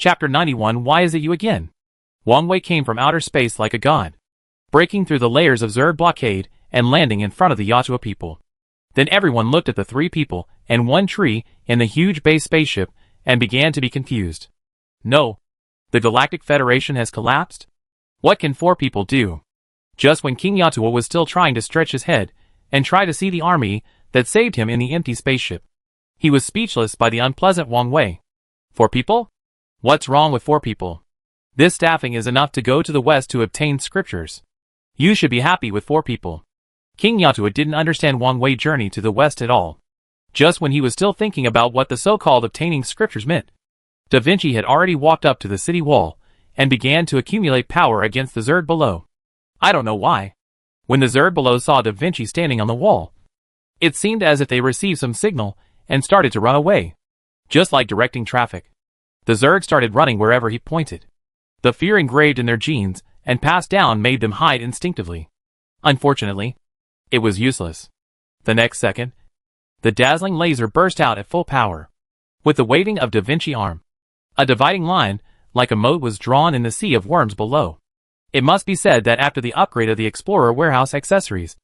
Chapter 91. Why is it you again? Wang Wei came from outer space like a god, breaking through the layers of Zerg blockade and landing in front of the Yatua people. Then everyone looked at the three people and one tree in the huge base spaceship and began to be confused. No. The Galactic Federation has collapsed? What can four people do? Just when King Yatua was still trying to stretch his head and try to see the army that saved him in the empty spaceship, he was speechless by the unpleasant Wang Wei. Four people? What's wrong with four people? This staffing is enough to go to the west to obtain scriptures. You should be happy with four people. King Yatua didn't understand Wang Wei's journey to the west at all. Just when he was still thinking about what the so-called obtaining scriptures meant, Da Vinci had already walked up to the city wall and began to accumulate power against the Zerg below. I don't know why. When the Zerg below saw Da Vinci standing on the wall, it seemed as if they received some signal and started to run away. Just like directing traffic, the Zerg started running wherever he pointed. The fear engraved in their genes and passed down made them hide instinctively. Unfortunately, it was useless. The next second, the dazzling laser burst out at full power. With the waving of Da Vinci arm, a dividing line, like a moat, was drawn in the sea of worms below. It must be said that after the upgrade of the Explorer warehouse accessories,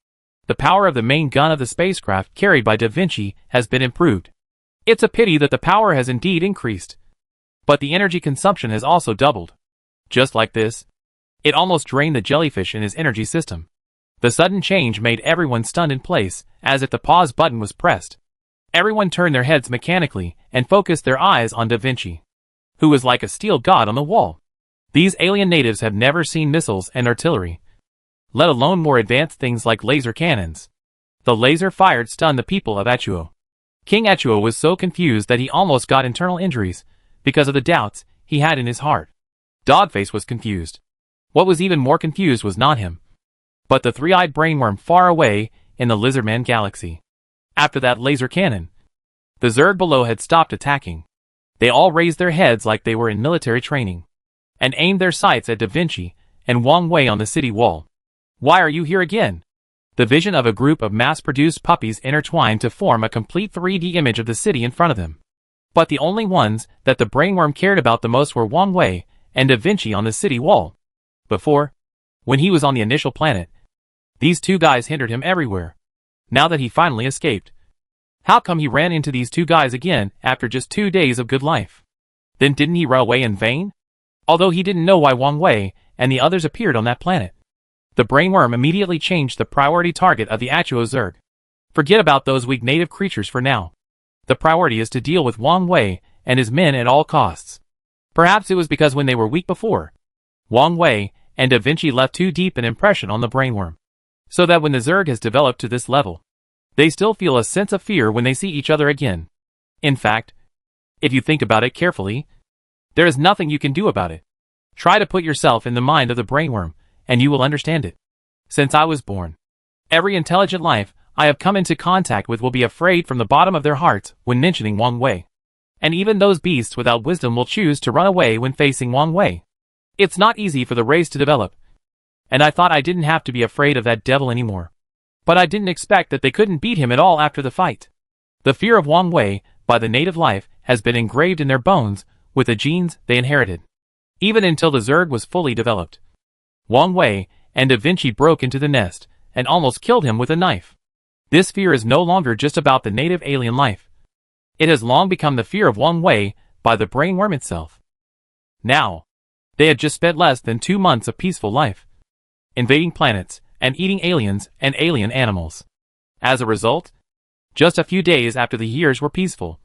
the power of the main gun of the spacecraft carried by Da Vinci has been improved. It's a pity that the power has indeed increased, but the energy consumption has also doubled. Just like this, it almost drained the jellyfish in his energy system. The sudden change made everyone stunned in place, as if the pause button was pressed. Everyone turned their heads mechanically and focused their eyes on Da Vinci, who was like a steel god on the wall. These alien natives have never seen missiles and artillery, let alone more advanced things like laser cannons. The laser fired stunned the people of Achuo. King Achuo was so confused that he almost got internal injuries because of the doubts he had in his heart. Dogface was confused. What was even more confused was not him, but the three-eyed brainworm far away in the Lizardman galaxy. After that laser cannon, the Zerg below had stopped attacking. They all raised their heads like they were in military training, and aimed their sights at Da Vinci and Wang Wei on the city wall. Why are you here again? The vision of a group of mass-produced puppies intertwined to form a complete 3D image of the city in front of them. But the only ones that the brainworm cared about the most were Wang Wei and Da Vinci on the city wall. Before, when he was on the initial planet, these two guys hindered him everywhere. Now that he finally escaped, how come he ran into these two guys again after just 2 days of good life? Then didn't he run away in vain? Although he didn't know why Wang Wei and the others appeared on that planet. The brainworm immediately changed the priority target of the Achuo Zerg. Forget about those weak native creatures for now. The priority is to deal with Wang Wei and his men at all costs. Perhaps it was because when they were weak before, Wang Wei and Da Vinci left too deep an impression on the brainworm, so that when the Zerg has developed to this level, they still feel a sense of fear when they see each other again. In fact, if you think about it carefully, there is nothing you can do about it. Try to put yourself in the mind of the brainworm, and you will understand it. Since I was born, every intelligent life I have come into contact with will be afraid from the bottom of their hearts when mentioning Wang Wei. And even those beasts without wisdom will choose to run away when facing Wang Wei. It's not easy for the race to develop, and I thought I didn't have to be afraid of that devil anymore. But I didn't expect that they couldn't beat him at all after the fight. The fear of Wang Wei by the native life has been engraved in their bones with the genes they inherited. Even until the Zerg was fully developed, Wang Wei and Da Vinci broke into the nest and almost killed him with a knife. This fear is no longer just about the native alien life. It has long become the fear of Wang Wei by the brainworm itself. Now, they had just spent less than 2 months of peaceful life, invading planets and eating aliens and alien animals. As a result, just a few days after the years were peaceful,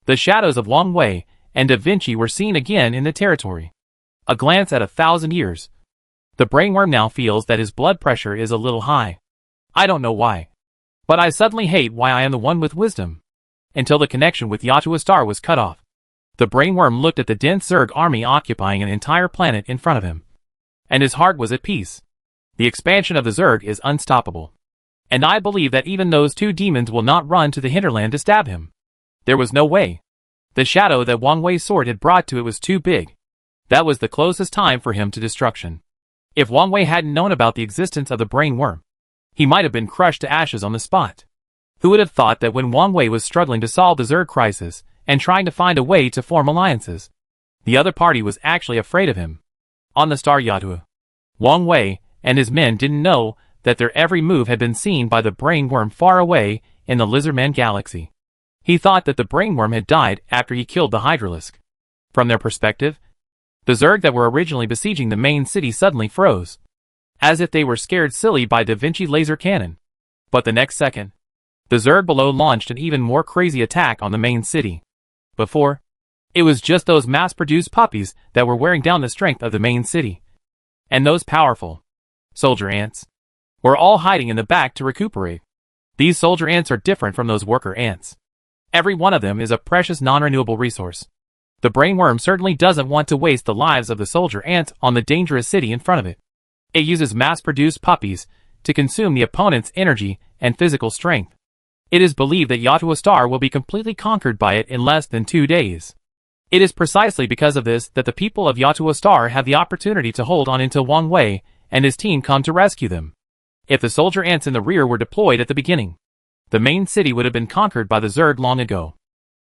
the shadows of Wang Wei and Da Vinci were seen again in the territory. A glance at 1,000 years. The brainworm now feels that his blood pressure is a little high. I don't know why, but I suddenly hate why I am the one with wisdom. Until the connection with Yatua Star was cut off, the brainworm looked at the dense Zerg army occupying an entire planet in front of him, and his heart was at peace. The expansion of the Zerg is unstoppable, and I believe that even those two demons will not run to the hinterland to stab him. There was no way. The shadow that Wang Wei's sword had brought to it was too big. That was the closest time for him to destruction. If Wang Wei hadn't known about the existence of the brainworm, he might have been crushed to ashes on the spot. Who would have thought that when Wang Wei was struggling to solve the Zerg crisis and trying to find a way to form alliances, The other party was actually afraid of him. On the star Yatua, Wang Wei and his men didn't know that their every move had been seen by the brainworm far away in the Lizardman galaxy. He thought that the brainworm had died after he killed the Hydralisk. From their perspective, the Zerg that were originally besieging the main city suddenly froze, as if they were scared silly by Da Vinci laser cannon. But the next second, the Zerg below launched an even more crazy attack on the main city. Before, it was just those mass-produced puppies that were wearing down the strength of the main city. And those powerful soldier ants were all hiding in the back to recuperate. These soldier ants are different from those worker ants. Every one of them is a precious non-renewable resource. The brainworm certainly doesn't want to waste the lives of the soldier ant on the dangerous city in front of it. It uses mass-produced puppies to consume the opponent's energy and physical strength. It is believed that Yatua Star will be completely conquered by it in less than 2 days. It is precisely because of this that the people of Yatua Star have the opportunity to hold on until Wang Wei and his team come to rescue them. If the soldier ants in the rear were deployed at the beginning, the main city would have been conquered by the Zerg long ago.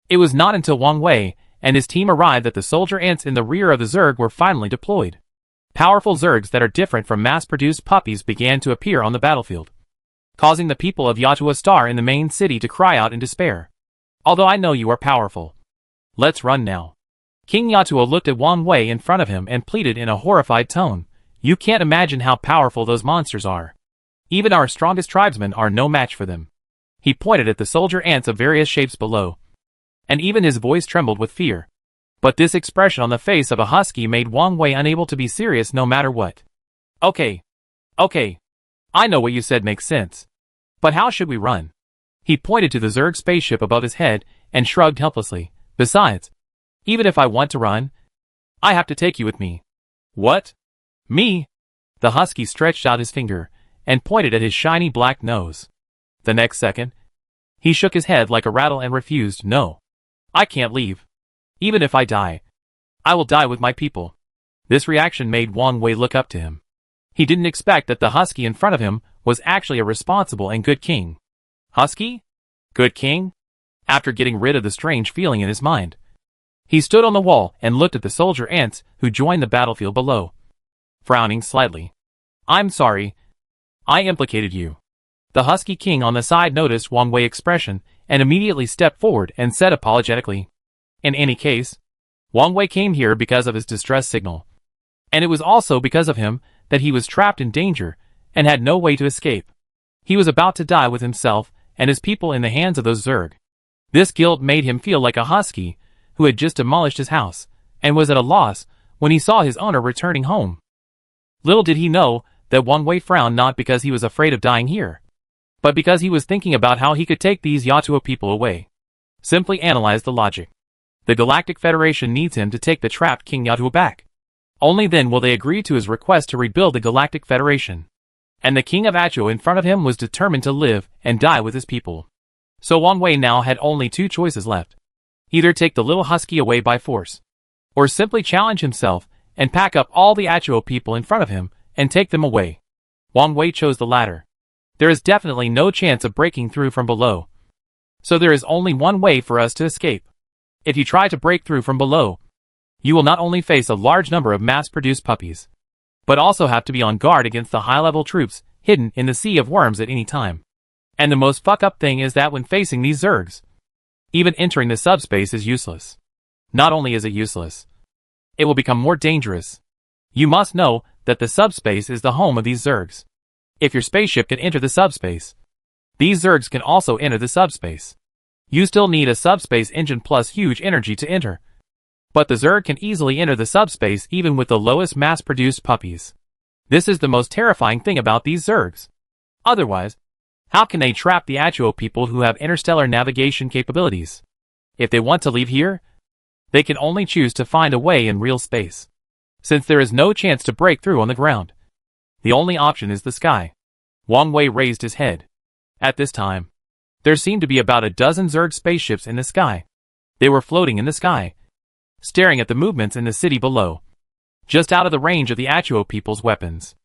It was not until Wang Wei and his team arrived that the soldier ants in the rear of the Zerg were finally deployed. Powerful Zergs that are different from mass-produced puppies began to appear on the battlefield, causing the people of Yatua Star in the main city to cry out in despair. Although I know you are powerful, let's run now. King Yatua looked at Wang Wei in front of him and pleaded in a horrified tone. You can't imagine how powerful those monsters are. Even our strongest tribesmen are no match for them. He pointed at the soldier ants of various shapes below, and even his voice trembled with fear. But this expression on the face of a husky made Wang Wei unable to be serious no matter what. Okay. I know what you said makes sense. But how should we run? He pointed to the Zerg spaceship above his head and shrugged helplessly. Besides, even if I want to run, I have to take you with me. What? Me? The husky stretched out his finger and pointed at his shiny black nose. The next second, he shook his head like a rattle and refused. No. I can't leave. Even if I die, I will die with my people. This reaction made Wang Wei look up to him. He didn't expect that the husky in front of him was actually a responsible and good king. Husky? Good king? After getting rid of the strange feeling in his mind, he stood on the wall and looked at the soldier ants who joined the battlefield below, frowning slightly. I'm sorry. I implicated you. The husky king on the side noticed Wang Wei's expression and immediately stepped forward and said apologetically. In any case, Wang Wei came here because of his distress signal. And it was also because of him that he was trapped in danger and had no way to escape. He was about to die with himself and his people in the hands of those Zerg. This guilt made him feel like a husky who had just demolished his house and was at a loss when he saw his owner returning home. Little did he know that Wang Wei frowned not because he was afraid of dying here, but because he was thinking about how he could take these Yatua people away. Simply analyze the logic. The Galactic Federation needs him to take the trapped King Yatua back. Only then will they agree to his request to rebuild the Galactic Federation. And the King of Atua in front of him was determined to live and die with his people. So Wang Wei now had only 2 choices left. Either take the little husky away by force, or simply challenge himself and pack up all the Atua people in front of him and take them away. Wang Wei chose the latter. There is definitely no chance of breaking through from below. So there is only one way for us to escape. If you try to break through from below, you will not only face a large number of mass-produced puppies, but also have to be on guard against the high-level troops hidden in the sea of worms at any time. And the most fuck-up thing is that when facing these Zergs, even entering the subspace is useless. Not only is it useless, it will become more dangerous. You must know that the subspace is the home of these Zergs. If your spaceship can enter the subspace, these Zergs can also enter the subspace. You still need a subspace engine plus huge energy to enter. But the Zerg can easily enter the subspace even with the lowest mass-produced puppies. This is the most terrifying thing about these Zergs. Otherwise, how can they trap the Atua people who have interstellar navigation capabilities? If they want to leave here, they can only choose to find a way in real space. Since there is no chance to break through on the ground, the only option is the sky. Wang Wei raised his head. At this time, there seemed to be about a dozen Zerg spaceships in the sky. They were floating in the sky, staring at the movements in the city below, just out of the range of the Atua people's weapons.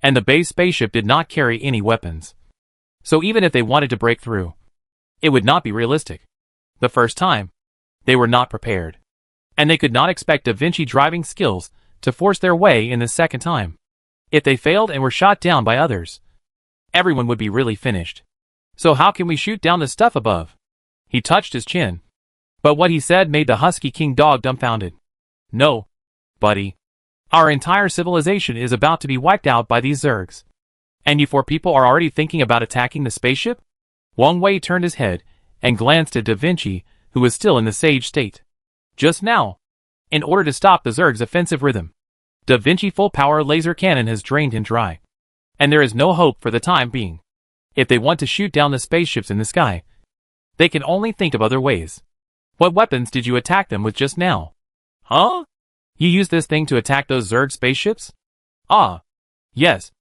And the base spaceship did not carry any weapons. So even if they wanted to break through, it would not be realistic. The first time, they were not prepared. and they could not expect Da Vinci driving skills to force their way in the second time. If they failed and were shot down by others, everyone would be really finished. So how can we shoot down the stuff above? He touched his chin. But what he said made the Husky King dog dumbfounded. No, buddy. Our entire civilization is about to be wiped out by these Zergs. And you four people are already thinking about attacking the spaceship? Wang Wei turned his head and glanced at Da Vinci, who was still in the sage state. Just now, in order to stop the Zerg's offensive rhythm, Da Vinci full-power laser cannon has drained him dry. And there is no hope for the time being. If they want to shoot down the spaceships in the sky, they can only think of other ways. What weapons did you attack them with just now? Huh? You used this thing to attack those Zerg spaceships? Ah. Yes.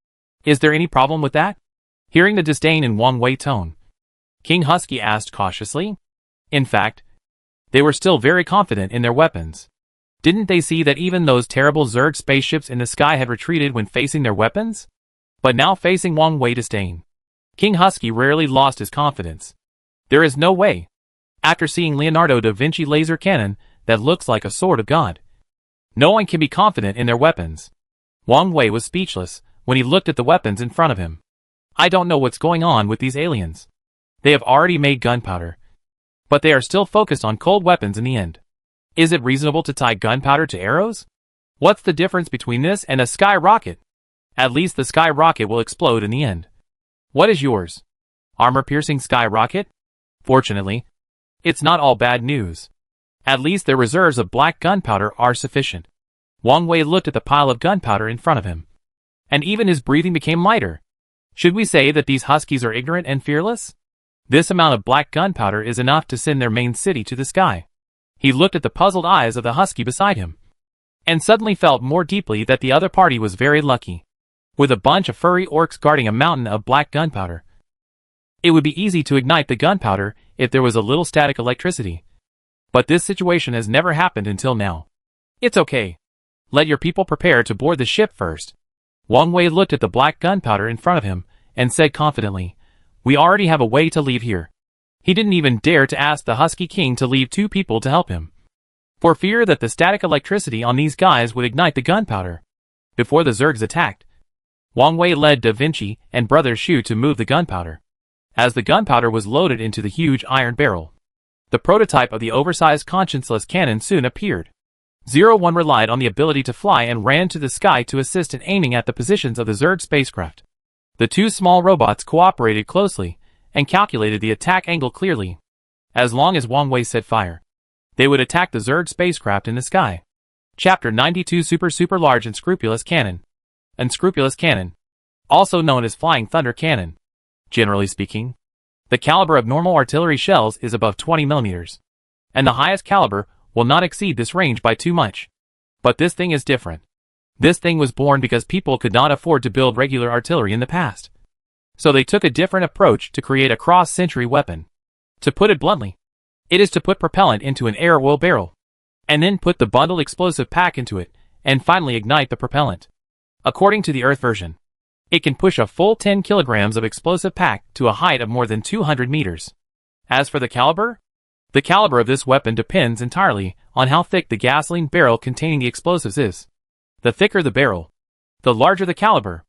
Is there any problem with that? Hearing the disdain in Wang Wei tone, King Husky asked cautiously. In fact, they were still very confident in their weapons. Didn't they see that even those terrible Zerg spaceships in the sky had retreated when facing their weapons? But now facing Wang Wei disdain, King Husky rarely lost his confidence. There is no way. After seeing Leonardo da Vinci laser cannon that looks like a sword of God, no one can be confident in their weapons. Wang Wei was speechless when he looked at the weapons in front of him. I don't know what's going on with these aliens. They have already made gunpowder, but they are still focused on cold weapons in the end. Is it reasonable to tie gunpowder to arrows? What's the difference between this and a sky rocket? At least the sky rocket will explode in the end. What is yours? Armor-piercing sky rocket? Fortunately, it's not all bad news. At least their reserves of black gunpowder are sufficient. Wang Wei looked at the pile of gunpowder in front of him, and even his breathing became lighter. Should we say that these Huskies are ignorant and fearless? This amount of black gunpowder is enough to send their main city to the sky. He looked at the puzzled eyes of the Husky beside him, and suddenly felt more deeply that the other party was very lucky. With a bunch of furry orcs guarding a mountain of black gunpowder, it would be easy to ignite the gunpowder if there was a little static electricity. But this situation has never happened until now. It's okay. Let your people prepare to board the ship first. Wang Wei looked at the black gunpowder in front of him and said confidently, we already have a way to leave here. He didn't even dare to ask the Husky King to leave 2 people to help him, for fear that the static electricity on these guys would ignite the gunpowder. Before the Zergs attacked, Wang Wei led Da Vinci and Brother Shu to move the gunpowder. As the gunpowder was loaded into the huge iron barrel, the prototype of the oversized conscienceless cannon soon appeared. 01 relied on the ability to fly and ran to the sky to assist in aiming at the positions of the Zerg spacecraft. The 2 small robots cooperated closely and calculated the attack angle clearly. As long as Wang Wei said fire, they would attack the Zerg spacecraft in the sky. Chapter 92 Super Large Unscrupulous Cannon. Unscrupulous Cannon, also known as Flying Thunder Cannon. Generally speaking, the caliber of normal artillery shells is above 20 millimeters, and the highest caliber will not exceed this range by too much. But this thing is different. This thing was born because people could not afford to build regular artillery in the past. So they took a different approach to create a cross-century weapon. To put it bluntly, it is to put propellant into an air oil barrel, and then put the bundled explosive pack into it, and finally ignite the propellant. According to the Earth version, it can push a full 10 kilograms of explosive pack to a height of more than 200 meters. As for the caliber of this weapon depends entirely on how thick the gasoline barrel containing the explosives is. The thicker the barrel, the larger the caliber.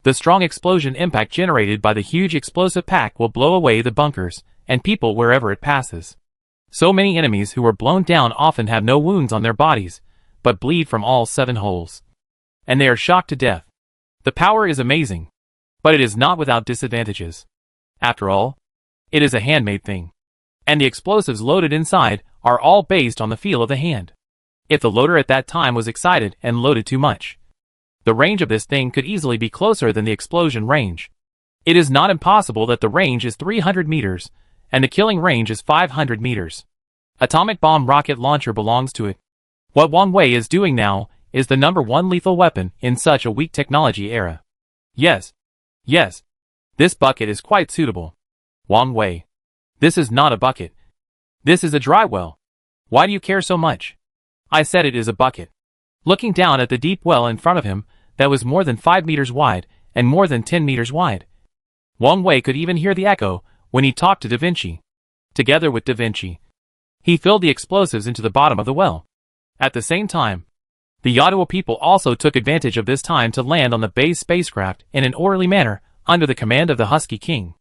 The strong explosion impact generated by the huge explosive pack will blow away the bunkers and people wherever it passes. So many enemies who are blown down often have no wounds on their bodies, but bleed from all 7 holes. And they are shocked to death. The power is amazing, but it is not without disadvantages. After all, it is a handmade thing, and the explosives loaded inside are all based on the feel of the hand. If the loader at that time was excited and loaded too much, the range of this thing could easily be closer than the explosion range. It is not impossible that the range is 300 meters, and the killing range is 500 meters. Atomic bomb rocket launcher belongs to it. What Wang Wei is doing now is the #1 lethal weapon in such a weak technology era. Yes. This bucket is quite suitable. Wang Wei. This is not a bucket. This is a dry well. Why do you care so much? I said it is a bucket. Looking down at the deep well in front of him that was more than 5 meters wide and more than 10 meters wide, Wang Wei could even hear the echo when he talked to Da Vinci. Together with Da Vinci, he filled the explosives into the bottom of the well. At the same time, the Ottawa people also took advantage of this time to land on the base spacecraft in an orderly manner under the command of the Husky King.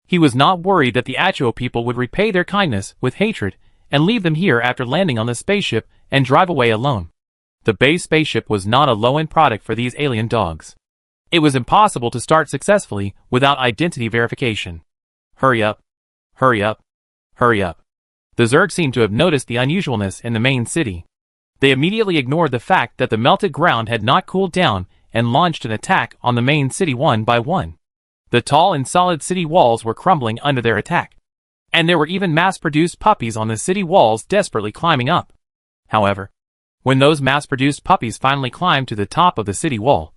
He was not worried that the Ottawa people would repay their kindness with hatred and leave them here after landing on the spaceship and drive away alone. The base spaceship was not a low-end product for these alien dogs. It was impossible to start successfully without identity verification. Hurry up. Hurry up. Hurry up. The Zerg seemed to have noticed the unusualness in the main city. They immediately ignored the fact that the melted ground had not cooled down and launched an attack on the main city one by one. The tall and solid city walls were crumbling under their attack. And there were even mass-produced puppies on the city walls desperately climbing up. However, when those mass-produced puppies finally climbed to the top of the city wall,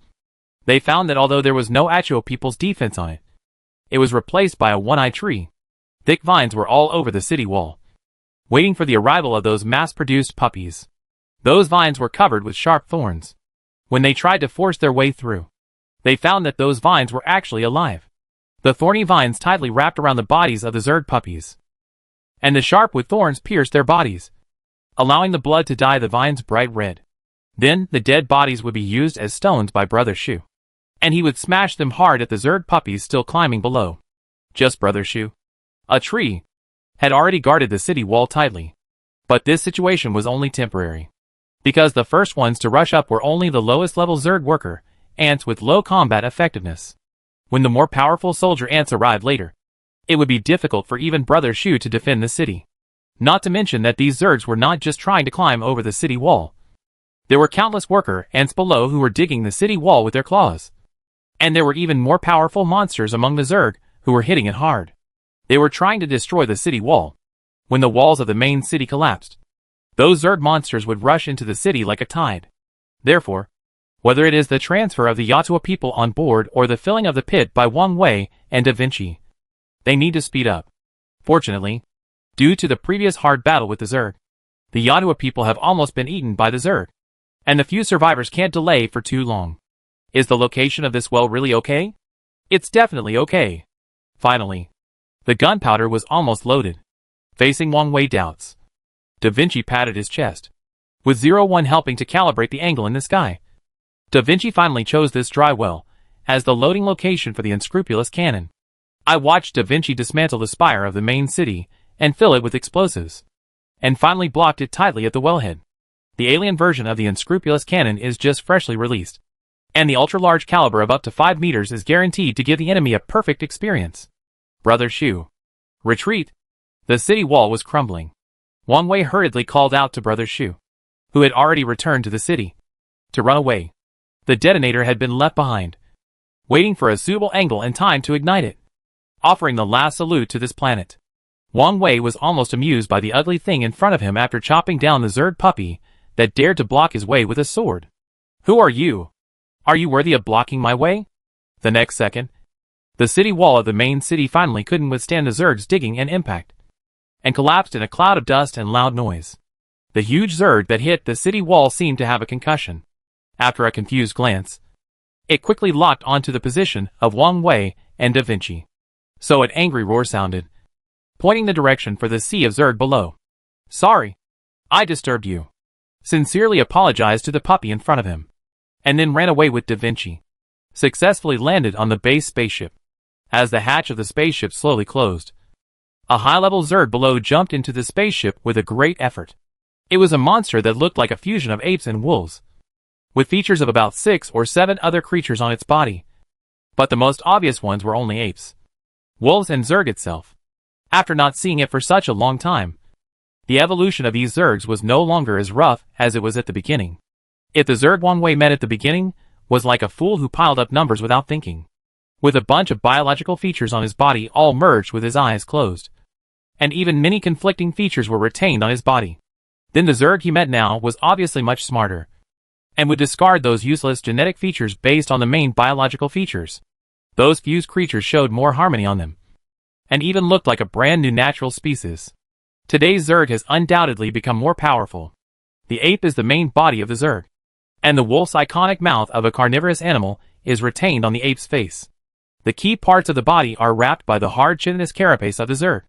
they found that although there was no actual people's defense on it, it was replaced by a one-eyed tree. Thick vines were all over the city wall, waiting for the arrival of those mass-produced puppies. Those vines were covered with sharp thorns. When they tried to force their way through, they found that those vines were actually alive. The thorny vines tightly wrapped around the bodies of the Zerg puppies, and the sharp wood thorns pierced their bodies, allowing the blood to dye the vines bright red. Then, the dead bodies would be used as stones by Brother Shu, and he would smash them hard at the Zerg puppies still climbing below. Just Brother Shu. A tree had already guarded the city wall tightly. But this situation was only temporary, because the first ones to rush up were only the lowest level Zerg worker, ants with low combat effectiveness. When the more powerful soldier ants arrived later, it would be difficult for even Brother Shu to defend the city. Not to mention that these Zergs were not just trying to climb over the city wall. There were countless worker ants below who were digging the city wall with their claws. And there were even more powerful monsters among the Zerg who were hitting it hard. They were trying to destroy the city wall. When the walls of the main city collapsed, those Zerg monsters would rush into the city like a tide. Therefore, whether it is the transfer of the Ottawa people on board or the filling of the pit by Wang Wei and Da Vinci, they need to speed up. Fortunately, due to the previous hard battle with the Zerg, the Ottawa people have almost been eaten by the Zerg, and the few survivors can't delay for too long. Is the location of this well really okay? It's definitely okay. Finally, the gunpowder was almost loaded. Facing Wang Wei doubts, Da Vinci patted his chest, with 01 helping to calibrate the angle in the sky. Da Vinci finally chose this dry well as the loading location for the unscrupulous cannon. I watched Da Vinci dismantle the spire of the main city and fill it with explosives, and finally blocked it tightly at the wellhead. The alien version of the unscrupulous cannon is just freshly released, and the ultra-large caliber of up to 5 meters is guaranteed to give the enemy a perfect experience. Brother Shu. Retreat! The city wall was crumbling. Wang Wei hurriedly called out to Brother Shu, who had already returned to the city, to run away. The detonator had been left behind, waiting for a suitable angle and time to ignite it. Offering the last salute to this planet, Wang Wei was almost amused by the ugly thing in front of him after chopping down the Zerg puppy that dared to block his way with a sword. Who are you? Are you worthy of blocking my way? The next second, the city wall of the main city finally couldn't withstand the Zerg's digging and impact, and collapsed in a cloud of dust and loud noise. The huge Zerg that hit the city wall seemed to have a concussion. After a confused glance, it quickly locked onto the position of Wang Wei and Da Vinci. So an angry roar sounded, pointing the direction for the sea of Zerg below. Sorry, I disturbed you. Sincerely apologized to the puppy in front of him, and then ran away with Da Vinci. Successfully landed on the base spaceship. As the hatch of the spaceship slowly closed, a high-level Zerg below jumped into the spaceship with a great effort. It was a monster that looked like a fusion of apes and wolves, with features of about 6 or 7 other creatures on its body. But the most obvious ones were only apes, wolves and Zerg itself. After not seeing it for such a long time, the evolution of these Zergs was no longer as rough as it was at the beginning. If the Zerg Wang Wei met at the beginning was like a fool who piled up numbers without thinking, with a bunch of biological features on his body all merged with his eyes closed, and even many conflicting features were retained on his body. Then the Zerg he met now was obviously much smarter, and would discard those useless genetic features based on the main biological features. Those fused creatures showed more harmony on them, and even looked like a brand new natural species. Today's Zerg has undoubtedly become more powerful. The ape is the main body of the Zerg, and the wolf's iconic mouth of a carnivorous animal is retained on the ape's face. The key parts of the body are wrapped by the hard chitinous carapace of the Zerg,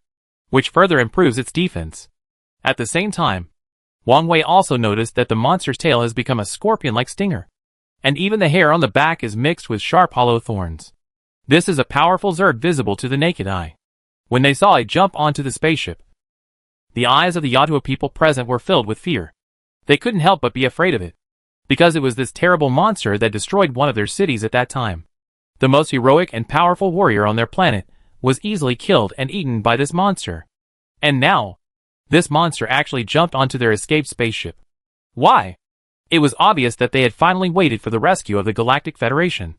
which further improves its defense. At the same time, Wang Wei also noticed that the monster's tail has become a scorpion-like stinger. And even the hair on the back is mixed with sharp hollow thorns. This is a powerful Zerg visible to the naked eye. When they saw it jump onto the spaceship, the eyes of the Yatua people present were filled with fear. They couldn't help but be afraid of it, because it was this terrible monster that destroyed one of their cities at that time. The most heroic and powerful warrior on their planet was easily killed and eaten by this monster. And now, this monster actually jumped onto their escaped spaceship. Why? It was obvious that they had finally waited for the rescue of the Galactic Federation.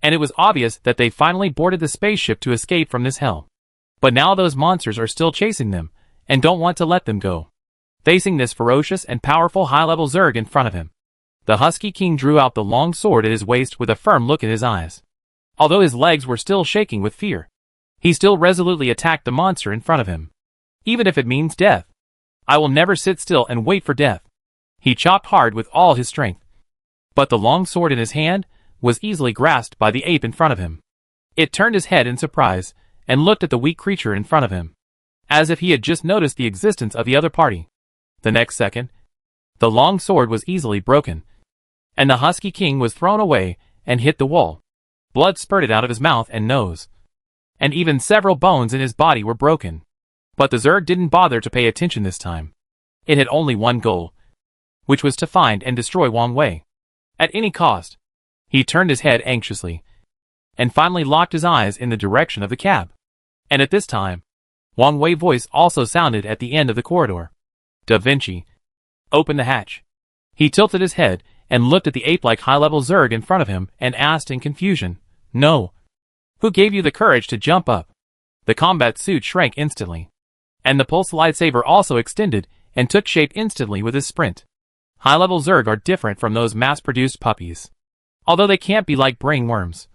And it was obvious that they finally boarded the spaceship to escape from this hell. But now those monsters are still chasing them, and don't want to let them go. Facing this ferocious and powerful high-level Zerg in front of him, the Husky King drew out the long sword at his waist with a firm look in his eyes. Although his legs were still shaking with fear, he still resolutely attacked the monster in front of him. Even if it means death, I will never sit still and wait for death. He chopped hard with all his strength. But the long sword in his hand was easily grasped by the ape in front of him. It turned his head in surprise and looked at the weak creature in front of him, as if he had just noticed the existence of the other party. The next second, the long sword was easily broken, and the Husky King was thrown away and hit the wall. Blood spurted out of his mouth and nose, and even several bones in his body were broken. But the Zerg didn't bother to pay attention this time. It had only one goal, which was to find and destroy Wang Wei. At any cost. He turned his head anxiously, and finally locked his eyes in the direction of the cab. And at this time, Wang Wei's voice also sounded at the end of the corridor. Da Vinci, open the hatch. He tilted his head and looked at the ape-like high-level Zerg in front of him and asked in confusion, "No. Who gave you the courage to jump up?" The combat suit shrank instantly, and the pulse lightsaber also extended and took shape instantly with his sprint. High-level Zerg are different from those mass-produced puppies. Although they can't be like brain worms,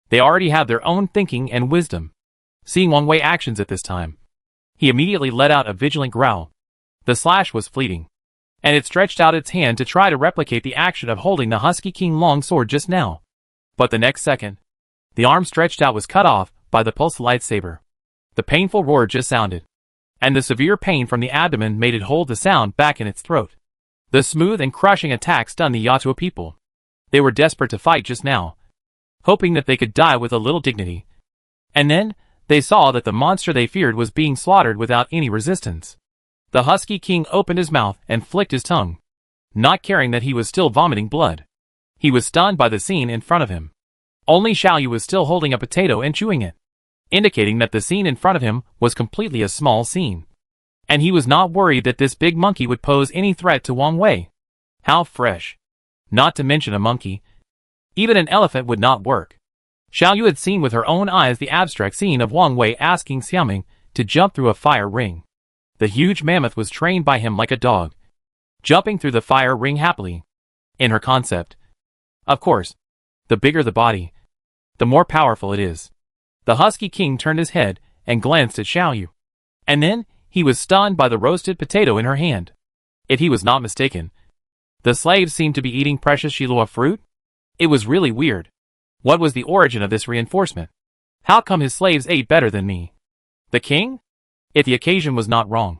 they already have their own thinking and wisdom. Seeing Wang Wei's actions at this time, he immediately let out a vigilant growl. The slash was fleeting, and it stretched out its hand to try to replicate the action of holding the Husky King long sword just now. But the next second, the arm stretched out was cut off by the pulse lightsaber. The painful roar just sounded, and the severe pain from the abdomen made it hold the sound back in its throat. The smooth and crushing attack stunned the Yatua people. They were desperate to fight just now, hoping that they could die with a little dignity. And then, they saw that the monster they feared was being slaughtered without any resistance. The Husky King opened his mouth and flicked his tongue, not caring that he was still vomiting blood. He was stunned by the scene in front of him. Only Xiaoyu was still holding a potato and chewing it, indicating that the scene in front of him was completely a small scene. And he was not worried that this big monkey would pose any threat to Wang Wei. How fresh. Not to mention a monkey. Even an elephant would not work. Xiaoyu had seen with her own eyes the abstract scene of Wang Wei asking Xiaoming to jump through a fire ring. The huge mammoth was trained by him like a dog, jumping through the fire ring happily. In her concept, of course, the bigger the body, the more powerful it is. The Husky King turned his head and glanced at Xiaoyu. And then, he was stunned by the roasted potato in her hand. If he was not mistaken, the slaves seemed to be eating precious Shilua fruit? It was really weird. What was the origin of this reinforcement? How come his slaves ate better than me? The king? If the occasion was not wrong,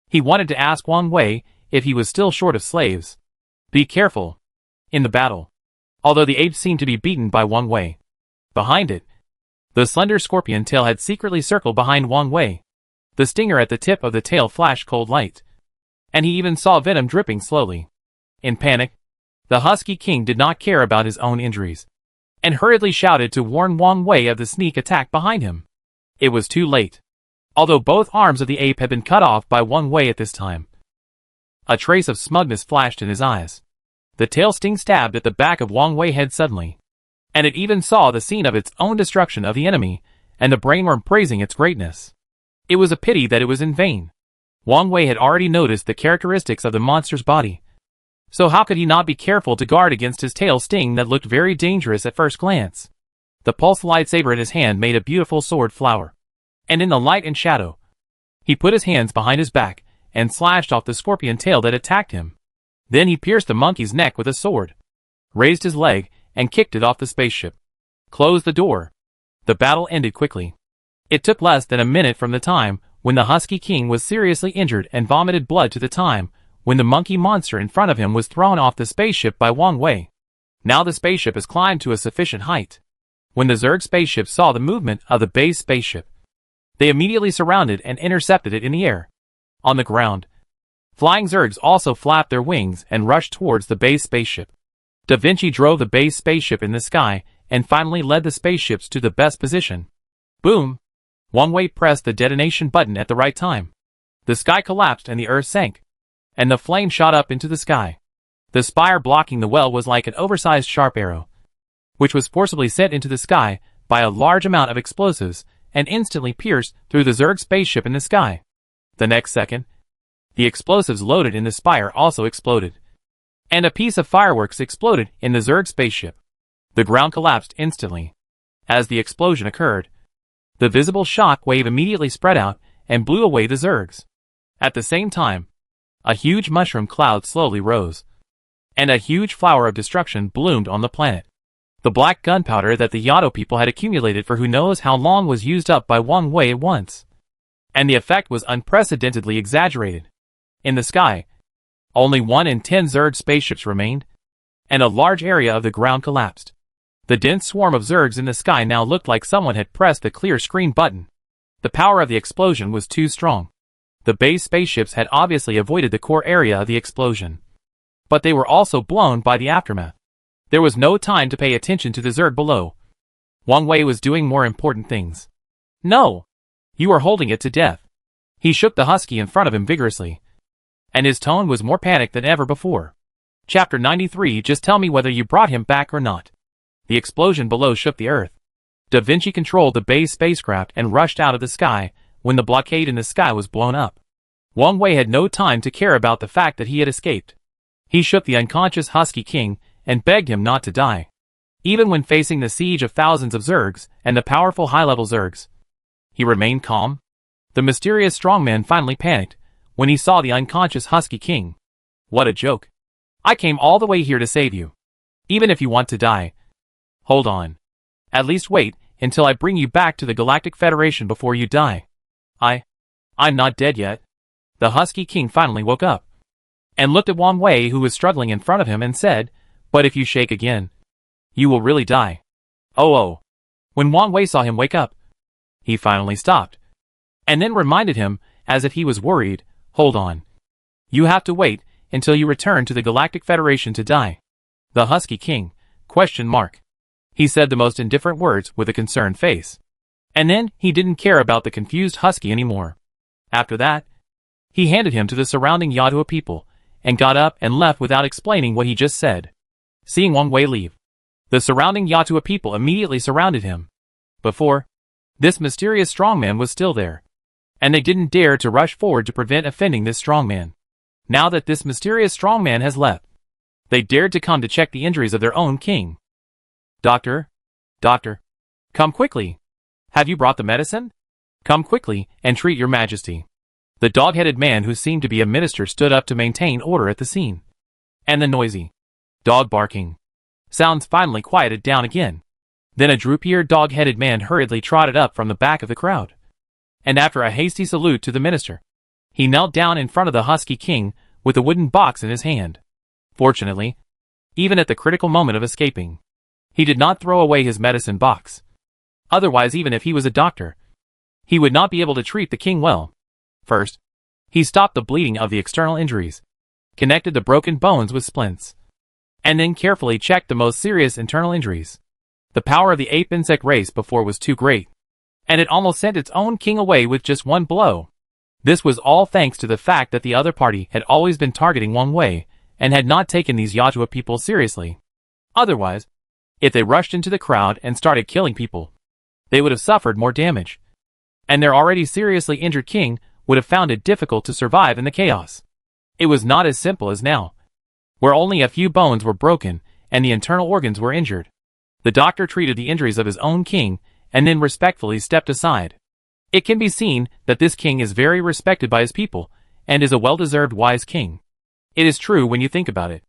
he wanted to ask Wang Wei if he was still short of slaves. Be careful. In the battle, although the apes seemed to be beaten by Wang Wei, behind it, the slender scorpion tail had secretly circled behind Wang Wei. The stinger at the tip of the tail flashed cold light, and he even saw venom dripping slowly. In panic, the Husky King did not care about his own injuries, and hurriedly shouted to warn Wang Wei of the sneak attack behind him. It was too late. Although both arms of the ape had been cut off by Wang Wei at this time, a trace of smugness flashed in his eyes. The tail sting stabbed at the back of Wang Wei's head suddenly, and it even saw the scene of its own destruction of the enemy, and the brainworm praising its greatness. It was a pity that it was in vain. Wang Wei had already noticed the characteristics of the monster's body, so how could he not be careful to guard against his tail sting that looked very dangerous at first glance? The pulse lightsaber in his hand made a beautiful sword flower, and in the light and shadow, he put his hands behind his back and slashed off the scorpion tail that attacked him. Then he pierced the monkey's neck with a sword, raised his leg, and kicked it off the spaceship. Closed the door. The battle ended quickly. It took less than a minute from the time when the Husky King was seriously injured and vomited blood to the time when the monkey monster in front of him was thrown off the spaceship by Wang Wei. Now the spaceship has climbed to a sufficient height. When the Zerg spaceship saw the movement of the base spaceship, they immediately surrounded and intercepted it in the air. On the ground, flying Zergs also flapped their wings and rushed towards the base spaceship. Da Vinci drove the base spaceship in the sky and finally led the spaceships to the best position. Boom! Wang Wei pressed the detonation button at the right time. The sky collapsed and the earth sank, and the flame shot up into the sky. The spire blocking the well was like an oversized sharp arrow, which was forcibly sent into the sky by a large amount of explosives and instantly pierced through the Zerg spaceship in the sky. The next second, the explosives loaded in the spire also exploded, and a piece of fireworks exploded in the Zerg spaceship. The ground collapsed instantly. As the explosion occurred, the visible shock wave immediately spread out and blew away the Zergs. At the same time, a huge mushroom cloud slowly rose, and a huge flower of destruction bloomed on the planet. The black gunpowder that the Yato people had accumulated for who knows how long was used up by Wang Wei at once, and the effect was unprecedentedly exaggerated. In the sky, only 1 in 10 Zerg spaceships remained, and a large area of the ground collapsed. The dense swarm of Zergs in the sky now looked like someone had pressed the clear screen button. The power of the explosion was too strong. The base spaceships had obviously avoided the core area of the explosion, but they were also blown by the aftermath. There was no time to pay attention to the Zerg below. Wang Wei was doing more important things. No! You are holding it to death. He shook the husky in front of him vigorously, and his tone was more panicked than ever before. Chapter 93. Just tell me whether you brought him back or not. The explosion below shook the earth. Da Vinci controlled the base spacecraft and rushed out of the sky when the blockade in the sky was blown up. Wang Wei had no time to care about the fact that he had escaped. He shook the unconscious Husky King and begged him not to die. Even when facing the siege of thousands of Zergs and the powerful high-level Zergs, he remained calm. The mysterious strongman finally panicked when he saw the unconscious Husky King. What a joke. I came all the way here to save you. Even if you want to die, hold on. At least wait until I bring you back to the Galactic Federation before you die. I'm not dead yet. The Husky King finally woke up and looked at Wang Wei, who was struggling in front of him, and said, "But if you shake again, you will really die." Oh. When Wang Wei saw him wake up, he finally stopped, and then reminded him, as if he was worried, "Hold on. You have to wait until you return to the Galactic Federation to die." The Husky King, ? He said the most indifferent words with a concerned face. And then he didn't care about the confused Husky anymore. After that, he handed him to the surrounding Yato people, and got up and left without explaining what he just said. Seeing Wang Wei leave, the surrounding Yato people immediately surrounded him. Before, this mysterious strongman was still there, and they didn't dare to rush forward to prevent offending this strongman. Now that this mysterious strongman has left, they dared to come to check the injuries of their own king. Doctor, come quickly. Have you brought the medicine? Come quickly and treat your majesty. The dog-headed man, who seemed to be a minister, stood up to maintain order at the scene. And the noisy dog barking sounds finally quieted down again. Then a droop-eared dog-headed man hurriedly trotted up from the back of the crowd, and after a hasty salute to the minister, he knelt down in front of the Husky King with a wooden box in his hand. Fortunately, even at the critical moment of escaping, he did not throw away his medicine box. Otherwise, even if he was a doctor, he would not be able to treat the king well. First, he stopped the bleeding of the external injuries, connected the broken bones with splints, and then carefully checked the most serious internal injuries. The power of the ape insect race before was too great, and it almost sent its own king away with just one blow. This was all thanks to the fact that the other party had always been targeting Wang Wei and had not taken these Yato people seriously. Otherwise, if they rushed into the crowd and started killing people, they would have suffered more damage, and their already seriously injured king would have found it difficult to survive in the chaos. It was not as simple as now, where only a few bones were broken and the internal organs were injured. The doctor treated the injuries of his own king and then respectfully stepped aside. It can be seen that this king is very respected by his people and is a well-deserved wise king. It is true when you think about it.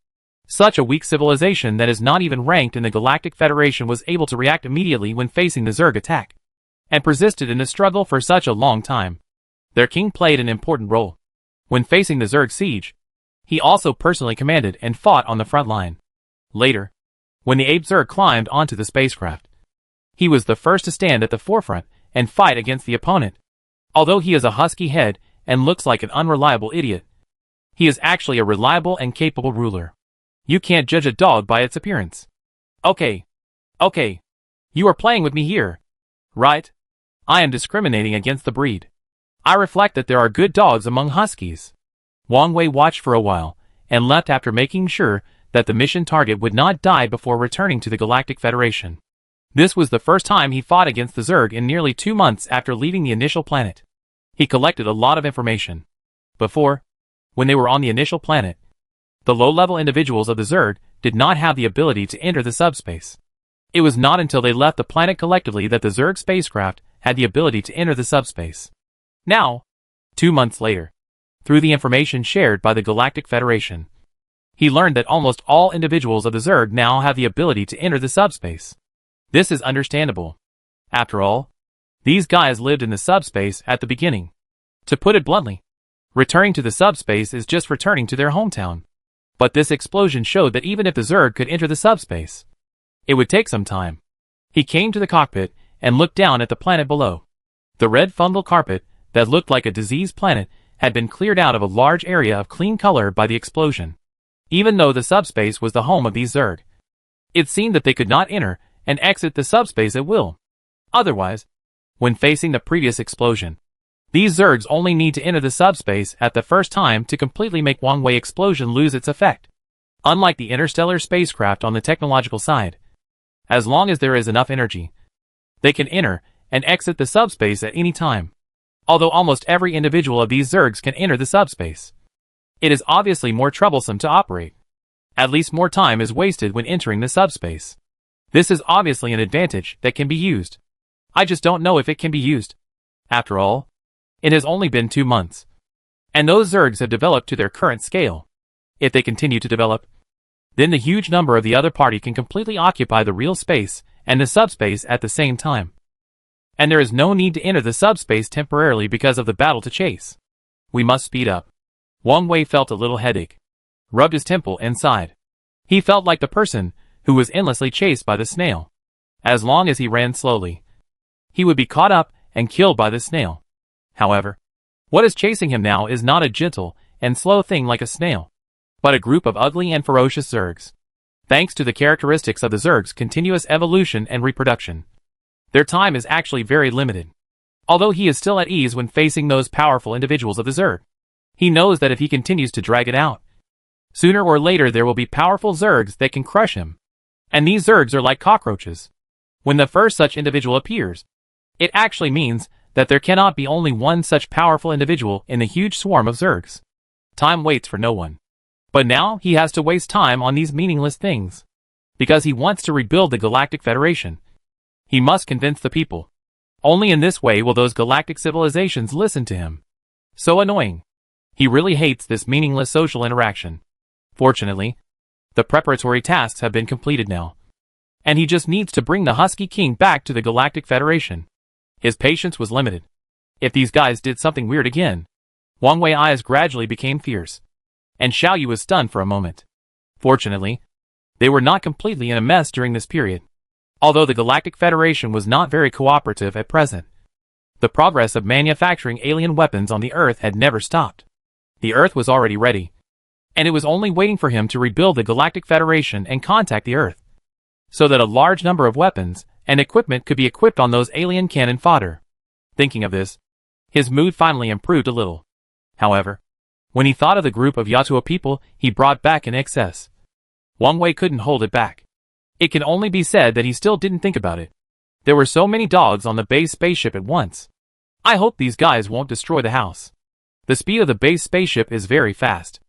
Such a weak civilization that is not even ranked in the Galactic Federation was able to react immediately when facing the Zerg attack, and persisted in the struggle for such a long time. Their king played an important role. When facing the Zerg siege, He also personally commanded and fought on the front line. Later, when the ape Zerg climbed onto the spacecraft, he was the first to stand at the forefront and fight against the opponent. Although he has a husky head and looks like an unreliable idiot, he is actually a reliable and capable ruler. You can't judge a dog by its appearance. Okay. You are playing with me here, right? I am discriminating against the breed. I reflect that there are good dogs among huskies. Wang Wei watched for a while and left after making sure that the mission target would not die before returning to the Galactic Federation. This was the first time he fought against the Zerg in nearly 2 months after leaving the initial planet. He collected a lot of information. Before, when they were on the initial planet, the low-level individuals of the Zerg did not have the ability to enter the subspace. It was not until they left the planet collectively that the Zerg spacecraft had the ability to enter the subspace. Now, 2 months later, through the information shared by the Galactic Federation, he learned that almost all individuals of the Zerg now have the ability to enter the subspace. This is understandable. After all, these guys lived in the subspace at the beginning. To put it bluntly, returning to the subspace is just returning to their hometown. But this explosion showed that even if the Zerg could enter the subspace, it would take some time. He came to the cockpit and looked down at the planet below. The red fungal carpet, that looked like a diseased planet, had been cleared out of a large area of clean color by the explosion. Even though the subspace was the home of these Zerg, it seemed that they could not enter and exit the subspace at will. Otherwise, when facing the previous explosion, these Zergs only need to enter the subspace at the first time to completely make Wang Wei explosion lose its effect. Unlike the interstellar spacecraft on the technological side, as long as there is enough energy, they can enter and exit the subspace at any time. Although almost every individual of these Zergs can enter the subspace, it is obviously more troublesome to operate. At least more time is wasted when entering the subspace. This is obviously an advantage that can be used. I just don't know if it can be used. After all, it has only been 2 months, and those Zergs have developed to their current scale. If they continue to develop, then the huge number of the other party can completely occupy the real space and the subspace at the same time. And there is no need to enter the subspace temporarily because of the battle to chase. We must speed up. Wang Wei felt a little headache, rubbed his temple and sighed. He felt like the person who was endlessly chased by the snail. As long as he ran slowly, he would be caught up and killed by the snail. However, what is chasing him now is not a gentle and slow thing like a snail, but a group of ugly and ferocious Zergs. Thanks to the characteristics of the Zergs' continuous evolution and reproduction, their time is actually very limited. Although he is still at ease when facing those powerful individuals of the Zerg, he knows that if he continues to drag it out, sooner or later there will be powerful Zergs that can crush him. And these Zergs are like cockroaches. When the first such individual appears, it actually means that there cannot be only one such powerful individual in the huge swarm of Zergs. Time waits for no one. But now he has to waste time on these meaningless things. Because he wants to rebuild the Galactic Federation. He must convince the people. Only in this way will those galactic civilizations listen to him. So annoying. He really hates this meaningless social interaction. Fortunately, the preparatory tasks have been completed now. And he just needs to bring the Husky King back to the Galactic Federation. His patience was limited. If these guys did something weird again, Wang Wei's eyes gradually became fierce. And Xiao Yu was stunned for a moment. Fortunately, they were not completely in a mess during this period. Although the Galactic Federation was not very cooperative at present, the progress of manufacturing alien weapons on the Earth had never stopped. The Earth was already ready, and it was only waiting for him to rebuild the Galactic Federation and contact the Earth, so that a large number of weapons and equipment could be equipped on those alien cannon fodder. Thinking of this, his mood finally improved a little. However, when he thought of the group of Yatua people he brought back in excess, Wang Wei couldn't hold it back. It can only be said that he still didn't think about it. There were so many dogs on the base spaceship at once. I hope these guys won't destroy the house. The speed of the base spaceship is very fast.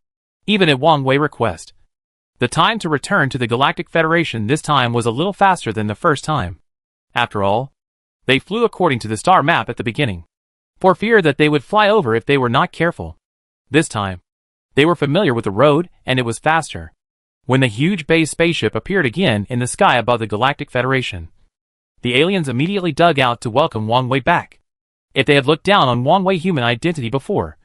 Even at Wang Wei's request, the time to return to the Galactic Federation this time was a little faster than the first time. After all, they flew according to the star map at the beginning, for fear that they would fly over if they were not careful. This time, they were familiar with the road and it was faster. When the huge base spaceship appeared again in the sky above the Galactic Federation, the aliens immediately dug out to welcome Wang Wei back. If they had looked down on Wang Wei's human identity before,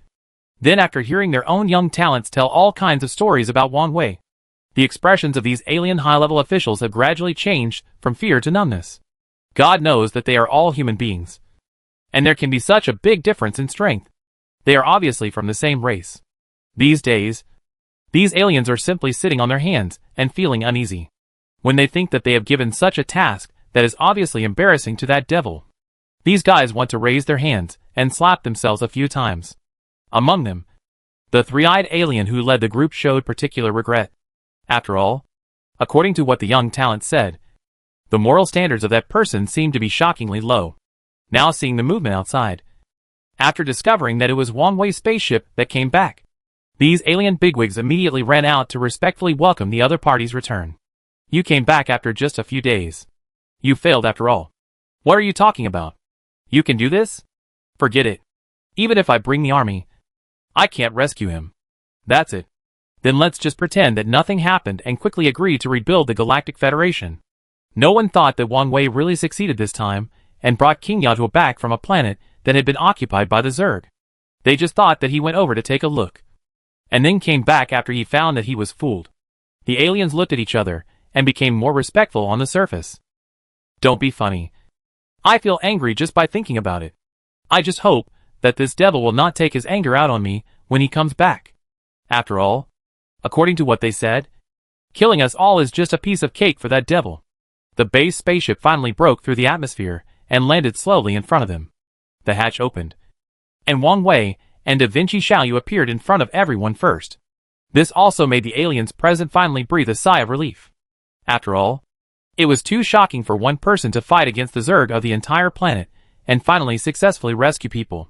Then after hearing their own young talents tell all kinds of stories about Wang Wei, the expressions of these alien high-level officials have gradually changed from fear to numbness. God knows that they are all human beings. And there can be such a big difference in strength. They are obviously from the same race. These days, these aliens are simply sitting on their hands and feeling uneasy when they think that they have given such a task that is obviously embarrassing to that devil. These guys want to raise their hands and slap themselves a few times. Among them, the three-eyed alien who led the group showed particular regret. After all, according to what the young talent said, the moral standards of that person seemed to be shockingly low. Now seeing the movement outside, after discovering that it was Wang Wei's spaceship that came back, these alien bigwigs immediately ran out to respectfully welcome the other party's return. You came back after just a few days. You failed after all. What are you talking about? You can do this? Forget it. Even if I bring the army, I can't rescue him. That's it. Then let's just pretend that nothing happened and quickly agree to rebuild the Galactic Federation. No one thought that Wang Wei really succeeded this time and brought King Yato back from a planet that had been occupied by the Zerg. They just thought that he went over to take a look, and then came back after he found that he was fooled. The aliens looked at each other and became more respectful on the surface. Don't be funny. I feel angry just by thinking about it. I just hope that this devil will not take his anger out on me when he comes back. After all, according to what they said, killing us all is just a piece of cake for that devil. The base spaceship finally broke through the atmosphere and landed slowly in front of them. The hatch opened, and Wang Wei and Da Vinci Xiaoyu appeared in front of everyone first. This also made the aliens present finally breathe a sigh of relief. After all, it was too shocking for one person to fight against the Zerg of the entire planet and finally successfully rescue people.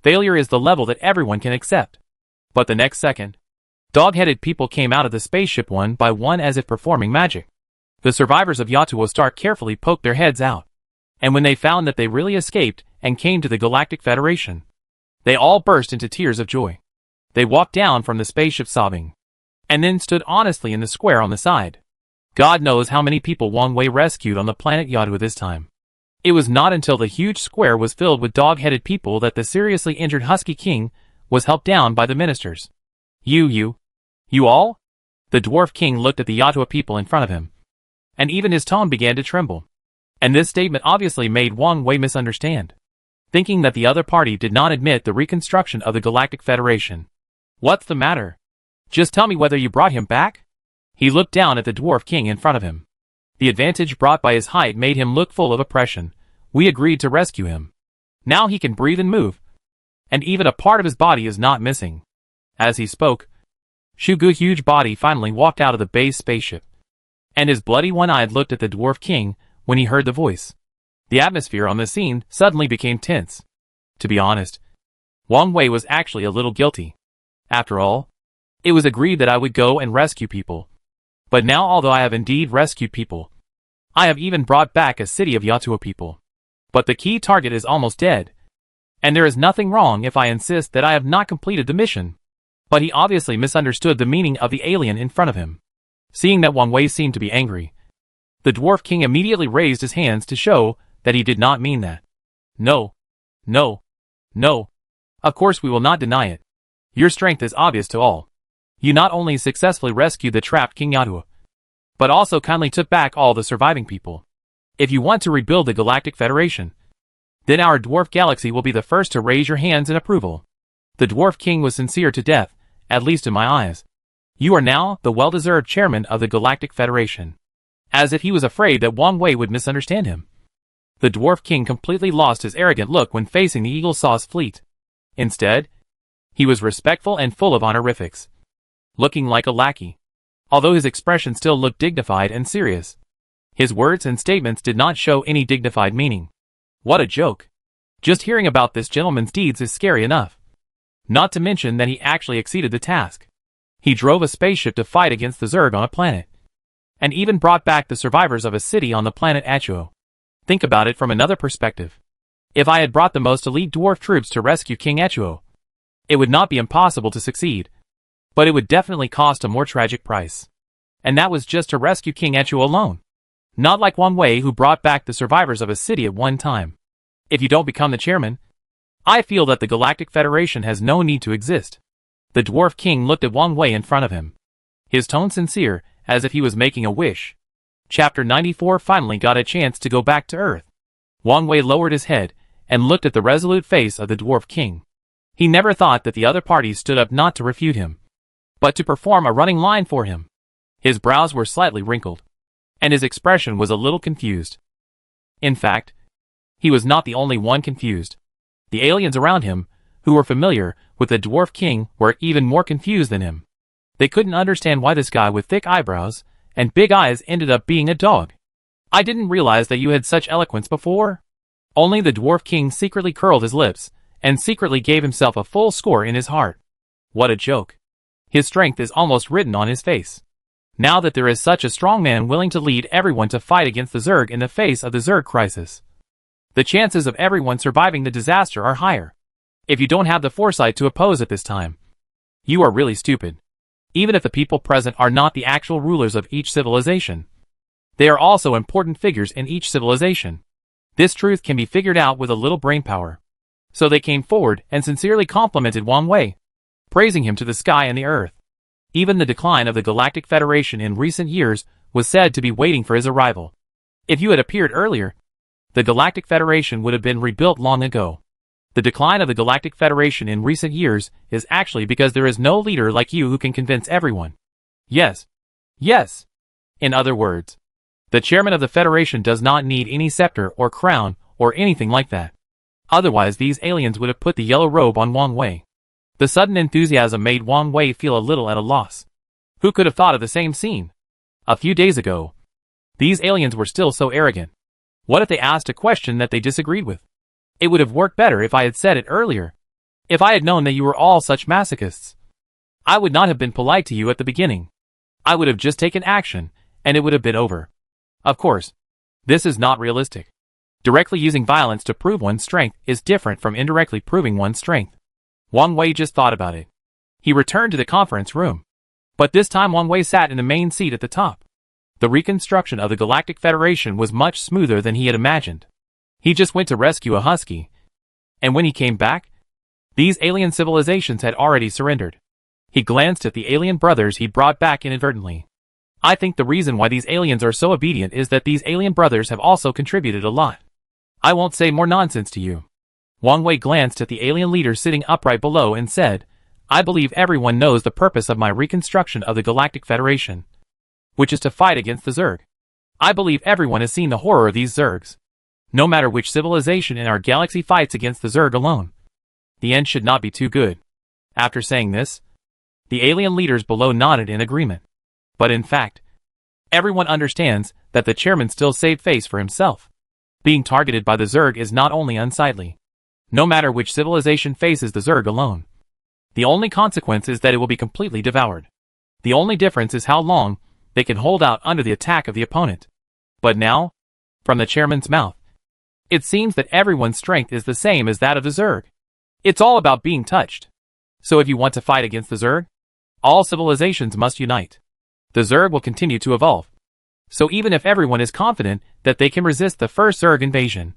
Failure is the level that everyone can accept. But the next second, dog-headed people came out of the spaceship one by one as if performing magic. The survivors of Yatuo Star carefully poked their heads out, and when they found that they really escaped and came to the Galactic Federation, they all burst into tears of joy. They walked down from the spaceship sobbing, and then stood honestly in the square on the side. God knows how many people Wang Wei rescued on the planet Yatuo this time. It was not until the huge square was filled with dog-headed people that the seriously injured Husky King was helped down by the ministers. You all? The Dwarf King looked at the Yatuo people in front of him, and even his tone began to tremble. And this statement obviously made Wang Wei misunderstand, thinking that the other party did not admit the reconstruction of the Galactic Federation. What's the matter? Just tell me whether you brought him back? He looked down at the Dwarf King in front of him. The advantage brought by his height made him look full of oppression. We agreed to rescue him. Now he can breathe and move, and even a part of his body is not missing. As he spoke, Shugu's huge body finally walked out of the base spaceship, and his bloody one-eyed looked at the Dwarf King when he heard the voice. The atmosphere on the scene suddenly became tense. To be honest, Wang Wei was actually a little guilty. After all, it was agreed that I would go and rescue people. But now, although I have indeed rescued people, I have even brought back a city of Yatuo people. But the key target is almost dead, and there is nothing wrong if I insist that I have not completed the mission. But he obviously misunderstood the meaning of the alien in front of him. Seeing that Wang Wei seemed to be angry, the Dwarf King immediately raised his hands to show that he did not mean that. No. Of course we will not deny it. Your strength is obvious to all. You not only successfully rescued the trapped King Yatuo, but also kindly took back all the surviving people. If you want to rebuild the Galactic Federation, then our dwarf galaxy will be the first to raise your hands in approval. The Dwarf King was sincere to death, at least in my eyes. You are now the well-deserved chairman of the Galactic Federation. As if he was afraid that Wang Wei would misunderstand him. The Dwarf King completely lost his arrogant look when facing the Eagle Sauce fleet. Instead, he was respectful and full of honorifics, looking like a lackey. Although his expression still looked dignified and serious, his words and statements did not show any dignified meaning. What a joke. Just hearing about this gentleman's deeds is scary enough. Not to mention that he actually exceeded the task. He drove a spaceship to fight against the Zerg on a planet, and even brought back the survivors of a city on the planet Achuo. Think about it from another perspective. If I had brought the most elite dwarf troops to rescue King Achuo, it would not be impossible to succeed, but it would definitely cost a more tragic price. And that was just to rescue King Achuo alone. Not like Wang Wei, who brought back the survivors of a city at one time. If you don't become the chairman, I feel that the Galactic Federation has no need to exist. The Dwarf King looked at Wang Wei in front of him. His tone sincere, as if he was making a wish. Chapter 94 finally got a chance to go back to Earth. Wang Wei lowered his head, and looked at the resolute face of the Dwarf King. He never thought that the other parties stood up not to refute him, but to perform a running line for him. His brows were slightly wrinkled, and his expression was a little confused. In fact, he was not the only one confused. The aliens around him, who were familiar with the Dwarf King, were even more confused than him. They couldn't understand why this guy with thick eyebrows and big eyes ended up being a dog. I didn't realize that you had such eloquence before. Only the Dwarf King secretly curled his lips, and secretly gave himself a full score in his heart. What a joke. His strength is almost written on his face. Now that there is such a strong man willing to lead everyone to fight against the Zerg in the face of the Zerg crisis, the chances of everyone surviving the disaster are higher. If you don't have the foresight to oppose at this time, you are really stupid. Even if the people present are not the actual rulers of each civilization, they are also important figures in each civilization. This truth can be figured out with a little brainpower. So they came forward and sincerely complimented Wang Wei, praising him to the sky and the earth. Even the decline of the Galactic Federation in recent years was said to be waiting for his arrival. If you had appeared earlier, the Galactic Federation would have been rebuilt long ago. The decline of the Galactic Federation in recent years is actually because there is no leader like you who can convince everyone. Yes. Yes. In other words, the chairman of the Federation does not need any scepter or crown or anything like that. Otherwise these aliens would have put the yellow robe on Wang Wei. The sudden enthusiasm made Wang Wei feel a little at a loss. Who could have thought of the same scene? A few days ago, these aliens were still so arrogant. What if they asked a question that they disagreed with? It would have worked better if I had said it earlier. If I had known that you were all such masochists, I would not have been polite to you at the beginning. I would have just taken action, and it would have been over. Of course, this is not realistic. Directly using violence to prove one's strength is different from indirectly proving one's strength. Wang Wei just thought about it. He returned to the conference room. But this time Wang Wei sat in the main seat at the top. The reconstruction of the Galactic Federation was much smoother than he had imagined. He just went to rescue a husky. And when he came back, these alien civilizations had already surrendered. He glanced at the alien brothers he'd brought back inadvertently. I think the reason why these aliens are so obedient is that these alien brothers have also contributed a lot. I won't say more nonsense to you. Wang Wei glanced at the alien leader sitting upright below and said, I believe everyone knows the purpose of my reconstruction of the Galactic Federation, which is to fight against the Zerg. I believe everyone has seen the horror of these Zergs. No matter which civilization in our galaxy fights against the Zerg alone, the end should not be too good. After saying this, the alien leaders below nodded in agreement. But in fact, everyone understands that the chairman still saved face for himself. Being targeted by the Zerg is not only unsightly. No matter which civilization faces the Zerg alone, the only consequence is that it will be completely devoured. The only difference is how long they can hold out under the attack of the opponent. But now, from the chairman's mouth, it seems that everyone's strength is the same as that of the Zerg. It's all about being touched. So if you want to fight against the Zerg, all civilizations must unite. The Zerg will continue to evolve. So even if everyone is confident that they can resist the first Zerg invasion,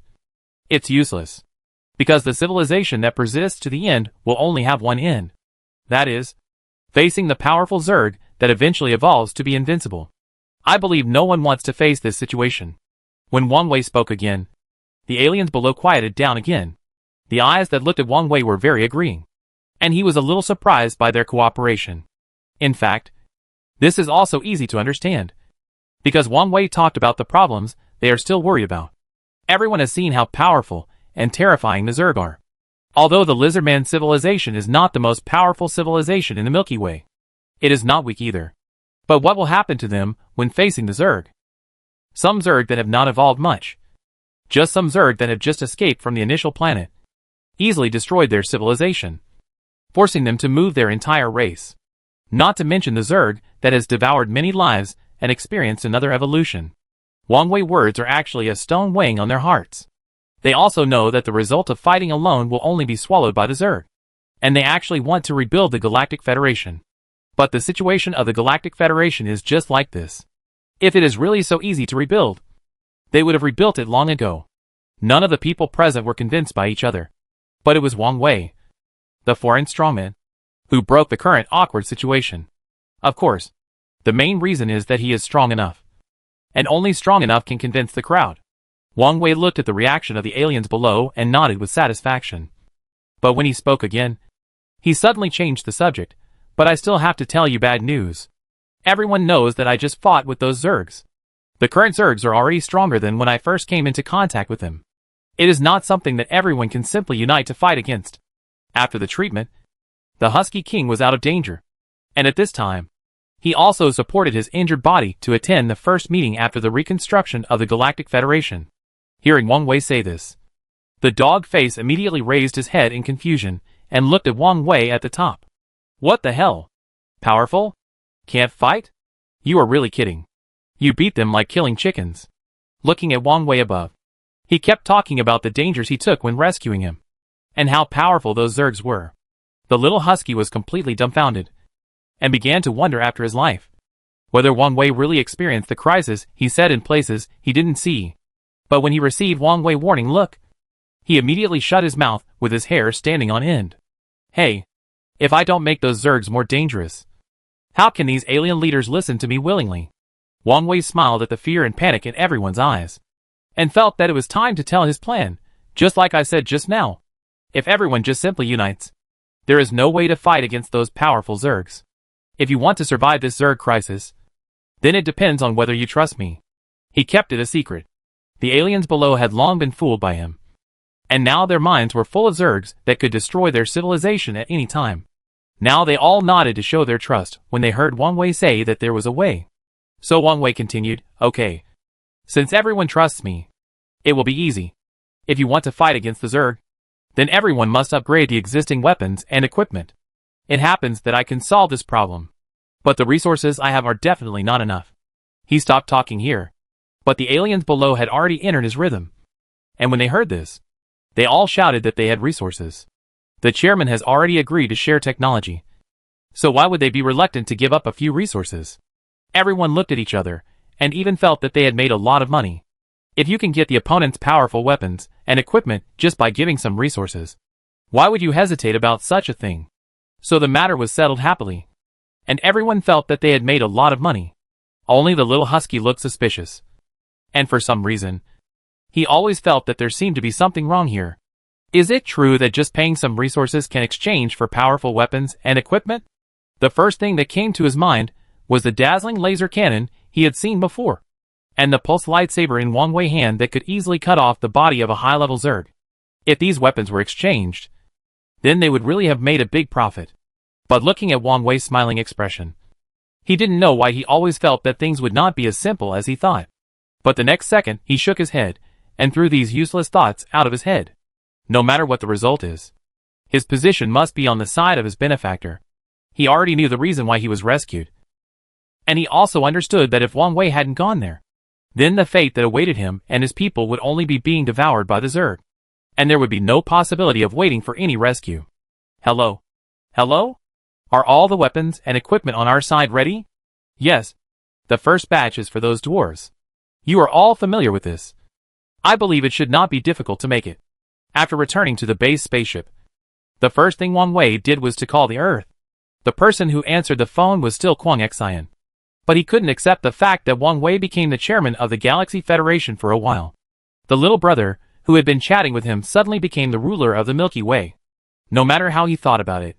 it's useless. Because the civilization that persists to the end will only have one end. That is, facing the powerful Zerg that eventually evolves to be invincible. I believe no one wants to face this situation. When Wang Wei spoke again, the aliens below quieted down again. The eyes that looked at Wang Wei were very agreeing. And he was a little surprised by their cooperation. In fact, this is also easy to understand. Because Wang Wei talked about the problems they are still worried about. Everyone has seen how powerful and terrifying the Zerg are. Although the Lizardman civilization is not the most powerful civilization in the Milky Way, it is not weak either. But what will happen to them when facing the Zerg? Some Zerg that have not evolved much, just some Zerg that have just escaped from the initial planet, easily destroyed their civilization, forcing them to move their entire race. Not to mention the Zerg that has devoured many lives and experienced another evolution. Wang Wei words are actually a stone weighing on their hearts. They also know that the result of fighting alone will only be swallowed by the Zerg. And they actually want to rebuild the Galactic Federation. But the situation of the Galactic Federation is just like this. If it is really so easy to rebuild, they would have rebuilt it long ago. None of the people present were convinced by each other. But it was Wang Wei, the foreign strongman, who broke the current awkward situation. Of course, the main reason is that he is strong enough. And only strong enough can convince the crowd. Wang Wei looked at the reaction of the aliens below and nodded with satisfaction. But when he spoke again, he suddenly changed the subject. But I still have to tell you bad news. Everyone knows that I just fought with those Zergs. The current Zergs are already stronger than when I first came into contact with them. It is not something that everyone can simply unite to fight against. After the treatment, the Husky King was out of danger. And at this time, he also supported his injured body to attend the first meeting after the reconstruction of the Galactic Federation. Hearing Wang Wei say this, the dog face immediately raised his head in confusion and looked at Wang Wei at the top. What the hell? Powerful? Can't fight? You are really kidding. You beat them like killing chickens. Looking at Wang Wei above, he kept talking about the dangers he took when rescuing him, and how powerful those Zergs were. The little husky was completely dumbfounded, and began to wonder after his life, whether Wang Wei really experienced the crisis he said in places he didn't see. But when he received Wang Wei's warning look, he immediately shut his mouth with his hair standing on end. Hey, if I don't make those Zergs more dangerous, how can these alien leaders listen to me willingly? Wang Wei smiled at the fear and panic in everyone's eyes, and felt that it was time to tell his plan, just like I said just now. If everyone just simply unites, there is no way to fight against those powerful Zergs. If you want to survive this Zerg crisis, then it depends on whether you trust me. He kept it a secret. The aliens below had long been fooled by him, and now their minds were full of Zergs that could destroy their civilization at any time. Now they all nodded to show their trust when they heard Wang Wei say that there was a way. So Wang Wei continued, okay. Since everyone trusts me, it will be easy. If you want to fight against the Zerg, then everyone must upgrade the existing weapons and equipment. It happens that I can solve this problem, but the resources I have are definitely not enough. He stopped talking here, but the aliens below had already entered his rhythm. And when they heard this, they all shouted that they had resources. The chairman has already agreed to share technology, so why would they be reluctant to give up a few resources? Everyone looked at each other, and even felt that they had made a lot of money. If you can get the opponent's powerful weapons and equipment just by giving some resources, why would you hesitate about such a thing? So the matter was settled happily, and everyone felt that they had made a lot of money. Only the little husky looked suspicious, and for some reason, he always felt that there seemed to be something wrong here. Is it true that just paying some resources can exchange for powerful weapons and equipment? The first thing that came to his mind was the dazzling laser cannon he had seen before, and the pulse lightsaber in Wang Wei's hand that could easily cut off the body of a high-level Zerg. If these weapons were exchanged, then they would really have made a big profit. But looking at Wang Wei's smiling expression, he didn't know why he always felt that things would not be as simple as he thought. But the next second, he shook his head and threw these useless thoughts out of his head. No matter what the result is, his position must be on the side of his benefactor. He already knew the reason why he was rescued, and he also understood that if Wang Wei hadn't gone there, then the fate that awaited him and his people would only be being devoured by the Zerg, and there would be no possibility of waiting for any rescue. Hello? Hello? Are all the weapons and equipment on our side ready? Yes. The first batch is for those dwarves. You are all familiar with this. I believe it should not be difficult to make it. After returning to the base spaceship, the first thing Wang Wei did was to call the Earth. The person who answered the phone was still Kwang Xian. But he couldn't accept the fact that Wang Wei became the chairman of the Galaxy Federation for a while. The little brother, who had been chatting with him, suddenly became the ruler of the Milky Way. No matter how he thought about it,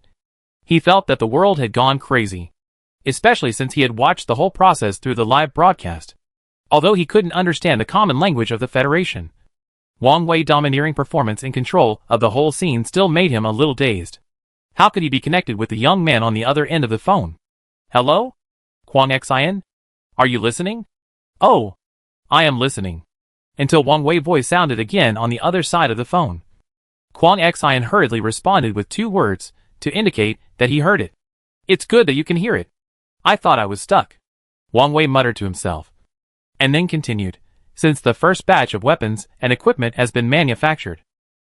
he felt that the world had gone crazy, especially since he had watched the whole process through the live broadcast. Although he couldn't understand the common language of the Federation, Wang Wei's domineering performance and control of the whole scene still made him a little dazed. How could he be connected with the young man on the other end of the phone? Hello? Kwang Xian? Are you listening? Oh, I am listening. Until Wang Wei's voice sounded again on the other side of the phone. Kwang Xian hurriedly responded with 2 words to indicate that he heard it. It's good that you can hear it. I thought I was stuck. Wang Wei muttered to himself, and then continued. Since the first batch of weapons and equipment has been manufactured,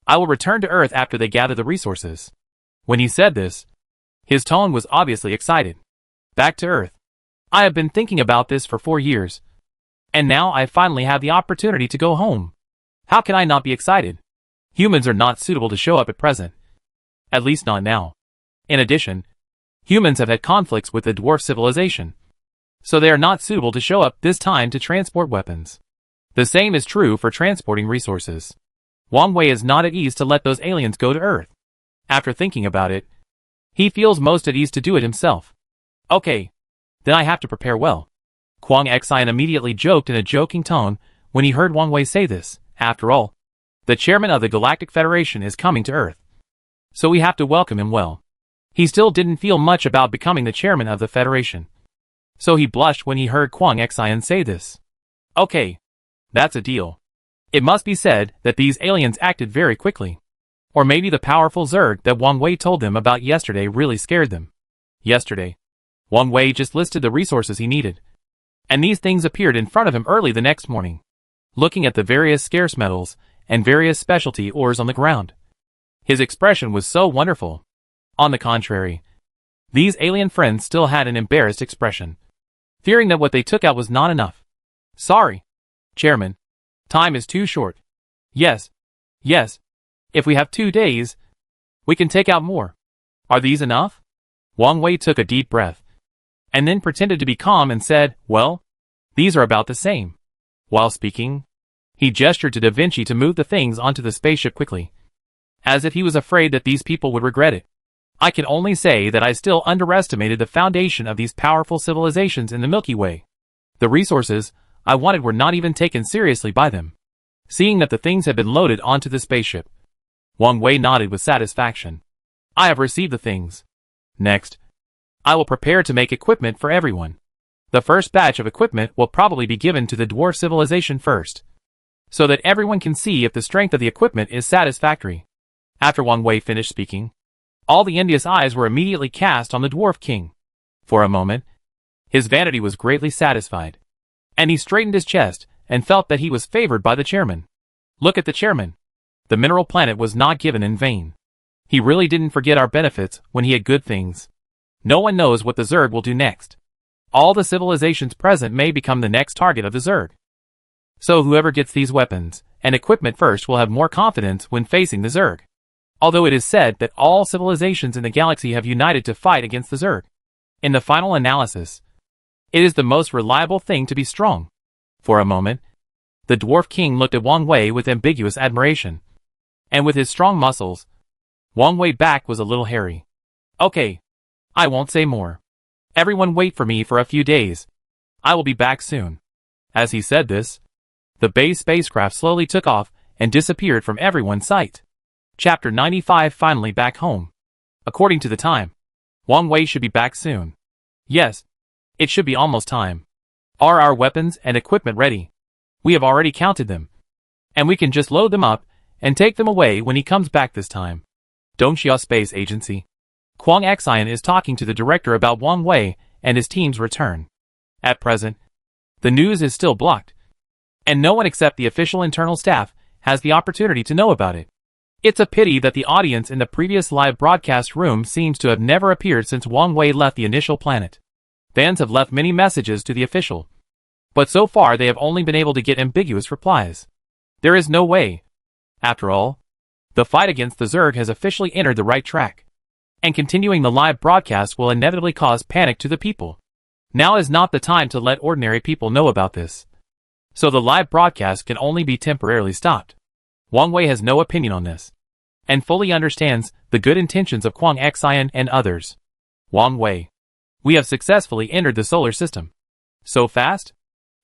I will return to Earth after they gather the resources. When he said this, his tone was obviously excited. Back to Earth. I have been thinking about this for 4 years, and now I finally have the opportunity to go home. How can I not be excited? Humans are not suitable to show up at present. At least not now. In addition, Humans have had conflicts with the dwarf civilization, so they are not suitable to show up this time to transport weapons. The same is true for transporting resources. Wang Wei is not at ease to let those aliens go to Earth. After thinking about it, he feels most at ease to do it himself. Okay, then I have to prepare well. Kwang Xian immediately joked in a joking tone when he heard Wang Wei say this. After all, the chairman of the Galactic Federation is coming to Earth, so we have to welcome him well. He still didn't feel much about becoming the chairman of the Federation, so he blushed when he heard Kwang Xian say this. Okay, that's a deal. It must be said that these aliens acted very quickly. Or maybe the powerful Zerg that Wang Wei told them about yesterday really scared them. Yesterday, Wang Wei just listed the resources he needed, and these things appeared in front of him early the next morning. Looking at the various scarce metals and various specialty ores on the ground, his expression was so wonderful. On the contrary, these alien friends still had an embarrassed expression, fearing that what they took out was not enough. Sorry, Chairman. Time is too short. Yes. If we have 2 days, we can take out more. Are these enough? Wang Wei took a deep breath, and then pretended to be calm and said, well, these are about the same. While speaking, he gestured to Da Vinci to move the things onto the spaceship quickly, as if he was afraid that these people would regret it. I can only say that I still underestimated the foundation of these powerful civilizations in the Milky Way. The resources I wanted were not even taken seriously by them. Seeing that the things had been loaded onto the spaceship, Wang Wei nodded with satisfaction. I have received the things. Next, I will prepare to make equipment for everyone. The first batch of equipment will probably be given to the dwarf civilization first, so that everyone can see if the strength of the equipment is satisfactory. After Wang Wei finished speaking, all the envious eyes were immediately cast on the dwarf king. For a moment, his vanity was greatly satisfied, and he straightened his chest and felt that he was favored by the chairman. Look at the chairman. The mineral planet was not given in vain. He really didn't forget our benefits when he had good things. No one knows what the Zerg will do next. All the civilizations present may become the next target of the Zerg. So whoever gets these weapons and equipment first will have more confidence when facing the Zerg. Although it is said that all civilizations in the galaxy have united to fight against the Zerg, in the final analysis, it is the most reliable thing to be strong. For a moment, the dwarf king looked at Wang Wei with ambiguous admiration. And with his strong muscles, Wang Wei's back was a little hairy. Okay, I won't say more. Everyone wait for me for a few days. I will be back soon. As he said this, the base spacecraft slowly took off and disappeared from everyone's sight. Chapter 95 Finally back home. According to the time, Wang Wei should be back soon. Yes, it should be almost time. Are our weapons and equipment ready? We have already counted them, and we can just load them up and take them away when he comes back this time. Dongxia Space Agency. Kwang Xian is talking to the director about Wang Wei and his team's return. At present, the news is still blocked, and no one except the official internal staff has the opportunity to know about it. It's a pity that the audience in the previous live broadcast room seems to have never appeared since Wang Wei left the initial planet. Fans have left many messages to the official, but so far they have only been able to get ambiguous replies. There is no way. After all, the fight against the Zerg has officially entered the right track, and continuing the live broadcast will inevitably cause panic to the people. Now is not the time to let ordinary people know about this, so the live broadcast can only be temporarily stopped. Wang Wei has no opinion on this, and fully understands the good intentions of Kwang Xian and others. Wang Wei, we have successfully entered the solar system. So fast?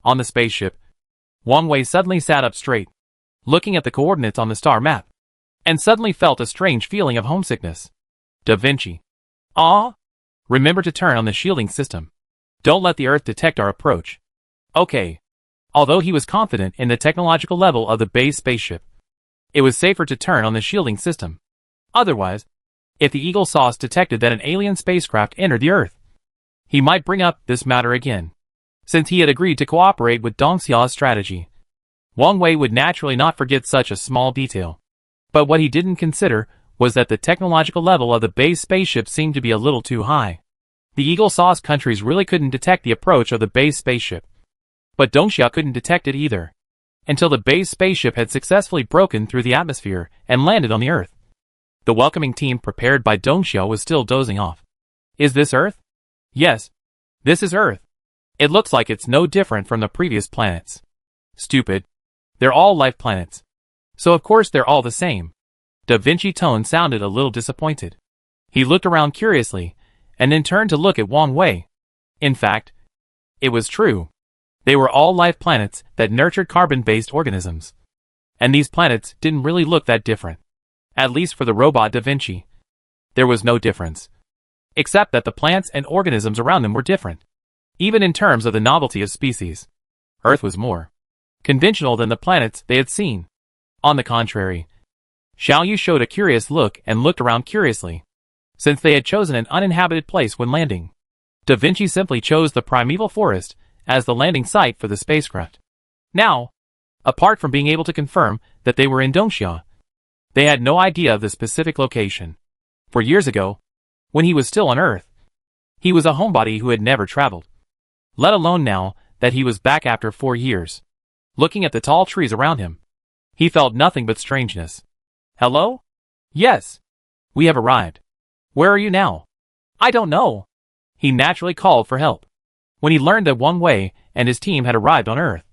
On the spaceship, Wang Wei suddenly sat up straight, looking at the coordinates on the star map, and suddenly felt a strange feeling of homesickness. Da Vinci. Remember to turn on the shielding system. Don't let the Earth detect our approach. Okay. Although he was confident in the technological level of the base spaceship, it was safer to turn on the shielding system. Otherwise, if the Eagle Sauce detected that an alien spacecraft entered the Earth, he might bring up this matter again. Since he had agreed to cooperate with Dongxia's strategy, Wang Wei would naturally not forget such a small detail. But what he didn't consider was that the technological level of the base spaceship seemed to be a little too high. The Eagle Sauce countries really couldn't detect the approach of the base spaceship. But Dongxia couldn't detect it either, until the base spaceship had successfully broken through the atmosphere and landed on the Earth. The welcoming team prepared by Dongxia was still dozing off. Is this Earth? Yes, this is Earth. It looks like it's no different from the previous planets. Stupid. They're all life planets. So of course they're all the same. Da Vinci's tone sounded a little disappointed. He looked around curiously, and then turned to look at Wang Wei. In fact, it was true. They were all life planets that nurtured carbon-based organisms. And these planets didn't really look that different. At least for the robot Da Vinci. There was no difference. Except that the plants and organisms around them were different. Even in terms of the novelty of species. Earth was more conventional than the planets they had seen. On the contrary, Xiao Yu showed a curious look and looked around curiously. Since they had chosen an uninhabited place when landing, Da Vinci simply chose the primeval forest as the landing site for the spacecraft. Now, apart from being able to confirm that they were in Dongxia, they had no idea of the specific location. For years ago, when he was still on Earth, he was a homebody who had never traveled. Let alone now that he was back after 4 years. Looking at the tall trees around him, he felt nothing but strangeness. Hello? Yes. We have arrived. Where are you now? I don't know. He naturally called for help when he learned that Wang Wei and his team had arrived on Earth.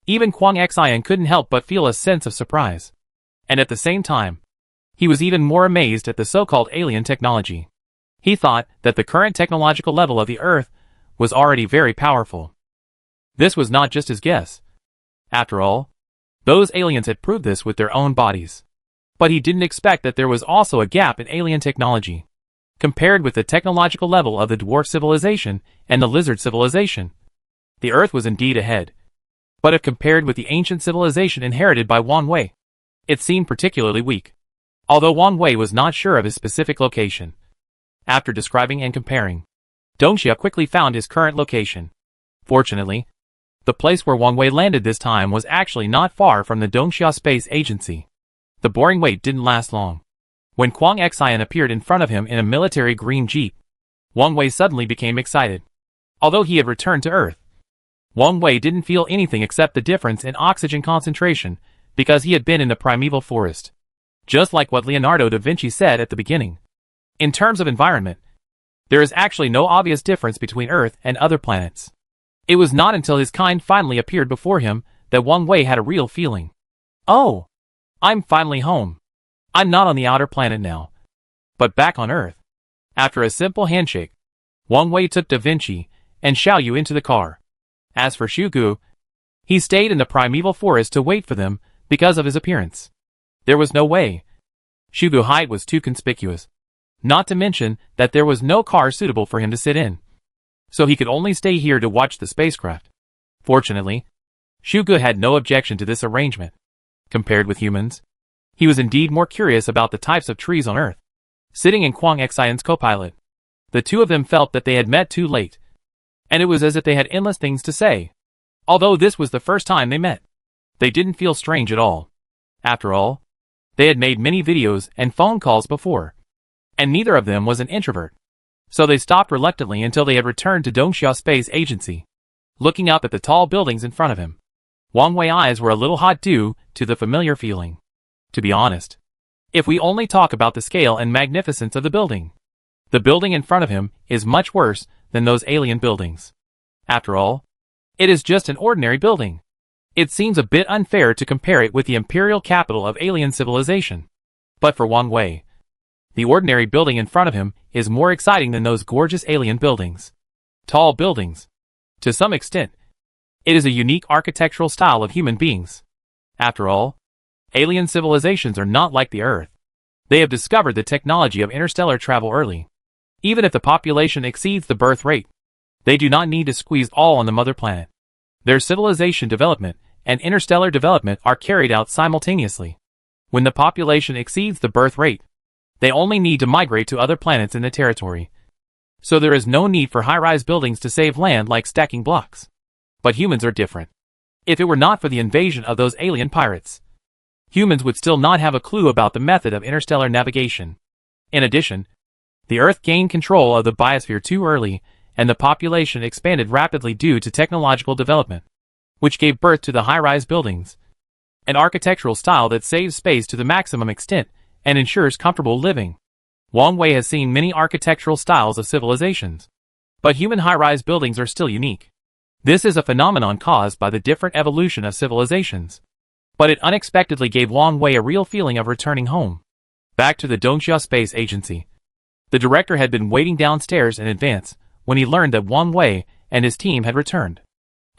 Even Kwang Xian couldn't help but feel a sense of surprise. And at the same time, he was even more amazed at the so-called alien technology. He thought that the current technological level of the Earth was already very powerful. This was not just his guess. After all, those aliens had proved this with their own bodies. But he didn't expect that there was also a gap in alien technology. Compared with the technological level of the dwarf civilization and the lizard civilization, the Earth was indeed ahead. But if compared with the ancient civilization inherited by Wang Wei, it seemed particularly weak. Although Wang Wei was not sure of his specific location. After describing and comparing, Dongxia quickly found his current location. Fortunately, the place where Wang Wei landed this time was actually not far from the Dongxia Space Agency. The boring wait didn't last long. When Kwang Xian appeared in front of him in a military green jeep, Wang Wei suddenly became excited. Although he had returned to Earth, Wang Wei didn't feel anything except the difference in oxygen concentration because he had been in the primeval forest. Just like what Leonardo da Vinci said at the beginning. In terms of environment, there is actually no obvious difference between Earth and other planets. It was not until his kind finally appeared before him that Wang Wei had a real feeling. Oh, I'm finally home. I'm not on the outer planet now, but back on Earth. After a simple handshake, Wang Wei took Da Vinci and Xiao Yu into the car. As for Xu Gu, he stayed in the primeval forest to wait for them because of his appearance. There was no way. Xu Gu's height was too conspicuous. Not to mention that there was no car suitable for him to sit in. So he could only stay here to watch the spacecraft. Fortunately, Xu Gu had no objection to this arrangement. Compared with humans, he was indeed more curious about the types of trees on Earth. Sitting in Kwang Xian's co-pilot, the two of them felt that they had met too late. And it was as if they had endless things to say. Although this was the first time they met, they didn't feel strange at all. After all, they had made many videos and phone calls before. And neither of them was an introvert. So they stopped reluctantly until they had returned to Dongxia Space Agency. Looking up at the tall buildings in front of him, Wang Wei's eyes were a little hot due to the familiar feeling. To be honest, if we only talk about the scale and magnificence of the building in front of him is much worse than those alien buildings. After all, it is just an ordinary building. It seems a bit unfair to compare it with the imperial capital of alien civilization. But for Wang Wei, the ordinary building in front of him is more exciting than those gorgeous alien buildings. Tall buildings. To some extent, it is a unique architectural style of human beings. After all, alien civilizations are not like the Earth. They have discovered the technology of interstellar travel early. Even if the population exceeds the birth rate, they do not need to squeeze all on the mother planet. Their civilization development and interstellar development are carried out simultaneously. When the population exceeds the birth rate, they only need to migrate to other planets in the territory. So there is no need for high-rise buildings to save land like stacking blocks. But humans are different. If it were not for the invasion of those alien pirates, humans would still not have a clue about the method of interstellar navigation. In addition, the Earth gained control of the biosphere too early, and the population expanded rapidly due to technological development, which gave birth to the high-rise buildings, an architectural style that saves space to the maximum extent and ensures comfortable living. Wang Wei has seen many architectural styles of civilizations, but human high-rise buildings are still unique. This is a phenomenon caused by the different evolution of civilizations. But it unexpectedly gave Wang Wei a real feeling of returning home. Back to the Dongxia Space Agency. The director had been waiting downstairs in advance when he learned that Wang Wei and his team had returned.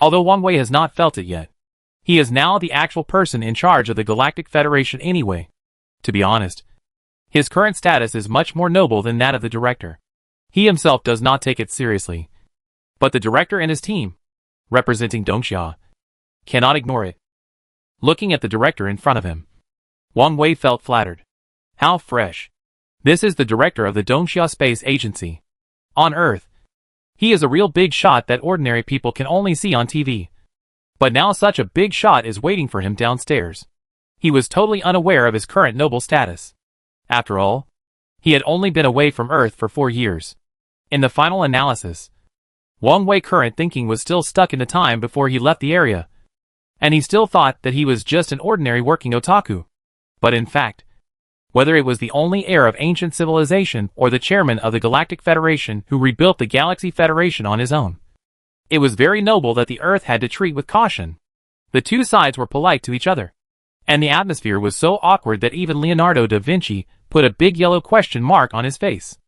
Although Wang Wei has not felt it yet, he is now the actual person in charge of the Galactic Federation anyway. To be honest, his current status is much more noble than that of the director. He himself does not take it seriously. But the director and his team, representing Dongxia, cannot ignore it. Looking at the director in front of him, Wang Wei felt flattered. How fresh. This is the director of the Dongxia Space Agency. On Earth, he is a real big shot that ordinary people can only see on TV. But now such a big shot is waiting for him downstairs. He was totally unaware of his current noble status. After all, he had only been away from Earth for 4 years. In the final analysis, Wang Wei's current thinking was still stuck in the time before he left the area, and he still thought that he was just an ordinary working otaku. But in fact, whether it was the only heir of ancient civilization or the chairman of the Galactic Federation who rebuilt the Galaxy Federation on his own, it was very noble that the Earth had to treat with caution. The two sides were polite to each other, and the atmosphere was so awkward that even Leonardo da Vinci put a big yellow question mark on his face.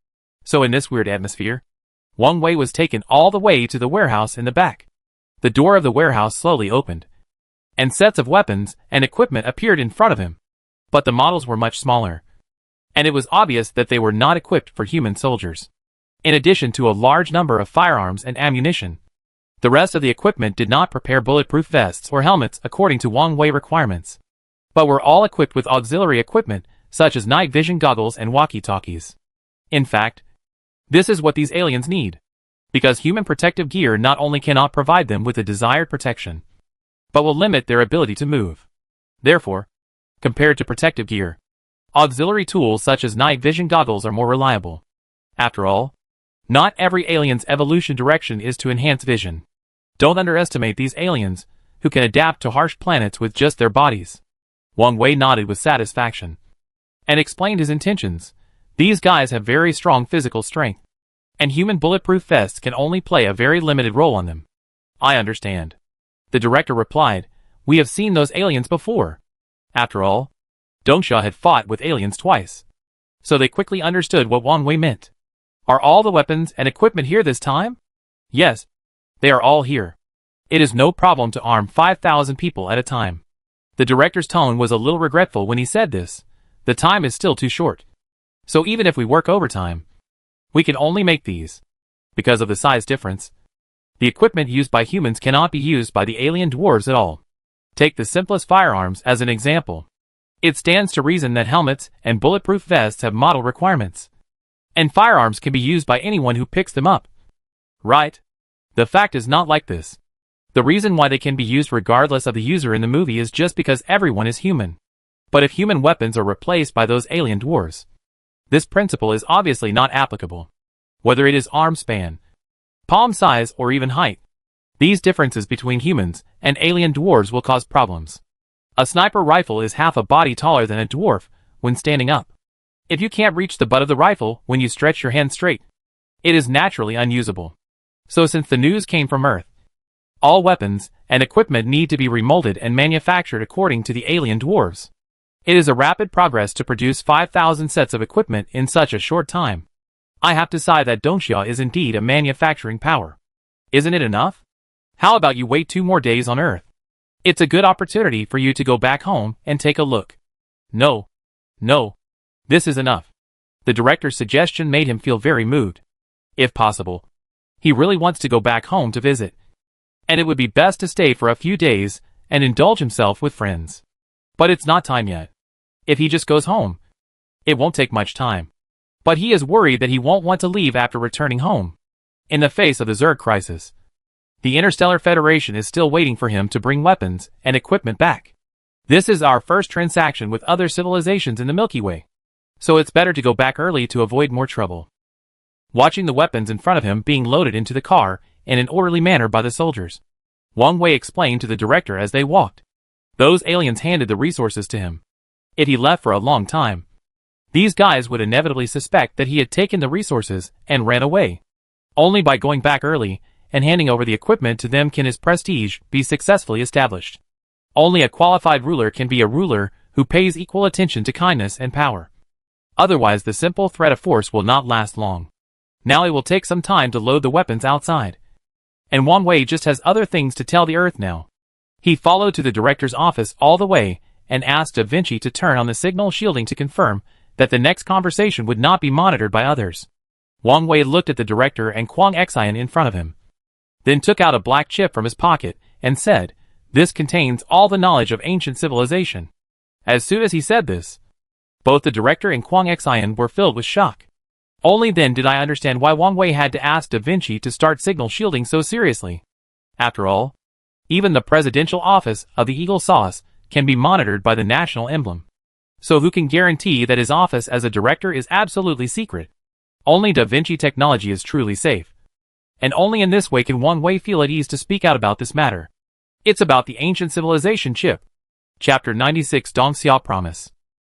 So in this weird atmosphere, Wang Wei was taken all the way to the warehouse in the back. The door of the warehouse slowly opened, and sets of weapons and equipment appeared in front of him. But the models were much smaller, and it was obvious that they were not equipped for human soldiers. In addition to a large number of firearms and ammunition, the rest of the equipment did not prepare bulletproof vests or helmets according to Wang Wei requirements, but were all equipped with auxiliary equipment such as night vision goggles and walkie-talkies. In fact, this is what these aliens need, because human protective gear not only cannot provide them with the desired protection, but will limit their ability to move. Therefore, compared to protective gear, auxiliary tools such as night vision goggles are more reliable. After all, not every alien's evolution direction is to enhance vision. Don't underestimate these aliens, who can adapt to harsh planets with just their bodies. Wang Wei nodded with satisfaction, and explained his intentions. These guys have very strong physical strength, and human bulletproof vests can only play a very limited role on them. I understand. The director replied, we have seen those aliens before. After all, Dongxia had fought with aliens twice, so they quickly understood what Wang Wei meant. Are all the weapons and equipment here this time? Yes, they are all here. It is no problem to arm 5,000 people at a time. The director's tone was a little regretful when he said this. The time is still too short. So even if we work overtime, we can only make these. Because of the size difference, the equipment used by humans cannot be used by the alien dwarves at all. Take the simplest firearms as an example. It stands to reason that helmets and bulletproof vests have model requirements, and firearms can be used by anyone who picks them up. Right? The fact is not like this. The reason why they can be used regardless of the user in the movie is just because everyone is human. But if human weapons are replaced by those alien dwarves, this principle is obviously not applicable. Whether it is arm span, palm size, or even height, these differences between humans and alien dwarves will cause problems. A sniper rifle is half a body taller than a dwarf when standing up. If you can't reach the butt of the rifle when you stretch your hand straight, it is naturally unusable. So since the news came from Earth, all weapons and equipment need to be remolded and manufactured according to the alien dwarves. It is a rapid progress to produce 5,000 sets of equipment in such a short time. I have to say that Dongxia is indeed a manufacturing power. Isn't it enough? How about you wait 2 more days on Earth? It's a good opportunity for you to go back home and take a look. No. This is enough. The director's suggestion made him feel very moved. If possible, he really wants to go back home to visit. And it would be best to stay for a few days and indulge himself with friends. But it's not time yet. If he just goes home, it won't take much time. But he is worried that he won't want to leave after returning home. In the face of the Zerg crisis, the Interstellar Federation is still waiting for him to bring weapons and equipment back. This is our first transaction with other civilizations in the Milky Way, so it's better to go back early to avoid more trouble. Watching the weapons in front of him being loaded into the car in an orderly manner by the soldiers, Wang Wei explained to the director as they walked. Those aliens handed the resources to him. If he left for a long time, These guys would inevitably suspect that he had taken the resources and ran away. Only by going back early and handing over the equipment to them can his prestige be successfully established. Only a qualified ruler can be a ruler who pays equal attention to kindness and power. Otherwise, the simple threat of force will not last long. Now it will take some time to load the weapons outside. And Wang Wei just has other things to tell the Earth now. He followed to the director's office all the way and asked Da Vinci to turn on the signal shielding to confirm that the next conversation would not be monitored by others. Wang Wei looked at the director and Kwang Xian in front of him. Then took out a black chip from his pocket and said, "This contains all the knowledge of ancient civilization." As soon as he said this, both the director and Kwang Xian were filled with shock. Only then did I understand why Wang Wei had to ask Da Vinci to start signal shielding so seriously. After all, even the presidential office of the Eagle Sauce can be monitored by the national emblem. So who can guarantee that his office as a director is absolutely secret? Only Da Vinci technology is truly safe. And only in this way can Wang Wei feel at ease to speak out about this matter. It's about the ancient civilization chip. Chapter 96 Dong Xiao Promise.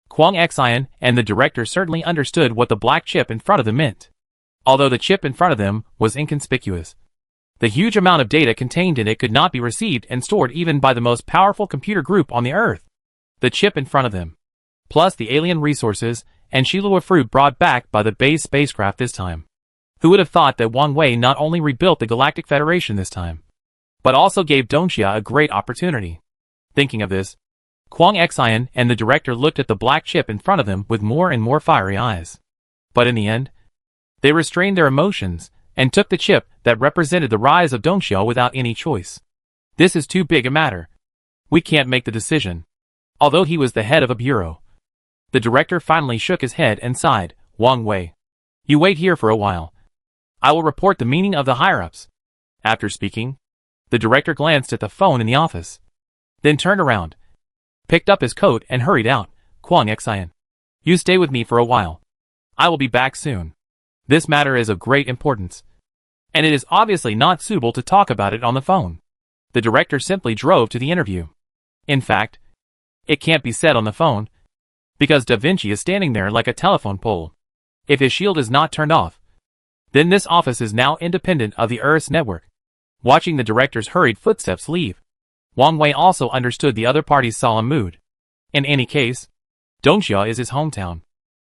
Kwang Xian and the director certainly understood what the black chip in front of them meant. Although the chip in front of them was inconspicuous, the huge amount of data contained in it could not be received and stored even by the most powerful computer group on the Earth. The chip in front of them, plus the alien resources and Shilua fruit brought back by the base spacecraft this time. Who would have thought that Wang Wei not only rebuilt the Galactic Federation this time, but also gave Dongxia a great opportunity? Thinking of this, Kwang Xian and the director looked at the black chip in front of them with more and more fiery eyes. But in the end, they restrained their emotions and took the chip that represented the rise of Dongxia without any choice. This is too big a matter. We can't make the decision. Although he was the head of a bureau. The director finally shook his head and sighed. Wang Wei, you wait here for a while. I will report the meaning of the higher-ups. After speaking, the director glanced at the phone in the office. Then turned around, picked up his coat and hurried out. Kwang Xian, you stay with me for a while. I will be back soon. This matter is of great importance. And it is obviously not suitable to talk about it on the phone. The director simply drove to the interview. In fact, it can't be said on the phone, because Da Vinci is standing there like a telephone pole. If his shield is not turned off, then this office is now independent of the Earth's network. Watching the director's hurried footsteps leave, Wang Wei also understood the other party's solemn mood. In any case, Dongxia is his hometown,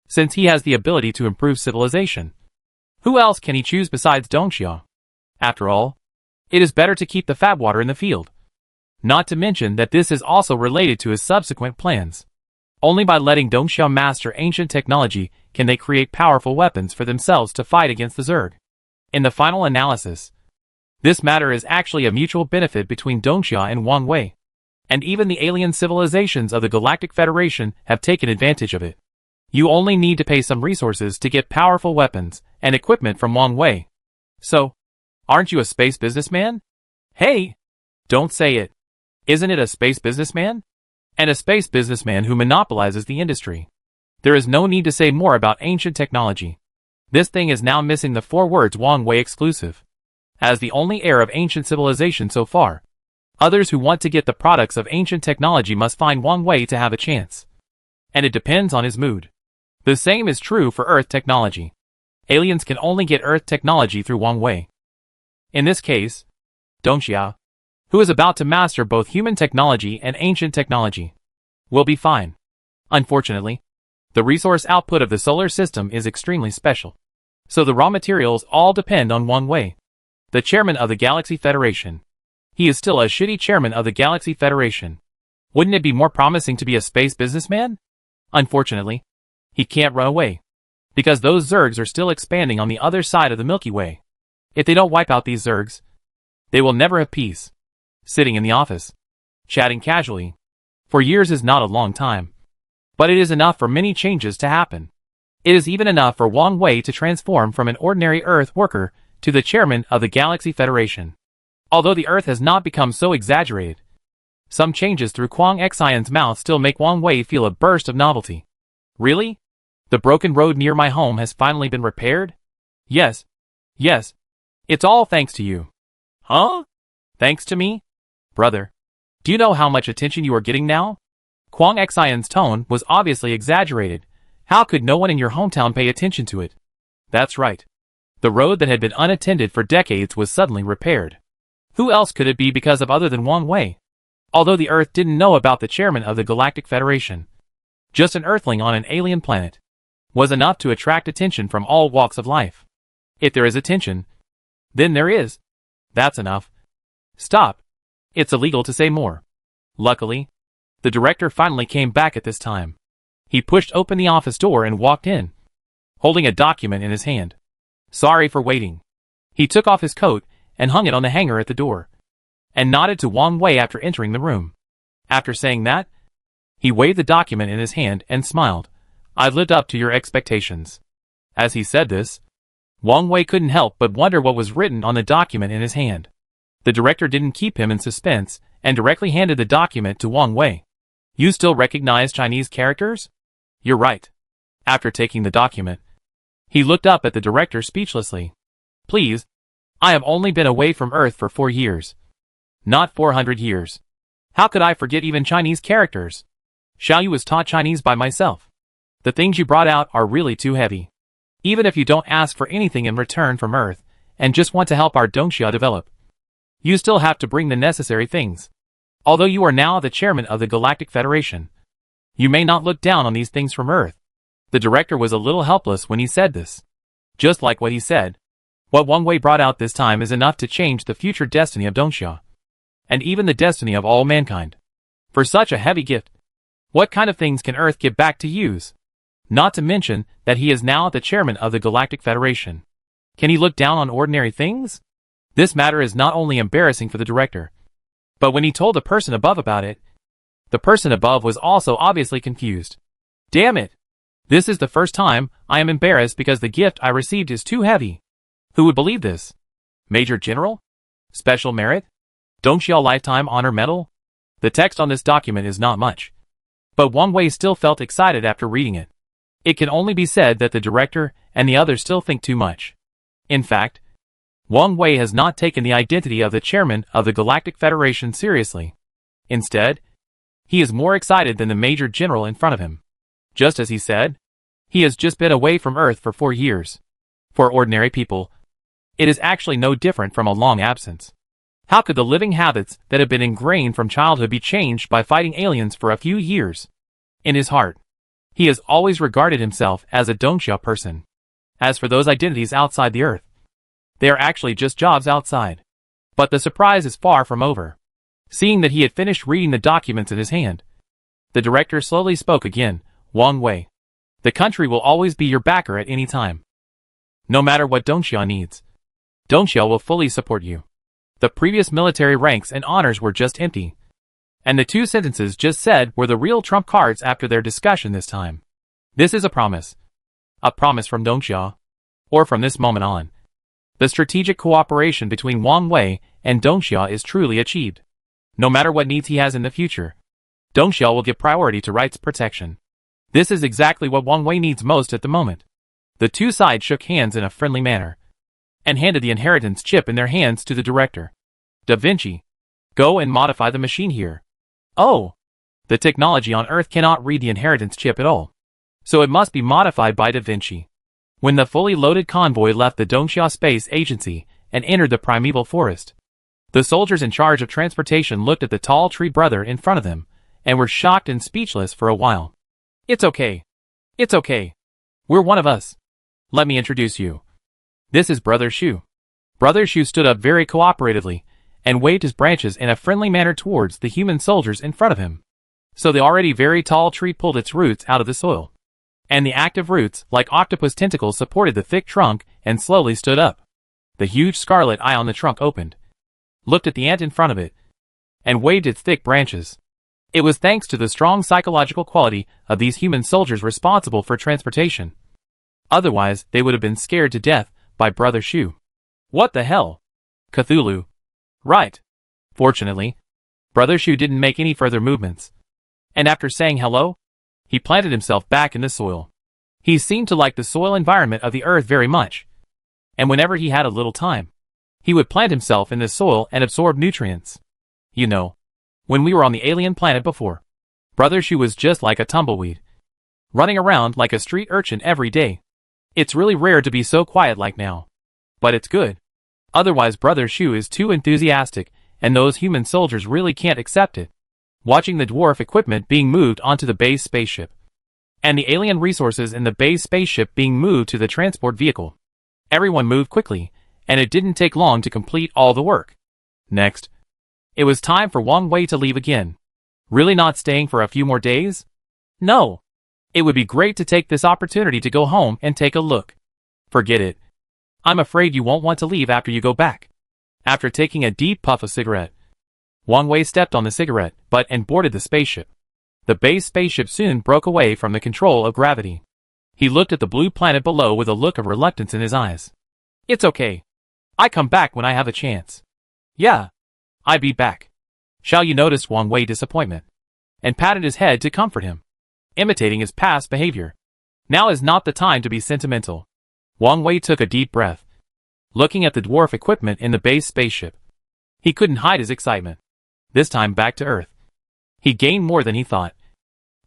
since he has the ability to improve civilization. Who else can he choose besides Dongxia? After all, it is better to keep the fat water in the field. Not to mention that this is also related to his subsequent plans. Only by letting Dongxia master ancient technology can they create powerful weapons for themselves to fight against the Zerg. In the final analysis, this matter is actually a mutual benefit between Dongxia and Wang Wei. And even the alien civilizations of the Galactic Federation have taken advantage of it. You only need to pay some resources to get powerful weapons and equipment from Wang Wei. So, aren't you a space businessman? Hey! Don't say it. Isn't it a space businessman? And a space businessman who monopolizes the industry. There is no need to say more about ancient technology. This thing is now missing the 4 words Wang Wei exclusive. As the only heir of ancient civilization so far, others who want to get the products of ancient technology must find Wang Wei to have a chance. And it depends on his mood. The same is true for Earth technology. Aliens can only get Earth technology through Wang Wei. In this case, Dongxia, who is about to master both human technology and ancient technology, will be fine. Unfortunately, the resource output of the solar system is extremely special. So the raw materials all depend on Wang Wei, the chairman of the Galaxy Federation. He is still a shitty chairman of the Galaxy Federation. Wouldn't it be more promising to be a space businessman? Unfortunately, he can't run away, because those Zergs are still expanding on the other side of the Milky Way. If they don't wipe out these Zergs, they will never have peace. Sitting in the office, chatting casually, for years is not a long time. But it is enough for many changes to happen. It is even enough for Wang Wei to transform from an ordinary Earth worker to the chairman of the Galaxy Federation. Although the Earth has not become so exaggerated, some changes through Kwang Xian's mouth still make Wang Wei feel a burst of novelty. Really? The broken road near my home has finally been repaired? Yes. Yes. It's all thanks to you. Huh? Thanks to me? Brother, do you know how much attention you are getting now? Kwang Xian's tone was obviously exaggerated. How could no one in your hometown pay attention to it? That's right. The road that had been unattended for decades was suddenly repaired. Who else could it be because of other than Wang Wei? Although the Earth didn't know about the chairman of the Galactic Federation, just an Earthling on an alien planet was enough to attract attention from all walks of life. If there is attention, then there is. That's enough. Stop. It's illegal to say more. Luckily, the director finally came back at this time. He pushed open the office door and walked in, holding a document in his hand. Sorry for waiting. He took off his coat and hung it on the hanger at the door, and nodded to Wang Wei after entering the room. After saying that, he waved the document in his hand and smiled. I've lived up to your expectations. As he said this, Wang Wei couldn't help but wonder what was written on the document in his hand. The director didn't keep him in suspense and directly handed the document to Wang Wei. You still recognize Chinese characters? You're right. After taking the document, he looked up at the director speechlessly. Please, I have only been away from Earth for 4 years. Not 400 years. How could I forget even Chinese characters? Xiaoyu was taught Chinese by myself. The things you brought out are really too heavy. Even if you don't ask for anything in return from Earth, and just want to help our Dongxia develop, you still have to bring the necessary things. Although you are now the chairman of the Galactic Federation, you may not look down on these things from Earth. The director was a little helpless when he said this. Just like what he said, what Wang Wei brought out this time is enough to change the future destiny of Dongxia, and even the destiny of all mankind. For such a heavy gift, what kind of things can Earth give back to use? Not to mention that he is now the chairman of the Galactic Federation. Can he look down on ordinary things? This matter is not only embarrassing for the director, but when he told the person above about it, the person above was also obviously confused. Damn it! This is the first time I am embarrassed because the gift I received is too heavy. Who would believe this? Major General? Special merit? Dongxia Lifetime Honor Medal? The text on this document is not much, but Wang Wei still felt excited after reading it. It can only be said that the director and the others still think too much. In fact, Wang Wei has not taken the identity of the chairman of the Galactic Federation seriously. Instead, he is more excited than the Major General in front of him. Just as he said, he has just been away from Earth for 4 years. For ordinary people, it is actually no different from a long absence. How could the living habits that have been ingrained from childhood be changed by fighting aliens for a few years? In his heart, he has always regarded himself as a Dongxia person. As for those identities outside the Earth, they are actually just jobs outside. But the surprise is far from over. Seeing that he had finished reading the documents in his hand, the director slowly spoke again. Wang Wei, the country will always be your backer at any time. No matter what Dongxia needs, Dongxia will fully support you. The previous military ranks and honors were just empty, and the 2 sentences just said were the real trump cards after their discussion this time. This is a promise. A promise from Dongxia. Or from this moment on, the strategic cooperation between Wang Wei and Dongxia is truly achieved. No matter what needs he has in the future, Dongxia will give priority to rights protection. This is exactly what Wang Wei needs most at the moment. The 2 sides shook hands in a friendly manner, and handed the inheritance chip in their hands to the director. Da Vinci, go and modify the machine here. Oh! The technology on Earth cannot read the inheritance chip at all, so it must be modified by Da Vinci. When the fully loaded convoy left the Dongxia Space Agency and entered the primeval forest, the soldiers in charge of transportation looked at the tall tree brother in front of them, and were shocked and speechless for a while. It's okay. It's okay. We're one of us. Let me introduce you. This is Brother Shu. Brother Shu stood up very cooperatively, and waved his branches in a friendly manner towards the human soldiers in front of him. So the already very tall tree pulled its roots out of the soil, and the active roots, like octopus tentacles, supported the thick trunk and slowly stood up. The huge scarlet eye on the trunk opened, looked at the ant in front of it, and waved its thick branches. It was thanks to the strong psychological quality of these human soldiers responsible for transportation. Otherwise, they would have been scared to death by Brother Shu. What the hell? Cthulhu. Right. Fortunately, Brother Shu didn't make any further movements, and after saying hello, he planted himself back in the soil. He seemed to like the soil environment of the Earth very much, and whenever he had a little time, he would plant himself in the soil and absorb nutrients. You know, when we were on the alien planet before, Brother Shu was just like a tumbleweed. running around like a street urchin every day. It's really rare to be so quiet like now. But it's good. Otherwise Brother Shu is too enthusiastic, and those human soldiers really can't accept it. Watching the dwarf equipment being moved onto the base spaceship, and the alien resources in the base spaceship being moved to the transport vehicle. Everyone moved quickly, and it didn't take long to complete all the work. Next, it was time for Wang Wei to leave again. Really not staying for a few more days? No. It would be great to take this opportunity to go home and take a look. Forget it. I'm afraid you won't want to leave after you go back. After taking a deep puff of cigarette, Wang Wei stepped on the cigarette butt and boarded the spaceship. The base spaceship soon broke away from the control of gravity. He looked at the blue planet below with a look of reluctance in his eyes. It's okay. I come back when I have a chance. Yeah. I be back. Shall you noticed Wang Wei's disappointment, and patted his head to comfort him, imitating his past behavior. Now is not the time to be sentimental. Wang Wei took a deep breath, looking at the dwarf equipment in the base spaceship. He couldn't hide his excitement. This time back to Earth, he gained more than he thought.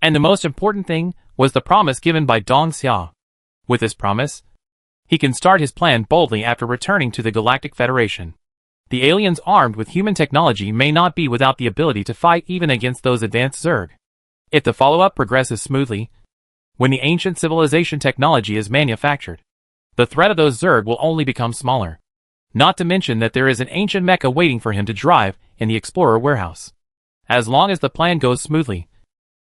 And the most important thing was the promise given by Dong Xia. With this promise, he can start his plan boldly after returning to the Galactic Federation. The aliens armed with human technology may not be without the ability to fight even against those advanced Zerg. If the follow-up progresses smoothly, when the ancient civilization technology is manufactured, the threat of those Zerg will only become smaller. Not to mention that there is an ancient mecha waiting for him to drive in the Explorer warehouse. As long as the plan goes smoothly,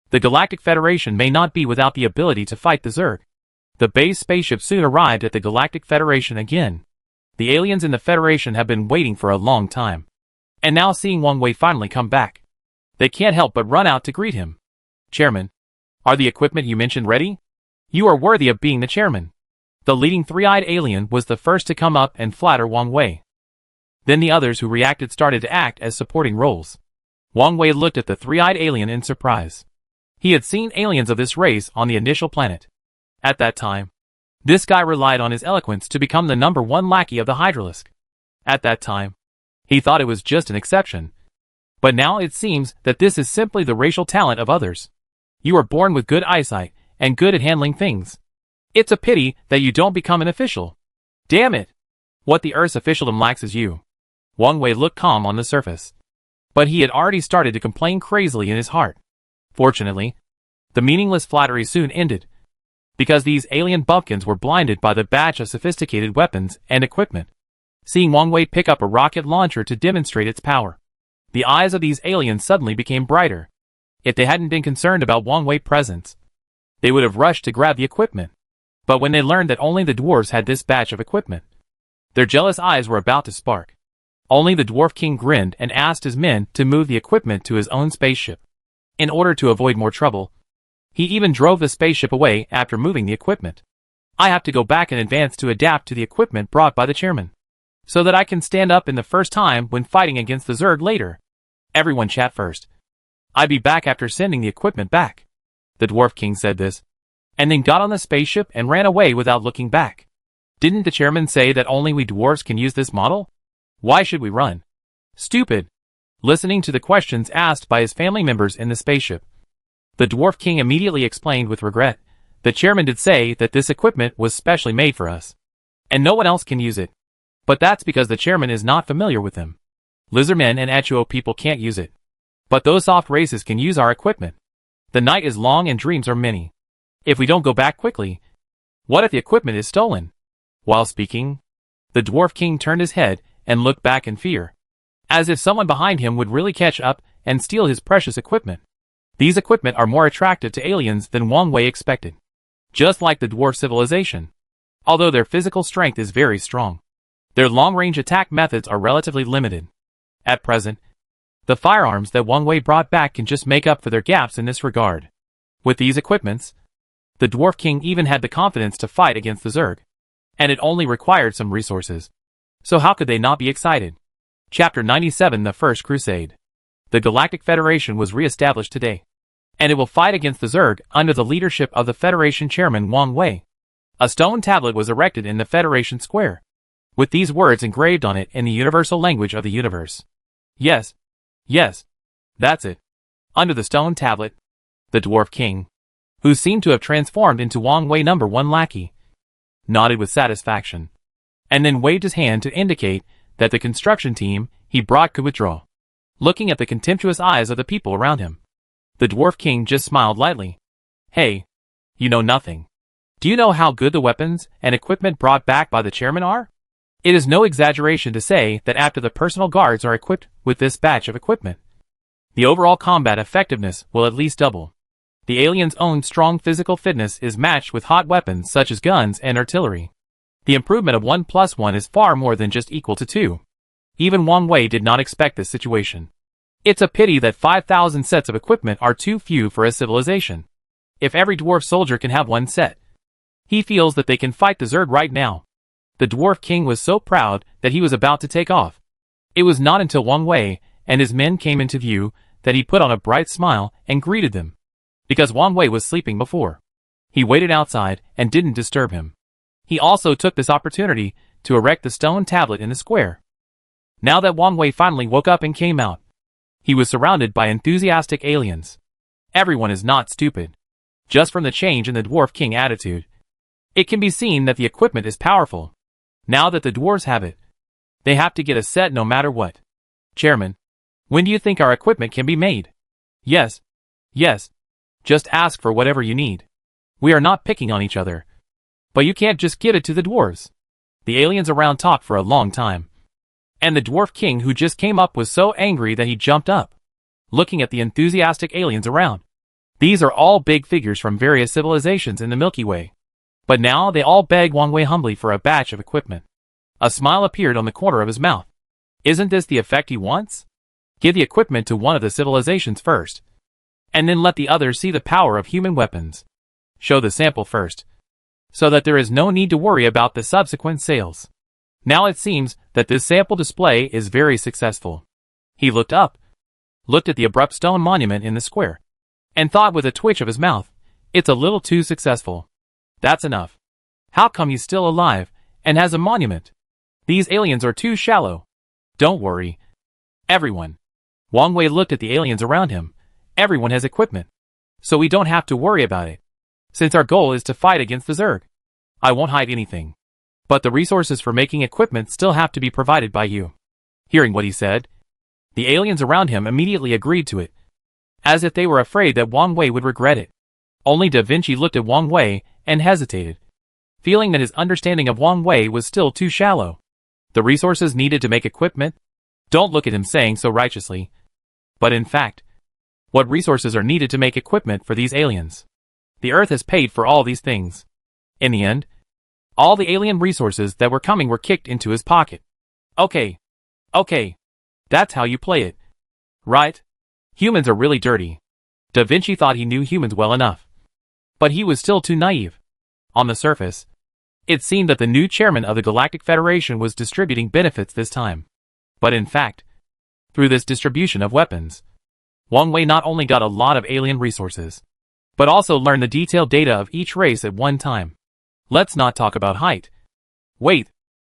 the Galactic Federation may not be without the ability to fight the Zerg. The base spaceship soon arrived at the Galactic Federation again. The aliens in the Federation have been waiting for a long time. And now seeing Wang Wei finally come back, they can't help but run out to greet him. Chairman, are the equipment you mentioned ready? You are worthy of being the chairman. The leading three-eyed alien was the first to come up and flatter Wang Wei. Then the others who reacted started to act as supporting roles. Wang Wei looked at the three-eyed alien in surprise. He had seen aliens of this race on the initial planet. At that time, this guy relied on his eloquence to become the #1 lackey of the Hydralisk. At that time, he thought it was just an exception. But now it seems that this is simply the racial talent of others. You are born with good eyesight and good at handling things. It's a pity that you don't become an official. Damn it! What the Earth's officialdom lacks is you. Wang Wei looked calm on the surface, but he had already started to complain crazily in his heart. Fortunately, the meaningless flattery soon ended, because these alien bumpkins were blinded by the batch of sophisticated weapons and equipment. Seeing Wang Wei pick up a rocket launcher to demonstrate its power, the eyes of these aliens suddenly became brighter. If they hadn't been concerned about Wang Wei's presence, they would have rushed to grab the equipment. But when they learned that only the dwarves had this batch of equipment, their jealous eyes were about to spark. Only the Dwarf King grinned and asked his men to move the equipment to his own spaceship. In order to avoid more trouble, he even drove the spaceship away after moving the equipment. I have to go back in advance to adapt to the equipment brought by the chairman, so that I can stand up in the first time when fighting against the Zerg later. Everyone chat first. I'll be back after sending the equipment back. The Dwarf King said this, and then got on the spaceship and ran away without looking back. Didn't the chairman say that only we dwarves can use this model? Why should we run? Stupid. Listening to the questions asked by his family members in the spaceship, the Dwarf King immediately explained with regret, the chairman did say that this equipment was specially made for us, and no one else can use it. But that's because the chairman is not familiar with them. Lizardmen and Achuo people can't use it. But those soft races can use our equipment. The night is long and dreams are many. If we don't go back quickly, what if the equipment is stolen? While speaking, the Dwarf King turned his head and looked back in fear, as if someone behind him would really catch up and steal his precious equipment. These equipment are more attractive to aliens than Wang Wei expected. Just like the dwarf civilization. Although their physical strength is very strong, their long-range attack methods are relatively limited. At present, the firearms that Wang Wei brought back can just make up for their gaps in this regard. With these equipments, the Dwarf King even had the confidence to fight against the Zerg, and it only required some resources. So how could they not be excited? Chapter 97 The First Crusade. The Galactic Federation was re-established today, and it will fight against the Zerg under the leadership of the Federation Chairman Wang Wei. A stone tablet was erected in the Federation Square, with these words engraved on it in the universal language of the universe. Yes, that's it. Under the stone tablet, the Dwarf King, who seemed to have transformed into Wang Wei #1 lackey, nodded with satisfaction, and then waved his hand to indicate that the construction team he brought could withdraw. Looking at the contemptuous eyes of the people around him, the Dwarf King just smiled lightly. Hey, you know nothing. Do you know how good the weapons and equipment brought back by the chairman are? It is no exaggeration to say that after the personal guards are equipped with this batch of equipment, the overall combat effectiveness will at least double. The aliens' own strong physical fitness is matched with hot weapons such as guns and artillery. The improvement of 1+1 is far more than just equal to 2. Even Wang Wei did not expect this situation. It's a pity that 5,000 sets of equipment are too few for a civilization. If every dwarf soldier can have one set, he feels that they can fight the Zerg right now. The Dwarf King was so proud that he was about to take off. It was not until Wang Wei and his men came into view that he put on a bright smile and greeted them. Because Wang Wei was sleeping before, he waited outside and didn't disturb him. He also took this opportunity to erect the stone tablet in the square. Now that Wang Wei finally woke up and came out, he was surrounded by enthusiastic aliens. Everyone is not stupid. Just from the change in the Dwarf King attitude, it can be seen that the equipment is powerful. Now that the dwarves have it, they have to get a set no matter what. Chairman, when do you think our equipment can be made? Yes. Just ask for whatever you need. We are not picking on each other. But you can't just give it to the dwarves. The aliens around talked for a long time. And the Dwarf King who just came up was so angry that he jumped up, looking at the enthusiastic aliens around. These are all big figures from various civilizations in the Milky Way. But now they all beg Wang Wei humbly for a batch of equipment. A smile appeared on the corner of his mouth. Isn't this the effect he wants? Give the equipment to one of the civilizations first, and then let the others see the power of human weapons. Show the sample first, so that there is no need to worry about the subsequent sales. Now it seems that this sample display is very successful. He looked up, looked at the abrupt stone monument in the square, and thought with a twitch of his mouth, it's a little too successful. That's enough. How come he's still alive and has a monument? These aliens are too shallow. Don't worry. Everyone. Wang Wei looked at the aliens around him. Everyone has equipment, so we don't have to worry about it. Since our goal is to fight against the Zerg, I won't hide anything. But the resources for making equipment still have to be provided by you. Hearing what he said, the aliens around him immediately agreed to it, as if they were afraid that Wang Wei would regret it. Only Da Vinci looked at Wang Wei and hesitated, feeling that his understanding of Wang Wei was still too shallow. The resources needed to make equipment? Don't look at him saying so righteously. But in fact, what resources are needed to make equipment for these aliens? The Earth has paid for all these things. In the end, all the alien resources that were coming were kicked into his pocket. Okay. That's how you play it. Right? Humans are really dirty. Da Vinci thought he knew humans well enough. But he was still too naive. On the surface, it seemed that the new chairman of the Galactic Federation was distributing benefits this time. But in fact, through this distribution of weapons, Wang Wei not only got a lot of alien resources, but also learned the detailed data of each race at one time. Let's not talk about height, weight,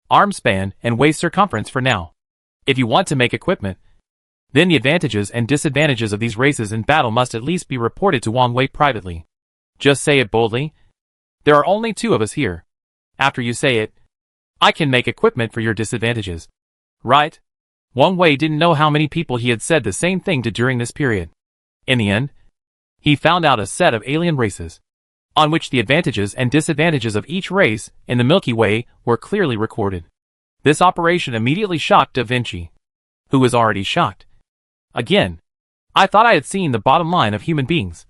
arm span, and waist circumference for now. If you want to make equipment, then the advantages and disadvantages of these races in battle must at least be reported to Wang Wei privately. Just say it boldly. There are only 2 of us here. After you say it, I can make equipment for your disadvantages. Right? Wang Wei didn't know how many people he had said the same thing to during this period. In the end, he found out a set of alien races, on which the advantages and disadvantages of each race in the Milky Way were clearly recorded. This operation immediately shocked Da Vinci, who was already shocked. Again, I thought I had seen the bottom line of human beings,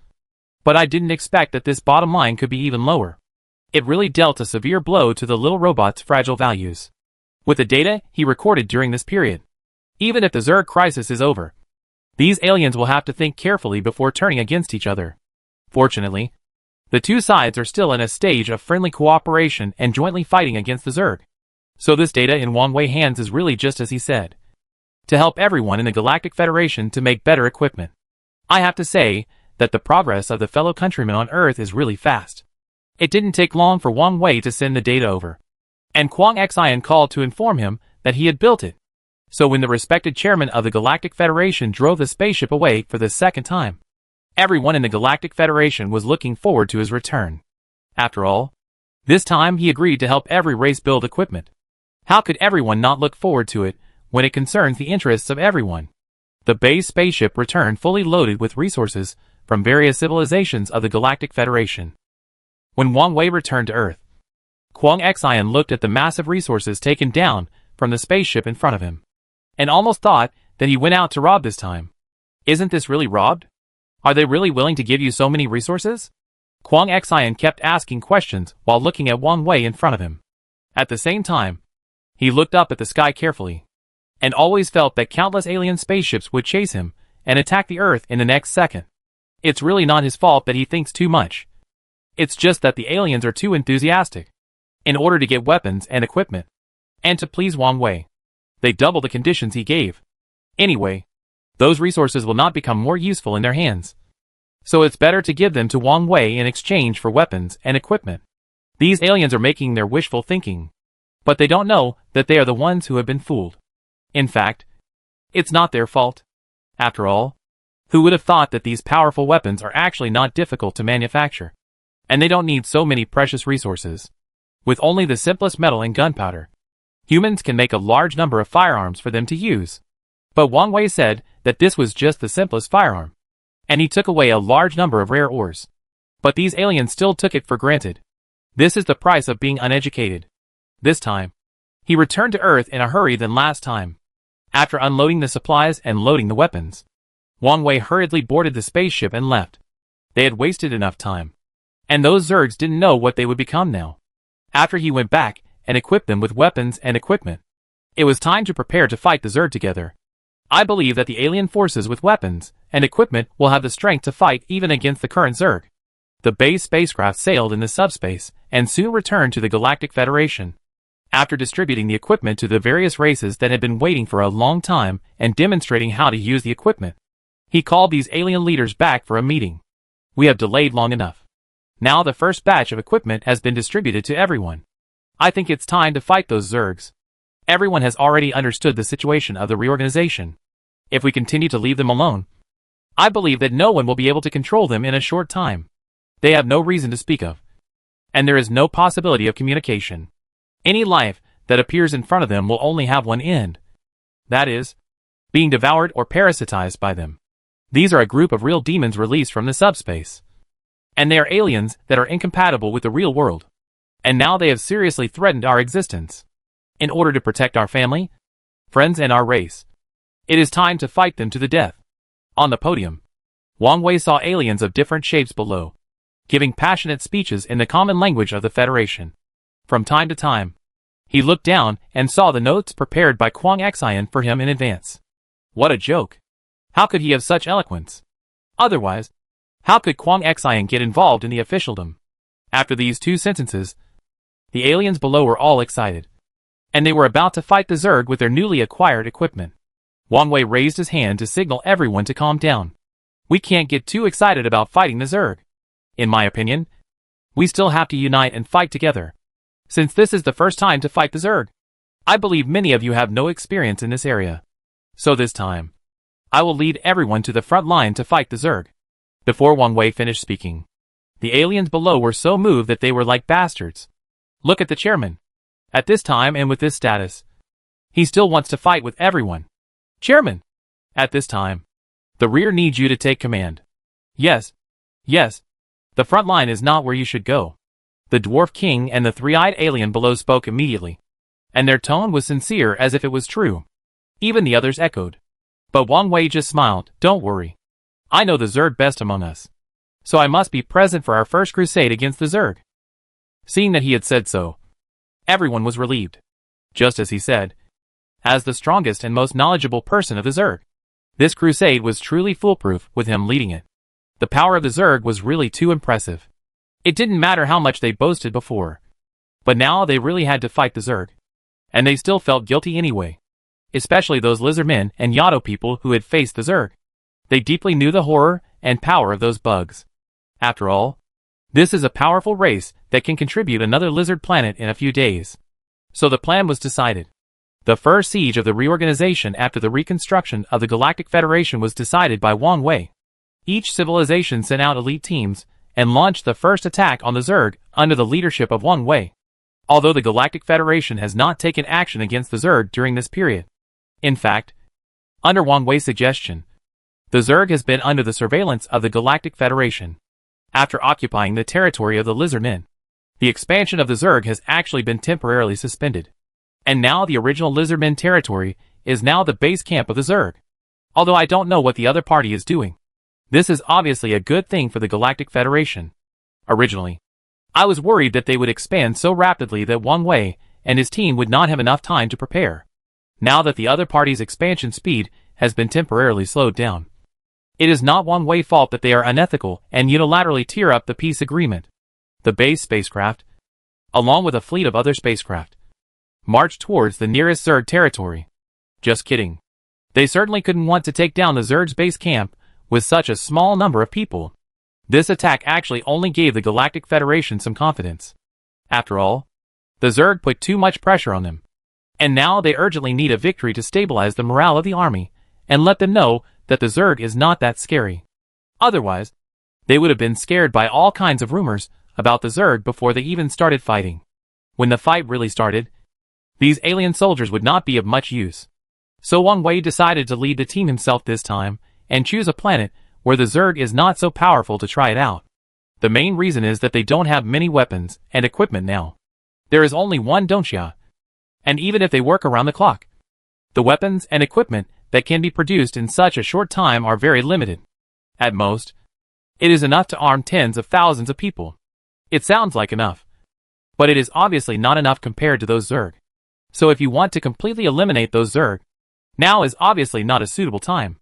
but I didn't expect that this bottom line could be even lower. It really dealt a severe blow to the little robot's fragile values. With the data he recorded during this period, even if the Zerg crisis is over, these aliens will have to think carefully before turning against each other. Fortunately, the 2 sides are still in a stage of friendly cooperation and jointly fighting against the Zerg. So this data in Wang Wei's hands is really just as he said, to help everyone in the Galactic Federation to make better equipment. I have to say that the progress of the fellow countrymen on Earth is really fast. It didn't take long for Wang Wei to send the data over, and Kwang Xian called to inform him that he had built it. So when the respected chairman of the Galactic Federation drove the spaceship away for the second time, Everyone in the Galactic Federation was looking forward to his return. After all, this time he agreed to help every race build equipment. How could everyone not look forward to it when it concerns the interests of everyone? The base spaceship returned fully loaded with resources from various civilizations of the Galactic Federation. When Wang Wei returned to Earth, Kwang Xian looked at the massive resources taken down from the spaceship in front of him, and almost thought that he went out to rob this time. Isn't this really robbed? Are they really willing to give you so many resources? Kwang Xian kept asking questions while looking at Wang Wei in front of him. At the same time, he looked up at the sky carefully, and always felt that countless alien spaceships would chase him and attack the Earth in the next second. It's really not his fault that he thinks too much. It's just that the aliens are too enthusiastic. In order to get weapons and equipment, and to please Wang Wei, they double the conditions he gave. Anyway, those resources will not become more useful in their hands. So it's better to give them to Wang Wei in exchange for weapons and equipment. These aliens are making their wishful thinking, but they don't know that they are the ones who have been fooled. In fact, it's not their fault. After all, who would have thought that these powerful weapons are actually not difficult to manufacture? And they don't need so many precious resources. With only the simplest metal and gunpowder, humans can make a large number of firearms for them to use. But Wang Wei said that this was just the simplest firearm, and he took away a large number of rare ores. But these aliens still took it for granted. This is the price of being uneducated. This time, he returned to Earth in a hurry than last time. After unloading the supplies and loading the weapons, Wang Wei hurriedly boarded the spaceship and left. They had wasted enough time, and those Zergs didn't know what they would become now. After he went back and equipped them with weapons and equipment, it was time to prepare to fight the Zerg together. I believe that the alien forces with weapons and equipment will have the strength to fight even against the current Zerg. The base spacecraft sailed in the subspace and soon returned to the Galactic Federation. After distributing the equipment to the various races that had been waiting for a long time and demonstrating how to use the equipment, he called these alien leaders back for a meeting. We have delayed long enough. Now the first batch of equipment has been distributed to everyone. I think it's time to fight those Zergs. Everyone has already understood the situation of the reorganization. If we continue to leave them alone, I believe that no one will be able to control them in a short time. They have no reason to speak of, and there is no possibility of communication. Any life that appears in front of them will only have one end. That is, being devoured or parasitized by them. These are a group of real demons released from the subspace. And they are aliens that are incompatible with the real world. And now they have seriously threatened our existence. In order to protect our family, friends and our race, it is time to fight them to the death. On the podium, Wang Wei saw aliens of different shapes below, giving passionate speeches in the common language of the Federation. From time to time, he looked down and saw the notes prepared by Kwang Xian for him in advance. What a joke! How could he have such eloquence? Otherwise, how could Kwang Xian get involved in the officialdom? After these two sentences, the aliens below were all excited, and they were about to fight the Zerg with their newly acquired equipment. Wang Wei raised his hand to signal everyone to calm down. We can't get too excited about fighting the Zerg. In my opinion, we still have to unite and fight together. Since this is the first time to fight the Zerg, I believe many of you have no experience in this area. So this time, I will lead everyone to the front line to fight the Zerg. Before Wang Wei finished speaking, the aliens below were so moved that they were like bastards. Look at the chairman. At this time and with this status, he still wants to fight with everyone. Chairman! At this time, the rear needs you to take command. Yes. Yes. The front line is not where you should go. The Dwarf King and the three-eyed alien below spoke immediately, and their tone was sincere as if it was true. Even the others echoed. But Wang Wei just smiled. Don't worry. I know the Zerg best among us, so I must be present for our first crusade against the Zerg. Seeing that he had said so, everyone was relieved. Just as he said, as the strongest and most knowledgeable person of the Zerg, this crusade was truly foolproof with him leading it. The power of the Zerg was really too impressive. It didn't matter how much they boasted before, but now they really had to fight the Zerg, and they still felt guilty anyway. Especially those lizardmen and Yato people who had faced the Zerg. They deeply knew the horror and power of those bugs. After all, this is a powerful race that can contribute another lizard planet in a few days. So the plan was decided. The first siege of the reorganization after the reconstruction of the Galactic Federation was decided by Wang Wei. Each civilization sent out elite teams and launched the first attack on the Zerg under the leadership of Wang Wei. Although the Galactic Federation has not taken action against the Zerg during this period. In fact, under Wang Wei's suggestion, the Zerg has been under the surveillance of the Galactic Federation. After occupying the territory of the Lizardmen, the expansion of the Zerg has actually been temporarily suspended. And now the original Lizardmen territory is now the base camp of the Zerg. Although I don't know what the other party is doing. This is obviously a good thing for the Galactic Federation. Originally, I was worried that they would expand so rapidly that Wang Wei and his team would not have enough time to prepare. Now that the other party's expansion speed has been temporarily slowed down. It is not Wang Wei's fault that they are unethical and unilaterally tear up the peace agreement. The base spacecraft, along with a fleet of other spacecraft, marched towards the nearest Zerg territory. Just kidding. They certainly couldn't want to take down the Zerg's base camp with such a small number of people. This attack actually only gave the Galactic Federation some confidence. After all, the Zerg put too much pressure on them. And now they urgently need a victory to stabilize the morale of the army and let them know that the Zerg is not that scary. Otherwise, they would have been scared by all kinds of rumors about the Zerg before they even started fighting. When the fight really started, these alien soldiers would not be of much use. So Wang Wei decided to lead the team himself this time and choose a planet where the Zerg is not so powerful to try it out. The main reason is that they don't have many weapons and equipment now. There is only one Donxia. And even if they work around the clock, the weapons and equipment that can be produced in such a short time are very limited. At most, it is enough to arm tens of thousands of people. It sounds like enough. But it is obviously not enough compared to those Zerg. So if you want to completely eliminate those Zerg, now is obviously not a suitable time.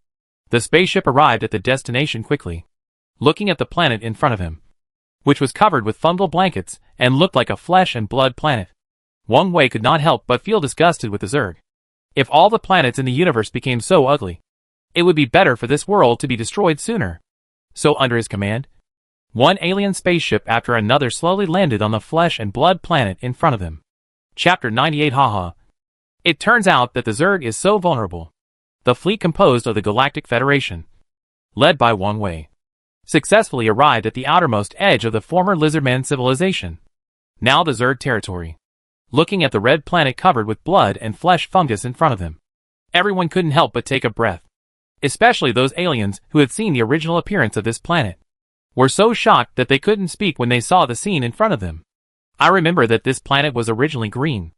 The spaceship arrived at the destination quickly, looking at the planet in front of him, which was covered with fungal blankets and looked like a flesh and blood planet. Wang Wei could not help but feel disgusted with the Zerg. If all the planets in the universe became so ugly, it would be better for this world to be destroyed sooner. So under his command, one alien spaceship after another slowly landed on the flesh and blood planet in front of them. Chapter 98. Haha. It turns out that the Zerg is so vulnerable. The fleet composed of the Galactic Federation, led by Wang Wei, successfully arrived at the outermost edge of the former Lizardman civilization, now the Zerg territory. Looking at the red planet covered with blood and flesh fungus in front of them, everyone couldn't help but take a breath. Especially those aliens who had seen the original appearance of this planet, were so shocked that they couldn't speak when they saw the scene in front of them. I remember that this planet was originally green.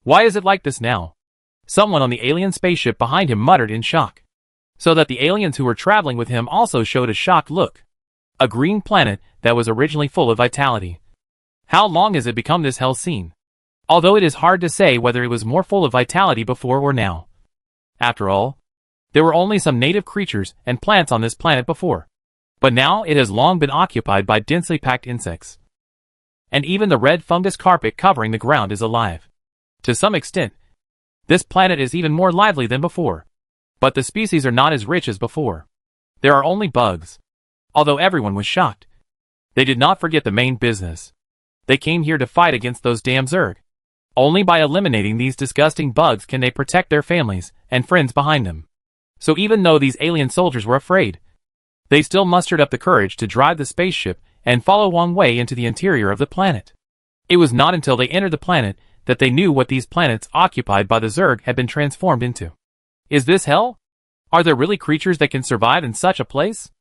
Why is it like this now? Someone on the alien spaceship behind him muttered in shock. So that the aliens who were traveling with him also showed a shocked look. A green planet that was originally full of vitality. How long has it become this hell scene? Although it is hard to say whether it was more full of vitality before or now. After all, there were only some native creatures and plants on this planet before. But now it has long been occupied by densely packed insects. And even the red fungus carpet covering the ground is alive. To some extent, this planet is even more lively than before. But the species are not as rich as before. There are only bugs. Although everyone was shocked, they did not forget the main business. They came here to fight against those damn Zerg. Only by eliminating these disgusting bugs can they protect their families and friends behind them. So even though these alien soldiers were afraid, they still mustered up the courage to drive the spaceship and follow Wang Wei into the interior of the planet. It was not until they entered the planet that they knew what these planets occupied by the Zerg had been transformed into. Is this hell? Are there really creatures that can survive in such a place?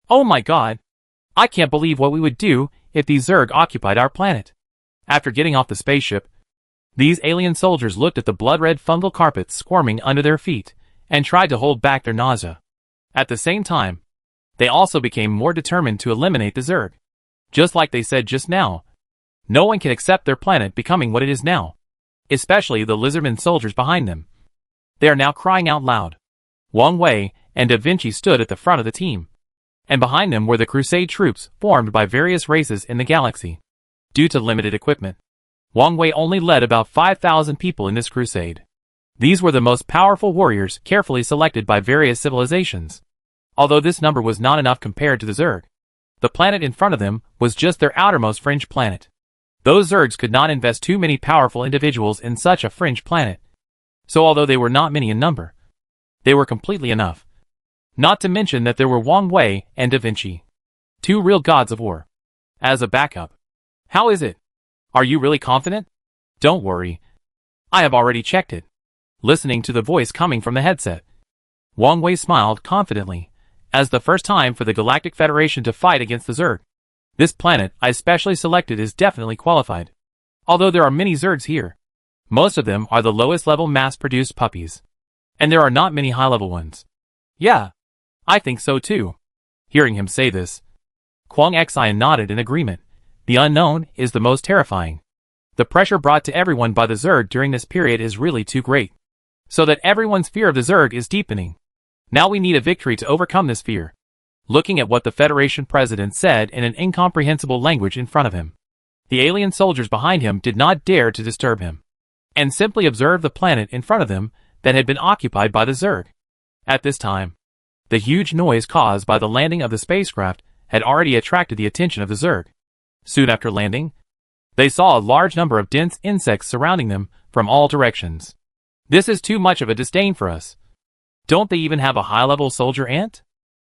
Oh my god! I can't believe what we would do if these Zerg occupied our planet. After getting off the spaceship, these alien soldiers looked at the blood-red fungal carpets squirming under their feet and tried to hold back their nausea. At the same time, they also became more determined to eliminate the Zerg. Just like they said just now, no one can accept their planet becoming what it is now, especially the Lizardman soldiers behind them. They are now crying out loud. Wang Wei and Da Vinci stood at the front of the team, and behind them were the Crusade troops formed by various races in the galaxy. Due to limited equipment, Wang Wei only led about 5,000 people in this crusade. These were the most powerful warriors carefully selected by various civilizations. Although this number was not enough compared to the Zerg, the planet in front of them was just their outermost fringe planet. Those Zergs could not invest too many powerful individuals in such a fringe planet. So although they were not many in number, they were completely enough. Not to mention that there were Wang Wei and Da Vinci. Two real gods of war. As a backup. How is it? Are you really confident? Don't worry. I have already checked it. Listening to the voice coming from the headset, Wang Wei smiled confidently, as the first time for the Galactic Federation to fight against the Zerg. This planet I specially selected is definitely qualified. Although there are many Zergs here, most of them are the lowest level mass-produced puppies. And there are not many high-level ones. Yeah, I think so too. Hearing him say this, Kwang Xi nodded in agreement. The unknown is the most terrifying. The pressure brought to everyone by the Zerg during this period is really too great. So that everyone's fear of the Zerg is deepening. Now we need a victory to overcome this fear. Looking at what the Federation President said in an incomprehensible language in front of him, the alien soldiers behind him did not dare to disturb him, and simply observed the planet in front of them that had been occupied by the Zerg. At this time, the huge noise caused by the landing of the spacecraft had already attracted the attention of the Zerg. Soon after landing, they saw a large number of dense insects surrounding them from all directions. This is too much of a disdain for us. Don't they even have a high-level soldier ant?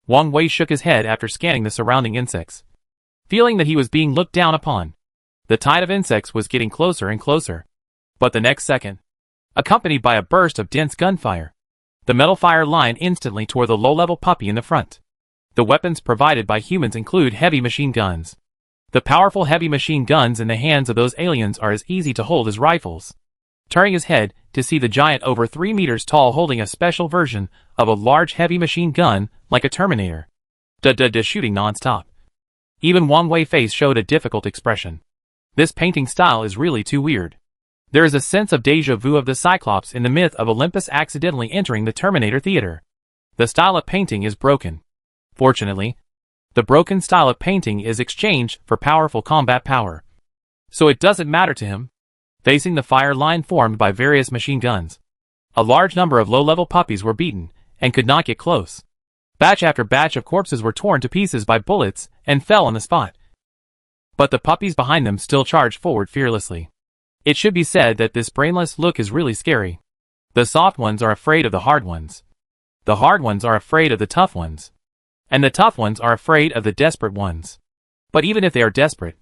Wang Wei shook his head after scanning the surrounding insects. Feeling that he was being looked down upon, the tide of insects was getting closer and closer. But the next second, accompanied by a burst of dense gunfire, the metal fire line instantly tore the low-level puppy in the front. The weapons provided by humans include heavy machine guns. The powerful heavy machine guns in the hands of those aliens are as easy to hold as rifles. Turning his head to see the giant over 3 meters tall holding a special version of a large heavy machine gun like a Terminator. Shooting non-stop. Even Wang Wei's face showed a difficult expression. This painting style is really too weird. There is a sense of deja vu of the Cyclops in the myth of Olympus accidentally entering the Terminator theater. The style of painting is broken. Fortunately, the broken style of painting is exchanged for powerful combat power. So it doesn't matter to him. Facing the fire line formed by various machine guns, a large number of low-level puppies were beaten and could not get close. Batch after batch of corpses were torn to pieces by bullets and fell on the spot. But the puppies behind them still charged forward fearlessly. It should be said that this brainless look is really scary. The soft ones are afraid of the hard ones. The hard ones are afraid of the tough ones. And the tough ones are afraid of the desperate ones. But even if they are desperate,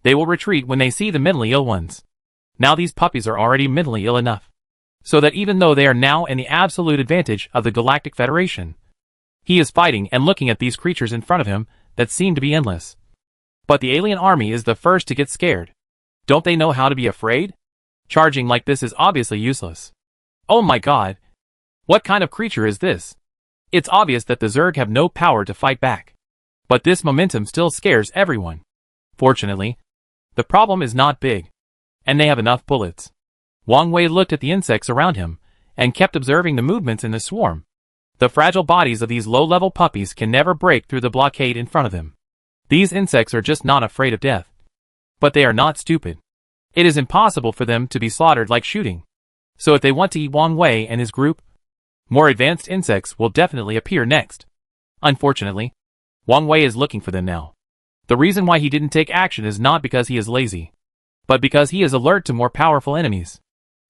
they will retreat when they see the mentally ill ones. Now these puppies are already mentally ill enough, so that even though they are now in the absolute advantage of the Galactic Federation, he is fighting and looking at these creatures in front of him that seem to be endless. But the alien army is the first to get scared. Don't they know how to be afraid? Charging like this is obviously useless. Oh my god! What kind of creature is this? It's obvious that the Zerg have no power to fight back. But this momentum still scares everyone. Fortunately, the problem is not big. And they have enough bullets. Wang Wei looked at the insects around him, and kept observing the movements in the swarm. The fragile bodies of these low-level puppies can never break through the blockade in front of them. These insects are just not afraid of death. But they are not stupid. It is impossible for them to be slaughtered like shooting. So if they want to eat Wang Wei and his group, more advanced insects will definitely appear next. Unfortunately, Wang Wei is looking for them now. The reason why he didn't take action is not because he is lazy, but because he is alert to more powerful enemies.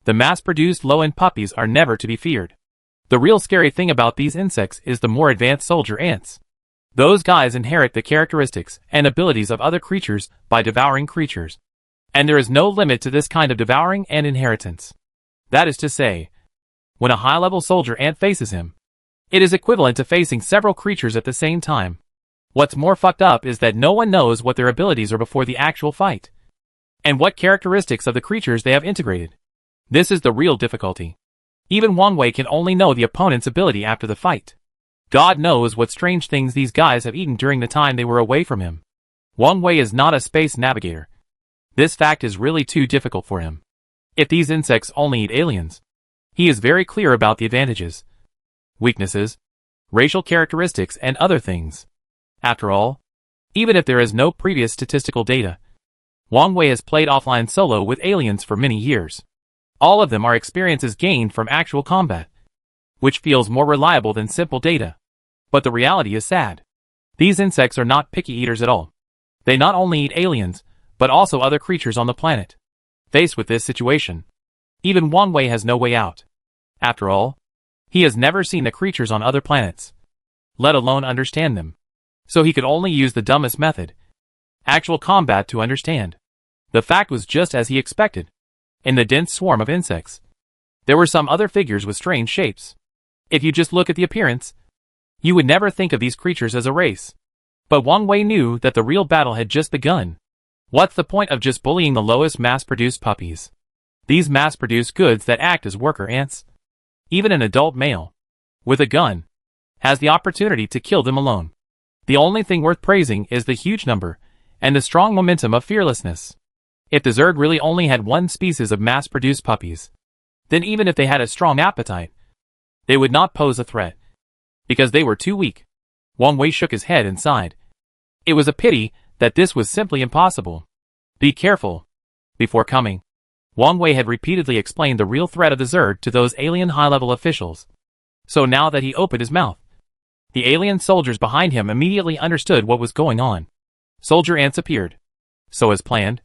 The mass-produced low-end puppies are never to be feared. The real scary thing about these insects is the more advanced soldier ants. Those guys inherit the characteristics and abilities of other creatures by devouring creatures. And there is no limit to this kind of devouring and inheritance. That is to say, when a high-level soldier ant faces him, it is equivalent to facing several creatures at the same time. What's more fucked up is that no one knows what their abilities are before the actual fight, and what characteristics of the creatures they have integrated. This is the real difficulty. Even Wang Wei can only know the opponent's ability after the fight. God knows what strange things these guys have eaten during the time they were away from him. Wang Wei is not a space navigator. This fact is really too difficult for him. If these insects only eat aliens, he is very clear about the advantages, weaknesses, racial characteristics, and other things. After all, even if there is no previous statistical data, Wang Wei has played offline solo with aliens for many years. All of them are experiences gained from actual combat, which feels more reliable than simple data. But the reality is sad. These insects are not picky eaters at all. They not only eat aliens, but also other creatures on the planet. Faced with this situation, even Wang Wei has no way out. After all, he has never seen the creatures on other planets. let alone understand them. So he could only use the dumbest method, actual combat, to understand. The fact was just as he expected. In the dense swarm of insects, there were some other figures with strange shapes. If you just look at the appearance, you would never think of these creatures as a race. But Wang Wei knew that the real battle had just begun. What's the point of just bullying the lowest mass-produced puppies? These mass-produced goods that act as worker ants? Even an adult male, with a gun, has the opportunity to kill them alone. The only thing worth praising is the huge number, and the strong momentum of fearlessness. If the Zerg really only had one species of mass-produced puppies, then even if they had a strong appetite, they would not pose a threat, because they were too weak. Wang Wei shook his head and sighed. It was a pity that this was simply impossible. Be careful. Before coming, Wang Wei had repeatedly explained the real threat of the Zerg to those alien high-level officials. So now that he opened his mouth, the alien soldiers behind him immediately understood what was going on. Soldier ants appeared. So as planned,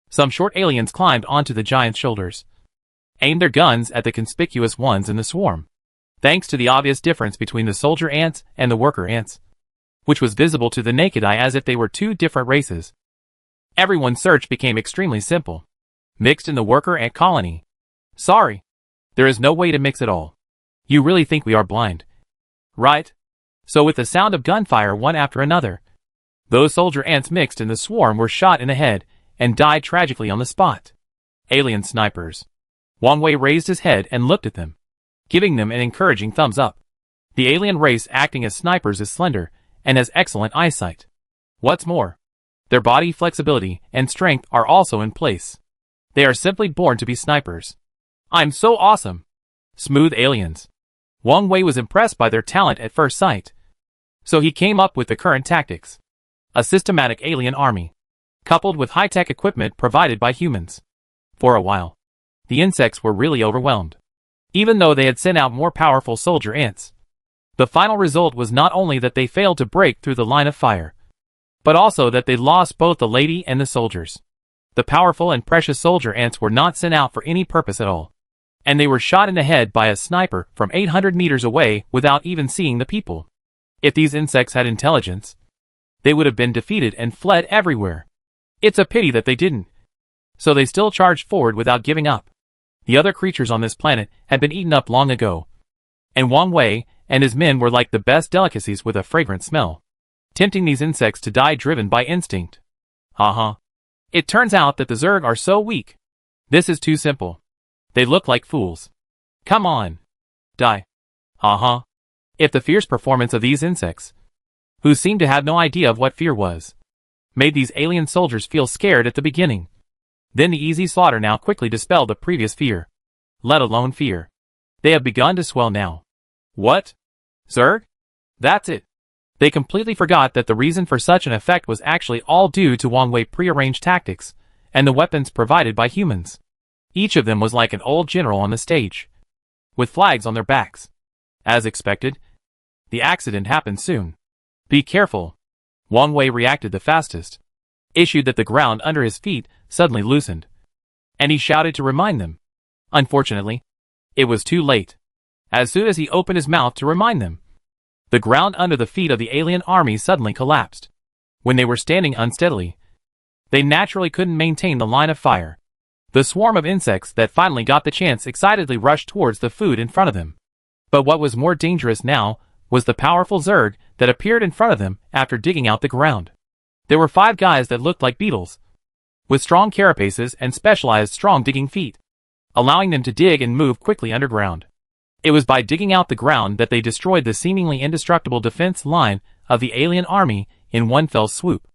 some short aliens climbed onto the giant's shoulders, aimed their guns at the conspicuous ones in the swarm. Thanks to the obvious difference between the soldier ants and the worker ants, which was visible to the naked eye as if they were two different races, everyone's search became extremely simple. Mixed in the worker ant colony. Sorry, there is no way to mix it all. You really think we are blind, right? So with the sound of gunfire one after another, those soldier ants mixed in the swarm were shot in the head and died tragically on the spot. Alien snipers. Wang Wei raised his head and looked at them, giving them an encouraging thumbs up. The alien race acting as snipers is slender and has excellent eyesight. What's more, their body flexibility and strength are also in place. They are simply born to be snipers. I'm so awesome. Smooth aliens. Wang Wei was impressed by their talent at first sight. So he came up with the current tactics. A systematic alien army, coupled with high-tech equipment provided by humans. For a while, the insects were really overwhelmed. Even though they had sent out more powerful soldier ants, the final result was not only that they failed to break through the line of fire, but also that they lost both the lady and the soldiers. The powerful and precious soldier ants were not sent out for any purpose at all, and they were shot in the head by a sniper from 800 meters away without even seeing the people. If these insects had intelligence, they would have been defeated and fled everywhere. It's a pity that they didn't. So they still charged forward without giving up. The other creatures on this planet had been eaten up long ago, and Wang Wei and his men were like the best delicacies with a fragrant smell, tempting these insects to die driven by instinct. Haha. It turns out that the Zerg are so weak. This is too simple. They look like fools. Come on. Die. Haha. If the fierce performance of these insects, who seemed to have no idea of what fear was, made these alien soldiers feel scared at the beginning, then the easy slaughter now quickly dispelled the previous fear. Let alone fear. They have begun to swell now. What? Zerg? That's it. They completely forgot that the reason for such an effect was actually all due to Wang Wei prearranged tactics and the weapons provided by humans. Each of them was like an old general on the stage, with flags on their backs. As expected, the accident happened soon. Be careful. Wang Wei reacted the fastest, issued that the ground under his feet suddenly loosened, and he shouted to remind them. Unfortunately, it was too late. As soon as he opened his mouth to remind them, the ground under the feet of the alien army suddenly collapsed. When they were standing unsteadily, they naturally couldn't maintain the line of fire. The swarm of insects that finally got the chance excitedly rushed towards the food in front of them. But what was more dangerous now was the powerful Zerg that appeared in front of them after digging out the ground. There were 5 guys that looked like beetles, with strong carapaces and specialized strong digging feet, allowing them to dig and move quickly underground. It was by digging out the ground that they destroyed the seemingly indestructible defense line of the alien army in one fell swoop.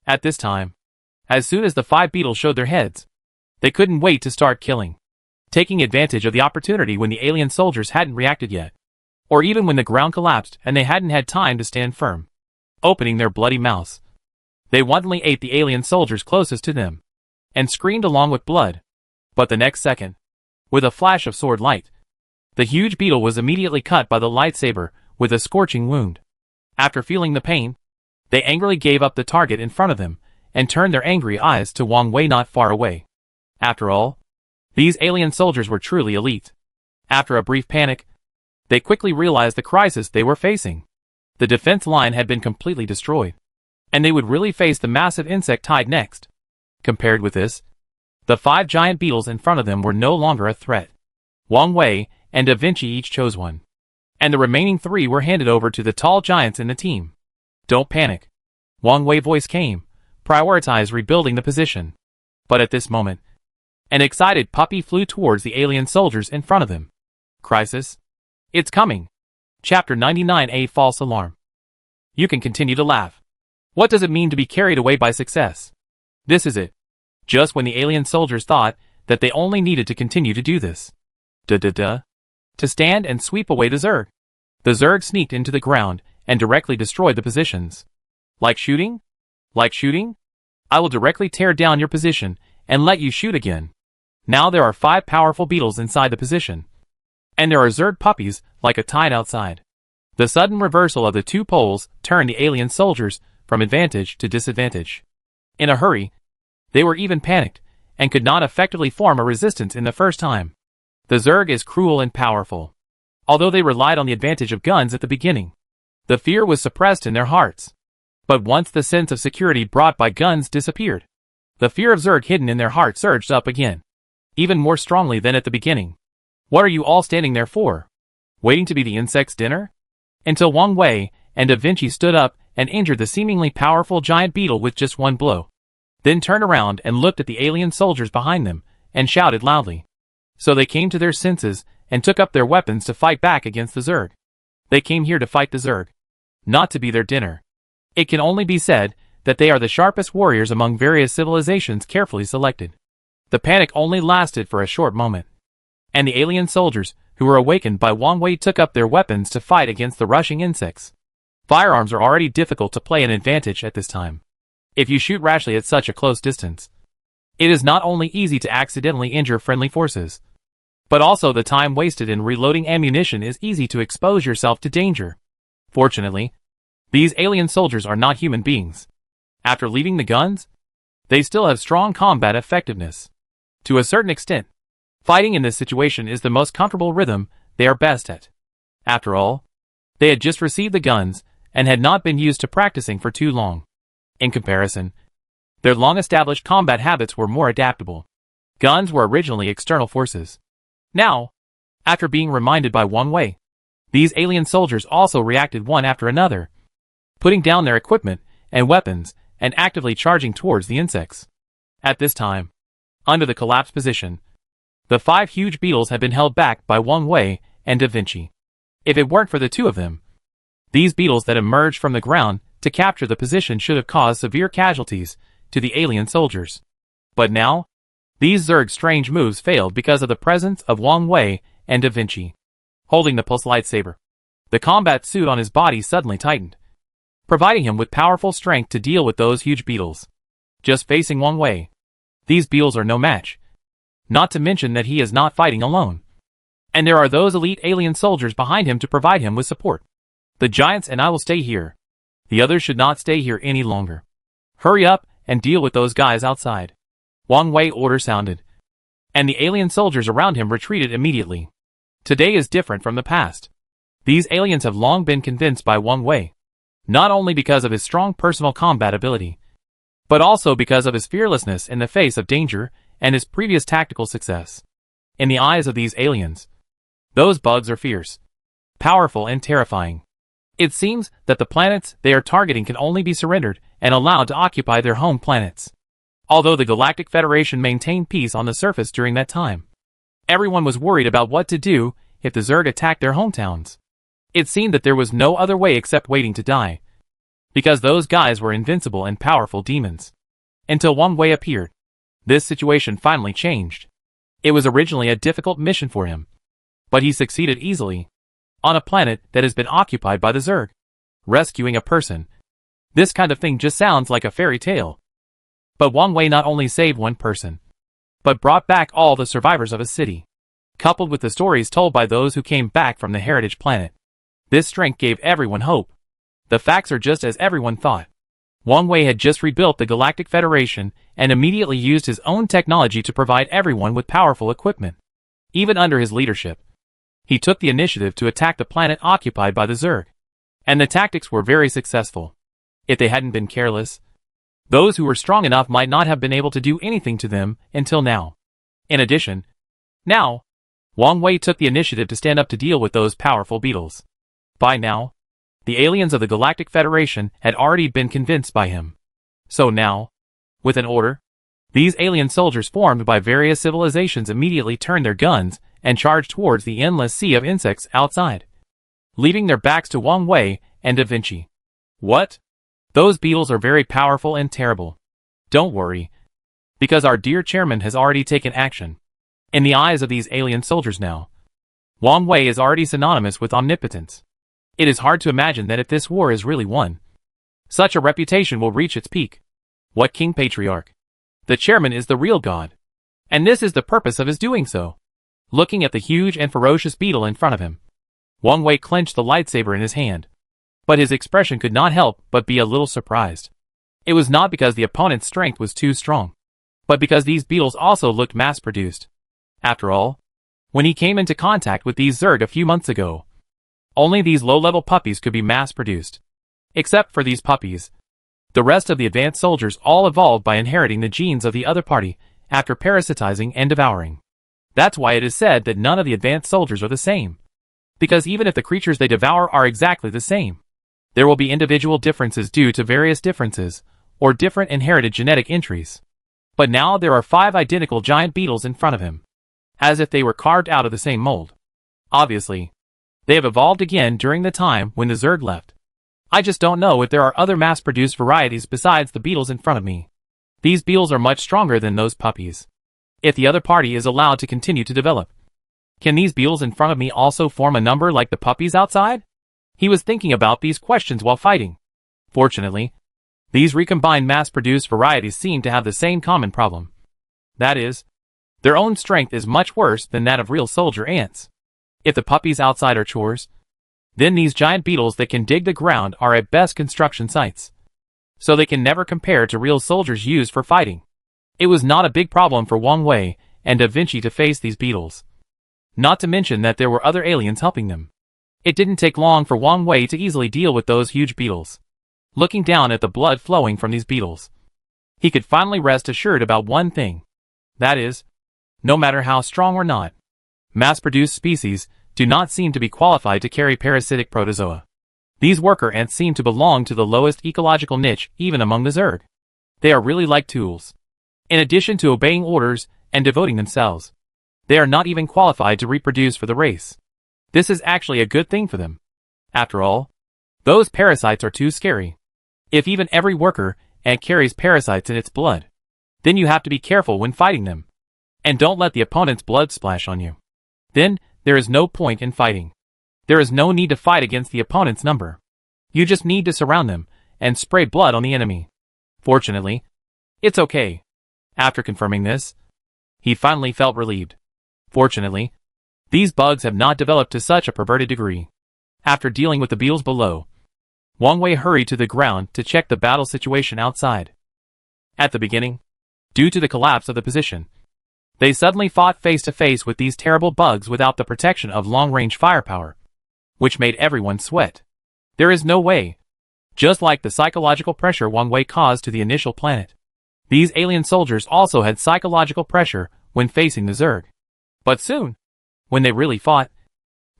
At this time, as soon as the 5 beetles showed their heads, they couldn't wait to start killing, taking advantage of the opportunity when the alien soldiers hadn't reacted yet, or even when the ground collapsed and they hadn't had time to stand firm. Opening their bloody mouths, they wantonly ate the alien soldiers closest to them, and screamed along with blood. But the next second, with a flash of sword light, the huge beetle was immediately cut by the lightsaber with a scorching wound. After feeling the pain, they angrily gave up the target in front of them and turned their angry eyes to Wang Wei not far away. After all, these alien soldiers were truly elite. After a brief panic, they quickly realized the crisis they were facing. The defense line had been completely destroyed, and they would really face the massive insect tide next. Compared with this, the 5 giant beetles in front of them were no longer a threat. Wang Wei and Da Vinci each chose one, and the remaining 3 were handed over to the tall giants in the team. Don't panic. Wang Wei's voice came. Prioritize rebuilding the position. But at this moment, an excited puppy flew towards the alien soldiers in front of them. Crisis? It's coming. Chapter 99, A False Alarm. You can continue to laugh. What does it mean to be carried away by success? This is it. Just when the alien soldiers thought that they only needed to continue to do this. To stand and sweep away the Zerg. The Zerg sneaked into the ground and directly destroyed the positions. Like shooting? Like shooting? I will directly tear down your position and let you shoot again. Now there are 5 powerful beetles inside the position. And there are Zerg puppies like a tide outside. The sudden reversal of the 2 poles turned the alien soldiers from advantage to disadvantage. In a hurry, they were even panicked and could not effectively form a resistance in the first time. The Zerg is cruel and powerful. Although they relied on the advantage of guns at the beginning, the fear was suppressed in their hearts. But once the sense of security brought by guns disappeared, the fear of Zerg hidden in their hearts surged up again, even more strongly than at the beginning. What are you all standing there for? Waiting to be the insect's dinner? Until Wang Wei and Da Vinci stood up and injured the seemingly powerful giant beetle with just one blow. Then turned around and looked at the alien soldiers behind them and shouted loudly. So they came to their senses and took up their weapons to fight back against the Zerg. They came here to fight the Zerg, not to be their dinner. It can only be said that they are the sharpest warriors among various civilizations carefully selected. The panic only lasted for a short moment, and the alien soldiers, who were awakened by Wang Wei, took up their weapons to fight against the rushing insects. Firearms are already difficult to play an advantage at this time. If you shoot rashly at such a close distance, it is not only easy to accidentally injure friendly forces, but also the time wasted in reloading ammunition is easy to expose yourself to danger. Fortunately, these alien soldiers are not human beings. After leaving the guns, they still have strong combat effectiveness. To a certain extent, fighting in this situation is the most comfortable rhythm they are best at. After all, they had just received the guns and had not been used to practicing for too long. In comparison, their long-established combat habits were more adaptable. Guns were originally external forces. Now, after being reminded by Wang Wei, these alien soldiers also reacted one after another, putting down their equipment and weapons and actively charging towards the insects. At this time, under the collapsed position, the 5 huge beetles had been held back by Wang Wei and Da Vinci. If it weren't for the 2 of them, these beetles that emerged from the ground to capture the position should have caused severe casualties to the alien soldiers. But now, these Zerg's strange moves failed because of the presence of Wang Wei and Da Vinci. Holding the pulse lightsaber, the combat suit on his body suddenly tightened, providing him with powerful strength to deal with those huge beetles. Just facing Wang Wei, these beetles are no match. Not to mention that he is not fighting alone. And there are those elite alien soldiers behind him to provide him with support. The giants and I will stay here. The others should not stay here any longer. Hurry up and deal with those guys outside. Wang Wei's order sounded, and the alien soldiers around him retreated immediately. Today is different from the past. These aliens have long been convinced by Wang Wei, not only because of his strong personal combat ability, but also because of his fearlessness in the face of danger and his previous tactical success. In the eyes of these aliens, those bugs are fierce, powerful and terrifying. It seems that the planets they are targeting can only be surrendered and allowed to occupy their home planets. Although the Galactic Federation maintained peace on the surface during that time, everyone was worried about what to do if the Zerg attacked their hometowns. It seemed that there was no other way except waiting to die, because those guys were invincible and powerful demons. Until Wang Wei appeared, this situation finally changed. It was originally a difficult mission for him, but he succeeded easily. On a planet that has been occupied by the Zerg, rescuing a person. This kind of thing just sounds like a fairy tale. But Wang Wei not only saved one person, but brought back all the survivors of a city. Coupled with the stories told by those who came back from the Heritage Planet, this strength gave everyone hope. The facts are just as everyone thought. Wang Wei had just rebuilt the Galactic Federation and immediately used his own technology to provide everyone with powerful equipment. Even under his leadership, he took the initiative to attack the planet occupied by the Zerg. And the tactics were very successful. If they hadn't been careless, those who were strong enough might not have been able to do anything to them until now. In addition, now, Wang Wei took the initiative to stand up to deal with those powerful beetles. By now, the aliens of the Galactic Federation had already been convinced by him. So now, with an order, these alien soldiers formed by various civilizations immediately turned their guns and charged towards the endless sea of insects outside, leaving their backs to Wang Wei and Da Vinci. What? Those beetles are very powerful and terrible. Don't worry, because our dear chairman has already taken action. In the eyes of these alien soldiers now, Wang Wei is already synonymous with omnipotence. It is hard to imagine that if this war is really won, such a reputation will reach its peak. What King Patriarch? The chairman is the real god. And this is the purpose of his doing so. Looking at the huge and ferocious beetle in front of him, Wang Wei clenched the lightsaber in his hand. But his expression could not help but be a little surprised. It was not because the opponent's strength was too strong, but because these beetles also looked mass-produced. After all, when he came into contact with these Zerg a few months ago, only these low-level puppies could be mass-produced. Except for these puppies, the rest of the advanced soldiers all evolved by inheriting the genes of the other party after parasitizing and devouring. That's why it is said that none of the advanced soldiers are the same. Because even if the creatures they devour are exactly the same, there will be individual differences due to various differences, or different inherited genetic entries. But now there are 5 identical giant beetles in front of him, as if they were carved out of the same mold. Obviously, they have evolved again during the time when the Zerg left. I just don't know if there are other mass-produced varieties besides the beetles in front of me. These beetles are much stronger than those puppies. If the other party is allowed to continue to develop, can these beetles in front of me also form a number like the puppies outside? He was thinking about these questions while fighting. Fortunately, these recombined mass-produced varieties seem to have the same common problem. That is, their own strength is much worse than that of real soldier ants. If the puppies outside are chores, then these giant beetles that can dig the ground are at best construction sites. So they can never compare to real soldiers used for fighting. It was not a big problem for Wang Wei and Da Vinci to face these beetles. Not to mention that there were other aliens helping them. It didn't take long for Wang Wei to easily deal with those huge beetles. Looking down at the blood flowing from these beetles, he could finally rest assured about one thing. That is, no matter how strong or not, mass-produced species do not seem to be qualified to carry parasitic protozoa. These worker ants seem to belong to the lowest ecological niche even among the Zerg. They are really like tools. In addition to obeying orders and devoting themselves, they are not even qualified to reproduce for the race. This is actually a good thing for them. After all, those parasites are too scary. If even every worker ant carries parasites in its blood, then you have to be careful when fighting them. And don't let the opponent's blood splash on you. Then, there is no point in fighting. There is no need to fight against the opponent's number. You just need to surround them and spray blood on the enemy. Fortunately, it's okay. After confirming this, he finally felt relieved. Fortunately, these bugs have not developed to such a perverted degree. After dealing with the beetles below, Wang Wei hurried to the ground to check the battle situation outside. At the beginning, due to the collapse of the position, they suddenly fought face to face with these terrible bugs without the protection of long-range firepower, which made everyone sweat. There is no way. Just like the psychological pressure Wang Wei caused to the initial planet, these alien soldiers also had psychological pressure when facing the Zerg. But soon, when they really fought,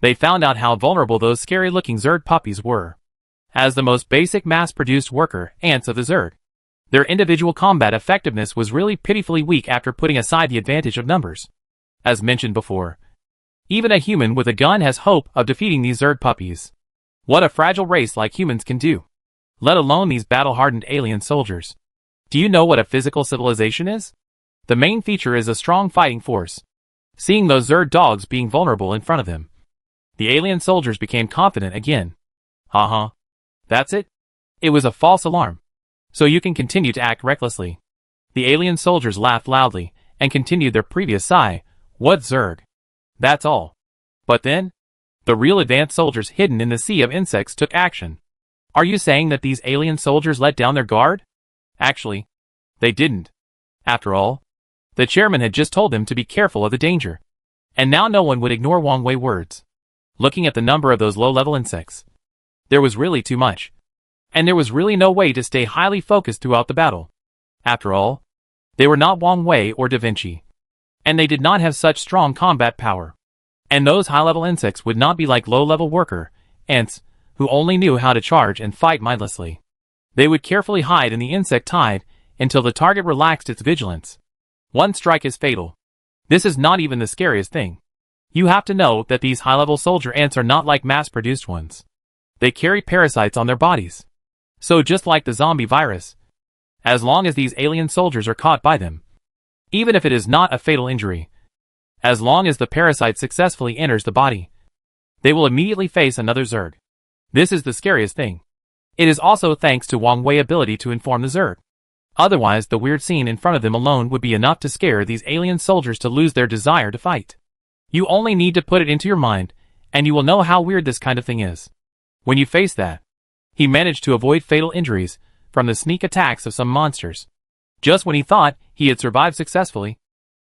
they found out how vulnerable those scary-looking Zerg puppies were. As the most basic mass-produced worker ants of the Zerg, their individual combat effectiveness was really pitifully weak after putting aside the advantage of numbers. As mentioned before, even a human with a gun has hope of defeating these Zerg puppies. What a fragile race like humans can do, let alone these battle-hardened alien soldiers. Do you know what a physical civilization is? The main feature is a strong fighting force. Seeing those Zerg dogs being vulnerable in front of them, the alien soldiers became confident again. Haha. That's it? It was a false alarm. So you can continue to act recklessly. The alien soldiers laughed loudly and continued their previous sigh. What Zerg? That's all. But then, the real advanced soldiers hidden in the sea of insects took action. Are you saying that these alien soldiers let down their guard? Actually, they didn't. After all, the chairman had just told them to be careful of the danger. And now no one would ignore Wang Wei's words. Looking at the number of those low-level insects, There was really too much. And there was really no way to stay highly focused throughout the battle. After all, they were not Wang Wei or Da Vinci. And they did not have such strong combat power. And those high-level insects would not be like low-level worker ants, who only knew how to charge and fight mindlessly. They would carefully hide in the insect tide until the target relaxed its vigilance. One strike is fatal. This is not even the scariest thing. You have to know that these high-level soldier ants are not like mass-produced ones. They carry parasites on their bodies. So just like the zombie virus, as long as these alien soldiers are caught by them, even if it is not a fatal injury, as long as the parasite successfully enters the body, they will immediately face another Zerg. This is the scariest thing. It is also thanks to Wang Wei's ability to inform the Zerg. Otherwise, the weird scene in front of them alone would be enough to scare these alien soldiers to lose their desire to fight. You only need to put it into your mind, and you will know how weird this kind of thing is. When you face that, he managed to avoid fatal injuries from the sneak attacks of some monsters. Just when he thought he had survived successfully,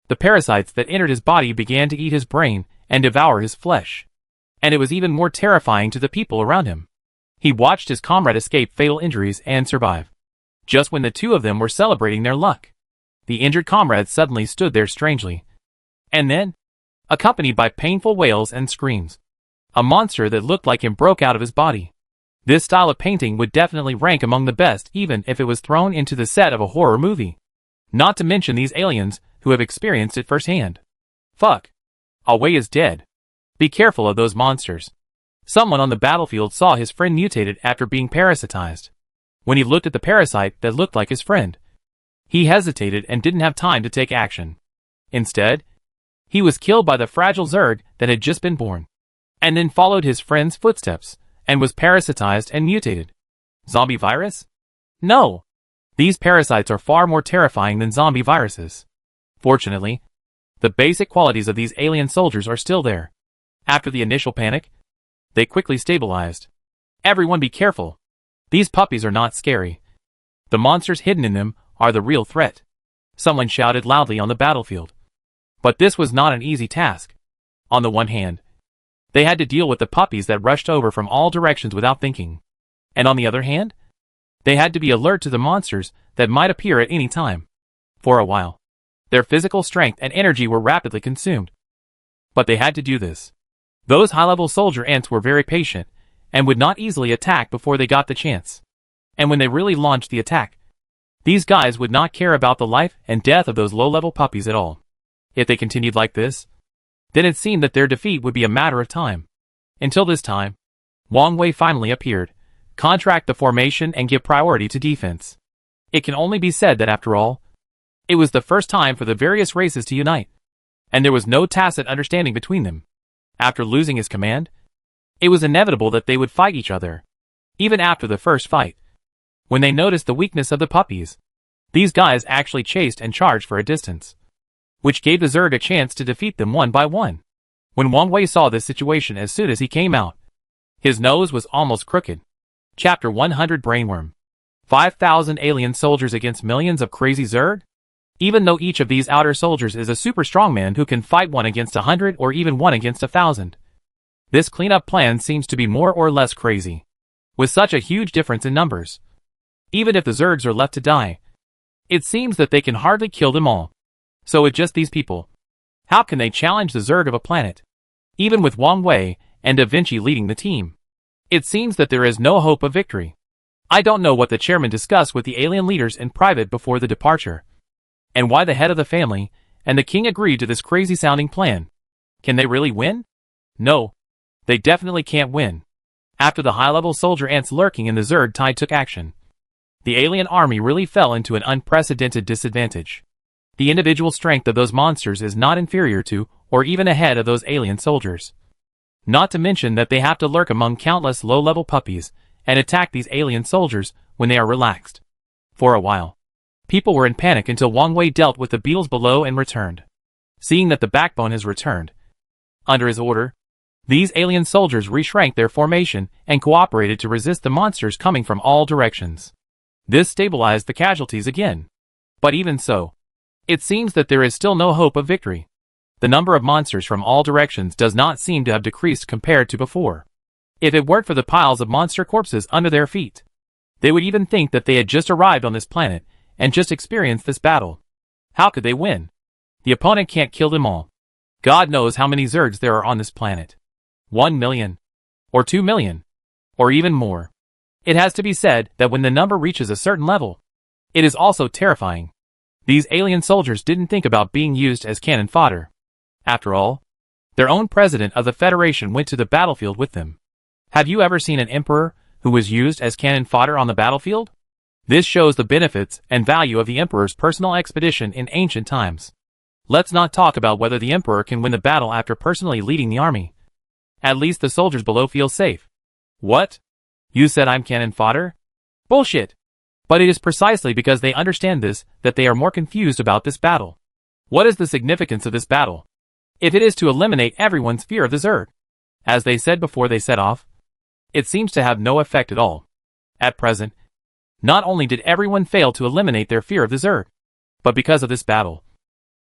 the parasites that entered his body began to eat his brain and devour his flesh. And it was even more terrifying to the people around him. He watched his comrade escape fatal injuries and survive. Just when the two of them were celebrating their luck, the injured comrade suddenly stood there strangely. And then, accompanied by painful wails and screams, a monster that looked like him broke out of his body. This style of painting would definitely rank among the best even if it was thrown into the set of a horror movie. Not to mention these aliens who have experienced it firsthand. Fuck. Wei is dead. Be careful of those monsters. Someone on the battlefield saw his friend mutated after being parasitized. When he looked at the parasite that looked like his friend, he hesitated and didn't have time to take action. Instead, he was killed by the fragile Zerg that had just been born, and then followed his friend's footsteps, and was parasitized and mutated. Zombie virus? No. These parasites are far more terrifying than zombie viruses. Fortunately, the basic qualities of these alien soldiers are still there. After the initial panic, they quickly stabilized. Everyone be careful. These puppies are not scary. The monsters hidden in them are the real threat. Someone shouted loudly on the battlefield. But this was not an easy task. On the one hand, they had to deal with the puppies that rushed over from all directions without thinking. And on the other hand, they had to be alert to the monsters that might appear at any time. For a while, their physical strength and energy were rapidly consumed. But they had to do this. Those high-level soldier ants were very patient, and would not easily attack before they got the chance. And when they really launched the attack, these guys would not care about the life and death of those low-level puppies at all. If they continued like this, then it seemed that their defeat would be a matter of time. Until this time, Wang Wei finally appeared, contract the formation and give priority to defense. It can only be said that after all, it was the first time for the various races to unite, and there was no tacit understanding between them. After losing his command, it was inevitable that they would fight each other. Even after the first fight, when they noticed the weakness of the puppies, these guys actually chased and charged for a distance, which gave the Zerg a chance to defeat them one by one. When Wang Wei saw this situation as soon as he came out, his nose was almost crooked. Chapter 100 Brainworm. 5,000 alien soldiers against millions of crazy Zerg? Even though each of these outer soldiers is a super strongman who can fight 1 against 100 or even 1 against 1,000. This cleanup plan seems to be more or less crazy, with such a huge difference in numbers. Even if the Zergs are left to die, it seems that they can hardly kill them all. So with just these people, how can they challenge the Zerg of a planet? Even with Wang Wei and Da Vinci leading the team, it seems that there is no hope of victory. I don't know what the chairman discussed with the alien leaders in private before the departure, and why the head of the family and the king agreed to this crazy-sounding plan. Can they really win? No. They definitely can't win. After the high-level soldier ants lurking in the Zerg tide took action, the alien army really fell into an unprecedented disadvantage. The individual strength of those monsters is not inferior to, or even ahead of those alien soldiers. Not to mention that they have to lurk among countless low-level puppies and attack these alien soldiers when they are relaxed. For a while, people were in panic until Wang Wei dealt with the beetles below and returned. Seeing that the backbone has returned, under his order, these alien soldiers reshrank their formation and cooperated to resist the monsters coming from all directions. This stabilized the casualties again. But even so, it seems that there is still no hope of victory. The number of monsters from all directions does not seem to have decreased compared to before. If it weren't for the piles of monster corpses under their feet, they would even think that they had just arrived on this planet and just experienced this battle. How could they win? The opponent can't kill them all. God knows how many Zergs there are on this planet. 1 million. Or 2 million. Or even more. It has to be said that when the number reaches a certain level, it is also terrifying. These alien soldiers didn't think about being used as cannon fodder. After all, their own president of the Federation went to the battlefield with them. Have you ever seen an emperor who was used as cannon fodder on the battlefield? This shows the benefits and value of the emperor's personal expedition in ancient times. Let's not talk about whether the emperor can win the battle after personally leading the army. At least the soldiers below feel safe. What? You said I'm cannon fodder? Bullshit. But it is precisely because they understand this that they are more confused about this battle. What is the significance of this battle? If it is to eliminate everyone's fear of the Zerg, as they said before they set off, it seems to have no effect at all. At present, not only did everyone fail to eliminate their fear of the Zerg, but because of this battle,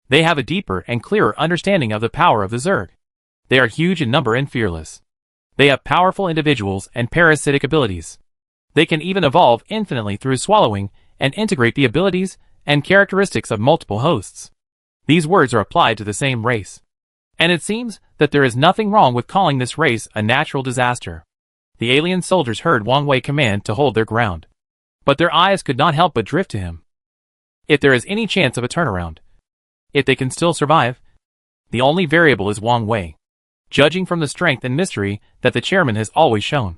they have a deeper and clearer understanding of the power of the Zerg. They are huge in number and fearless. They have powerful individuals and parasitic abilities. They can even evolve infinitely through swallowing and integrate the abilities and characteristics of multiple hosts. These words are applied to the same race. And it seems that there is nothing wrong with calling this race a natural disaster. The alien soldiers heard Wang Wei command to hold their ground. But their eyes could not help but drift to him. If there is any chance of a turnaround, if they can still survive, the only variable is Wang Wei. Judging from the strength and mystery that the chairman has always shown,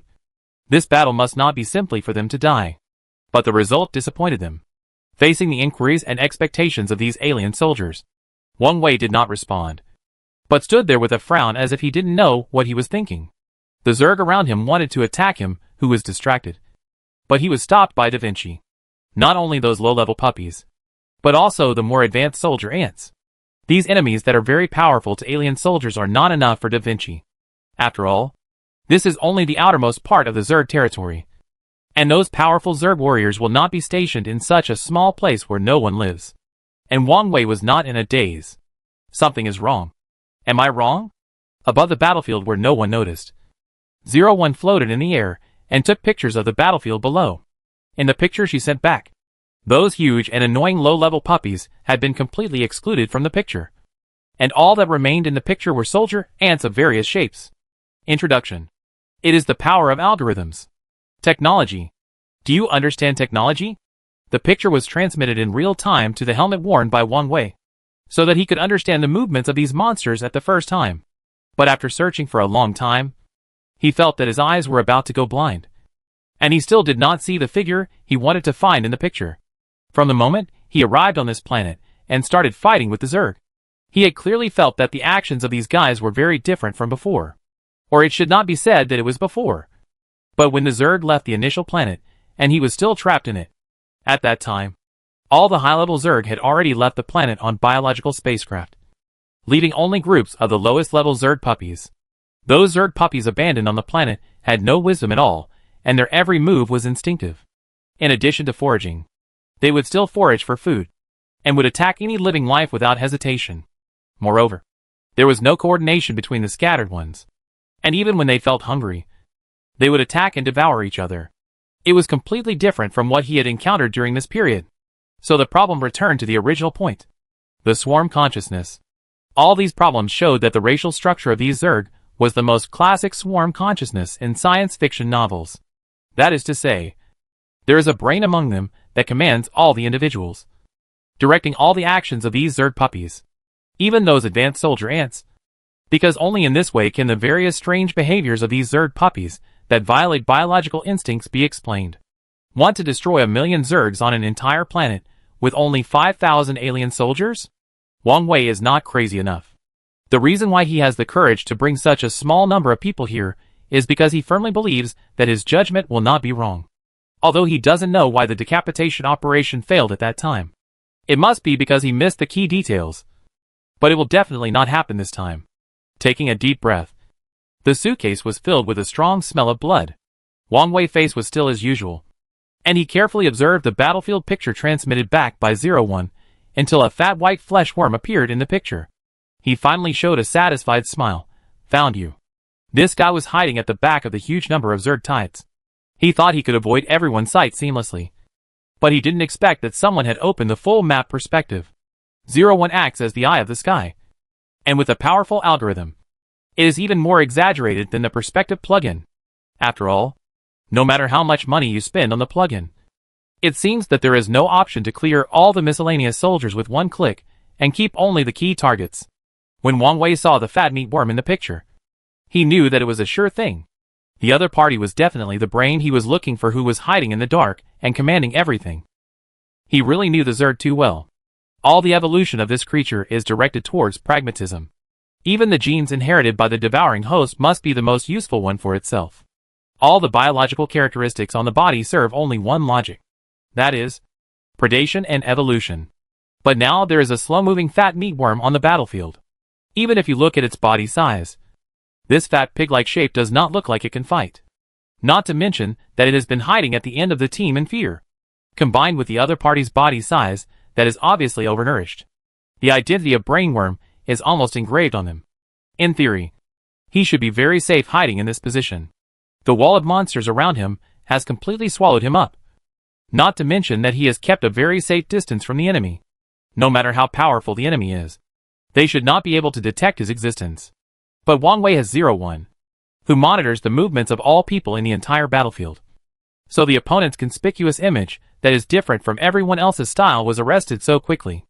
this battle must not be simply for them to die. But the result disappointed them. Facing the inquiries and expectations of these alien soldiers, Wang Wei did not respond, but stood there with a frown as if he didn't know what he was thinking. The Zerg around him wanted to attack him, who was distracted. But he was stopped by Da Vinci. Not only those low-level puppies, but also the more advanced soldier ants. These enemies that are very powerful to alien soldiers are not enough for Da Vinci. After all, this is only the outermost part of the Zerg territory. And those powerful Zerg warriors will not be stationed in such a small place where no one lives. And Wang Wei was not in a daze. Something is wrong. Am I wrong? Above the battlefield where no one noticed, 01 floated in the air and took pictures of the battlefield below. In the picture she sent back, those huge and annoying low-level puppies had been completely excluded from the picture. And all that remained in the picture were soldier ants of various shapes. Introduction. It is the power of algorithms. Technology. Do you understand technology? The picture was transmitted in real time to the helmet worn by Wang Wei, so that he could understand the movements of these monsters at the first time. But after searching for a long time, he felt that his eyes were about to go blind. And he still did not see the figure he wanted to find in the picture. From the moment he arrived on this planet and started fighting with the Zerg, he had clearly felt that the actions of these guys were very different from before. Or it should not be said that it was before. But when the Zerg left the initial planet, and he was still trapped in it, at that time, all the high-level Zerg had already left the planet on biological spacecraft, leaving only groups of the lowest-level Zerg puppies. Those Zerg puppies abandoned on the planet had no wisdom at all, and their every move was instinctive. In addition to foraging, they would still forage for food, and would attack any living life without hesitation. Moreover, there was no coordination between the scattered ones, and even when they felt hungry, they would attack and devour each other. It was completely different from what he had encountered during this period. So the problem returned to the original point. The swarm consciousness. All these problems showed that the racial structure of these Zerg was the most classic swarm consciousness in science fiction novels. That is to say, there is a brain among them that commands all the individuals, directing all the actions of these Zerg puppies, even those advanced soldier ants. Because only in this way can the various strange behaviors of these Zerg puppies that violate biological instincts be explained. Want to destroy 1 million Zergs on an entire planet with only 5,000 alien soldiers? Wang Wei is not crazy enough. The reason why he has the courage to bring such a small number of people here is because he firmly believes that his judgment will not be wrong. Although he doesn't know why the decapitation operation failed at that time. It must be because he missed the key details. But it will definitely not happen this time. Taking a deep breath, the suitcase was filled with a strong smell of blood. Wang Wei's face was still as usual, and he carefully observed the battlefield picture transmitted back by 01 until a fat white flesh worm appeared in the picture. He finally showed a satisfied smile. Found you. This guy was hiding at the back of the huge number of Zerg tides. He thought he could avoid everyone's sight seamlessly. But he didn't expect that someone had opened the full map perspective. 01 acts as the eye of the sky. And with a powerful algorithm, it is even more exaggerated than the perspective plugin. After all, no matter how much money you spend on the plugin, it seems that there is no option to clear all the miscellaneous soldiers with one click and keep only the key targets. When Wang Wei saw the fat meat worm in the picture, he knew that it was a sure thing. The other party was definitely the brain he was looking for, who was hiding in the dark and commanding everything. He really knew the Zerg too well. All the evolution of this creature is directed towards pragmatism. Even the genes inherited by the devouring host must be the most useful one for itself. All the biological characteristics on the body serve only one logic. That is, predation and evolution. But now there is a slow-moving fat meatworm on the battlefield. Even if you look at its body size, this fat pig-like shape does not look like it can fight. Not to mention that it has been hiding at the end of the team in fear. Combined with the other party's body size, that is obviously overnourished. The identity of Brainworm is almost engraved on him. In theory, he should be very safe hiding in this position. The wall of monsters around him has completely swallowed him up. Not to mention that he has kept a very safe distance from the enemy. No matter how powerful the enemy is, they should not be able to detect his existence. But Wang Wei has 01, who monitors the movements of all people in the entire battlefield. So the opponent's conspicuous image, that is different from everyone else's style, was arrested so quickly.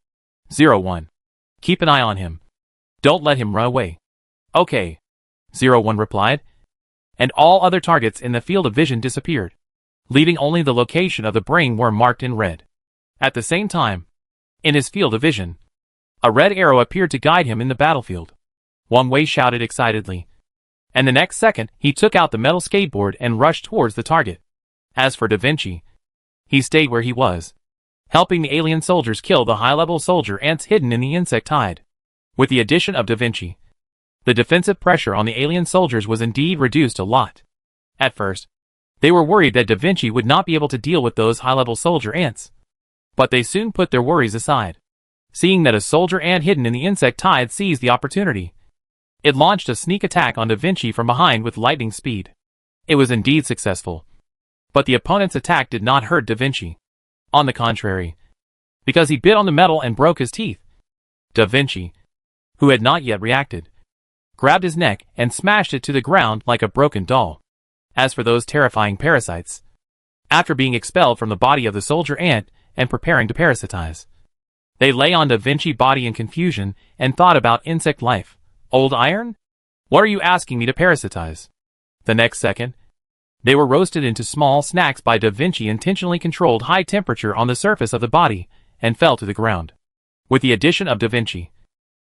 01. Keep an eye on him. Don't let him run away. Okay. 01 replied. And all other targets in the field of vision disappeared, leaving only the location of the brain worm marked in red. At the same time, in his field of vision, a red arrow appeared to guide him in the battlefield. Wang Wei shouted excitedly. And the next second, he took out the metal skateboard and rushed towards the target. As for Da Vinci, he stayed where he was, helping the alien soldiers kill the high-level soldier ants hidden in the insect hide. With the addition of Da Vinci, the defensive pressure on the alien soldiers was indeed reduced a lot. At first, they were worried that Da Vinci would not be able to deal with those high-level soldier ants. But they soon put their worries aside, seeing that a soldier ant hidden in the insect hide seized the opportunity. It launched a sneak attack on Da Vinci from behind with lightning speed. It was indeed successful. But the opponent's attack did not hurt Da Vinci. On the contrary, because he bit on the metal and broke his teeth, Da Vinci, who had not yet reacted, grabbed his neck and smashed it to the ground like a broken doll. As for those terrifying parasites, after being expelled from the body of the soldier ant and preparing to parasitize, they lay on Da Vinci's body in confusion and thought about insect life. Old iron? What are you asking me to parasitize? The next second, they were roasted into small snacks by Da Vinci intentionally controlled high temperature on the surface of the body and fell to the ground. With the addition of Da Vinci,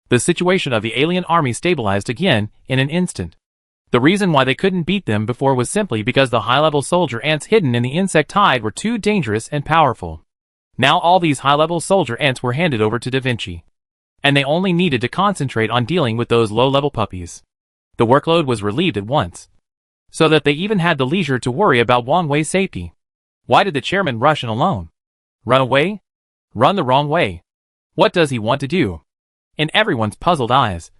the situation of the alien army stabilized again in an instant. The reason why they couldn't beat them before was simply because the high-level soldier ants hidden in the insect hide were too dangerous and powerful. Now all these high-level soldier ants were handed over to Da Vinci, and they only needed to concentrate on dealing with those low-level puppies. The workload was relieved at once, so that they even had the leisure to worry about Wang Wei's safety. Why did the chairman rush in alone? Run away? Run the wrong way. What does he want to do? In everyone's puzzled eyes,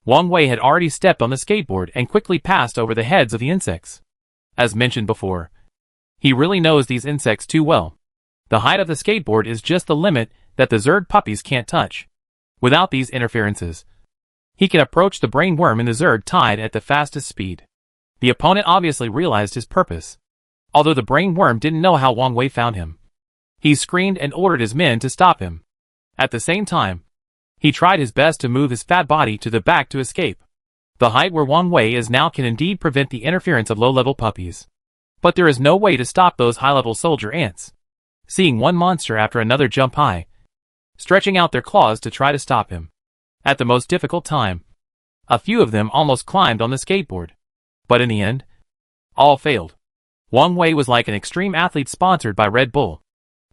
Wang Wei had already stepped on the skateboard and quickly passed over the heads of the insects. As mentioned before, he really knows these insects too well. The height of the skateboard is just the limit that the Zerg puppies can't touch. Without these interferences, he can approach the brain worm in the Zerg tide at the fastest speed. The opponent obviously realized his purpose, although the brain worm didn't know how Wang Wei found him. He screamed and ordered his men to stop him. At the same time, he tried his best to move his fat body to the back to escape. The height where Wang Wei is now can indeed prevent the interference of low-level puppies. But there is no way to stop those high-level soldier ants. Seeing one monster after another jump high, stretching out their claws to try to stop him. At the most difficult time, a few of them almost climbed on the skateboard. But in the end, all failed. Wang Wei was like an extreme athlete sponsored by Red Bull,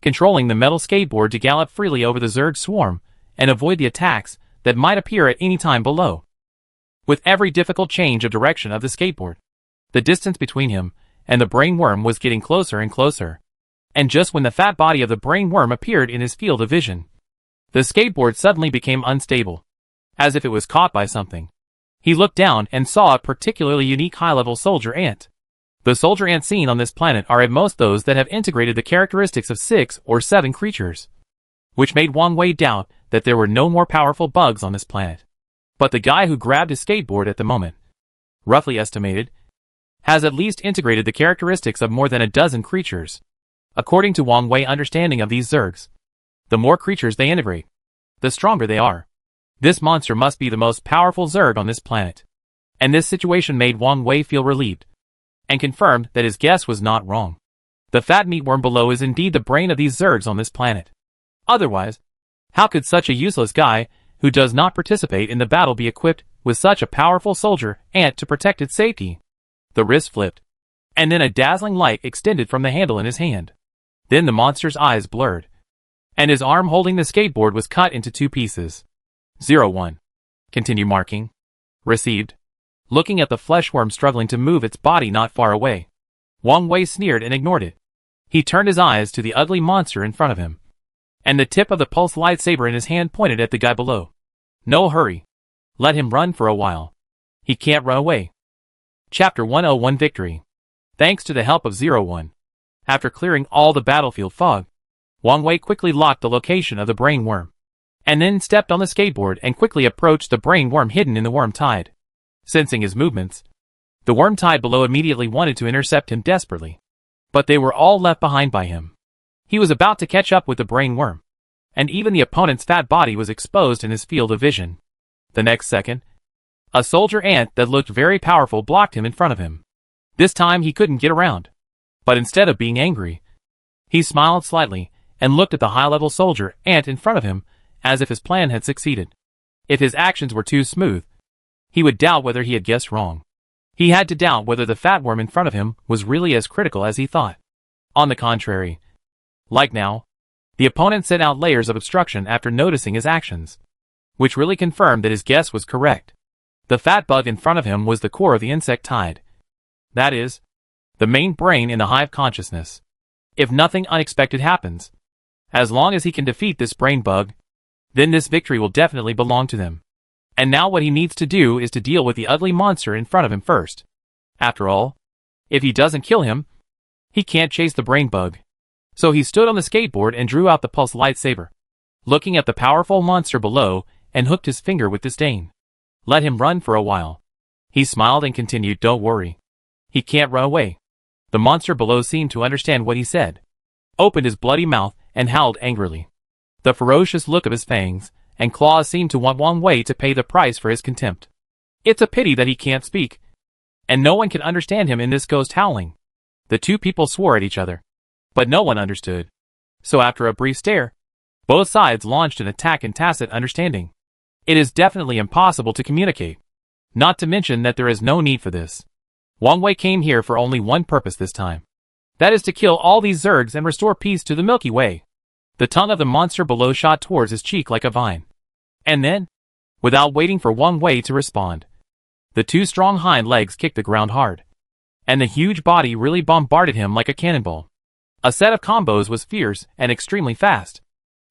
controlling the metal skateboard to gallop freely over the Zerg swarm and avoid the attacks that might appear at any time below. With every difficult change of direction of the skateboard, the distance between him and the brain worm was getting closer and closer. And just when the fat body of the brain worm appeared in his field of vision, the skateboard suddenly became unstable, as if it was caught by something. He looked down and saw a particularly unique high-level soldier ant. The soldier ants seen on this planet are at most those that have integrated the characteristics of 6 or 7 creatures, which made Wang Wei doubt that there were no more powerful bugs on this planet. But the guy who grabbed his skateboard at the moment, roughly estimated, has at least integrated the characteristics of more than a dozen creatures. According to Wang Wei's understanding of these Zergs, the more creatures they integrate, the stronger they are. This monster must be the most powerful Zerg on this planet. And this situation made Wang Wei feel relieved, and confirmed that his guess was not wrong. The fat meatworm below is indeed the brain of these Zergs on this planet. Otherwise, how could such a useless guy, who does not participate in the battle, be equipped with such a powerful soldier ant to protect its safety? The wrist flipped, and then a dazzling light extended from the handle in his hand. Then the monster's eyes blurred, and his arm holding the skateboard was cut into 2 pieces. 01. Continue marking. Received. Looking at the fleshworm struggling to move its body not far away, Wang Wei sneered and ignored it. He turned his eyes to the ugly monster in front of him, and the tip of the pulse lightsaber in his hand pointed at the guy below. No hurry. Let him run for a while. He can't run away. Chapter 101 Victory. Thanks to the help of 01. After clearing all the battlefield fog, Wang Wei quickly locked the location of the brain worm, and then stepped on the skateboard and quickly approached the brain worm hidden in the worm tide. Sensing his movements, the worm tide below immediately wanted to intercept him desperately, but they were all left behind by him. He was about to catch up with the brain worm, and even the opponent's fat body was exposed in his field of vision. The next second, a soldier ant that looked very powerful blocked him in front of him. This time he couldn't get around, but instead of being angry, he smiled slightly and looked at the high-level soldier ant in front of him as if his plan had succeeded. If his actions were too smooth, he would doubt whether he had guessed wrong. He had to doubt whether the fat worm in front of him was really as critical as he thought. On the contrary, like now, the opponent sent out layers of obstruction after noticing his actions, which really confirmed that his guess was correct. The fat bug in front of him was the core of the insect tide. That is, the main brain in the hive consciousness. If nothing unexpected happens, as long as he can defeat this brain bug, then this victory will definitely belong to them. And now what he needs to do is to deal with the ugly monster in front of him first. After all, if he doesn't kill him, he can't chase the brain bug. So he stood on the skateboard and drew out the pulse lightsaber, looking at the powerful monster below, and hooked his finger with disdain. Let him run for a while. He smiled and continued, don't worry. He can't run away. The monster below seemed to understand what he said, opened his bloody mouth, and howled angrily. The ferocious look of his fangs and claws seemed to want Wang Wei to pay the price for his contempt. It's a pity that he can't speak, and no one can understand him in this ghost howling. The 2 people swore at each other, but no one understood. So after a brief stare, both sides launched an attack in tacit understanding. It is definitely impossible to communicate, not to mention that there is no need for this. Wang Wei came here for only one purpose this time. That is to kill all these Zergs and restore peace to the Milky Way. The tongue of the monster below shot towards his cheek like a vine. And then, without waiting for Wang Wei to respond, the 2 strong hind legs kicked the ground hard, and the huge body really bombarded him like a cannonball. A set of combos was fierce and extremely fast.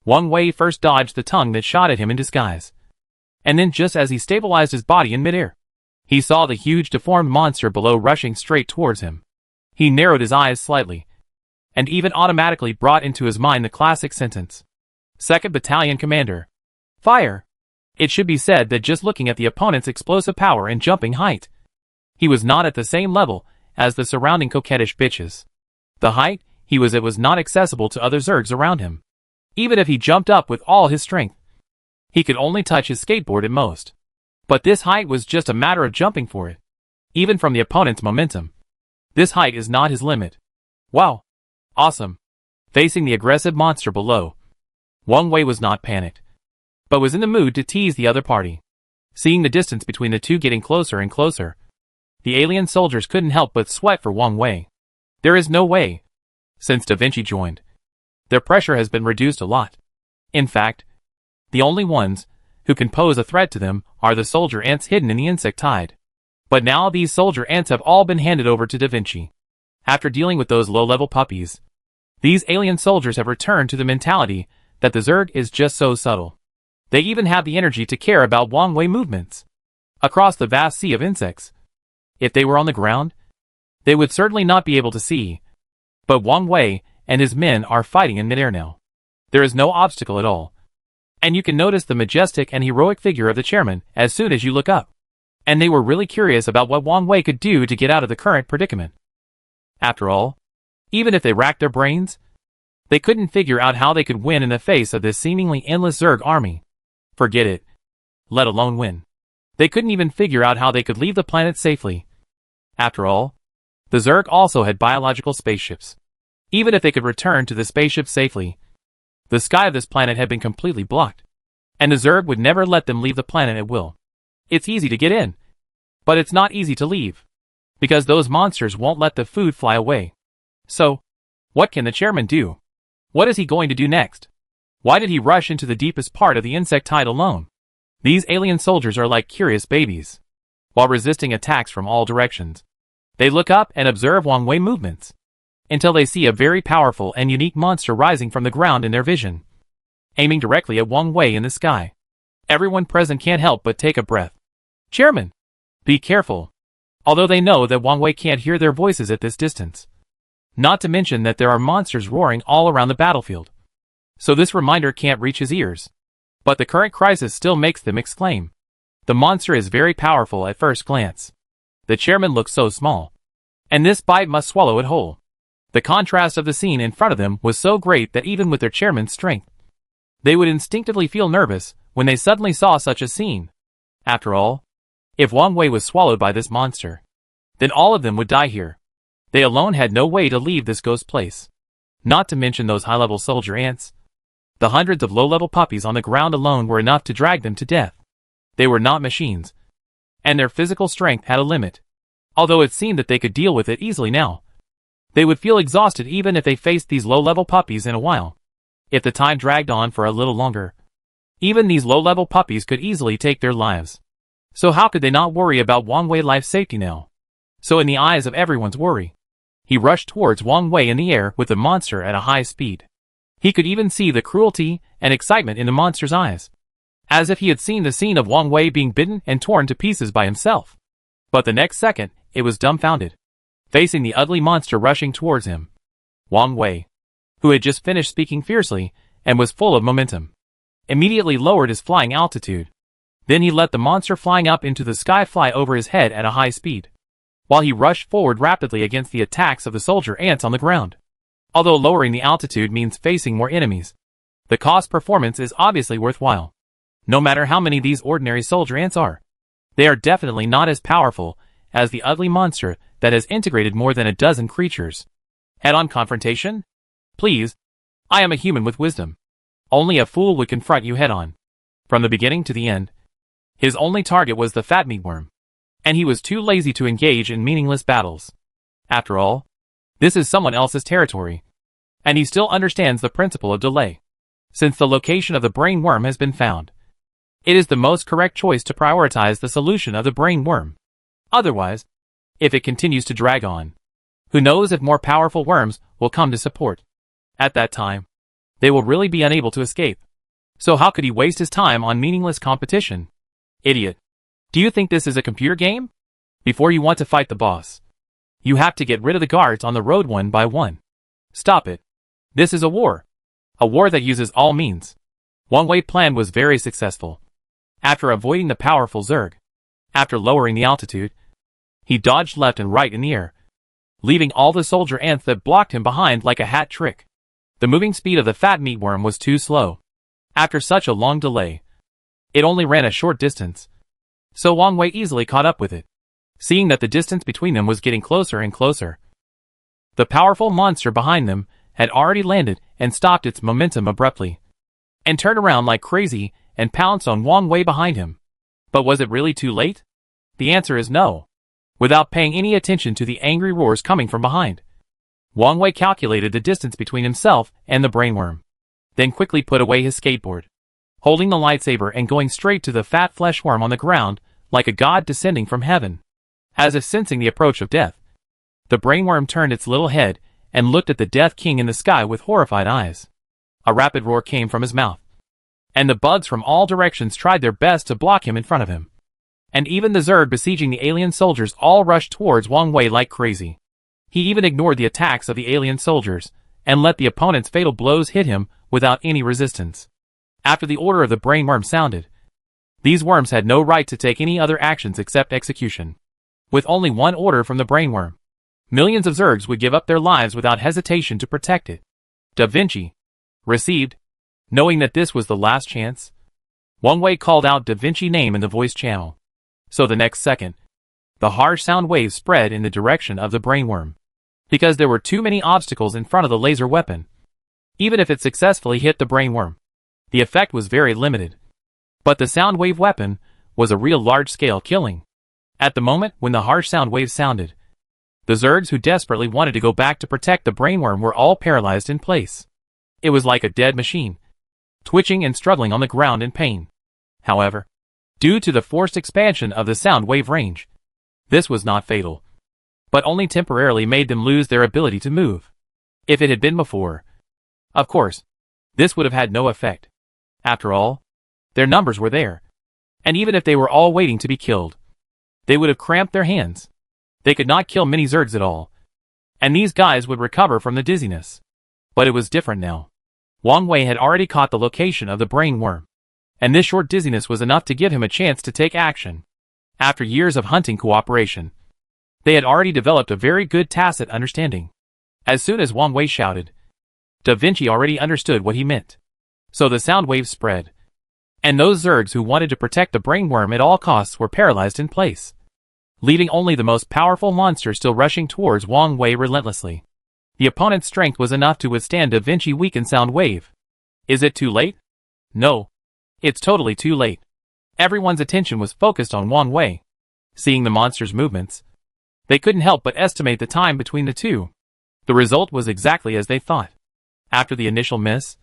Wang Wei first dodged the tongue that shot at him in disguise, and then just as he stabilized his body in midair, he saw the huge deformed monster below rushing straight towards him. He narrowed his eyes slightly, and even automatically brought into his mind the classic sentence, 2nd Battalion Commander, fire! It should be said that just looking at the opponent's explosive power and jumping height, he was not at the same level as the surrounding coquettish bitches. The height he was at was not accessible to other Zergs around him. Even if he jumped up with all his strength, he could only touch his skateboard at most. But this height was just a matter of jumping for it. Even from the opponent's momentum, this height is not his limit. Wow! Awesome! Facing the aggressive monster below, Wang Wei was not panicked, but was in the mood to tease the other party. Seeing the distance between the 2 getting closer and closer, the alien soldiers couldn't help but sweat for Wang Wei. There is no way. Since Da Vinci joined, their pressure has been reduced a lot. In fact, the only ones who can pose a threat to them are the soldier ants hidden in the insect tide. But now these soldier ants have all been handed over to Da Vinci. After dealing with those low-level puppies, these alien soldiers have returned to the mentality that the Zerg is just so subtle. They even have the energy to care about Wang Wei movements. across the vast sea of insects. If they were on the ground, they would certainly not be able to see. But Wang Wei and his men are fighting in midair now. There is no obstacle at all. And you can notice the majestic and heroic figure of the chairman as soon as you look up. And they were really curious about what Wang Wei could do to get out of the current predicament. After all, even if they racked their brains, they couldn't figure out how they could win in the face of this seemingly endless Zerg army. Forget it. Let alone win. They couldn't even figure out how they could leave the planet safely. After all, the Zerg also had biological spaceships. Even if they could return to the spaceship safely, the sky of this planet had been completely blocked, and the Zerg would never let them leave the planet at will. It's easy to get in, but it's not easy to leave, because those monsters won't let the food fly away. So, what can the chairman do? What is he going to do next? Why did he rush into the deepest part of the insect tide alone? These alien soldiers are like curious babies. While resisting attacks from all directions, they look up and observe Wang Wei movements, until they see a very powerful and unique monster rising from the ground in their vision, aiming directly at Wang Wei in the sky. Everyone present can't help but take a breath. Chairman, be careful. Although they know that Wang Wei can't hear their voices at this distance. Not to mention that there are monsters roaring all around the battlefield. So this reminder can't reach his ears. But the current crisis still makes them exclaim. The monster is very powerful at first glance. The chairman looks so small. And this bite must swallow it whole. The contrast of the scene in front of them was so great that even with their chairman's strength, they would instinctively feel nervous when they suddenly saw such a scene. After all, if Wang Wei was swallowed by this monster, then all of them would die here. They alone had no way to leave this ghost place. Not to mention those high-level soldier ants. The hundreds of low-level puppies on the ground alone were enough to drag them to death. They were not machines, and their physical strength had a limit. Although it seemed that they could deal with it easily now, they would feel exhausted even if they faced these low-level puppies in a while. If the time dragged on for a little longer, even these low-level puppies could easily take their lives. So how could they not worry about Wang Wei's life safety now? So in the eyes of everyone's worry, he rushed towards Wang Wei in the air with the monster at a high speed. He could even see the cruelty and excitement in the monster's eyes, as if he had seen the scene of Wang Wei being bitten and torn to pieces by himself. But the next second, it was dumbfounded, facing the ugly monster rushing towards him. Wang Wei, who had just finished speaking fiercely and was full of momentum, immediately lowered his flying altitude. Then he let the monster flying up into the sky fly over his head at a high speed, while he rushed forward rapidly against the attacks of the soldier ants on the ground. Although lowering the altitude means facing more enemies, the cost performance is obviously worthwhile. No matter how many these ordinary soldier ants are, they are definitely not as powerful as the ugly monster that has integrated more than a dozen creatures. Head-on confrontation? Please. I am a human with wisdom. Only a fool would confront you head-on. From the beginning to the end, his only target was the fat meatworm, and he was too lazy to engage in meaningless battles. After all, this is someone else's territory, and he still understands the principle of delay. Since the location of the brain worm has been found, it is the most correct choice to prioritize the solution of the brain worm. Otherwise, if it continues to drag on, who knows if more powerful worms will come to support. At that time, they will really be unable to escape. So how could he waste his time on meaningless competition? Idiot. Do you think this is a computer game? Before you want to fight the boss, you have to get rid of the guards on the road one by one. Stop it. This is a war. A war that uses all means. Wang Wei's plan was very successful. After avoiding the powerful Zerg, after lowering the altitude, he dodged left and right in the air, leaving all the soldier ants that blocked him behind like a hat trick. The moving speed of the fat meatworm was too slow. After such a long delay, it only ran a short distance. So Wang Wei easily caught up with it, seeing that the distance between them was getting closer and closer. The powerful monster behind them had already landed and stopped its momentum abruptly, and turned around like crazy and pounced on Wang Wei behind him. But was it really too late? The answer is no. Without paying any attention to the angry roars coming from behind, Wang Wei calculated the distance between himself and the brainworm, then quickly put away his skateboard, holding the lightsaber and going straight to the fat flesh worm on the ground like a god descending from heaven. As if sensing the approach of death, the brainworm turned its little head and looked at the Death King in the sky with horrified eyes. A rapid roar came from his mouth, and the bugs from all directions tried their best to block him in front of him. and even the Zerg besieging the alien soldiers all rushed towards Wang Wei like crazy. He even ignored the attacks of the alien soldiers, and let the opponent's fatal blows hit him without any resistance. After the order of the brainworm sounded, these worms had no right to take any other actions except execution. With only one order from the brainworm, millions of Zergs would give up their lives without hesitation to protect it. Da Vinci received. Knowing that this was the last chance, Wang Wei called out Da Vinci's name in the voice channel. So the next second, the harsh sound waves spread in the direction of the brainworm. Because there were too many obstacles in front of the laser weapon. Even if it successfully hit the brainworm, the effect was very limited. But the sound wave weapon was a real large-scale killing. At the moment when the harsh sound waves sounded, the Zergs who desperately wanted to go back to protect the brainworm were all paralyzed in place. It was like a dead machine, twitching and struggling on the ground in pain. However, due to the forced expansion of the sound wave range, this was not fatal, but only temporarily made them lose their ability to move. If it had been before, of course, this would have had no effect. After all, their numbers were there, and even if they were all waiting to be killed, they would have cramped their hands. They could not kill many Zergs at all, and these guys would recover from the dizziness. But it was different now. Wang Wei had already caught the location of the brainworm, and this short dizziness was enough to give him a chance to take action. After years of hunting cooperation, they had already developed a very good tacit understanding. As soon as Wang Wei shouted, Da Vinci already understood what he meant. So the sound waves spread, and those Zergs who wanted to protect the brainworm at all costs were paralyzed in place, leaving only the most powerful monster still rushing towards Wang Wei relentlessly. The opponent's strength was enough to withstand Da Vinci's weakened sound wave. Is it too late? No. It's totally too late. Everyone's attention was focused on Wang Wei. Seeing the monster's movements, they couldn't help but estimate the time between the two. The result was exactly as they thought. After the initial miss,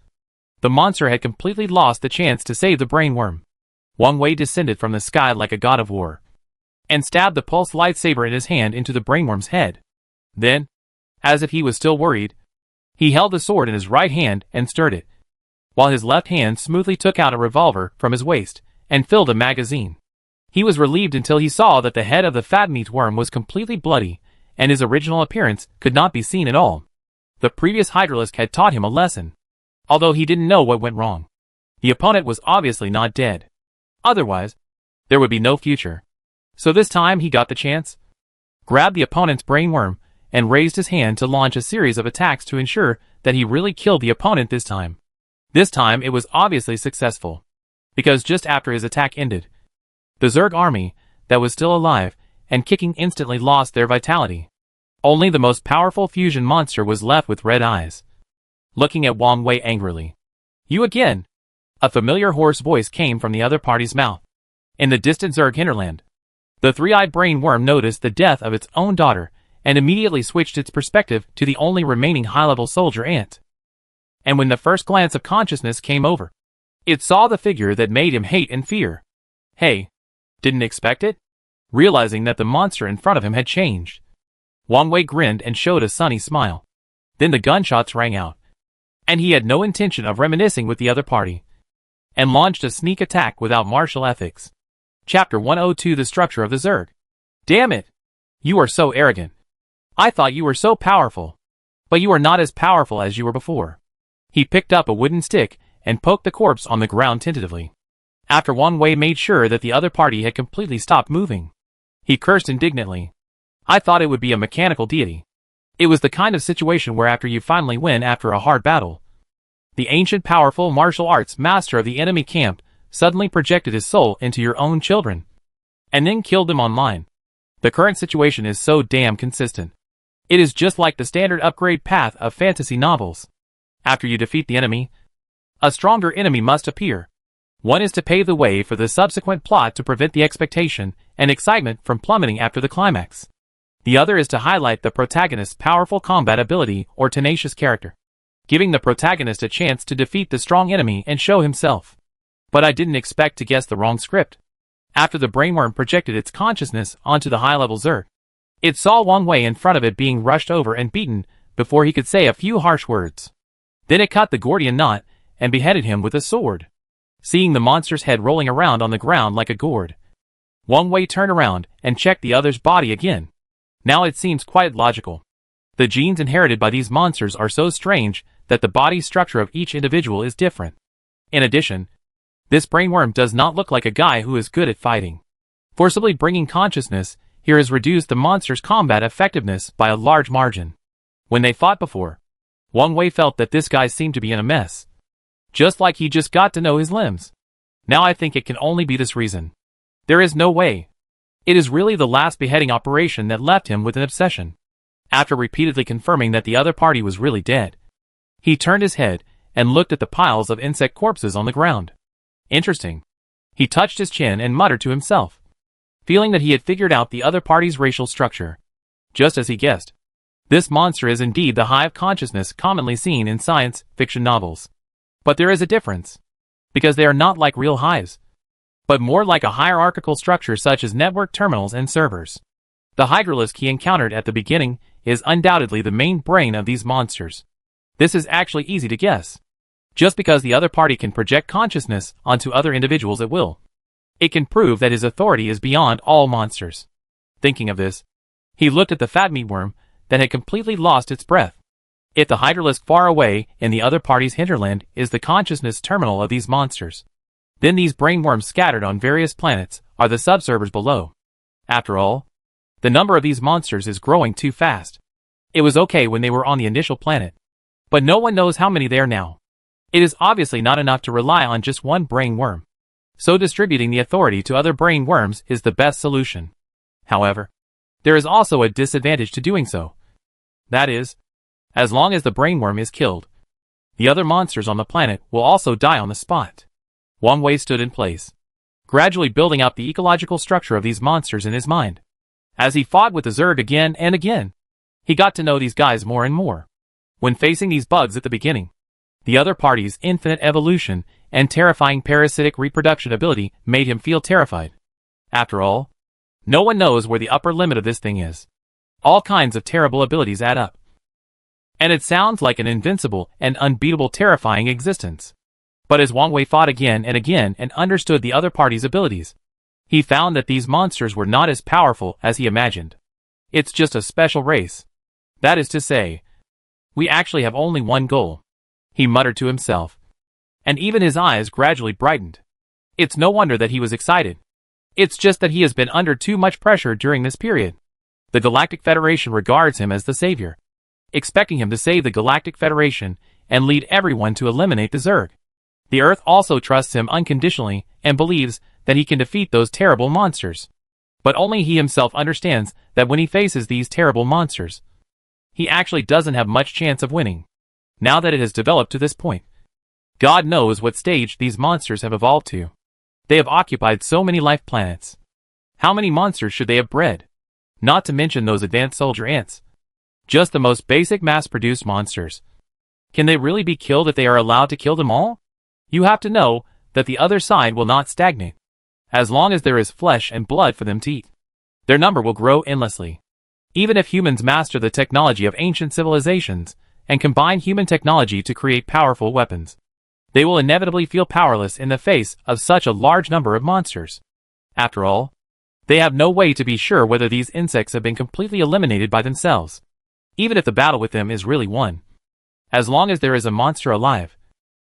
the monster had completely lost the chance to save the brainworm. Wang Wei descended from the sky like a god of war, and stabbed the pulse lightsaber in his hand into the brainworm's head. Then, as if he was still worried, he held the sword in his right hand and stirred it, while his left hand smoothly took out a revolver from his waist and filled a magazine. He was relieved until he saw that the head of the fat meat worm was completely bloody, and his original appearance could not be seen at all. The previous Hydralisk had taught him a lesson, although he didn't know what went wrong. The opponent was obviously not dead. Otherwise, there would be no future. So this time he got the chance, grabbed the opponent's brainworm, and raised his hand to launch a series of attacks to ensure that he really killed the opponent this time. This time it was obviously successful, because just after his attack ended, the Zerg army that was still alive and kicking instantly lost their vitality. Only the most powerful fusion monster was left with red eyes, looking at Wang Wei angrily. You again? A familiar hoarse voice came from the other party's mouth. In the distant Zerg hinterland, the three-eyed brainworm noticed the death of its own daughter and immediately switched its perspective to the only remaining high-level soldier ant. And when the first glance of consciousness came over, it saw the figure that made him hate and fear. Hey, didn't expect it? Realizing that the monster in front of him had changed, Wang Wei grinned and showed a sunny smile. Then the gunshots rang out, and he had no intention of reminiscing with the other party, and launched a sneak attack without martial ethics. Chapter 102: The Structure of the Zerg. Damn it! You are so arrogant. I thought you were so powerful, but you are not as powerful as you were before. He picked up a wooden stick and poked the corpse on the ground tentatively. After Wang Wei made sure that the other party had completely stopped moving, he cursed indignantly. I thought it would be a mechanical deity. It was the kind of situation where after you finally win after a hard battle, the ancient powerful martial arts master of the enemy camp suddenly projected his soul into your own children, and then killed them online. The current situation is so damn consistent. It is just like the standard upgrade path of fantasy novels. After you defeat the enemy, a stronger enemy must appear. One is to pave the way for the subsequent plot to prevent the expectation and excitement from plummeting after the climax. The other is to highlight the protagonist's powerful combat ability or tenacious character, giving the protagonist a chance to defeat the strong enemy and show himself. But I didn't expect to guess the wrong script. After the brainworm projected its consciousness onto the high-level Zerg, it saw Wang Wei in front of it being rushed over and beaten before he could say a few harsh words. Then it cut the Gordian knot and beheaded him with a sword. Seeing the monster's head rolling around on the ground like a gourd, Wang Wei turned around and checked the other's body again. Now it seems quite logical. The genes inherited by these monsters are so strange that the body structure of each individual is different. In addition, this brainworm does not look like a guy who is good at fighting. Forcibly bringing consciousness here has reduced the monster's combat effectiveness by a large margin. When they fought before, Wang Wei felt that this guy seemed to be in a mess. Just like he just got to know his limbs. Now I think it can only be this reason. There is no way. It is really the last beheading operation that left him with an obsession. After repeatedly confirming that the other party was really dead, he turned his head and looked at the piles of insect corpses on the ground. Interesting. He touched his chin and muttered to himself, feeling that he had figured out the other party's racial structure. Just as he guessed. This monster is indeed the hive consciousness commonly seen in science fiction novels. But there is a difference. Because they are not like real hives, but more like a hierarchical structure such as network terminals and servers. The hydralisk he encountered at the beginning is undoubtedly the main brain of these monsters. This is actually easy to guess. Just because the other party can project consciousness onto other individuals at will, it can prove that his authority is beyond all monsters. Thinking of this, he looked at the fat meatworm that had completely lost its breath. If the hydralisk far away in the other party's hinterland is the consciousness terminal of these monsters, then these brainworms scattered on various planets are the subservers below. After all, the number of these monsters is growing too fast. It was okay when they were on the initial planet, but no one knows how many there are now. It is obviously not enough to rely on just one brainworm. So distributing the authority to other brainworms is the best solution. However, there is also a disadvantage to doing so. That is, as long as the brainworm is killed, the other monsters on the planet will also die on the spot. Wang Wei stood in place, gradually building up the ecological structure of these monsters in his mind. As he fought with the Zerg again and again, he got to know these guys more and more. When facing these bugs at the beginning, the other party's infinite evolution and terrifying parasitic reproduction ability made him feel terrified. After all, no one knows where the upper limit of this thing is. All kinds of terrible abilities add up. And it sounds like an invincible and unbeatable terrifying existence. But as Wang Wei fought again and understood the other party's abilities, he found that these monsters were not as powerful as he imagined. It's just a special race. That is to say, we actually have only one goal, he muttered to himself. And even his eyes gradually brightened. It's no wonder that he was excited. It's just that he has been under too much pressure during this period. The Galactic Federation regards him as the savior, expecting him to save the Galactic Federation and lead everyone to eliminate the Zerg. The Earth also trusts him unconditionally and believes that he can defeat those terrible monsters. But only he himself understands that when he faces these terrible monsters, he actually doesn't have much chance of winning. Now that it has developed to this point, God knows what stage these monsters have evolved to. They have occupied so many life planets. How many monsters should they have bred? Not to mention those advanced soldier ants. Just the most basic mass-produced monsters. Can they really be killed if they are allowed to kill them all? You have to know that the other side will not stagnate. As long as there is flesh and blood for them to eat, their number will grow endlessly. Even if humans master the technology of ancient civilizations and combine human technology to create powerful weapons, they will inevitably feel powerless in the face of such a large number of monsters. After all, they have no way to be sure whether these insects have been completely eliminated by themselves, even if the battle with them is really won. As long as there is a monster alive,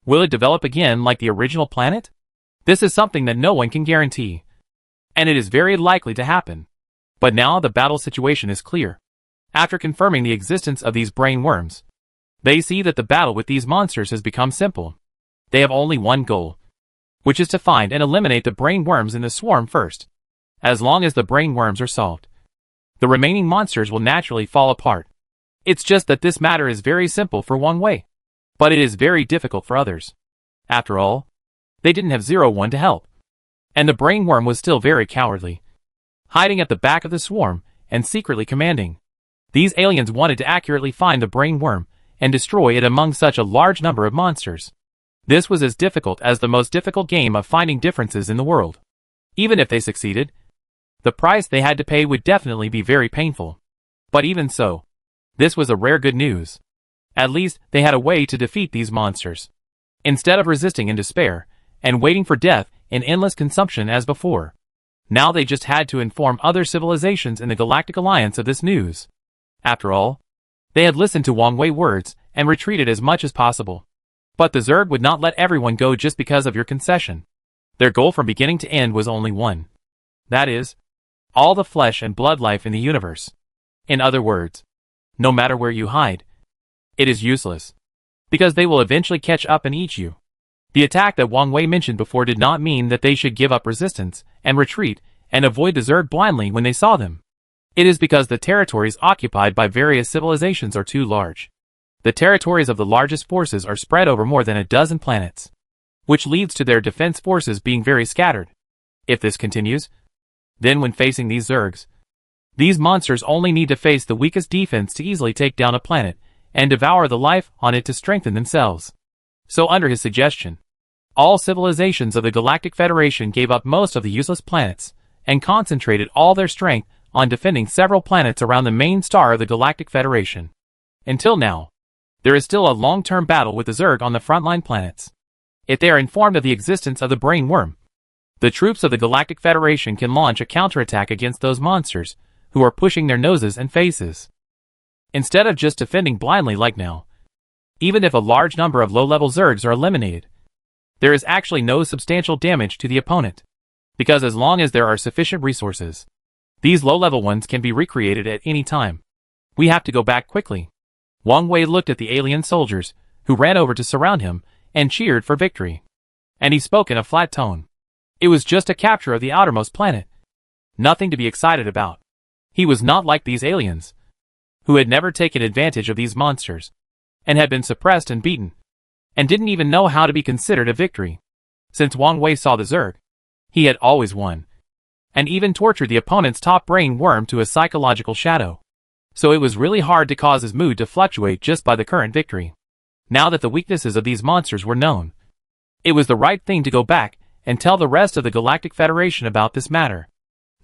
will it develop again like the original planet? This is something that no one can guarantee, and it is very likely to happen. But now the battle situation is clear. After confirming the existence of these brain worms, they see that the battle with these monsters has become simple. They have only one goal, which is to find and eliminate the brain worms in the swarm first. As long as the brain worms are solved, the remaining monsters will naturally fall apart. It's just that this matter is very simple for Wang Wei, but it is very difficult for others. After all, they didn't have 01 to help, and the brain worm was still very cowardly, hiding at the back of the swarm and secretly commanding. These aliens wanted to accurately find the brain worm and destroy it among such a large number of monsters. This was as difficult as the most difficult game of finding differences in the world. Even if they succeeded, the price they had to pay would definitely be very painful. But even so, this was a rare good news. At least they had a way to defeat these monsters, instead of resisting in despair and waiting for death in endless consumption as before. Now they just had to inform other civilizations in the Galactic Alliance of this news. After all, they had listened to Wang Wei's words and retreated as much as possible. But the Zerg would not let everyone go just because of your concession. Their goal from beginning to end was only one. That is, all the flesh and blood life in the universe. In other words, no matter where you hide, it is useless, because they will eventually catch up and eat you. The attack that Wang Wei mentioned before did not mean that they should give up resistance and retreat and avoid the Zerg blindly when they saw them. It is because the territories occupied by various civilizations are too large. The territories of the largest forces are spread over more than a dozen planets, which leads to their defense forces being very scattered. If this continues, then when facing these Zergs, these monsters only need to face the weakest defense to easily take down a planet and devour the life on it to strengthen themselves. So under his suggestion, all civilizations of the Galactic Federation gave up most of the useless planets and concentrated all their strength on defending several planets around the main star of the Galactic Federation. Until now, there is still a long-term battle with the Zerg on the frontline planets. If they are informed of the existence of the brain worm, the troops of the Galactic Federation can launch a counterattack against those monsters who are pushing their noses and faces. Instead of just defending blindly like now, even if a large number of low-level Zergs are eliminated, there is actually no substantial damage to the opponent, because as long as there are sufficient resources, these low-level ones can be recreated at any time. We have to go back quickly. Wang Wei looked at the alien soldiers, who ran over to surround him, and cheered for victory. And he spoke in a flat tone. It was just a capture of the outermost planet. Nothing to be excited about. He was not like these aliens, who had never taken advantage of these monsters, and had been suppressed and beaten, and didn't even know how to be considered a victory. Since Wang Wei saw the Zerg, he had always won, and even tortured the opponent's top brain worm to a psychological shadow. So it was really hard to cause his mood to fluctuate just by the current victory. Now that the weaknesses of these monsters were known, it was the right thing to go back and tell the rest of the Galactic Federation about this matter.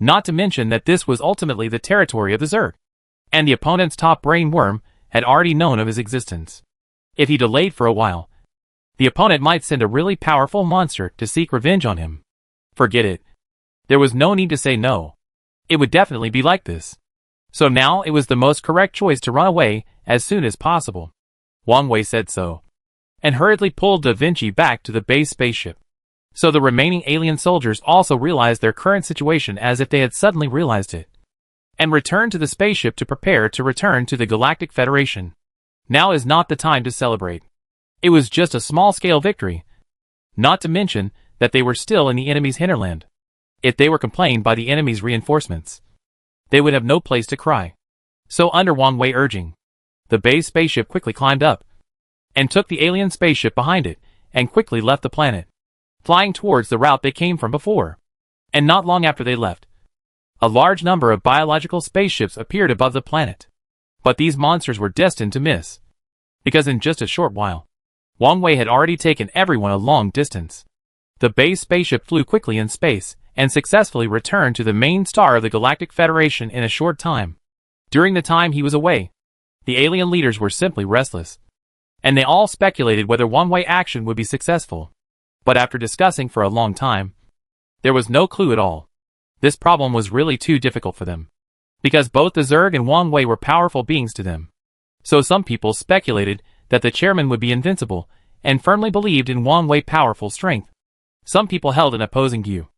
Not to mention that this was ultimately the territory of the Zerg, and the opponent's top brain worm had already known of his existence. If he delayed for a while, the opponent might send a really powerful monster to seek revenge on him. Forget it. There was no need to say no. It would definitely be like this. So now it was the most correct choice to run away as soon as possible. Wang Wei said so, and hurriedly pulled Da Vinci back to the base spaceship. So the remaining alien soldiers also realized their current situation as if they had suddenly realized it, and returned to the spaceship to prepare to return to the Galactic Federation. Now is not the time to celebrate. It was just a small-scale victory. Not to mention that they were still in the enemy's hinterland. If they were complained by the enemy's reinforcements, they would have no place to cry. So under Wang Wei urging, the base spaceship quickly climbed up, and took the alien spaceship behind it, and quickly left the planet, flying towards the route they came from before. And not long after they left, a large number of biological spaceships appeared above the planet. But these monsters were destined to miss, because in just a short while, Wang Wei had already taken everyone a long distance. The base spaceship flew quickly in space, and successfully returned to the main star of the Galactic Federation in a short time. During the time he was away, the alien leaders were simply restless, and they all speculated whether Wang Wei's action would be successful. But after discussing for a long time, there was no clue at all. This problem was really too difficult for them, because both the Zerg and Wang Wei were powerful beings to them. So some people speculated that the chairman would be invincible, and firmly believed in Wang Wei's powerful strength. Some people held an opposing view,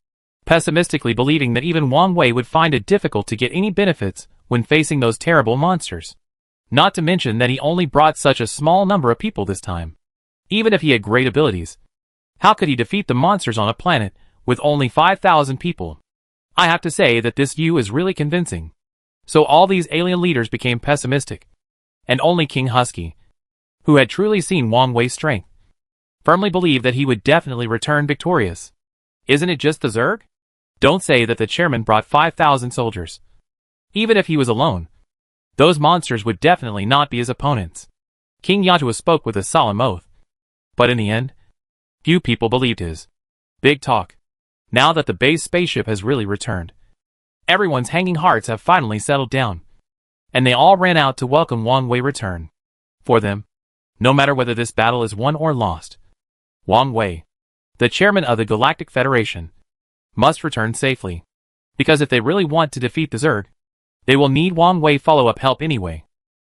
pessimistically believing that even Wang Wei would find it difficult to get any benefits when facing those terrible monsters. Not to mention that he only brought such a small number of people this time. Even if he had great abilities, how could he defeat the monsters on a planet with only 5,000 people? I have to say that this view is really convincing. So all these alien leaders became pessimistic, and only King Husky, who had truly seen Wang Wei's strength, firmly believed that he would definitely return victorious. Isn't it just the Zerg? Don't say that the chairman brought 5,000 soldiers. Even if he was alone, those monsters would definitely not be his opponents. King Yatua spoke with a solemn oath. But in the end, few people believed his big talk. Now that the base spaceship has really returned, everyone's hanging hearts have finally settled down, and they all ran out to welcome Wang Wei's return. For them, no matter whether this battle is won or lost, Wang Wei, the chairman of the Galactic Federation, must return safely. Because if they really want to defeat the Zerg, they will need Wang Wei follow-up help anyway.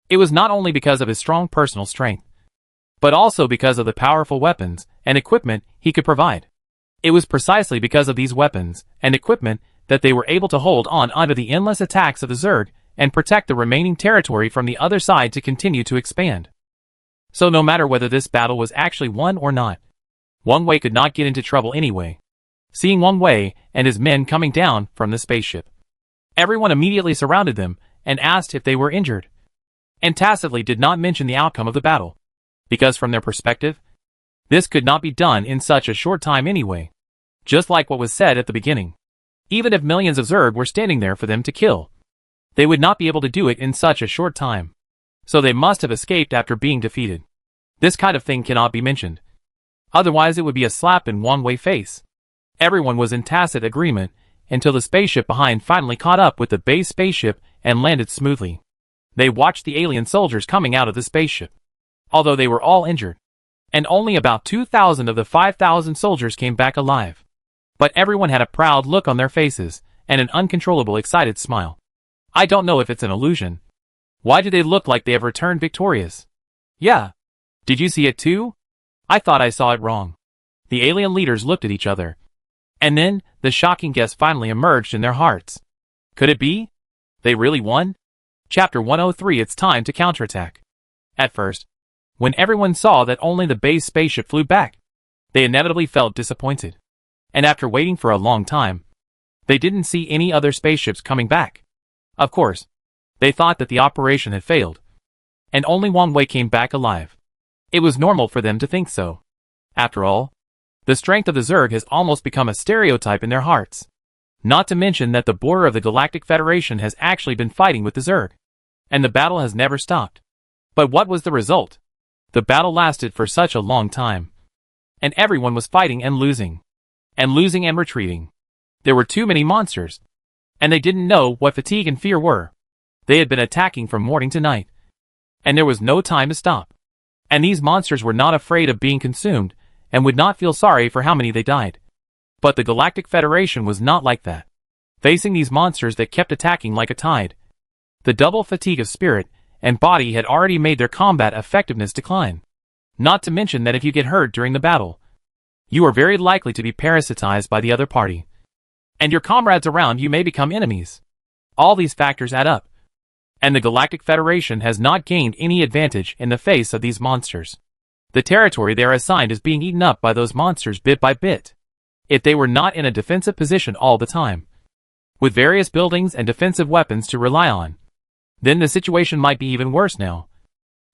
It was not only because of his strong personal strength, but also because of the powerful weapons and equipment he could provide. It was precisely because of these weapons and equipment that they were able to hold on under the endless attacks of the Zerg and protect the remaining territory from the other side to continue to expand. So no matter whether this battle was actually won or not, Wang Wei could not get into trouble anyway. Seeing Wang Wei and his men coming down from the spaceship, everyone immediately surrounded them and asked if they were injured, and tacitly did not mention the outcome of the battle, because from their perspective, this could not be done in such a short time anyway. Just like what was said at the beginning. Even if millions of Zerg were standing there for them to kill, they would not be able to do it in such a short time. So they must have escaped after being defeated. This kind of thing cannot be mentioned. Otherwise it would be a slap in Wang Wei's face. Everyone was in tacit agreement until the spaceship behind finally caught up with the base spaceship and landed smoothly. They watched the alien soldiers coming out of the spaceship, although they were all injured, and only about 2,000 of the 5,000 soldiers came back alive. But everyone had a proud look on their faces and an uncontrollable excited smile. I don't know if it's an illusion. Why do they look like they have returned victorious? Yeah. Did you see it too? I thought I saw it wrong. The alien leaders looked at each other. And then, the shocking guess finally emerged in their hearts. Could it be? They really won? Chapter 103. It's time to counterattack. At first, when everyone saw that only the base spaceship flew back, they inevitably felt disappointed. And after waiting for a long time, they didn't see any other spaceships coming back. Of course, they thought that the operation had failed, and only Wang Wei came back alive. It was normal for them to think so. After all, the strength of the Zerg has almost become a stereotype in their hearts. Not to mention that the border of the Galactic Federation has actually been fighting with the Zerg, and the battle has never stopped. But what was the result? The battle lasted for such a long time, and everyone was fighting and losing and retreating. There were too many monsters, and they didn't know what fatigue and fear were. They had been attacking from morning to night, and there was no time to stop. And these monsters were not afraid of being consumed, and would not feel sorry for how many they died. But the Galactic Federation was not like that. Facing these monsters that kept attacking like a tide, the double fatigue of spirit and body had already made their combat effectiveness decline. Not to mention that if you get hurt during the battle, you are very likely to be parasitized by the other party, and your comrades around you may become enemies. All these factors add up, and the Galactic Federation has not gained any advantage in the face of these monsters. The territory they are assigned is being eaten up by those monsters bit by bit. If they were not in a defensive position all the time, with various buildings and defensive weapons to rely on, then the situation might be even worse now.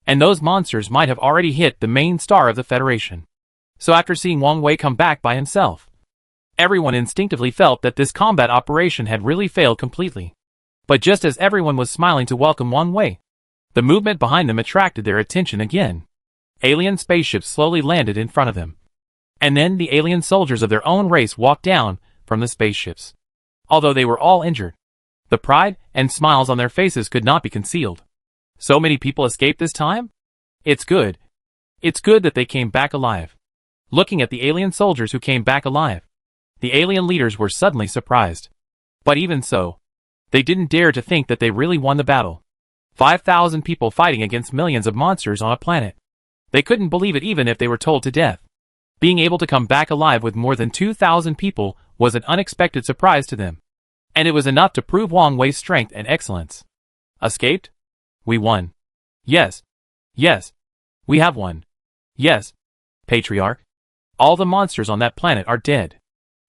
And those monsters might have already hit the main star of the Federation. So after seeing Wang Wei come back by himself, everyone instinctively felt that this combat operation had really failed completely. But just as everyone was smiling to welcome Wang Wei, the movement behind them attracted their attention again. Alien spaceships slowly landed in front of them. And then the alien soldiers of their own race walked down from the spaceships. Although they were all injured, the pride and smiles on their faces could not be concealed. So many people escaped this time? It's good. It's good that they came back alive. Looking at the alien soldiers who came back alive, the alien leaders were suddenly surprised. But even so, they didn't dare to think that they really won the battle. 5,000 people fighting against millions of monsters on a planet. They couldn't believe it even if they were told to death. Being able to come back alive with more than 2,000 people was an unexpected surprise to them. And it was enough to prove Wang Wei's strength and excellence. Escaped? We won. Yes. Yes. We have won. Yes. Patriarch. All the monsters on that planet are dead.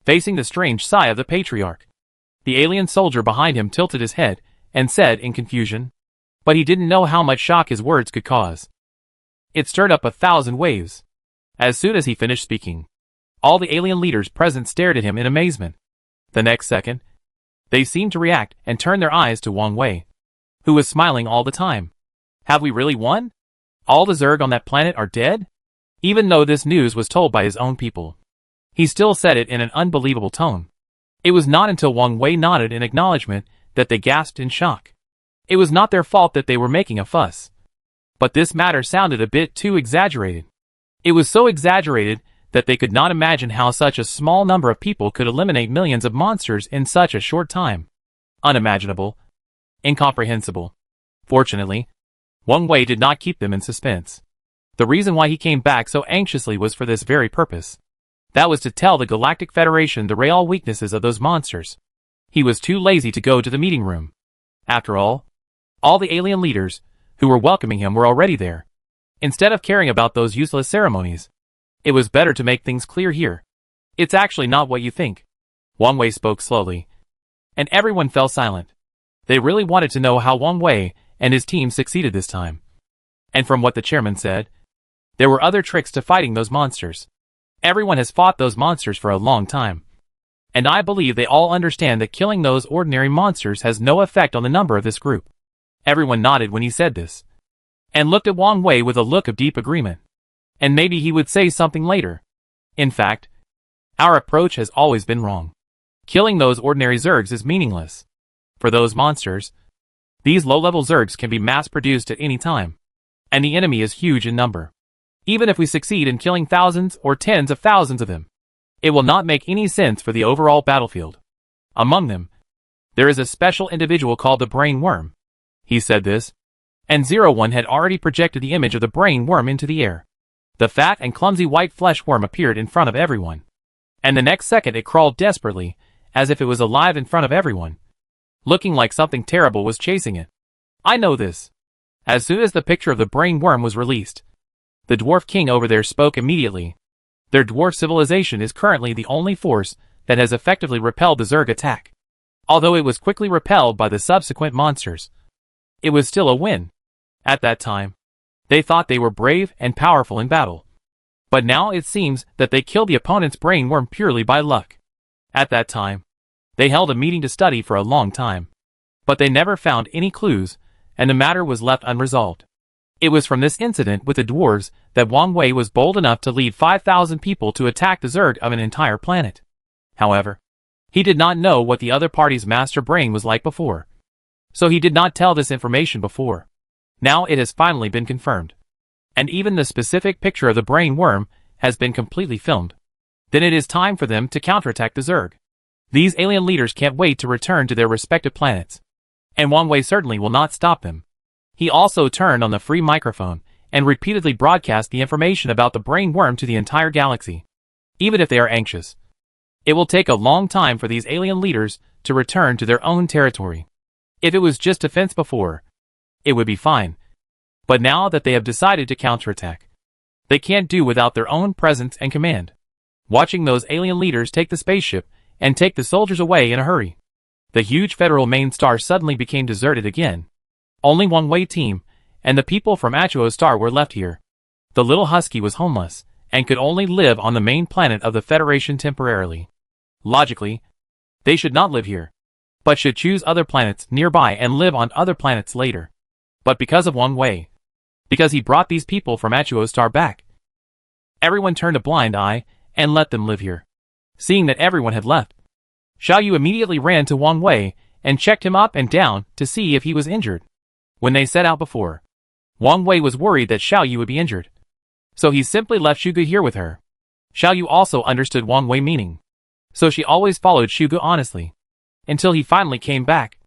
Facing the strange sigh of the Patriarch, the alien soldier behind him tilted his head and said in confusion. But he didn't know how much shock his words could cause. It stirred up 1,000 waves. As soon as he finished speaking, all the alien leaders present stared at him in amazement. The next second, they seemed to react and turn their eyes to Wang Wei, who was smiling all the time. Have we really won? All the Zerg on that planet are dead? Even though this news was told by his own people, he still said it in an unbelievable tone. It was not until Wang Wei nodded in acknowledgement that they gasped in shock. It was not their fault that they were making a fuss. But this matter sounded a bit too exaggerated. It was so exaggerated that they could not imagine how such a small number of people could eliminate millions of monsters in such a short time. Unimaginable. Incomprehensible. Fortunately, Wang Wei did not keep them in suspense. The reason why he came back so anxiously was for this very purpose. That was to tell the Galactic Federation the real weaknesses of those monsters. He was too lazy to go to the meeting room. After all the alien leaders who were welcoming him were already there. Instead of caring about those useless ceremonies, it was better to make things clear here. It's actually not what you think. Wang Wei spoke slowly, and everyone fell silent. They really wanted to know how Wang Wei and his team succeeded this time. And from what the chairman said, there were other tricks to fighting those monsters. Everyone has fought those monsters for a long time. And I believe they all understand that killing those ordinary monsters has no effect on the number of this group. Everyone nodded when he said this, and looked at Wang Wei with a look of deep agreement. And maybe he would say something later. In fact, our approach has always been wrong. Killing those ordinary Zergs is meaningless. For those monsters, these low-level Zergs can be mass-produced at any time. And the enemy is huge in number. Even if we succeed in killing thousands or tens of thousands of them, it will not make any sense for the overall battlefield. Among them, there is a special individual called the Brain Worm. He said this, and 01 had already projected the image of the Brain Worm into the air. The fat and clumsy white flesh worm appeared in front of everyone. And the next second it crawled desperately, as if it was alive in front of everyone, looking like something terrible was chasing it. I know this. As soon as the picture of the Brain Worm was released, the Dwarf King over there spoke immediately. Their dwarf civilization is currently the only force that has effectively repelled the Zerg attack. Although it was quickly repelled by the subsequent monsters, it was still a win. At that time, they thought they were brave and powerful in battle. But now it seems that they killed the opponent's Brain Worm purely by luck. At that time, they held a meeting to study for a long time. But they never found any clues, and the matter was left unresolved. It was from this incident with the dwarves that Wang Wei was bold enough to lead 5,000 people to attack the Zerg of an entire planet. However, he did not know what the other party's master brain was like before. So he did not tell this information before. Now it has finally been confirmed. And even the specific picture of the Brain Worm has been completely filmed. Then it is time for them to counterattack the Zerg. These alien leaders can't wait to return to their respective planets. And Wang Wei certainly will not stop them. He also turned on the free microphone and repeatedly broadcast the information about the Brain Worm to the entire galaxy. Even if they are anxious, it will take a long time for these alien leaders to return to their own territory. If it was just defense before, it would be fine. But now that they have decided to counterattack, they can't do without their own presence and command. Watching those alien leaders take the spaceship and take the soldiers away in a hurry, the huge federal main star suddenly became deserted again. Only Wang Wei team and the people from Achuo Star were left here. The little husky was homeless and could only live on the main planet of the Federation temporarily. Logically, they should not live here, but should choose other planets nearby and live on other planets later. But because of Wang Wei, because he brought these people from Achuo Star back, everyone turned a blind eye and let them live here. Seeing that everyone had left, Xiao Yu immediately ran to Wang Wei and checked him up and down to see if he was injured. When they set out before, Wang Wei was worried that Xiao Yu would be injured. So he simply left Shugu here with her. Xiao Yu also understood Wang Wei's meaning. So she always followed Shugu honestly. Until he finally came back.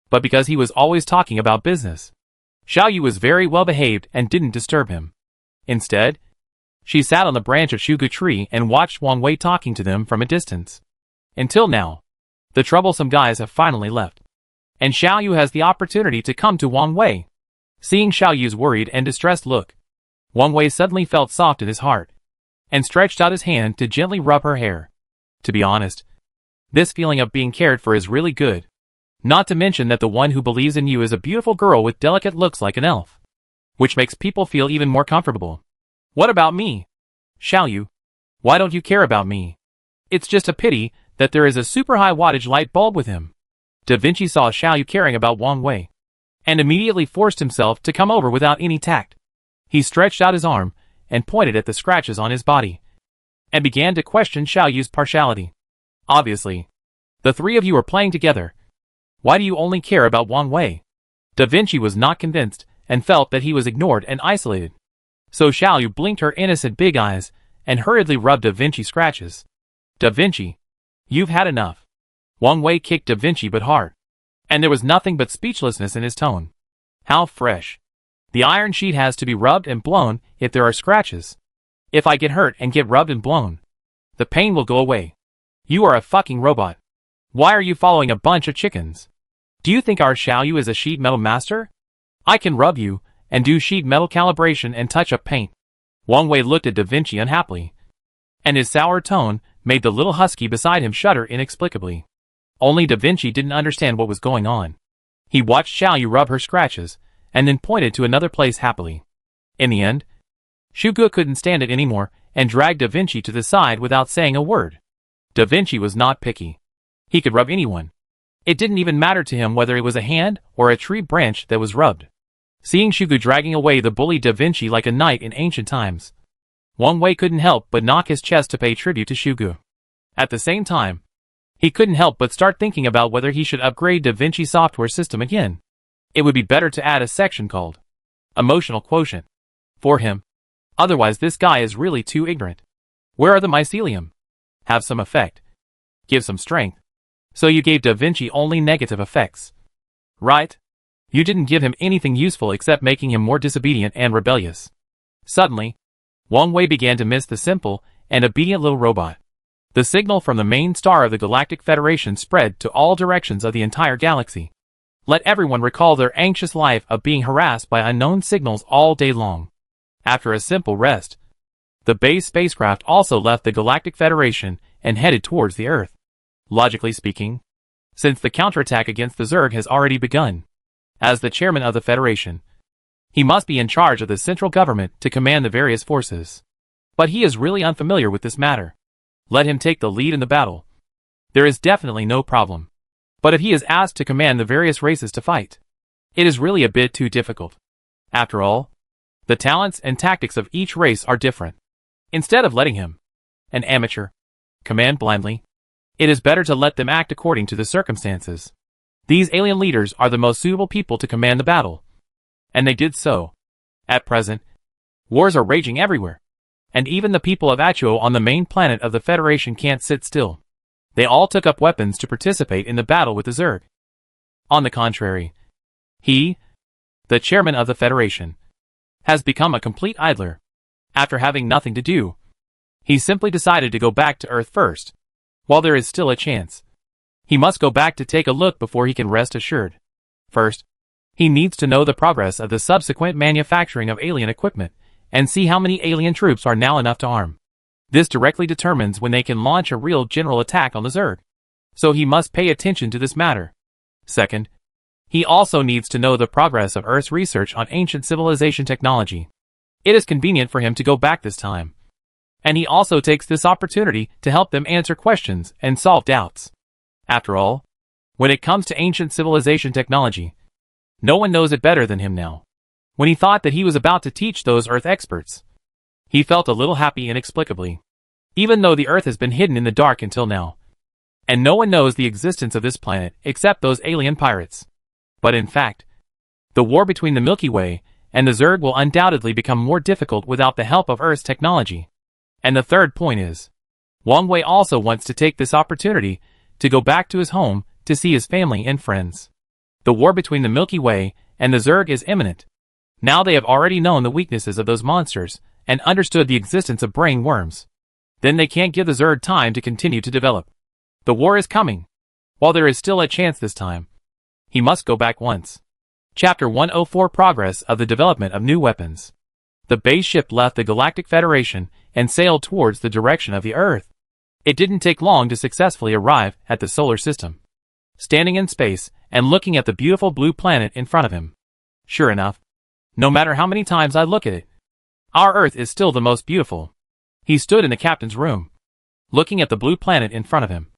But because he was always talking about business, Xiao Yu was very well behaved and didn't disturb him. Instead, she sat on the branch of Shugu tree and watched Wang Wei talking to them from a distance. Until now, the troublesome guys have finally left. And Xiao Yu has the opportunity to come to Wang Wei. Seeing Xiao Yu's worried and distressed look, Wang Wei suddenly felt soft in his heart, and stretched out his hand to gently rub her hair. To be honest, this feeling of being cared for is really good. Not to mention that the one who believes in you is a beautiful girl with delicate looks like an elf, which makes people feel even more comfortable. What about me? Xiao Yu, why don't you care about me? It's just a pity that there is a super high wattage light bulb with him. Da Vinci saw Xiao Yu caring about Wang Wei, and immediately forced himself to come over without any tact. He stretched out his arm, and pointed at the scratches on his body, and began to question Xiao Yu's partiality. Obviously, the three of you are playing together. Why do you only care about Wang Wei? Da Vinci was not convinced, and felt that he was ignored and isolated. So Xiao Yu blinked her innocent big eyes, and hurriedly rubbed Da Vinci's scratches. Da Vinci, you've had enough. Wang Wei kicked Da Vinci but hard. And there was nothing but speechlessness in his tone. How fresh. The iron sheet has to be rubbed and blown if there are scratches. If I get hurt and get rubbed and blown, the pain will go away. You are a fucking robot. Why are you following a bunch of chickens? Do you think our Xiaoyu is a sheet metal master? I can rub you, and do sheet metal calibration and touch up paint. Wang Wei looked at Da Vinci unhappily. And his sour tone made the little husky beside him shudder inexplicably. Only Da Vinci didn't understand what was going on. He watched Xiaoyu rub her scratches, and then pointed to another place happily. In the end, Shugu couldn't stand it anymore and dragged Da Vinci to the side without saying a word. Da Vinci was not picky. He could rub anyone. It didn't even matter to him whether it was a hand or a tree branch that was rubbed. Seeing Shugu dragging away the bully Da Vinci like a knight in ancient times, Wang Wei couldn't help but knock his chest to pay tribute to Shugu. At the same time, he couldn't help but start thinking about whether he should upgrade Da Vinci software system again. It would be better to add a section called Emotional Quotient for him. Otherwise this guy is really too ignorant. Where are the mycelium? Have some effect. Give some strength. So you gave Da Vinci only negative effects. Right? You didn't give him anything useful except making him more disobedient and rebellious. Suddenly, Wang Wei began to miss the simple and obedient little robot. The signal from the main star of the Galactic Federation spread to all directions of the entire galaxy. Let everyone recall their anxious life of being harassed by unknown signals all day long. After a simple rest, the base spacecraft also left the Galactic Federation and headed towards the Earth. Logically speaking, since the counterattack against the Zerg has already begun, as the chairman of the Federation, he must be in charge of the central government to command the various forces. But he is really unfamiliar with this matter. Let him take the lead in the battle. There is definitely no problem. But if he is asked to command the various races to fight, it is really a bit too difficult. After all, the talents and tactics of each race are different. Instead of letting him, an amateur, command blindly, it is better to let them act according to the circumstances. These alien leaders are the most suitable people to command the battle. And they did so. At present, wars are raging everywhere. And even the people of Achuo on the main planet of the Federation can't sit still. They all took up weapons to participate in the battle with the Zerg. On the contrary, he, the chairman of the Federation, has become a complete idler. After having nothing to do, he simply decided to go back to Earth first. While there is still a chance, he must go back to take a look before he can rest assured. First, he needs to know the progress of the subsequent manufacturing of alien equipment, and see how many alien troops are now enough to arm. This directly determines when they can launch a real general attack on the Zerg. So he must pay attention to this matter. Second, he also needs to know the progress of Earth's research on ancient civilization technology. It is convenient for him to go back this time. And he also takes this opportunity to help them answer questions and solve doubts. After all, when it comes to ancient civilization technology, no one knows it better than him now. When he thought that he was about to teach those Earth experts, he felt a little happy inexplicably. Even though the Earth has been hidden in the dark until now, and no one knows the existence of this planet except those alien pirates. But in fact, the war between the Milky Way and the Zerg will undoubtedly become more difficult without the help of Earth's technology. And the third point is, Wang Wei also wants to take this opportunity to go back to his home to see his family and friends. The war between the Milky Way and the Zerg is imminent. Now they have already known the weaknesses of those monsters and understood the existence of brain worms. Then they can't give the Zerg time to continue to develop. The war is coming. While there is still a chance this time, he must go back once. Chapter 104 Progress of the Development of New Weapons. The base ship left the Galactic Federation and sailed towards the direction of the Earth. It didn't take long to successfully arrive at the solar system. Standing in space and looking at the beautiful blue planet in front of him. Sure enough, no matter how many times I look at it, our Earth is still the most beautiful. He stood in the captain's room, looking at the blue planet in front of him.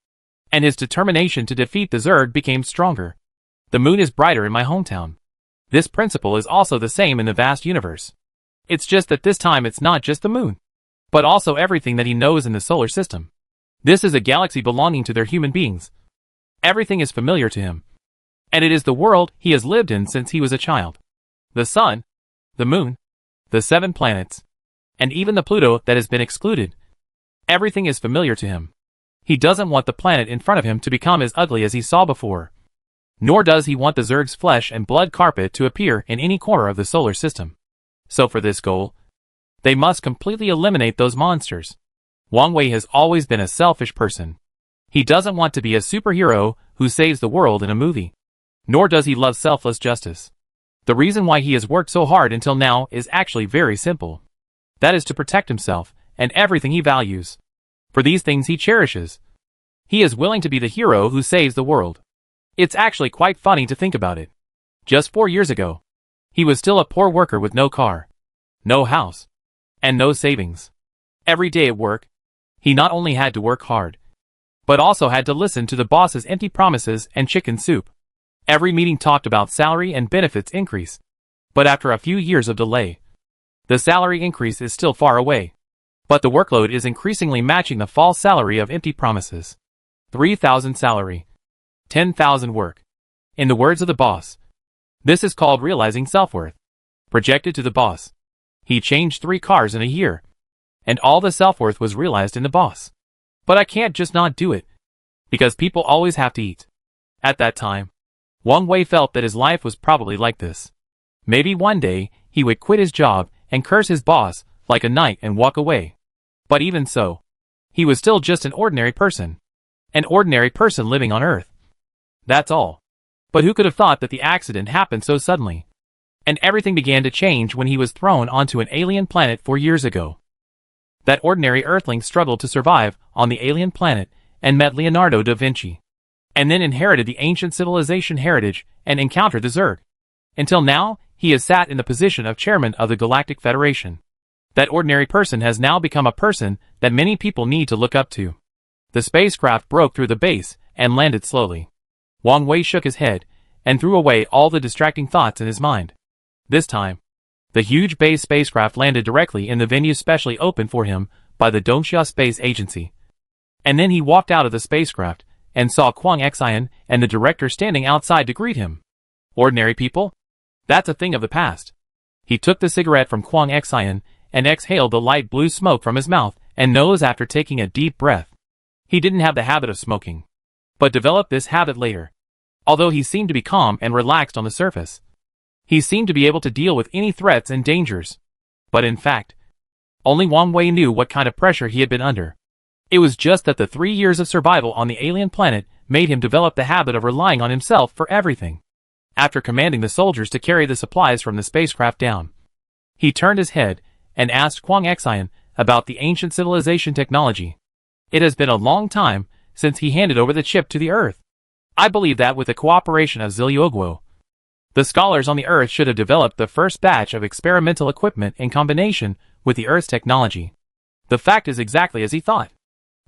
And his determination to defeat the Zerg became stronger. The moon is brighter in my hometown. This principle is also the same in the vast universe. It's just that this time it's not just the moon, but also everything that he knows in the solar system. This is a galaxy belonging to their human beings. Everything is familiar to him. And it is the world he has lived in since he was a child. The sun, the moon, the 7 planets, and even the Pluto that has been excluded. Everything is familiar to him. He doesn't want the planet in front of him to become as ugly as he saw before. Nor does he want the Zerg's flesh and blood carpet to appear in any corner of the solar system. So for this goal, they must completely eliminate those monsters. Wang Wei has always been a selfish person. He doesn't want to be a superhero who saves the world in a movie. Nor does he love selfless justice. The reason why he has worked so hard until now is actually very simple. That is to protect himself and everything he values. For these things he cherishes. He is willing to be the hero who saves the world. It's actually quite funny to think about it. Just 4 years ago, he was still a poor worker with no car, no house, and no savings. Every day at work, he not only had to work hard, but also had to listen to the boss's empty promises and chicken soup. Every meeting talked about salary and benefits increase. But after a few years of delay, the salary increase is still far away. But the workload is increasingly matching the false salary of empty promises. 3,000 salary, 10,000 work. In the words of the boss, this is called realizing self-worth. Projected to the boss. He changed 3 cars in a year. And all the self-worth was realized in the boss. But I can't just not do it. Because people always have to eat. At that time, Wang Wei felt that his life was probably like this. Maybe one day, he would quit his job and curse his boss like a knight and walk away. But even so, he was still just an ordinary person. An ordinary person living on Earth. That's all. But who could have thought that the accident happened so suddenly? And everything began to change when he was thrown onto an alien planet 4 years ago. That ordinary Earthling struggled to survive on the alien planet and met Leonardo da Vinci. And then inherited the ancient civilization heritage and encountered the Zerg. Until now, he has sat in the position of chairman of the Galactic Federation. That ordinary person has now become a person that many people need to look up to. The spacecraft broke through the base and landed slowly. Wang Wei shook his head and threw away all the distracting thoughts in his mind. This time, the huge base spacecraft landed directly in the venue specially opened for him by the Dongxia Space Agency. And then he walked out of the spacecraft and saw Kwang Xian and the director standing outside to greet him. Ordinary people? That's a thing of the past. He took the cigarette from Kwang Xian and exhaled the light blue smoke from his mouth and nose after taking a deep breath. He didn't have the habit of smoking, but developed this habit later. Although he seemed to be calm and relaxed on the surface, he seemed to be able to deal with any threats and dangers. But in fact, only Wang Wei knew what kind of pressure he had been under. It was just that the 3 years of survival on the alien planet made him develop the habit of relying on himself for everything. After commanding the soldiers to carry the supplies from the spacecraft down, he turned his head and asked Kwang Xian about the ancient civilization technology. It has been a long time since he handed over the chip to the Earth. I believe that with the cooperation of Ziliuoguo, the scholars on the Earth should have developed the first batch of experimental equipment in combination with the Earth's technology. The fact is exactly as he thought.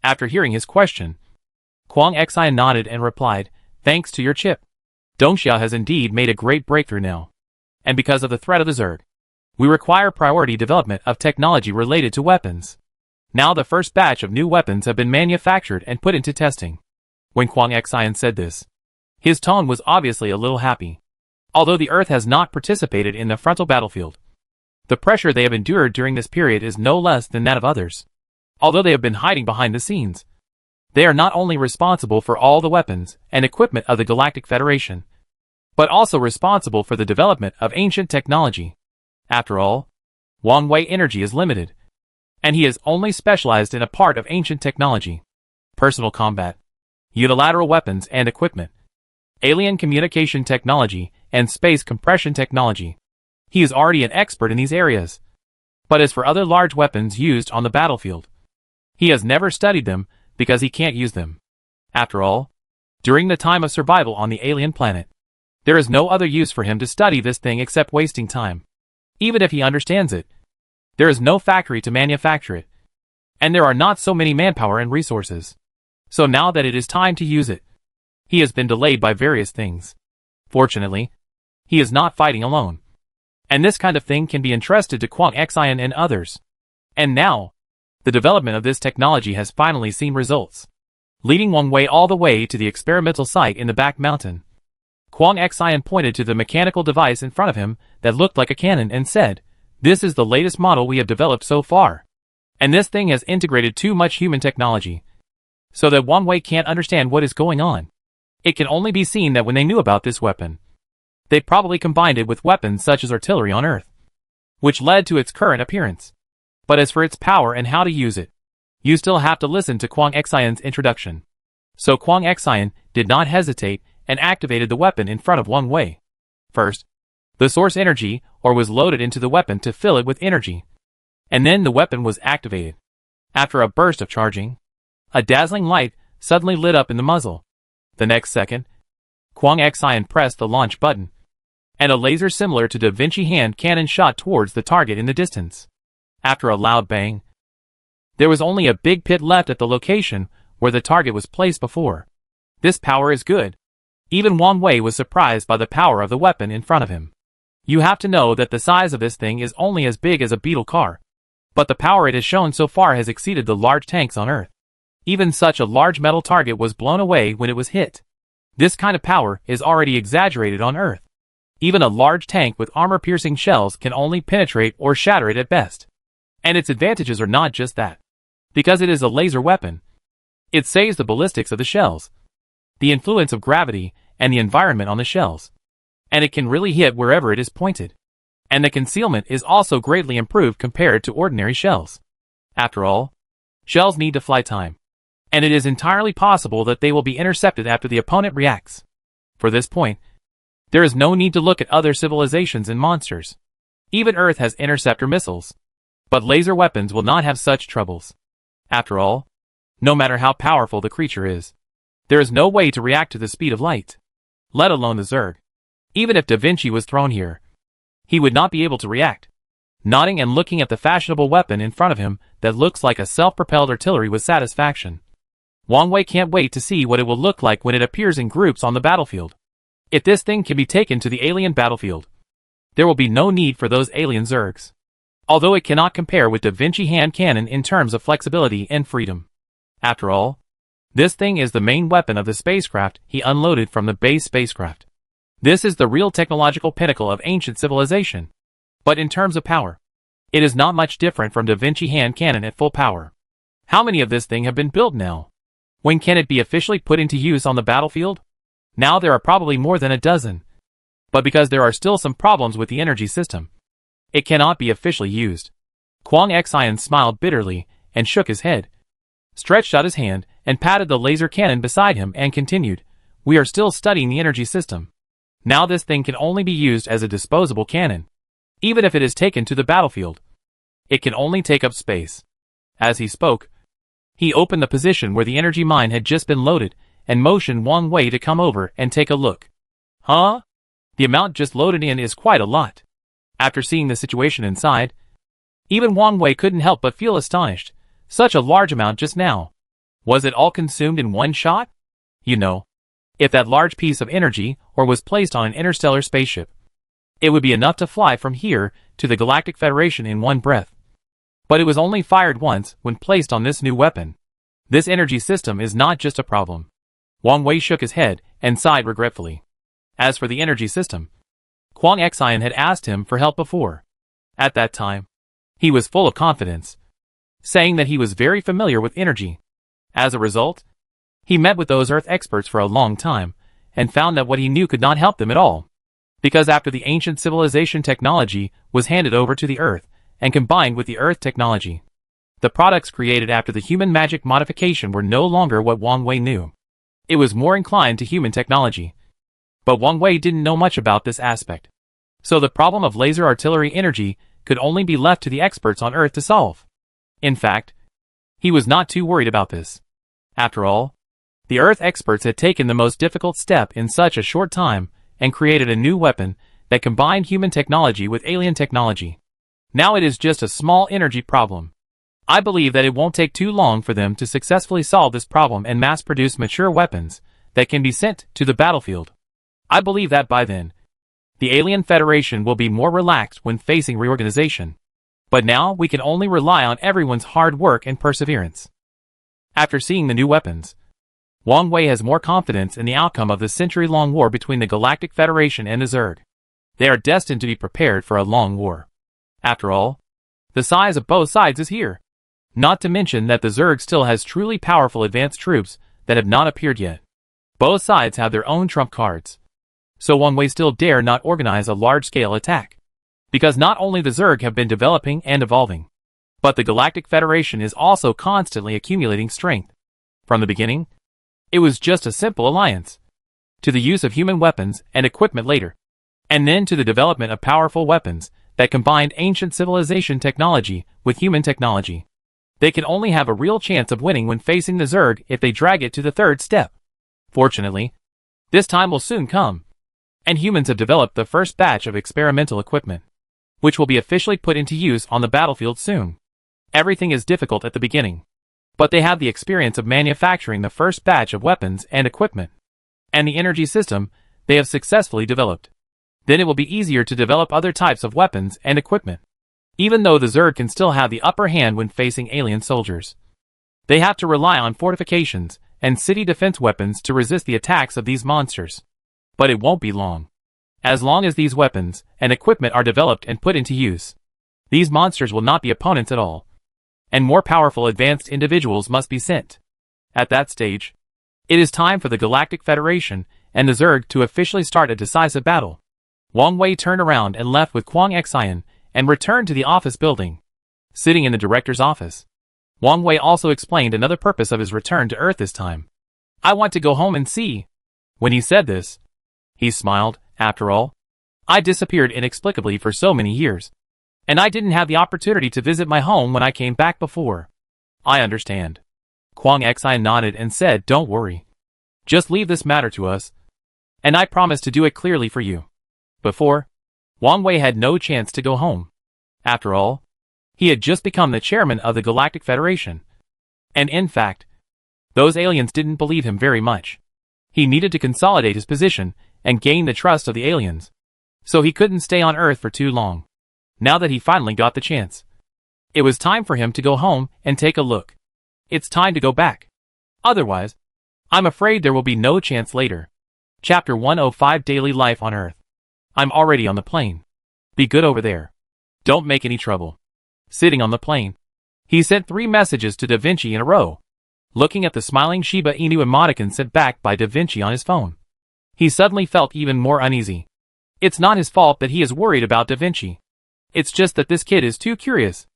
After hearing his question, Kwang Xian nodded and replied, "Thanks to your chip, Dongxia has indeed made a great breakthrough now. And because of the threat of the Zerg, we require priority development of technology related to weapons. Now the first batch of new weapons have been manufactured and put into testing." When Kwang Xian said this, his tone was obviously a little happy. Although the Earth has not participated in the frontal battlefield, the pressure they have endured during this period is no less than that of others. Although they have been hiding behind the scenes, they are not only responsible for all the weapons and equipment of the Galactic Federation, but also responsible for the development of ancient technology. After all, Wang Wei energy is limited, and he is only specialized in a part of ancient technology: personal combat, unilateral weapons and equipment, alien communication technology, and space compression technology. He is already an expert in these areas. But as for other large weapons used on the battlefield, he has never studied them because he can't use them. After all, during the time of survival on the alien planet, there is no other use for him to study this thing except wasting time. Even if he understands it, there is no factory to manufacture it, and there are not so many manpower and resources. So now that it is time to use it, he has been delayed by various things. Fortunately, he is not fighting alone. And this kind of thing can be entrusted to Kwang Xian and others. And now, the development of this technology has finally seen results, leading Wang Wei all the way to the experimental site in the back mountain. Kwang Xian pointed to the mechanical device in front of him that looked like a cannon and said, This is the latest model we have developed so far. And this thing has integrated too much human technology, so that Wang Wei can't understand what is going on. It can only be seen that when they knew about this weapon, they probably combined it with weapons such as artillery on Earth, which led to its current appearance. But as for its power and how to use it, you still have to listen to Kwang Xian's introduction. So Kwang Xian did not hesitate and activated the weapon in front of Wang Wei. First, the source energy or was loaded into the weapon to fill it with energy. And then the weapon was activated. After a burst of charging, a dazzling light suddenly lit up in the muzzle. The next second, Kwang Xian pressed the launch button, and a laser similar to Da Vinci hand cannon shot towards the target in the distance. After a loud bang, there was only a big pit left at the location where the target was placed before. This power is good. Even Wang Wei was surprised by the power of the weapon in front of him. You have to know that the size of this thing is only as big as a beetle car, but the power it has shown so far has exceeded the large tanks on Earth. Even such a large metal target was blown away when it was hit. This kind of power is already exaggerated on Earth. Even a large tank with armor-piercing shells can only penetrate or shatter it at best. And its advantages are not just that. Because it is a laser weapon, it saves the ballistics of the shells, the influence of gravity, and the environment on the shells. And it can really hit wherever it is pointed. And the concealment is also greatly improved compared to ordinary shells. After all, shells need to fly time. And it is entirely possible that they will be intercepted after the opponent reacts. For this point, there is no need to look at other civilizations and monsters. Even Earth has interceptor missiles. But laser weapons will not have such troubles. After all, no matter how powerful the creature is, there is no way to react to the speed of light, let alone the Zerg. Even if Da Vinci was thrown here, he would not be able to react. Nodding and looking at the fashionable weapon in front of him that looks like a self-propelled artillery with satisfaction, Wang Wei can't wait to see what it will look like when it appears in groups on the battlefield. If this thing can be taken to the alien battlefield, there will be no need for those alien Zergs. Although it cannot compare with Da Vinci hand cannon in terms of flexibility and freedom. After all, this thing is the main weapon of the spacecraft he unloaded from the base spacecraft. This is the real technological pinnacle of ancient civilization. But in terms of power, it is not much different from Da Vinci hand cannon at full power. How many of this thing have been built now? When can it be officially put into use on the battlefield? Now there are probably more than a dozen. But because there are still some problems with the energy system, it cannot be officially used. Kwang Xian smiled bitterly and shook his head, stretched out his hand, and patted the laser cannon beside him and continued, "We are still studying the energy system. Now this thing can only be used as a disposable cannon. Even if it is taken to the battlefield, it can only take up space." As he spoke, he opened the position where the energy mine had just been loaded and motioned Wang Wei to come over and take a look. Huh? The amount just loaded in is quite a lot. After seeing the situation inside, even Wang Wei couldn't help but feel astonished. Such a large amount just now. Was it all consumed in one shot? You know, if that large piece of energy or was placed on an interstellar spaceship, it would be enough to fly from here to the Galactic Federation in one breath. But it was only fired once when placed on this new weapon. This energy system is not just a problem. Wang Wei shook his head and sighed regretfully. As for the energy system, Kwang Xian had asked him for help before. At that time, he was full of confidence, saying that he was very familiar with energy. As a result, he met with those Earth experts for a long time, and found that what he knew could not help them at all. Because after the ancient civilization technology was handed over to the Earth, and combined with the Earth technology, the products created after the human magic modification were no longer what Wang Wei knew. It was more inclined to human technology. But Wang Wei didn't know much about this aspect. So the problem of laser artillery energy could only be left to the experts on Earth to solve. In fact, he was not too worried about this. After all, the Earth experts had taken the most difficult step in such a short time and created a new weapon that combined human technology with alien technology. Now it is just a small energy problem. I believe that it won't take too long for them to successfully solve this problem and mass-produce mature weapons that can be sent to the battlefield. I believe that by then, the Alien Federation will be more relaxed when facing reorganization. But now we can only rely on everyone's hard work and perseverance. After seeing the new weapons, Wang Wei has more confidence in the outcome of the century-long war between the Galactic Federation and the Zerg. They are destined to be prepared for a long war. After all, the size of both sides is here. Not to mention that the Zerg still has truly powerful advanced troops that have not appeared yet. Both sides have their own trump cards. So Wang Wei still dare not organize a large-scale attack. Because not only the Zerg have been developing and evolving, but the Galactic Federation is also constantly accumulating strength. From the beginning, it was just a simple alliance, to the use of human weapons and equipment later, and then to the development of powerful weapons that combined ancient civilization technology with human technology. They can only have a real chance of winning when facing the Zerg if they drag it to the third step. Fortunately, this time will soon come, and humans have developed the first batch of experimental equipment, which will be officially put into use on the battlefield soon. Everything is difficult at the beginning, but they have the experience of manufacturing the first batch of weapons and equipment, and the energy system they have successfully developed. Then it will be easier to develop other types of weapons and equipment. Even though the Zerg can still have the upper hand when facing alien soldiers, they have to rely on fortifications and city defense weapons to resist the attacks of these monsters. But it won't be long. As long as these weapons and equipment are developed and put into use, these monsters will not be opponents at all, and more powerful advanced individuals must be sent. At that stage, it is time for the Galactic Federation and the Zerg to officially start a decisive battle. Wang Wei turned around and left with Kwang Xian and returned to the office building. Sitting in the director's office, Wang Wei also explained another purpose of his return to Earth this time. I want to go home and see. When he said this, he smiled. After all, I disappeared inexplicably for so many years, and I didn't have the opportunity to visit my home when I came back before. I understand. Kwang Xian nodded and said, don't worry. Just leave this matter to us, and I promise to do it clearly for you. Before, Wang Wei had no chance to go home. After all, he had just become the chairman of the Galactic Federation. And in fact, those aliens didn't believe him very much. He needed to consolidate his position and gain the trust of the aliens, so he couldn't stay on Earth for too long. Now that he finally got the chance, it was time for him to go home and take a look. It's time to go back. Otherwise, I'm afraid there will be no chance later. Chapter 105 Daily Life on Earth. I'm already on the plane. Be good over there. Don't make any trouble. Sitting on the plane, he sent 3 messages to Da Vinci in a row, looking at the smiling Shiba Inu emoticon sent back by Da Vinci on his phone. He suddenly felt even more uneasy. It's not his fault that he is worried about Da Vinci. It's just that this kid is too curious,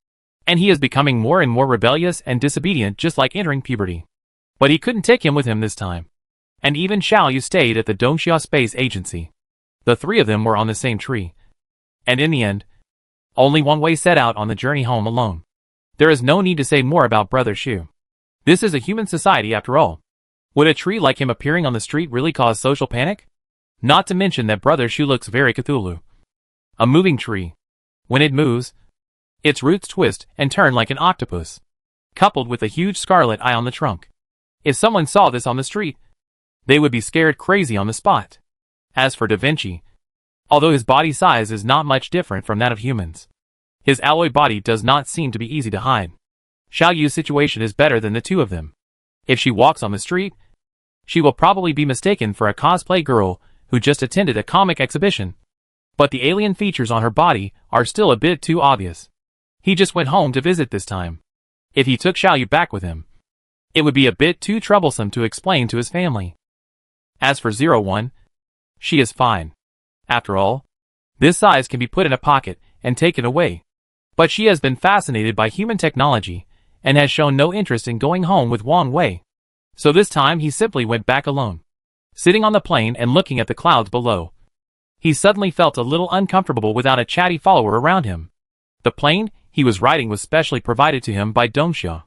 and he is becoming more and more rebellious and disobedient, just like entering puberty. But he couldn't take him with him this time. And even Xiao Yu stayed at the Dongxia Space Agency. The 3 of them were on the same tree. And in the end, only Wang Wei set out on the journey home alone. There is no need to say more about Brother Shu. This is a human society after all. Would a tree like him appearing on the street really cause social panic? Not to mention that Brother Shu looks very Cthulhu. A moving tree. When it moves, its roots twist and turn like an octopus, coupled with a huge scarlet eye on the trunk. If someone saw this on the street, they would be scared crazy on the spot. As for Da Vinci, although his body size is not much different from that of humans, his alloy body does not seem to be easy to hide. Xiao Yu's situation is better than the 2 of them. If she walks on the street, she will probably be mistaken for a cosplay girl who just attended a comic exhibition. But the alien features on her body are still a bit too obvious. He just went home to visit this time. If he took Xiao Yu back with him, it would be a bit too troublesome to explain to his family. As for 01, she is fine. After all, this size can be put in a pocket and taken away. But she has been fascinated by human technology and has shown no interest in going home with Wang Wei. So this time he simply went back alone. Sitting on the plane and looking at the clouds below, he suddenly felt a little uncomfortable without a chatty follower around him. The plane he was riding was specially provided to him by Dongxia.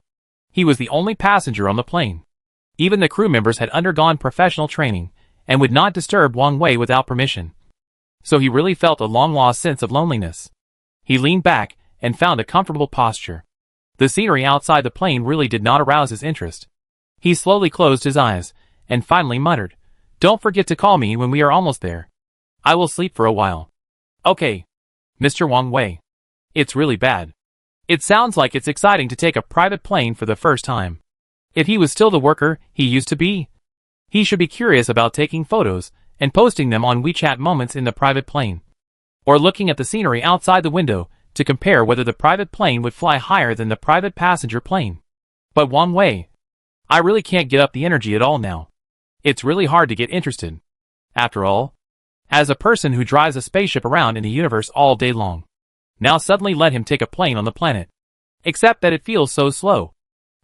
He was the only passenger on the plane. Even the crew members had undergone professional training and would not disturb Wang Wei without permission. So he really felt a long-lost sense of loneliness. He leaned back and found a comfortable posture. The scenery outside the plane really did not arouse his interest. He slowly closed his eyes and finally muttered, "Don't forget to call me when we are almost there. I will sleep for a while." "Okay, Mr. Wang Wei. It's really bad. It sounds like it's exciting to take a private plane for the first time. If he was still the worker he used to be, he should be curious about taking photos and posting them on WeChat moments in the private plane, or looking at the scenery outside the window to compare whether the private plane would fly higher than the private passenger plane. But Wang Wei, I really can't get up the energy at all now. It's really hard to get interested. After all, as a person who drives a spaceship around in the universe all day long, now suddenly let him take a plane on the planet. Except that it feels so slow.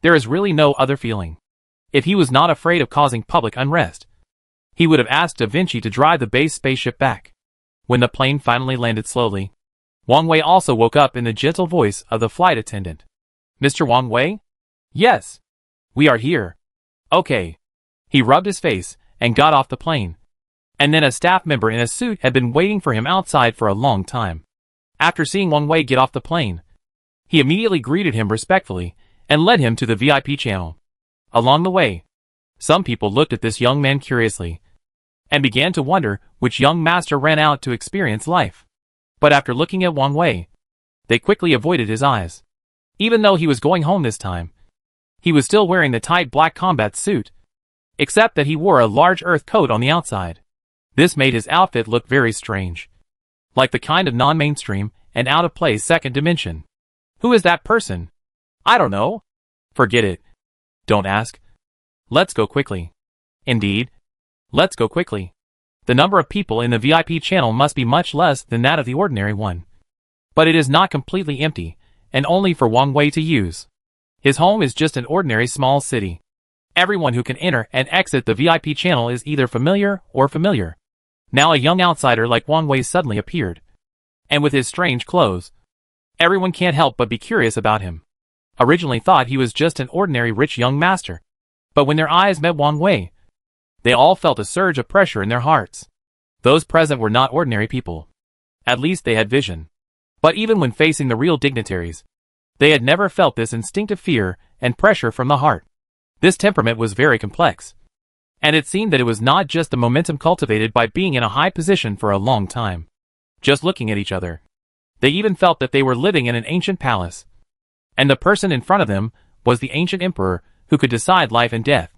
There is really no other feeling. If he was not afraid of causing public unrest, he would have asked Da Vinci to drive the base spaceship back. When the plane finally landed slowly, Wang Wei also woke up in the gentle voice of the flight attendant. Mr. Wang Wei? Yes. We are here. Okay. He rubbed his face and got off the plane. And then a staff member in a suit had been waiting for him outside for a long time. After seeing Wang Wei get off the plane, he immediately greeted him respectfully and led him to the VIP channel. Along the way, some people looked at this young man curiously and began to wonder which young master ran out to experience life. But after looking at Wang Wei, they quickly avoided his eyes. Even though he was going home this time, he was still wearing the tight black combat suit, except that he wore a large earth coat on the outside. This made his outfit look very strange, like the kind of non-mainstream and out-of-place second dimension. Who is that person? I don't know. Forget it. Don't ask. Let's go quickly. Indeed. Let's go quickly. The number of people in the VIP channel must be much less than that of the ordinary one. But it is not completely empty, and only for Wang Wei to use. His home is just an ordinary small city. Everyone who can enter and exit the VIP channel is either familiar or familiar. Now a young outsider like Wang Wei suddenly appeared. And with his strange clothes, everyone can't help but be curious about him. Originally thought he was just an ordinary rich young master. But when their eyes met Wang Wei, they all felt a surge of pressure in their hearts. Those present were not ordinary people. At least they had vision. But even when facing the real dignitaries, they had never felt this instinctive fear and pressure from the heart. This temperament was very complex. And it seemed that it was not just the momentum cultivated by being in a high position for a long time. Just looking at each other, they even felt that they were living in an ancient palace. And the person in front of them was the ancient emperor who could decide life and death.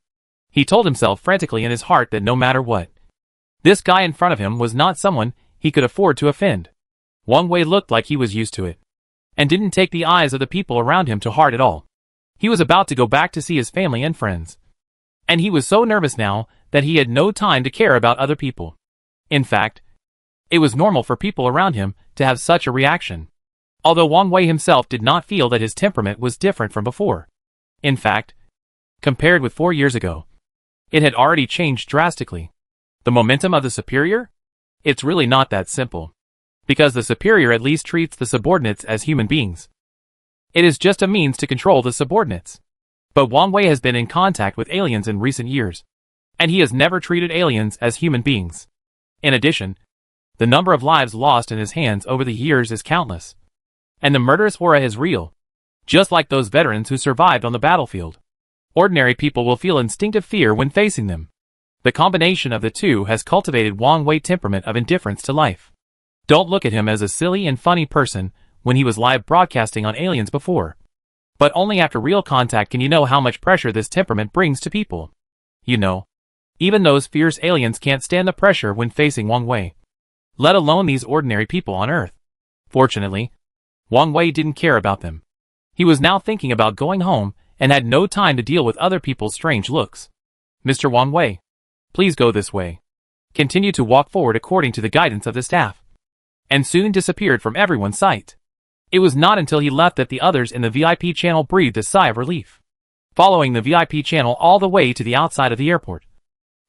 He told himself frantically in his heart that no matter what, this guy in front of him was not someone he could afford to offend. Wang Wei looked like he was used to it, and didn't take the eyes of the people around him to heart at all. He was about to go back to see his family and friends. And he was so nervous now that he had no time to care about other people. In fact, it was normal for people around him to have such a reaction. Although Wang Wei himself did not feel that his temperament was different from before. In fact, compared with 4 years ago, it had already changed drastically. The momentum of the superior? It's really not that simple. Because the superior at least treats the subordinates as human beings. It is just a means to control the subordinates. But Wang Wei has been in contact with aliens in recent years, and he has never treated aliens as human beings. In addition, the number of lives lost in his hands over the years is countless. And the murderous aura is real, just like those veterans who survived on the battlefield. Ordinary people will feel instinctive fear when facing them. The combination of the two has cultivated Wang Wei's temperament of indifference to life. Don't look at him as a silly and funny person when he was live broadcasting on aliens before. But only after real contact can you know how much pressure this temperament brings to people. You know, even those fierce aliens can't stand the pressure when facing Wang Wei. Let alone these ordinary people on Earth. Fortunately, Wang Wei didn't care about them. He was now thinking about going home and had no time to deal with other people's strange looks. Mr. Wang Wei, please go this way. Continue to walk forward according to the guidance of the staff. And soon disappeared from everyone's sight. It was not until he left that the others in the VIP channel breathed a sigh of relief. Following the VIP channel all the way to the outside of the airport,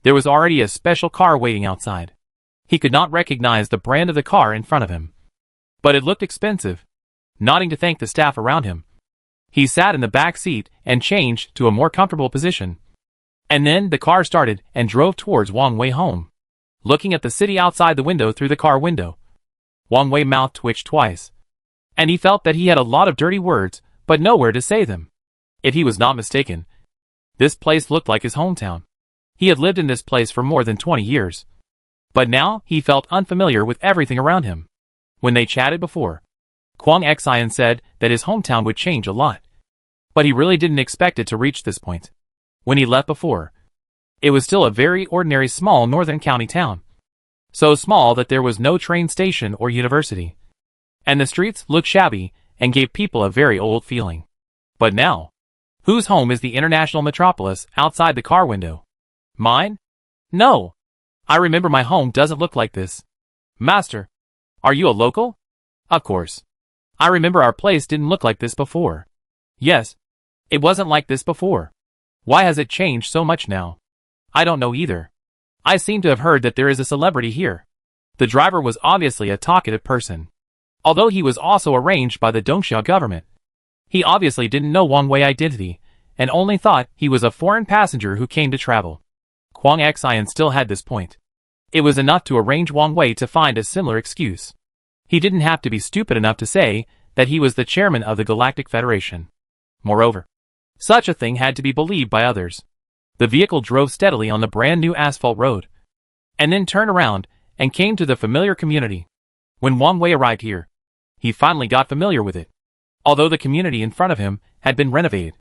there was already a special car waiting outside. He could not recognize the brand of the car in front of him. But it looked expensive. Nodding to thank the staff around him, he sat in the back seat and changed to a more comfortable position. And then the car started and drove towards Wang Wei home. Looking at the city outside the window through the car window, Wang Wei's mouth twitched twice. And he felt that he had a lot of dirty words, but nowhere to say them. If he was not mistaken, this place looked like his hometown. He had lived in this place for more than 20 years. But now he felt unfamiliar with everything around him. When they chatted before, Kwang Xian said that his hometown would change a lot. But he really didn't expect it to reach this point. When he left before, it was still a very ordinary small northern county town. So small that there was no train station or university. and the streets looked shabby and gave people a very old feeling. But now, whose home is the international metropolis outside the car window? Mine? No. I remember my home doesn't look like this. Master, are you a local? Of course. I remember our place didn't look like this before. Yes. It wasn't like this before. Why has it changed so much now? I don't know either. I seem to have heard that there is a celebrity here. The driver was obviously a talkative person. Although he was also arranged by the Dongxia government. He obviously didn't know Wang Wei's identity, and only thought he was a foreign passenger who came to travel. Kwang Xian still had this point. It was enough to arrange Wang Wei to find a similar excuse. He didn't have to be stupid enough to say that he was the chairman of the Galactic Federation. Moreover, such a thing had to be believed by others. The vehicle drove steadily on the brand new asphalt road, and then turned around and came to the familiar community. When Wang Wei arrived here, he finally got familiar with it. Although the community in front of him had been renovated,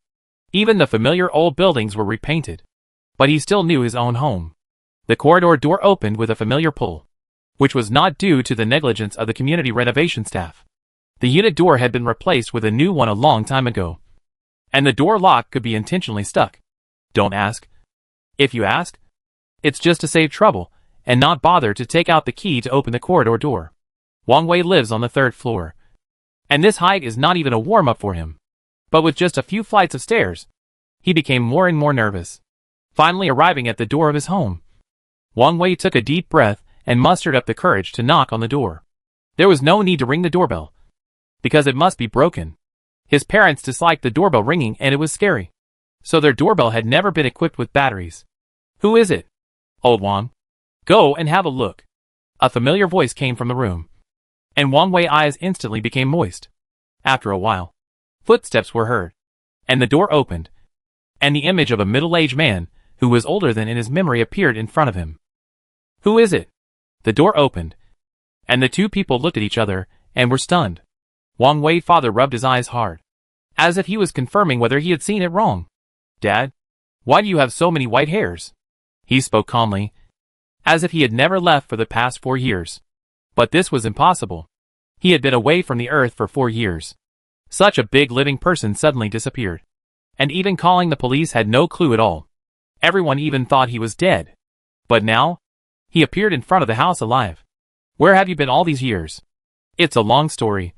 even the familiar old buildings were repainted, but he still knew his own home. The corridor door opened with a familiar pull, which was not due to the negligence of the community renovation staff. The unit door had been replaced with a new one a long time ago, and the door lock could be intentionally stuck. Don't ask. If you ask, it's just to save trouble and not bother to take out the key to open the corridor door. Wang Wei lives on the 3rd floor, and this height is not even a warm-up for him. But with just a few flights of stairs, he became more and more nervous. Finally arriving at the door of his home, Wang Wei took a deep breath and mustered up the courage to knock on the door. There was no need to ring the doorbell, because it must be broken. His parents disliked the doorbell ringing and it was scary, so their doorbell had never been equipped with batteries. Who is it? Old Wang. Go and have a look. A familiar voice came from the room, and Wang Wei's eyes instantly became moist. After a while, footsteps were heard, and the door opened, and the image of a middle-aged man, who was older than in his memory, appeared in front of him. Who is it? The door opened, and the two people looked at each other, and were stunned. Wang Wei's father rubbed his eyes hard, as if he was confirming whether he had seen it wrong. Dad, why do you have so many white hairs? He spoke calmly, as if he had never left for the past 4 years. But this was impossible. He had been away from the earth for 4 years. Such a big living person suddenly disappeared. And even calling the police had no clue at all. Everyone even thought he was dead. But now, he appeared in front of the house alive. Where have you been all these years? It's a long story.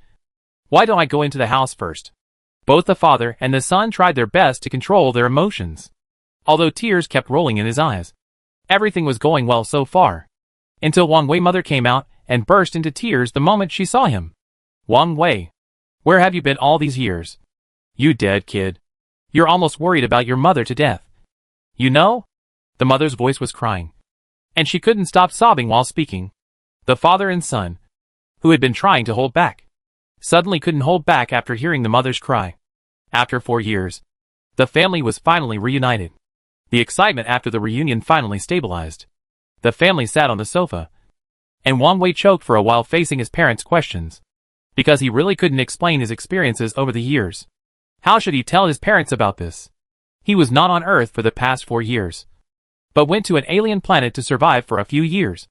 Why don't I go into the house first? Both the father and the son tried their best to control their emotions, although tears kept rolling in his eyes. Everything was going well so far, until Wang Wei's mother came out and burst into tears the moment she saw him. Wang Wei, where have you been all these years? You dead kid. You're almost worried about your mother to death. You know? The mother's voice was crying, and she couldn't stop sobbing while speaking. The father and son, who had been trying to hold back, suddenly couldn't hold back after hearing the mother's cry. After 4 years, the family was finally reunited. The excitement after the reunion finally stabilized. The family sat on the sofa, and Wang Wei choked for a while facing his parents' questions, because he really couldn't explain his experiences over the years. How should he tell his parents about this? He was not on Earth for the past 4 years, but went to an alien planet to survive for a few years,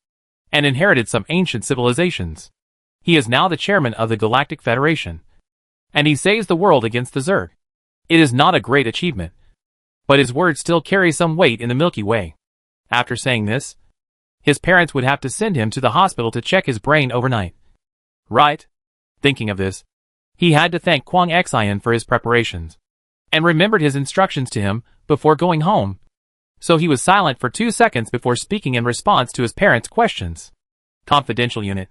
and inherited some ancient civilizations. He is now the chairman of the Galactic Federation, and he saves the world against the Zerg. It is not a great achievement, but his words still carry some weight in the Milky Way. After saying this, his parents would have to send him to the hospital to check his brain overnight. Right? Thinking of this, he had to thank Kwang Xian for his preparations, and remembered his instructions to him before going home. So he was silent for 2 seconds before speaking in response to his parents' questions. Confidential unit.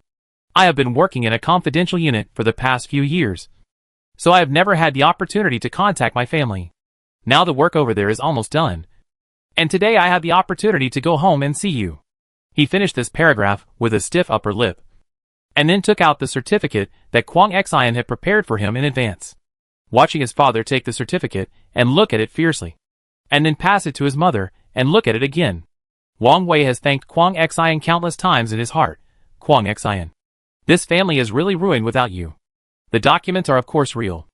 I have been working in a confidential unit for the past few years, so I have never had the opportunity to contact my family. Now the work over there is almost done, and today I have the opportunity to go home and see you. He finished this paragraph with a stiff upper lip, and then took out the certificate that Kwang Xian had prepared for him in advance. Watching his father take the certificate and look at it fiercely, and then pass it to his mother and look at it again, Wang Wei has thanked Kwang Xian countless times in his heart. Kwang Xian, this family is really ruined without you. The documents are of course real,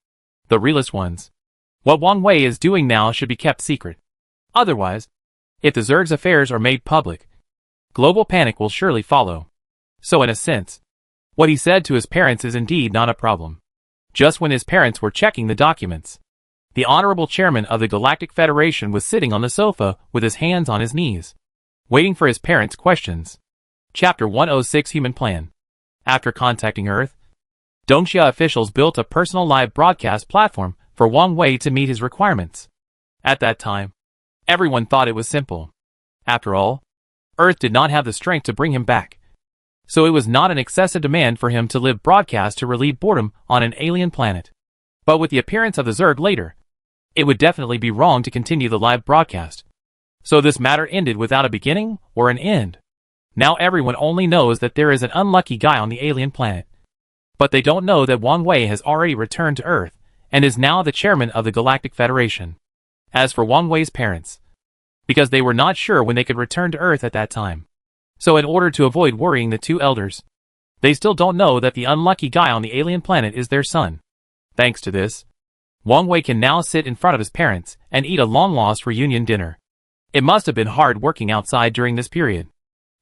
the realest ones. What Wang Wei is doing now should be kept secret. Otherwise, if the Zerg's affairs are made public, global panic will surely follow. So in a sense, What he said to his parents is indeed not a problem. Just when his parents were checking the documents, the Honorable Chairman of the Galactic Federation was sitting on the sofa with his hands on his knees, waiting for his parents' questions. Chapter 106 Human Plan. After contacting Earth, Dongxia officials built a personal live broadcast platform for Wang Wei to meet his requirements. At that time, everyone thought it was simple. After all, Earth did not have the strength to bring him back, so it was not an excessive demand for him to live broadcast to relieve boredom on an alien planet. But with the appearance of the Zerg later, it would definitely be wrong to continue the live broadcast. So this matter ended without a beginning or an end. Now everyone only knows that there is an unlucky guy on the alien planet. But they don't know that Wang Wei has already returned to Earth and is now the chairman of the Galactic Federation. As for Wang Wei's parents, because they were not sure when they could return to Earth at that time, so in order to avoid worrying the two elders, they still don't know that the unlucky guy on the alien planet is their son. Thanks to this, Wang Wei can now sit in front of his parents and eat a long-lost reunion dinner. It must have been hard working outside during this period.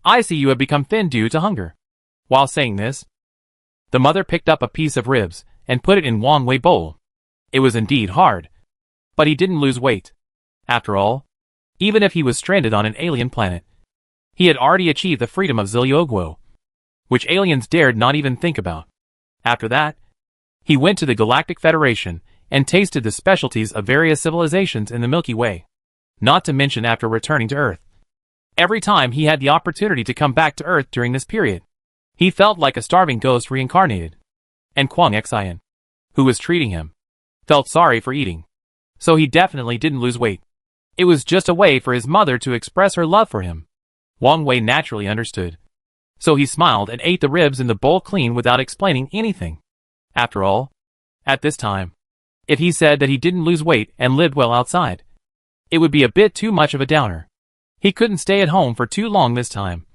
I see you have become thin due to hunger. While saying this, the mother picked up a piece of ribs and put it in Wang Wei's bowl. It was indeed hard, but he didn't lose weight. After all, even if he was stranded on an alien planet, he had already achieved the freedom of Ziliogwo, which aliens dared not even think about. After that, he went to the Galactic Federation and tasted the specialties of various civilizations in the Milky Way. Not to mention after returning to Earth, every time he had the opportunity to come back to Earth during this period, he felt like a starving ghost reincarnated. And Kwang Xian, who was treating him, felt sorry for eating. So he definitely didn't lose weight. It was just a way for his mother to express her love for him. Wang Wei naturally understood. So he smiled and ate the ribs in the bowl clean without explaining anything. After all, at this time, if he said that he didn't lose weight and lived well outside, it would be a bit too much of a downer. He couldn't stay at home for too long this time.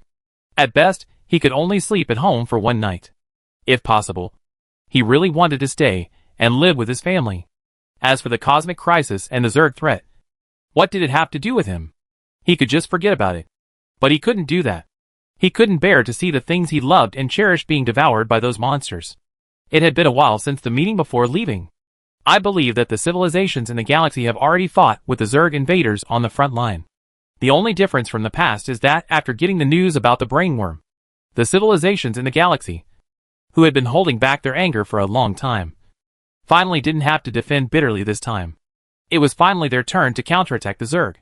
At best, he could only sleep at home for one night. If possible, he really wanted to stay and live with his family. As for the cosmic crisis and the Zerg threat, what did it have to do with him? He could just forget about it. But he couldn't do that. He couldn't bear to see the things he loved and cherished being devoured by those monsters. It had been a while since the meeting before leaving. I believe that the civilizations in the galaxy have already fought with the Zerg invaders on the front line. The only difference from the past is that after getting the news about the brainworm, the civilizations in the galaxy, who had been holding back their anger for a long time, finally didn't have to defend bitterly this time. It was finally their turn to counterattack the Zerg.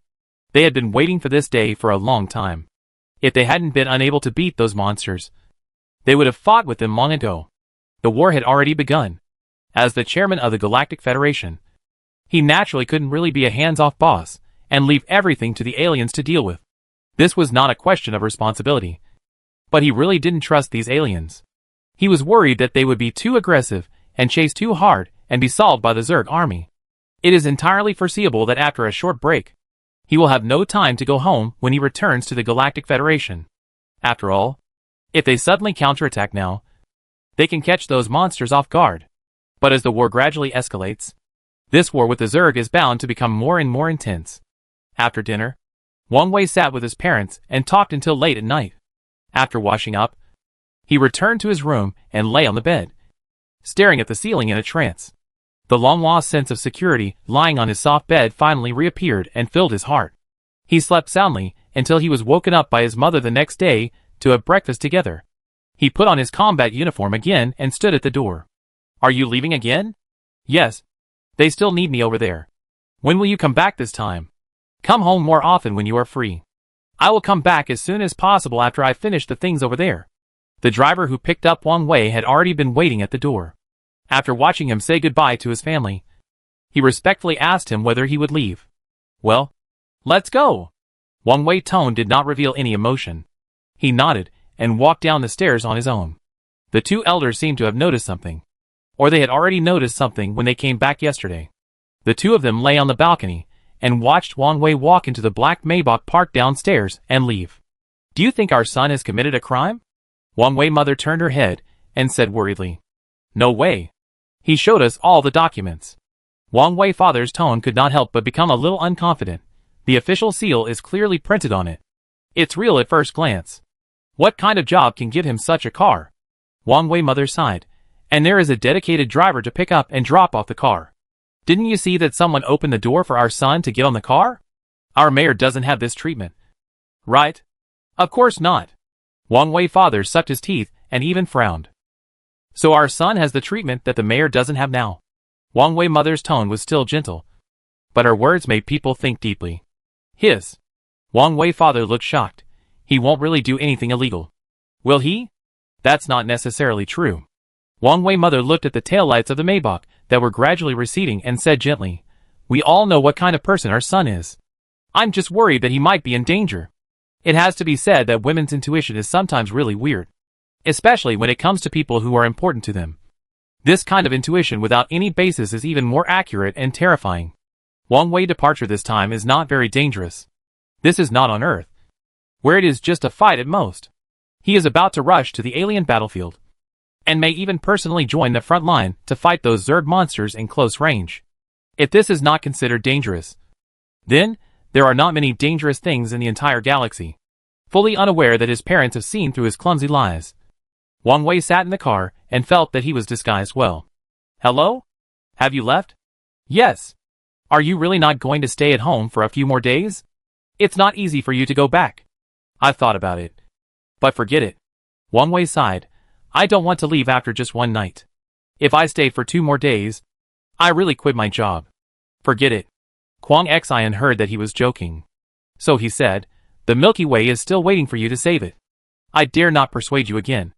They had been waiting for this day for a long time. If they hadn't been unable to beat those monsters, they would have fought with them long ago. The war had already begun. As the chairman of the Galactic Federation, he naturally couldn't really be a hands-off boss and leave everything to the aliens to deal with. This was not a question of responsibility. But he really didn't trust these aliens. He was worried that they would be too aggressive and chase too hard and be solved by the Zerg army. It is entirely foreseeable that after a short break, he will have no time to go home when he returns to the Galactic Federation. After all, if they suddenly counterattack now, they can catch those monsters off guard. But as the war gradually escalates, this war with the Zerg is bound to become more and more intense. After dinner, Wang Wei sat with his parents and talked until late at night. After washing up, he returned to his room and lay on the bed, staring at the ceiling in a trance. The long-lost sense of security lying on his soft bed finally reappeared and filled his heart. He slept soundly until he was woken up by his mother the next day to have breakfast together. He put on his combat uniform again and stood at the door. "Are you leaving again?" "Yes. They still need me over there." "When will you come back this time?" "Come home more often when you are free." "I will come back as soon as possible after I finish the things over there." The driver who picked up Wang Wei had already been waiting at the door. After watching him say goodbye to his family, he respectfully asked him whether he would leave. "Well, let's go." Wang Wei's tone did not reveal any emotion. He nodded and walked down the stairs on his own. The two elders seemed to have noticed something. Or they had already noticed something when they came back yesterday. The two of them lay on the balcony and watched Wang Wei walk into the black Maybach parked downstairs and leave. "Do you think our son has committed a crime?" Wang Wei's mother turned her head and said worriedly. "No way. He showed us all the documents." Wang Wei's father's tone could not help but become a little unconfident. The official seal is clearly printed on it. It's real at first glance. What kind of job can give him such a car? Wang Wei mother sighed. And there is a dedicated driver to pick up and drop off the car. Didn't you see that someone opened the door for our son to get on the car? Our mayor doesn't have this treatment. Right? Of course not. Wang Wei father sucked his teeth and even frowned. So our son has the treatment that the mayor doesn't have now. Wang Wei mother's tone was still gentle, but her words made people think deeply. Wang Wei father looked shocked. He won't really do anything illegal. Will he? That's not necessarily true. Wang Wei mother looked at the taillights of the Maybach that were gradually receding and said gently, "We all know what kind of person our son is. I'm just worried that he might be in danger." It has to be said that women's intuition is sometimes really weird, especially when it comes to people who are important to them. This kind of intuition without any basis is even more accurate and terrifying. Wang Wei departure this time is not very dangerous. This is not on Earth, where it is just a fight at most. He is about to rush to the alien battlefield, and may even personally join the front line to fight those Zerg monsters in close range. If this is not considered dangerous, then there are not many dangerous things in the entire galaxy. Fully unaware that his parents have seen through his clumsy lies, Wang Wei sat in the car and felt that he was disguised well. Hello? Have you left? Yes. Are you really not going to stay at home for a few more days? It's not easy for you to go back. I've thought about it. But forget it. Wang Wei sighed. I don't want to leave after just one night. If I stay for 2 more days, I really quit my job. Forget it. Kwang Xian heard that he was joking. So he said, the Milky Way is still waiting for you to save it. I dare not persuade you again,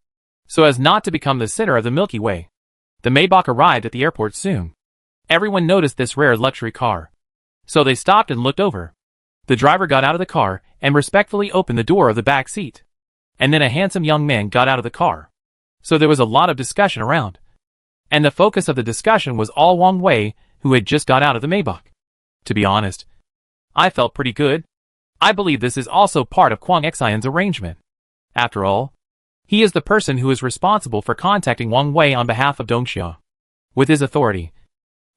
so as not to become the center of the Milky Way. The Maybach arrived at the airport soon. Everyone noticed this rare luxury car, so they stopped and looked over. The driver got out of the car and respectfully opened the door of the back seat. And then a handsome young man got out of the car. So there was a lot of discussion around. And the focus of the discussion was all Wang Wei, who had just got out of the Maybach. To be honest, I felt pretty good. I believe this is also part of Kwang Xian's arrangement. After all, he is the person who is responsible for contacting Wang Wei on behalf of Dongxia. With his authority,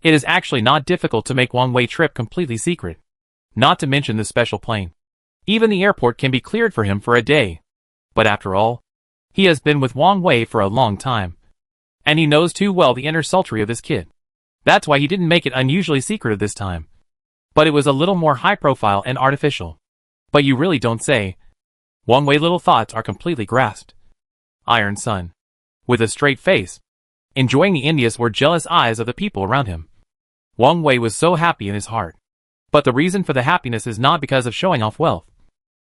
it is actually not difficult to make Wang Wei trip completely secret. Not to mention the special plane. Even the airport can be cleared for him for a day. But after all, he has been with Wang Wei for a long time. And he knows too well the inner sultry of this kid. That's why he didn't make it unusually secretive this time. But it was a little more high profile and artificial. But you really don't say. Wang Wei's little thoughts are completely grasped. Iron Sun. With a straight face, enjoying the envious or jealous eyes of the people around him. Wang Wei was so happy in his heart. But the reason for the happiness is not because of showing off wealth,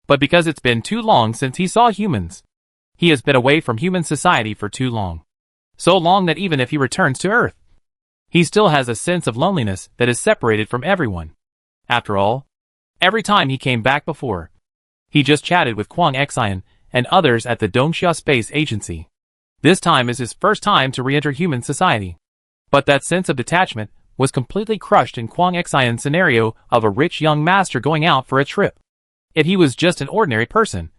but because it's been too long since he saw humans. He has been away from human society for too long. So long that even if he returns to Earth, he still has a sense of loneliness that is separated from everyone. After all, every time he came back before, he just chatted with Kwang Xian and others at the Dongxia Space Agency. This time is his first time to re-enter human society. But that sense of detachment was completely crushed in Kwang Xian's scenario of a rich young master going out for a trip. If he was just an ordinary person,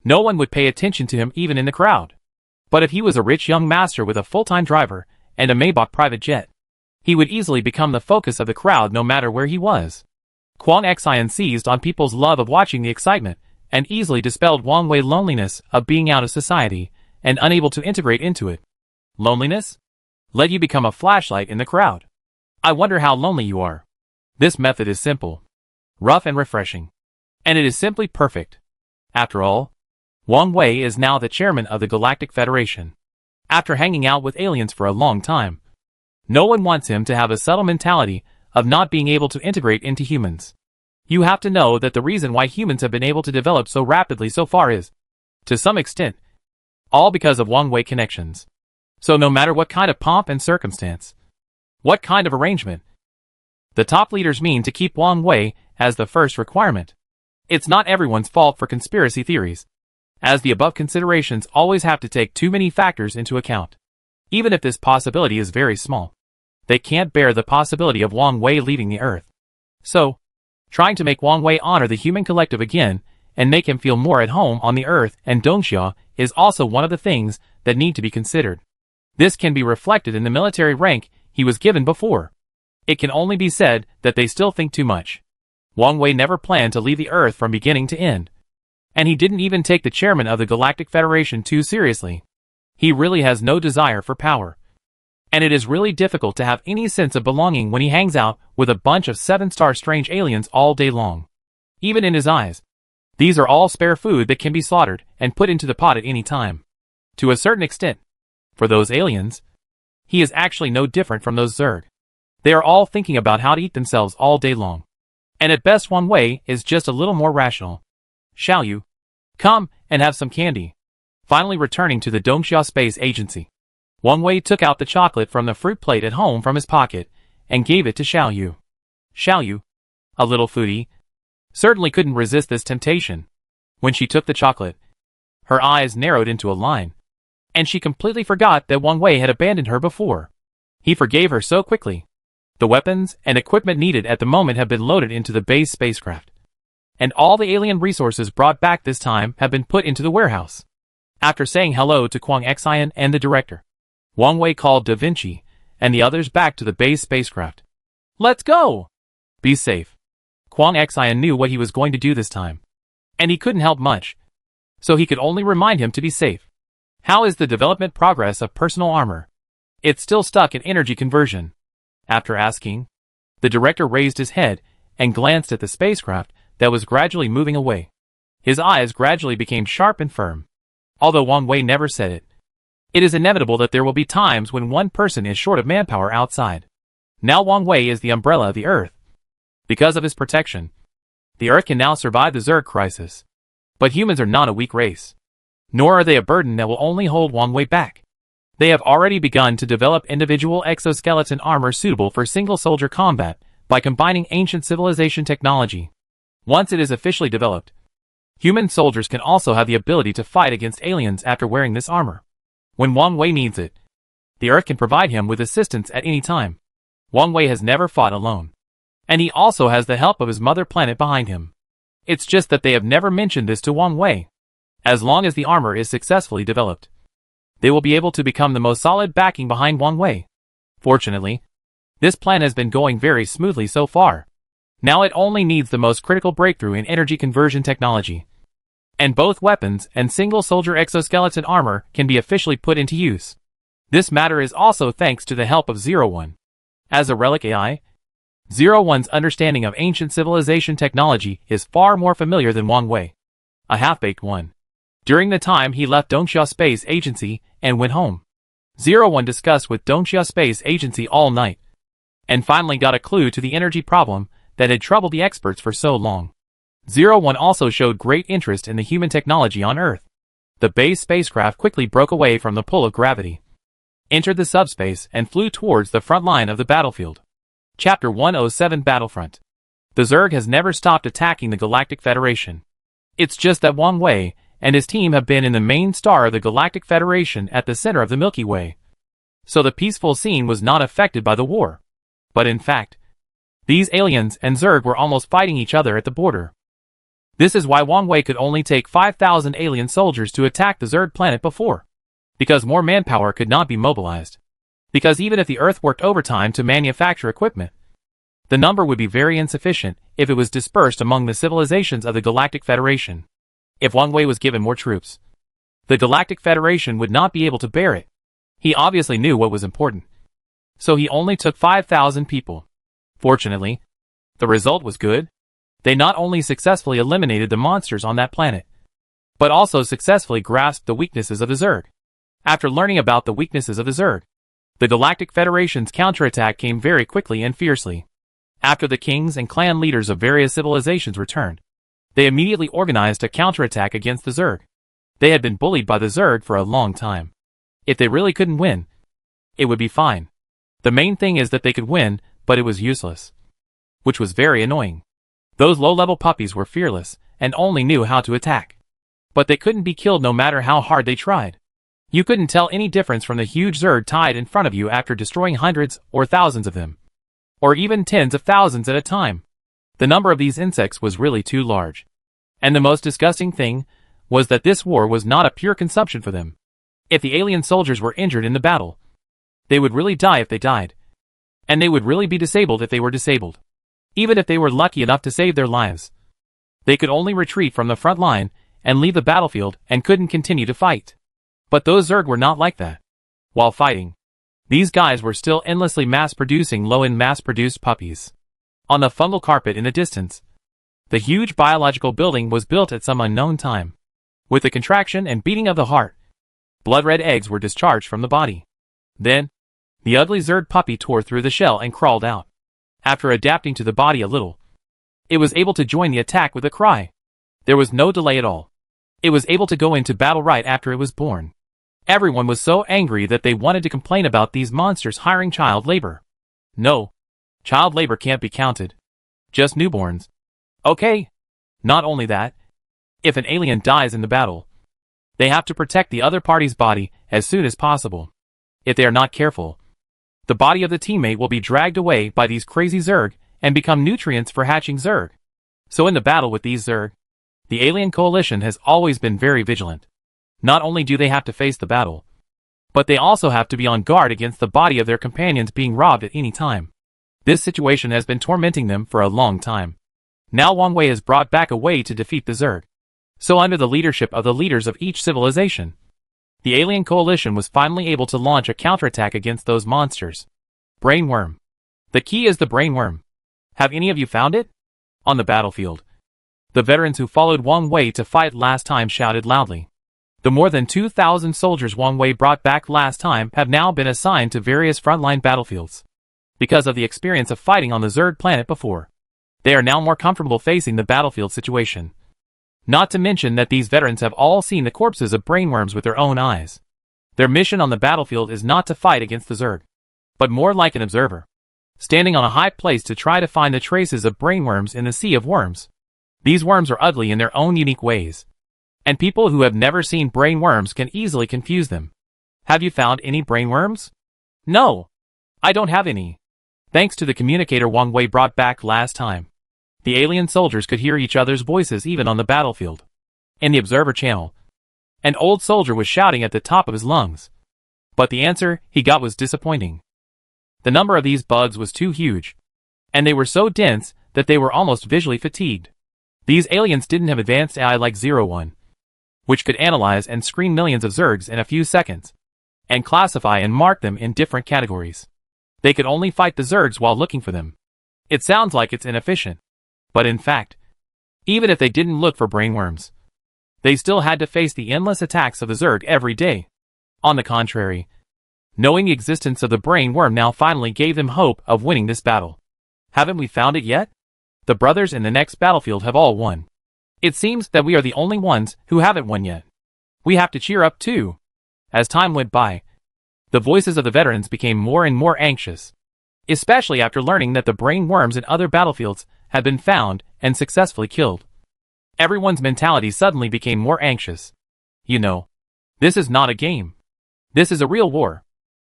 no one would pay attention to him even in the crowd. But if he was a rich young master with a full-time driver and a Maybach private jet, he would easily become the focus of the crowd no matter where he was. Kwang Xian seized on people's love of watching the excitement and easily dispelled Wang Wei's loneliness of being out of society and unable to integrate into it. Loneliness? Let you become a flashlight in the crowd. I wonder how lonely you are. This method is simple, rough and refreshing. And it is simply perfect. After all, Wang Wei is now the chairman of the Galactic Federation. After hanging out with aliens for a long time, no one wants him to have a subtle mentality of not being able to integrate into humans. You have to know that the reason why humans have been able to develop so rapidly so far is, to some extent, all because of Wang Wei connections. So no matter what kind of pomp and circumstance, what kind of arrangement, the top leaders mean to keep Wang Wei as the first requirement. It's not everyone's fault for conspiracy theories, as the above considerations always have to take too many factors into account. Even if this possibility is very small, they can't bear the possibility of Wang Wei leaving the Earth. So, trying to make Wang Wei honor the human collective again and make him feel more at home on the Earth and Dongxia is also one of the things that need to be considered. This can be reflected in the military rank he was given before. It can only be said that they still think too much. Wang Wei never planned to leave the Earth from beginning to end. And he didn't even take the chairman of the Galactic Federation too seriously. He really has no desire for power. And it is really difficult to have any sense of belonging when he hangs out with a bunch of 7-star strange aliens all day long. Even in his eyes, these are all spare food that can be slaughtered and put into the pot at any time. To a certain extent, for those aliens, he is actually no different from those Zerg. They are all thinking about how to eat themselves all day long. And at best Wang Wei is just a little more rational. Shall you? Come and have some candy. Finally returning to the Dongxia Space Agency, Wang Wei took out the chocolate from the fruit plate at home from his pocket and gave it to Xiao Yu. Xiao Yu, a little foodie, certainly couldn't resist this temptation. When she took the chocolate, her eyes narrowed into a line, and she completely forgot that Wang Wei had abandoned her before. He forgave her so quickly. The weapons and equipment needed at the moment have been loaded into the base spacecraft, and all the alien resources brought back this time have been put into the warehouse. After saying hello to Kwang Xian and the director, Wang Wei called Da Vinci and the others back to the base spacecraft. Let's go! Be safe. Kwang Xian knew what he was going to do this time, and he couldn't help much, so he could only remind him to be safe. How is the development progress of personal armor? It's still stuck in energy conversion. After asking, the director raised his head and glanced at the spacecraft that was gradually moving away. His eyes gradually became sharp and firm. Although Wang Wei never said it, it is inevitable that there will be times when one person is short of manpower outside. Now Wang Wei is the umbrella of the Earth. Because of his protection, the Earth can now survive the Zerg crisis. But humans are not a weak race. Nor are they a burden that will only hold Wang Wei back. They have already begun to develop individual exoskeleton armor suitable for single-soldier combat by combining ancient civilization technology. Once it is officially developed, human soldiers can also have the ability to fight against aliens after wearing this armor. When Wang Wei needs it, the Earth can provide him with assistance at any time. Wang Wei has never fought alone. And he also has the help of his mother planet behind him. It's just that they have never mentioned this to Wang Wei. As long as the armor is successfully developed, they will be able to become the most solid backing behind Wang Wei. Fortunately, this plan has been going very smoothly so far. Now it only needs the most critical breakthrough in energy conversion technology. And both weapons and single-soldier exoskeleton armor can be officially put into use. This matter is also thanks to the help of 01. As a relic AI, 01's understanding of ancient civilization technology is far more familiar than Wang Wei, a half-baked one. During the time he left Dongxia Space Agency and went home, 01 discussed with Dongxia Space Agency all night, and finally got a clue to the energy problem that had troubled the experts for so long. 01 also showed great interest in the human technology on Earth. The base spacecraft quickly broke away from the pull of gravity, entered the subspace, and flew towards the front line of the battlefield. Chapter 107 Battlefront. The Zerg has never stopped attacking the Galactic Federation. It's just that Wang Wei and his team have been in the main star of the Galactic Federation at the center of the Milky Way. So the peaceful scene was not affected by the war. But in fact, these aliens and Zerg were almost fighting each other at the border. This is why Wang Wei could only take 5,000 alien soldiers to attack the Zerg planet before. Because more manpower could not be mobilized. Because even if the Earth worked overtime to manufacture equipment, the number would be very insufficient if it was dispersed among the civilizations of the Galactic Federation. If Wang Wei was given more troops, the Galactic Federation would not be able to bear it. He obviously knew what was important. So he only took 5,000 people. Fortunately, the result was good. They not only successfully eliminated the monsters on that planet, but also successfully grasped the weaknesses of the Zerg. After learning about the weaknesses of the Zerg, the Galactic Federation's counterattack came very quickly and fiercely. After the kings and clan leaders of various civilizations returned, they immediately organized a counterattack against the Zerg. They had been bullied by the Zerg for a long time. If they really couldn't win, it would be fine. The main thing is that they could win, but it was useless. Which was very annoying. Those low-level puppies were fearless and only knew how to attack. But they couldn't be killed no matter how hard they tried. You couldn't tell any difference from the huge Zerg tied in front of you after destroying hundreds or thousands of them. Or even tens of thousands at a time. The number of these insects was really too large. And the most disgusting thing was that this war was not a pure consumption for them. If the alien soldiers were injured in the battle, they would really die if they died. And they would really be disabled if they were disabled. Even if they were lucky enough to save their lives, they could only retreat from the front line and leave the battlefield and couldn't continue to fight. But those Zerg were not like that. While fighting, these guys were still endlessly mass-producing low-end mass-produced puppies. On the fungal carpet in the distance, the huge biological building was built at some unknown time. With the contraction and beating of the heart, blood-red eggs were discharged from the body. Then, the ugly Zerg puppy tore through the shell and crawled out. After adapting to the body a little, it was able to join the attack with a cry. There was no delay at all. It was able to go into battle right after it was born. Everyone was so angry that they wanted to complain about these monsters hiring child labor. No, child labor can't be counted. Just newborns. Okay. Not only that, if an alien dies in the battle, they have to protect the other party's body as soon as possible. If they are not careful, the body of the teammate will be dragged away by these crazy Zerg and become nutrients for hatching Zerg. So in the battle with these Zerg, the alien coalition has always been very vigilant. Not only do they have to face the battle, but they also have to be on guard against the body of their companions being robbed at any time. This situation has been tormenting them for a long time. Now Wang Wei has brought back a way to defeat the Zerg. So under the leadership of the leaders of each civilization, the alien coalition was finally able to launch a counterattack against those monsters. Brainworm. The key is the brainworm. Have any of you found it? On the battlefield, the veterans who followed Wang Wei to fight last time shouted loudly. The more than 2,000 soldiers Wang Wei brought back last time have now been assigned to various frontline battlefields. Because of the experience of fighting on the Zerg planet before, they are now more comfortable facing the battlefield situation. Not to mention that these veterans have all seen the corpses of brainworms with their own eyes. Their mission on the battlefield is not to fight against the Zerg, but more like an observer, standing on a high place to try to find the traces of brainworms in the sea of worms. These worms are ugly in their own unique ways, and people who have never seen brainworms can easily confuse them. Have you found any brainworms? No, I don't have any. Thanks to the communicator Wang Wei brought back last time, the alien soldiers could hear each other's voices even on the battlefield. In the observer channel, an old soldier was shouting at the top of his lungs. But the answer he got was disappointing. The number of these bugs was too huge, and they were so dense that they were almost visually fatigued. These aliens didn't have advanced AI like 01, which could analyze and screen millions of Zergs in a few seconds, and classify and mark them in different categories. They could only fight the Zergs while looking for them. It sounds like it's inefficient. But in fact, even if they didn't look for brainworms, they still had to face the endless attacks of the Zerg every day. On the contrary, knowing the existence of the brainworm now finally gave them hope of winning this battle. Haven't we found it yet? The brothers in the next battlefield have all won. It seems that we are the only ones who haven't won yet. We have to cheer up too. As time went by, the voices of the veterans became more and more anxious, especially after learning that the brainworms in other battlefields had been found and successfully killed. Everyone's mentality suddenly became more anxious. You know, this is not a game. This is a real war.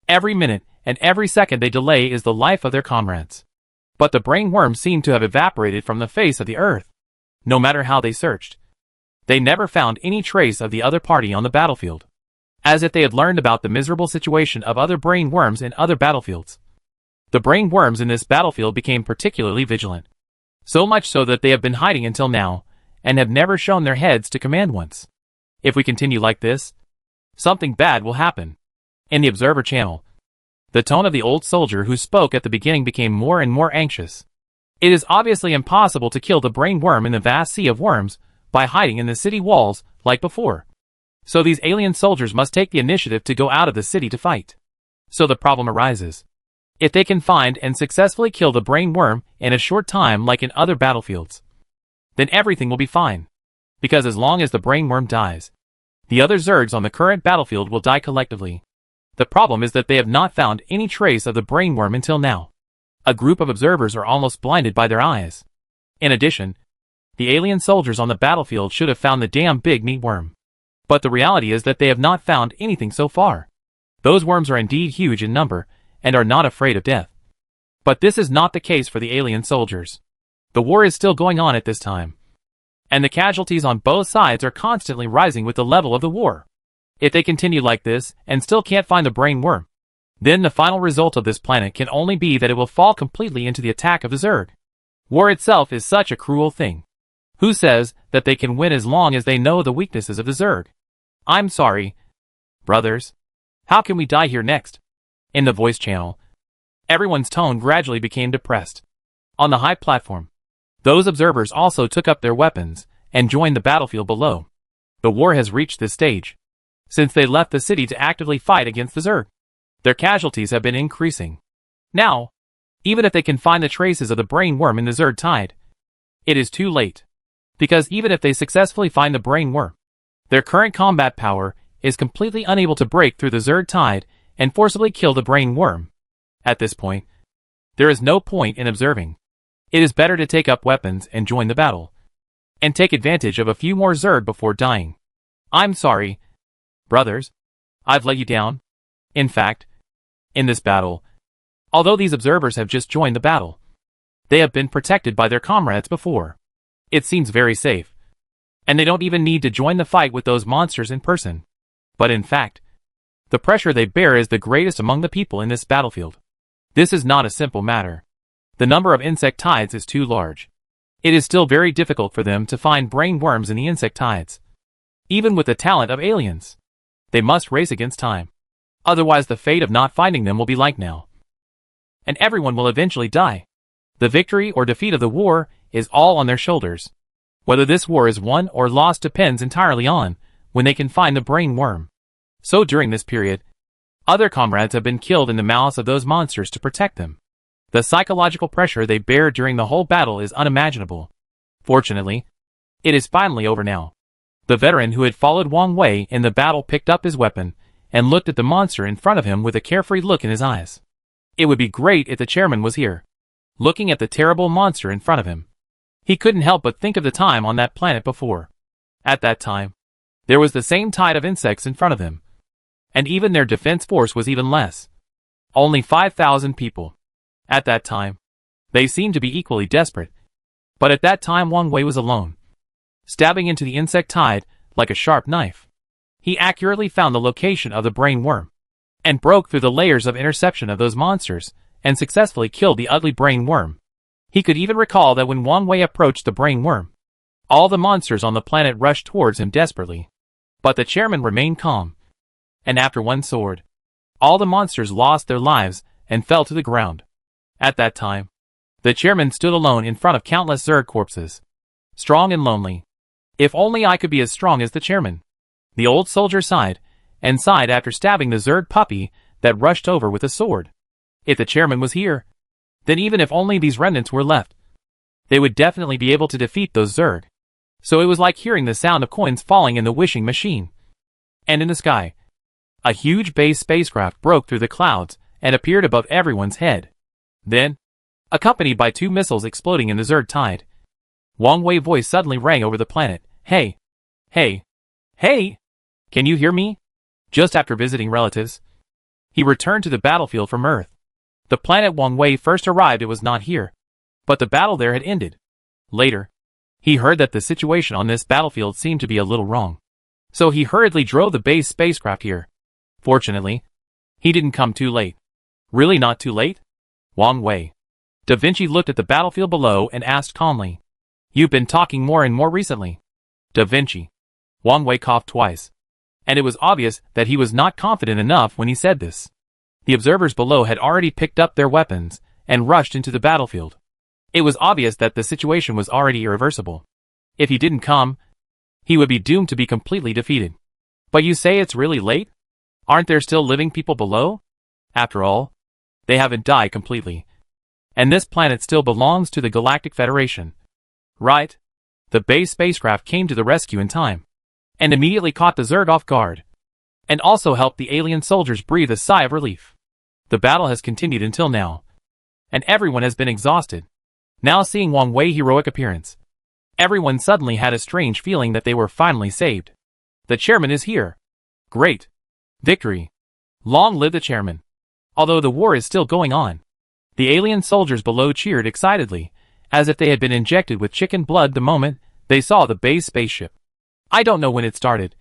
Every minute and every second they delay is the life of their comrades. But the brainworms seemed to have evaporated from the face of the earth. No matter how they searched, they never found any trace of the other party on the battlefield. As if they had learned about the miserable situation of other brainworms in other battlefields. The brainworms in this battlefield became particularly vigilant. So much so that they have been hiding until now, and have never shown their heads to command once. If we continue like this, something bad will happen. In the observer channel, the tone of the old soldier who spoke at the beginning became more and more anxious. It is obviously impossible to kill the brainworm in the vast sea of worms by hiding in the city walls like before. So these alien soldiers must take the initiative to go out of the city to fight. So the problem arises. If they can find and successfully kill the brainworm in a short time like in other battlefields, then everything will be fine. Because as long as the brainworm dies, the other Zergs on the current battlefield will die collectively. The problem is that they have not found any trace of the brainworm until now. A group of observers are almost blinded by their eyes. In addition, the alien soldiers on the battlefield should have found the damn big meatworm. But the reality is that they have not found anything so far. Those worms are indeed huge in number, and are not afraid of death. But this is not the case for the alien soldiers. The war is still going on at this time, and the casualties on both sides are constantly rising with the level of the war. If they continue like this, and still can't find the brainworm, then the final result of this planet can only be that it will fall completely into the attack of the Zerg. War itself is such a cruel thing. Who says that they can win as long as they know the weaknesses of the Zerg? I'm sorry, Brothers, how can we die here next? In the voice channel, everyone's tone gradually became depressed. On the high platform, those observers also took up their weapons and joined the battlefield below. The war has reached this stage since they left the city to actively fight against the Zerg. Their casualties have been increasing. Now, even if they can find the traces of the brain worm in the Zerg tide, it is too late. Because even if they successfully find the brain worm, their current combat power is completely unable to break through the Zerg tide and forcibly kill the brain worm. At this point, there is no point in observing. It is better to take up weapons and join the battle, and take advantage of a few more Zerg before dying. I'm sorry, brothers, I've let you down. In fact, in this battle, although these observers have just joined the battle, they have been protected by their comrades before. It seems very safe, and they don't even need to join the fight with those monsters in person. But in fact, the pressure they bear is the greatest among the people in this battlefield. This is not a simple matter. The number of insect tides is too large. It is still very difficult for them to find brain worms in the insect tides. Even with the talent of aliens, they must race against time. Otherwise the fate of not finding them will be like now. And everyone will eventually die. The victory or defeat of the war is all on their shoulders. Whether this war is won or lost depends entirely on when they can find the brain worm. So during this period, other comrades have been killed in the mouths of those monsters to protect them. The psychological pressure they bear during the whole battle is unimaginable. Fortunately, it is finally over now. The veteran who had followed Wang Wei in the battle picked up his weapon and looked at the monster in front of him with a carefree look in his eyes. It would be great if the chairman was here. Looking at the terrible monster in front of him, he couldn't help but think of the time on that planet before. At that time, there was the same tide of insects in front of them, and even their defense force was even less. Only 5,000 people. At that time, they seemed to be equally desperate. But at that time Wang Wei was alone, stabbing into the insect tide like a sharp knife. He accurately found the location of the brain worm, and broke through the layers of interception of those monsters, and successfully killed the ugly brain worm. He could even recall that when Wang Wei approached the brain worm, all the monsters on the planet rushed towards him desperately. But the chairman remained calm, and after one sword, all the monsters lost their lives and fell to the ground. At that time, the chairman stood alone in front of countless Zerg corpses, strong and lonely. If only I could be as strong as the chairman. The old soldier sighed, and sighed after stabbing the Zerg puppy that rushed over with a sword. If the chairman was here, then even if only these remnants were left, they would definitely be able to defeat those Zerg. So it was like hearing the sound of coins falling in the wishing machine. And in the sky, a huge base spacecraft broke through the clouds and appeared above everyone's head. Then, accompanied by 2 missiles exploding in the Zerg tide, Wang Wei's voice suddenly rang over the planet. Hey! Hey! Hey! Can you hear me? Just after visiting relatives, he returned to the battlefield from Earth. The planet Wang Wei first arrived, it was not here, but the battle there had ended. Later, he heard that the situation on this battlefield seemed to be a little wrong. So he hurriedly drove the base spacecraft here. Fortunately, he didn't come too late. Really not too late? Wang Wei. Da Vinci looked at the battlefield below and asked calmly. You've been talking more and more recently. Da Vinci. Wang Wei coughed twice. And it was obvious that he was not confident enough when he said this. The observers below had already picked up their weapons and rushed into the battlefield. It was obvious that the situation was already irreversible. If he didn't come, he would be doomed to be completely defeated. But you say it's really late? Aren't there still living people below? After all, they haven't died completely. And this planet still belongs to the Galactic Federation. Right? The base spacecraft came to the rescue in time, and immediately caught the Zerg off guard, and also helped the alien soldiers breathe a sigh of relief. The battle has continued until now, and everyone has been exhausted. Now seeing Wang Wei's heroic appearance, everyone suddenly had a strange feeling that they were finally saved. The chairman is here. Great. Victory. Long live the chairman. Although the war is still going on, the alien soldiers below cheered excitedly, as if they had been injected with chicken blood the moment they saw the base spaceship. I don't know when it started,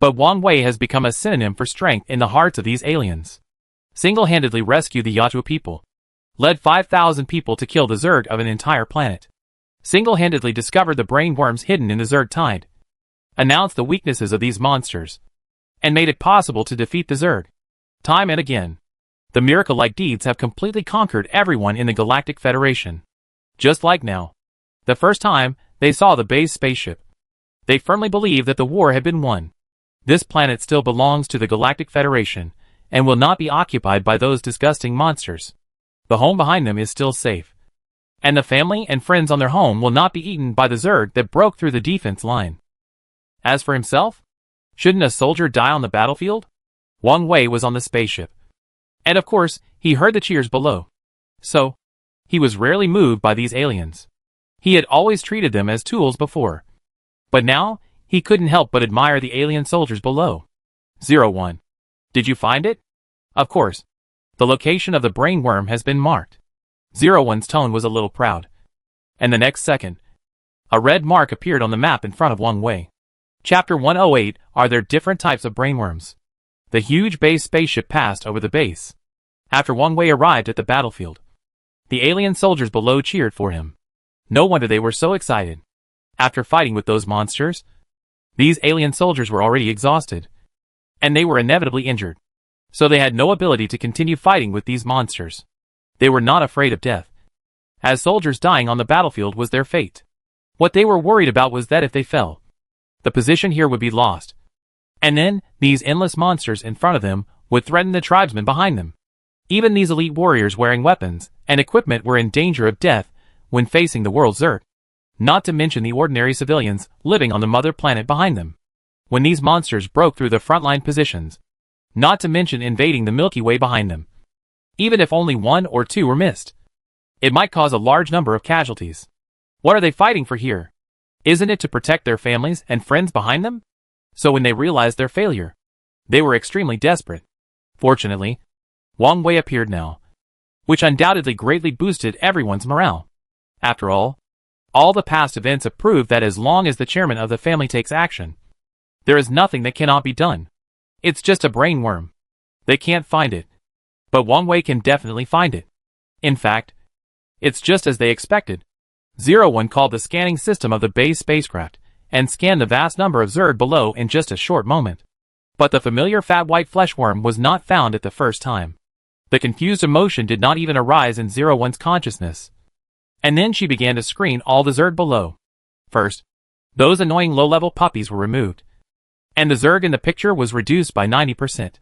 but Wang Wei has become a synonym for strength in the hearts of these aliens. Single-handedly rescued the Yatua people. Led 5,000 people to kill the Zerg of an entire planet. Single-handedly discovered the brain worms hidden in the Zerg tide. Announced the weaknesses of these monsters. and made it possible to defeat the Zerg. Time and again, the miracle-like deeds have completely conquered everyone in the Galactic Federation. Just like now, the first time they saw the base spaceship, they firmly believed that the war had been won. This planet still belongs to the Galactic Federation, and will not be occupied by those disgusting monsters. The home behind them is still safe, and the family and friends on their home will not be eaten by the Zerg that broke through the defense line. As for himself, shouldn't a soldier die on the battlefield? Wang Wei was on the spaceship, and of course, he heard the cheers below. So, he was rarely moved by these aliens. He had always treated them as tools before, but now, he couldn't help but admire the alien soldiers below. 01. Did you find it? Of course. The location of the brain worm has been marked. 01's tone was a little proud. And the next second, a red mark appeared on the map in front of Wang Wei. Chapter 108, Are there different types of brainworms? The huge base spaceship passed over the base. After Wang Wei arrived at the battlefield, the alien soldiers below cheered for him. No wonder they were so excited. After fighting with those monsters, these alien soldiers were already exhausted, and they were inevitably injured. So they had no ability to continue fighting with these monsters. They were not afraid of death, as soldiers dying on the battlefield was their fate. What they were worried about was that if they fell, the position here would be lost. And then, these endless monsters in front of them would threaten the tribesmen behind them. Even these elite warriors wearing weapons and equipment were in danger of death when facing the world Zerg. Not to mention the ordinary civilians living on the mother planet behind them, when these monsters broke through the frontline positions. Not to mention invading the Milky Way behind them. Even if only one or two were missed, it might cause a large number of casualties. What are they fighting for here? Isn't it to protect their families and friends behind them? So when they realized their failure, they were extremely desperate. Fortunately, Wang Wei appeared now, which undoubtedly greatly boosted everyone's morale. After all the past events have proved that as long as the chairman of the family takes action, there is nothing that cannot be done. It's just a brain worm. They can't find it. But Wang Wei can definitely find it. In fact, it's just as they expected. 01 called the scanning system of the base spacecraft, and scanned the vast number of Zerg below in just a short moment. But the familiar fat white flesh worm was not found at the first time. The confused emotion did not even arise in 01's consciousness. And then she began to screen all the Zerg below. First, those annoying low-level puppies were removed, and the Zerg in the picture was reduced by 90%.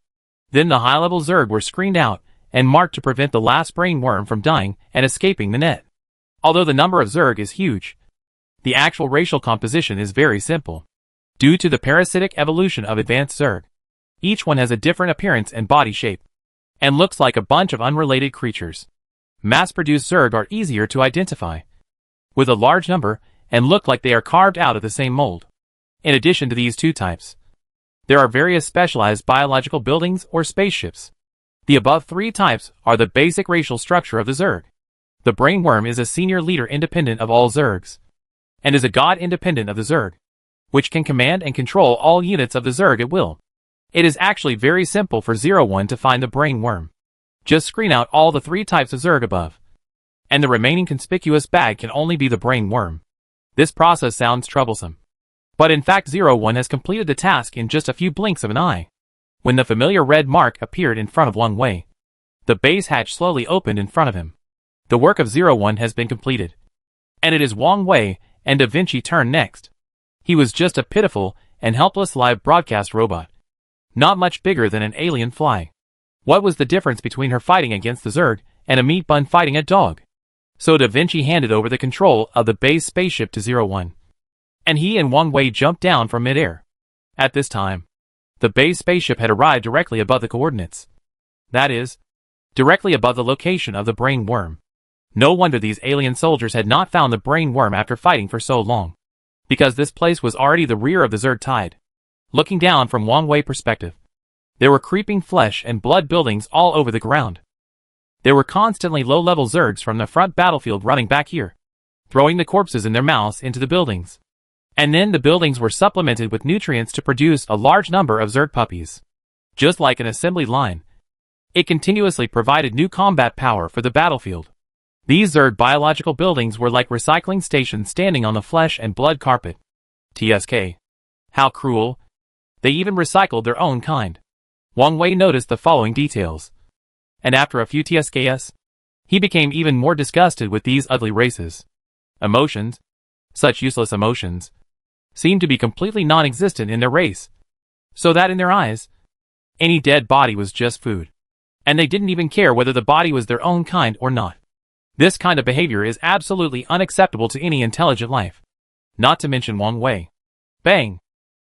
Then the high-level Zerg were screened out and marked to prevent the last brain worm from dying and escaping the net. Although the number of Zerg is huge, the actual racial composition is very simple. Due to the parasitic evolution of advanced Zerg, each one has a different appearance and body shape, and looks like a bunch of unrelated creatures. Mass-produced Zerg are easier to identify, with a large number, and look like they are carved out of the same mold. In addition to these two types, there are various specialized biological buildings or spaceships. The above three types are the basic racial structure of the Zerg. The brain worm is a senior leader independent of all Zergs, and is a god independent of the Zerg, which can command and control all units of the Zerg at will. It is actually very simple for 01 to find the brain worm. Just screen out all the three types of Zerg above, and the remaining conspicuous bag can only be the brain worm. This process sounds troublesome, but in fact 01 has completed the task in just a few blinks of an eye. When the familiar red mark appeared in front of Wang Wei, the base hatch slowly opened in front of him. The work of 01 has been completed, and it is Wang Wei and Da Vinci turn next. He was just a pitiful and helpless live broadcast robot, not much bigger than an alien fly. What was the difference between her fighting against the Zerg and a meat bun fighting a dog? So Da Vinci handed over the control of the base spaceship to 01, and he and Wang Wei jumped down from midair. At this time, the base spaceship had arrived directly above the coordinates. That is, directly above the location of the brain worm. No wonder these alien soldiers had not found the brain worm after fighting for so long, because this place was already the rear of the Zerg tide. Looking down from Wang Wei's perspective, there were creeping flesh and blood buildings all over the ground. There were constantly low-level Zergs from the front battlefield running back here, throwing the corpses in their mouths into the buildings. And then the buildings were supplemented with nutrients to produce a large number of Zerg puppies. Just like an assembly line, it continuously provided new combat power for the battlefield. These Zerg biological buildings were like recycling stations standing on the flesh and blood carpet. TSK. How cruel. They even recycled their own kind. Wang Wei noticed the following details. And after a few TSKS, he became even more disgusted with these ugly races. Emotions, such useless emotions, seemed to be completely non-existent in their race, so that in their eyes, any dead body was just food. And they didn't even care whether the body was their own kind or not. This kind of behavior is absolutely unacceptable to any intelligent life. Not to mention Wang Wei. Bang!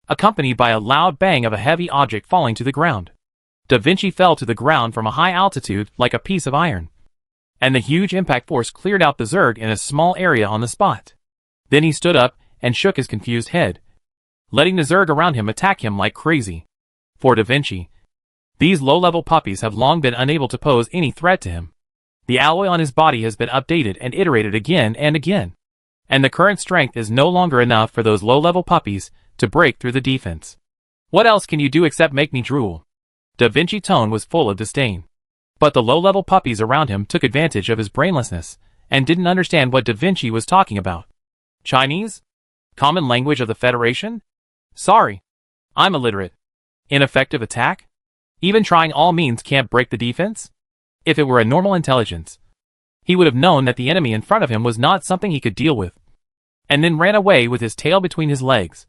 Accompanied by a loud bang of a heavy object falling to the ground. Da Vinci fell to the ground from a high altitude like a piece of iron. And the huge impact force cleared out the Zerg in a small area on the spot. Then he stood up and shook his confused head, letting the Zerg around him attack him like crazy. For Da Vinci, these low-level puppies have long been unable to pose any threat to him. The alloy on his body has been updated and iterated again and again. And the current strength is no longer enough for those low-level puppies to break through the defense. What else can you do except make me drool? Da Vinci's tone was full of disdain. But the low-level puppies around him took advantage of his brainlessness and didn't understand what Da Vinci was talking about. Chinese? Common language of the Federation? Sorry. I'm illiterate. Ineffective attack? Even trying all means can't break the defense? If it were a normal intelligence, he would have known that the enemy in front of him was not something he could deal with, and then ran away with his tail between his legs.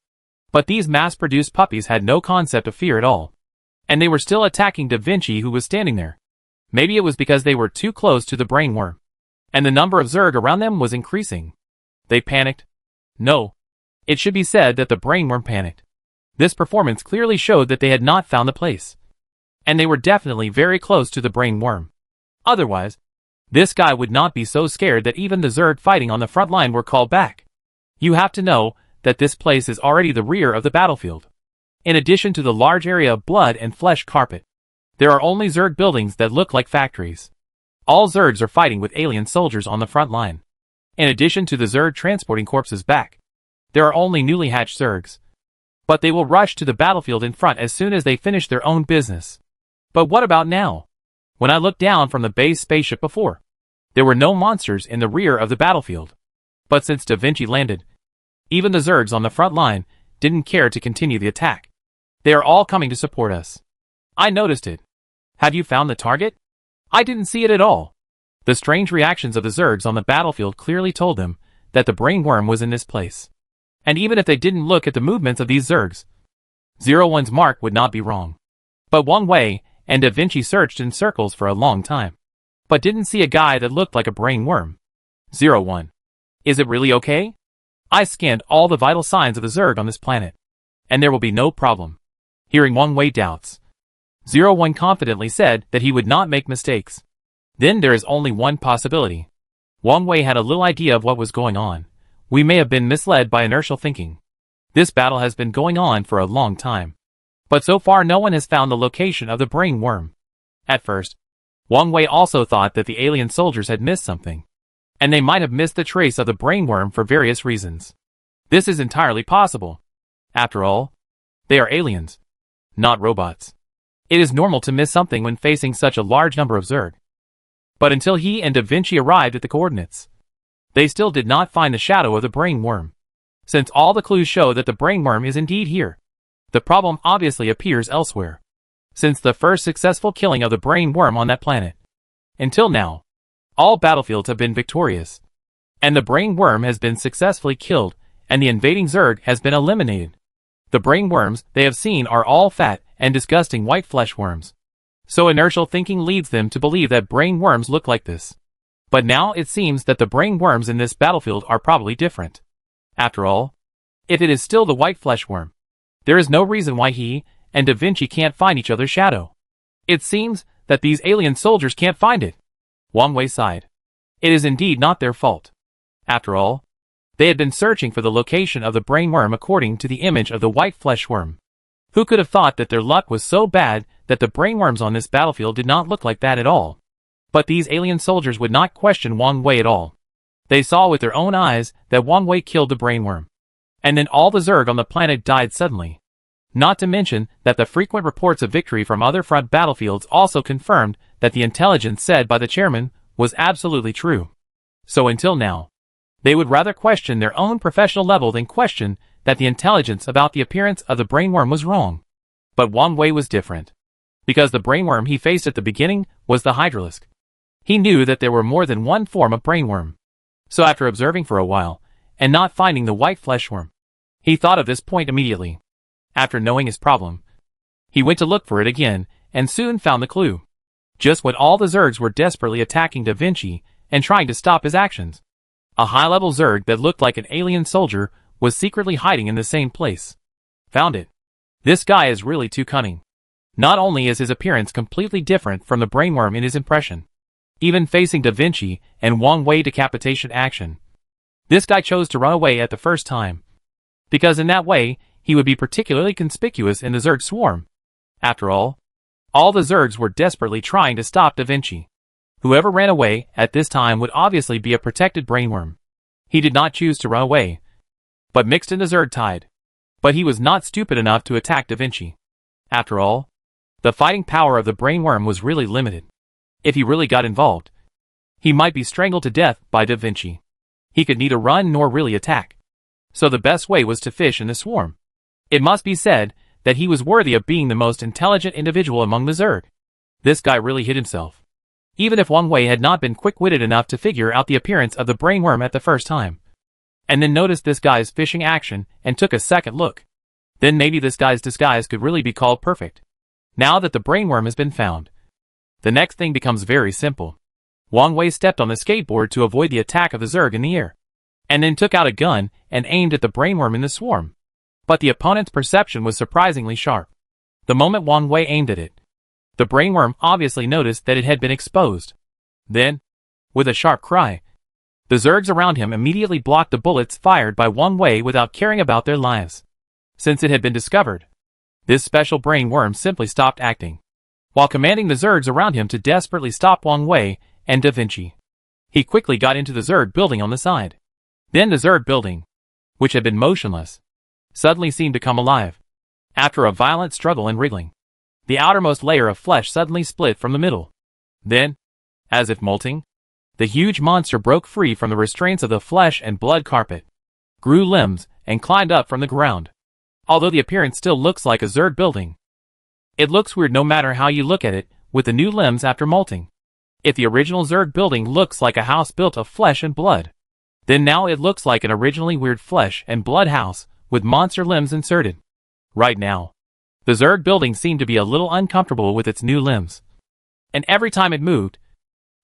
But these mass-produced puppies had no concept of fear at all, and they were still attacking Da Vinci, who was standing there. Maybe it was because they were too close to the brain worm, and the number of Zerg around them was increasing. They panicked? No. It should be said that the brain worm panicked. This performance clearly showed that they had not found the place. And they were definitely very close to the brain worm. Otherwise, this guy would not be so scared that even the Zerg fighting on the front line were called back. You have to know that this place is already the rear of the battlefield. In addition to the large area of blood and flesh carpet, there are only Zerg buildings that look like factories. All Zergs are fighting with alien soldiers on the front line. In addition to the Zerg transporting corpses back, there are only newly hatched Zergs. But they will rush to the battlefield in front as soon as they finish their own business. But what about now? When I looked down from the base spaceship before, there were no monsters in the rear of the battlefield. But since Da Vinci landed, even the Zergs on the front line didn't care to continue the attack. They are all coming to support us. I noticed it. Have you found the target? I didn't see it at all. The strange reactions of the Zergs on the battlefield clearly told them that the brain worm was in this place. And even if they didn't look at the movements of these Zergs, 01's mark would not be wrong. But Wang Wei and Da Vinci searched in circles for a long time, but didn't see a guy that looked like a brain worm. 01. Is it really okay? I scanned all the vital signs of the Zerg on this planet, and there will be no problem. Hearing Wang Wei doubts, 01 confidently said that he would not make mistakes. Then there is only one possibility. Wang Wei had a little idea of what was going on. We may have been misled by inertial thinking. This battle has been going on for a long time. But so far no one has found the location of the brain worm. At first, Wang Wei also thought that the alien soldiers had missed something, and they might have missed the trace of the brain worm for various reasons. This is entirely possible. After all, they are aliens, not robots. It is normal to miss something when facing such a large number of Zerg. But until he and Da Vinci arrived at the coordinates, they still did not find the shadow of the brain worm. Since all the clues show that the brain worm is indeed here, the problem obviously appears elsewhere. Since the first successful killing of the brain worm on that planet, until now, all battlefields have been victorious, and the brain worm has been successfully killed, and the invading Zerg has been eliminated. The brain worms they have seen are all fat and disgusting white flesh worms. So inertial thinking leads them to believe that brain worms look like this. But now it seems that the brain worms in this battlefield are probably different. After all, if it is still the white flesh worm, there is no reason why he and Da Vinci can't find each other's shadow. It seems that these alien soldiers can't find it. Wang Wei sighed. It is indeed not their fault. After all, they had been searching for the location of the brain worm according to the image of the white flesh worm. Who could have thought that their luck was so bad that the brain worms on this battlefield did not look like that at all? But these alien soldiers would not question Wang Wei at all. They saw with their own eyes that Wang Wei killed the brain worm. And then all the Zerg on the planet died suddenly. Not to mention that the frequent reports of victory from other front battlefields also confirmed that the intelligence said by the chairman was absolutely true. So until now, they would rather question their own professional level than question that the intelligence about the appearance of the brain worm was wrong. But Wang Wei was different. Because the brainworm he faced at the beginning was the hydralisk. He knew that there were more than one form of brainworm. So after observing for a while, and not finding the white fleshworm, he thought of this point immediately. After knowing his problem, he went to look for it again, and soon found the clue. Just when all the Zergs were desperately attacking Da Vinci and trying to stop his actions, a high-level Zerg that looked like an alien soldier was secretly hiding in the same place. Found it. This guy is really too cunning. Not only is his appearance completely different from the brainworm in his impression, even facing Da Vinci and Wang Wei decapitation action, this guy chose to run away at the first time. Because in that way, he would be particularly conspicuous in the Zerg swarm. After all the Zergs were desperately trying to stop Da Vinci. Whoever ran away at this time would obviously be a protected brainworm. He did not choose to run away, but mixed in the Zerg tide. But he was not stupid enough to attack Da Vinci. After all, the fighting power of the brainworm was really limited. If he really got involved, he might be strangled to death by Da Vinci. He could neither run nor really attack. So the best way was to fish in the swarm. It must be said that he was worthy of being the most intelligent individual among the Zerg. This guy really hid himself. Even if Wang Wei had not been quick-witted enough to figure out the appearance of the brainworm at the first time, and then noticed this guy's fishing action and took a second look, then maybe this guy's disguise could really be called perfect. Now that the brainworm has been found, the next thing becomes very simple. Wang Wei stepped on the skateboard to avoid the attack of the Zerg in the air, and then took out a gun and aimed at the brainworm in the swarm. But the opponent's perception was surprisingly sharp. The moment Wang Wei aimed at it, the brainworm obviously noticed that it had been exposed. Then, with a sharp cry, the Zergs around him immediately blocked the bullets fired by Wang Wei without caring about their lives. Since it had been discovered, this special brainworm simply stopped acting, while commanding the Zergs around him to desperately stop Wang Wei and Da Vinci. He quickly got into the Zerg building on the side. Then the Zerg building, which had been motionless, suddenly seemed to come alive. After a violent struggle and wriggling, the outermost layer of flesh suddenly split from the middle. Then, as if molting, the huge monster broke free from the restraints of the flesh and blood carpet, grew limbs, and climbed up from the ground. Although the appearance still looks like a Zerg building, it looks weird no matter how you look at it, with the new limbs after molting. If the original Zerg building looks like a house built of flesh and blood, then now it looks like an originally weird flesh and blood house with monster limbs inserted. Right now, the Zerg building seemed to be a little uncomfortable with its new limbs. And every time it moved,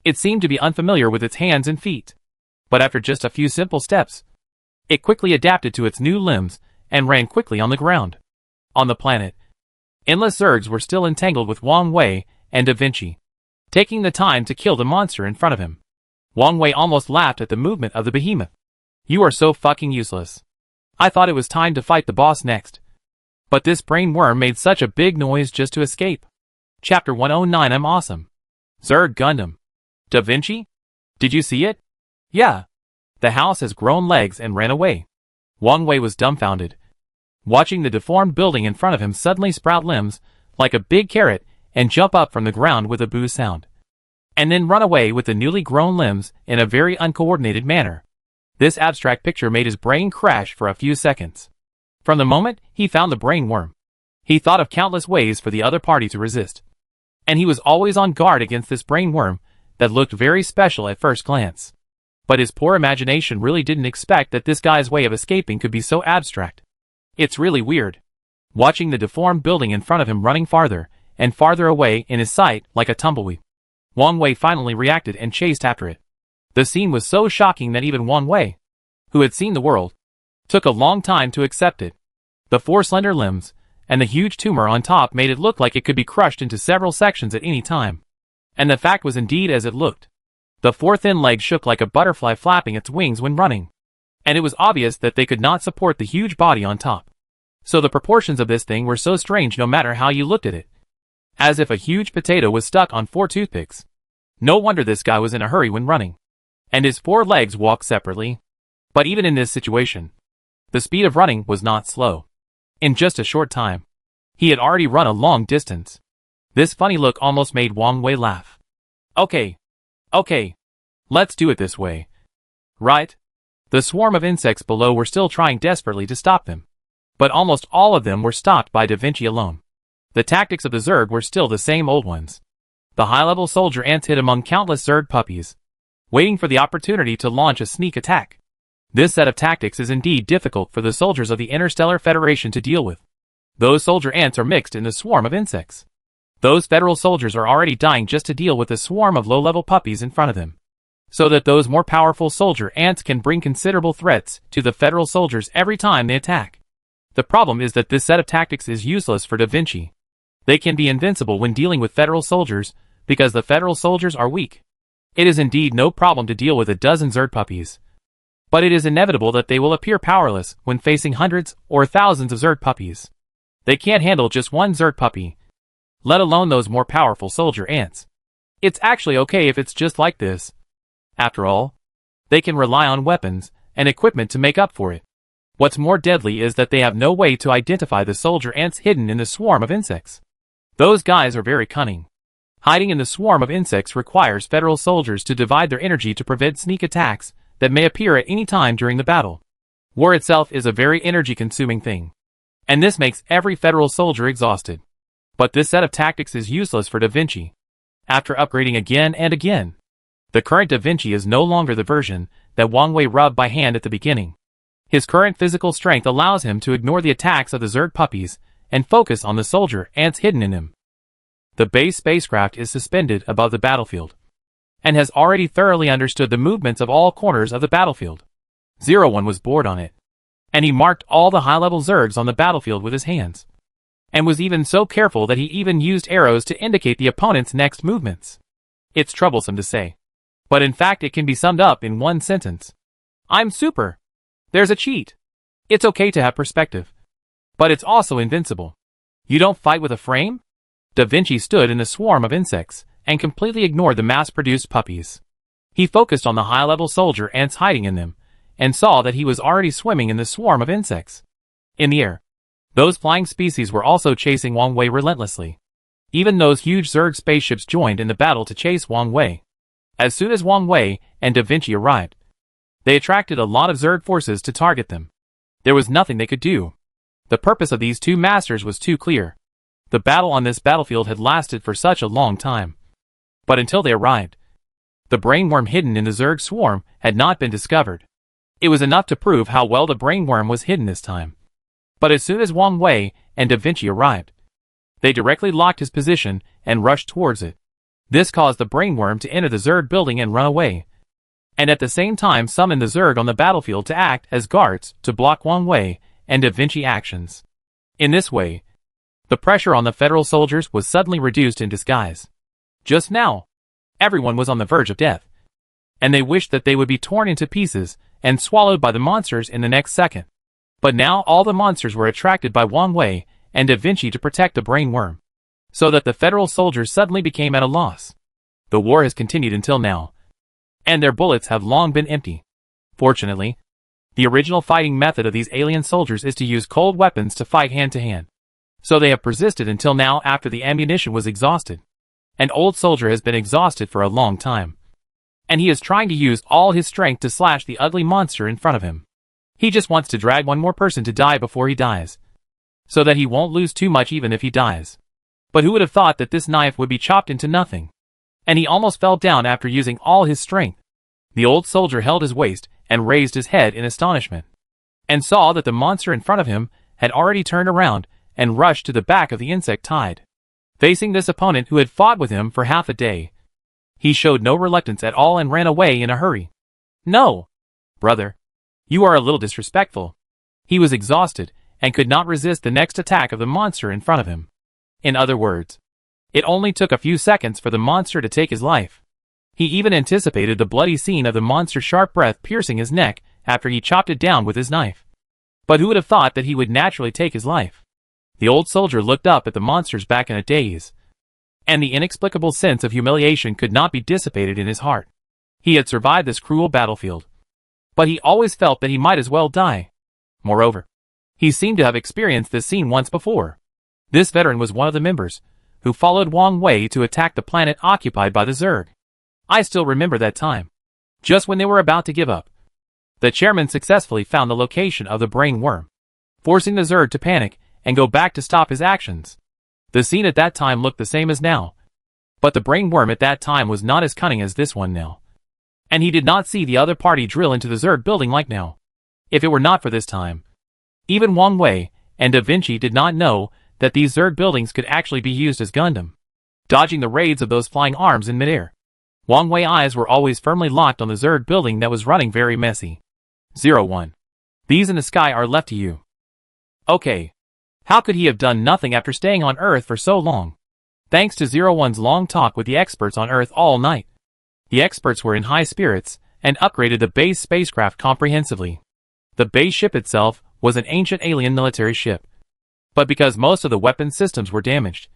it seemed to be unfamiliar with its hands and feet. But after just a few simple steps, it quickly adapted to its new limbs and ran quickly on the ground. On the planet, endless Zergs were still entangled with Wang Wei and Da Vinci, taking the time to kill the monster in front of him. Wang Wei almost laughed at the movement of the behemoth. "You are so fucking useless. I thought it was time to fight the boss next. But this brainworm made such a big noise just to escape." Chapter 109. I'm awesome. Zerg Gundam. Da Vinci? Did you see it? Yeah. The house has grown legs and ran away. Wang Wei was dumbfounded, watching the deformed building in front of him suddenly sprout limbs like a big carrot and jump up from the ground with a boo sound, and then run away with the newly grown limbs in a very uncoordinated manner. This abstract picture made his brain crash for a few seconds. From the moment he found the brainworm, he thought of countless ways for the other party to resist, and he was always on guard against this brainworm that looked very special at first glance. But his poor imagination really didn't expect that this guy's way of escaping could be so abstract. It's really weird, watching the deformed building in front of him running farther and farther away in his sight like a tumbleweed. Wang Wei finally reacted and chased after it. The scene was so shocking that even Wang Wei, who had seen the world, took a long time to accept it. The four slender limbs and the huge tumor on top made it look like it could be crushed into several sections at any time. And the fact was indeed as it looked. The four thin legs shook like a butterfly flapping its wings when running, and it was obvious that they could not support the huge body on top. So the proportions of this thing were so strange no matter how you looked at it, as if a huge potato was stuck on four toothpicks. No wonder this guy was in a hurry when running, and his four legs walked separately. But even in this situation, the speed of running was not slow. In just a short time, he had already run a long distance. This funny look almost made Wang Wei laugh. Okay, let's do it this way. Right? The swarm of insects below were still trying desperately to stop them, but almost all of them were stopped by Da Vinci alone. The tactics of the Zerg were still the same old ones. The high-level soldier ants hid among countless Zerg puppies, waiting for the opportunity to launch a sneak attack. This set of tactics is indeed difficult for the soldiers of the Interstellar Federation to deal with. Those soldier ants are mixed in the swarm of insects. Those federal soldiers are already dying just to deal with the swarm of low-level puppies in front of them, so that those more powerful soldier ants can bring considerable threats to the federal soldiers every time they attack. The problem is that this set of tactics is useless for Da Vinci. They can be invincible when dealing with federal soldiers, because the federal soldiers are weak. It is indeed no problem to deal with a dozen Zerg puppies, but it is inevitable that they will appear powerless when facing hundreds or thousands of Zerg puppies. They can't handle just one Zerg puppy, let alone those more powerful soldier ants. It's actually okay if it's just like this. After all, they can rely on weapons and equipment to make up for it. What's more deadly is that they have no way to identify the soldier ants hidden in the swarm of insects. Those guys are very cunning. Hiding in the swarm of insects requires federal soldiers to divide their energy to prevent sneak attacks that may appear at any time during the battle. War itself is a very energy-consuming thing, and this makes every federal soldier exhausted. But this set of tactics is useless for Da Vinci. After upgrading again and again, the current Da Vinci is no longer the version that Wang Wei rubbed by hand at the beginning. His current physical strength allows him to ignore the attacks of the Zerg puppies and focus on the soldier ants hidden in him. The base spacecraft is suspended above the battlefield, and has already thoroughly understood the movements of all corners of the battlefield. 01 was bored on it, and he marked all the high-level Zergs on the battlefield with his hands, and was even so careful that he even used arrows to indicate the opponent's next movements. It's troublesome to say, but in fact it can be summed up in one sentence. I'm super. There's a cheat. It's okay to have perspective, but it's also invincible. You don't fight with a frame? Da Vinci stood in the swarm of insects and completely ignored the mass-produced puppies. He focused on the high-level soldier ants hiding in them, and saw that he was already swimming in the swarm of insects. In the air, those flying species were also chasing Wang Wei relentlessly. Even those huge Zerg spaceships joined in the battle to chase Wang Wei. As soon as Wang Wei and Da Vinci arrived, they attracted a lot of Zerg forces to target them. There was nothing they could do. The purpose of these two masters was too clear. The battle on this battlefield had lasted for such a long time. But until they arrived, the brainworm hidden in the Zerg swarm had not been discovered. It was enough to prove how well the brainworm was hidden this time. But as soon as Wang Wei and Da Vinci arrived, they directly locked his position and rushed towards it. This caused the brainworm to enter the Zerg building and run away, and at the same time summoned the Zerg on the battlefield to act as guards to block Wang Wei and Da Vinci actions. In this way, the pressure on the federal soldiers was suddenly reduced in disguise. Just now, everyone was on the verge of death, and they wished that they would be torn into pieces and swallowed by the monsters in the next second. But now all the monsters were attracted by Wang Wei and Da Vinci to protect the brainworm, so that the federal soldiers suddenly became at a loss. The war has continued until now, and their bullets have long been empty. Fortunately, the original fighting method of these alien soldiers is to use cold weapons to fight hand-to-hand. So they have persisted until now after the ammunition was exhausted. An old soldier has been exhausted for a long time, and he is trying to use all his strength to slash the ugly monster in front of him. He just wants to drag one more person to die before he dies, so that he won't lose too much even if he dies. But who would have thought that this knife would be chopped into nothing? And he almost fell down after using all his strength. The old soldier held his waist and raised his head in astonishment, and saw that the monster in front of him had already turned around and rushed to the back of the insect tide. Facing this opponent who had fought with him for half a day, he showed no reluctance at all and ran away in a hurry. No, brother, you are a little disrespectful. He was exhausted and could not resist the next attack of the monster in front of him. In other words, it only took a few seconds for the monster to take his life. He even anticipated the bloody scene of the monster's sharp breath piercing his neck after he chopped it down with his knife. But who would have thought that he would naturally take his life? The old soldier looked up at the monster's back in a daze, and the inexplicable sense of humiliation could not be dissipated in his heart. He had survived this cruel battlefield, but he always felt that he might as well die. Moreover, he seemed to have experienced this scene once before. This veteran was one of the members who followed Wang Wei to attack the planet occupied by the Zerg. I still remember that time. Just when they were about to give up, the chairman successfully found the location of the brain worm, forcing the Zerg to panic and go back to stop his actions. The scene at that time looked the same as now. But the brain worm at that time was not as cunning as this one now. And he did not see the other party drill into the Zerg building like now. If it were not for this time. Even Wang Wei and Da Vinci did not know that these Zerg buildings could actually be used as Gundam, dodging the raids of those flying arms in midair. Wang Wei's eyes were always firmly locked on the Zerg building that was running very messy. 01. These in the sky are left to you. Okay. How could he have done nothing after staying on Earth for so long? Thanks to 01's long talk with the experts on Earth all night. The experts were in high spirits and upgraded the base spacecraft comprehensively. The base ship itself was an ancient alien military ship. But because most of the weapon systems were damaged,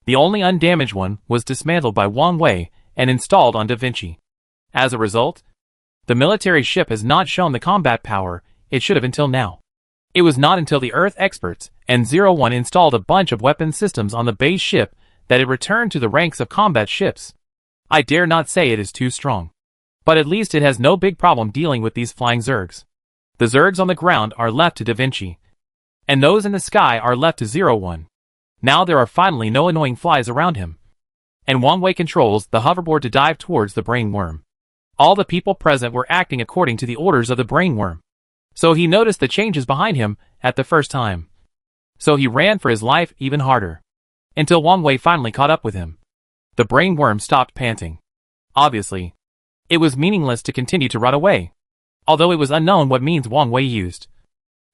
the only undamaged one was dismantled by Wang Wei and installed on Da Vinci. As a result, the military ship has not shown the combat power it should have until now. It was not until the Earth experts and 01 installed a bunch of weapon systems on the base ship that it returned to the ranks of combat ships. I dare not say it is too strong. But at least it has no big problem dealing with these flying Zergs. The Zergs on the ground are left to Da Vinci. And those in the sky are left to 01. Now there are finally no annoying flies around him. And Wang Wei controls the hoverboard to dive towards the brain worm. All the people present were acting according to the orders of the brain worm. So he noticed the changes behind him at the first time. So he ran for his life even harder. Until Wang Wei finally caught up with him. The brain worm stopped panting. Obviously, it was meaningless to continue to run away. Although it was unknown what means Wang Wei used.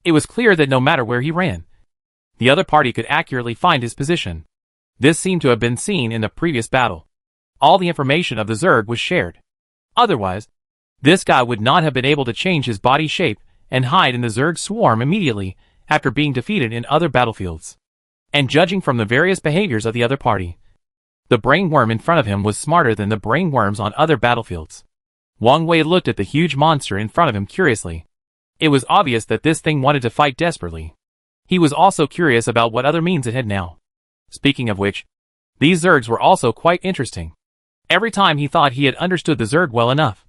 It was clear that no matter where he ran, the other party could accurately find his position. This seemed to have been seen in the previous battle. All the information of the Zerg was shared. Otherwise, this guy would not have been able to change his body shape and hide in the Zerg swarm immediately after being defeated in other battlefields. And judging from the various behaviors of the other party, the brain worm in front of him was smarter than the brain worms on other battlefields. Wang Wei looked at the huge monster in front of him curiously. It was obvious that this thing wanted to fight desperately. He was also curious about what other means it had now. Speaking of which, these Zergs were also quite interesting. Every time he thought he had understood the Zerg well enough,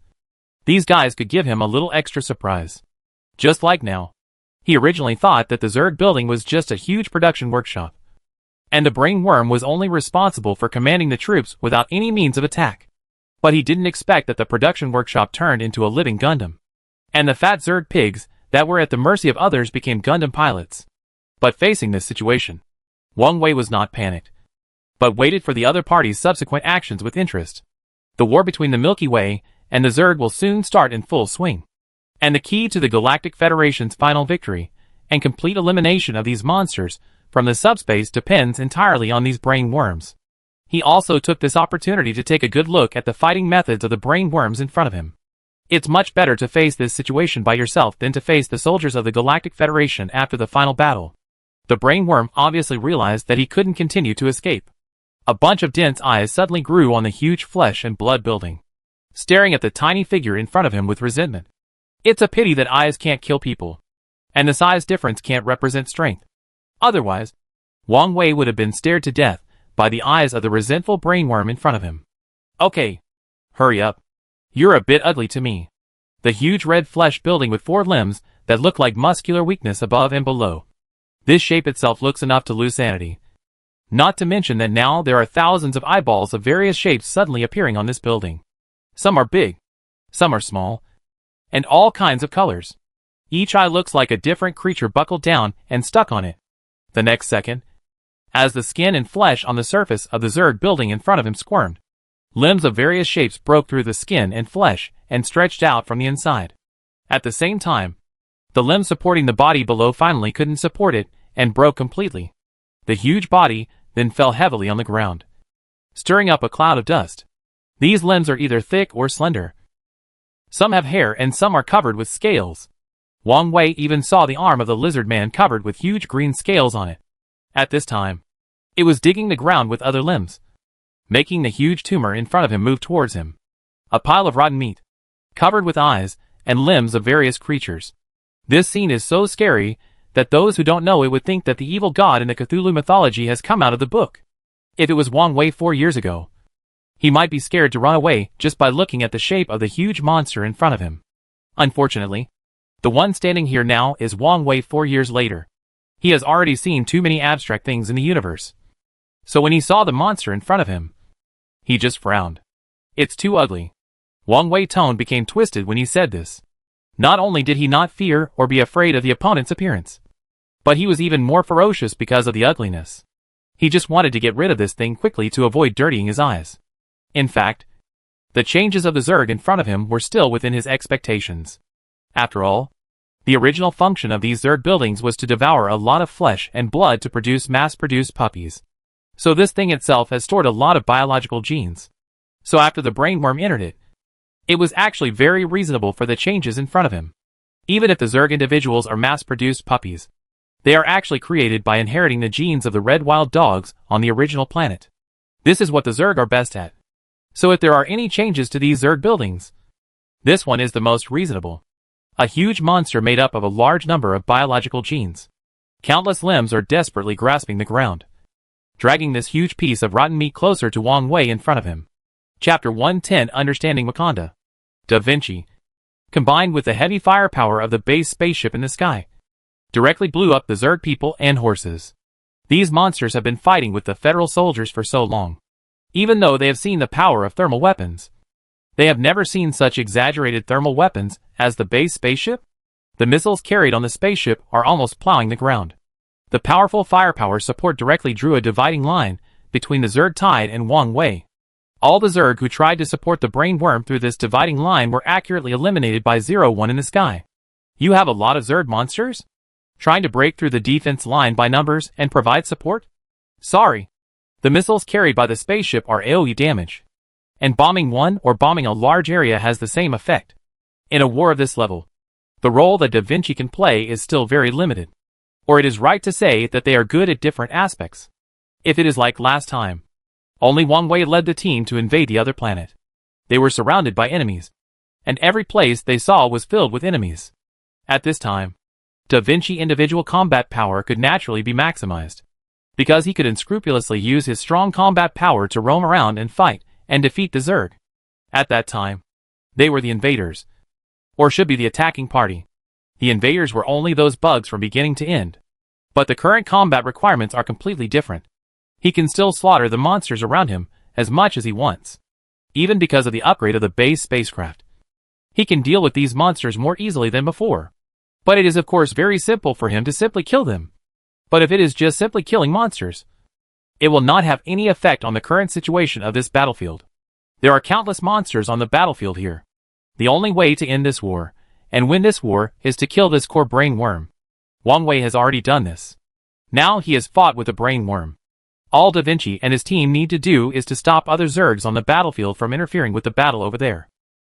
these guys could give him a little extra surprise. Just like now. He originally thought that the Zerg building was just a huge production workshop. And the brain worm was only responsible for commanding the troops without any means of attack. But he didn't expect that the production workshop turned into a living Gundam. And the fat Zerg pigs that were at the mercy of others became Gundam pilots. But facing this situation, Wang Wei was not panicked, but waited for the other party's subsequent actions with interest. The war between the Milky Way and the Zerg will soon start in full swing. And the key to the Galactic Federation's final victory and complete elimination of these monsters from the subspace depends entirely on these brain worms. He also took this opportunity to take a good look at the fighting methods of the brain worms in front of him. It's much better to face this situation by yourself than to face the soldiers of the Galactic Federation after the final battle. The brain worm obviously realized that he couldn't continue to escape. A bunch of dense eyes suddenly grew on the huge flesh and blood building, staring at the tiny figure in front of him with resentment. It's a pity that eyes can't kill people, and the size difference can't represent strength. Otherwise, Wang Wei would have been stared to death by the eyes of the resentful brain worm in front of him. Okay, hurry up. You're a bit ugly to me. The huge red flesh building with 4 limbs that look like muscular weakness above and below. This shape itself looks enough to lose sanity. Not to mention that now there are thousands of eyeballs of various shapes suddenly appearing on this building. Some are big, some are small, and all kinds of colors. Each eye looks like a different creature buckled down and stuck on it. The next second, as the skin and flesh on the surface of the Zerg building in front of him squirmed, limbs of various shapes broke through the skin and flesh and stretched out from the inside. At the same time, the limbs supporting the body below finally couldn't support it and broke completely. The huge body then fell heavily on the ground, stirring up a cloud of dust. These limbs are either thick or slender. Some have hair and some are covered with scales. Wang Wei even saw the arm of the lizard man covered with huge green scales on it. At this time, it was digging the ground with other limbs, making the huge tumor in front of him move towards him. A pile of rotten meat, covered with eyes and limbs of various creatures. This scene is so scary that those who don't know it would think that the evil god in the Cthulhu mythology has come out of the book. If it was Wang Wei 4 years ago, he might be scared to run away just by looking at the shape of the huge monster in front of him. Unfortunately, the one standing here now is Wang Wei 4 years later. He has already seen too many abstract things in the universe. So when he saw the monster in front of him, he just frowned. It's too ugly. Wang Wei's tone became twisted when he said this. Not only did he not fear or be afraid of the opponent's appearance, but he was even more ferocious because of the ugliness. He just wanted to get rid of this thing quickly to avoid dirtying his eyes. In fact, the changes of the Zerg in front of him were still within his expectations. After all, the original function of these Zerg buildings was to devour a lot of flesh and blood to produce mass-produced puppies. So this thing itself has stored a lot of biological genes. So after the brainworm entered it, it was actually very reasonable for the changes in front of him. Even if the Zerg individuals are mass-produced puppies, they are actually created by inheriting the genes of the red wild dogs on the original planet. This is what the Zerg are best at. So if there are any changes to these Zerg buildings, this one is the most reasonable. A huge monster made up of a large number of biological genes. Countless limbs are desperately grasping the ground, dragging this huge piece of rotten meat closer to Wang Wei in front of him. Chapter 110 Understanding Wakanda. Da Vinci, combined with the heavy firepower of the base spaceship in the sky, directly blew up the Zerg people and horses. These monsters have been fighting with the federal soldiers for so long. Even though they have seen the power of thermal weapons, they have never seen such exaggerated thermal weapons as the base spaceship. The missiles carried on the spaceship are almost plowing the ground. The powerful firepower support directly drew a dividing line between the Zerg Tide and Wang Wei. All the Zerg who tried to support the brainworm through this dividing line were accurately eliminated by 01 in the sky. You have a lot of Zerg monsters trying to break through the defense line by numbers and provide support? Sorry. The missiles carried by the spaceship are AoE damage, and bombing one or bombing a large area has the same effect. In a war of this level, the role that Da Vinci can play is still very limited. Or it is right to say that they are good at different aspects. If it is like last time, only Wang Wei led the team to invade the other planet. They were surrounded by enemies, and every place they saw was filled with enemies. At this time, Da Vinci individual combat power could naturally be maximized, because he could unscrupulously use his strong combat power to roam around and fight and defeat the Zerg. At that time, they were the invaders, or should be the attacking party. The invaders were only those bugs from beginning to end. But the current combat requirements are completely different. He can still slaughter the monsters around him as much as he wants. Even because of the upgrade of the base spacecraft, he can deal with these monsters more easily than before. But it is of course very simple for him to simply kill them. But if it is just simply killing monsters, it will not have any effect on the current situation of this battlefield. There are countless monsters on the battlefield here. The only way to end this war, and win this war, is to kill this core brain worm. Wang Wei has already done this. Now he has fought with the brain worm. All Da Vinci and his team need to do is to stop other Zergs on the battlefield from interfering with the battle over there.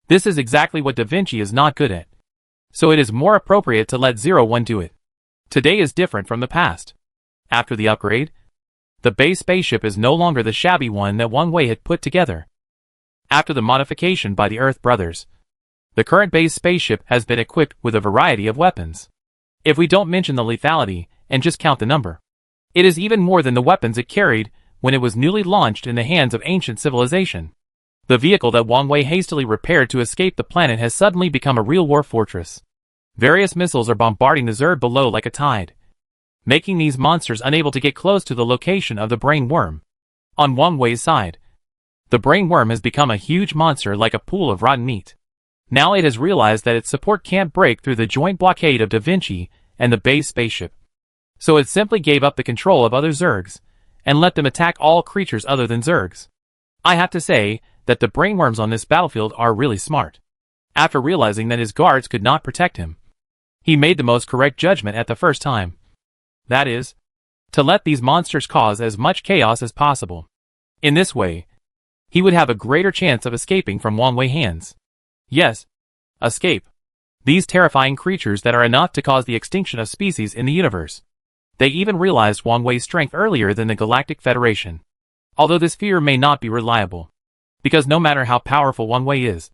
This is exactly what Da Vinci is not good at. So it is more appropriate to let 01 do it. Today is different from the past. After the upgrade, the base spaceship is no longer the shabby one that Wang Wei had put together. After the modification by the Earth Brothers, the current base spaceship has been equipped with a variety of weapons. If we don't mention the lethality and just count the number, it is even more than the weapons it carried when it was newly launched in the hands of ancient civilization. The vehicle that Wang Wei hastily repaired to escape the planet has suddenly become a real war fortress. Various missiles are bombarding the Zerg below like a tide, making these monsters unable to get close to the location of the brain worm. On Wang Wei's side, the brain worm has become a huge monster like a pool of rotten meat. Now it has realized that its support can't break through the joint blockade of Da Vinci and the base spaceship. So it simply gave up the control of other Zergs, and let them attack all creatures other than Zergs. I have to say that the brainworms on this battlefield are really smart. After realizing that his guards could not protect him, he made the most correct judgment at the first time. That is, to let these monsters cause as much chaos as possible. In this way, he would have a greater chance of escaping from Wang Wei's hands. Yes, escape. These terrifying creatures that are enough to cause the extinction of species in the universe. They even realized Wang Wei's strength earlier than the Galactic Federation. Although this fear may not be reliable. Because no matter how powerful Wang Wei is,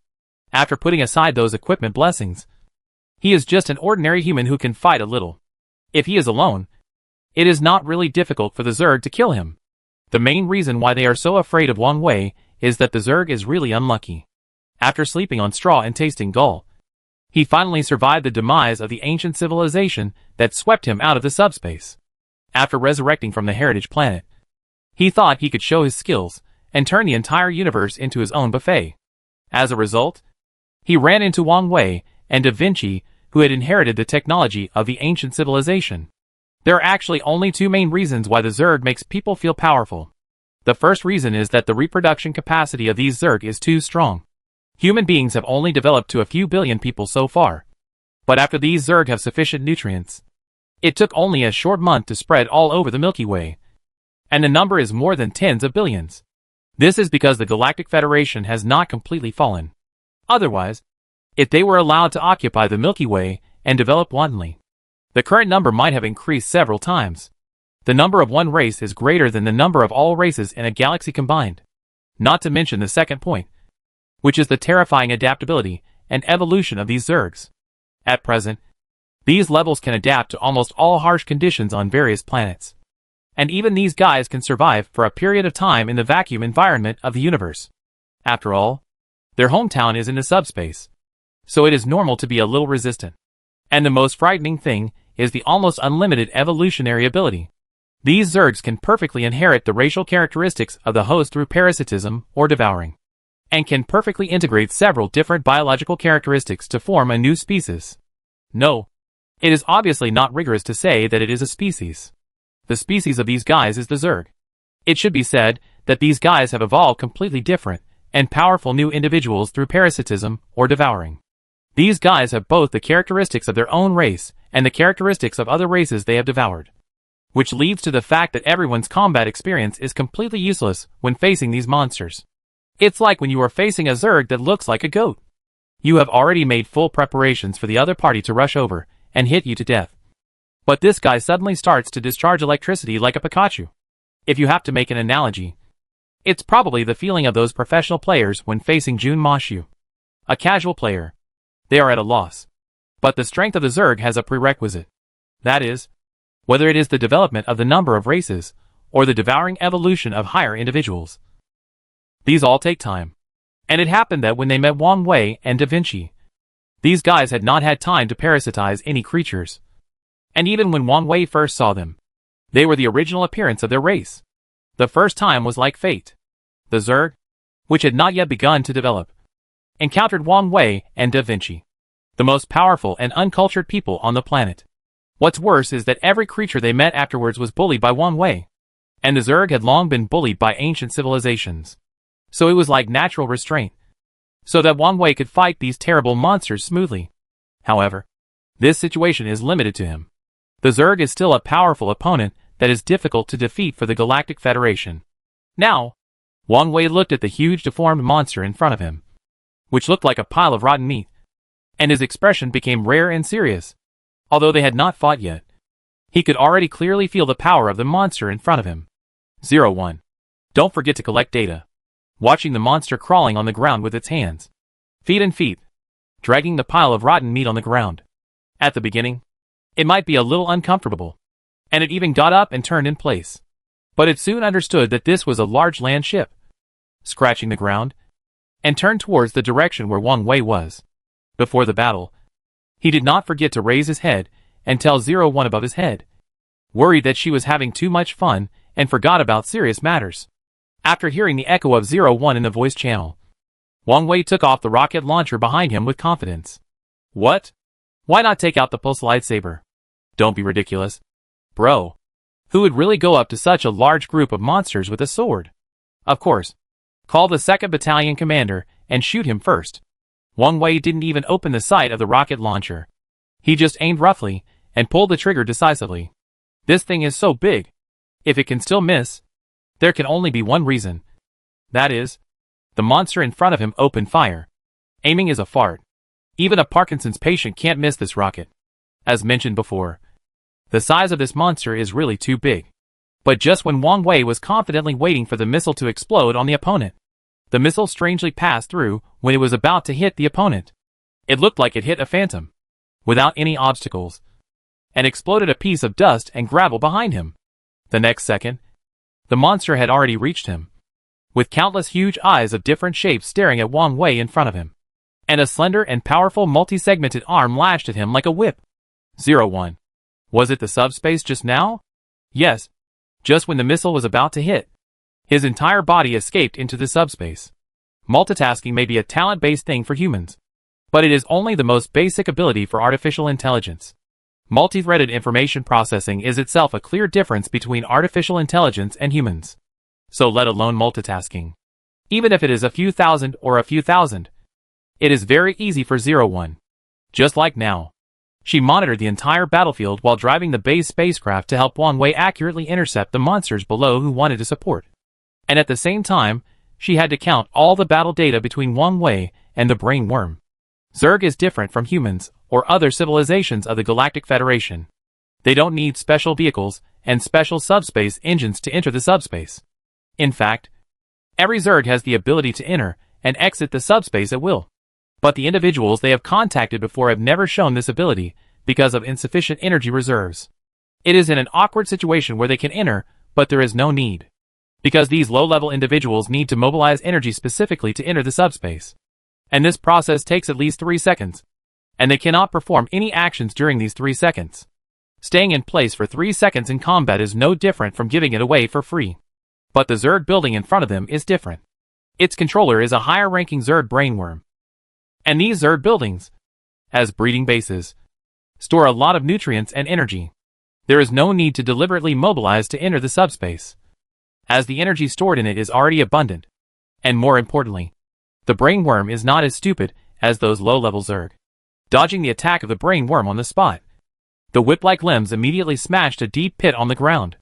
after putting aside those equipment blessings, he is just an ordinary human who can fight a little. If he is alone, it is not really difficult for the Zerg to kill him. The main reason why they are so afraid of Wang Wei is that the Zerg is really unlucky. After sleeping on straw and tasting gall, he finally survived the demise of the ancient civilization that swept him out of the subspace. After resurrecting from the heritage planet, He thought he could show his skills and turn the entire universe into his own buffet. As a result, he ran into Wang Wei and Da Vinci, who had inherited the technology of the ancient civilization. There are actually only two main reasons why the Zerg makes people feel powerful. The first reason is that the reproduction capacity of these Zerg is too strong. Human beings have only developed to a few billion people so far. But after these Zerg have sufficient nutrients, it took only a short month to spread all over the Milky Way. And the number is more than tens of billions. This is because the Galactic Federation has not completely fallen. Otherwise, if they were allowed to occupy the Milky Way and develop wantonly, the current number might have increased several times. The number of one race is greater than the number of all races in a galaxy combined. Not to mention the second point, which is the terrifying adaptability and evolution of these Zergs. At present, these levels can adapt to almost all harsh conditions on various planets. And even these guys can survive for a period of time in the vacuum environment of the universe. After all, their hometown is in the subspace, so it is normal to be a little resistant. And the most frightening thing is the almost unlimited evolutionary ability. These Zergs can perfectly inherit the racial characteristics of the host through parasitism or devouring, and can perfectly integrate several different biological characteristics to form a new species. No, it is obviously not rigorous to say that it is a species. The species of these guys is the Zerg. It should be said that these guys have evolved completely different and powerful new individuals through parasitism or devouring. These guys have both the characteristics of their own race and the characteristics of other races they have devoured, which leads to the fact that everyone's combat experience is completely useless when facing these monsters. It's like when you are facing a Zerg that looks like a goat. You have already made full preparations for the other party to rush over and hit you to death. But this guy suddenly starts to discharge electricity like a Pikachu. If you have to make an analogy, it's probably the feeling of those professional players when facing Jun Mashu. A casual player. They are at a loss. But the strength of the Zerg has a prerequisite. That is, whether it is the development of the number of races, or the devouring evolution of higher individuals. These all take time. And it happened that when they met Wang Wei and Da Vinci, these guys had not had time to parasitize any creatures. And even when Wang Wei first saw them, they were the original appearance of their race. The first time was like fate. The Zerg, which had not yet begun to develop, encountered Wang Wei and Da Vinci, the most powerful and uncultured people on the planet. What's worse is that every creature they met afterwards was bullied by Wang Wei, and the Zerg had long been bullied by ancient civilizations. So it was like natural restraint, so that Wang Wei could fight these terrible monsters smoothly. However, this situation is limited to him. The Zerg is still a powerful opponent that is difficult to defeat for the Galactic Federation. Now, Wang Wei looked at the huge deformed monster in front of him, which looked like a pile of rotten meat, and his expression became rare and serious. Although they had not fought yet, he could already clearly feel the power of the monster in front of him. 01. Don't forget to collect data. Watching the monster crawling on the ground with its hands, feet and feet, dragging the pile of rotten meat on the ground. At the beginning, it might be a little uncomfortable, and it even got up and turned in place. But it soon understood that this was a large land ship, scratching the ground, and turned towards the direction where Wang Wei was. Before the battle, he did not forget to raise his head and tell 01 above his head, worried that she was having too much fun and forgot about serious matters. After hearing the echo of 01 in the voice channel, Wang Wei took off the rocket launcher behind him with confidence. What? Why not take out the pulse lightsaber? Don't be ridiculous. Bro. Who would really go up to such a large group of monsters with a sword? Of course. Call the 2nd Battalion commander and shoot him first. Wang Wei didn't even open the sight of the rocket launcher. He just aimed roughly and pulled the trigger decisively. This thing is so big. If it can still miss, there can only be one reason. That is, the monster in front of him opened fire. Aiming is a fart. Even a Parkinson's patient can't miss this rocket. As mentioned before, the size of this monster is really too big. But just when Wang Wei was confidently waiting for the missile to explode on the opponent, the missile strangely passed through when it was about to hit the opponent. It looked like it hit a phantom, without any obstacles, and exploded a piece of dust and gravel behind him. The next second, the monster had already reached him, with countless huge eyes of different shapes staring at Wang Wei in front of him, and a slender and powerful multi-segmented arm lashed at him like a whip. 01. Was it the subspace just now? Yes, just when the missile was about to hit. His entire body escaped into the subspace. Multitasking may be a talent-based thing for humans, but it is only the most basic ability for artificial intelligence. Multi-threaded information processing is itself a clear difference between artificial intelligence and humans. So let alone multitasking. Even if it is a few thousand or a few thousand, it is very easy for 01. Just like now. She monitored the entire battlefield while driving the base spacecraft to help Wang Wei accurately intercept the monsters below who wanted to support. And at the same time, she had to count all the battle data between Wang Wei and the brain worm. Zerg is different from humans or other civilizations of the Galactic Federation. They don't need special vehicles and special subspace engines to enter the subspace. In fact, every Zerg has the ability to enter and exit the subspace at will. But the individuals they have contacted before have never shown this ability because of insufficient energy reserves. It is in an awkward situation where they can enter, but there is no need. Because these low-level individuals need to mobilize energy specifically to enter the subspace. And this process takes at least 3 seconds. And they cannot perform any actions during these 3 seconds. Staying in place for 3 seconds in combat is no different from giving it away for free. But the Zerg building in front of them is different. Its controller is a higher-ranking Zerg brainworm. And these Zerg buildings, as breeding bases, store a lot of nutrients and energy. There is no need to deliberately mobilize to enter the subspace, as the energy stored in it is already abundant. And more importantly, the brainworm is not as stupid as those low-level Zerg. Dodging the attack of the brainworm on the spot, the whip-like limbs immediately smashed a deep pit on the ground.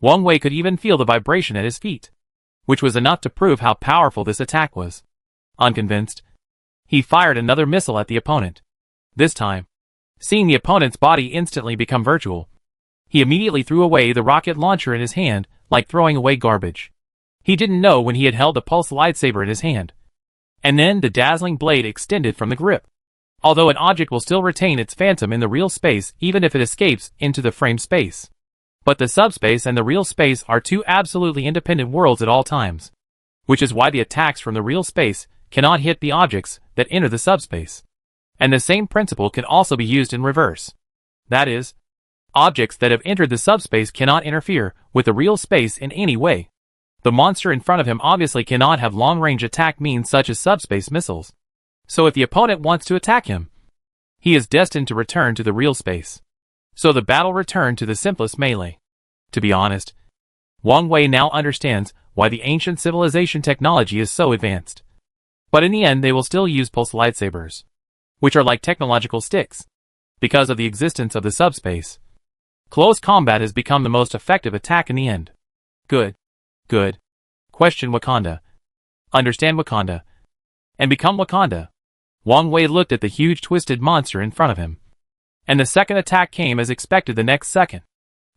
Wang Wei could even feel the vibration at his feet, which was enough to prove how powerful this attack was. Unconvinced, he fired another missile at the opponent. This time, seeing the opponent's body instantly become virtual, he immediately threw away the rocket launcher in his hand like throwing away garbage. He didn't know when he had held the pulse lightsaber in his hand. And then the dazzling blade extended from the grip. Although an object will still retain its phantom in the real space even if it escapes into the frame space. But the subspace and the real space are two absolutely independent worlds at all times. Which is why the attacks from the real space cannot hit the objects that enter the subspace. And the same principle can also be used in reverse. That is, objects that have entered the subspace cannot interfere with the real space in any way. The monster in front of him obviously cannot have long-range attack means such as subspace missiles. So if the opponent wants to attack him, he is destined to return to the real space. So the battle returned to the simplest melee. To be honest, Wang Wei now understands why the ancient civilization technology is so advanced. But in the end they will still use pulse lightsabers, which are like technological sticks. Because of the existence of the subspace, close combat has become the most effective attack in the end. Good. Good. Question Wakanda. Understand Wakanda. And become Wakanda. Wang Wei looked at the huge twisted monster in front of him. And the second attack came as expected the next second.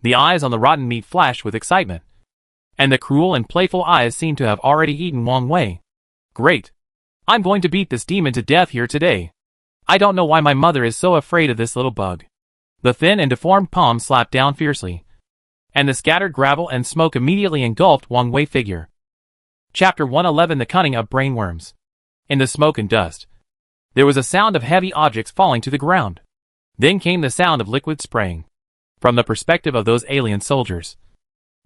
The eyes on the rotten meat flashed with excitement. And the cruel and playful eyes seemed to have already eaten Wang Wei. Great. I'm going to beat this demon to death here today. I don't know why my mother is so afraid of this little bug. The thin and deformed palm slapped down fiercely. And the scattered gravel and smoke immediately engulfed Wang Wei figure. Chapter 111 The Cunning of Brainworms. In the smoke and dust, there was a sound of heavy objects falling to the ground. Then came the sound of liquid spraying. From the perspective of those alien soldiers,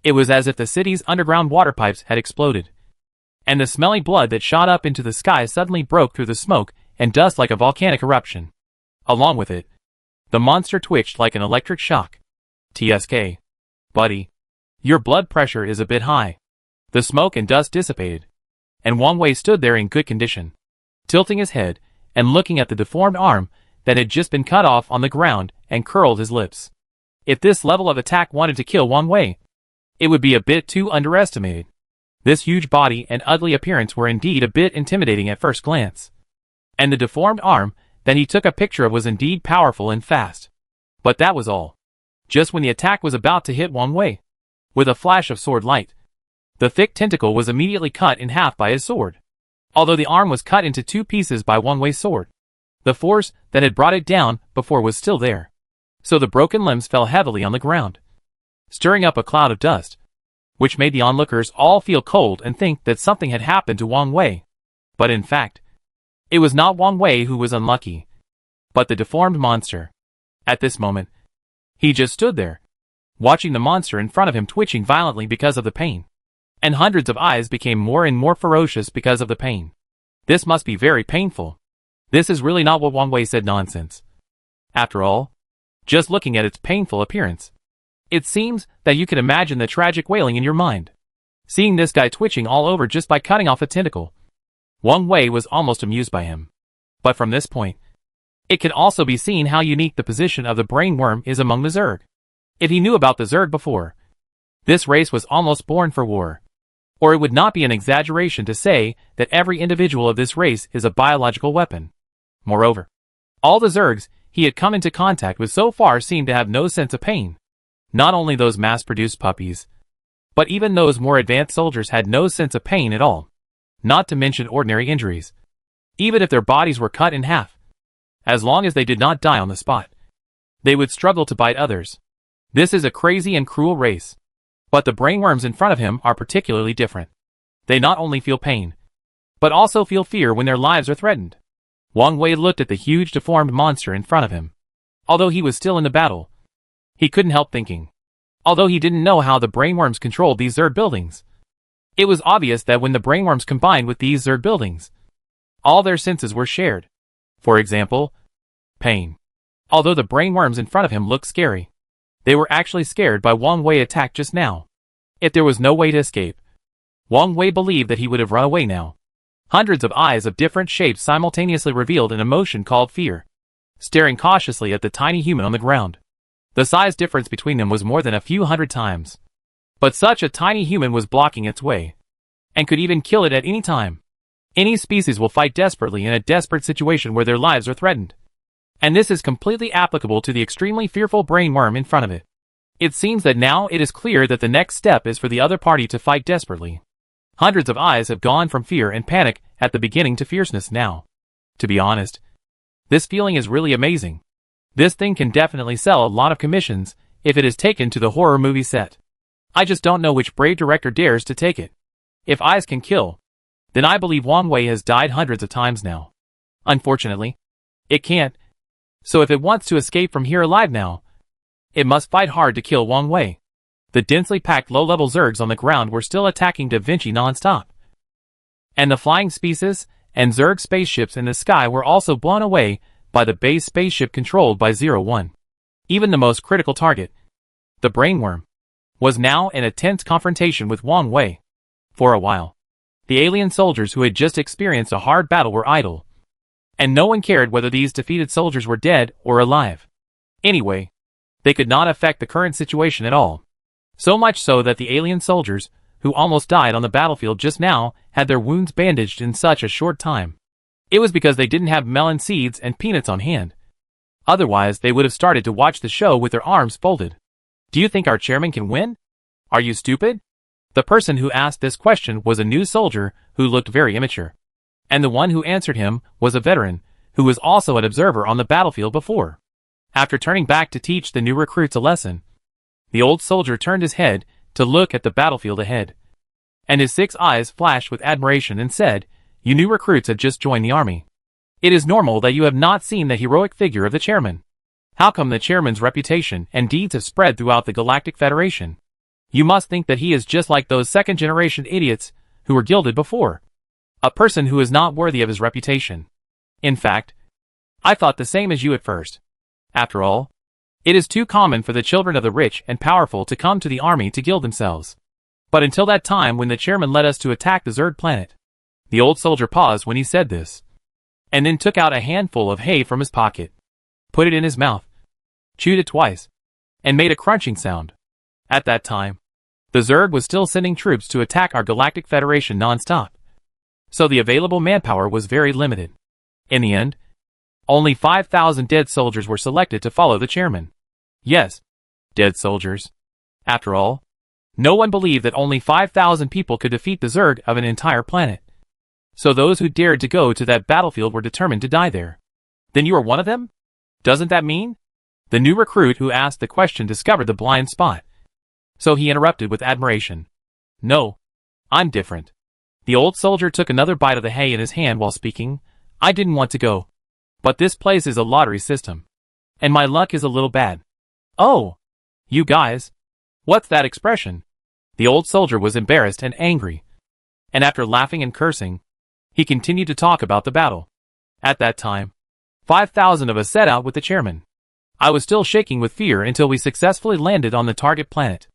it was as if the city's underground water pipes had exploded. And the smelly blood that shot up into the sky suddenly broke through the smoke and dust like a volcanic eruption. Along with it, the monster twitched like an electric shock. TSK. Buddy, your blood pressure is a bit high. The smoke and dust dissipated, and Wang Wei stood there in good condition, tilting his head and looking at the deformed arm that had just been cut off on the ground and curled his lips. If this level of attack wanted to kill Wang Wei, it would be a bit too underestimated. This huge body and ugly appearance were indeed a bit intimidating at first glance. And the deformed arm that he took a picture of was indeed powerful and fast. But that was all. Just when the attack was about to hit Wang Wei, with a flash of sword light, the thick tentacle was immediately cut in half by his sword. Although the arm was cut into 2 pieces by Wang Wei's sword, the force that had brought it down before was still there. So the broken limbs fell heavily on the ground, stirring up a cloud of dust, which made the onlookers all feel cold and think that something had happened to Wang Wei. But in fact, it was not Wang Wei who was unlucky, but the deformed monster. At this moment, he just stood there, watching the monster in front of him twitching violently because of the pain. and hundreds of eyes became more and more ferocious because of the pain. This must be very painful. This is really not what Wang Wei said nonsense. After all, just looking at its painful appearance, it seems that you can imagine the tragic wailing in your mind. Seeing this guy twitching all over just by cutting off a tentacle, Wang Wei was almost amused by him. But from this point, it can also be seen how unique the position of the brainworm is among the Zerg. If he knew about the Zerg before, this race was almost born for war. Or it would not be an exaggeration to say that every individual of this race is a biological weapon. Moreover, all the Zergs he had come into contact with so far seemed to have no sense of pain. Not only those mass-produced puppies, but even those more advanced soldiers had no sense of pain at all, not to mention ordinary injuries. Even if their bodies were cut in half, as long as they did not die on the spot, they would struggle to bite others. This is a crazy and cruel race. But the brainworms in front of him are particularly different. They not only feel pain, but also feel fear when their lives are threatened. Wang Wei looked at the huge deformed monster in front of him. Although he was still in the battle, he couldn't help thinking. Although he didn't know how the brainworms controlled these Zerg buildings, it was obvious that when the brainworms combined with these Zerg buildings, all their senses were shared. For example, pain. Although the brainworms in front of him looked scary, they were actually scared by Wang Wei's attack just now. If there was no way to escape, Wang Wei believed that he would have run away now. Hundreds of eyes of different shapes simultaneously revealed an emotion called fear, staring cautiously at the tiny human on the ground. The size difference between them was more than a few hundred times. But such a tiny human was blocking its way, and could even kill it at any time. Any species will fight desperately in a desperate situation where their lives are threatened. And this is completely applicable to the extremely fearful brainworm in front of it. It seems that now it is clear that the next step is for the other party to fight desperately. Hundreds of eyes have gone from fear and panic at the beginning to fierceness now. To be honest, this feeling is really amazing. This thing can definitely sell a lot of commissions if it is taken to the horror movie set. I just don't know which brave director dares to take it. If eyes can kill, then I believe Wang Wei has died hundreds of times now. Unfortunately, it can't. So if it wants to escape from here alive now, it must fight hard to kill Wang Wei. The densely packed low-level Zergs on the ground were still attacking Da Vinci non-stop. And the flying species and Zerg spaceships in the sky were also blown away by the base spaceship controlled by 01. Even the most critical target, the brainworm, was now in a tense confrontation with Wang Wei. For a while, the alien soldiers who had just experienced a hard battle were idle, and no one cared whether these defeated soldiers were dead or alive. Anyway, they could not affect the current situation at all. So much so that the alien soldiers, who almost died on the battlefield just now, had their wounds bandaged in such a short time. It was because they didn't have melon seeds and peanuts on hand. Otherwise, they would have started to watch the show with their arms folded. Do you think our chairman can win? Are you stupid? The person who asked this question was a new soldier who looked very immature. And the one who answered him was a veteran, who was also an observer on the battlefield before. After turning back to teach the new recruits a lesson, the old soldier turned his head to look at the battlefield ahead. And his 6 eyes flashed with admiration and said, "You new recruits have just joined the army. It is normal that you have not seen the heroic figure of the chairman. How come the chairman's reputation and deeds have spread throughout the Galactic Federation? You must think that he is just like those second-generation idiots who were gilded before. A person who is not worthy of his reputation. In fact, I thought the same as you at first. After all, it is too common for the children of the rich and powerful to come to the army to gild themselves. But until that time when the chairman led us to attack the Zerd planet." The old soldier paused when he said this, and then took out a handful of hay from his pocket, put it in his mouth, chewed it twice, and made a crunching sound. At that time, the Zerg was still sending troops to attack our Galactic Federation non-stop. So the available manpower was very limited. In the end, only 5,000 dead soldiers were selected to follow the chairman. Yes, dead soldiers. After all, no one believed that only 5,000 people could defeat the Zerg of an entire planet. So those who dared to go to that battlefield were determined to die there. Then you are one of them? Doesn't that mean? The new recruit who asked the question discovered the blind spot. So he interrupted with admiration. No, I'm different. The old soldier took another bite of the hay in his hand while speaking. I didn't want to go. But this place is a lottery system. And my luck is a little bad. Oh! You guys! What's that expression? The old soldier was embarrassed and angry, and after laughing and cursing, he continued to talk about the battle. At that time, 5,000 of us set out with the chairman. I was still shaking with fear until we successfully landed on the target planet.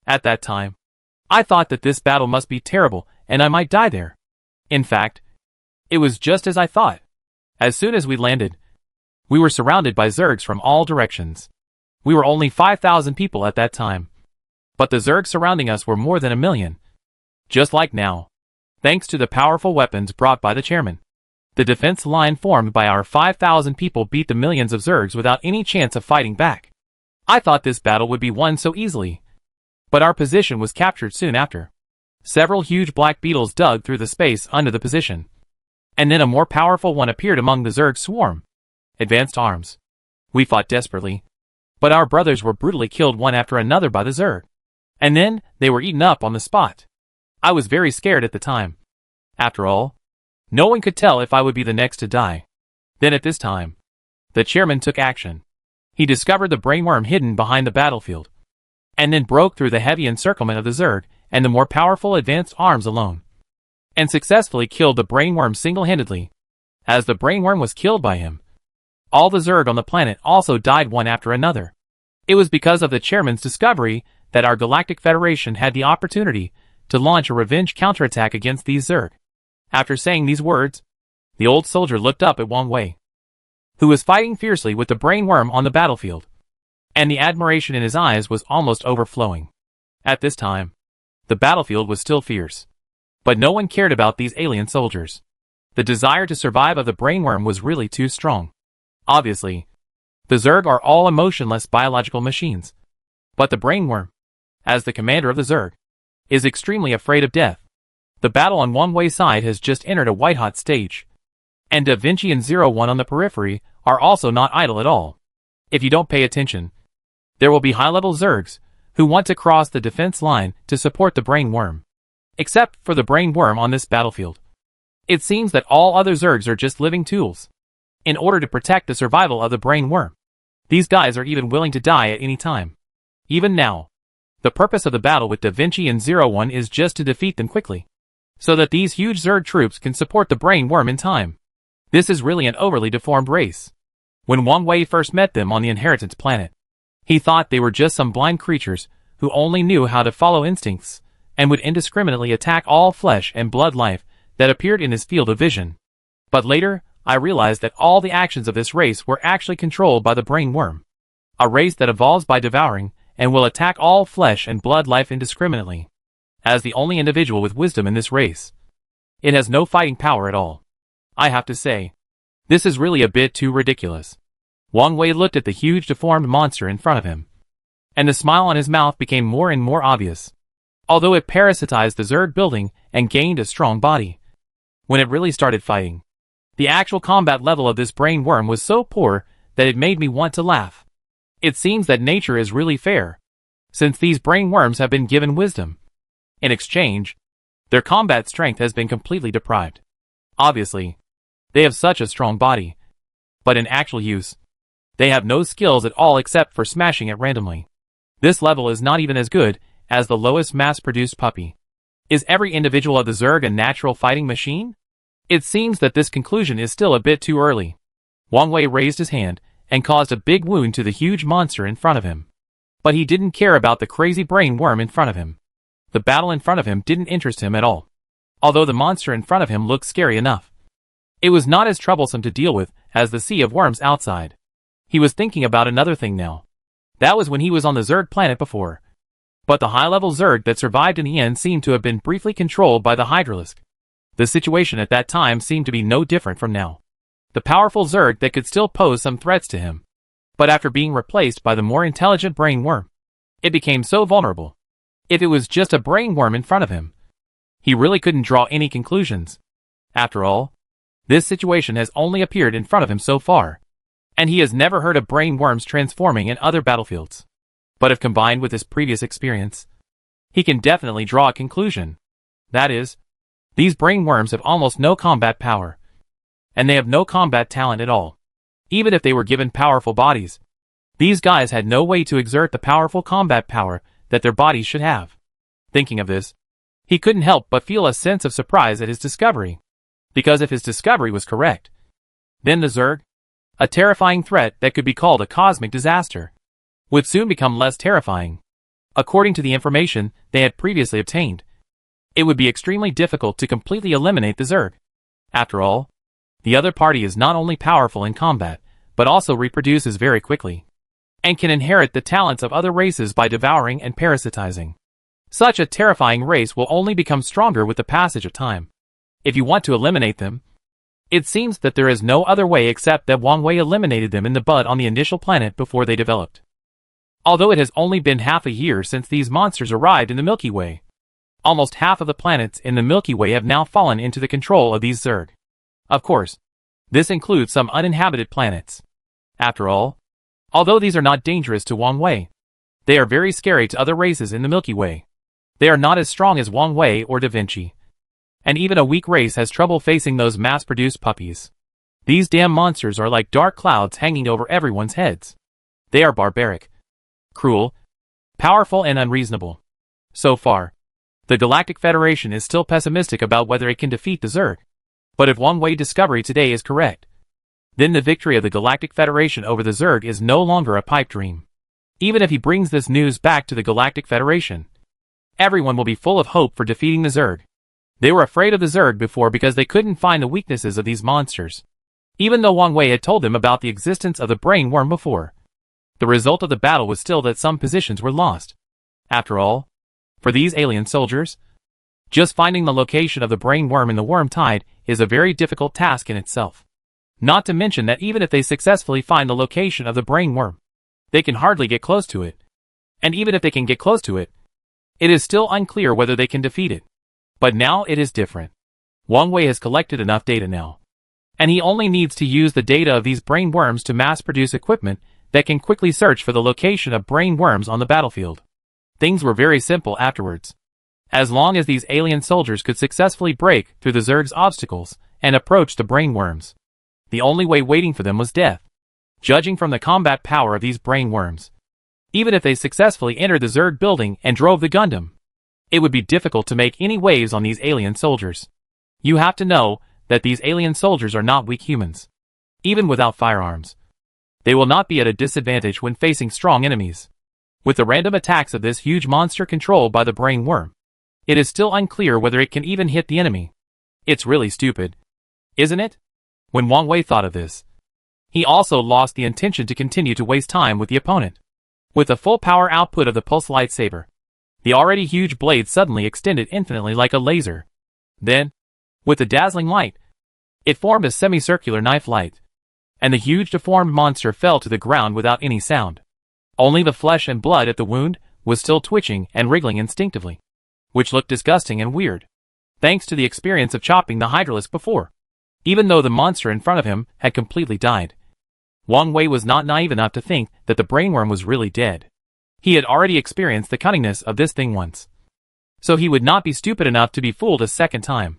At that time, I thought that this battle must be terrible and I might die there. In fact, it was just as I thought. As soon as we landed, we were surrounded by Zergs from all directions. We were only 5,000 people at that time, but the Zergs surrounding us were more than 1 million. Just like now, thanks to the powerful weapons brought by the chairman, the defense line formed by our 5,000 people beat the millions of Zergs without any chance of fighting back. I thought this battle would be won so easily, but our position was captured soon after. Several huge black beetles dug through the space under the position, and then a more powerful one appeared among the Zerg swarm. Advanced arms. We fought desperately, but our brothers were brutally killed one after another by the Zerg, and then they were eaten up on the spot. I was very scared at the time. After all, no one could tell if I would be the next to die. Then at this time, the chairman took action. He discovered the brainworm hidden behind the battlefield, and then broke through the heavy encirclement of the Zerg and the more powerful advanced arms alone, and successfully killed the brainworm single-handedly. As the brainworm was killed by him, all the Zerg on the planet also died one after another. It was because of the chairman's discovery that our Galactic Federation had the opportunity to launch a revenge counterattack against these Zerg. After saying these words, the old soldier looked up at Wang Wei, who was fighting fiercely with the brainworm on the battlefield, and the admiration in his eyes was almost overflowing. At this time, the battlefield was still fierce, but no one cared about these alien soldiers. The desire to survive of the brainworm was really too strong. Obviously, the Zerg are all emotionless biological machines, but the brainworm, as the commander of the Zerg, is extremely afraid of death. The battle on Wang Wei's side has just entered a white-hot stage, and Da Vinci and 01 on the periphery are also not idle at all. If you don't pay attention, there will be high-level Zergs who want to cross the defense line to support the brainworm. Except for the brainworm on this battlefield, it seems that all other Zergs are just living tools in order to protect the survival of the brainworm. These guys are even willing to die at any time. Even now, the purpose of the battle with Da Vinci and 01 is just to defeat them quickly, so that these huge Zerg troops can support the brainworm in time. This is really an overly deformed race. When Wang Wei first met them on the inheritance planet, he thought they were just some blind creatures who only knew how to follow instincts and would indiscriminately attack all flesh and blood life that appeared in his field of vision. But later, I realized that all the actions of this race were actually controlled by the brainworm, a race that evolves by devouring and will attack all flesh and blood life indiscriminately. As the only individual with wisdom in this race, it has no fighting power at all. I have to say, this is really a bit too ridiculous. Wang Wei looked at the huge deformed monster in front of him, and the smile on his mouth became more and more obvious. Although it parasitized the Zerg building and gained a strong body, when it really started fighting, the actual combat level of this brainworm was so poor that it made me want to laugh. It seems that nature is really fair, since these brainworms have been given wisdom. In exchange, their combat strength has been completely deprived. Obviously, they have such a strong body, but in actual use, they have no skills at all except for smashing it randomly. This level is not even as good as the lowest mass-produced puppy. Is every individual of the Zerg a natural fighting machine? It seems that this conclusion is still a bit too early. Wang Wei raised his hand and caused a big wound to the huge monster in front of him. But he didn't care about the crazy brainworm in front of him. The battle in front of him didn't interest him at all, although the monster in front of him looked scary enough. It was not as troublesome to deal with as the sea of worms outside. He was thinking about another thing now. That was when he was on the Zerg planet before. But the high-level Zerg that survived in the end seemed to have been briefly controlled by the Hydralisk. The situation at that time seemed to be no different from now. The powerful Zerg that could still pose some threats to him, but after being replaced by the more intelligent brainworm, it became so vulnerable. If it was just a brainworm in front of him, he really couldn't draw any conclusions. After all, this situation has only appeared in front of him so far, and he has never heard of brainworms transforming in other battlefields. But if combined with his previous experience, he can definitely draw a conclusion. That is, these brainworms have almost no combat power, and they have no combat talent at all. Even if they were given powerful bodies, these guys had no way to exert the powerful combat power that their bodies should have. Thinking of this, he couldn't help but feel a sense of surprise at his discovery. Because if his discovery was correct, then the Zerg, a terrifying threat that could be called a cosmic disaster, would soon become less terrifying. According to the information they had previously obtained, it would be extremely difficult to completely eliminate the Zerg. After all, the other party is not only powerful in combat, but also reproduces very quickly, and can inherit the talents of other races by devouring and parasitizing. Such a terrifying race will only become stronger with the passage of time. If you want to eliminate them, it seems that there is no other way except that Wang Wei eliminated them in the bud on the initial planet before they developed. Although it has only been half a year since these monsters arrived in the Milky Way, almost half of the planets in the Milky Way have now fallen into the control of these Zerg. Of course, this includes some uninhabited planets. After all, although these are not dangerous to Wang Wei, they are very scary to other races in the Milky Way. They are not as strong as Wang Wei or Da Vinci. And even a weak race has trouble facing those mass-produced puppies. These damn monsters are like dark clouds hanging over everyone's heads. They are barbaric, cruel, powerful and unreasonable. So far, the Galactic Federation is still pessimistic about whether it can defeat the Zerg. But if Wang Wei's discovery today is correct, then the victory of the Galactic Federation over the Zerg is no longer a pipe dream. Even if he brings this news back to the Galactic Federation, everyone will be full of hope for defeating the Zerg. They were afraid of the Zerg before because they couldn't find the weaknesses of these monsters. Even though Wang Wei had told them about the existence of the brain worm before, the result of the battle was still that some positions were lost. After all, for these alien soldiers, just finding the location of the brain worm in the worm tide is a very difficult task in itself. Not to mention that even if they successfully find the location of the brain worm, they can hardly get close to it. And even if they can get close to it, it is still unclear whether they can defeat it. But now it is different. Wang Wei has collected enough data now, and he only needs to use the data of these brain worms to mass-produce equipment that can quickly search for the location of brain worms on the battlefield. Things were very simple afterwards. As long as these alien soldiers could successfully break through the Zerg's obstacles and approach the brain worms, the only way waiting for them was death. Judging from the combat power of these brain worms, even if they successfully entered the Zerg building and drove the Gundam, it would be difficult to make any waves on these alien soldiers. You have to know that these alien soldiers are not weak humans. Even without firearms, they will not be at a disadvantage when facing strong enemies. With the random attacks of this huge monster controlled by the brain worm, it is still unclear whether it can even hit the enemy. It's really stupid, isn't it? When Wang Wei thought of this, he also lost the intention to continue to waste time with the opponent. With the full power output of the pulse lightsaber, the already huge blade suddenly extended infinitely like a laser. Then, with the dazzling light, it formed a semicircular knife light, and the huge deformed monster fell to the ground without any sound. Only the flesh and blood at the wound was still twitching and wriggling instinctively, which looked disgusting and weird, thanks to the experience of chopping the Hydralisk before. Even though the monster in front of him had completely died, Wang Wei was not naive enough to think that the brainworm was really dead. He had already experienced the cunningness of this thing once, so he would not be stupid enough to be fooled a second time.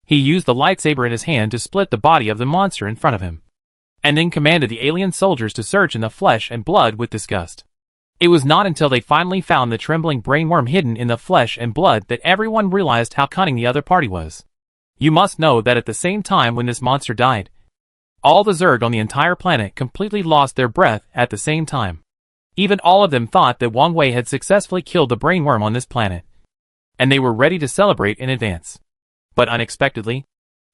He used the lightsaber in his hand to split the body of the monster in front of him, and then commanded the alien soldiers to search in the flesh and blood with disgust. It was not until they finally found the trembling brainworm hidden in the flesh and blood that everyone realized how cunning the other party was. You must know that at the same time when this monster died, all the Zerg on the entire planet completely lost their breath at the same time. Even all of them thought that Wang Wei had successfully killed the brainworm on this planet, and they were ready to celebrate in advance. But unexpectedly,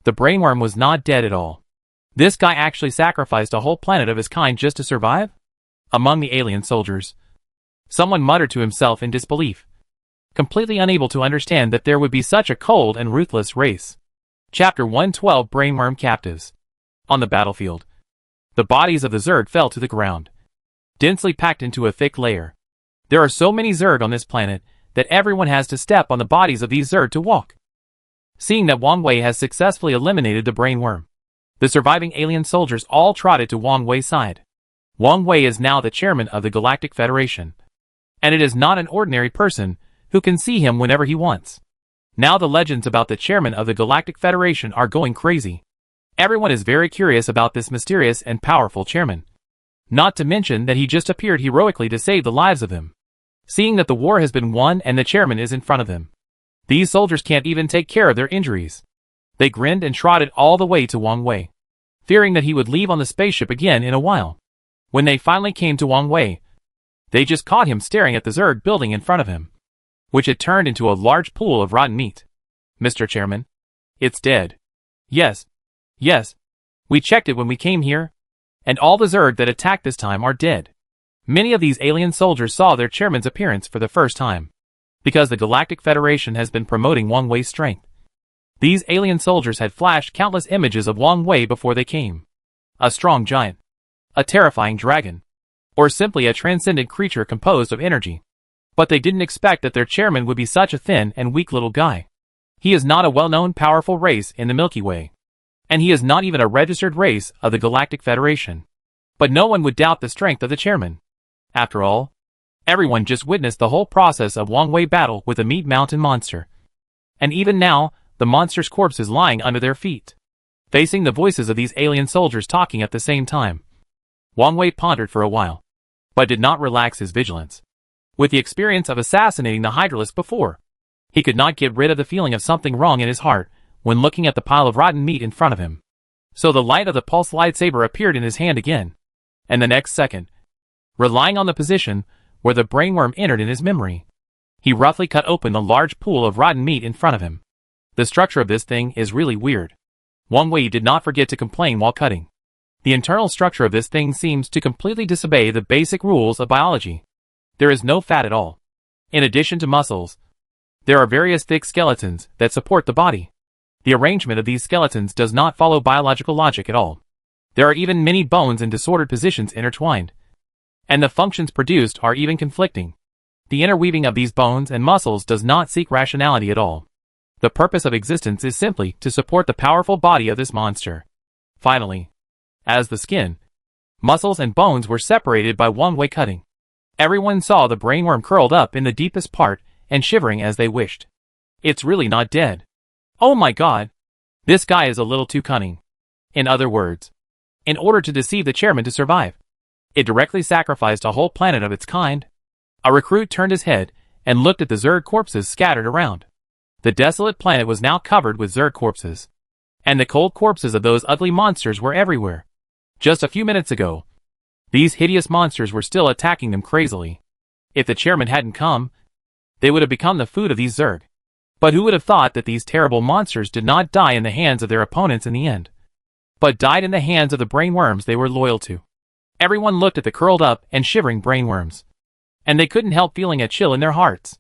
the brainworm was not dead at all. This guy actually sacrificed a whole planet of his kind just to survive? Among the alien soldiers, someone muttered to himself in disbelief, completely unable to understand that there would be such a cold and ruthless race. Chapter 112 Brainworm Captives. On the battlefield, the bodies of the Zerg fell to the ground, densely packed into a thick layer. There are so many Zerg on this planet that everyone has to step on the bodies of these Zerg to walk. Seeing that Wang Wei has successfully eliminated the brainworm, the surviving alien soldiers all trotted to Wang Wei's side. Wang Wei is now the chairman of the Galactic Federation, and it is not an ordinary person who can see him whenever he wants. Now the legends about the chairman of the Galactic Federation are going crazy. Everyone is very curious about this mysterious and powerful chairman. Not to mention that he just appeared heroically to save the lives of them. seeing that the war has been won and the chairman is in front of them. These soldiers can't even take care of their injuries. They grinned and trotted all the way to Wang Wei, fearing that he would leave on the spaceship again in a while. When they finally came to Wang Wei, they just caught him staring at the Zerg building in front of him, which had turned into a large pool of rotten meat. Mr. Chairman, it's dead. Yes. Yes. We checked it when we came here, and all the Zerg that attacked this time are dead. Many of these alien soldiers saw their chairman's appearance for the first time, because the Galactic Federation has been promoting Wang Wei's strength. These alien soldiers had flashed countless images of Wang Wei before they came. A strong giant, a terrifying dragon, or simply a transcendent creature composed of energy. But they didn't expect that their chairman would be such a thin and weak little guy. He is not a well-known powerful race in the Milky Way, and he is not even a registered race of the Galactic Federation. But no one would doubt the strength of the chairman. After all, everyone just witnessed the whole process of Wang Wei battle with the Meat Mountain monster. And even now, the monster's corpse is lying under their feet, facing the voices of these alien soldiers talking at the same time. Wang Wei pondered for a while, but did not relax his vigilance. With the experience of assassinating the Hydralisk before, he could not get rid of the feeling of something wrong in his heart when looking at the pile of rotten meat in front of him. So the light of the pulse lightsaber appeared in his hand again, and the next second, relying on the position where the brainworm entered in his memory, he roughly cut open the large pool of rotten meat in front of him. The structure of this thing is really weird. Wang Wei did not forget to complain while cutting. The internal structure of this thing seems to completely disobey the basic rules of biology. There is no fat at all. In addition to muscles, there are various thick skeletons that support the body. The arrangement of these skeletons does not follow biological logic at all. There are even many bones in disordered positions intertwined, and the functions produced are even conflicting. The interweaving of these bones and muscles does not seek rationality at all. The purpose of existence is simply to support the powerful body of this monster. Finally, as the skin, muscles and bones were separated by Wang Wei cutting, everyone saw the brainworm curled up in the deepest part and shivering as they wished. It's really not dead. Oh my god! This guy is a little too cunning. In other words, in order to deceive the chairman to survive, it directly sacrificed a whole planet of its kind. A recruit turned his head and looked at the Zerg corpses scattered around. The desolate planet was now covered with Zerg corpses, and the cold corpses of those ugly monsters were everywhere. Just a few minutes ago, these hideous monsters were still attacking them crazily. If the chairman hadn't come, they would have become the food of these Zerg. But who would have thought that these terrible monsters did not die in the hands of their opponents in the end, but died in the hands of the brainworms they were loyal to? Everyone looked at the curled up and shivering brainworms, and they couldn't help feeling a chill in their hearts.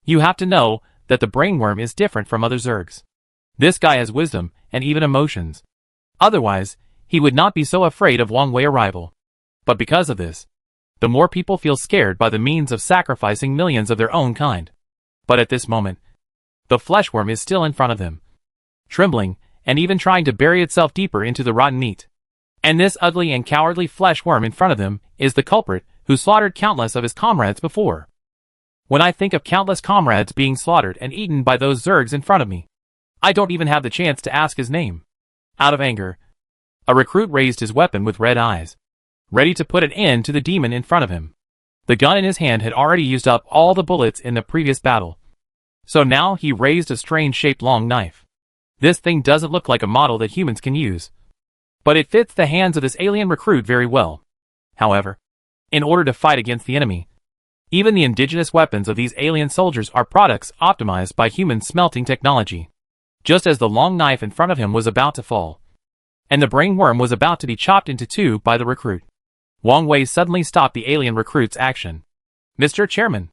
You have to know that the brainworm is different from other Zergs. This guy has wisdom and even emotions. Otherwise, he would not be so afraid of Wang Wei arrival. But because of this, the more people feel scared by the means of sacrificing millions of their own kind. But at this moment, the fleshworm is still in front of them, trembling and even trying to bury itself deeper into the rotten meat. And this ugly and cowardly fleshworm in front of them is the culprit who slaughtered countless of his comrades before. When I think of countless comrades being slaughtered and eaten by those Zergs in front of me, I don't even have the chance to ask his name. Out of anger, a recruit raised his weapon with red eyes, ready to put an end to the demon in front of him. The gun in his hand had already used up all the bullets in the previous battle, so now he raised a strange-shaped long knife. This thing doesn't look like a model that humans can use, but it fits the hands of this alien recruit very well. However, in order to fight against the enemy, even the indigenous weapons of these alien soldiers are products optimized by human smelting technology. Just as the long knife in front of him was about to fall, and the brainworm was about to be chopped into two by the recruit, Wang Wei suddenly stopped the alien recruit's action. "Mr. Chairman."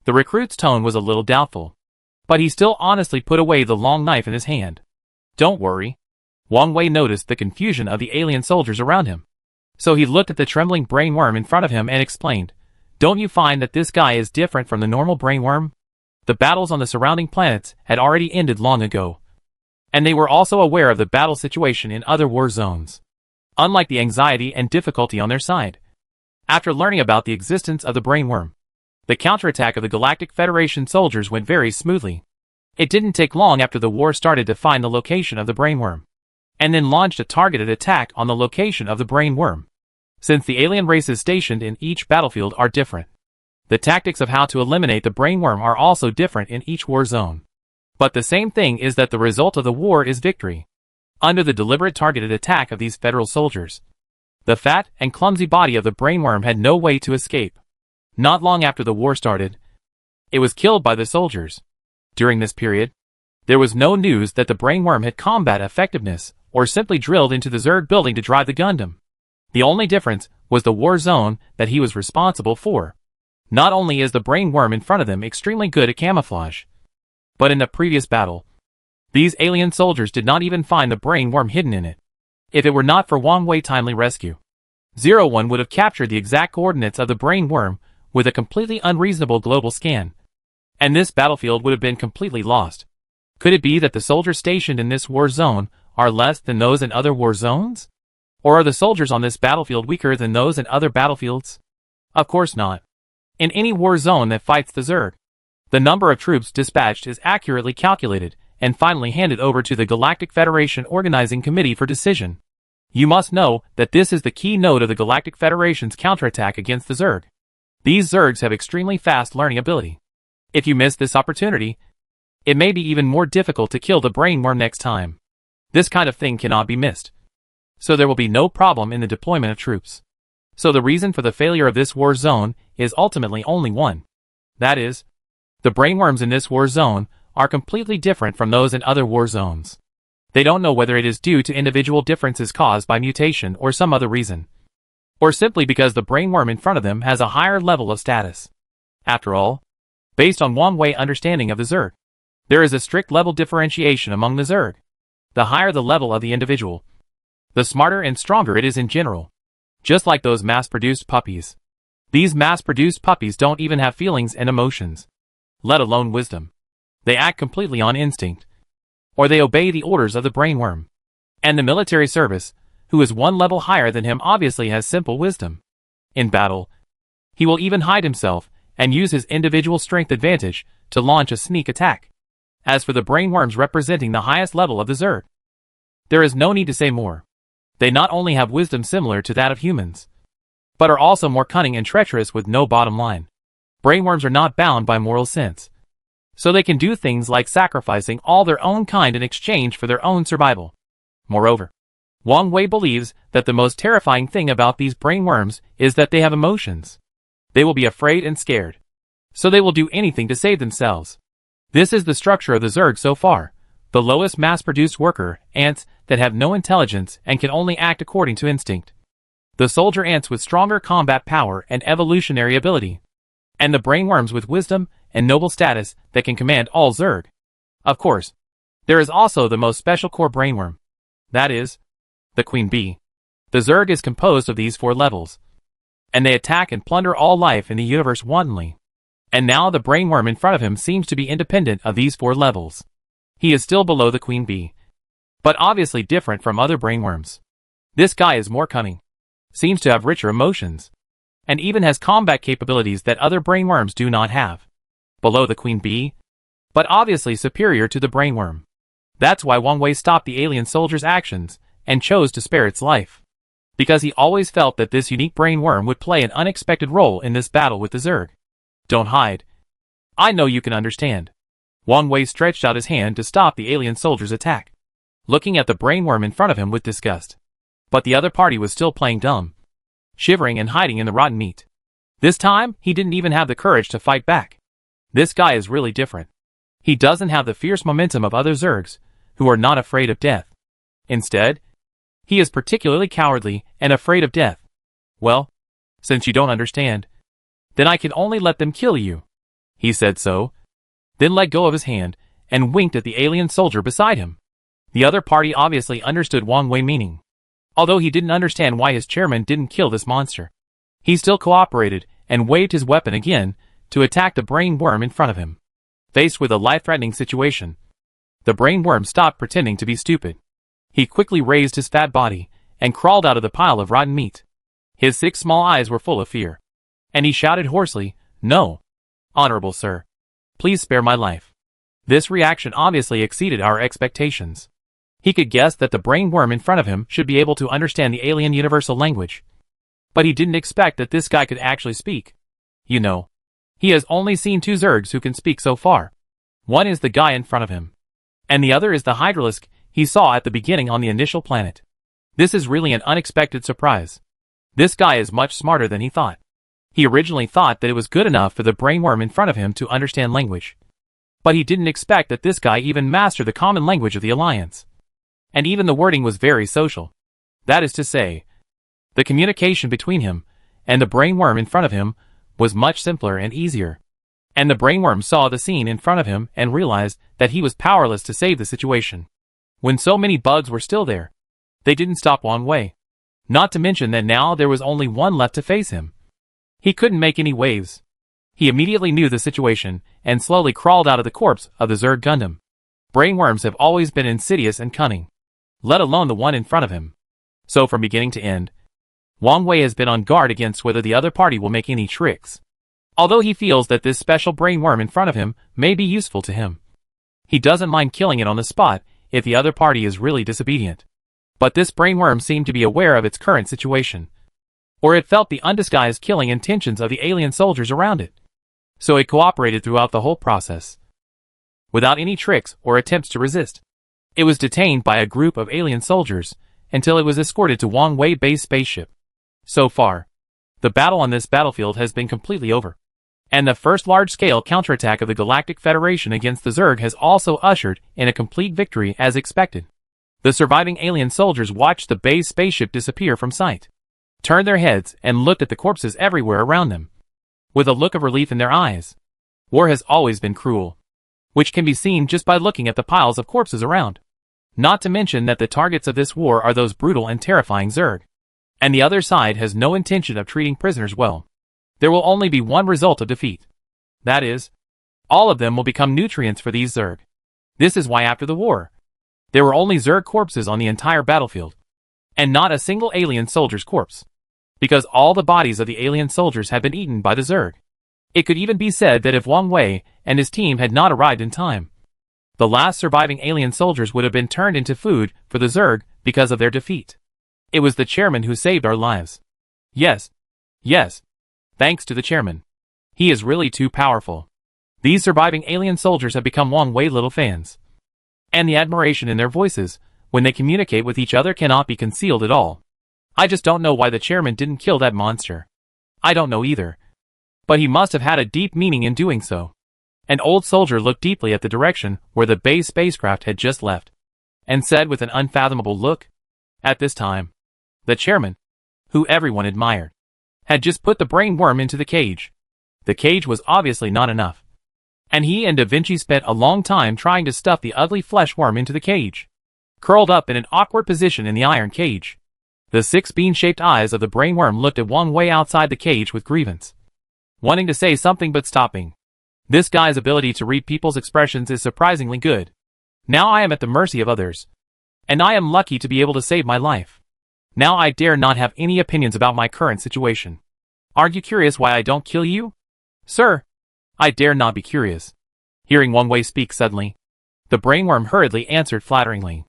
The recruit's tone was a little doubtful, but he still honestly put away the long knife in his hand. "Don't worry." Wang Wei noticed the confusion of the alien soldiers around him, so he looked at the trembling brainworm in front of him and explained, "Don't you find that this guy is different from the normal brainworm? The battles on the surrounding planets had already ended long ago, and they were also aware of the battle situation in other war zones, unlike the anxiety and difficulty on their side. After learning about the existence of the brainworm, the counterattack of the Galactic Federation soldiers went very smoothly. It didn't take long after the war started to find the location of the brainworm, and then launched a targeted attack on the location of the brainworm. Since the alien races stationed in each battlefield are different, The tactics of how to eliminate the brainworm are also different in each war zone. But the same thing is that the result of the war is victory. Under the deliberate targeted attack of these federal soldiers, the fat and clumsy body of the brainworm had no way to escape. Not long after the war started, it was killed by the soldiers. During this period, there was no news that the brainworm had combat effectiveness or simply drilled into the Zerg building to drive the Gundam. The only difference was the war zone that he was responsible for. Not only is the brainworm in front of them extremely good at camouflage, but in the previous battle, these alien soldiers did not even find the brainworm hidden in it. If it were not for Wang Wei's timely rescue, 01 would have captured the exact coordinates of the brainworm with a completely unreasonable global scan, and this battlefield would have been completely lost. Could it be that the soldiers stationed in this war zone are less than those in other war zones? Or are the soldiers on this battlefield weaker than those in other battlefields? Of course not. In any war zone that fights the Zerg, the number of troops dispatched is accurately calculated and finally handed over to the Galactic Federation Organizing Committee for decision. You must know that this is the key node of the Galactic Federation's counterattack against the Zerg. These Zergs have extremely fast learning ability. If you miss this opportunity, it may be even more difficult to kill the brainworm next time. This kind of thing cannot be missed. So there will be no problem in the deployment of troops. So the reason for the failure of this war zone is ultimately only one. That is, the brainworms in this war zone are completely different from those in other war zones. They don't know whether it is due to individual differences caused by mutation or some other reason, or simply because the brainworm in front of them has a higher level of status. After all, based on Wang Wei's understanding of the Zerg, there is a strict level differentiation among the Zerg. The higher the level of the individual, the smarter and stronger it is in general. Just like those mass-produced puppies. These mass-produced puppies don't even have feelings and emotions, let alone wisdom. They act completely on instinct, or they obey the orders of the brainworm. And the military service, who is one level higher than him, obviously has simple wisdom. In battle, he will even hide himself and use his individual strength advantage to launch a sneak attack. As for the brainworms representing the highest level of the Zerg, there is no need to say more. They not only have wisdom similar to that of humans, but are also more cunning and treacherous with no bottom line. Brainworms are not bound by moral sense, so they can do things like sacrificing all their own kind in exchange for their own survival. Moreover, Wang Wei believes that the most terrifying thing about these brainworms is that they have emotions. They will be afraid and scared, so they will do anything to save themselves. This is the structure of the Zerg so far, the lowest mass-produced worker ants that have no intelligence and can only act according to instinct. The soldier ants with stronger combat power and evolutionary ability, and the brainworms with wisdom and noble status that can command all Zerg. Of course, there is also the most special core brainworm. That is, the Queen Bee. The Zerg is composed of these 4 levels, and they attack and plunder all life in the universe wantonly. And now the brainworm in front of him seems to be independent of these 4 levels. He is still below the Queen Bee, but obviously different from other brainworms. This guy is more cunning, seems to have richer emotions, and even has combat capabilities that other brainworms do not have. Below the Queen Bee, but obviously superior to the brainworm. That's why Wang Wei stopped the alien soldier's actions and chose to spare its life. Because he always felt that this unique brainworm would play an unexpected role in this battle with the Zerg. Don't hide. I know you can understand. Wang Wei stretched out his hand to stop the alien soldier's attack, looking at the brainworm in front of him with disgust. But the other party was still playing dumb, shivering and hiding in the rotten meat. This time, he didn't even have the courage to fight back. This guy is really different. He doesn't have the fierce momentum of other Zergs, who are not afraid of death. Instead, he is particularly cowardly and afraid of death. Well, since you don't understand, then I can only let them kill you. He said so, then let go of his hand and winked at the alien soldier beside him. The other party obviously understood Wang Wei's meaning. Although he didn't understand why his chairman didn't kill this monster, he still cooperated and waved his weapon again to attack the brainworm in front of him. Faced with a life-threatening situation, the brainworm stopped pretending to be stupid. He quickly raised his fat body and crawled out of the pile of rotten meat. His 6 small eyes were full of fear, and he shouted hoarsely, "No, honorable sir, please spare my life." This reaction obviously exceeded our expectations. He could guess that the brainworm in front of him should be able to understand the alien universal language, but he didn't expect that this guy could actually speak. You know, He has only seen two Zergs who can speak so far. One is the guy in front of him, and the other is the Hydralisk he saw at the beginning on the initial planet. This is really an unexpected surprise. This guy is much smarter than he thought. He originally thought that it was good enough for the brainworm in front of him to understand language. But he didn't expect that this guy even mastered the common language of the Alliance. And even the wording was very social. That is to say, the communication between him and the brainworm in front of him was much simpler and easier. And the brainworm saw the scene in front of him and realized that he was powerless to save the situation. When so many bugs were still there, they didn't stop Wang Wei. Not to mention that now there was only one left to face him. He couldn't make any waves. He immediately knew the situation and slowly crawled out of the corpse of the Zerg Gundam. Brainworms have always been insidious and cunning, let alone the one in front of him. So from beginning to end, Wang Wei has been on guard against whether the other party will make any tricks. Although he feels that this special brainworm in front of him may be useful to him, he doesn't mind killing it on the spot if the other party is really disobedient. But this brainworm seemed to be aware of its current situation, or it felt the undisguised killing intentions of the alien soldiers around it. So it cooperated throughout the whole process, without any tricks or attempts to resist. It was detained by a group of alien soldiers until it was escorted to Wang Wei base spaceship. So far, the battle on this battlefield has been completely over, and the first large-scale counterattack of the Galactic Federation against the Zerg has also ushered in a complete victory as expected. The surviving alien soldiers watched the base spaceship disappear from sight, turned their heads and looked at the corpses everywhere around them, with a look of relief in their eyes. War has always been cruel, which can be seen just by looking at the piles of corpses around. Not to mention that the targets of this war are those brutal and terrifying Zerg, and the other side has no intention of treating prisoners well. There will only be one result of defeat. That is, all of them will become nutrients for these Zerg. This is why after the war, there were only Zerg corpses on the entire battlefield, and not a single alien soldier's corpse, because all the bodies of the alien soldiers had been eaten by the Zerg. It could even be said that if Wang Wei and his team had not arrived in time, the last surviving alien soldiers would have been turned into food for the Zerg because of their defeat. It was the chairman who saved our lives. Yes. Thanks to the chairman. He is really too powerful. These surviving alien soldiers have become Wang Wei little fans. And the admiration in their voices, when they communicate with each other, cannot be concealed at all. I just don't know why the chairman didn't kill that monster. I don't know either. But he must have had a deep meaning in doing so. An old soldier looked deeply at the direction where the base spacecraft had just left, and said with an unfathomable look, at this time, the chairman, who everyone admired, had just put the brainworm into the cage. The cage was obviously not enough, and he and Da Vinci spent a long time trying to stuff the ugly flesh worm into the cage, curled up in an awkward position in the iron cage. The 6 bean-shaped eyes of the brainworm looked at Wang Wei outside the cage with grievance, wanting to say something but stopping. This guy's ability to read people's expressions is surprisingly good. Now I am at the mercy of others, and I am lucky to be able to save my life. Now I dare not have any opinions about my current situation. Aren't you curious why I don't kill you? Sir, I dare not be curious. Hearing Wang Wei speak suddenly, the brainworm hurriedly answered flatteringly.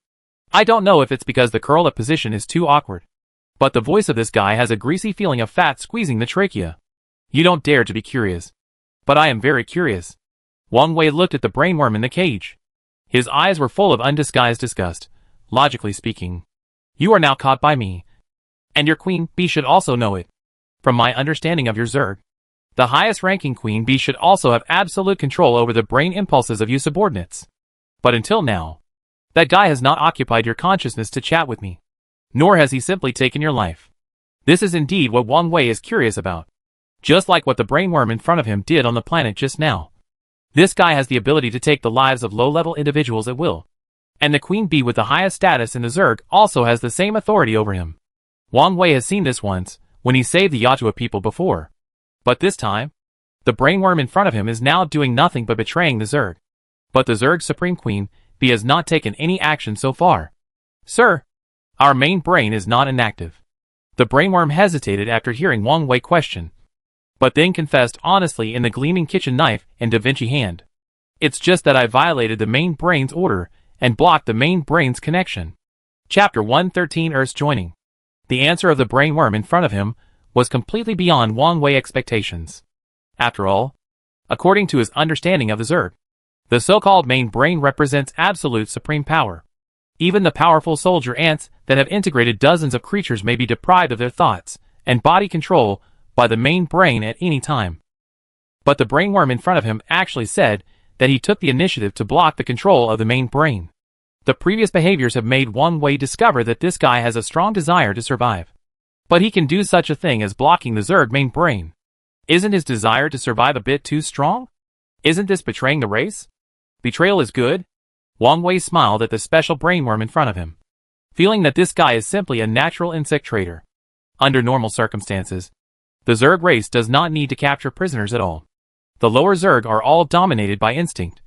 I don't know if it's because the curl-up position is too awkward, but the voice of this guy has a greasy feeling of fat squeezing the trachea. You don't dare to be curious. But I am very curious. Wang Wei looked at the brainworm in the cage. His eyes were full of undisguised disgust. Logically speaking, you are now caught by me, and your Queen Bee should also know it. From my understanding of your Zerg, the highest ranking Queen Bee should also have absolute control over the brain impulses of you subordinates. But until now, that guy has not occupied your consciousness to chat with me, nor has he simply taken your life. This is indeed what Wang Wei is curious about, just like what the brainworm in front of him did on the planet just now. This guy has the ability to take the lives of low-level individuals at will, and the Queen Bee with the highest status in the Zerg also has the same authority over him. Wang Wei has seen this once, when he saved the Yatua people before. But this time, the brainworm in front of him is now doing nothing but betraying the Zerg. But the Zerg Supreme Queen Bee has not taken any action so far. Sir, our main brain is not inactive. The brainworm hesitated after hearing Wang Wei question, but then confessed honestly in the gleaming kitchen knife in Da Vinci hand. It's just that I violated the main brain's order and blocked the main brain's connection. Chapter 113 Earth's Joining. The answer of the brainworm in front of him was completely beyond Wang Wei expectations. After all, according to his understanding of the Zerg. The so-called main brain represents absolute supreme power. Even the powerful soldier ants that have integrated dozens of creatures may be deprived of their thoughts and body control by the main brain at any time. But the brainworm in front of him actually said that he took the initiative to block the control of the main brain. The previous behaviors have made Wang Wei discover that this guy has a strong desire to survive. But he can do such a thing as blocking the Zerg main brain. Isn't his desire to survive a bit too strong? Isn't this betraying the race? Betrayal is good? Wang Wei smiled at the special brainworm in front of him, feeling that this guy is simply a natural insect trader. Under normal circumstances, the Zerg race does not need to capture prisoners at all. The lower Zerg are all dominated by instinct,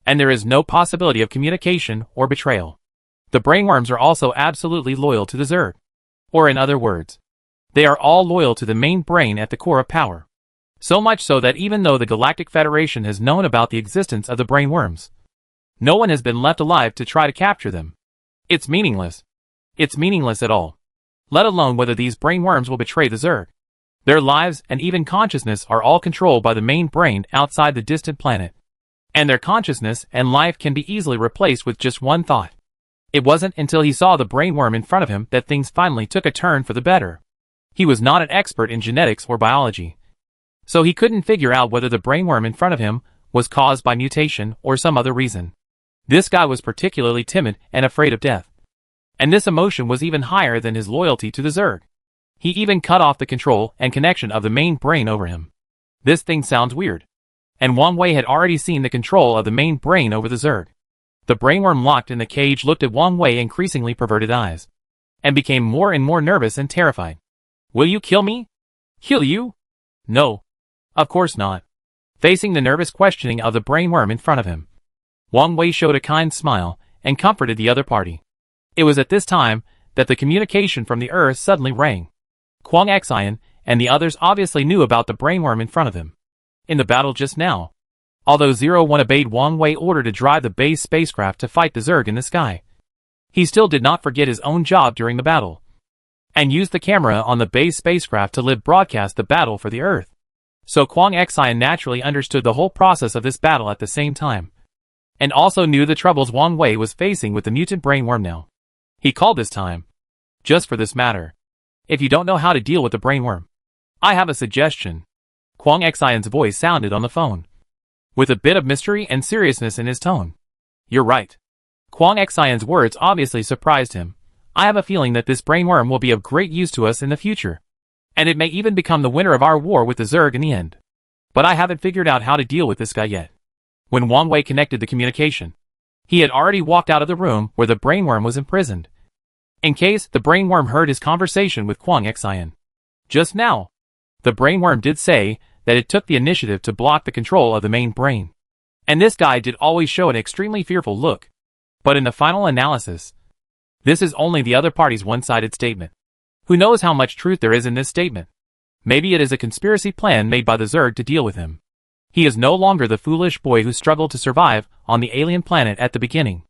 and there is no possibility of communication or betrayal. The brainworms are also absolutely loyal to the Zerg. Or in other words, they are all loyal to the main brain at the core of power. So much so that even though the Galactic Federation has known about the existence of the brainworms, no one has been left alive to try to capture them. It's meaningless. It's meaningless at all. Let alone whether these brainworms will betray the Zerg. Their lives and even consciousness are all controlled by the main brain outside the distant planet. And their consciousness and life can be easily replaced with just one thought. It wasn't until he saw the brainworm in front of him that things finally took a turn for the better. He was not an expert in genetics or biology, so he couldn't figure out whether the brainworm in front of him was caused by mutation or some other reason. This guy was particularly timid and afraid of death. And this emotion was even higher than his loyalty to the Zerg. He even cut off the control and connection of the main brain over him. This thing sounds weird. And Wang Wei had already seen the control of the main brain over the Zerg. The brainworm locked in the cage looked at Wang Wei increasingly perverted eyes, and became more and more nervous and terrified. Will you kill me? Kill you? No. Of course not. Facing the nervous questioning of the brainworm in front of him, Wang Wei showed a kind smile and comforted the other party. It was at this time that the communication from the Earth suddenly rang. Kwang Xian and the others obviously knew about the brainworm in front of him. In the battle just now, although 01 obeyed Wang Wei's order to drive the base spacecraft to fight the Zerg in the sky, he still did not forget his own job during the battle, and used the camera on the base spacecraft to live broadcast the battle for the Earth. So Kwang Xian naturally understood the whole process of this battle at the same time, and also knew the troubles Wang Wei was facing with the mutant brainworm now. He called this time. Just for this matter, if you don't know how to deal with the brainworm, I have a suggestion. Kwang Xian's voice sounded on the phone, with a bit of mystery and seriousness in his tone. You're right. Kwang Xian's words obviously surprised him. I have a feeling that this brainworm will be of great use to us in the future, and it may even become the winner of our war with the Zerg in the end. But I haven't figured out how to deal with this guy yet. When Wang Wei connected the communication, he had already walked out of the room where the brainworm was imprisoned, in case the brainworm heard his conversation with Kwang Xian. Just now, the brainworm did say that it took the initiative to block the control of the main brain. And this guy did always show an extremely fearful look. But in the final analysis, this is only the other party's one-sided statement. Who knows how much truth there is in this statement? Maybe it is a conspiracy plan made by the Zerg to deal with him. He is no longer the foolish boy who struggled to survive on the alien planet at the beginning.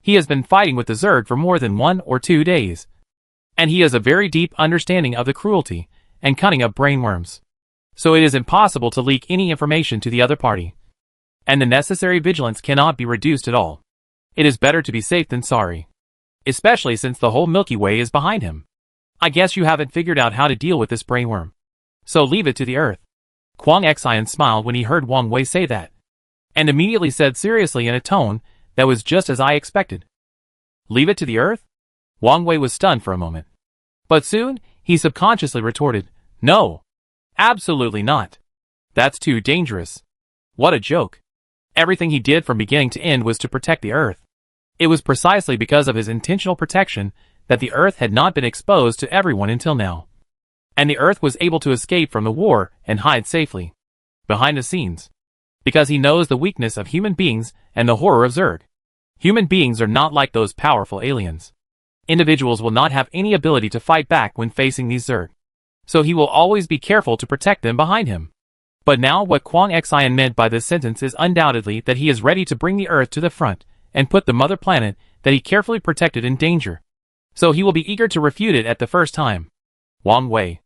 He has been fighting with the Zerg for more than 1 or 2 days. And he has a very deep understanding of the cruelty and cunning of brainworms. So it is impossible to leak any information to the other party. And the necessary vigilance cannot be reduced at all. It is better to be safe than sorry. Especially since the whole Milky Way is behind him. I guess you haven't figured out how to deal with this brainworm. So leave it to the Earth. Kwang Xian smiled when he heard Wang Wei say that, and immediately said seriously in a tone that was just as I expected. Leave it to the Earth? Wang Wei was stunned for a moment. But soon, he subconsciously retorted, no. Absolutely not. That's too dangerous. What a joke. Everything he did from beginning to end was to protect the Earth. It was precisely because of his intentional protection that the Earth had not been exposed to everyone until now. And the Earth was able to escape from the war and hide safely behind the scenes. Because he knows the weakness of human beings and the horror of Zerg. Human beings are not like those powerful aliens. Individuals will not have any ability to fight back when facing these Zerg. So he will always be careful to protect them behind him. But now what Kwang Xian meant by this sentence is undoubtedly that he is ready to bring the Earth to the front and put the mother planet that he carefully protected in danger. So he will be eager to refute it at the first time. Wang Wei.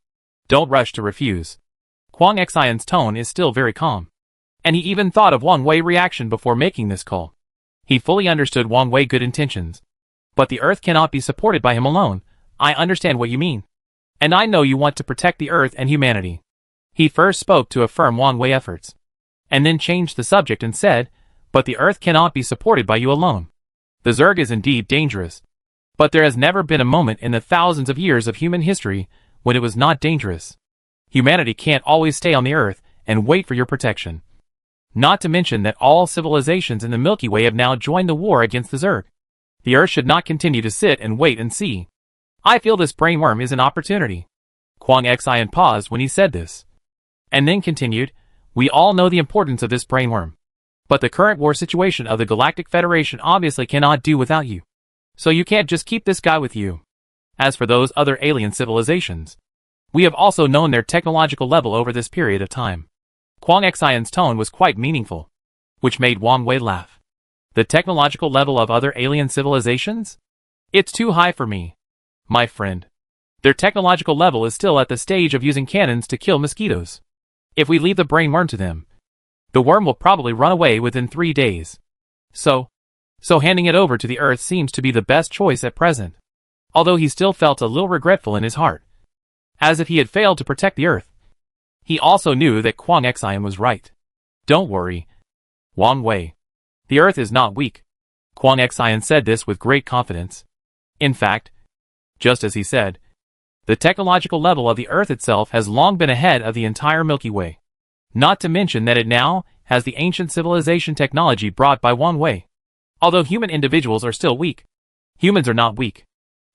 Don't rush to refuse. Kwang Xian's tone is still very calm. And he even thought of Wang Wei's reaction before making this call. He fully understood Wang Wei's good intentions. But the Earth cannot be supported by him alone. I understand what you mean. And I know you want to protect the Earth and humanity. He first spoke to affirm Wang Wei's efforts. And then changed the subject and said, but the Earth cannot be supported by you alone. The Zerg is indeed dangerous. But there has never been a moment in the thousands of years of human history when it was not dangerous. Humanity can't always stay on the Earth and wait for your protection. Not to mention that all civilizations in the Milky Way have now joined the war against the Zerg. The Earth should not continue to sit and wait and see. I feel this brainworm is an opportunity. Kwang Xian paused when he said this. And then continued, we all know the importance of this brainworm. But the current war situation of the Galactic Federation obviously cannot do without you. So you can't just keep this guy with you. As for those other alien civilizations, we have also known their technological level over this period of time. Kwang Xian's tone was quite meaningful, which made Wang Wei laugh. The technological level of other alien civilizations? It's too high for me, my friend. Their technological level is still at the stage of using cannons to kill mosquitoes. If we leave the brainworm to them, the worm will probably run away within 3 days. So handing it over to the Earth seems to be the best choice at present. Although he still felt a little regretful in his heart, as if he had failed to protect the Earth. He also knew that Kwang Xian was right. Don't worry, Wang Wei. The Earth is not weak. Kwang Xian said this with great confidence. In fact, just as he said, the technological level of the Earth itself has long been ahead of the entire Milky Way. Not to mention that it now has the ancient civilization technology brought by Wang Wei. Although human individuals are still weak, humans are not weak.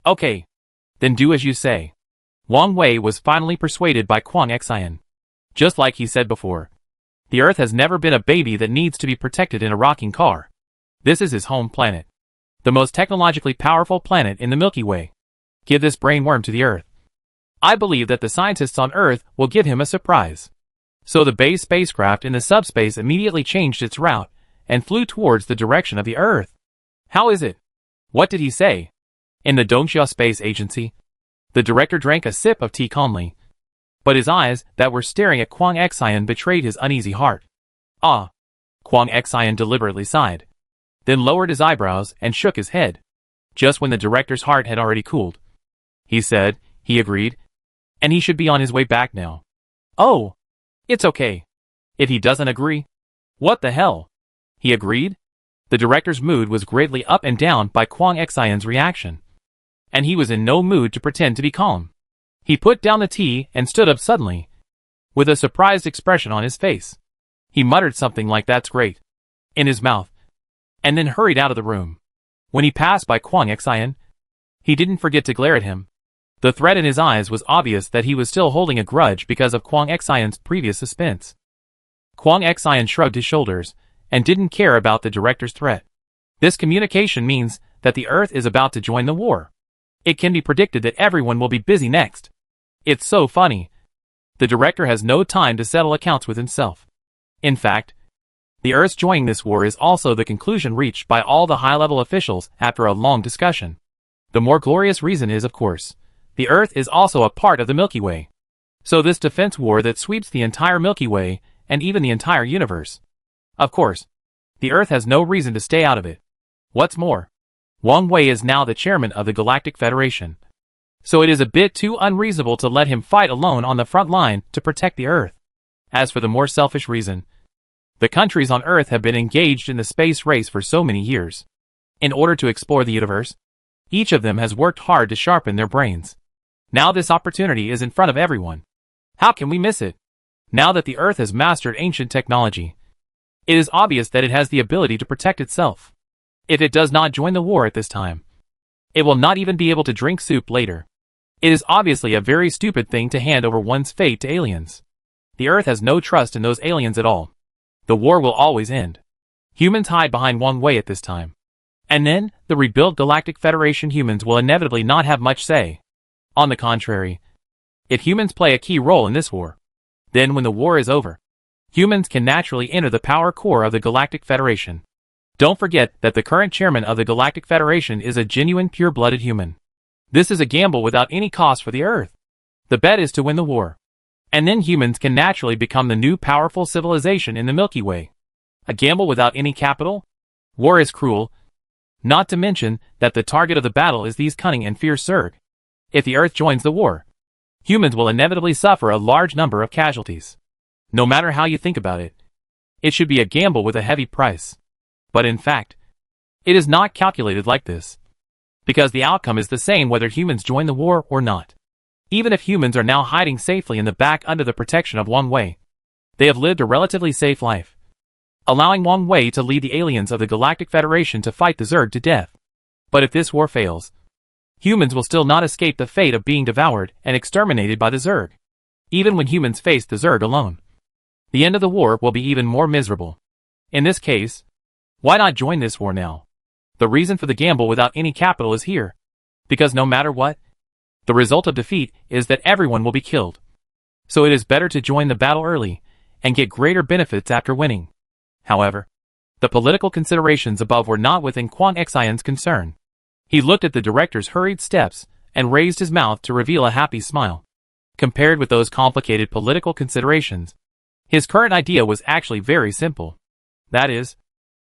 Okay, then do as you say. Wang Wei was finally persuaded by Kwang Xian. Just like he said before, the Earth has never been a baby that needs to be protected in a rocking car. This is his home planet, the most technologically powerful planet in the Milky Way. Give this brainworm to the Earth. I believe that the scientists on Earth will give him a surprise. So the base spacecraft in the subspace immediately changed its route and flew towards the direction of the Earth. How is it? What did he say? In the Dongxia Space Agency, the director drank a sip of tea calmly. But his eyes that were staring at Kwang Xian betrayed his uneasy heart. Ah! Kwang Xian deliberately sighed, then lowered his eyebrows and shook his head. Just when the director's heart had already cooled, he said, he agreed, and he should be on his way back now. Oh! It's okay. If he doesn't agree, what the hell? He agreed? The director's mood was greatly up and down by Kwang Xian's reaction. And he was in no mood to pretend to be calm. He put down the tea and stood up suddenly, with a surprised expression on his face. He muttered something like "that's great" in his mouth, and then hurried out of the room. When he passed by Kwang Xian, he didn't forget to glare at him. The threat in his eyes was obvious that he was still holding a grudge because of Kwang Xian's previous suspense. Kwang Xian shrugged his shoulders and didn't care about the director's threat. This communication means that the Earth is about to join the war. It can be predicted that everyone will be busy next. It's so funny. The director has no time to settle accounts with himself. In fact, the Earth's joining this war is also the conclusion reached by all the high-level officials after a long discussion. The more glorious reason is, of course, the Earth is also a part of the Milky Way. So this defense war that sweeps the entire Milky Way, and even the entire universe. Of course, the Earth has no reason to stay out of it. What's more, Wang Wei is now the chairman of the Galactic Federation. So it is a bit too unreasonable to let him fight alone on the front line to protect the Earth. As for the more selfish reason, the countries on Earth have been engaged in the space race for so many years. In order to explore the universe, each of them has worked hard to sharpen their brains. Now this opportunity is in front of everyone. How can we miss it? Now that the Earth has mastered ancient technology, it is obvious that it has the ability to protect itself. If it does not join the war at this time, it will not even be able to drink soup later. It is obviously a very stupid thing to hand over one's fate to aliens. The Earth has no trust in those aliens at all. The war will always end. Humans hide behind Wang Wei at this time. And then, the rebuilt Galactic Federation humans will inevitably not have much say. On the contrary, if humans play a key role in this war, then when the war is over, humans can naturally enter the power core of the Galactic Federation. Don't forget that the current chairman of the Galactic Federation is a genuine pure-blooded human. This is a gamble without any cost for the Earth. The bet is to win the war. And then humans can naturally become the new powerful civilization in the Milky Way. A gamble without any capital? War is cruel. Not to mention that the target of the battle is these cunning and fierce Zerg. If the Earth joins the war, humans will inevitably suffer a large number of casualties. No matter how you think about it, it should be a gamble with a heavy price. But in fact, it is not calculated like this. Because the outcome is the same whether humans join the war or not. Even if humans are now hiding safely in the back under the protection of Wang Wei, they have lived a relatively safe life, allowing Wang Wei to lead the aliens of the Galactic Federation to fight the Zerg to death. But if this war fails, humans will still not escape the fate of being devoured and exterminated by the Zerg. Even when humans face the Zerg alone, the end of the war will be even more miserable. In this case, why not join this war now? The reason for the gamble without any capital is here. Because no matter what, the result of defeat is that everyone will be killed. So it is better to join the battle early and get greater benefits after winning. However, the political considerations above were not within Kwang Xian's concern. He looked at the director's hurried steps and raised his mouth to reveal a happy smile. Compared with those complicated political considerations, his current idea was actually very simple. That is,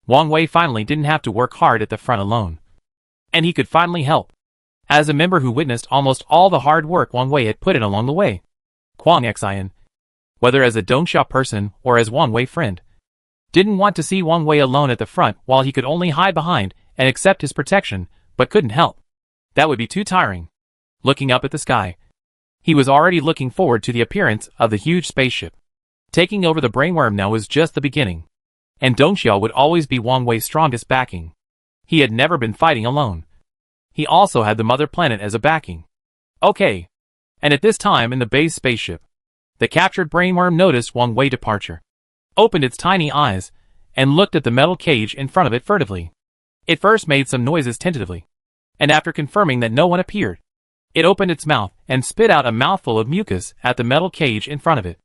Wang Wei finally didn't have to work hard at the front alone. And he could finally help. As a member who witnessed almost all the hard work Wang Wei had put in along the way, Kwang Xian, whether as a Dongxia person or as Wang Wei friend, didn't want to see Wang Wei alone at the front while he could only hide behind and accept his protection, but couldn't help. That would be too tiring. Looking up at the sky, he was already looking forward to the appearance of the huge spaceship. Taking over the brainworm now was just the beginning. And Dongxia would always be Wang Wei's strongest backing. He had never been fighting alone. He also had the mother planet as a backing. Okay. And at this time in the base spaceship, the captured brainworm noticed Wang Wei's departure, opened its tiny eyes, and looked at the metal cage in front of it furtively. It first made some noises tentatively, and after confirming that no one appeared, it opened its mouth and spit out a mouthful of mucus at the metal cage in front of it.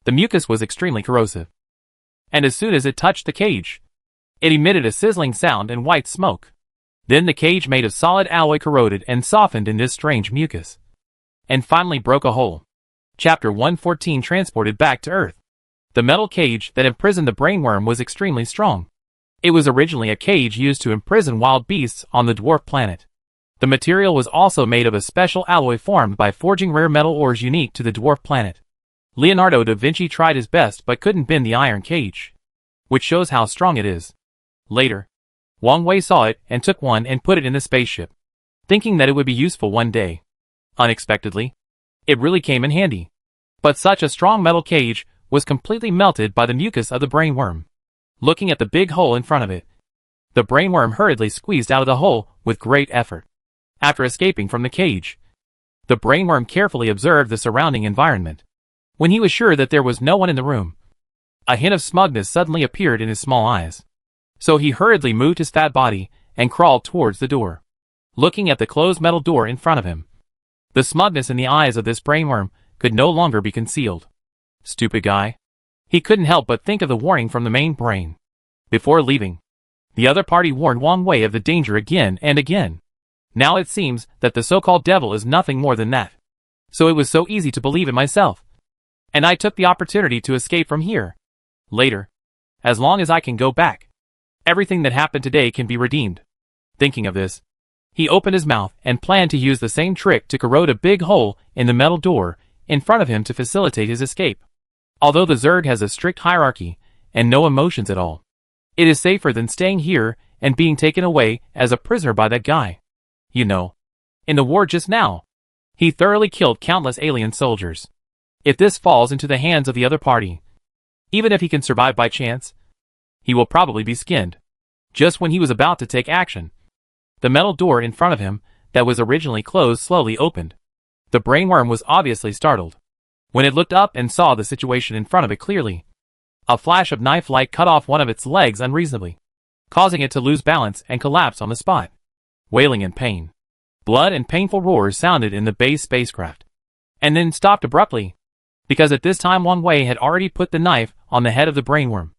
The mucus was extremely corrosive, and as soon as it touched the cage, it emitted a sizzling sound and white smoke. Then the cage made of solid alloy corroded and softened in this strange mucus, and finally broke a hole. Chapter 114 transported back to Earth. The metal cage that imprisoned the brainworm was extremely strong. It was originally a cage used to imprison wild beasts on the dwarf planet. The material was also made of a special alloy formed by forging rare metal ores unique to the dwarf planet. Leonardo da Vinci tried his best but couldn't bend the iron cage, which shows how strong it is. Later, Wang Wei saw it and took one and put it in the spaceship, thinking that it would be useful one day. Unexpectedly, it really came in handy. But such a strong metal cage was completely melted by the mucus of the brainworm. Looking at the big hole in front of it, the brainworm hurriedly squeezed out of the hole with great effort. After escaping from the cage, the brainworm carefully observed the surrounding environment. When he was sure that there was no one in the room, a hint of smugness suddenly appeared in his small eyes. So he hurriedly moved his fat body and crawled towards the door, looking at the closed metal door in front of him. The smugness in the eyes of this brainworm could no longer be concealed. Stupid guy. He couldn't help but think of the warning from the main brain. Before leaving, the other party warned Wang Wei of the danger again and again. Now it seems that the so-called devil is nothing more than that. So it was so easy to believe in myself. And I took the opportunity to escape from here. Later, as long as I can go back, everything that happened today can be redeemed. Thinking of this, he opened his mouth and planned to use the same trick to corrode a big hole in the metal door in front of him to facilitate his escape. Although the Zerg has a strict hierarchy and no emotions at all, it is safer than staying here and being taken away as a prisoner by that guy. You know, in the war just now, he thoroughly killed countless alien soldiers. If this falls into the hands of the other party, even if he can survive by chance, he will probably be skinned. Just when he was about to take action, the metal door in front of him that was originally closed slowly opened. The brainworm was obviously startled. When it looked up and saw the situation in front of it clearly, a flash of knife light cut off one of its legs unreasonably, causing it to lose balance and collapse on the spot. Wailing in pain, blood and painful roars sounded in the base spacecraft, and then stopped abruptly, because at this time Wang Wei had already put the knife on the head of the brainworm,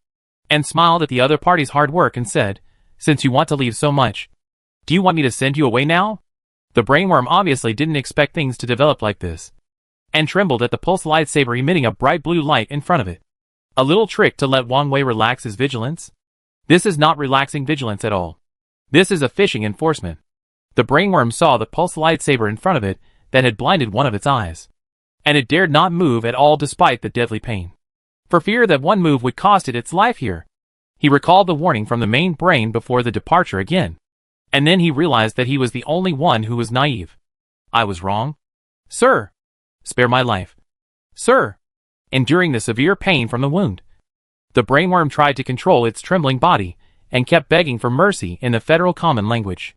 and smiled at the other party's hard work and said, "Since you want to leave so much, do you want me to send you away now?" The brainworm obviously didn't expect things to develop like this. and trembled at the pulse lightsaber emitting a bright blue light in front of it. A little trick to let Wang Wei relax his vigilance? This is not relaxing vigilance at all. This is a phishing enforcement. The brainworm saw the pulse lightsaber in front of it that had blinded one of its eyes, and it dared not move at all despite the deadly pain, for fear that one move would cost it its life here. He recalled the warning from the main brain before the departure again, and then he realized that he was the only one who was naive. I was wrong? Sir! Spare my life. Sir! Enduring the severe pain from the wound, the brainworm tried to control its trembling body and kept begging for mercy in the federal common language.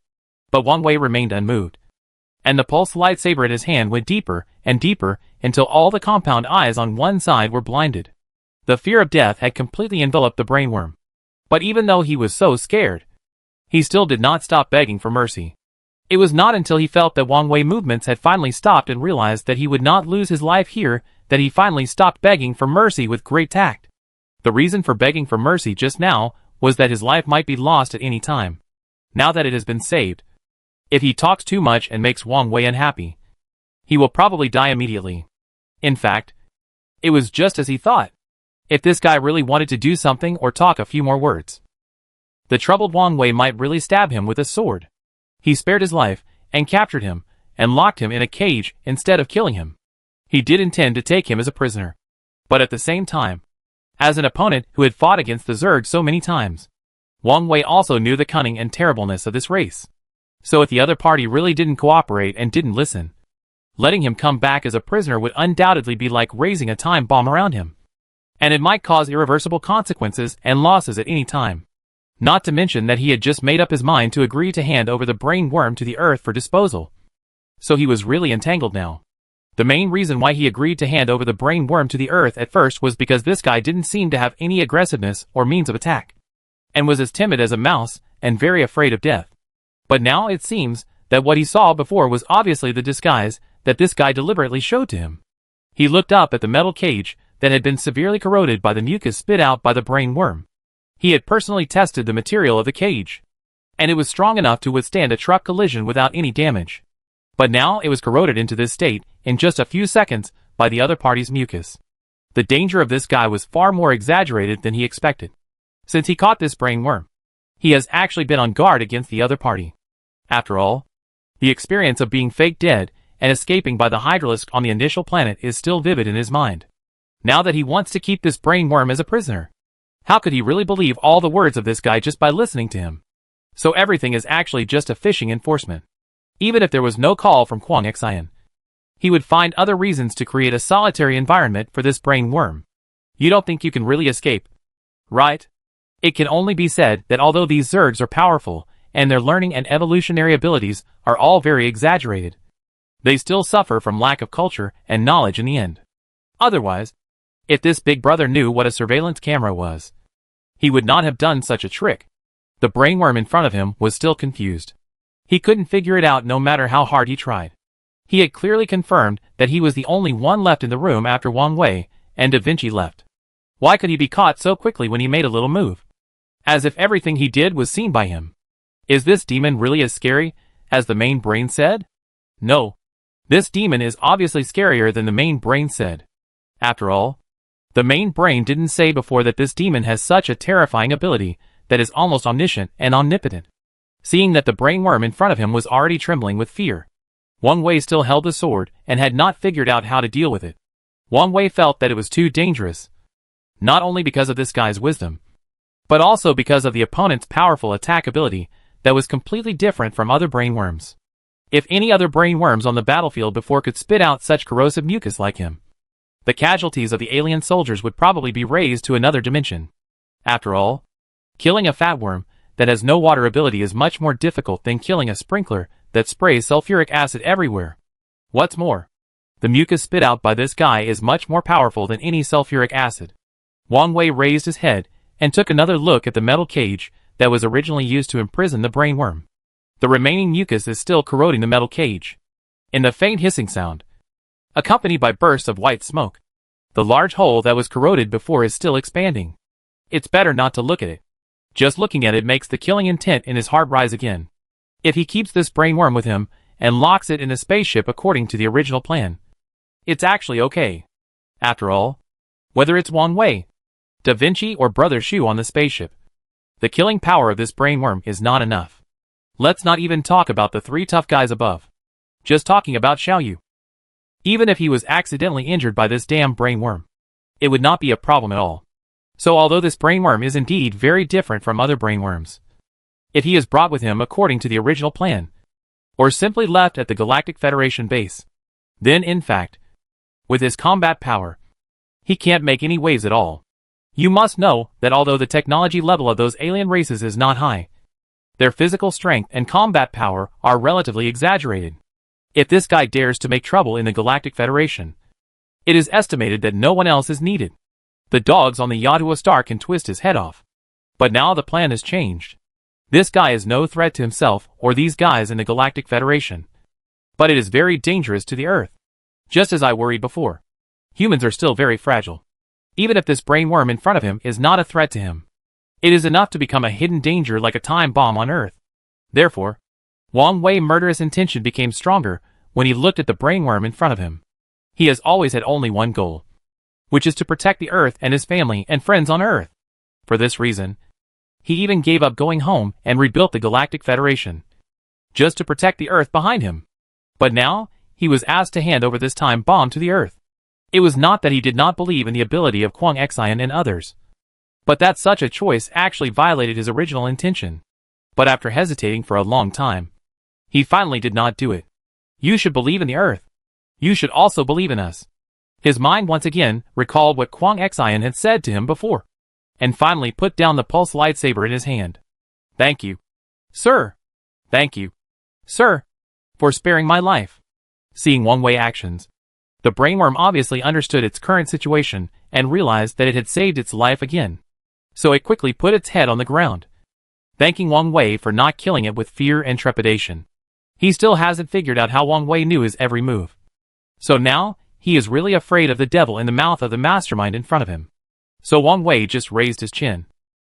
But Wang Wei remained unmoved, and the pulse lightsaber in his hand went deeper and deeper until all the compound eyes on one side were blinded. The fear of death had completely enveloped the brainworm. But even though he was so scared, he still did not stop begging for mercy. It was not until he felt that Wang Wei's movements had finally stopped and realized that he would not lose his life here that he finally stopped begging for mercy with great tact. The reason for begging for mercy just now was that his life might be lost at any time. Now that it has been saved, if he talks too much and makes Wang Wei unhappy, he will probably die immediately. In fact, it was just as he thought. If this guy really wanted to do something or talk a few more words, the troubled Wang Wei might really stab him with a sword. He spared his life and captured him and locked him in a cage instead of killing him. He did intend to take him as a prisoner, but at the same time, as an opponent who had fought against the Zerg so many times, Wang Wei also knew the cunning and terribleness of this race. So if the other party really didn't cooperate and didn't listen, letting him come back as a prisoner would undoubtedly be like raising a time bomb around him. And it might cause irreversible consequences and losses at any time. Not to mention that he had just made up his mind to agree to hand over the brain worm to the Earth for disposal. So he was really entangled now. The main reason why he agreed to hand over the brain worm to the Earth at first was because this guy didn't seem to have any aggressiveness or means of attack, and was as timid as a mouse and very afraid of death. But now it seems that what he saw before was obviously the disguise that this guy deliberately showed to him. He looked up at the metal cage that had been severely corroded by the mucus spit out by the brain worm. He had personally tested the material of the cage, and it was strong enough to withstand a truck collision without any damage. But now it was corroded into this state in just a few seconds by the other party's mucus. The danger of this guy was far more exaggerated than he expected. Since he caught this brain worm, he has actually been on guard against the other party. After all, the experience of being fake dead and escaping by the Hydralisk on the initial planet is still vivid in his mind. Now that he wants to keep this brain worm as a prisoner, how could he really believe all the words of this guy just by listening to him? So everything is actually just a phishing enforcement. Even if there was no call from Kwang Xian, he would find other reasons to create a solitary environment for this brain worm. You don't think you can really escape, right? It can only be said that although these Zergs are powerful, and their learning and evolutionary abilities are all very exaggerated, they still suffer from lack of culture and knowledge in the end. Otherwise, if this big brother knew what a surveillance camera was, he would not have done such a trick. The brainworm in front of him was still confused. He couldn't figure it out no matter how hard he tried. He had clearly confirmed that he was the only one left in the room after Wang Wei and Da Vinci left. Why could he be caught so quickly when he made a little move? As if everything he did was seen by him. Is this demon really as scary as the main brain said? No. This demon is obviously scarier than the main brain said. After all, the main brain didn't say before that this demon has such a terrifying ability that is almost omniscient and omnipotent. Seeing that the brainworm in front of him was already trembling with fear, Wang Wei still held the sword and had not figured out how to deal with it. Wang Wei felt that it was too dangerous, not only because of this guy's wisdom, but also because of the opponent's powerful attack ability that was completely different from other brainworms. If any other brainworms on the battlefield before could spit out such corrosive mucus like him, the casualties of the alien soldiers would probably be raised to another dimension. After all, killing a fatworm that has no water ability is much more difficult than killing a sprinkler that sprays sulfuric acid everywhere. What's more, the mucus spit out by this guy is much more powerful than any sulfuric acid. Wang Wei raised his head and took another look at the metal cage that was originally used to imprison the brainworm. The remaining mucus is still corroding the metal cage. In the faint hissing sound, accompanied by bursts of white smoke, the large hole that was corroded before is still expanding. It's better not to look at it. Just looking at it makes the killing intent in his heart rise again. If he keeps this brainworm with him and locks it in a spaceship according to the original plan, It's actually okay. After all, whether it's Wang Wei, Da Vinci or Brother Shu on the spaceship, the killing power of this brainworm is not enough. Let's not even talk about the three tough guys above. Just talking about Xiaoyu. Even if he was accidentally injured by this damn brainworm, it would not be a problem at all. So although this brainworm is indeed very different from other brainworms, if he is brought with him according to the original plan, or simply left at the Galactic Federation base, then in fact, with his combat power, he can't make any waves at all. You must know that although the technology level of those alien races is not high, their physical strength and combat power are relatively exaggerated. If this guy dares to make trouble in the Galactic Federation, it is estimated that no one else is needed. The dogs on the Yatua star can twist his head off. But now the plan has changed. This guy is no threat to himself or these guys in the Galactic Federation. But it is very dangerous to the Earth. Just as I worried before. Humans are still very fragile. Even if this brainworm in front of him is not a threat to him, it is enough to become a hidden danger like a time bomb on Earth. Therefore, Wang Wei's murderous intention became stronger when he looked at the brainworm in front of him. He has always had only one goal, which is to protect the Earth and his family and friends on Earth. For this reason, he even gave up going home and rebuilt the Galactic Federation, just to protect the Earth behind him. But now, he was asked to hand over this time bomb to the Earth. It was not that he did not believe in the ability of Kwang Xian and others, but that such a choice actually violated his original intention. But after hesitating for a long time, he finally did not do it. You should believe in the Earth. You should also believe in us. His mind once again recalled what Kwang Xian had said to him before, and finally put down the pulse lightsaber in his hand. Thank you, sir. Thank you, sir, for sparing my life. Seeing Wang Wei's actions, the brainworm obviously understood its current situation and realized that it had saved its life again. So it quickly put its head on the ground, thanking Wang Wei for not killing it with fear and trepidation. He still hasn't figured out how Wang Wei knew his every move. So now, he is really afraid of the devil in the mouth of the mastermind in front of him. So Wang Wei just raised his chin.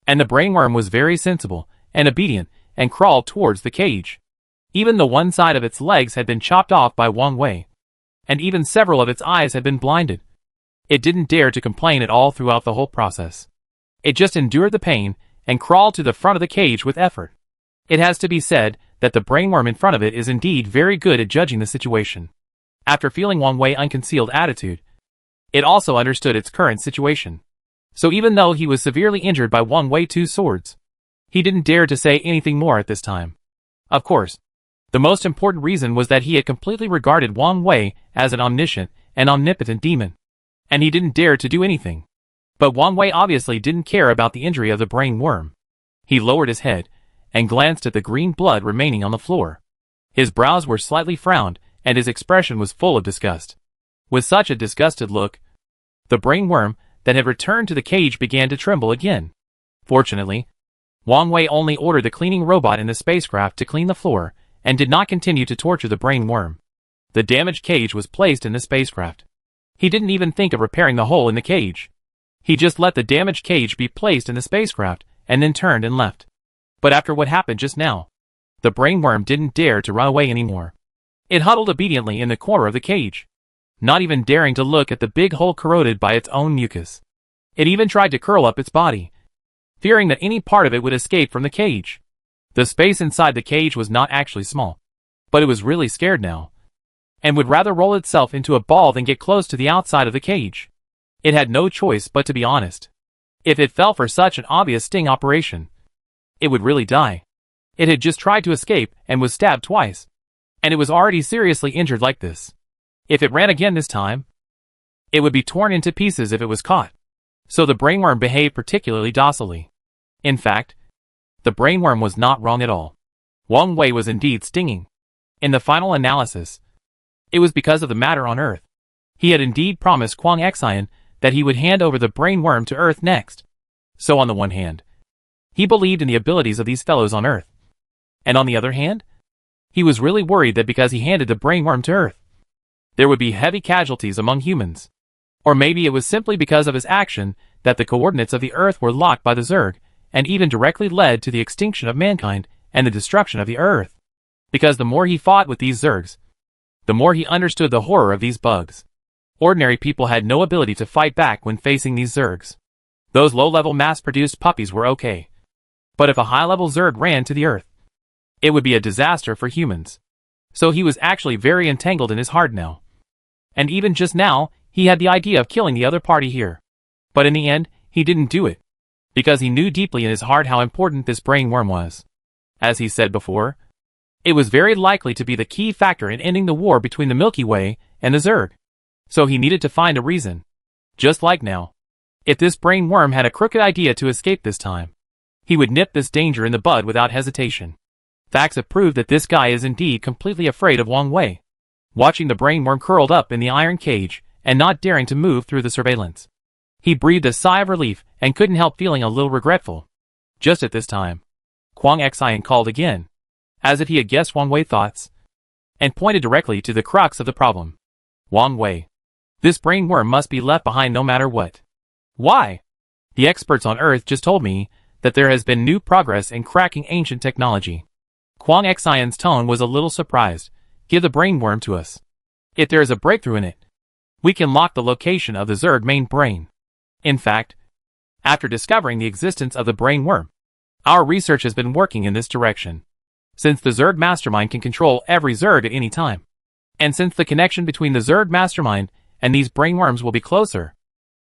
And the brainworm was very sensible and obedient and crawled towards the cage. Even the one side of its legs had been chopped off by Wang Wei, and even several of its eyes had been blinded. It didn't dare to complain at all throughout the whole process. It just endured the pain and crawled to the front of the cage with effort. It has to be said that the brainworm in front of it is indeed very good at judging the situation. After feeling Wang Wei's unconcealed attitude, it also understood its current situation. So even though he was severely injured by Wang Wei's two swords, he didn't dare to say anything more at this time. Of course, the most important reason was that he had completely regarded Wang Wei as an omniscient and omnipotent demon, and he didn't dare to do anything. But Wang Wei obviously didn't care about the injury of the brainworm. He lowered his head and glanced at the green blood remaining on the floor. His brows were slightly frowned, and his expression was full of disgust. With such a disgusted look, the brainworm that had returned to the cage began to tremble again. Fortunately, Wang Wei only ordered the cleaning robot in the spacecraft to clean the floor, and did not continue to torture the brainworm. The damaged cage was placed in the spacecraft. He didn't even think of repairing the hole in the cage. He just let the damaged cage be placed in the spacecraft, and then turned and left. But after what happened just now, the brainworm didn't dare to run away anymore. It huddled obediently in the corner of the cage, not even daring to look at the big hole corroded by its own mucus. It even tried to curl up its body, fearing that any part of it would escape from the cage. The space inside the cage was not actually small, but it was really scared now, and would rather roll itself into a ball than get close to the outside of the cage. It had no choice but to be honest. If it fell for such an obvious sting operation, it would really die. It had just tried to escape and was stabbed twice, and it was already seriously injured like this. If it ran again this time, it would be torn into pieces if it was caught. So the brainworm behaved particularly docilely. In fact, the brainworm was not wrong at all. Wang Wei was indeed stinging. In the final analysis, it was because of the matter on Earth. He had indeed promised Kwang Xian that he would hand over the brainworm to Earth next. So on the one hand, he believed in the abilities of these fellows on Earth. And on the other hand, he was really worried that because he handed the brainworm to Earth, there would be heavy casualties among humans. Or maybe it was simply because of his action that the coordinates of the Earth were locked by the Zerg, and even directly led to the extinction of mankind and the destruction of the Earth. Because the more he fought with these Zergs, the more he understood the horror of these bugs. Ordinary people had no ability to fight back when facing these Zergs. Those low-level mass-produced puppies were okay. But if a high-level Zerg ran to the earth, it would be a disaster for humans. So he was actually very entangled in his heart now. And even just now, he had the idea of killing the other party here. But in the end, he didn't do it. Because he knew deeply in his heart how important this brain worm was. As he said before, it was very likely to be the key factor in ending the war between the Milky Way and the Zerg. So he needed to find a reason. Just like now. If this brain worm had a crooked idea to escape this time, he would nip this danger in the bud without hesitation. Facts have proved that this guy is indeed completely afraid of Wang Wei. Watching the brain worm curled up in the iron cage and not daring to move through the surveillance, he breathed a sigh of relief and couldn't help feeling a little regretful. Just at this time, Kwang Xian called again, as if he had guessed Wang Wei's thoughts, and pointed directly to the crux of the problem. Wang Wei. This brain worm must be left behind no matter what. Why? The experts on Earth just told me that there has been new progress in cracking ancient technology. Kwang Xian's tone was a little surprised. Give the brain worm to us. If there is a breakthrough in it, we can lock the location of the Zerg main brain. In fact, after discovering the existence of the brain worm, our research has been working in this direction. Since the Zerg mastermind can control every Zerg at any time, and since the connection between the Zerg mastermind and these brain worms will be closer,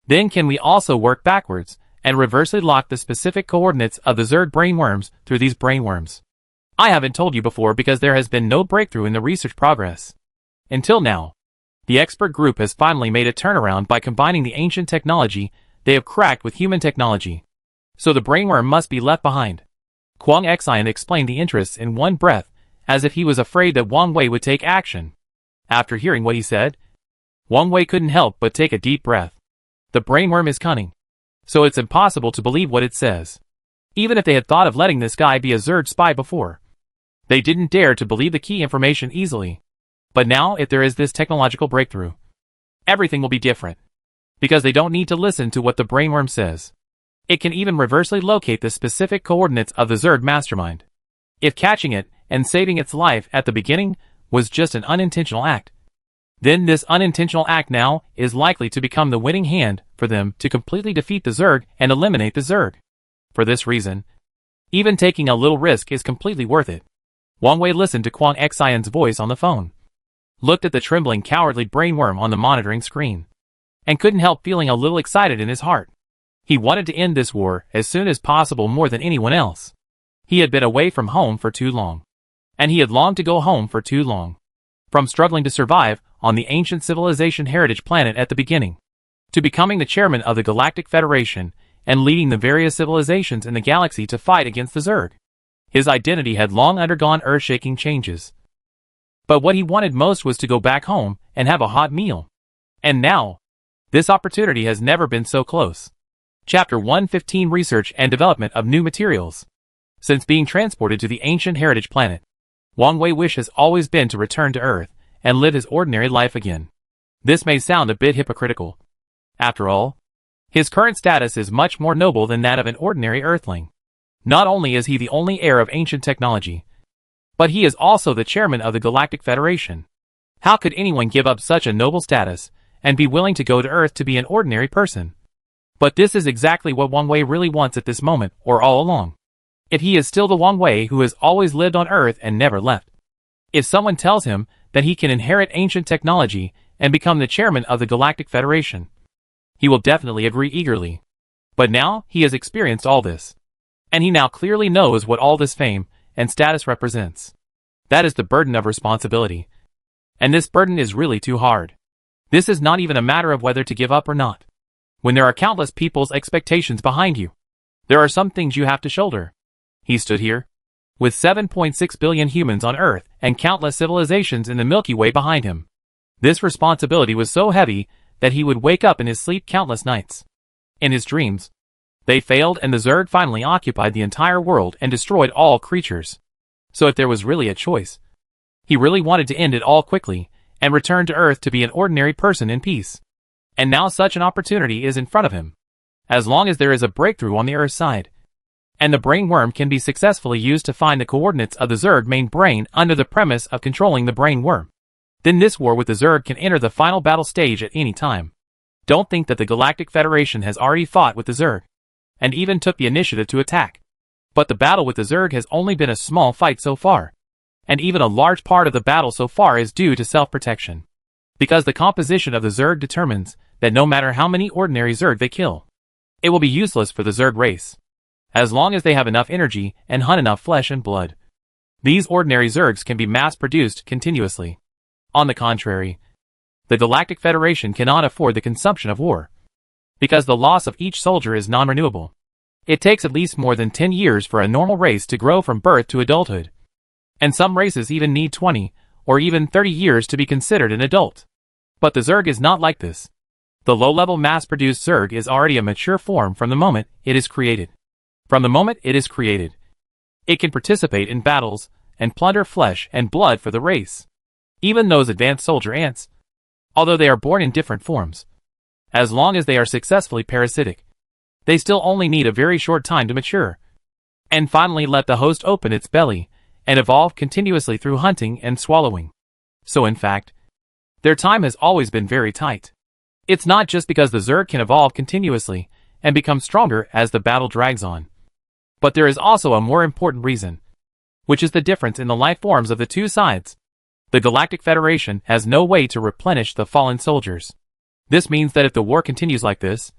then can we also work backwards and reversely lock the specific coordinates of the Zerg brain worms through these brain worms. I haven't told you before because there has been no breakthrough in the research progress. Until now, the expert group has finally made a turnaround by combining the ancient technology they have cracked with human technology. So the brain worm must be left behind. Kwang Xian explained the interests in one breath, as if he was afraid that Wang Wei would take action. After hearing what he said, Wang Wei couldn't help but take a deep breath. The brain worm is cunning, so it's impossible to believe what it says. Even if they had thought of letting this guy be a Zerg spy before, they didn't dare to believe the key information easily. But now, if there is this technological breakthrough, everything will be different. Because they don't need to listen to what the brainworm says. It can even reversely locate the specific coordinates of the Zerg mastermind. If catching it and saving its life at the beginning was just an unintentional act, then this unintentional act now is likely to become the winning hand for them to completely defeat the Zerg and eliminate the Zerg. For this reason, even taking a little risk is completely worth it. Wang Wei listened to Kwang Xian's voice on the phone, looked at the trembling cowardly brainworm on the monitoring screen, and couldn't help feeling a little excited in his heart. He wanted to end this war as soon as possible more than anyone else. He had been away from home for too long, and he had longed to go home for too long. From struggling to survive on the ancient civilization heritage planet at the beginning, to becoming the chairman of the Galactic Federation and leading the various civilizations in the galaxy to fight against the Zerg. His identity had long undergone earth-shaking changes. But what he wanted most was to go back home and have a hot meal. And now, this opportunity has never been so close. Chapter 115 Research and Development of New Materials. Since being transported to the ancient heritage planet, Wang Wei's wish has always been to return to Earth and live his ordinary life again. This may sound a bit hypocritical. After all, his current status is much more noble than that of an ordinary Earthling. Not only is he the only heir of ancient technology, but he is also the chairman of the Galactic Federation. How could anyone give up such a noble status and be willing to go to Earth to be an ordinary person? But this is exactly what Wang Wei really wants at this moment, or all along. If he is still the Wang Wei who has always lived on Earth and never left. If someone tells him that he can inherit ancient technology and become the chairman of the Galactic Federation, he will definitely agree eagerly. But now he has experienced all this, and he now clearly knows what all this fame and status represents. That is the burden of responsibility. And this burden is really too hard. This is not even a matter of whether to give up or not. When there are countless people's expectations behind you, there are some things you have to shoulder. He stood here, with 7.6 billion humans on Earth and countless civilizations in the Milky Way behind him. This responsibility was so heavy that he would wake up in his sleep countless nights. In his dreams, they failed and the Zerg finally occupied the entire world and destroyed all creatures. So if there was really a choice, he really wanted to end it all quickly and return to Earth to be an ordinary person in peace. And now such an opportunity is in front of him. As long as there is a breakthrough on the Earth side, and the brain worm can be successfully used to find the coordinates of the Zerg main brain under the premise of controlling the brain worm, then this war with the Zerg can enter the final battle stage at any time. Don't think that the Galactic Federation has already fought with the Zerg, and even took the initiative to attack. But the battle with the Zerg has only been a small fight so far, and even a large part of the battle so far is due to self-protection. Because the composition of the Zerg determines that no matter how many ordinary Zerg they kill, it will be useless for the Zerg race, as long as they have enough energy and hunt enough flesh and blood. These ordinary Zergs can be mass-produced continuously. On the contrary, the Galactic Federation cannot afford the consumption of war, because the loss of each soldier is non-renewable. It takes at least more than 10 years for a normal race to grow from birth to adulthood, and some races even need 20 or even 30 years to be considered an adult. But the Zerg is not like this. The low-level mass-produced Zerg is already a mature form from the moment it is created. From the moment it is created, it can participate in battles and plunder flesh and blood for the race. Even those advanced soldier ants, although they are born in different forms, as long as they are successfully parasitic, they still only need a very short time to mature, and finally let the host open its belly and evolve continuously through hunting and swallowing. So in fact, their time has always been very tight. It's not just because the Zerg can evolve continuously and become stronger as the battle drags on, but there is also a more important reason, which is the difference in the life forms of the two sides. The Galactic Federation has no way to replenish the fallen soldiers. This means that if the war continues like this,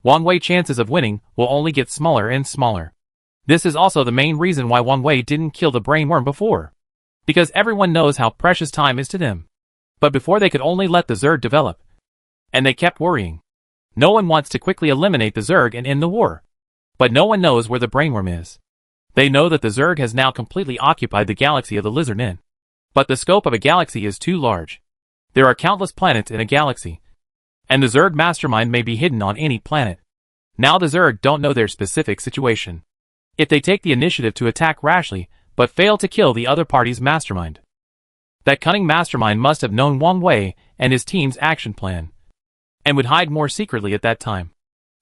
Wang Wei's chances of winning will only get smaller and smaller. This is also the main reason why Wang Wei didn't kill the brainworm before, because everyone knows how precious time is to them. But before they could only let the Zerg develop, and they kept worrying. No one wants to quickly eliminate the Zerg and end the war, but no one knows where the brainworm is. They know that the Zerg has now completely occupied the galaxy of the Lizard Men. But the scope of a galaxy is too large. There are countless planets in a galaxy, and the Zerg mastermind may be hidden on any planet. Now the Zerg don't know their specific situation. If they take the initiative to attack rashly, but fail to kill the other party's mastermind, that cunning mastermind must have known Wang Wei and his team's action plan, and would hide more secretly at that time.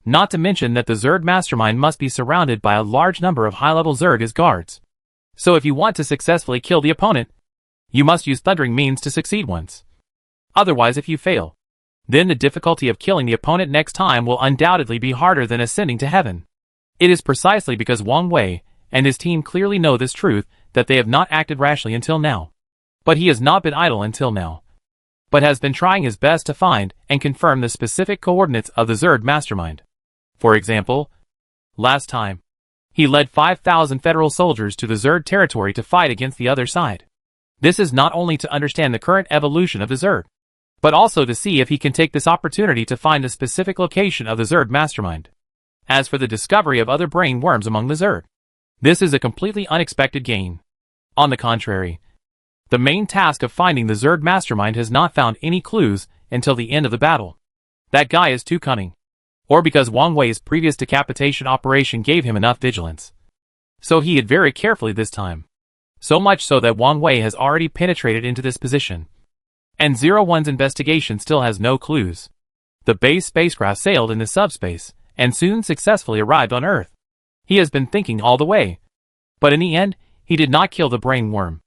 Not to mention that the Zerg mastermind must be surrounded by a large number of high-level Zerg as guards. So if you want to successfully kill the opponent, you must use thundering means to succeed once. Otherwise, if you fail, then the difficulty of killing the opponent next time will undoubtedly be harder than ascending to heaven. It is precisely because Wang Wei and his team clearly know this truth that they have not acted rashly until now. But he has not been idle until now, but has been trying his best to find and confirm the specific coordinates of the Zerg mastermind. For example, last time, he led 5,000 federal soldiers to the Zerg territory to fight against the other side. This is not only to understand the current evolution of the Zerg, but also to see if he can take this opportunity to find the specific location of the Zerg mastermind. As for the discovery of other brain worms among the Zerg, this is a completely unexpected gain. On the contrary, the main task of finding the Zerg mastermind has not found any clues until the end of the battle. That guy is too cunning. Or because Wang Wei's previous decapitation operation gave him enough vigilance. So he hid very carefully this time. So much so that Wang Wei has already penetrated into this position. And 01's investigation still has no clues. The base spacecraft sailed into subspace, and soon successfully arrived on Earth. He has been thinking all the way. But in the end, he did not kill the brain worm.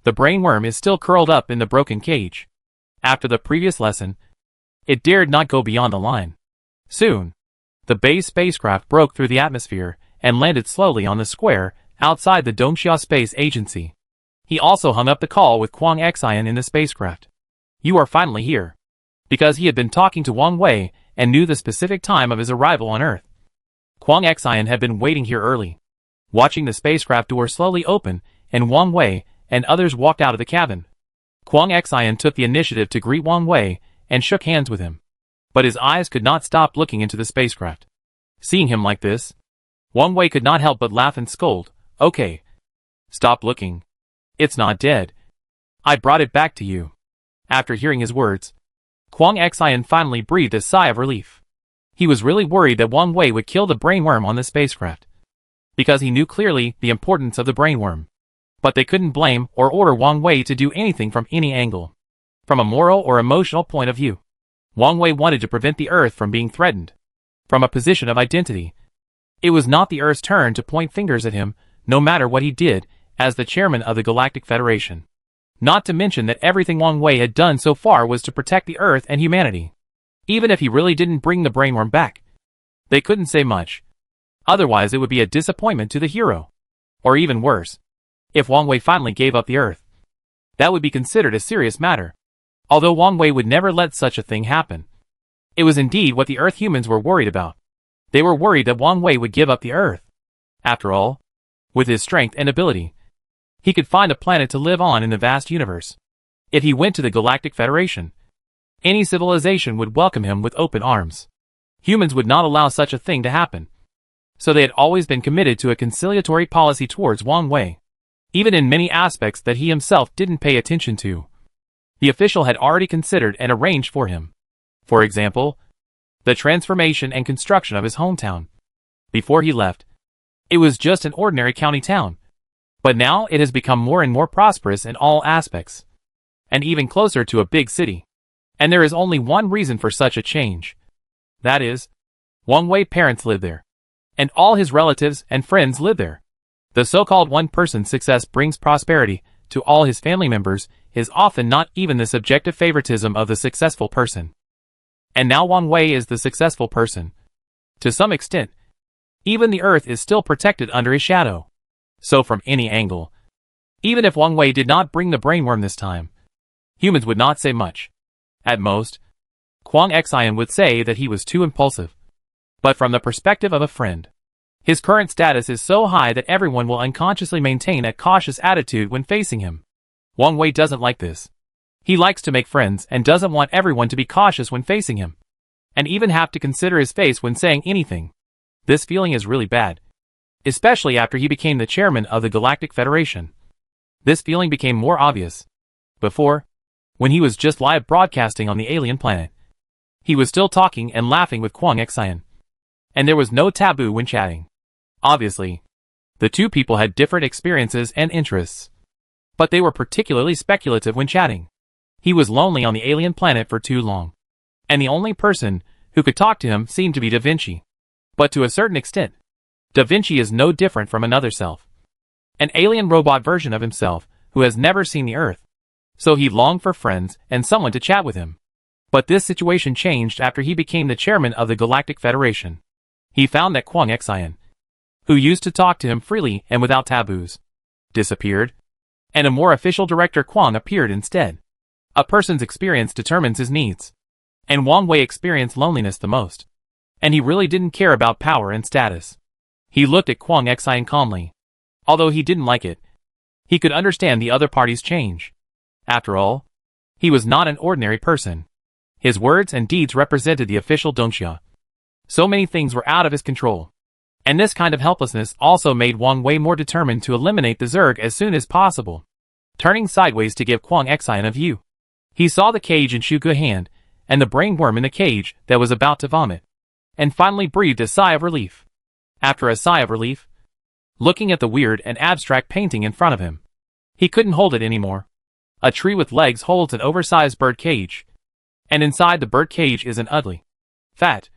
The brain worm is still curled up in the broken cage. After the previous lesson, it dared not go beyond the line. Soon, the base spacecraft broke through the atmosphere and landed slowly on the square outside the Dongxia Space Agency. He also hung up the call with Kwang Xian in the spacecraft. You are finally here. Because he had been talking to Wang Wei and knew the specific time of his arrival on Earth. Kwang Xian had been waiting here early, watching the spacecraft door slowly open, and Wang Wei and others walked out of the cabin. Kwang Xian took the initiative to greet Wang Wei and shook hands with him. But his eyes could not stop looking into the spacecraft. Seeing him like this, Wang Wei could not help but laugh and scold. Okay. Stop looking. It's not dead. I brought it back to you. After hearing his words, Kwang Xian finally breathed a sigh of relief. He was really worried that Wang Wei would kill the brainworm on the spacecraft, because he knew clearly the importance of the brainworm. But they couldn't blame or order Wang Wei to do anything from any angle. From a moral or emotional point of view, Wang Wei wanted to prevent the Earth from being threatened. From a position of identity, it was not the Earth's turn to point fingers at him, no matter what he did, as the chairman of the Galactic Federation. Not to mention that everything Wang Wei had done so far was to protect the Earth and humanity. Even if he really didn't bring the brainworm back, they couldn't say much. Otherwise it would be a disappointment to the hero. Or even worse, if Wang Wei finally gave up the Earth, that would be considered a serious matter. Although Wang Wei would never let such a thing happen. It was indeed what the Earth humans were worried about. They were worried that Wang Wei would give up the Earth. After all, with his strength and ability, he could find a planet to live on in the vast universe. If he went to the Galactic Federation, any civilization would welcome him with open arms. Humans would not allow such a thing to happen. So they had always been committed to a conciliatory policy towards Wang Wei, even in many aspects that he himself didn't pay attention to. The official had already considered and arranged for him. For example, the transformation and construction of his hometown. Before he left, it was just an ordinary county town. But now it has become more and more prosperous in all aspects, and even closer to a big city. And there is only one reason for such a change. That is, Wang Wei's parents live there, and all his relatives and friends live there. The so-called one-person success brings prosperity to all his family members is often not even the subjective favoritism of the successful person. And now Wang Wei is the successful person. To some extent, even the Earth is still protected under his shadow. So from any angle, even if Wang Wei did not bring the brainworm this time, humans would not say much. At most, Kwang Xian would say that he was too impulsive. But from the perspective of a friend, his current status is so high that everyone will unconsciously maintain a cautious attitude when facing him. Wang Wei doesn't like this. He likes to make friends and doesn't want everyone to be cautious when facing him, and even have to consider his face when saying anything. This feeling is really bad, especially after he became the chairman of the Galactic Federation. This feeling became more obvious. Before, when he was just live broadcasting on the alien planet, he was still talking and laughing with Kwang Xian, and there was no taboo when chatting. Obviously, the two people had different experiences and interests, but they were particularly speculative when chatting. He was lonely on the alien planet for too long, and the only person who could talk to him seemed to be Da Vinci. But to a certain extent, Da Vinci is no different from another self, an alien robot version of himself who has never seen the Earth. So he longed for friends and someone to chat with him. But this situation changed after he became the chairman of the Galactic Federation. He found that Kwang Xian, who used to talk to him freely and without taboos, disappeared, and a more official director Kwang appeared instead. A person's experience determines his needs, and Wang Wei experienced loneliness the most, and he really didn't care about power and status. He looked at Kwang Xian calmly. Although he didn't like it, he could understand the other party's change. After all, he was not an ordinary person. His words and deeds represented the official Dongxia. So many things were out of his control. And this kind of helplessness also made Wang Wei more determined to eliminate the Zerg as soon as possible. Turning sideways to give Kwang Xian a view, he saw the cage in Shuge's hand, and the brainworm in the cage that was about to vomit, and finally breathed a sigh of relief. After a sigh of relief, looking at the weird and abstract painting in front of him, he couldn't hold it anymore. A tree with legs holds an oversized bird cage, and inside the bird cage is an ugly, fat,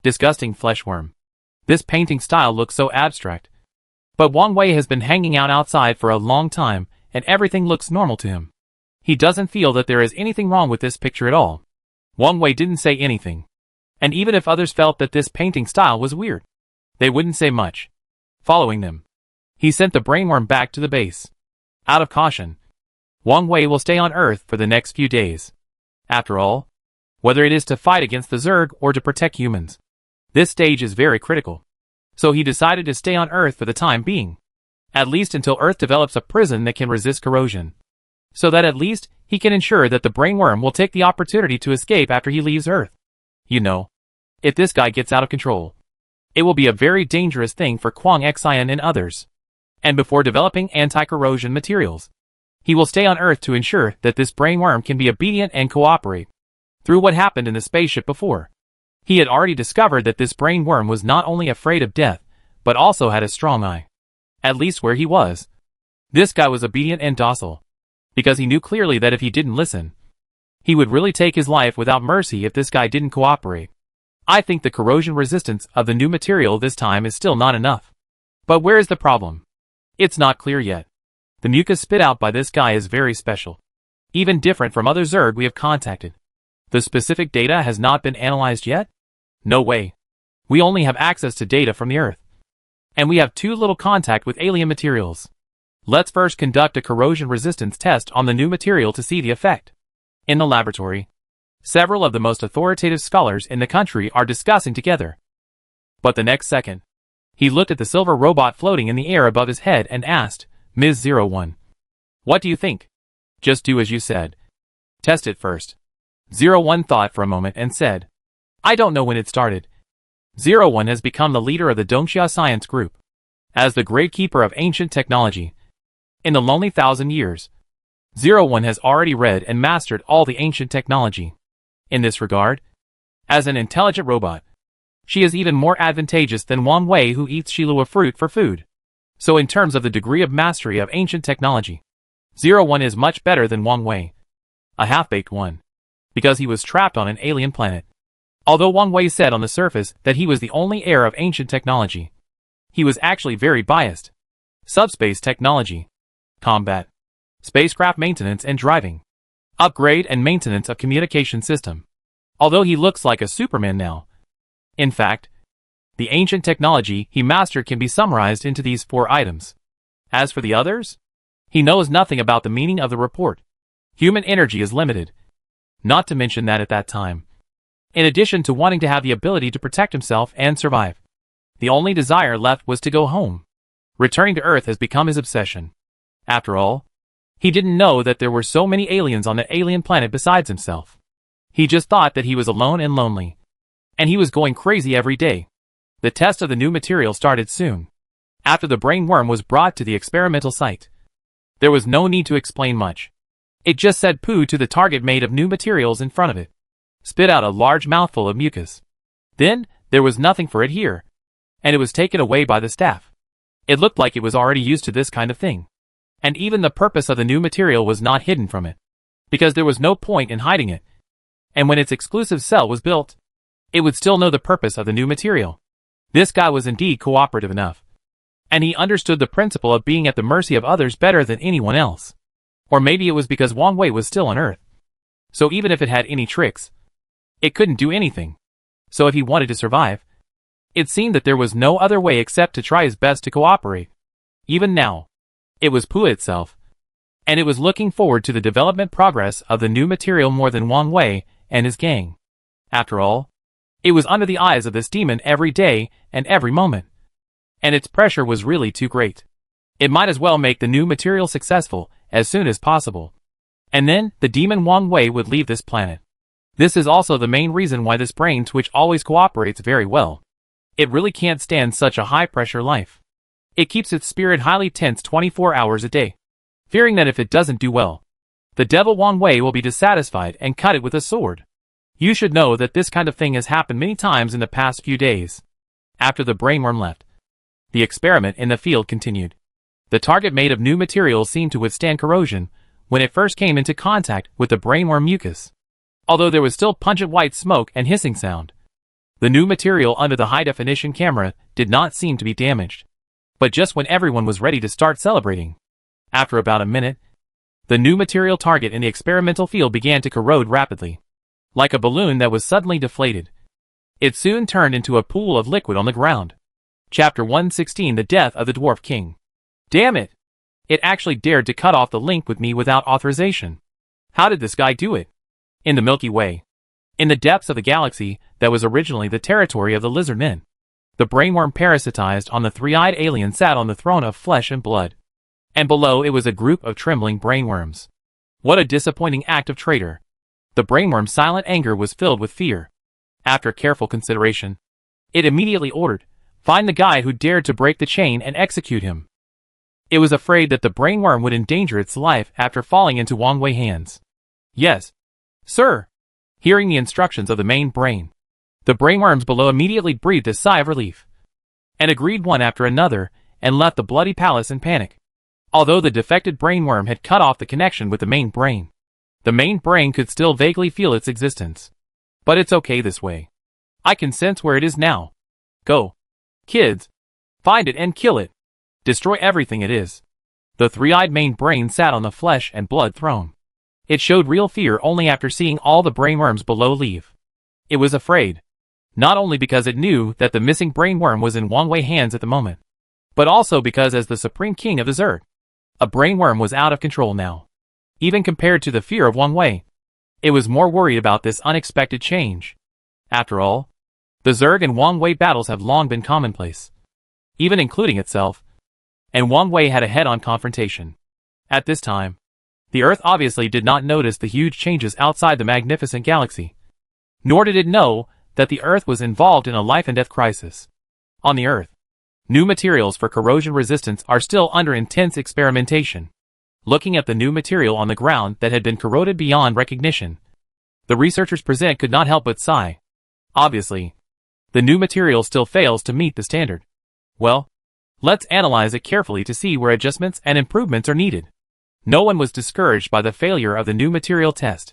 disgusting fleshworm. This painting style looks so abstract. But Wang Wei has been hanging out outside for a long time, and everything looks normal to him. He doesn't feel that there is anything wrong with this picture at all. Wang Wei didn't say anything. And even if others felt that this painting style was weird, they wouldn't say much. Following them, he sent the brainworm back to the base. Out of caution, Wang Wei will stay on Earth for the next few days. After all, whether it is to fight against the Zerg or to protect humans, this stage is very critical. So he decided to stay on Earth for the time being. At least until Earth develops a prison that can resist corrosion. So that at least he can ensure that the brainworm will take the opportunity to escape after he leaves Earth. You know, if this guy gets out of control, it will be a very dangerous thing for Kwang Xian and others. And before developing anti-corrosion materials, he will stay on Earth to ensure that this brainworm can be obedient and cooperate. Through what happened in the spaceship before, he had already discovered that this brainworm was not only afraid of death, but also had a strong eye. At least where he was. This guy was obedient and docile, because he knew clearly that if he didn't listen, he would really take his life without mercy if this guy didn't cooperate. I think the corrosion resistance of the new material this time is still not enough. But where is the problem? It's not clear yet. The mucus spit out by this guy is very special. Even different from other Zerg we have contacted. The specific data has not been analyzed yet? No way. We only have access to data from the Earth. And we have too little contact with alien materials. Let's first conduct a corrosion resistance test on the new material to see the effect. In the laboratory, several of the most authoritative scholars in the country are discussing together. But the next second, he looked at the silver robot floating in the air above his head and asked, Ms. 01. What do you think? Just do as you said. Test it first. 01 thought for a moment and said, I don't know when it started. 01 has become the leader of the Dongxia Science Group. As the great keeper of ancient technology. In the lonely 1,000 years, 01 has already read and mastered all the ancient technology. In this regard, as an intelligent robot, she is even more advantageous than Wang Wei, who eats Shilua fruit for food. So in terms of the degree of mastery of ancient technology, 01 is much better than Wang Wei. A half-baked one. Because he was trapped on an alien planet. Although Wang Wei said on the surface that he was the only heir of ancient technology, he was actually very biased. Subspace technology, combat, spacecraft maintenance and driving, upgrade and maintenance of communication system. Although he looks like a Superman now. In fact, the ancient technology he mastered can be summarized into these 4 items. As for the others, he knows nothing about the meaning of the report. Human energy is limited. Not to mention that at that time, in addition to wanting to have the ability to protect himself and survive, the only desire left was to go home. Returning to Earth has become his obsession. After all, he didn't know that there were so many aliens on the alien planet besides himself. He just thought that he was alone and lonely. And he was going crazy every day. The test of the new material started soon. After the brain worm was brought to the experimental site, there was no need to explain much. It just said poo to the target made of new materials in front of it. Spit out a large mouthful of mucus. Then, there was nothing for it here. And it was taken away by the staff. It looked like it was already used to this kind of thing. And even the purpose of the new material was not hidden from it. Because there was no point in hiding it. And when its exclusive cell was built, it would still know the purpose of the new material. This guy was indeed cooperative enough. And he understood the principle of being at the mercy of others better than anyone else. Or maybe it was because Wang Wei was still on Earth. So even if it had any tricks, it couldn't do anything. So if he wanted to survive, it seemed that there was no other way except to try his best to cooperate. Even now, it was Pooh itself. And it was looking forward to the development progress of the new material more than Wang Wei and his gang. After all, it was under the eyes of this demon every day and every moment. And its pressure was really too great. It might as well make the new material successful as soon as possible. And then, the demon Wang Wei would leave this planet. This is also the main reason why this brain twitch always cooperates very well. It really can't stand such a high-pressure life. It keeps its spirit highly tense 24 hours a day, fearing that if it doesn't do well, the devil Wang Wei will be dissatisfied and cut it with a sword. You should know that this kind of thing has happened many times in the past few days. After the brainworm left, the experiment in the field continued. The target made of new materials seemed to withstand corrosion when it first came into contact with the brainworm mucus. Although there was still pungent white smoke and hissing sound, the new material under the high-definition camera did not seem to be damaged. But just when everyone was ready to start celebrating, after about a minute, the new material target in the experimental field began to corrode rapidly. Like a balloon that was suddenly deflated, it soon turned into a pool of liquid on the ground. Chapter 116: The Death of the Dwarf King. Damn it! It actually dared to cut off the link with me without authorization. How did this guy do it? In the Milky Way, in the depths of the galaxy that was originally the territory of the lizard men, the brainworm parasitized on the three-eyed alien sat on the throne of flesh and blood. And below it was a group of trembling brainworms. What a disappointing act of traitor. The brainworm's silent anger was filled with fear. After careful consideration, it immediately ordered, "Find the guy who dared to break the chain and execute him." It was afraid that the brainworm would endanger its life after falling into Wang Wei hands. "Yes, sir." Hearing the instructions of the main brain, the brainworms below immediately breathed a sigh of relief, and agreed one after another, and left the bloody palace in panic. Although the defected brainworm had cut off the connection with the main brain could still vaguely feel its existence. But it's okay this way. I can sense where it is now. Go, kids. Find it and kill it. Destroy everything it is. The three-eyed main brain sat on the flesh and blood throne. It showed real fear only after seeing all the brain worms below leave. It was afraid. Not only because it knew that the missing brain worm was in Wang Wei's hands at the moment, but also because as the supreme king of the Zerg, a brain worm was out of control now. Even compared to the fear of Wang Wei, it was more worried about this unexpected change. After all, the Zerg and Wang Wei battles have long been commonplace, even including itself, and Wang Wei had a head-on confrontation. At this time, the Earth obviously did not notice the huge changes outside the magnificent galaxy, nor did it know that the Earth was involved in a life-and-death crisis. On the Earth, new materials for corrosion resistance are still under intense experimentation. Looking at the new material on the ground that had been corroded beyond recognition, the researchers present could not help but sigh. Obviously, the new material still fails to meet the standard. Well, let's analyze it carefully to see where adjustments and improvements are needed. No one was discouraged by the failure of the new material test.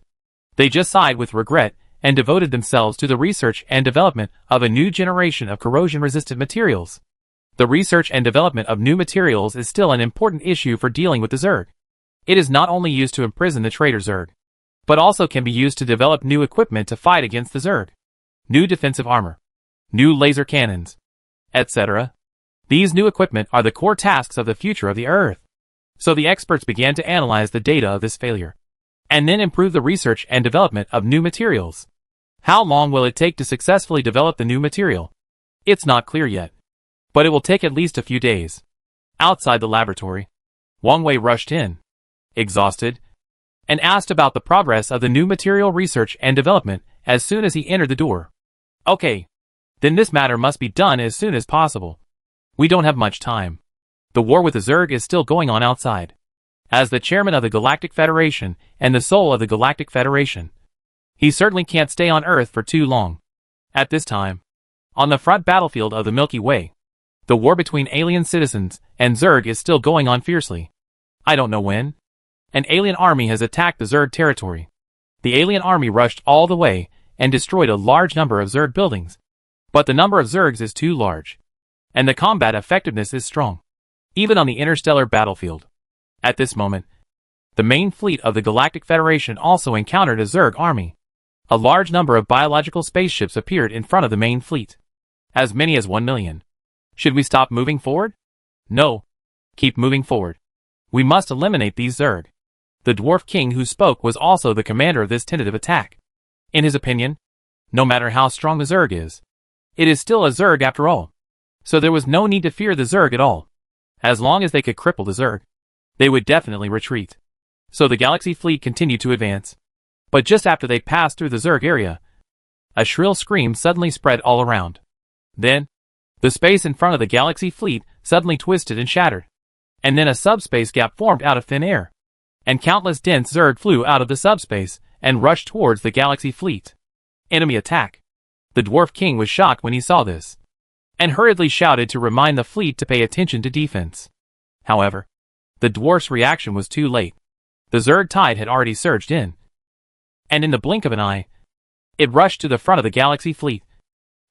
They just sighed with regret and devoted themselves to the research and development of a new generation of corrosion-resistant materials. The research and development of new materials is still an important issue for dealing with the Zerg. It is not only used to imprison the traitor Zerg, but also can be used to develop new equipment to fight against the Zerg. New defensive armor, new laser cannons, etc. These new equipment are the core tasks of the future of the Earth. So the experts began to analyze the data of this failure, and then improve the research and development of new materials. How long will it take to successfully develop the new material? It's not clear yet, but it will take at least a few days. Outside the laboratory, Wang Wei rushed in, exhausted, and asked about the progress of the new material research and development as soon as he entered the door. Okay, then this matter must be done as soon as possible. We don't have much time. The war with the Zerg is still going on outside. As the chairman of the Galactic Federation and the soul of the Galactic Federation, he certainly can't stay on Earth for too long. At this time, on the front battlefield of the Milky Way, the war between alien citizens and Zerg is still going on fiercely. I don't know when. An alien army has attacked the Zerg territory. The alien army rushed all the way and destroyed a large number of Zerg buildings. But the number of Zergs is too large, and the combat effectiveness is strong, even on the interstellar battlefield. At this moment, the main fleet of the Galactic Federation also encountered a Zerg army. A large number of biological spaceships appeared in front of the main fleet. As many as 1 million. Should we stop moving forward? No. Keep moving forward. We must eliminate these Zerg. The Dwarf King who spoke was also the commander of this tentative attack. In his opinion, no matter how strong the Zerg is, it is still a Zerg after all. So there was no need to fear the Zerg at all. As long as they could cripple the Zerg, they would definitely retreat. So the Galaxy fleet continued to advance. But just after they passed through the Zerg area, a shrill scream suddenly spread all around. Then, the space in front of the Galaxy fleet suddenly twisted and shattered. And then a subspace gap formed out of thin air. And countless dense Zerg flew out of the subspace and rushed towards the Galaxy fleet. Enemy attack. The Dwarf King was shocked when he saw this, and hurriedly shouted to remind the fleet to pay attention to defense. However, the dwarf's reaction was too late. The Zerg tide had already surged in, and in the blink of an eye, it rushed to the front of the Galaxy fleet,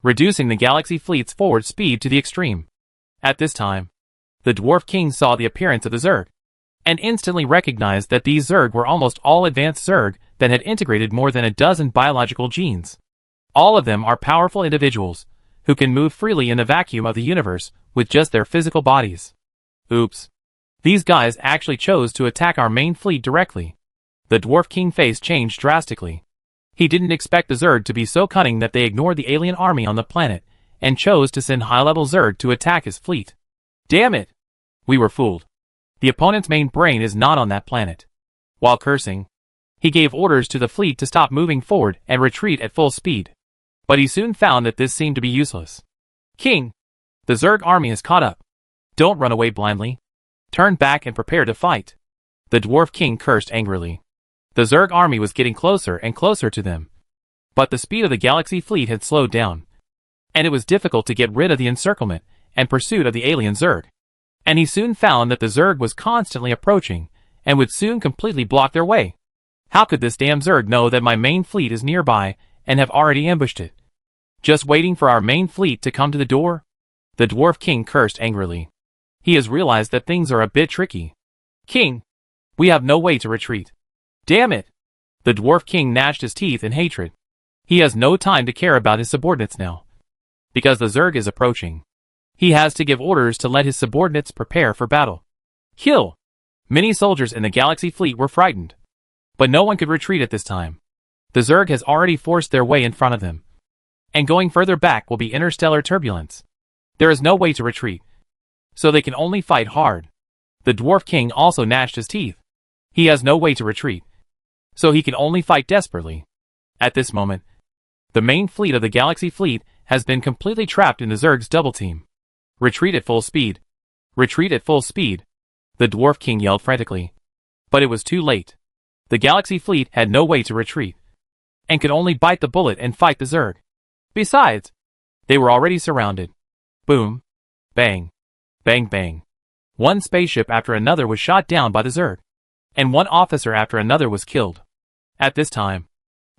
reducing the Galaxy fleet's forward speed to the extreme. At this time, the Dwarf King saw the appearance of the Zerg, and instantly recognized that these Zerg were almost all advanced Zerg that had integrated more than a dozen biological genes. All of them are powerful individuals, who can move freely in the vacuum of the universe with just their physical bodies. Oops. These guys actually chose to attack our main fleet directly. The Dwarf King's face changed drastically. He didn't expect the Zerg to be so cunning that they ignored the alien army on the planet, and chose to send high-level Zerg to attack his fleet. Damn it! We were fooled. The opponent's main brain is not on that planet. While cursing, he gave orders to the fleet to stop moving forward and retreat at full speed. But he soon found that this seemed to be useless. King! The Zerg army has caught up. Don't run away blindly. Turn back and prepare to fight. The Dwarf King cursed angrily. The Zerg army was getting closer and closer to them. But the speed of the Galaxy fleet had slowed down, and it was difficult to get rid of the encirclement and pursuit of the alien Zerg. And he soon found that the Zerg was constantly approaching, and would soon completely block their way. How could this damn Zerg know that my main fleet is nearby, and have already ambushed it? Just waiting for our main fleet to come to the door? The Dwarf King cursed angrily. He has realized that things are a bit tricky. King, we have no way to retreat. Damn it! The Dwarf King gnashed his teeth in hatred. He has no time to care about his subordinates now. Because the Zerg is approaching, he has to give orders to let his subordinates prepare for battle. Kill! Many soldiers in the Galaxy fleet were frightened. But no one could retreat at this time. The Zerg has already forced their way in front of them. And going further back will be interstellar turbulence. There is no way to retreat. So they can only fight hard. The Dwarf King also gnashed his teeth. He has no way to retreat. So he can only fight desperately. At this moment, the main fleet of the Galaxy fleet has been completely trapped in the Zerg's double team. Retreat at full speed. Retreat at full speed. The Dwarf King yelled frantically. But it was too late. The Galaxy fleet had no way to retreat. And could only bite the bullet and fight the Zerg. Besides, they were already surrounded. Boom. Bang. Bang bang. One spaceship after another was shot down by the Zerg. And one officer after another was killed. At this time,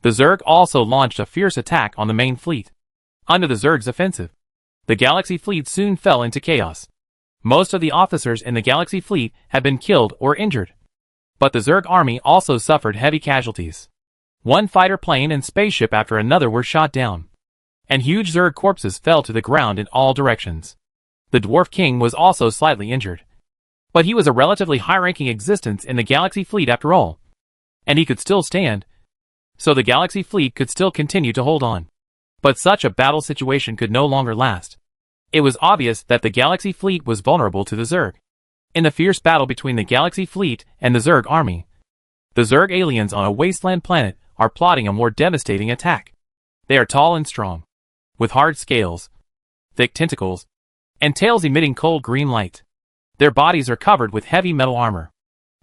the Zerg also launched a fierce attack on the main fleet. Under the Zerg's offensive, the Galaxy fleet soon fell into chaos. Most of the officers in the Galaxy fleet had been killed or injured. But the Zerg army also suffered heavy casualties. One fighter plane and spaceship after another were shot down. And huge Zerg corpses fell to the ground in all directions. The Dwarf King was also slightly injured. But he was a relatively high-ranking existence in the Galaxy fleet after all. And he could still stand. So the Galaxy fleet could still continue to hold on. But such a battle situation could no longer last. It was obvious that the Galaxy fleet was vulnerable to the Zerg. In the fierce battle between the Galaxy fleet and the Zerg army, the Zerg aliens on a wasteland planet are plotting a more devastating attack. They are tall and strong, with hard scales, thick tentacles, and tails emitting cold green light. Their bodies are covered with heavy metal armor.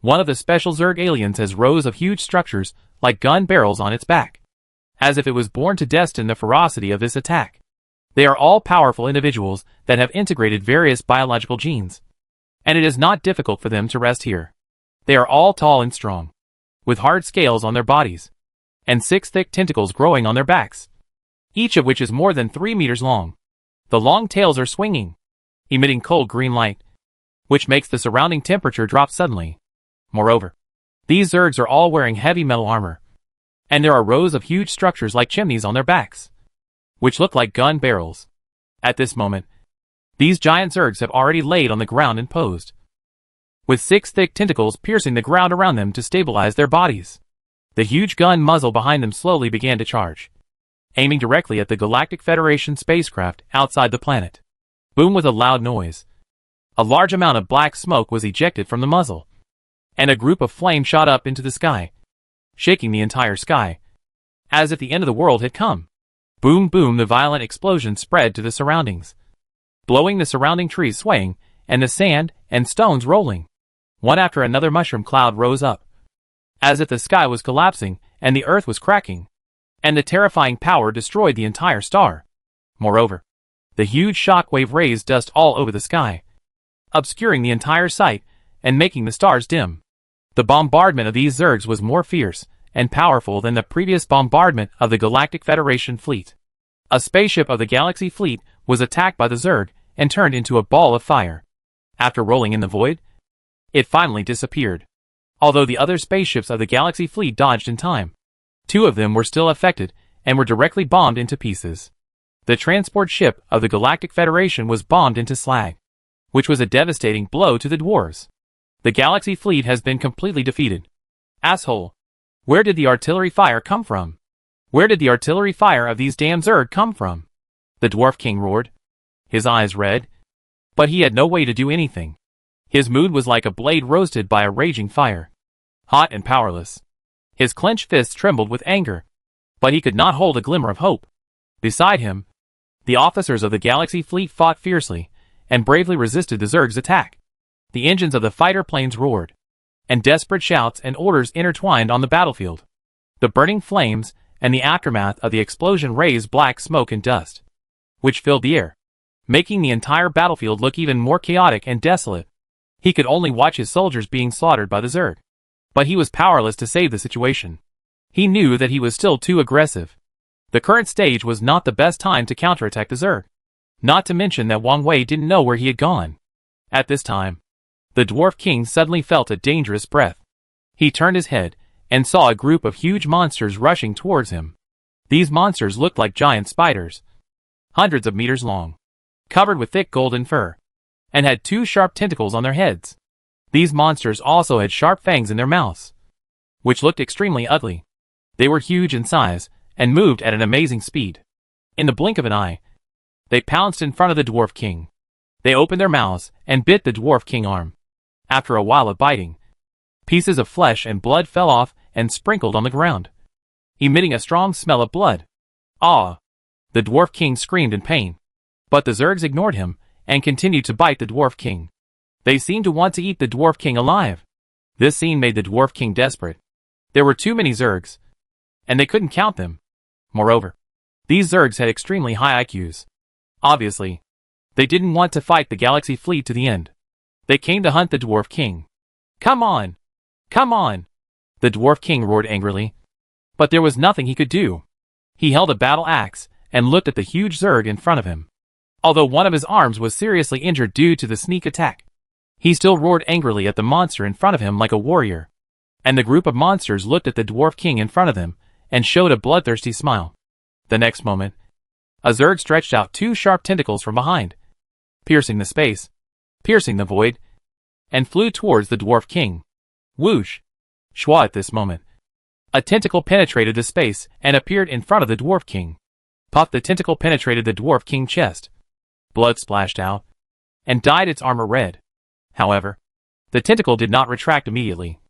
One of the special Zerg aliens has rows of huge structures like gun barrels on its back, as if it was born to destine the ferocity of this attack. They are all powerful individuals that have integrated various biological genes, and it is not difficult for them to rest here. They are all tall and strong, with hard scales on their bodies, and 6 thick tentacles growing on their backs, each of which is more than 3 meters long. The long tails are swinging, emitting cold green light, which makes the surrounding temperature drop suddenly. Moreover, these Zergs are all wearing heavy metal armor, and there are rows of huge structures like chimneys on their backs, which look like gun barrels. At this moment, these giant Zergs have already laid on the ground and posed, with 6 thick tentacles piercing the ground around them to stabilize their bodies. The huge gun muzzle behind them slowly began to charge, aiming directly at the Galactic Federation spacecraft outside the planet. Boom! With a loud noise, a large amount of black smoke was ejected from the muzzle, and a group of flames shot up into the sky, shaking the entire sky, as if the end of the world had come. Boom boom! The violent explosion spread to the surroundings, blowing the surrounding trees swaying, and the sand and stones rolling. One after another mushroom cloud rose up, as if the sky was collapsing and the earth was cracking, and the terrifying power destroyed the entire star. Moreover, the huge shockwave raised dust all over the sky, obscuring the entire sight and making the stars dim. The bombardment of these Zergs was more fierce and powerful than the previous bombardment of the Galactic Federation fleet. A spaceship of the Galaxy fleet was attacked by the Zerg and turned into a ball of fire. After rolling in the void, it finally disappeared. Although the other spaceships of the Galaxy fleet dodged in time, 2 of them were still affected and were directly bombed into pieces. The transport ship of the Galactic Federation was bombed into slag, which was a devastating blow to the dwarves. The Galaxy fleet has been completely defeated. Asshole! Where did the artillery fire come from? Where did the artillery fire of these damn Zerg come from? The Dwarf King roared, his eyes red. But he had no way to do anything. His mood was like a blade roasted by a raging fire, hot and powerless. His clenched fists trembled with anger, but he could not hold a glimmer of hope. Beside him, the officers of the Galaxy fleet fought fiercely and bravely resisted the Zerg's attack. The engines of the fighter planes roared, and desperate shouts and orders intertwined on the battlefield. The burning flames and the aftermath of the explosion raised black smoke and dust, which filled the air, making the entire battlefield look even more chaotic and desolate. He could only watch his soldiers being slaughtered by the Zerg, but he was powerless to save the situation. He knew that he was still too aggressive. The current stage was not the best time to counterattack the Zerg, not to mention that Wang Wei didn't know where he had gone. At this time, The Dwarf King suddenly felt a dangerous breath. He turned his head and saw a group of huge monsters rushing towards him. These monsters looked like giant spiders, hundreds of meters long, covered with thick golden fur, and had 2 sharp tentacles on their heads. These monsters also had sharp fangs in their mouths, which looked extremely ugly. They were huge in size and moved at an amazing speed. In the blink of an eye, they pounced in front of the Dwarf King. They opened their mouths and bit the Dwarf King arm. After a while of biting, pieces of flesh and blood fell off and sprinkled on the ground, emitting a strong smell of blood. Ah! The Dwarf King screamed in pain. But the Zergs ignored him and continued to bite the Dwarf King. They seemed to want to eat the Dwarf King alive. This scene made the Dwarf King desperate. There were too many Zergs, and they couldn't count them. Moreover, these Zergs had extremely high IQs. Obviously, they didn't want to fight the galaxy fleet to the end. They came to hunt the Dwarf King. Come on! Come on! The Dwarf King roared angrily. But there was nothing he could do. He held a battle axe and looked at the huge Zerg in front of him. Although one of his arms was seriously injured due to the sneak attack, he still roared angrily at the monster in front of him like a warrior. And the group of monsters looked at the Dwarf King in front of them and showed a bloodthirsty smile. The next moment, a Zerg stretched out 2 sharp tentacles from behind, piercing the space, piercing the void, and flew towards the Dwarf King. Whoosh! Schwa at this moment. A tentacle penetrated the space and appeared in front of the Dwarf King. Puff! The tentacle penetrated the Dwarf King's chest. Blood splashed out, and dyed its armor red. However, the tentacle did not retract immediately,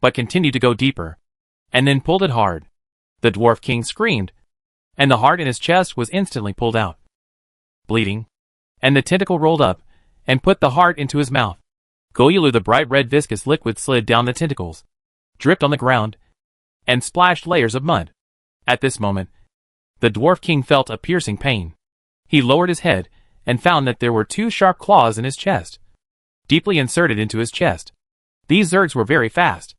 but continued to go deeper, and then pulled it hard. The Dwarf King screamed, and the heart in his chest was instantly pulled out, bleeding, and the tentacle rolled up and put the heart into his mouth. Goyulu, the bright red viscous liquid slid down the tentacles, dripped on the ground, and splashed layers of mud. At this moment, the Dwarf King felt a piercing pain. He lowered his head and found that there were 2 sharp claws in his chest, deeply inserted into his chest. These Zergs were very fast.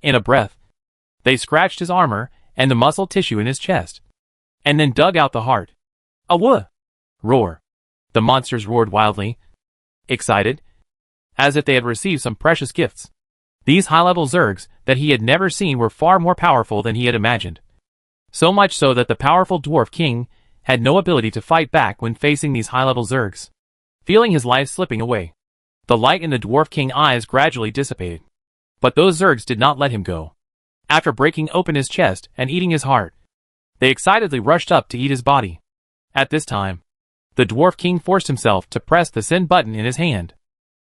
In a breath, they scratched his armor and the muscle tissue in his chest, and then dug out the heart. Awah! Roar! The monsters roared wildly, excited, as if they had received some precious gifts. These high-level Zergs that he had never seen were far more powerful than he had imagined. So much so that the powerful Dwarf King had no ability to fight back when facing these high-level Zergs. Feeling his life slipping away, the light in the Dwarf King's eyes gradually dissipated. But those Zergs did not let him go. After breaking open his chest and eating his heart, they excitedly rushed up to eat his body. At this time, the Dwarf King forced himself to press the send button in his hand.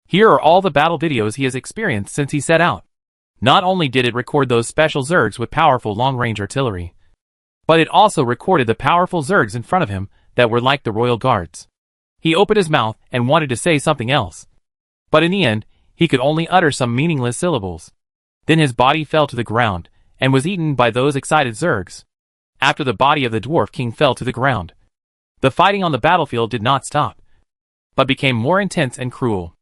Here are all the battle videos he has experienced since he set out. Not only did it record those special Zergs with powerful long-range artillery, but it also recorded the powerful Zergs in front of him that were like the royal guards. He opened his mouth and wanted to say something else, but in the end, he could only utter some meaningless syllables. Then his body fell to the ground and was eaten by those excited Zergs. After the body of the Dwarf King fell to the ground, the fighting on the battlefield did not stop, but became more intense and cruel.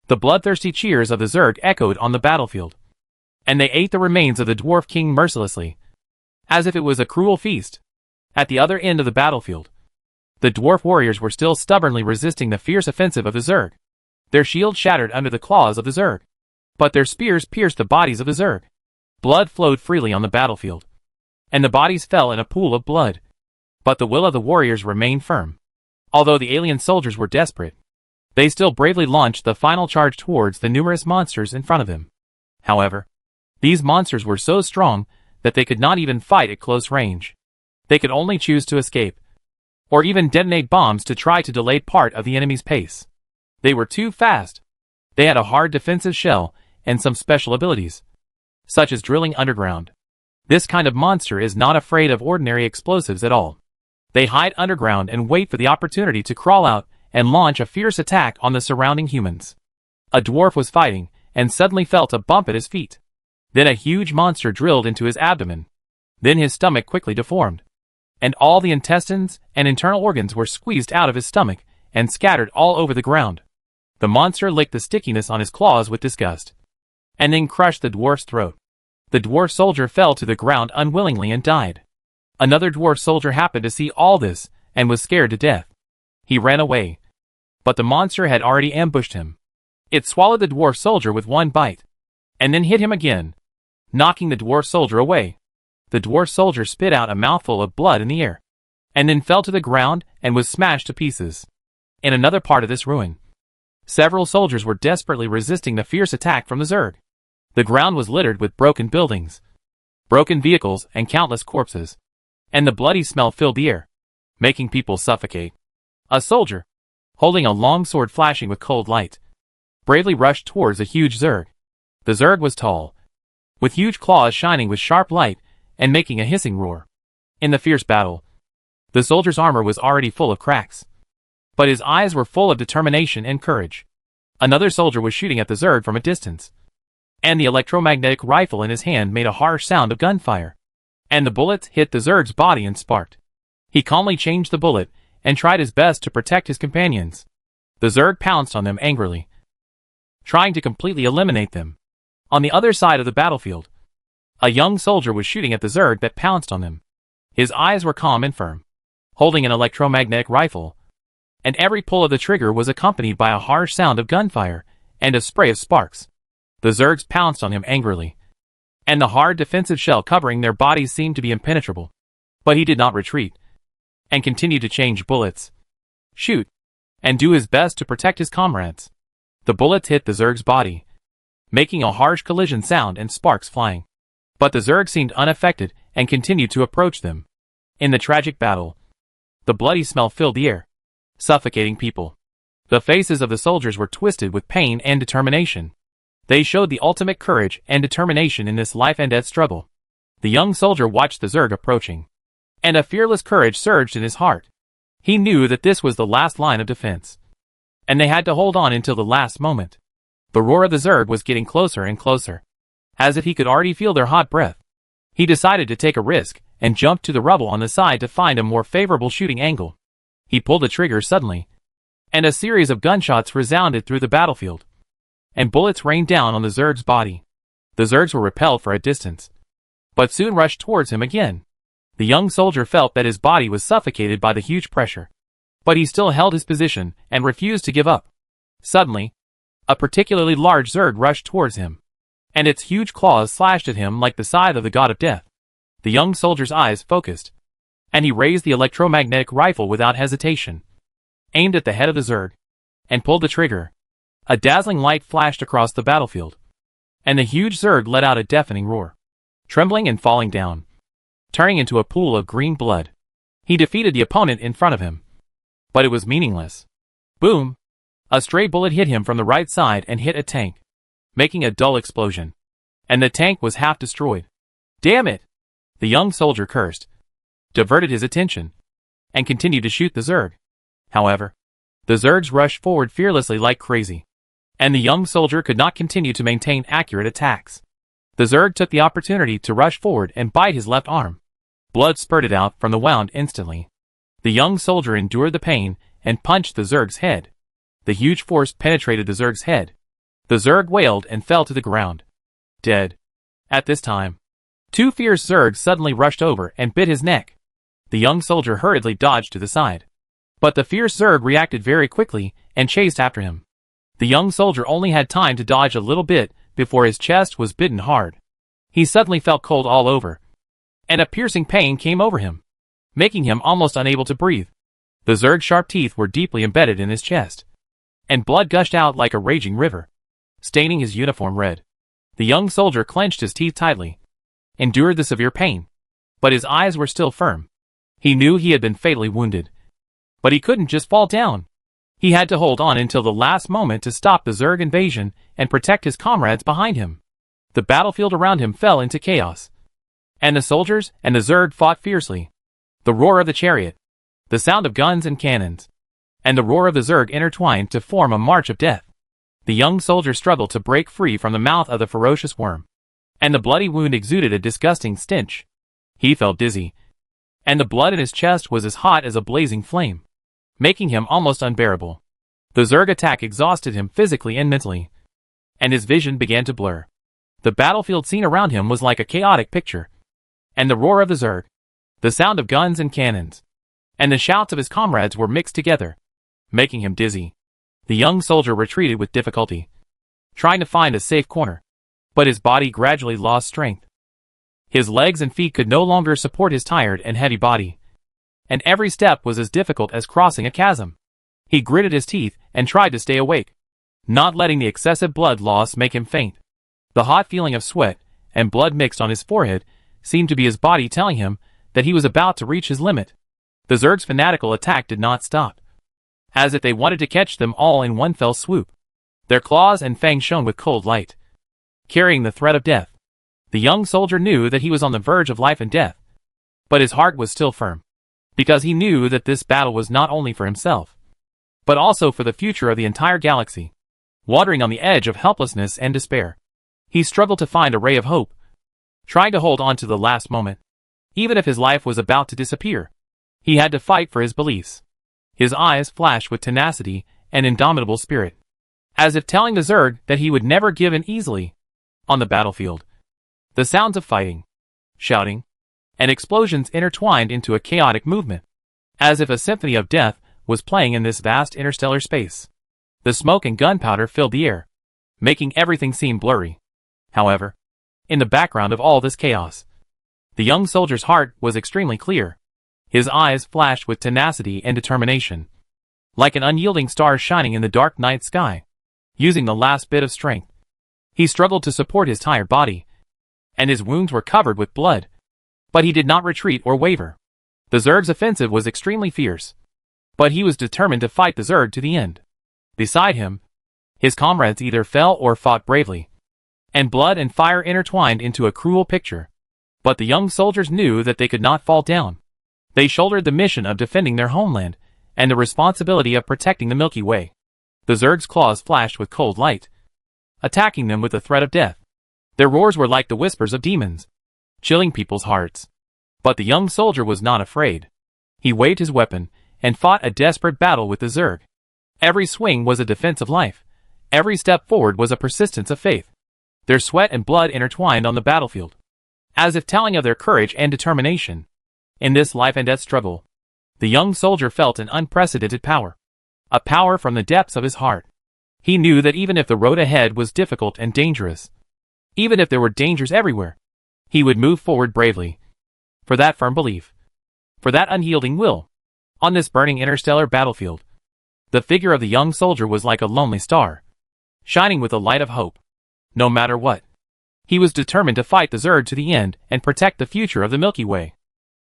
The bloodthirsty cheers of the Zerg echoed on the battlefield, and they ate the remains of the Dwarf King mercilessly, as if it was a cruel feast. At the other end of the battlefield, the dwarf warriors were still stubbornly resisting the fierce offensive of the Zerg. Their shields shattered under the claws of the Zerg, but their spears pierced the bodies of the Zerg. Blood flowed freely on the battlefield, and the bodies fell in a pool of blood. But the will of the warriors remained firm. Although the alien soldiers were desperate, they still bravely launched the final charge towards the numerous monsters in front of them. However, these monsters were so strong that they could not even fight at close range. They could only choose to escape, or even detonate bombs to try to delay part of the enemy's pace. They were too fast. They had a hard defensive shell and some special abilities, such as drilling underground. This kind of monster is not afraid of ordinary explosives at all. They hide underground and wait for the opportunity to crawl out and launch a fierce attack on the surrounding humans. A dwarf was fighting and suddenly felt a bump at his feet. Then a huge monster drilled into his abdomen. Then his stomach quickly deformed, and all the intestines and internal organs were squeezed out of his stomach and scattered all over the ground. The monster licked the stickiness on his claws with disgust, and then crushed the dwarf's throat. The dwarf soldier fell to the ground unwillingly and died. Another dwarf soldier happened to see all this and was scared to death. He ran away, but the monster had already ambushed him. It swallowed the dwarf soldier with one bite, and then hit him again, knocking the dwarf soldier away. The dwarf soldier spit out a mouthful of blood in the air, and then fell to the ground and was smashed to pieces. In another part of this ruin, several soldiers were desperately resisting the fierce attack from the Zerg. The ground was littered with broken buildings, broken vehicles, and countless corpses, and the bloody smell filled the air, making people suffocate. A soldier, holding a long sword flashing with cold light, bravely rushed towards a huge Zerg. The Zerg was tall, with huge claws shining with sharp light and making a hissing roar. In the fierce battle, the soldier's armor was already full of cracks, but his eyes were full of determination and courage. Another soldier was shooting at the Zerg from a distance, and the electromagnetic rifle in his hand made a harsh sound of gunfire, and the bullets hit the Zerg's body and sparked. He calmly changed the bullet and tried his best to protect his companions. The Zerg pounced on them angrily, trying to completely eliminate them. On the other side of the battlefield, a young soldier was shooting at the Zerg that pounced on them. His eyes were calm and firm, holding an electromagnetic rifle, and every pull of the trigger was accompanied by a harsh sound of gunfire and a spray of sparks. The Zergs pounced on him angrily, and the hard defensive shell covering their bodies seemed to be impenetrable. But he did not retreat, and continued to change bullets, shoot, and do his best to protect his comrades. The bullets hit the Zerg's body, making a harsh collision sound and sparks flying. But the Zerg seemed unaffected and continued to approach them. In the tragic battle, the bloody smell filled the air, suffocating people. The faces of the soldiers were twisted with pain and determination. They showed the ultimate courage and determination in this life and death struggle. The young soldier watched the Zerg approaching, and a fearless courage surged in his heart. He knew that this was the last line of defense, and they had to hold on until the last moment. The roar of the Zerg was getting closer and closer, as if he could already feel their hot breath. He decided to take a risk and jumped to the rubble on the side to find a more favorable shooting angle. He pulled the trigger suddenly, and a series of gunshots resounded through the battlefield, and bullets rained down on the Zerg's body. The Zergs were repelled for a distance, but soon rushed towards him again. The young soldier felt that his body was suffocated by the huge pressure, but he still held his position and refused to give up. Suddenly, a particularly large Zerg rushed towards him, and its huge claws slashed at him like the scythe of the god of death. The young soldier's eyes focused, and he raised the electromagnetic rifle without hesitation, aimed at the head of the Zerg, and pulled the trigger. A dazzling light flashed across the battlefield, and the huge Zerg let out a deafening roar, trembling and falling down, turning into a pool of green blood. He defeated the opponent in front of him, but it was meaningless. Boom! A stray bullet hit him from the right side and hit a tank, making a dull explosion, and the tank was half destroyed. Damn it! The young soldier cursed, diverted his attention, and continued to shoot the Zerg. However, the Zergs rushed forward fearlessly like crazy, and the young soldier could not continue to maintain accurate attacks. The Zerg took the opportunity to rush forward and bite his left arm. Blood spurted out from the wound instantly. The young soldier endured the pain and punched the Zerg's head. The huge force penetrated the Zerg's head. The Zerg wailed and fell to the ground, dead. At this time, two fierce Zergs suddenly rushed over and bit his neck. The young soldier hurriedly dodged to the side, but the fierce Zerg reacted very quickly and chased after him. The young soldier only had time to dodge a little bit before his chest was bitten hard. He suddenly felt cold all over, and a piercing pain came over him, making him almost unable to breathe. The Zerg's sharp teeth were deeply embedded in his chest, and blood gushed out like a raging river, staining his uniform red. The young soldier clenched his teeth tightly, endured the severe pain, but his eyes were still firm. He knew he had been fatally wounded, but he couldn't just fall down. He had to hold on until the last moment to stop the Zerg invasion and protect his comrades behind him. The battlefield around him fell into chaos, and the soldiers and the Zerg fought fiercely. The roar of the chariot, the sound of guns and cannons, and the roar of the Zerg intertwined to form a march of death. The young soldier struggled to break free from the mouth of the ferocious worm, and the bloody wound exuded a disgusting stench. He felt dizzy, and the blood in his chest was as hot as a blazing flame, making him almost unbearable. The Zerg attack exhausted him physically and mentally, and his vision began to blur. The battlefield scene around him was like a chaotic picture, and the roar of the Zerg, the sound of guns and cannons, and the shouts of his comrades were mixed together, making him dizzy. The young soldier retreated with difficulty, trying to find a safe corner. But his body gradually lost strength. His legs and feet could no longer support his tired and heavy body. And every step was as difficult as crossing a chasm. He gritted his teeth and tried to stay awake, not letting the excessive blood loss make him faint. The hot feeling of sweat and blood mixed on his forehead seemed to be his body telling him that he was about to reach his limit. The Zerg's fanatical attack did not stop, as if they wanted to catch them all in one fell swoop. Their claws and fangs shone with cold light, carrying the threat of death. The young soldier knew that he was on the verge of life and death, but his heart was still firm, because he knew that this battle was not only for himself, but also for the future of the entire galaxy. Wandering on the edge of helplessness and despair, he struggled to find a ray of hope, trying to hold on to the last moment. Even if his life was about to disappear, he had to fight for his beliefs. His eyes flashed with tenacity and indomitable spirit, as if telling the Zerg that he would never give in easily. On the battlefield, the sounds of fighting, shouting, and explosions intertwined into a chaotic movement, as if a symphony of death was playing in this vast interstellar space. The smoke and gunpowder filled the air, making everything seem blurry. However, in the background of all this chaos, the young soldier's heart was extremely clear. His eyes flashed with tenacity and determination, like an unyielding star shining in the dark night sky. Using the last bit of strength, he struggled to support his tired body, and his wounds were covered with blood. But he did not retreat or waver. The Zerg's offensive was extremely fierce, but he was determined to fight the Zerg to the end. Beside him, his comrades either fell or fought bravely, and blood and fire intertwined into a cruel picture. But the young soldiers knew that they could not fall down. They shouldered the mission of defending their homeland, and the responsibility of protecting the Milky Way. The Zerg's claws flashed with cold light, attacking them with the threat of death. Their roars were like the whispers of demons, chilling people's hearts. But the young soldier was not afraid. He waved his weapon and fought a desperate battle with the Zerg. Every swing was a defense of life. Every step forward was a persistence of faith. Their sweat and blood intertwined on the battlefield, as if telling of their courage and determination. In this life and death struggle, the young soldier felt an unprecedented power, a power from the depths of his heart. He knew that even if the road ahead was difficult and dangerous, even if there were dangers everywhere, he would move forward bravely. For that firm belief, for that unyielding will, on this burning interstellar battlefield, the figure of the young soldier was like a lonely star, shining with the light of hope. No matter what, he was determined to fight the Zerg to the end and protect the future of the Milky Way.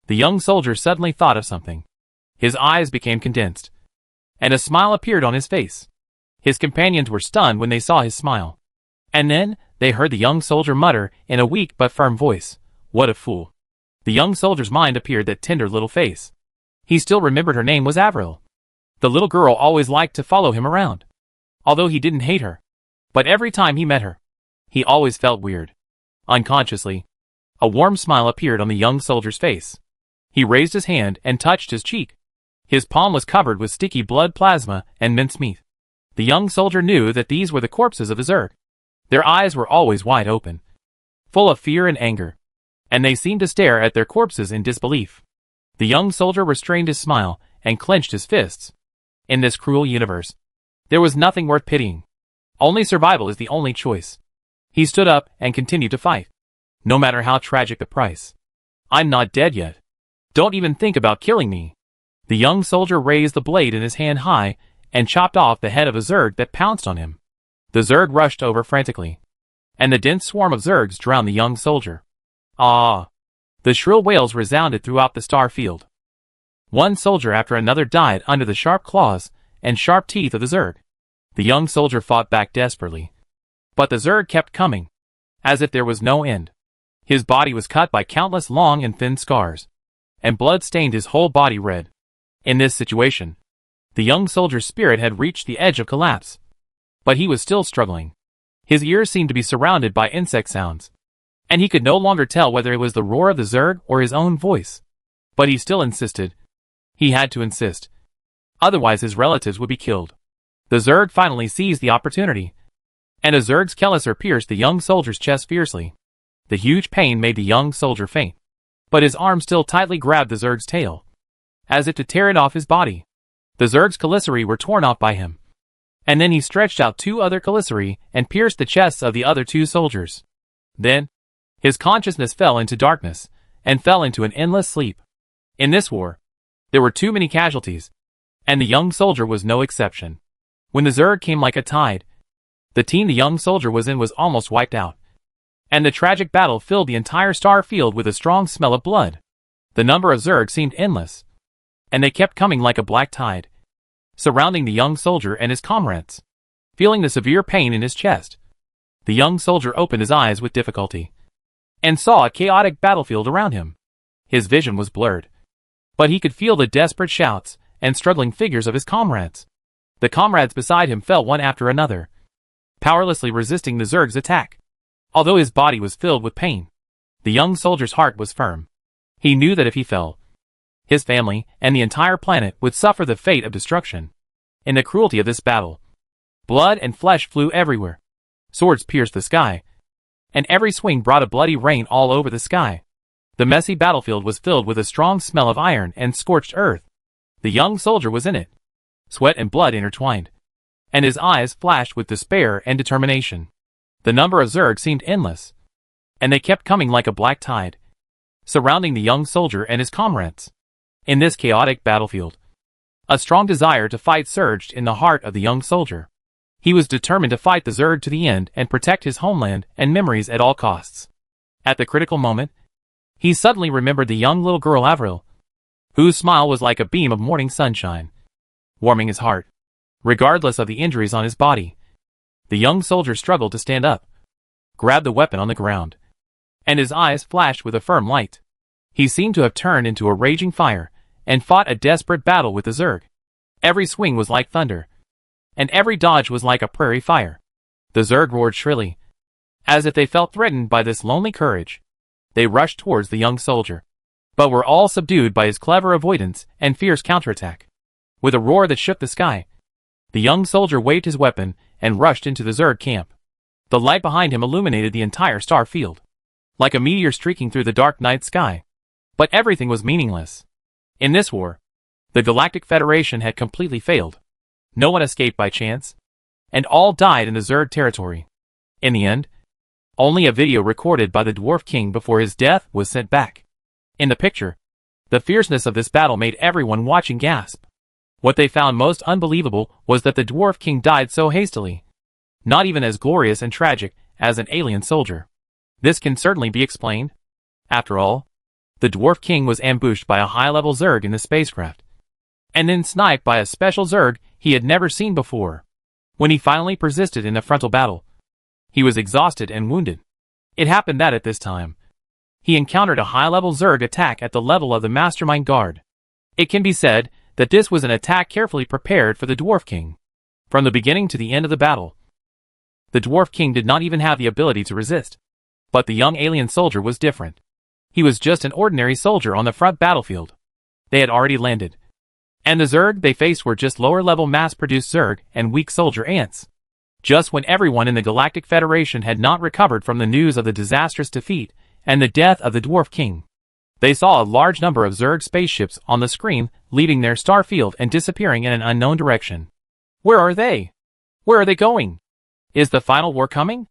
The young soldier suddenly thought of something. His eyes became condensed, and a smile appeared on his face. His companions were stunned when they saw his smile. And then, they heard the young soldier mutter in a weak but firm voice, "What a fool." The young soldier's mind appeared that tender little face. He still remembered her name was Avril. The little girl always liked to follow him around, although he didn't hate her. But every time he met her, he always felt weird. Unconsciously, a warm smile appeared on the young soldier's face. He raised his hand and touched his cheek. His palm was covered with sticky blood plasma and mincemeat. The young soldier knew that these were the corpses of the Zerg. Their eyes were always wide open, full of fear and anger, and they seemed to stare at their corpses in disbelief. The young soldier restrained his smile and clenched his fists. In this cruel universe, there was nothing worth pitying. Only survival is the only choice. He stood up and continued to fight, no matter how tragic the price. "I'm not dead yet. Don't even think about killing me." The young soldier raised the blade in his hand high and chopped off the head of a Zerg that pounced on him. The Zerg rushed over frantically, and the dense swarm of Zergs drowned the young soldier. "Ah!" The shrill wails resounded throughout the star field. One soldier after another died under the sharp claws and sharp teeth of the Zerg. The young soldier fought back desperately, but the Zerg kept coming, as if there was no end. His body was cut by countless long and thin scars, and blood stained his whole body red. In this situation, the young soldier's spirit had reached the edge of collapse, but he was still struggling. His ears seemed to be surrounded by insect sounds, and he could no longer tell whether it was the roar of the Zerg or his own voice. But he still insisted. He had to insist. Otherwise his relatives would be killed. The Zerg finally seized the opportunity, and a Zerg's Kelliser pierced the young soldier's chest fiercely. The huge pain made the young soldier faint, but his arm still tightly grabbed the Zerg's tail, as if to tear it off his body. The Zerg's Kellisery were torn off by him, and then he stretched out 2 other commissary and pierced the chests of the other 2 soldiers. Then, his consciousness fell into darkness, and fell into an endless sleep. In this war, there were too many casualties, and the young soldier was no exception. When the Zerg came like a tide, the team the young soldier was in was almost wiped out, and the tragic battle filled the entire star field with a strong smell of blood. The number of Zerg seemed endless, and they kept coming like a black tide, surrounding the young soldier and his comrades. Feeling the severe pain in his chest, the young soldier opened his eyes with difficulty, and saw a chaotic battlefield around him. His vision was blurred, but he could feel the desperate shouts and struggling figures of his comrades. The comrades beside him fell one after another, powerlessly resisting the Zerg's attack. Although his body was filled with pain, the young soldier's heart was firm. He knew that if he fell, his family and the entire planet would suffer the fate of destruction. In the cruelty of this battle, blood and flesh flew everywhere. Swords pierced the sky, and every swing brought a bloody rain all over the sky. The messy battlefield was filled with a strong smell of iron and scorched earth. The young soldier was in it. Sweat and blood intertwined, and his eyes flashed with despair and determination. The number of Zerg seemed endless, and they kept coming like a black tide, surrounding the young soldier and his comrades. In this chaotic battlefield, a strong desire to fight surged in the heart of the young soldier. He was determined to fight the Zerg to the end and protect his homeland and memories at all costs. At the critical moment, he suddenly remembered the young little girl Avril, whose smile was like a beam of morning sunshine, warming his heart. Regardless of the injuries on his body, the young soldier struggled to stand up, grabbed the weapon on the ground, and his eyes flashed with a firm light. He seemed to have turned into a raging fire and fought a desperate battle with the Zerg. Every swing was like thunder, and every dodge was like a prairie fire. The Zerg roared shrilly, as if they felt threatened by this lonely courage. They rushed towards the young soldier, but were all subdued by his clever avoidance and fierce counterattack. With a roar that shook the sky, the young soldier waved his weapon and rushed into the Zerg camp. The light behind him illuminated the entire star field, like a meteor streaking through the dark night sky. But everything was meaningless. In this war, the Galactic Federation had completely failed. No one escaped by chance, and all died in the Zerg territory. In the end, only a video recorded by the Dwarf King before his death was sent back. In the picture, the fierceness of this battle made everyone watching gasp. What they found most unbelievable was that the Dwarf King died so hastily, not even as glorious and tragic as an alien soldier. This can certainly be explained. After all, the Dwarf King was ambushed by a high-level Zerg in the spacecraft, and then sniped by a special Zerg he had never seen before. When he finally persisted in the frontal battle, he was exhausted and wounded. It happened that at this time, he encountered a high-level Zerg attack at the level of the Mastermind Guard. It can be said that this was an attack carefully prepared for the Dwarf King. From the beginning to the end of the battle, the Dwarf King did not even have the ability to resist. But the young alien soldier was different. He was just an ordinary soldier on the front battlefield. They had already landed, and the Zerg they faced were just lower-level mass-produced Zerg and weak soldier ants. Just when everyone in the Galactic Federation had not recovered from the news of the disastrous defeat and the death of the Dwarf King, they saw a large number of Zerg spaceships on the screen leaving their star field and disappearing in an unknown direction. Where are they? Where are they going? Is the final war coming?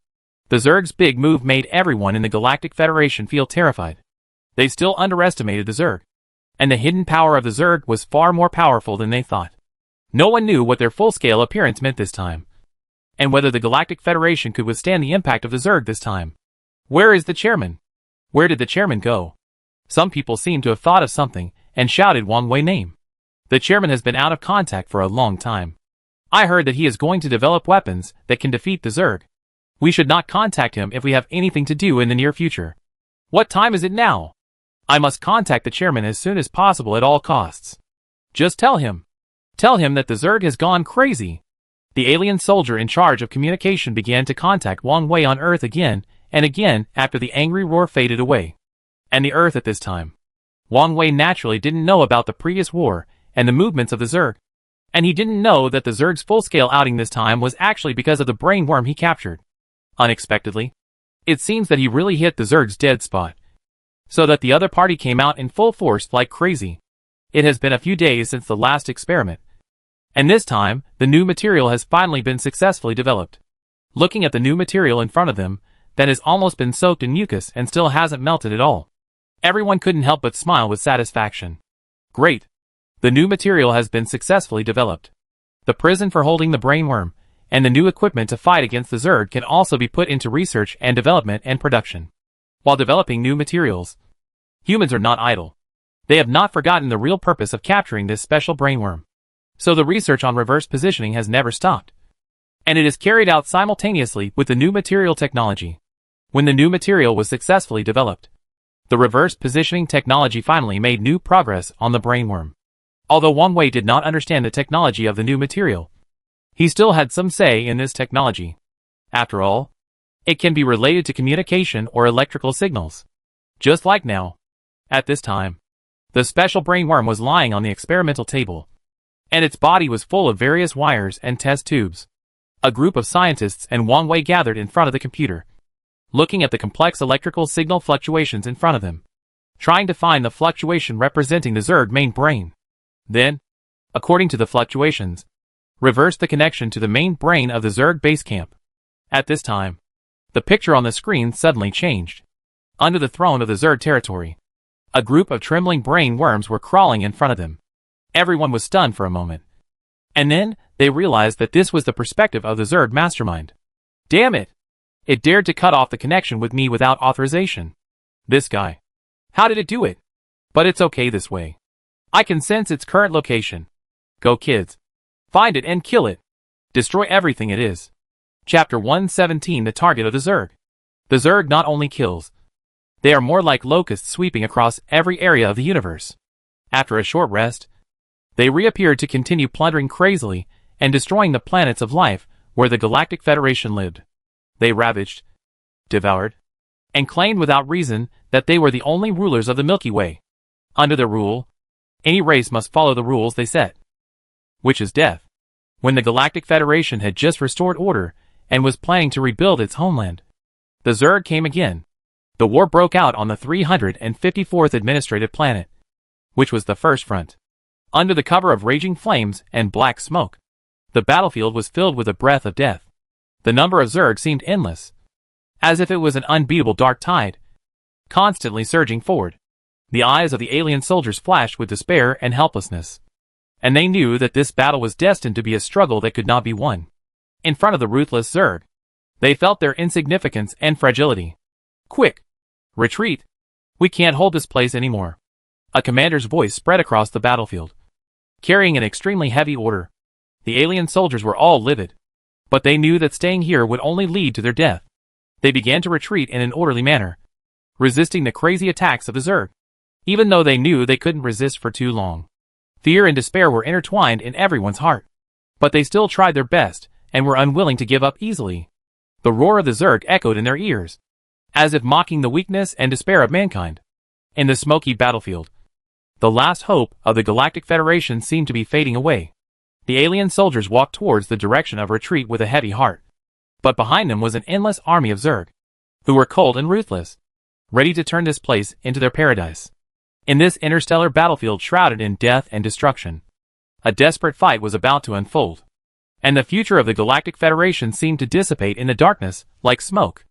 The Zerg's big move made everyone in the Galactic Federation feel terrified. They still underestimated the Zerg, and the hidden power of the Zerg was far more powerful than they thought. No one knew what their full-scale appearance meant this time, and whether the Galactic Federation could withstand the impact of the Zerg this time. Where is the chairman? Where did the chairman go? Some people seemed to have thought of something and shouted Wang Wei's name. The chairman has been out of contact for a long time. I heard that he is going to develop weapons that can defeat the Zerg. We should not contact him if we have anything to do in the near future. What time is it now? I must contact the chairman as soon as possible at all costs. Just tell him. Tell him that the Zerg has gone crazy. The alien soldier in charge of communication began to contact Wang Wei on Earth again and again after the angry roar faded away. And the Earth at this time. Wang Wei naturally didn't know about the previous war and the movements of the Zerg. And he didn't know that the Zerg's full-scale outing this time was actually because of the brain worm he captured. Unexpectedly, it seems that he really hit the Zerg's dead spot, so that the other party came out in full force like crazy. It has been a few days since the last experiment, And this time, the new material has finally been successfully developed. Looking at the new material in front of them, that has almost been soaked in mucus and still hasn't melted at all. Everyone couldn't help but smile with satisfaction. Great! The new material has been successfully developed. The prison for holding the brainworm, and the new equipment to fight against the Zerg can also be put into research and development and production. While developing new materials, humans are not idle. They have not forgotten the real purpose of capturing this special brainworm. So the research on reverse positioning has never stopped. And it is carried out simultaneously with the new material technology. When the new material was successfully developed, the reverse positioning technology finally made new progress on the brainworm. Although Wang Wei did not understand the technology of the new material, he still had some say in this technology. After all, it can be related to communication or electrical signals. Just like now. At this time, the special brainworm was lying on the experimental table, and its body was full of various wires and test tubes. A group of scientists and Wang Wei gathered in front of the computer, looking at the complex electrical signal fluctuations in front of them, trying to find the fluctuation representing the Zerg main brain. Then, according to the fluctuations, reverse the connection to the main brain of the Zerg base camp. At this time, the picture on the screen suddenly changed. Under the throne of the Zerg territory, a group of trembling brain worms were crawling in front of them. Everyone was stunned for a moment. And then, they realized that this was the perspective of the Zerg mastermind. Damn it! It dared to cut off the connection with me without authorization. This guy. How did it do it? But it's okay this way. I can sense its current location. Go kids. Find it and kill it. Destroy everything it is. Chapter 117 The Target of the Zerg. The Zerg not only kills. They are more like locusts sweeping across every area of the universe. After a short rest, they reappeared to continue plundering crazily and destroying the planets of life where the Galactic Federation lived. They ravaged, devoured, and claimed without reason that they were the only rulers of the Milky Way. Under their rule, any race must follow the rules they set, which is death. When the Galactic Federation had just restored order and was planning to rebuild its homeland, the Zerg came again. The war broke out on the 354th administrative planet, which was the first front. Under the cover of raging flames and black smoke, the battlefield was filled with a breath of death. The number of Zerg seemed endless, as if it was an unbeatable dark tide, constantly surging forward. The eyes of the alien soldiers flashed with despair and helplessness, and they knew that this battle was destined to be a struggle that could not be won. In front of the ruthless Zerg, they felt their insignificance and fragility. Quick! Retreat! We can't hold this place anymore. A commander's voice spread across the battlefield, carrying an extremely heavy order. The alien soldiers were all livid, but they knew that staying here would only lead to their death. They began to retreat in an orderly manner, resisting the crazy attacks of the Zerg, even though they knew they couldn't resist for too long. Fear and despair were intertwined in everyone's heart, but they still tried their best and were unwilling to give up easily. The roar of the Zerg echoed in their ears, as if mocking the weakness and despair of mankind. In the smoky battlefield, the last hope of the Galactic Federation seemed to be fading away. The alien soldiers walked towards the direction of retreat with a heavy heart, but behind them was an endless army of Zerg, who were cold and ruthless, ready to turn this place into their paradise. In this interstellar battlefield shrouded in death and destruction, a desperate fight was about to unfold, and the future of the Galactic Federation seemed to dissipate in the darkness like smoke.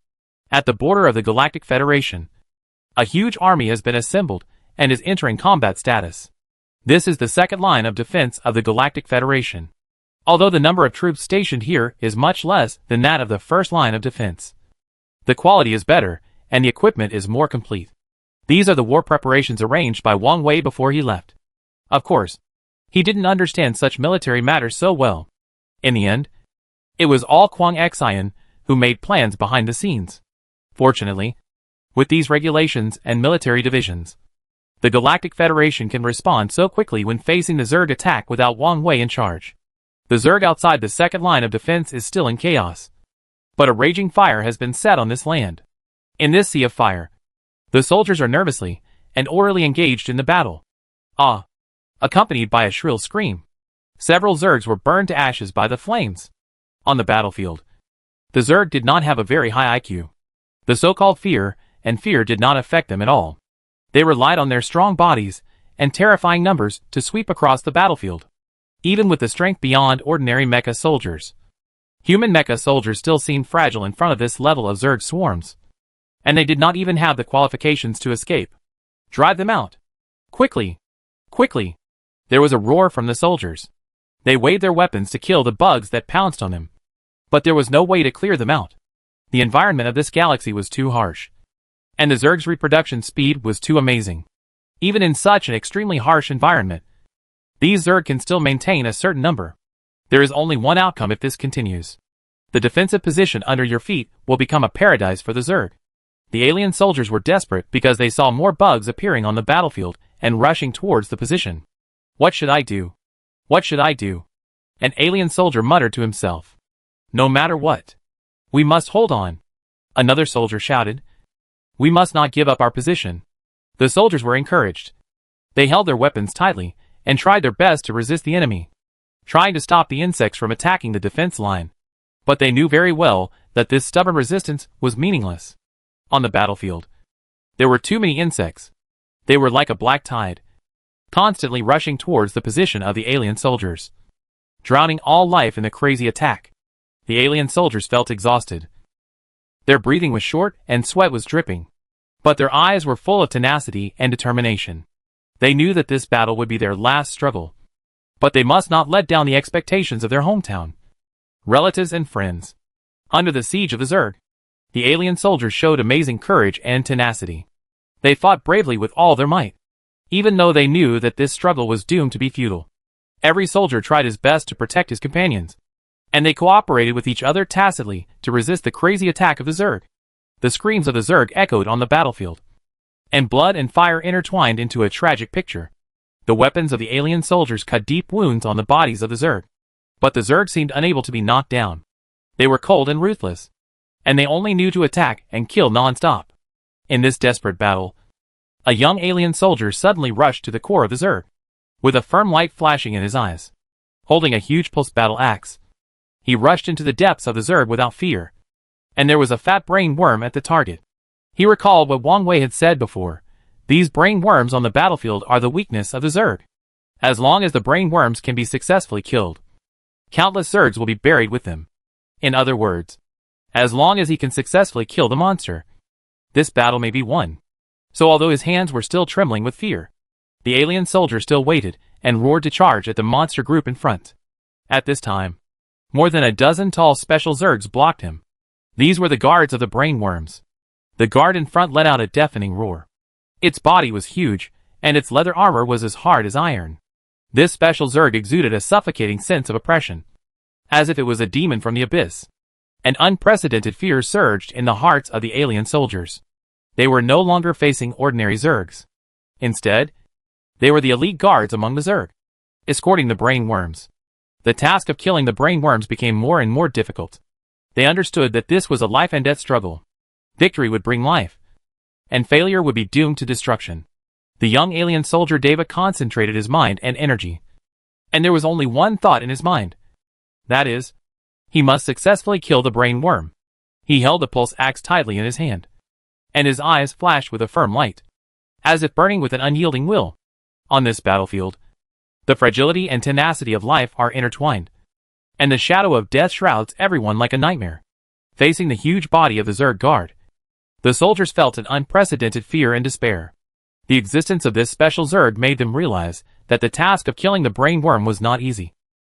At the border of the Galactic Federation, a huge army has been assembled and is entering combat status. This is the second line of defense of the Galactic Federation, although the number of troops stationed here is much less than that of the first line of defense. The quality is better, and the equipment is more complete. These are the war preparations arranged by Wang Wei before he left. Of course, he didn't understand such military matters so well. In the end, it was all Kwang Xian who made plans behind the scenes. Fortunately, with these regulations and military divisions, the Galactic Federation can respond so quickly when facing the Zerg attack without Wang Wei in charge. The Zerg outside the second line of defense is still in chaos, but a raging fire has been set on this land. In this sea of fire, the soldiers are nervously and orderly engaged in the battle. Ah! Accompanied by a shrill scream. Several Zergs were burned to ashes by the flames. On the battlefield, the Zerg did not have a very high IQ. The so-called fear did not affect them at all. They relied on their strong bodies and terrifying numbers to sweep across the battlefield. even with the strength beyond ordinary mecha soldiers. Human mecha soldiers still seemed fragile in front of this level of Zerg swarms. And they did not even have the qualifications to escape. Drive them out. Quickly! Quickly! There was a roar from the soldiers. They waved their weapons to kill the bugs that pounced on them. But there was no way to clear them out. The environment of this galaxy was too harsh. And the Zerg's reproduction speed was too amazing. Even in such an extremely harsh environment, these Zerg can still maintain a certain number. There is only one outcome if this continues. The defensive position under your feet will become a paradise for the Zerg. The alien soldiers were desperate because they saw more bugs appearing on the battlefield and rushing towards the position. What should I do? What should I do? An alien soldier muttered to himself. No matter what. We must hold on. Another soldier shouted. We must not give up our position. The soldiers were encouraged. They held their weapons tightly and tried their best to resist the enemy, trying to stop the insects from attacking the defense line. But they knew very well that this stubborn resistance was meaningless. On the battlefield, there were too many insects. They were like a black tide, constantly rushing towards the position of the alien soldiers, drowning all life in the crazy attack. The alien soldiers felt exhausted. Their breathing was short and sweat was dripping. But their eyes were full of tenacity and determination. They knew that this battle would be their last struggle. But they must not let down the expectations of their hometown, relatives and friends. Under the siege of the Zerg, the alien soldiers showed amazing courage and tenacity. They fought bravely with all their might, even though they knew that this struggle was doomed to be futile. Every soldier tried his best to protect his companions, and they cooperated with each other tacitly to resist the crazy attack of the Zerg. The screams of the Zerg echoed on the battlefield, and blood and fire intertwined into a tragic picture. The weapons of the alien soldiers cut deep wounds on the bodies of the Zerg. But the Zerg seemed unable to be knocked down. They were cold and ruthless, and they only knew to attack and kill non-stop. In this desperate battle, a young alien soldier suddenly rushed to the core of the Zerg, with a firm light flashing in his eyes. Holding a huge post-battle axe, he rushed into the depths of the Zerg without fear, and there was a fat brain worm at the target. He recalled what Wang Wei had said before. These brain worms on the battlefield are the weakness of the Zerg. As long as the brain worms can be successfully killed, countless Zergs will be buried with them. In other words, as long as he can successfully kill the monster, this battle may be won. So although his hands were still trembling with fear, the alien soldier still waited and roared to charge at the monster group in front. At this time, more than a dozen tall special Zergs blocked him. These were the guards of the brain worms. The guard in front let out a deafening roar. Its body was huge, and its leather armor was as hard as iron. This special Zerg exuded a suffocating sense of oppression, as if it was a demon from the abyss. An unprecedented fear surged in the hearts of the alien soldiers. They were no longer facing ordinary Zergs. Instead, they were the elite guards among the Zerg, escorting the brain worms. The task of killing the brain worms became more and more difficult. They understood that this was a life and death struggle. Victory would bring life, and failure would be doomed to destruction. The young alien soldier Deva concentrated his mind and energy. And there was only one thought in his mind. That is, he must successfully kill the brain worm. He held the pulse axe tightly in his hand, and his eyes flashed with a firm light, as if burning with an unyielding will. On this battlefield, the fragility and tenacity of life are intertwined, and the shadow of death shrouds everyone like a nightmare. Facing the huge body of the Zerg guard, the soldiers felt an unprecedented fear and despair. The existence of this special Zerg made them realize that the task of killing the brain worm was not easy,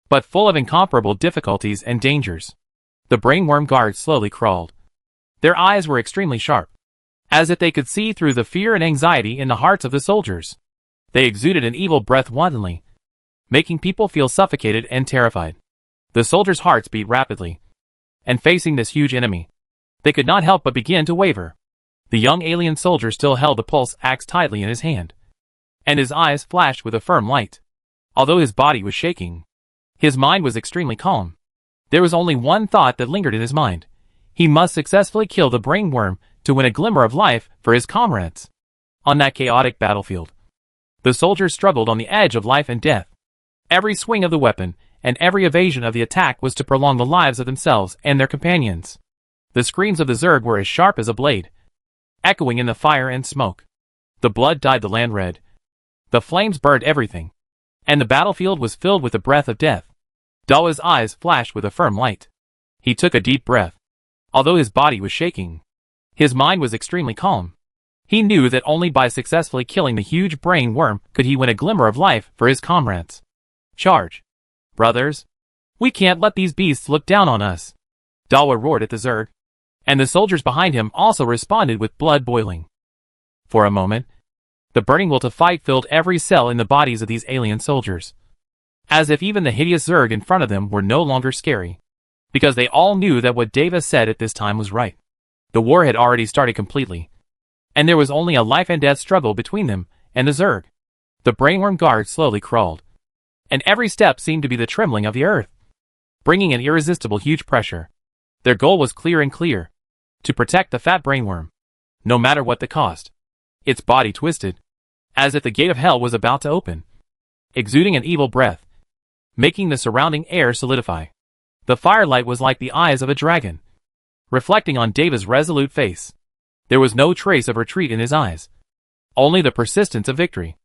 but full of incomparable difficulties and dangers. The brain worm guards slowly crawled. Their eyes were extremely sharp, as if they could see through the fear and anxiety in the hearts of the soldiers. They exuded an evil breath wantonly, making people feel suffocated and terrified. The soldiers' hearts beat rapidly, and facing this huge enemy, they could not help but begin to waver. The young alien soldier still held the pulse axe tightly in his hand, and his eyes flashed with a firm light. Although his body was shaking, his mind was extremely calm. There was only one thought that lingered in his mind. He must successfully kill the brain worm to win a glimmer of life for his comrades. On that chaotic battlefield, the soldiers struggled on the edge of life and death. Every swing of the weapon and every evasion of the attack was to prolong the lives of themselves and their companions. The screams of the Zerg were as sharp as a blade, echoing in the fire and smoke. The blood dyed the land red. The flames burned everything, and the battlefield was filled with the breath of death. Dawa's eyes flashed with a firm light. He took a deep breath. Although his body was shaking, his mind was extremely calm. He knew that only by successfully killing the huge brain worm could he win a glimmer of life for his comrades. Charge! Brothers! We can't let these beasts look down on us! Dawa roared at the Zerg, and the soldiers behind him also responded with blood boiling. For a moment, the burning will to fight filled every cell in the bodies of these alien soldiers, as if even the hideous Zerg in front of them were no longer scary, because they all knew that what Deva said at this time was right. The war had already started completely, and there was only a life and death struggle between them and the Zerg. The brainworm guard slowly crawled, and every step seemed to be the trembling of the earth, bringing an irresistible huge pressure. Their goal was clear and clear: to protect the fat brainworm, no matter what the cost. Its body twisted, as if the gate of hell was about to open, exuding an evil breath, making the surrounding air solidify. The firelight was like the eyes of a dragon, reflecting on Deva's resolute face. There was no trace of retreat in his eyes, only the persistence of victory.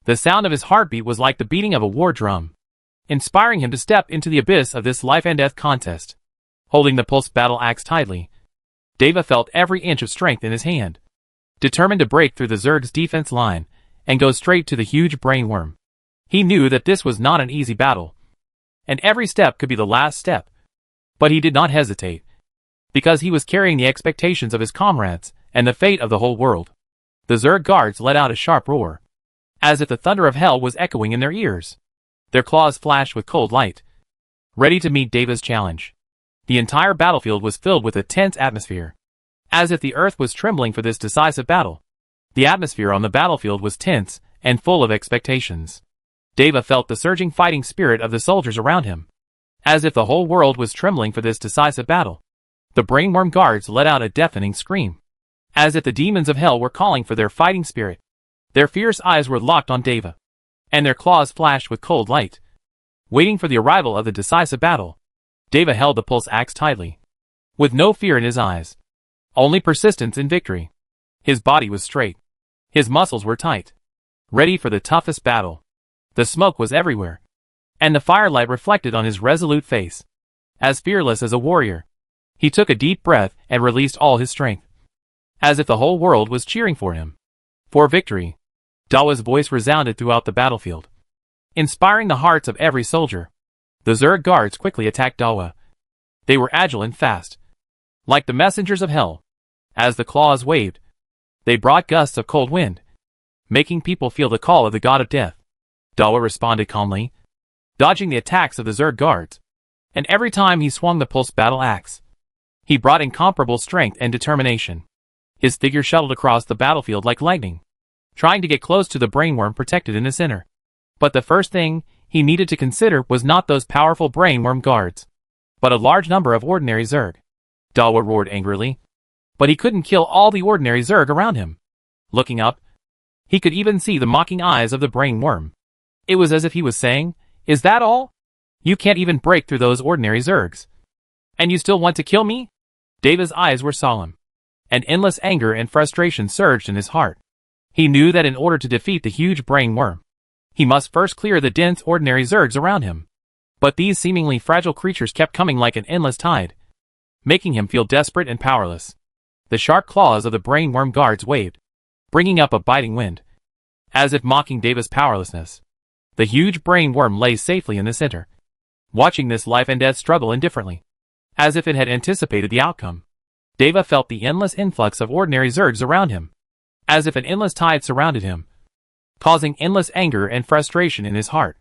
The sound of his heartbeat was like the beating of a war drum, inspiring him to step into the abyss of this life and death contest. Holding the pulse battle axe tightly, Deva felt every inch of strength in his hand, determined to break through the Zerg's defense line and go straight to the huge brainworm. He knew that this was not an easy battle, and every step could be the last step. But he did not hesitate, because he was carrying the expectations of his comrades and the fate of the whole world. The Zerg guards let out a sharp roar, as if the thunder of hell was echoing in their ears. Their claws flashed with cold light, ready to meet Deva's challenge. The entire battlefield was filled with a tense atmosphere, as if the earth was trembling for this decisive battle. The atmosphere on the battlefield was tense and full of expectations. Deva felt the surging fighting spirit of the soldiers around him, as if the whole world was trembling for this decisive battle. The brainworm guards let out a deafening scream, as if the demons of hell were calling for their fighting spirit. Their fierce eyes were locked on Deva, and their claws flashed with cold light, waiting for the arrival of the decisive battle. Deva held the pulse axe tightly, with no fear in his eyes, only persistence in victory. His body was straight, his muscles were tight, ready for the toughest battle. The smoke was everywhere, and the firelight reflected on his resolute face. As fearless as a warrior, he took a deep breath and released all his strength, as if the whole world was cheering for him. For victory! Dawa's voice resounded throughout the battlefield, inspiring the hearts of every soldier. The Zerg guards quickly attacked Dawa. They were agile and fast, like the messengers of hell. As the claws waved, they brought gusts of cold wind, making people feel the call of the god of death. Dawa responded calmly, dodging the attacks of the Zerg guards, and every time he swung the pulse battle axe, he brought incomparable strength and determination. His figure shuttled across the battlefield like lightning, trying to get close to the brainworm protected in the center. But the first thing he needed to consider was not those powerful brainworm guards, but a large number of ordinary Zerg. Dawa roared angrily, but he couldn't kill all the ordinary Zerg around him. Looking up, he could even see the mocking eyes of the brainworm. It was as if he was saying, "Is that all? You can't even break through those ordinary Zergs, and you still want to kill me?" Deva's eyes were solemn, and endless anger and frustration surged in his heart. He knew that in order to defeat the huge brainworm, he must first clear the dense ordinary Zergs around him. But these seemingly fragile creatures kept coming like an endless tide, making him feel desperate and powerless. The sharp claws of the brainworm guards waved, bringing up a biting wind, as if mocking Deva's powerlessness. The huge brainworm lay safely in the center, watching this life and death struggle indifferently, as if it had anticipated the outcome. Deva felt the endless influx of ordinary Zergs around him, as if an endless tide surrounded him, causing endless anger and frustration in his heart.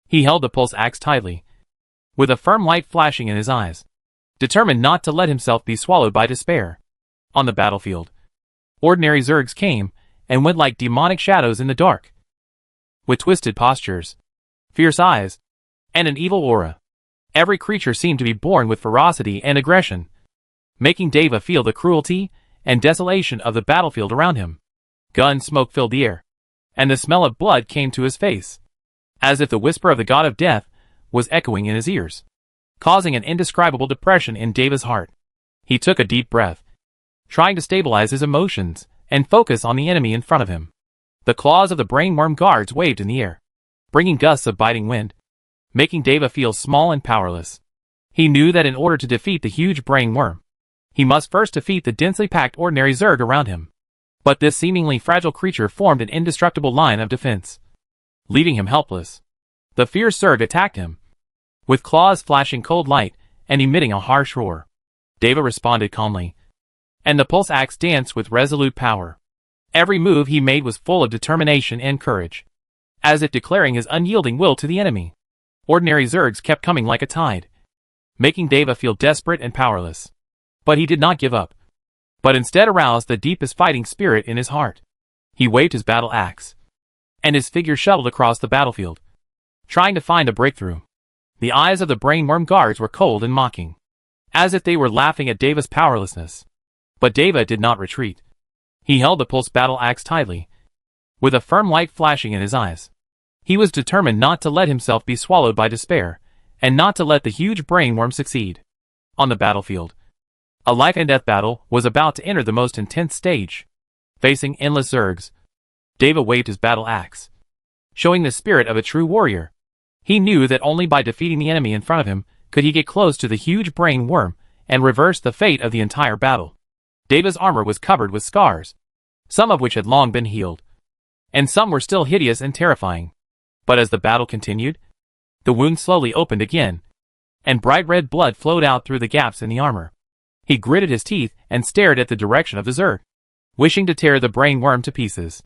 He held the pulse axe tightly, with a firm light flashing in his eyes, determined not to let himself be swallowed by despair. On the battlefield, ordinary Zergs came and went like demonic shadows in the dark, with twisted postures, fierce eyes, and an evil aura. Every creature seemed to be born with ferocity and aggression, making Deva feel the cruelty and desolation of the battlefield around him. Gun smoke filled the air, and the smell of blood came to his face, as if the whisper of the god of death was echoing in his ears, causing an indescribable depression in Deva's heart. He took a deep breath, trying to stabilize his emotions and focus on the enemy in front of him. The claws of the brainworm guards waved in the air, bringing gusts of biting wind, making Deva feel small and powerless. He knew that in order to defeat the huge brain worm, he must first defeat the densely packed ordinary Zerg around him. But this seemingly fragile creature formed an indestructible line of defense, leaving him helpless. The fierce Zerg attacked him, with claws flashing cold light and emitting a harsh roar. Deva responded calmly, and the pulse axe danced with resolute power. Every move he made was full of determination and courage, as if declaring his unyielding will to the enemy. Ordinary Zergs kept coming like a tide, making Deva feel desperate and powerless. But he did not give up, but instead aroused the deepest fighting spirit in his heart. He waved his battle axe, and his figure shuttled across the battlefield, trying to find a breakthrough. The eyes of the brainworm guards were cold and mocking, as if they were laughing at Deva's powerlessness. But Deva did not retreat. He held the pulse battle axe tightly, with a firm light flashing in his eyes. He was determined not to let himself be swallowed by despair, and not to let the huge brainworm succeed. On the battlefield, a life and death battle was about to enter the most intense stage. Facing endless Zergs, Deva waved his battle axe, showing the spirit of a true warrior. He knew that only by defeating the enemy in front of him could he get close to the huge brain worm and reverse the fate of the entire battle. Deva's armor was covered with scars, some of which had long been healed, and some were still hideous and terrifying. But as the battle continued, the wound slowly opened again, and bright red blood flowed out through the gaps in the armor. He gritted his teeth and stared at the direction of the Zerg, wishing to tear the brain worm to pieces.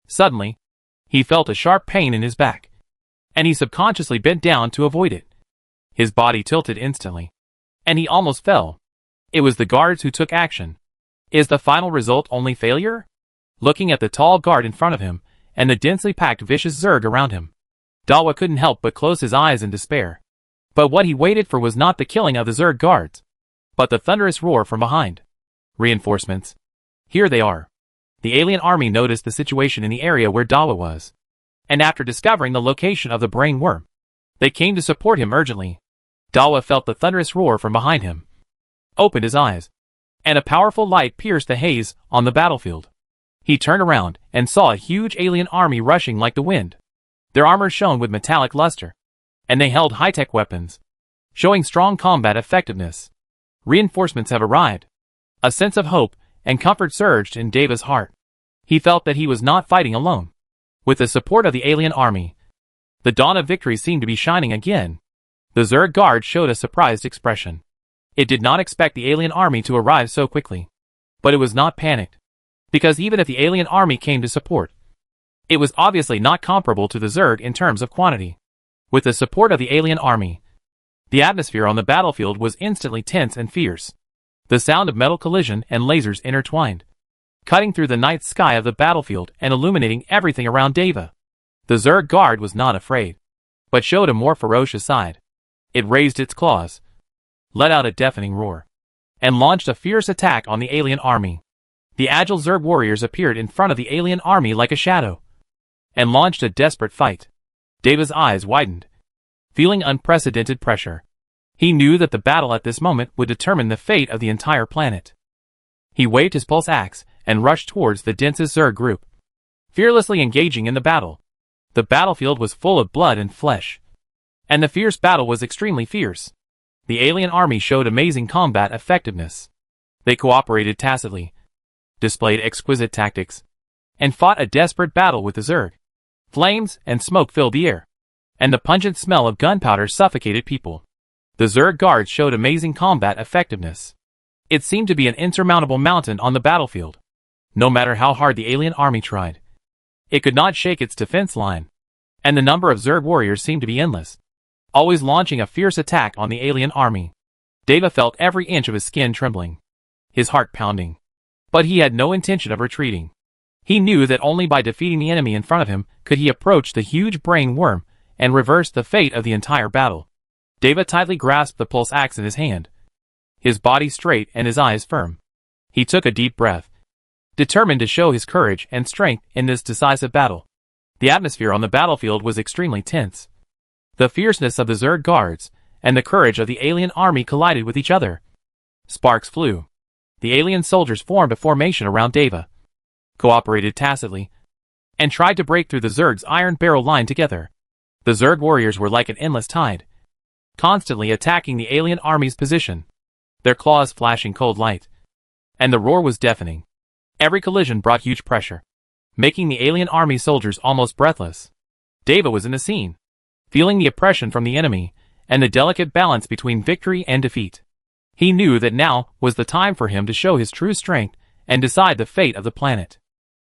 Suddenly, he felt a sharp pain in his back, and he subconsciously bent down to avoid it. His body tilted instantly, and he almost fell. It was the guards who took action. Is the final result only failure? Looking at the tall guard in front of him, and the densely packed vicious Zerg around him, Dawa couldn't help but close his eyes in despair. But what he waited for was not the killing of the Zerg guards, but the thunderous roar from behind. Reinforcements. Here they are. The alien army noticed the situation in the area where Dawa was, and after discovering the location of the brain worm, they came to support him urgently. Dawa felt the thunderous roar from behind him, opened his eyes, and a powerful light pierced the haze on the battlefield. He turned around and saw a huge alien army rushing like the wind. Their armor shone with metallic luster, and they held high-tech weapons, showing strong combat effectiveness. Reinforcements have arrived. A sense of hope and comfort surged in Deva's heart. He felt that he was not fighting alone. With the support of the alien army, the dawn of victory seemed to be shining again. The Zerg guard showed a surprised expression. It did not expect the alien army to arrive so quickly. But it was not panicked, because even if the alien army came to support, it was obviously not comparable to the Zerg in terms of quantity. With the support of the alien army, the atmosphere on the battlefield was instantly tense and fierce. The sound of metal collision and lasers intertwined, cutting through the night sky of the battlefield and illuminating everything around Deva. The Zerg guard was not afraid, but showed a more ferocious side. It raised its claws, let out a deafening roar, and launched a fierce attack on the alien army. The agile Zerg warriors appeared in front of the alien army like a shadow, and launched a desperate fight. Deva's eyes widened, feeling unprecedented pressure. He knew that the battle at this moment would determine the fate of the entire planet. He waved his pulse axe and rushed towards the densest Zerg group, fearlessly engaging in the battle. The battlefield was full of blood and flesh, and the fierce battle was extremely fierce. The alien army showed amazing combat effectiveness. They cooperated tacitly, displayed exquisite tactics, and fought a desperate battle with the Zerg. Flames and smoke filled the air, and the pungent smell of gunpowder suffocated people. The Zerg guards showed amazing combat effectiveness. It seemed to be an insurmountable mountain on the battlefield. No matter how hard the alien army tried, it could not shake its defense line, and the number of Zerg warriors seemed to be endless, always launching a fierce attack on the alien army. Deva felt every inch of his skin trembling, his heart pounding. But he had no intention of retreating. He knew that only by defeating the enemy in front of him could he approach the huge brain worm and reverse the fate of the entire battle. Deva tightly grasped the pulse axe in his hand, his body straight and his eyes firm. He took a deep breath, determined to show his courage and strength in this decisive battle. The atmosphere on the battlefield was extremely tense. The fierceness of the Zerg guards and the courage of the alien army collided with each other. Sparks flew. The alien soldiers formed a formation around Deva, cooperated tacitly, and tried to break through the Zerg's iron barrel line together. The Zerg warriors were like an endless tide, constantly attacking the alien army's position, their claws flashing cold light. And the roar was deafening. Every collision brought huge pressure, making the alien army soldiers almost breathless. Deva was in the scene, feeling the oppression from the enemy, and the delicate balance between victory and defeat. He knew that now was the time for him to show his true strength and decide the fate of the planet.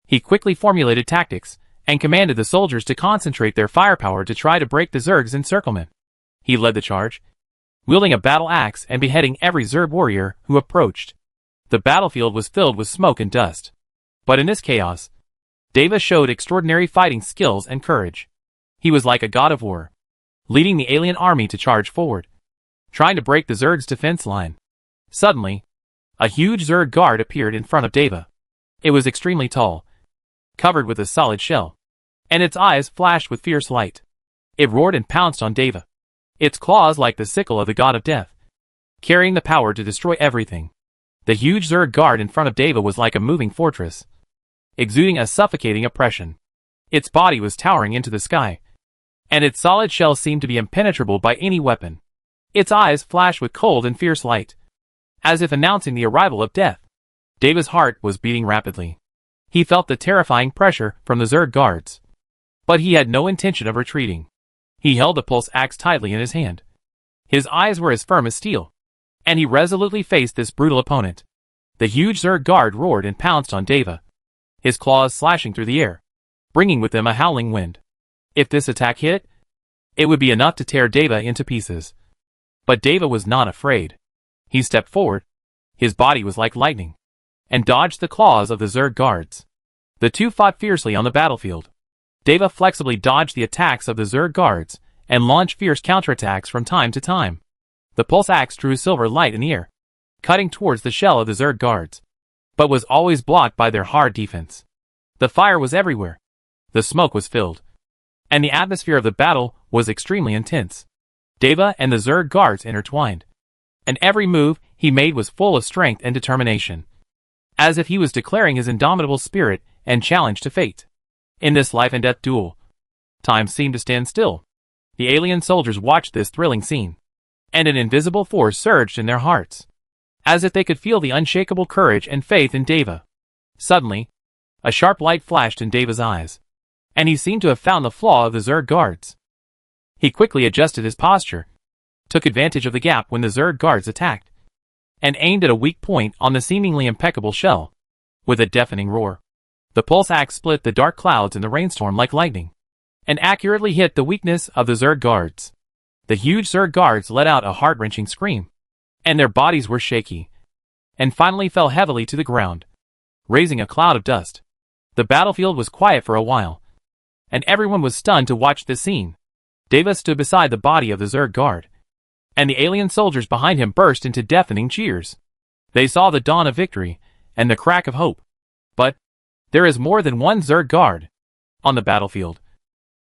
He quickly formulated tactics, and commanded the soldiers to concentrate their firepower to try to break the Zerg's encirclement. He led the charge, wielding a battle axe and beheading every Zerg warrior who approached. The battlefield was filled with smoke and dust. But in this chaos, Deva showed extraordinary fighting skills and courage. He was like a god of war, leading the alien army to charge forward, trying to break the Zerg's defense line. Suddenly, a huge Zerg guard appeared in front of Deva. It was extremely tall, covered with a solid shell, and its eyes flashed with fierce light. It roared and pounced on Deva, its claws like the sickle of the god of death, carrying the power to destroy everything. The huge Zerg guard in front of Deva was like a moving fortress, exuding a suffocating oppression. Its body was towering into the sky, and its solid shell seemed to be impenetrable by any weapon. Its eyes flashed with cold and fierce light, as if announcing the arrival of death. Deva's heart was beating rapidly. He felt the terrifying pressure from the Zerg guards, but he had no intention of retreating. He held the pulse axe tightly in his hand. His eyes were as firm as steel, and he resolutely faced this brutal opponent. The huge Zerg guard roared and pounced on Deva, his claws slashing through the air, bringing with them a howling wind. If this attack hit, it would be enough to tear Deva into pieces. But Deva was not afraid. He stepped forward, his body was like lightning, and dodged the claws of the Zerg guards. The two fought fiercely on the battlefield. Deva flexibly dodged the attacks of the Zerg guards, and launched fierce counterattacks from time to time. The pulse axe drew silver light in the air, cutting towards the shell of the Zerg guards, but was always blocked by their hard defense. The fire was everywhere. The smoke was filled, and the atmosphere of the battle was extremely intense. Deva and the Zerg guards intertwined, and every move he made was full of strength and determination, as if he was declaring his indomitable spirit and challenge to fate. In this life-and-death duel, time seemed to stand still. The alien soldiers watched this thrilling scene, and an invisible force surged in their hearts, as if they could feel the unshakable courage and faith in Deva. Suddenly, a sharp light flashed in Deva's eyes, and he seemed to have found the flaw of the Zerg guards. He quickly adjusted his posture, took advantage of the gap when the Zerg guards attacked, and aimed at a weak point on the seemingly impeccable shell. With a deafening roar, the pulse axe split the dark clouds in the rainstorm like lightning, and accurately hit the weakness of the Zerg guards. The huge Zerg guards let out a heart-wrenching scream, and their bodies were shaky, and finally fell heavily to the ground, raising a cloud of dust. The battlefield was quiet for a while, and everyone was stunned to watch this scene. Deva stood beside the body of the Zerg guard, and the alien soldiers behind him burst into deafening cheers. They saw the dawn of victory, and the crack of hope. But there is more than one Zerg guard on the battlefield.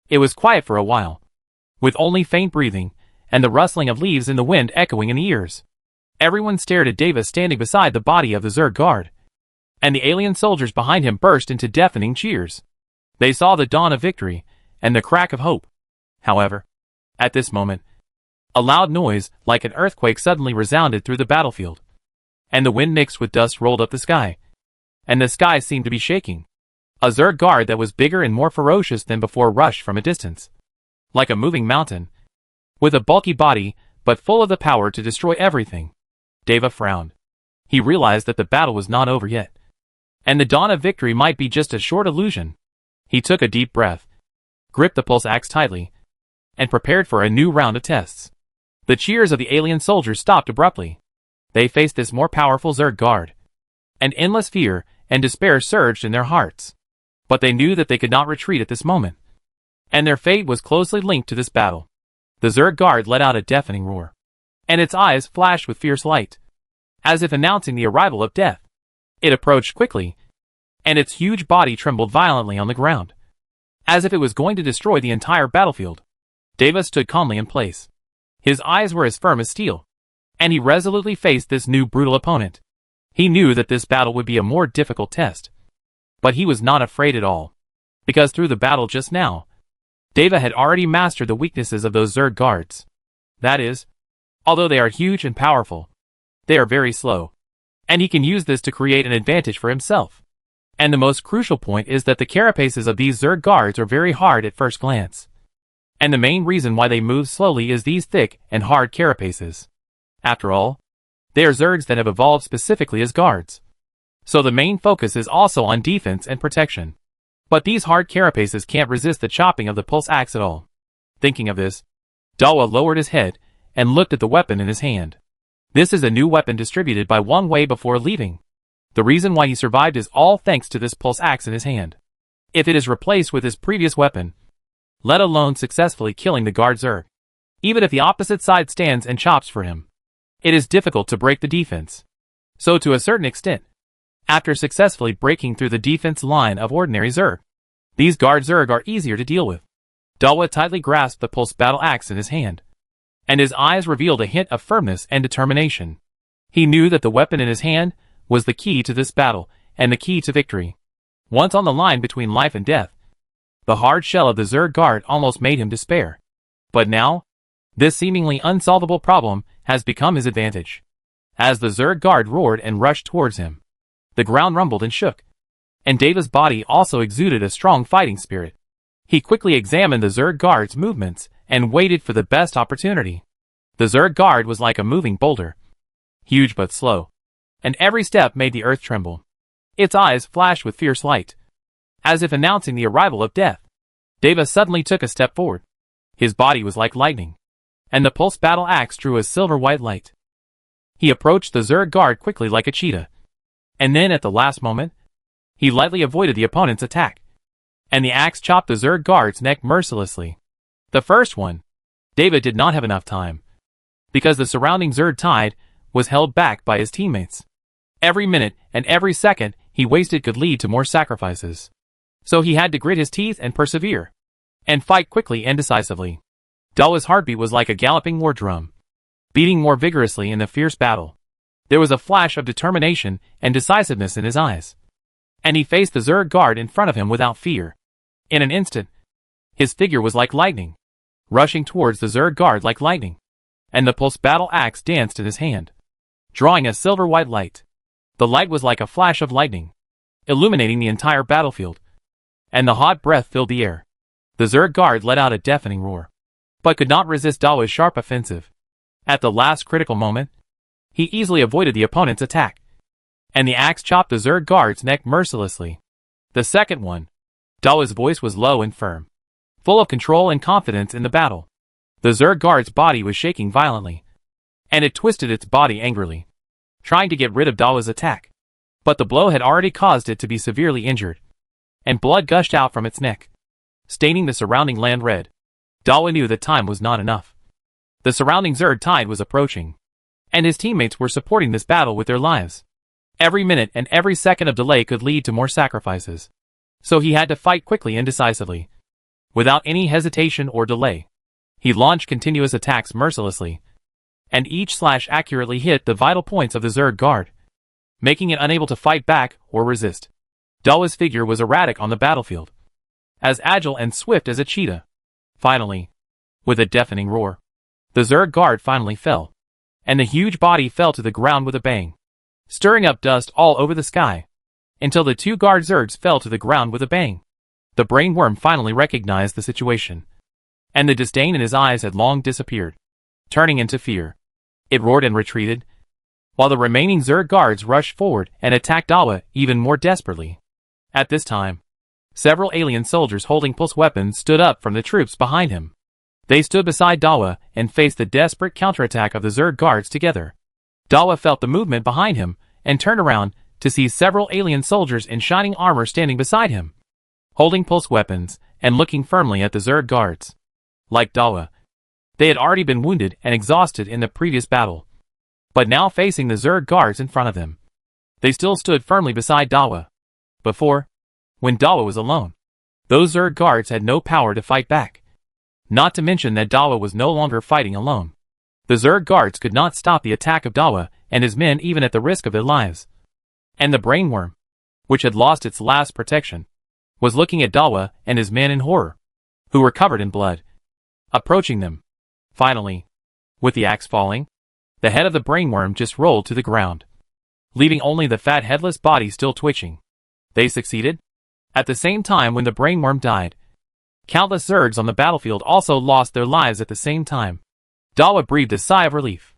It was quiet for a while, with only faint breathing, and the rustling of leaves in the wind echoing in the ears. Everyone stared at Deva standing beside the body of the Zerg guard, and the alien soldiers behind him burst into deafening cheers. They saw the dawn of victory, and the crack of hope. However, at this moment, a loud noise, like an earthquake, suddenly resounded through the battlefield, and the wind mixed with dust rolled up the sky, and the sky seemed to be shaking. A Zerg guard that was bigger and more ferocious than before rushed from a distance, like a moving mountain, with a bulky body, but full of the power to destroy everything. Deva frowned. He realized that the battle was not over yet, and the dawn of victory might be just a short illusion. He took a deep breath, gripped the pulse axe tightly, and prepared for a new round of tests. The cheers of the alien soldiers stopped abruptly. They faced this more powerful Zerg guard, and endless fear and despair surged in their hearts. But they knew that they could not retreat at this moment, and their fate was closely linked to this battle. The Zerg guard let out a deafening roar, and its eyes flashed with fierce light, as if announcing the arrival of death. It approached quickly, and its huge body trembled violently on the ground, as if it was going to destroy the entire battlefield. Deva stood calmly in place. His eyes were as firm as steel, and he resolutely faced this new brutal opponent. He knew that this battle would be a more difficult test, but he was not afraid at all, because through the battle just now, Deva had already mastered the weaknesses of those Zerg guards. That is, although they are huge and powerful, they are very slow. And he can use this to create an advantage for himself. And the most crucial point is that the carapaces of these Zerg guards are very hard at first glance. And the main reason why they move slowly is these thick and hard carapaces. After all, they are Zergs that have evolved specifically as guards. So the main focus is also on defense and protection. But these hard carapaces can't resist the chopping of the pulse axe at all. Thinking of this, Dawa lowered his head and looked at the weapon in his hand. This is a new weapon distributed by Wang Wei before leaving. The reason why he survived is all thanks to this pulse axe in his hand. If it is replaced with his previous weapon, let alone successfully killing the guard Zerg, even if the opposite side stands and chops for him, it is difficult to break the defense. So to a certain extent, after successfully breaking through the defense line of ordinary Zerg, these guard Zerg are easier to deal with. Dawa tightly grasped the pulse battle axe in his hand, and his eyes revealed a hint of firmness and determination. He knew that the weapon in his hand was the key to this battle and the key to victory. Once on the line between life and death, the hard shell of the Zerg guard almost made him despair. But now, this seemingly unsolvable problem has become his advantage. As the Zerg guard roared and rushed towards him, the ground rumbled and shook, and Deva's body also exuded a strong fighting spirit. He quickly examined the Zerg guard's movements and waited for the best opportunity. The Zerg guard was like a moving boulder, huge but slow, and every step made the earth tremble. Its eyes flashed with fierce light, as if announcing the arrival of death. Deva suddenly took a step forward. His body was like lightning, and the pulse battle axe drew a silver-white light. He approached the Zerg guard quickly like a cheetah, and then at the last moment, he lightly avoided the opponent's attack, and the axe chopped the Zerg guard's neck mercilessly. The first one, Deva did not have enough time, because the surrounding Zerg tide was held back by his teammates. Every minute and every second he wasted could lead to more sacrifices. So he had to grit his teeth and persevere, and fight quickly and decisively. Dawa's heartbeat was like a galloping war drum, beating more vigorously in the fierce battle. There was a flash of determination and decisiveness in his eyes, and he faced the Zerg guard in front of him without fear. In an instant, his figure was like lightning, rushing towards the Zerg guard like lightning, and the pulse battle axe danced in his hand, drawing a silver-white light. The light was like a flash of lightning, illuminating the entire battlefield, and the hot breath filled the air. The Zerg guard let out a deafening roar, but could not resist Dawa's sharp offensive. At the last critical moment, he easily avoided the opponent's attack, and the axe chopped the Zerg guard's neck mercilessly. The second one, Dawa's voice was low and firm, full of control and confidence in the battle. The Zerg guard's body was shaking violently, and it twisted its body angrily, trying to get rid of Dawa's attack. But the blow had already caused it to be severely injured, and blood gushed out from its neck, staining the surrounding land red. Dawa knew that time was not enough. The surrounding Zerg tide was approaching, and his teammates were supporting this battle with their lives. Every minute and every second of delay could lead to more sacrifices. So he had to fight quickly and decisively. Without any hesitation or delay, he launched continuous attacks mercilessly, and each slash accurately hit the vital points of the Zerg guard, making it unable to fight back or resist. Dawa's figure was erratic on the battlefield, as agile and swift as a cheetah. Finally, with a deafening roar, the Zerg guard finally fell, and the huge body fell to the ground with a bang, stirring up dust all over the sky, until the two guard Zergs fell to the ground with a bang. The brainworm finally recognized the situation, and the disdain in his eyes had long disappeared, turning into fear. It roared and retreated, while the remaining Zerg guards rushed forward and attacked Dawa even more desperately. At this time, several alien soldiers holding pulse weapons stood up from the troops behind him. They stood beside Dawa and faced the desperate counterattack of the Zerg guards together. Dawa felt the movement behind him and turned around to see several alien soldiers in shining armor standing beside him, holding pulse weapons and looking firmly at the Zerg guards. Like Dawa, they had already been wounded and exhausted in the previous battle, but now facing the Zerg guards in front of them, they still stood firmly beside Dawa. Before, when Dawa was alone, those Zerg guards had no power to fight back. Not to mention that Dawa was no longer fighting alone. The Zerg guards could not stop the attack of Dawa and his men even at the risk of their lives. And the brainworm, which had lost its last protection, was looking at Dawa and his men in horror. who were covered in blood, approaching them. Finally, with the axe falling, the head of the brainworm just rolled to the ground, leaving only the fat headless body still twitching. They succeeded? At the same time when the brainworm died, countless Zergs on the battlefield also lost their lives at the same time. Dawa breathed a sigh of relief.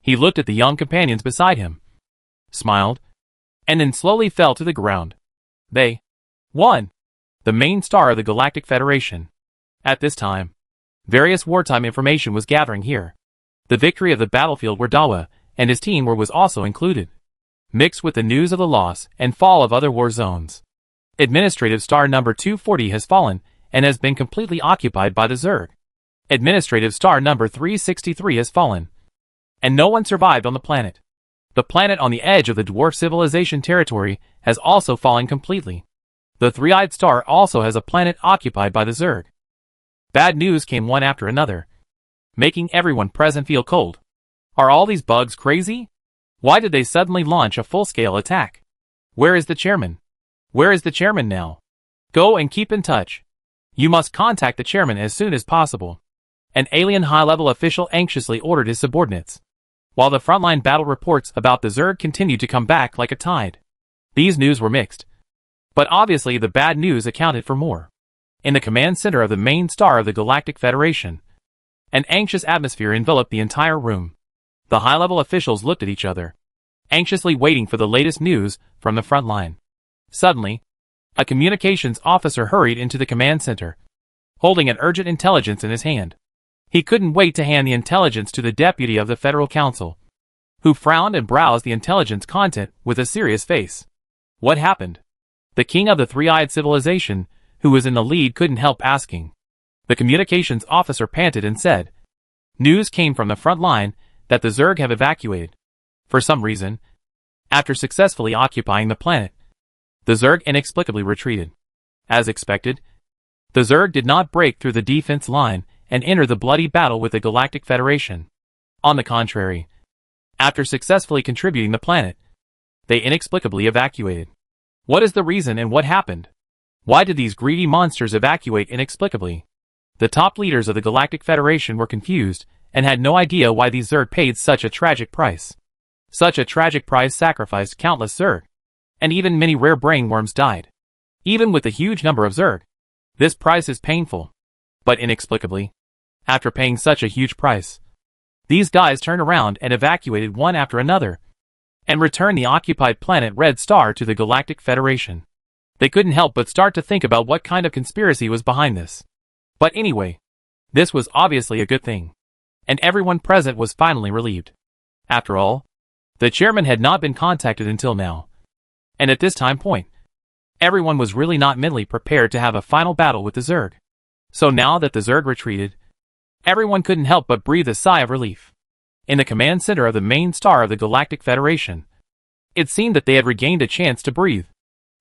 He looked at the young companions beside him, smiled, and then slowly fell to the ground. They won! The main star of the Galactic Federation. At this time, various wartime information was gathering here. The victory of the battlefield where Dawa and his team were was also included, mixed with the news of the loss and fall of other war zones. Administrative star number 240 has fallen and has been completely occupied by the Zerg. Administrative star number 363 has fallen, and no one survived on the planet. The planet on the edge of the dwarf civilization territory has also fallen completely. The three-eyed star also has a planet occupied by the Zerg. Bad news came one after another, making everyone present feel cold. Are all these bugs crazy? Why did they suddenly launch a full-scale attack? Where is the chairman? Where is the chairman now? Go and keep in touch. You must contact the chairman as soon as possible. An alien high-level official anxiously ordered his subordinates, while the frontline battle reports about the Zerg continued to come back like a tide. These news were mixed, but obviously the bad news accounted for more. In the command center of the main star of the Galactic Federation, an anxious atmosphere enveloped the entire room. The high-level officials looked at each other, anxiously waiting for the latest news from the front line. Suddenly, a communications officer hurried into the command center, holding an urgent intelligence in his hand. He couldn't wait to hand the intelligence to the deputy of the Federal Council, who frowned and browsed the intelligence content with a serious face. What happened? The king of the three-eyed civilization, who was in the lead, couldn't help asking. The communications officer panted and said, "News came from the front line that the Zerg have evacuated. For some reason, after successfully occupying the planet, the Zerg inexplicably retreated. As expected, the Zerg did not break through the defense line and enter the bloody battle with the Galactic Federation. On the contrary, after successfully contributing the planet, they inexplicably evacuated. What is the reason and what happened? Why did these greedy monsters evacuate inexplicably?" The top leaders of the Galactic Federation were confused and had no idea why these Zerg paid such a tragic price. Such a tragic price sacrificed countless Zerg, and even many rare brainworms died. Even with the huge number of Zerg, this price is painful. But inexplicably, after paying such a huge price, these guys turned around and evacuated one after another, and returned the occupied planet Red Star to the Galactic Federation. They couldn't help but start to think about what kind of conspiracy was behind this. But anyway, this was obviously a good thing, and everyone present was finally relieved. After all, the chairman had not been contacted until now, and at this time point, everyone was really not mentally prepared to have a final battle with the Zerg. So now that the Zerg retreated, everyone couldn't help but breathe a sigh of relief. In the command center of the main star of the Galactic Federation, it seemed that they had regained a chance to breathe.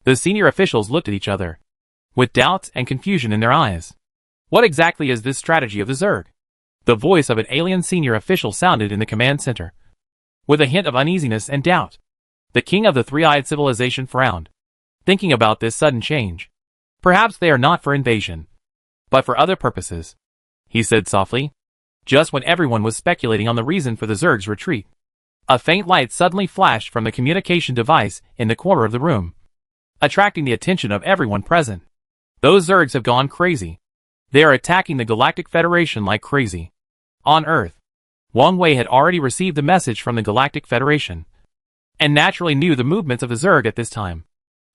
The senior officials looked at each other, with doubts and confusion in their eyes. What exactly is this strategy of the Zerg? The voice of an alien senior official sounded in the command center, with a hint of uneasiness and doubt. The king of the three-eyed civilization frowned, thinking about this sudden change. Perhaps they are not for invasion, but for other purposes, he said softly. Just when everyone was speculating on the reason for the Zerg's retreat, a faint light suddenly flashed from the communication device in the corner of the room, attracting the attention of everyone present. Those Zergs have gone crazy. They are attacking the Galactic Federation like crazy. On Earth, Wang Wei had already received the message from the Galactic Federation, and naturally knew the movements of the Zerg at this time.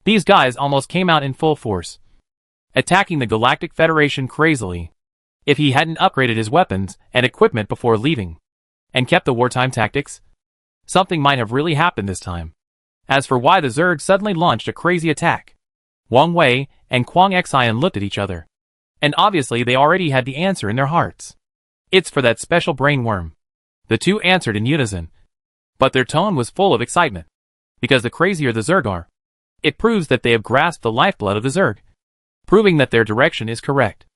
These guys almost came out in full force, attacking the Galactic Federation crazily. If he hadn't upgraded his weapons and equipment before leaving, and kept the wartime tactics, something might have really happened this time. As for why the Zerg suddenly launched a crazy attack, Wang Wei and Kwang Xian looked at each other, and obviously they already had the answer in their hearts. It's for that special brain worm. The two answered in unison, but their tone was full of excitement, because the crazier the Zerg are, it proves that they have grasped the lifeblood of the Zerg, proving that their direction is correct.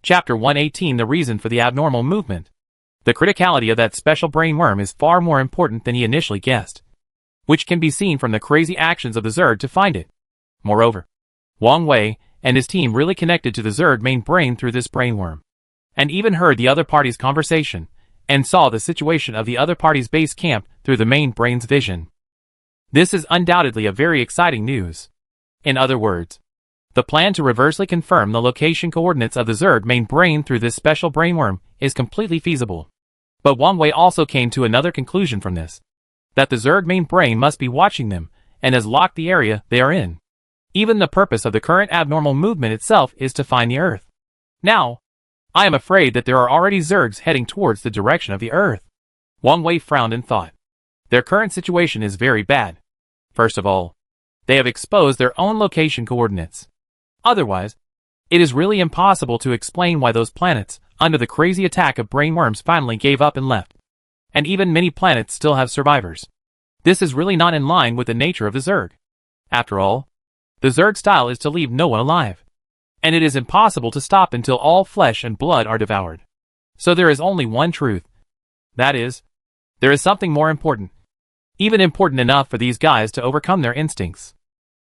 Chapter 118: The reason for the abnormal movement. The criticality of that special brain worm is far more important than he initially guessed, which can be seen from the crazy actions of the Zerg to find it. Moreover, Wang Wei and his team really connected to the Zerg main brain through this brainworm, and even heard the other party's conversation, and saw the situation of the other party's base camp through the main brain's vision. This is undoubtedly a very exciting news. In other words, the plan to reversely confirm the location coordinates of the Zerg main brain through this special brainworm is completely feasible. But Wang Wei also came to another conclusion from this, that the Zerg main brain must be watching them, and has locked the area they are in. Even the purpose of the current abnormal movement itself is to find the Earth. Now, I am afraid that there are already Zergs heading towards the direction of the Earth. Wang Wei frowned and thought. Their current situation is very bad. First of all, they have exposed their own location coordinates. Otherwise, it is really impossible to explain why those planets, under the crazy attack of brainworms, finally gave up and left. And even many planets still have survivors. This is really not in line with the nature of the Zerg. After all, the Zerg style is to leave no one alive. And it is impossible to stop until all flesh and blood are devoured. So there is only one truth. That is, there is something more important. Even important enough for these guys to overcome their instincts.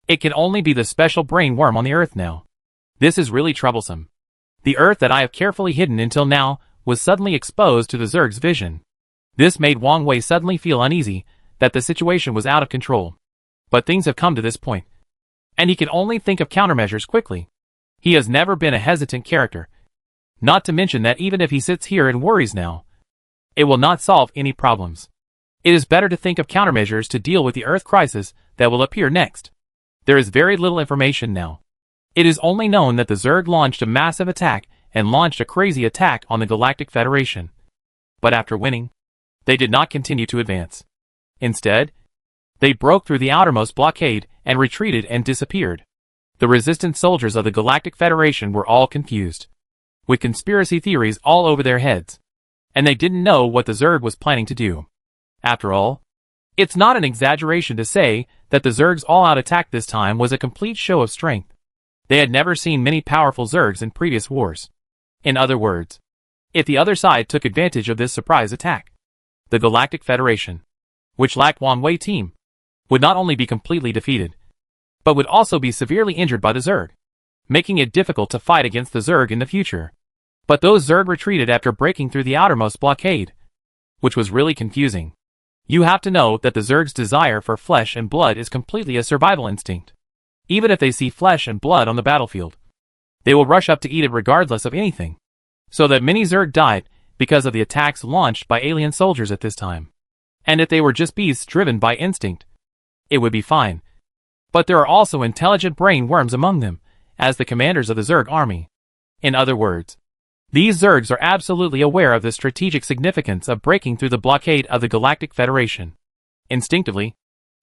It can only be the special brain worm on the Earth now. This is really troublesome. The Earth that I have carefully hidden until now was suddenly exposed to the Zerg's vision. This made Wang Wei suddenly feel uneasy that the situation was out of control. But things have come to this point, and he can only think of countermeasures quickly. He has never been a hesitant character. Not to mention that even if he sits here and worries now, it will not solve any problems. It is better to think of countermeasures to deal with the Earth crisis that will appear next. There is very little information now. It is only known that the Zerg launched a massive attack and launched a crazy attack on the Galactic Federation. But after winning, they did not continue to advance. Instead, they broke through the outermost blockade and retreated and disappeared. The resistant soldiers of the Galactic Federation were all confused, with conspiracy theories all over their heads, and they didn't know what the Zerg was planning to do. After all, it's not an exaggeration to say that the Zerg's all-out attack this time was a complete show of strength. They had never seen many powerful Zergs in previous wars. In other words, if the other side took advantage of this surprise attack, the Galactic Federation, which lacked Wang Wei team, would not only be completely defeated, but would also be severely injured by the Zerg, making it difficult to fight against the Zerg in the future. But those Zerg retreated after breaking through the outermost blockade, which was really confusing. You have to know that the Zerg's desire for flesh and blood is completely a survival instinct. Even if they see flesh and blood on the battlefield, they will rush up to eat it regardless of anything. So that many Zerg died because of the attacks launched by alien soldiers at this time. And if they were just beasts driven by instinct, it would be fine. But there are also intelligent brain worms among them, as the commanders of the Zerg army. In other words, these Zergs are absolutely aware of the strategic significance of breaking through the blockade of the Galactic Federation. Instinctively,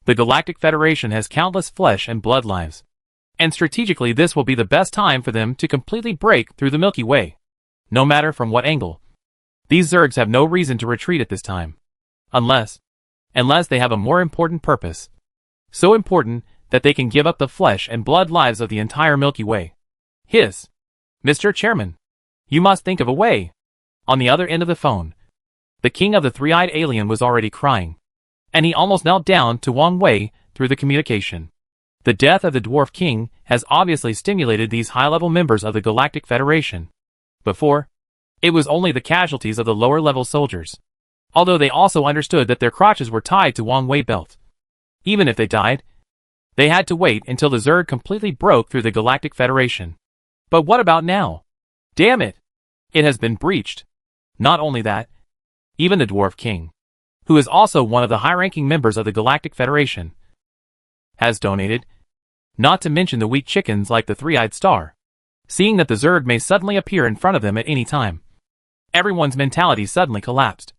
the Galactic Federation has countless flesh and blood lives. And strategically this will be the best time for them to completely break through the Milky Way. No matter from what angle. These Zergs have no reason to retreat at this time. Unless they have a more important purpose. So important that they can give up the flesh and blood lives of the entire Milky Way. Mr. Chairman, you must think of a way. On the other end of the phone, the king of the three-eyed alien was already crying, and he almost knelt down to Wang Wei through the communication. The death of the dwarf king has obviously stimulated these high-level members of the Galactic Federation. Before, it was only the casualties of the lower-level soldiers, although they also understood that their crotches were tied to Wang Wei belt. Even if they died, they had to wait until the Zerg completely broke through the Galactic Federation. But what about now? Damn it! It has been breached. Not only that, even the Dwarf King, who is also one of the high-ranking members of the Galactic Federation, has donated, not to mention the weak chickens like the Three-Eyed Star, seeing that the Zerg may suddenly appear in front of them at any time. Everyone's mentality suddenly collapsed.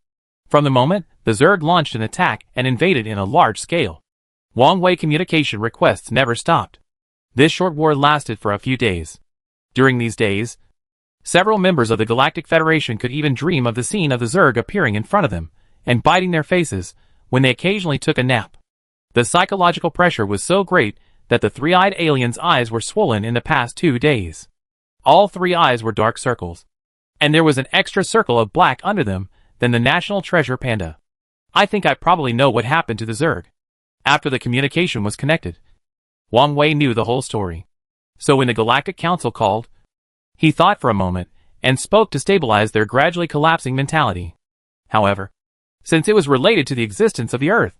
From the moment the Zerg launched an attack and invaded in a large scale, Wang Wei communication requests never stopped. This short war lasted for a few days. During these days, several members of the Galactic Federation could even dream of the scene of the Zerg appearing in front of them and biting their faces when they occasionally took a nap. The psychological pressure was so great that the three-eyed alien's eyes were swollen in the past 2 days. All 3 eyes were dark circles, and there was an extra circle of black under them than the national treasure panda. I think I probably know what happened to the Zerg. After the communication was connected, Wang Wei knew the whole story. So when the Galactic Council called, he thought for a moment and spoke to stabilize their gradually collapsing mentality. However, since it was related to the existence of the Earth,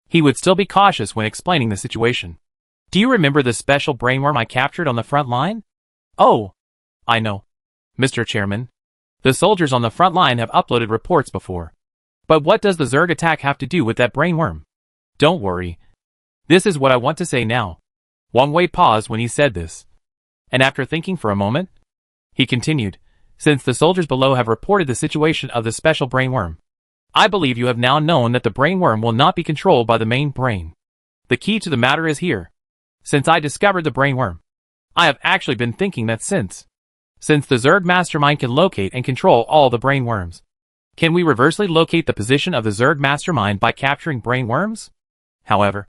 he would still be cautious when explaining the situation. Do you remember the special brainworm I captured on the front line? Oh, I know, Mr. Chairman. The soldiers on the front line have uploaded reports before. But what does the Zerg attack have to do with that brainworm? Don't worry. This is what I want to say now. Wang Wei paused when he said this. And after thinking for a moment, he continued, since the soldiers below have reported the situation of the special brainworm, I believe you have now known that the brainworm will not be controlled by the main brain. The key to the matter is here. Since I discovered the brainworm, I have actually been thinking that since the Zerg mastermind can locate and control all the brainworms, can we reversely locate the position of the Zerg mastermind by capturing brainworms? However,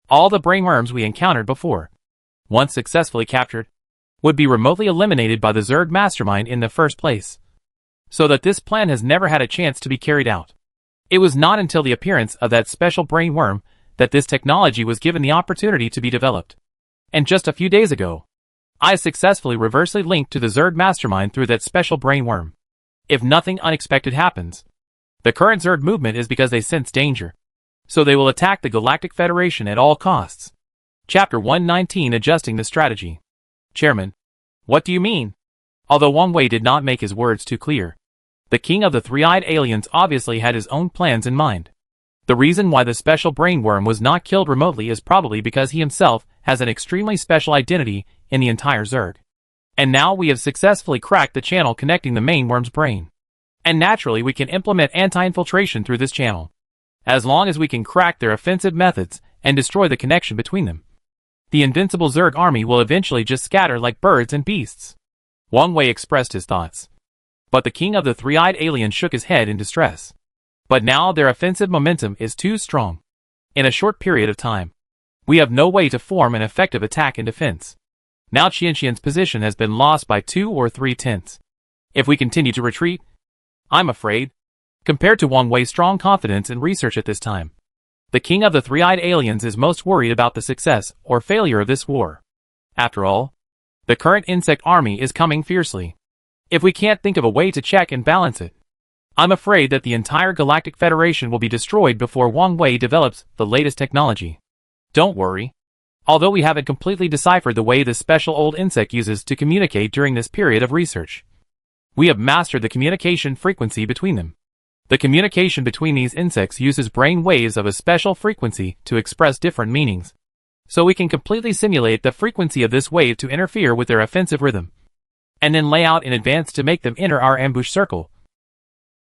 all the brainworms we encountered before, once successfully captured, would be remotely eliminated by the Zerg mastermind in the first place. So that this plan has never had a chance to be carried out. It was not until the appearance of that special brainworm that this technology was given the opportunity to be developed. And just a few days ago, I successfully reversely linked to the Zerg mastermind through that special brainworm. If nothing unexpected happens, the current Zerg movement is because they sense danger. So they will attack the Galactic Federation at all costs. Chapter 119 Adjusting the Strategy. Chairman, what do you mean? Although Wang Wei did not make his words too clear, the king of the three-eyed aliens obviously had his own plans in mind. The reason why the special brainworm was not killed remotely is probably because he himself has an extremely special identity in the entire Zerg. And now we have successfully cracked the channel connecting the main worm's brain. And naturally we can implement anti-infiltration through this channel. As long as we can crack their offensive methods and destroy the connection between them, the invincible Zerg army will eventually just scatter like birds and beasts. Wang Wei expressed his thoughts. But the king of the three-eyed alien shook his head in distress. But now their offensive momentum is too strong. In a short period of time, we have no way to form an effective attack and defense. Now Qianxian's position has been lost by 2 or 3 tenths. If we continue to retreat, I'm afraid, compared to Wang Wei's strong confidence in research at this time, the king of the three-eyed aliens is most worried about the success or failure of this war. After all, the current insect army is coming fiercely. If we can't think of a way to check and balance it, I'm afraid that the entire Galactic Federation will be destroyed before Wang Wei develops the latest technology. Don't worry. Although we haven't completely deciphered the way this special old insect uses to communicate during this period of research, we have mastered the communication frequency between them. The communication between these insects uses brain waves of a special frequency to express different meanings. So we can completely simulate the frequency of this wave to interfere with their offensive rhythm, and then lay out in advance to make them enter our ambush circle,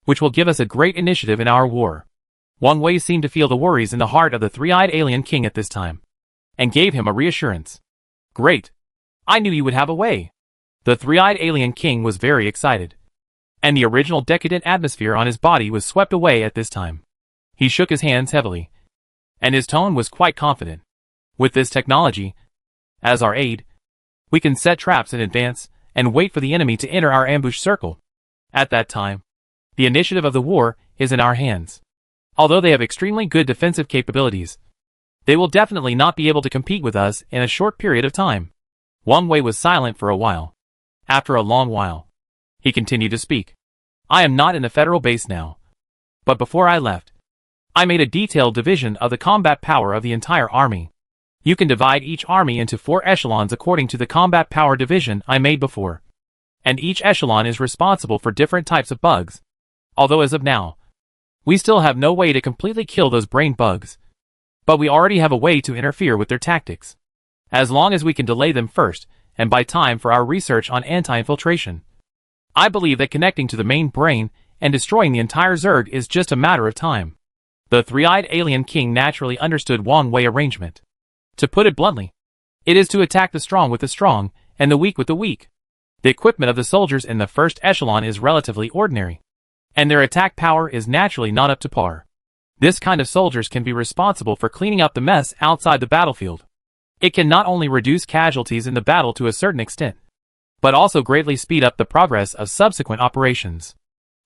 which will give us a great initiative in our war. Wang Wei seemed to feel the worries in the heart of the three-eyed alien king at this time, and gave him a reassurance. Great! I knew you would have a way. The three-eyed alien king was very excited, and the original decadent atmosphere on his body was swept away at this time. He shook his hands heavily, and his tone was quite confident. With this technology, as our aid, we can set traps in advance and wait for the enemy to enter our ambush circle. At that time, the initiative of the war is in our hands. Although they have extremely good defensive capabilities, they will definitely not be able to compete with us in a short period of time. Wang Wei was silent for a while. After a long while, he continued to speak. I am not in the federal base now. But before I left, I made a detailed division of the combat power of the entire army. You can divide each army into 4 echelons according to the combat power division I made before. And each echelon is responsible for different types of bugs. Although as of now, we still have no way to completely kill those brain bugs. But we already have a way to interfere with their tactics. As long as we can delay them first, and buy time for our research on anti-infiltration. I believe that connecting to the main brain and destroying the entire Zerg is just a matter of time. The three-eyed alien king naturally understood Wang Wei's arrangement. To put it bluntly, it is to attack the strong with the strong, and the weak with the weak. The equipment of the soldiers in the first echelon is relatively ordinary, and their attack power is naturally not up to par. This kind of soldiers can be responsible for cleaning up the mess outside the battlefield. It can not only reduce casualties in the battle to a certain extent, but also greatly speed up the progress of subsequent operations.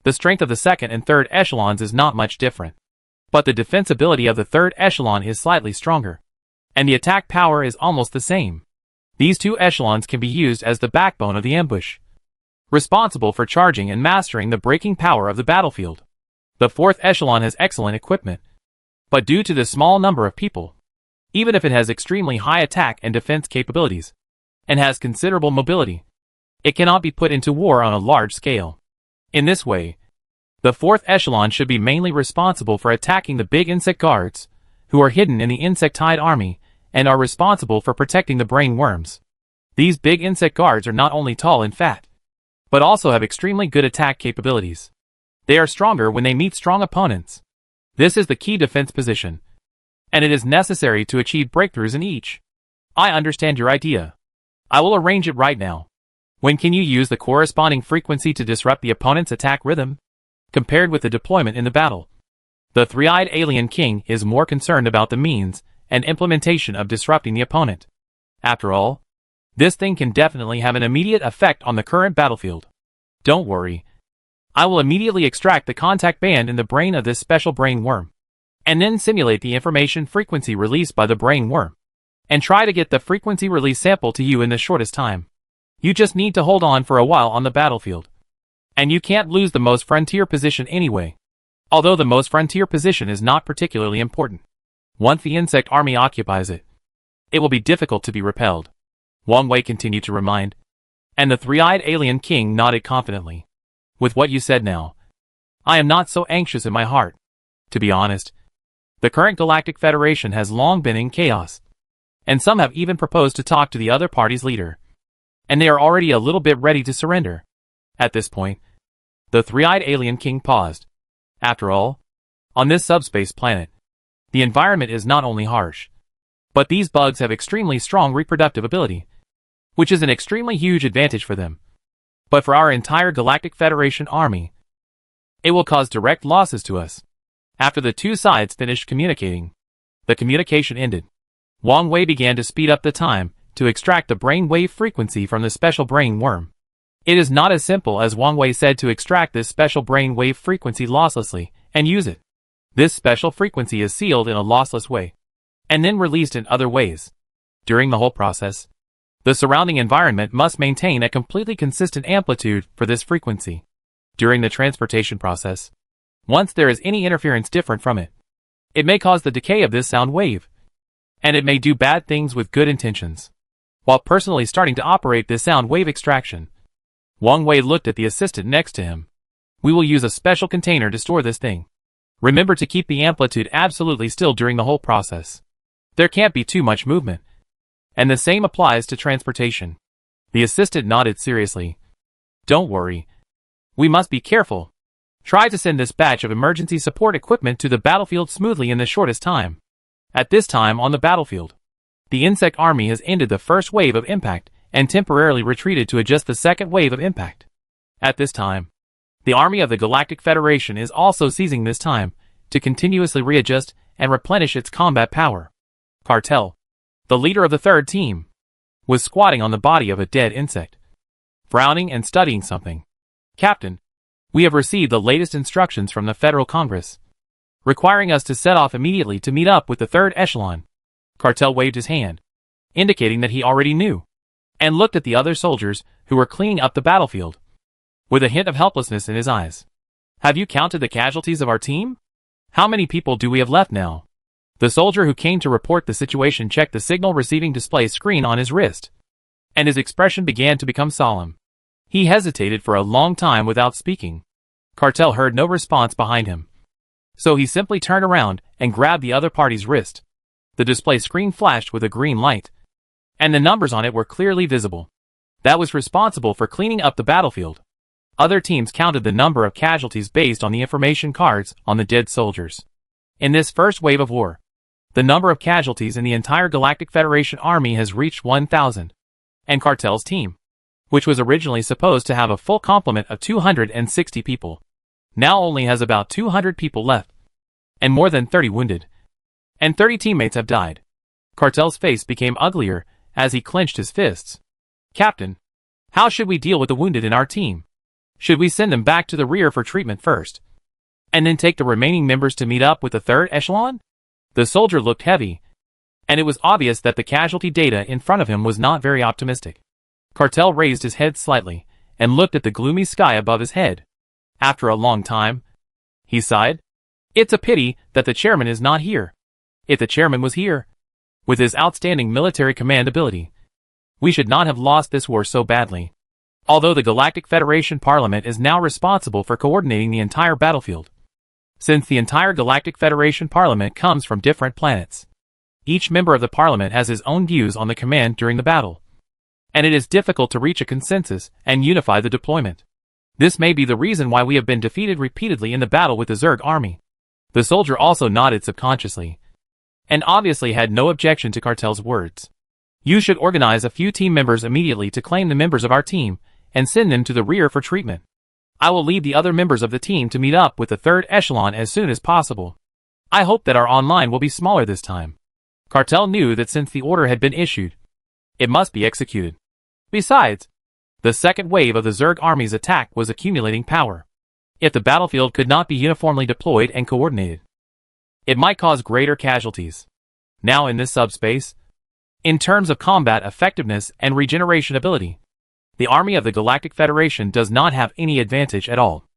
The strength of the second and third echelons is not much different, but the defensibility of the third echelon is slightly stronger, and the attack power is almost the same. These two echelons can be used as the backbone of the ambush, responsible for charging and mastering the breaking power of the battlefield. The fourth echelon has excellent equipment, but due to the small number of people, even if it has extremely high attack and defense capabilities, and has considerable mobility, it cannot be put into war on a large scale. In this way, the fourth echelon should be mainly responsible for attacking the big insect guards, who are hidden in the insectide army, and are responsible for protecting the brain worms. These big insect guards are not only tall and fat, but also have extremely good attack capabilities. They are stronger when they meet strong opponents. This is the key defense position, and it is necessary to achieve breakthroughs in each. I understand your idea. I will arrange it right now. When can you use the corresponding frequency to disrupt the opponent's attack rhythm? Compared with the deployment in the battle, the three-eyed alien king is more concerned about the means and implementation of disrupting the opponent. After all, this thing can definitely have an immediate effect on the current battlefield. Don't worry. I will immediately extract the contact band in the brain of this special brain worm, and then simulate the information frequency released by the brain worm, and try to get the frequency release sample to you in the shortest time. You just need to hold on for a while on the battlefield. And you can't lose the most frontier position anyway. Although the most frontier position is not particularly important. Once the insect army occupies it, it will be difficult to be repelled. Wang Wei continued to remind, and the three-eyed alien king nodded confidently. With what you said now, I am not so anxious in my heart. To be honest, the current Galactic Federation has long been in chaos, and some have even proposed to talk to the other party's leader, and they are already a little bit ready to surrender. At this point, the three-eyed alien king paused. After all, on this subspace planet, the environment is not only harsh, but these bugs have extremely strong reproductive ability, which is an extremely huge advantage for them. But for our entire Galactic Federation army, it will cause direct losses to us. After the two sides finished communicating, the communication ended. Wang Wei began to speed up the time to extract the brain wave frequency from the special brain worm. It is not as simple as Wang Wei said to extract this special brain wave frequency losslessly and use it. This special frequency is sealed in a lossless way, and then released in other ways. During the whole process, the surrounding environment must maintain a completely consistent amplitude for this frequency. During the transportation process, once there is any interference different from it, it may cause the decay of this sound wave, and it may do bad things with good intentions. While personally starting to operate this sound wave extraction, Wang Wei looked at the assistant next to him. We will use a special container to store this thing. Remember to keep the amplitude absolutely still during the whole process. There can't be too much movement. And the same applies to transportation. The assistant nodded seriously. Don't worry. We must be careful. Try to send this batch of emergency support equipment to the battlefield smoothly in the shortest time. At this time on the battlefield, the insect army has ended the first wave of impact and temporarily retreated to adjust the second wave of impact. At this time, the army of the Galactic Federation is also seizing this time to continuously readjust and replenish its combat power. Cartel, the leader of the third team, was squatting on the body of a dead insect, frowning and studying something. Captain, we have received the latest instructions from the Federal Congress, requiring us to set off immediately to meet up with the third echelon. Cartel waved his hand, indicating that he already knew, and looked at the other soldiers who were cleaning up the battlefield, with a hint of helplessness in his eyes. Have you counted the casualties of our team? How many people do we have left now? The soldier who came to report the situation checked the signal receiving display screen on his wrist, and his expression began to become solemn. He hesitated for a long time without speaking. Cartel heard no response behind him, so he simply turned around and grabbed the other party's wrist. The display screen flashed with a green light, and the numbers on it were clearly visible. That was responsible for cleaning up the battlefield. Other teams counted the number of casualties based on the information cards on the dead soldiers. In this first wave of war, the number of casualties in the entire Galactic Federation army has reached 1,000. And Cartel's team, which was originally supposed to have a full complement of 260 people, now only has about 200 people left, and more than 30 wounded. And 30 teammates have died. Cartel's face became uglier as he clenched his fists. Captain, how should we deal with the wounded in our team? Should we send them back to the rear for treatment first, and then take the remaining members to meet up with the third echelon? The soldier looked heavy, and it was obvious that the casualty data in front of him was not very optimistic. Cartel raised his head slightly, and looked at the gloomy sky above his head. After a long time, he sighed. It's a pity that the chairman is not here. If the chairman was here, with his outstanding military command ability, we should not have lost this war so badly. Although the Galactic Federation Parliament is now responsible for coordinating the entire battlefield, since the entire Galactic Federation Parliament comes from different planets, each member of the Parliament has his own views on the command during the battle, and it is difficult to reach a consensus and unify the deployment. This may be the reason why we have been defeated repeatedly in the battle with the Zerg army. The soldier also nodded subconsciously, and obviously had no objection to Cartel's words. You should organize a few team members immediately to claim the members of our team and send them to the rear for treatment. I will leave the other members of the team to meet up with the third echelon as soon as possible. I hope that our online will be smaller this time. Cartel knew that since the order had been issued, it must be executed. Besides, the second wave of the Zerg army's attack was accumulating power. If the battlefield could not be uniformly deployed and coordinated, it might cause greater casualties. Now in this subspace, in terms of combat effectiveness and regeneration ability, the army of the Galactic Federation does not have any advantage at all.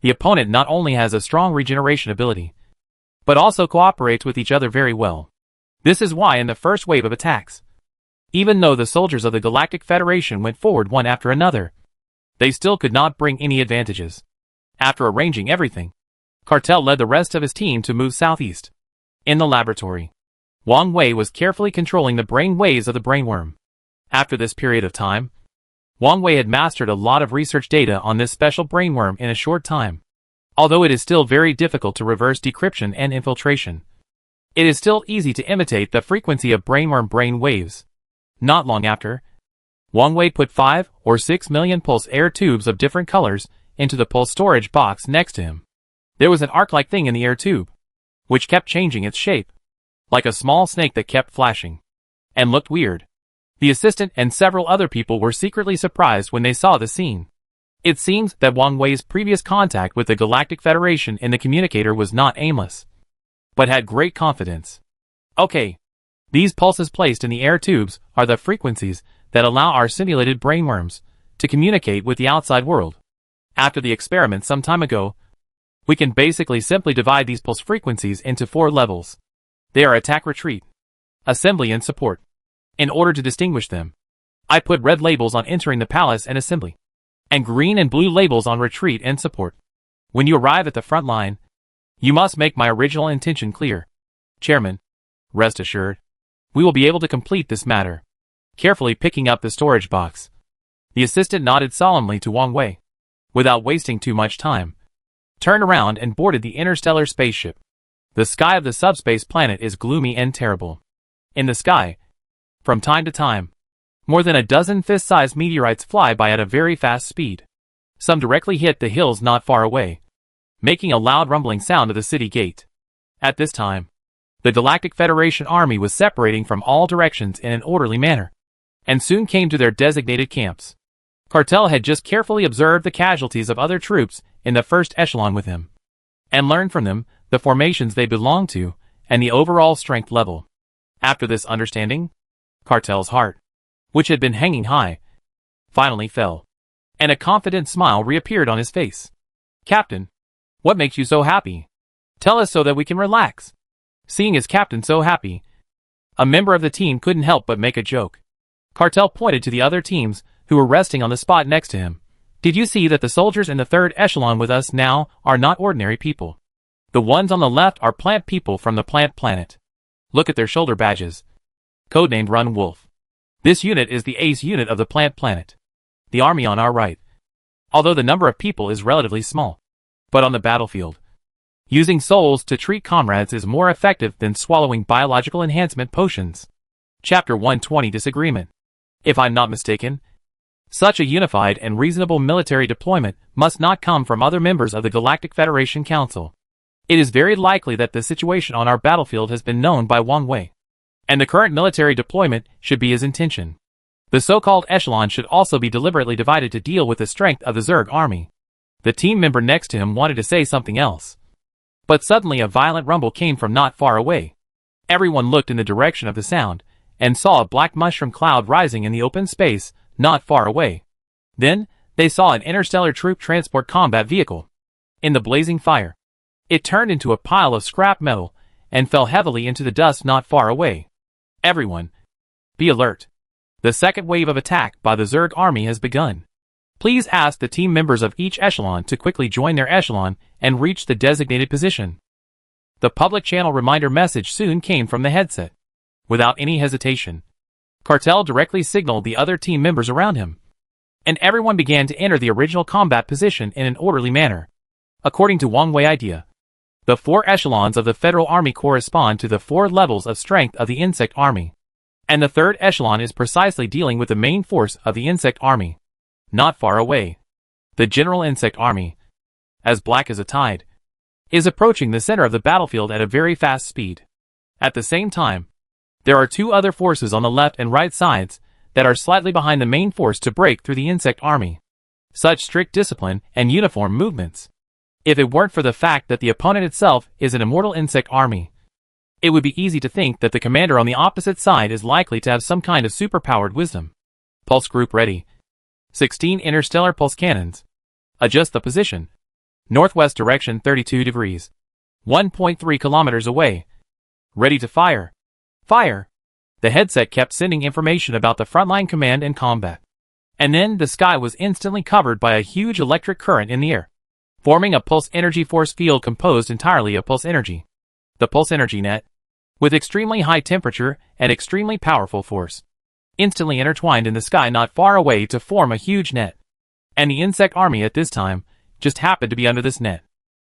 The opponent not only has a strong regeneration ability, but also cooperates with each other very well. This is why in the first wave of attacks, even though the soldiers of the Galactic Federation went forward one after another, they still could not bring any advantages. After arranging everything, Cartel led the rest of his team to move southeast. In the laboratory, Wang Wei was carefully controlling the brain waves of the brainworm. After this period of time, Wang Wei had mastered a lot of research data on this special brainworm in a short time. Although it is still very difficult to reverse decryption and infiltration, it is still easy to imitate the frequency of brainworm brain waves. Not long after, Wang Wei put 5 or 6 million pulse air tubes of different colors into the pulse storage box next to him. There was an arc-like thing in the air tube, which kept changing its shape, like a small snake that kept flashing, and looked weird. The assistant and several other people were secretly surprised when they saw the scene. It seems that Wang Wei's previous contact with the Galactic Federation in the communicator was not aimless, but had great confidence. Okay, these pulses placed in the air tubes are the frequencies that allow our simulated brainworms to communicate with the outside world. After the experiment some time ago, we can basically simply divide these pulse frequencies into 4 levels. They are attack, retreat, assembly, and support. In order to distinguish them, I put red labels on entering the palace and assembly, and green and blue labels on retreat and support. When you arrive at the front line, you must make my original intention clear. Chairman, rest assured, we will be able to complete this matter. Carefully picking up the storage box, the assistant nodded solemnly to Wang Wei. Without wasting too much time, turned around and boarded the interstellar spaceship. The sky of the subspace planet is gloomy and terrible. In the sky, from time to time, more than a dozen fist-sized meteorites fly by at a very fast speed. Some directly hit the hills not far away, making a loud rumbling sound to the city gate. At this time, the Galactic Federation army was separating from all directions in an orderly manner, and soon came to their designated camps. Cartel had just carefully observed the casualties of other troops in the first echelon with him, and learned from them the formations they belonged to and the overall strength level. After this understanding, Cartel's heart, which had been hanging high, finally fell, and a confident smile reappeared on his face. Captain, what makes you so happy? Tell us so that we can relax. Seeing his captain so happy, a member of the team couldn't help but make a joke. Cartel pointed to the other teams who were resting on the spot next to him. Did you see that the soldiers in the third echelon with us now are not ordinary people? The ones on the left are plant people from the plant planet. Look at their shoulder badges. Codenamed Run Wolf. This unit is the ace unit of the plant planet. The army on our right, although the number of people is relatively small, but on the battlefield, using souls to treat comrades is more effective than swallowing biological enhancement potions. Chapter 120 Disagreement. If I'm not mistaken, such a unified and reasonable military deployment must not come from other members of the Galactic Federation Council. It is very likely that the situation on our battlefield has been known by Wang Wei, and the current military deployment should be his intention. The so-called echelon should also be deliberately divided to deal with the strength of the Zerg army. The team member next to him wanted to say something else, but suddenly a violent rumble came from not far away. Everyone looked in the direction of the sound, and saw a black mushroom cloud rising in the open space, not far away. Then, they saw an interstellar troop transport combat vehicle. In the blazing fire, it turned into a pile of scrap metal, and fell heavily into the dust not far away. Everyone, be alert. The second wave of attack by the Zerg army has begun. Please ask the team members of each echelon to quickly join their echelon and reach the designated position. The public channel reminder message soon came from the headset. Without any hesitation, Cartel directly signaled the other team members around him, and everyone began to enter the original combat position in an orderly manner. According to Wang Wei idea, the 4 echelons of the Federal Army correspond to the 4 levels of strength of the Insect Army, and the 3rd echelon is precisely dealing with the main force of the Insect Army. Not far away, the General Insect Army, as black as a tide, is approaching the center of the battlefield at a very fast speed. At the same time, there are 2 other forces on the left and right sides that are slightly behind the main force to break through the Insect Army. Such strict discipline and uniform movements. If it weren't for the fact that the opponent itself is an immortal Insect Army, it would be easy to think that the commander on the opposite side is likely to have some kind of superpowered wisdom. Pulse group ready. 16 interstellar pulse cannons. Adjust the position. Northwest direction 32 degrees. 1.3 kilometers away. Ready to fire. Fire! The headset kept sending information about the frontline command and combat. And then the sky was instantly covered by a huge electric current in the air, forming a pulse energy force field composed entirely of pulse energy. The pulse energy net, with extremely high temperature and extremely powerful force, instantly intertwined in the sky not far away to form a huge net. And the Insect Army at this time just happened to be under this net.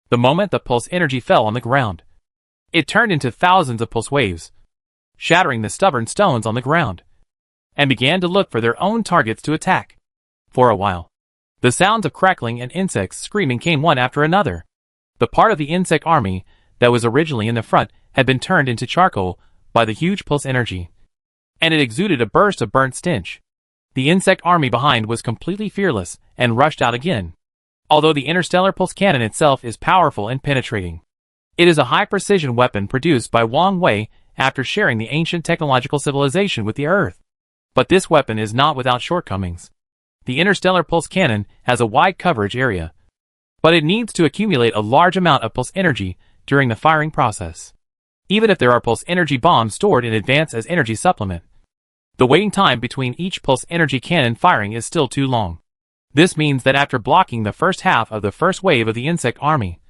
The moment the pulse energy fell on the ground, it turned into thousands of pulse waves, shattering the stubborn stones on the ground, and began to look for their own targets to attack. For a while, the sounds of crackling and insects screaming came one after another. The part of the Insect Army that was originally in the front had been turned into charcoal by the huge pulse energy, and it exuded a burst of burnt stench. The Insect Army behind was completely fearless and rushed out again. Although the interstellar pulse cannon itself is powerful and penetrating, it is a high-precision weapon produced by Wang Wei after sharing the ancient technological civilization with the Earth. But this weapon is not without shortcomings. The interstellar pulse cannon has a wide coverage area, but it needs to accumulate a large amount of pulse energy during the firing process, even if there are pulse energy bombs stored in advance as energy supplement. The waiting time between each pulse energy cannon firing is still too long. This means that after blocking the first half of the first wave of the Insect Army,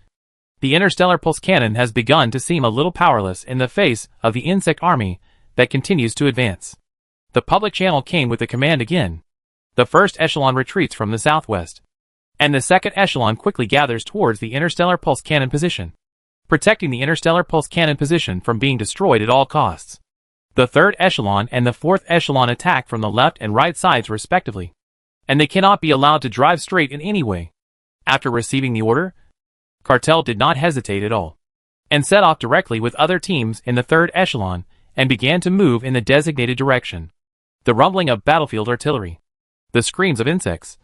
the interstellar pulse cannon has begun to seem a little powerless in the face of the Insect Army that continues to advance. The public channel came with the command again. The first echelon retreats from the southwest, and the second echelon quickly gathers towards the interstellar pulse cannon position, protecting the interstellar pulse cannon position from being destroyed at all costs. The third echelon and the fourth echelon attack from the left and right sides respectively, and they cannot be allowed to drive straight in any way. After receiving the order, Cartel did not hesitate at all, and set off directly with other teams in the third echelon and began to move in the designated direction. The rumbling of battlefield artillery, the screams of insects,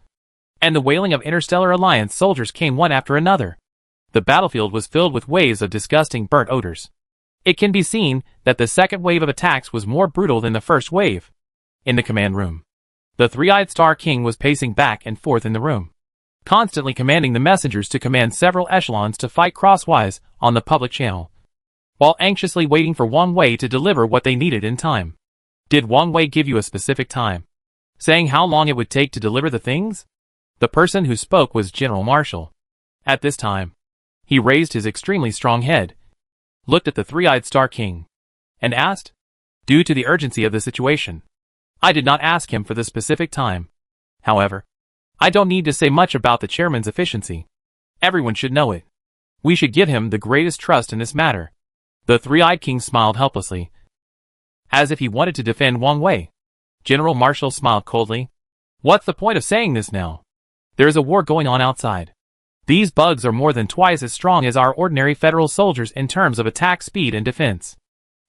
and the wailing of Interstellar Alliance soldiers came one after another. The battlefield was filled with waves of disgusting burnt odors. It can be seen that the second wave of attacks was more brutal than the first wave. In the command room, the three-eyed Star King was pacing back and forth in the room, constantly commanding the messengers to command several echelons to fight crosswise on the public channel, while anxiously waiting for Wang Wei to deliver what they needed in time. Did Wang Wei give you a specific time, saying how long it would take to deliver the things? The person who spoke was General Marshal. At this time, he raised his extremely strong head, looked at the three-eyed Star King, and asked, due to the urgency of the situation, I did not ask him for the specific time. However, I don't need to say much about the chairman's efficiency. Everyone should know it. We should give him the greatest trust in this matter. The three-eyed king smiled helplessly, as if he wanted to defend Wang Wei. General Marshal smiled coldly. What's the point of saying this now? There is a war going on outside. These bugs are more than twice as strong as our ordinary federal soldiers in terms of attack speed and defense.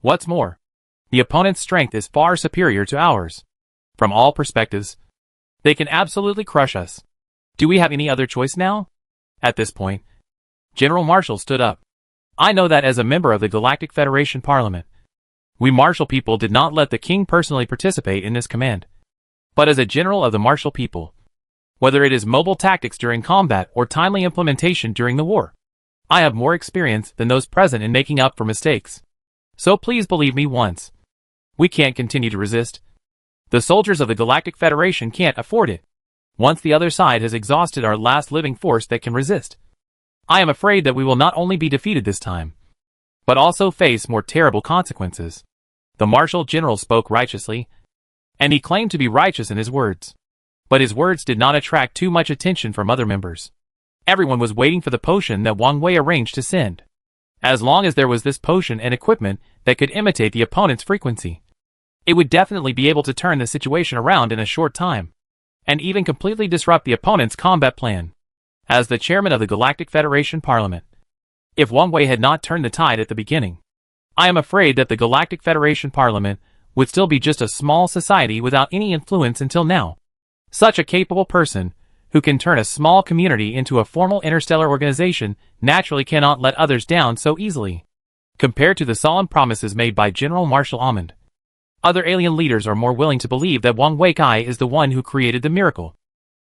What's more, the opponent's strength is far superior to ours. From all perspectives, they can absolutely crush us. Do we have any other choice now? At this point, General Marshal stood up. I know that as a member of the Galactic Federation Parliament, We martial people did not let the king personally participate in this command, but as a general of the martial people. Whether it is mobile tactics during combat or timely implementation during the war, I have more experience than those present in making up for mistakes. So please believe me once. We can't continue to resist. The soldiers of the Galactic Federation can't afford it. Once the other side has exhausted our last living force that can resist, I am afraid that we will not only be defeated this time, but also face more terrible consequences. The martial general spoke righteously, and he claimed to be righteous in his words. But his words did not attract too much attention from other members. Everyone was waiting for the potion that Wang Wei arranged to send. As long as there was this potion and equipment that could imitate the opponent's frequency, it would definitely be able to turn the situation around in a short time, and even completely disrupt the opponent's combat plan. As the chairman of the Galactic Federation Parliament, if Wang Wei had not turned the tide at the beginning, I am afraid that the Galactic Federation Parliament would still be just a small society without any influence until now. Such a capable person, who can turn a small community into a formal interstellar organization, naturally cannot let others down so easily. Compared to the solemn promises made by General Marshal Almond, other alien leaders are more willing to believe that Wang Weikai is the one who created the miracle.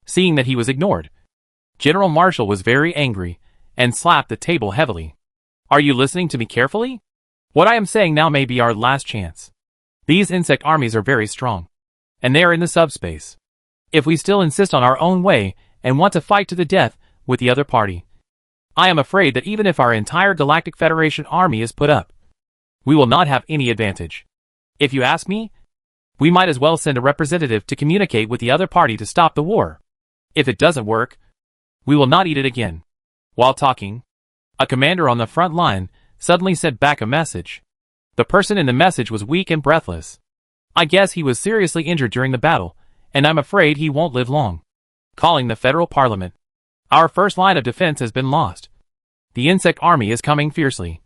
Seeing that he was ignored, General Marshal was very angry, and slapped the table heavily. Are you listening to me carefully? What I am saying now may be our last chance. These insect armies are very strong, and they are in the subspace. If we still insist on our own way and want to fight to the death with the other party, I am afraid that even if our entire Galactic Federation army is put up, we will not have any advantage. If you ask me, we might as well send a representative to communicate with the other party to stop the war. If it doesn't work, we will not eat it again. While talking, a commander on the front line suddenly sent back a message. The person in the message was weak and breathless. I guess he was seriously injured during the battle, and I'm afraid he won't live long. Calling the federal parliament. Our first line of defense has been lost. The insect army is coming fiercely,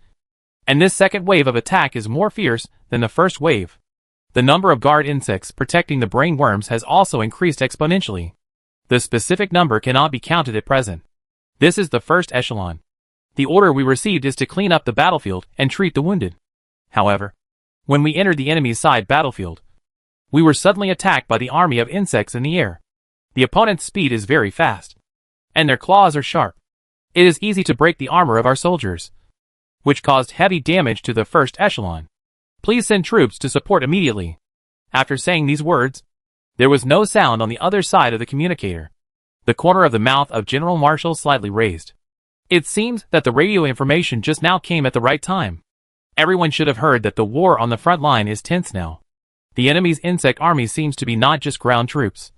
and this second wave of attack is more fierce than the first wave. The number of guard insects protecting the brain worms has also increased exponentially. The specific number cannot be counted at present. This is the first echelon. The order we received is to clean up the battlefield and treat the wounded. However, when we entered the enemy's side battlefield, we were suddenly attacked by the army of insects in the air. The opponent's speed is very fast, and their claws are sharp. It is easy to break the armor of our soldiers, which caused heavy damage to the first echelon. Please send troops to support immediately. After saying these words, there was no sound on the other side of the communicator. The corner of the mouth of General Marshal slightly raised. It seems that the radio information just now came at the right time. Everyone should have heard that the war on the front line is tense now. The enemy's insect army seems to be not just ground troops,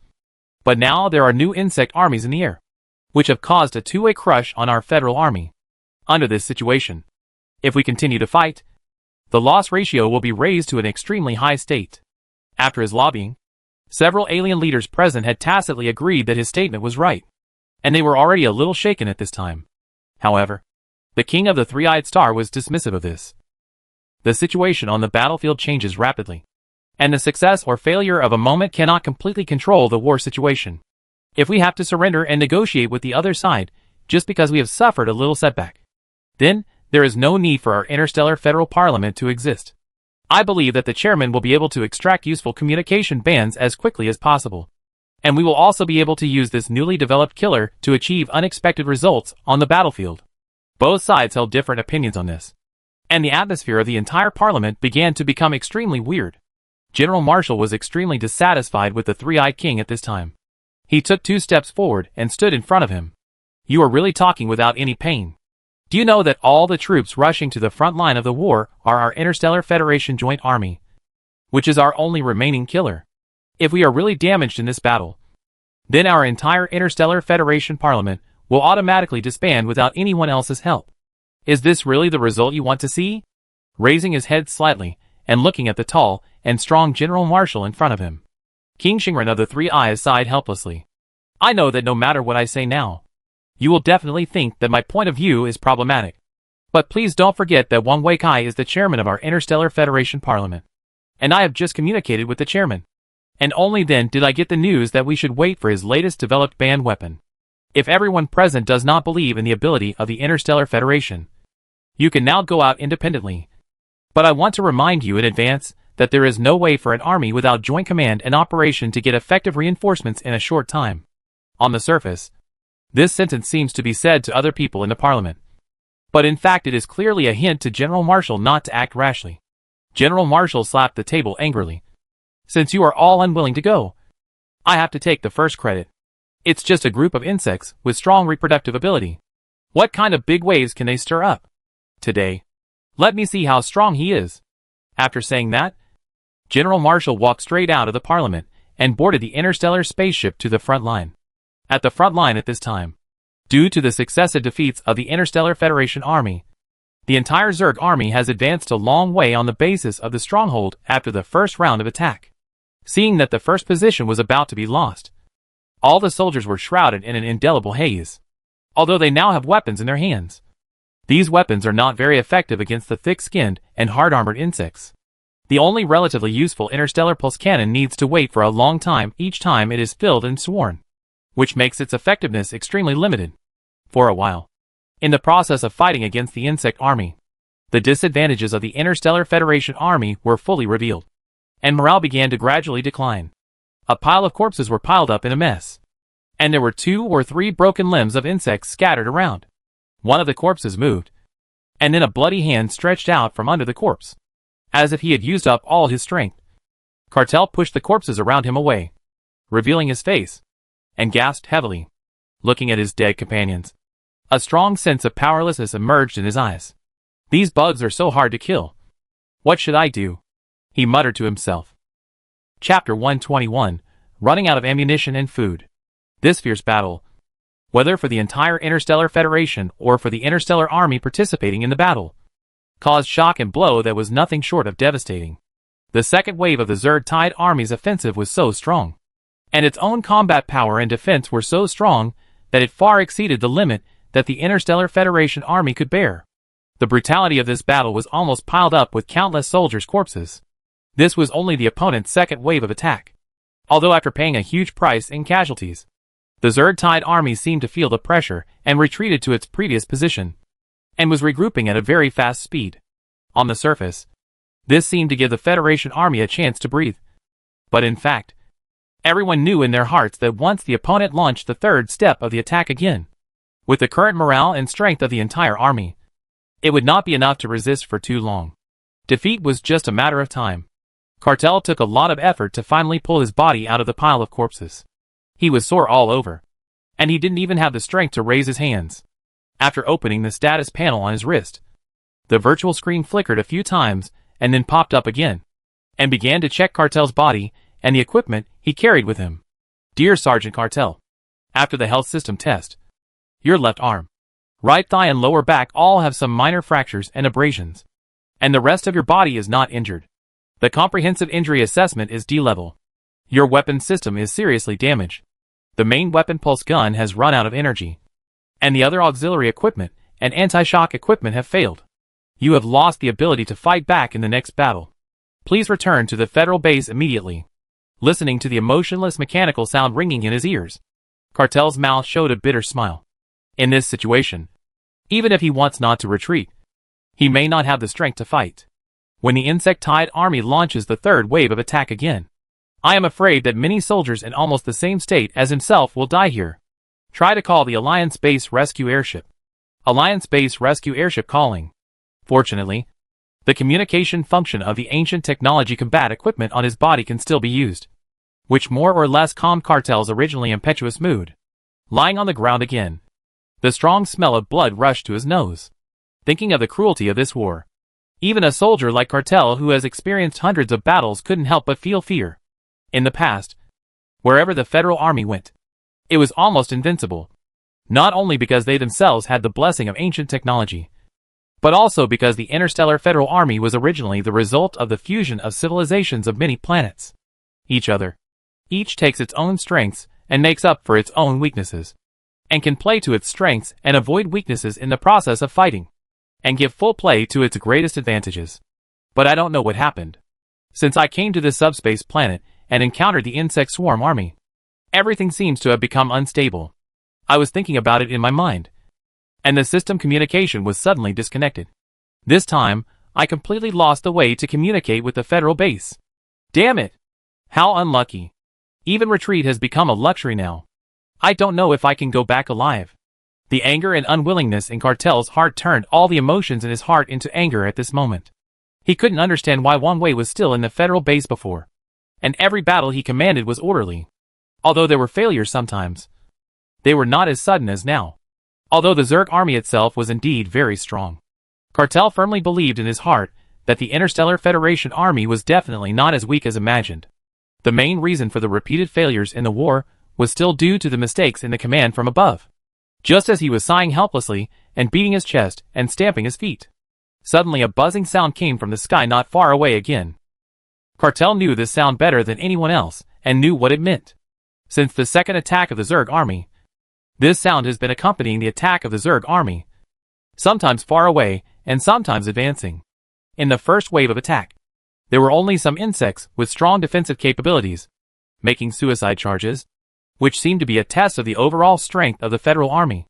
but now there are new insect armies in the air, which have caused a two-way crush on our federal army. Under this situation, if we continue to fight, the loss ratio will be raised to an extremely high state. After his lobbying, several alien leaders present had tacitly agreed that his statement was right, and they were already a little shaken at this time. However, the king of the three-eyed star was dismissive of this. The situation on the battlefield changes rapidly, and the success or failure of a moment cannot completely control the war situation. If we have to surrender and negotiate with the other side just because we have suffered a little setback, then there is no need for our interstellar federal parliament to exist. I believe that the chairman will be able to extract useful communication bands as quickly as possible, and we will also be able to use this newly developed killer to achieve unexpected results on the battlefield. Both sides held different opinions on this, and the atmosphere of the entire parliament began to become extremely weird. General Marshal was extremely dissatisfied with the three-eyed king at this time. He took 2 steps forward and stood in front of him. You are really talking without any pain. Do you know that all the troops rushing to the front line of the war are our Interstellar Federation Joint Army, which is our only remaining killer? If we are really damaged in this battle, then our entire Interstellar Federation Parliament will automatically disband without anyone else's help. Is this really the result you want to see? Raising his head slightly, and looking at the tall and strong General Marshal in front of him, King Xingren of the Three Eyes sighed helplessly. I know that no matter what I say now, you will definitely think that my point of view is problematic. But please don't forget that Wang Weikai is the chairman of our Interstellar Federation Parliament, and I have just communicated with the chairman. And only then did I get the news that we should wait for his latest developed banned weapon. If everyone present does not believe in the ability of the Interstellar Federation, you can now go out independently. But I want to remind you in advance that there is no way for an army without joint command and operation to get effective reinforcements in a short time. On the surface, this sentence seems to be said to other people in the parliament. But in fact it is clearly a hint to General Marshall not to act rashly. General Marshall slapped the table angrily. Since you are all unwilling to go, I have to take the first credit. It's just a group of insects with strong reproductive ability. What kind of big waves can they stir up? Today, let me see how strong he is. After saying that, General Marshall walked straight out of the parliament and boarded the interstellar spaceship to the front line. At the front line at this time, due to the successive defeats of the Interstellar Federation Army, the entire Zerg army has advanced a long way on the basis of the stronghold after the first round of attack. Seeing that the first position was about to be lost, all the soldiers were shrouded in an indelible haze. Although they now have weapons in their hands, these weapons are not very effective against the thick-skinned and hard-armored insects. The only relatively useful interstellar pulse cannon needs to wait for a long time each time it is filled and sworn, which makes its effectiveness extremely limited. For a while, in the process of fighting against the insect army, the disadvantages of the Interstellar Federation army were fully revealed, and morale began to gradually decline. A pile of corpses were piled up in a mess, and there were 2 or 3 broken limbs of insects scattered around. One of the corpses moved, and then a bloody hand stretched out from under the corpse, as if he had used up all his strength. Cartel pushed the corpses around him away, revealing his face, and gasped heavily, looking at his dead companions. A strong sense of powerlessness emerged in his eyes. These bugs are so hard to kill. What should I do? He muttered to himself. Chapter 121, Running Out of Ammunition and Food. This fierce battle, whether for the entire Interstellar Federation or for the Interstellar Army participating in the battle, caused shock and blow that was nothing short of devastating. The second wave of the Zerg Tide Army's offensive was so strong, and its own combat power and defense were so strong that it far exceeded the limit that the Interstellar Federation Army could bear. The brutality of this battle was almost piled up with countless soldiers' corpses. This was only the opponent's second wave of attack. Although after paying a huge price in casualties, the Zerg Tide Army seemed to feel the pressure and retreated to its previous position, and was regrouping at a very fast speed. On the surface, this seemed to give the Federation Army a chance to breathe. But in fact, everyone knew in their hearts that once the opponent launched the third step of the attack again, with the current morale and strength of the entire army, it would not be enough to resist for too long. Defeat was just a matter of time. Cartel took a lot of effort to finally pull his body out of the pile of corpses. He was sore all over, and he didn't even have the strength to raise his hands. After opening the status panel on his wrist, the virtual screen flickered a few times and then popped up again, and began to check Cartel's body and the equipment he carried with him. Dear Sergeant Cartel, after the health system test, your left arm, right thigh and lower back all have some minor fractures and abrasions, and the rest of your body is not injured. The comprehensive injury assessment is D-level. Your weapon system is seriously damaged. The main weapon pulse gun has run out of energy, and the other auxiliary equipment and anti-shock equipment have failed. You have lost the ability to fight back in the next battle. Please return to the Federal base immediately. Listening to the emotionless mechanical sound ringing in his ears, Cartel's mouth showed a bitter smile. In this situation, even if he wants not to retreat, he may not have the strength to fight. When the Insect Tide Army launches the third wave of attack again, I am afraid that many soldiers in almost the same state as himself will die here. Try to call the Alliance Base Rescue Airship. Alliance Base Rescue Airship calling. Fortunately, the communication function of the ancient technology combat equipment on his body can still be used, which more or less calmed Cartel's originally impetuous mood. Lying on the ground again, the strong smell of blood rushed to his nose. Thinking of the cruelty of this war, even a soldier like Cartel who has experienced hundreds of battles couldn't help but feel fear. In the past, wherever the Federal Army went, it was almost invincible, not only because they themselves had the blessing of ancient technology, but also because the Interstellar Federal Army was originally the result of the fusion of civilizations of many planets. Each takes its own strengths and makes up for its own weaknesses, and can play to its strengths and avoid weaknesses in the process of fighting, and give full play to its greatest advantages. But I don't know what happened. Since I came to this subspace planet and encountered the insect swarm army, everything seems to have become unstable. I was thinking about it in my mind, and the system communication was suddenly disconnected. This time, I completely lost the way to communicate with the federal base. Damn it! How unlucky. Even retreat has become a luxury now. I don't know if I can go back alive. The anger and unwillingness in Cartel's heart turned all the emotions in his heart into anger at this moment. He couldn't understand why Wang Wei was still in the federal base before. And every battle he commanded was orderly. Although there were failures sometimes, they were not as sudden as now. Although the Zerg army itself was indeed very strong, Cartel firmly believed in his heart that the Interstellar Federation army was definitely not as weak as imagined. The main reason for the repeated failures in the war was still due to the mistakes in the command from above. Just as he was sighing helplessly and beating his chest and stamping his feet, suddenly a buzzing sound came from the sky not far away again. Cartel knew this sound better than anyone else and knew what it meant. Since the second attack of the Zerg army, this sound has been accompanying the attack of the Zerg army, sometimes far away and sometimes advancing. In the first wave of attack, there were only some insects with strong defensive capabilities, making suicide charges, which seemed to be a test of the overall strength of the Federal Army.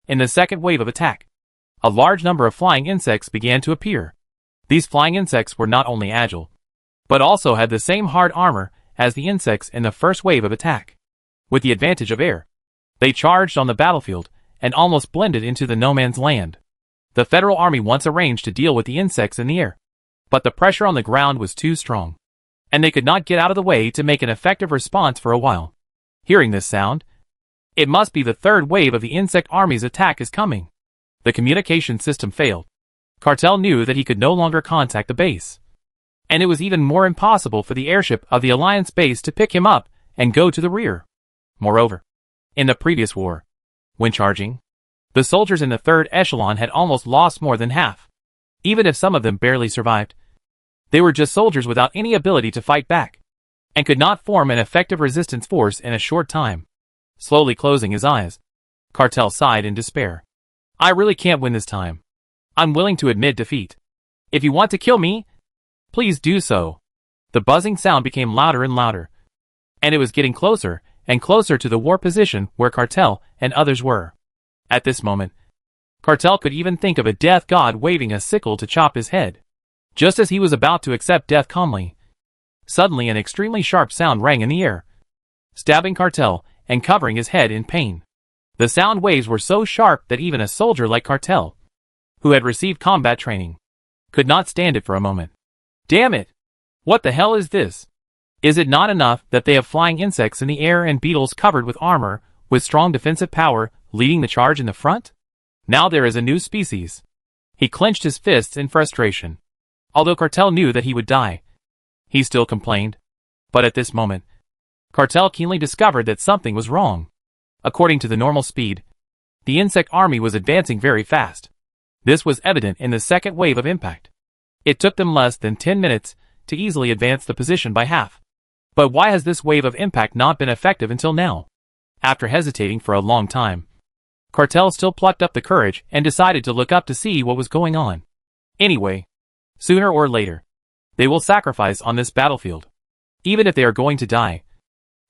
In the second wave of attack, a large number of flying insects began to appear. These flying insects were not only agile, but also had the same hard armor as the insects in the first wave of attack. With the advantage of air, they charged on the battlefield and almost blended into the no man's land. The Federal Army once arranged to deal with the insects in the air, but the pressure on the ground was too strong, and they could not get out of the way to make an effective response for a while. Hearing this sound, it must be the third wave of the insect army's attack is coming. The communication system failed. Cartel knew that he could no longer contact the base, and it was even more impossible for the airship of the Alliance base to pick him up and go to the rear. Moreover, in the previous war, when charging, the soldiers in the third echelon had almost lost more than half. Even if some of them barely survived, they were just soldiers without any ability to fight back, and could not form an effective resistance force in a short time. Slowly closing his eyes, Cartel sighed in despair. I really can't win this time. I'm willing to admit defeat. If you want to kill me, please do so. The buzzing sound became louder and louder, and it was getting closer and closer to the war position where Cartel and others were. At this moment, Cartel could even think of a death god waving a sickle to chop his head. Just as he was about to accept death calmly, suddenly an extremely sharp sound rang in the air, stabbing Cartel and covering his head in pain. The sound waves were so sharp that even a soldier like Cartel, who had received combat training, could not stand it for a moment. Damn it! What the hell is this? Is it not enough that they have flying insects in the air and beetles covered with armor, with strong defensive power, leading the charge in the front? Now there is a new species. He clenched his fists in frustration. Although Cartel knew that he would die, he still complained. But at this moment, Cartel keenly discovered that something was wrong. According to the normal speed, the insect army was advancing very fast. This was evident in the second wave of impact. It took them less than 10 minutes to easily advance the position by half. But why has this wave of impact not been effective until now? After hesitating for a long time, Cartel still plucked up the courage and decided to look up to see what was going on. Anyway, sooner or later, they will sacrifice on this battlefield. Even if they are going to die,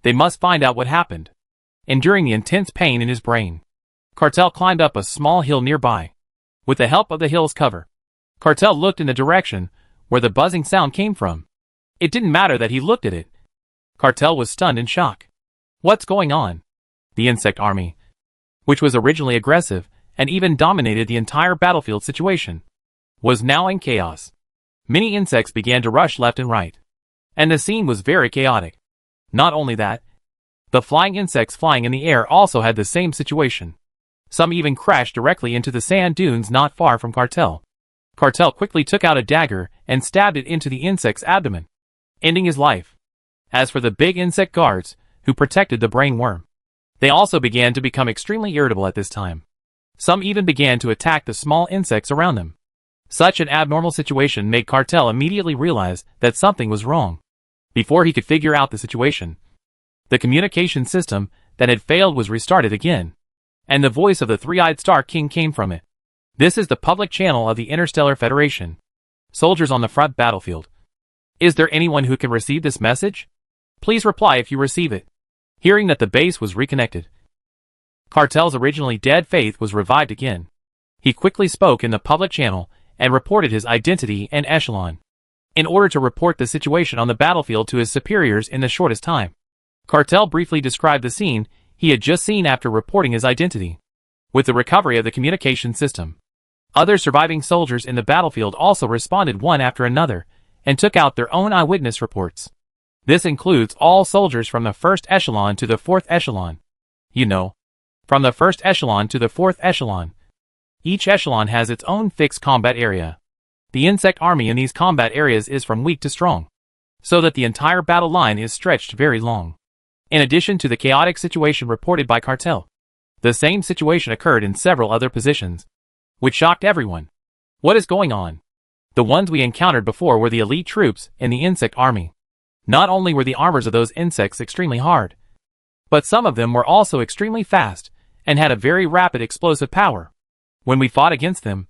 they must find out what happened. Enduring the intense pain in his brain, Cartel climbed up a small hill nearby. With the help of the hill's cover, Cartel looked in the direction where the buzzing sound came from. It didn't matter that he looked at it. Cartel was stunned in shock. What's going on? The insect army, which was originally aggressive and even dominated the entire battlefield situation, was now in chaos. Many insects began to rush left and right, and the scene was very chaotic. Not only that, the flying insects flying in the air also had the same situation. Some even crashed directly into the sand dunes not far from Cartel. Cartel quickly took out a dagger and stabbed it into the insect's abdomen, ending his life. As for the big insect guards, who protected the brain worm, they also began to become extremely irritable at this time. Some even began to attack the small insects around them. Such an abnormal situation made Cartel immediately realize that something was wrong. Before he could figure out the situation, the communication system that had failed was restarted again, and the voice of the three-eyed Star King came from it. This is the public channel of the Interstellar Federation. Soldiers on the front battlefield. Is there anyone who can receive this message? Please reply if you receive it. Hearing that the base was reconnected, Cartel's originally dead faith was revived again. He quickly spoke in the public channel and reported his identity and echelon, in order to report the situation on the battlefield to his superiors in the shortest time. Cartel briefly described the scene he had just seen after reporting his identity. With the recovery of the communication system, other surviving soldiers in the battlefield also responded one after another and took out their own eyewitness reports. This includes all soldiers from the first echelon to the fourth echelon. You know, from the first echelon to the fourth echelon. Each echelon has its own fixed combat area. The insect army in these combat areas is from weak to strong, so that the entire battle line is stretched very long. In addition to the chaotic situation reported by Cartel, the same situation occurred in several other positions, which shocked everyone. What is going on? The ones we encountered before were the elite troops in the insect army. Not only were the armors of those insects extremely hard, but some of them were also extremely fast and had a very rapid explosive power. When we fought against them,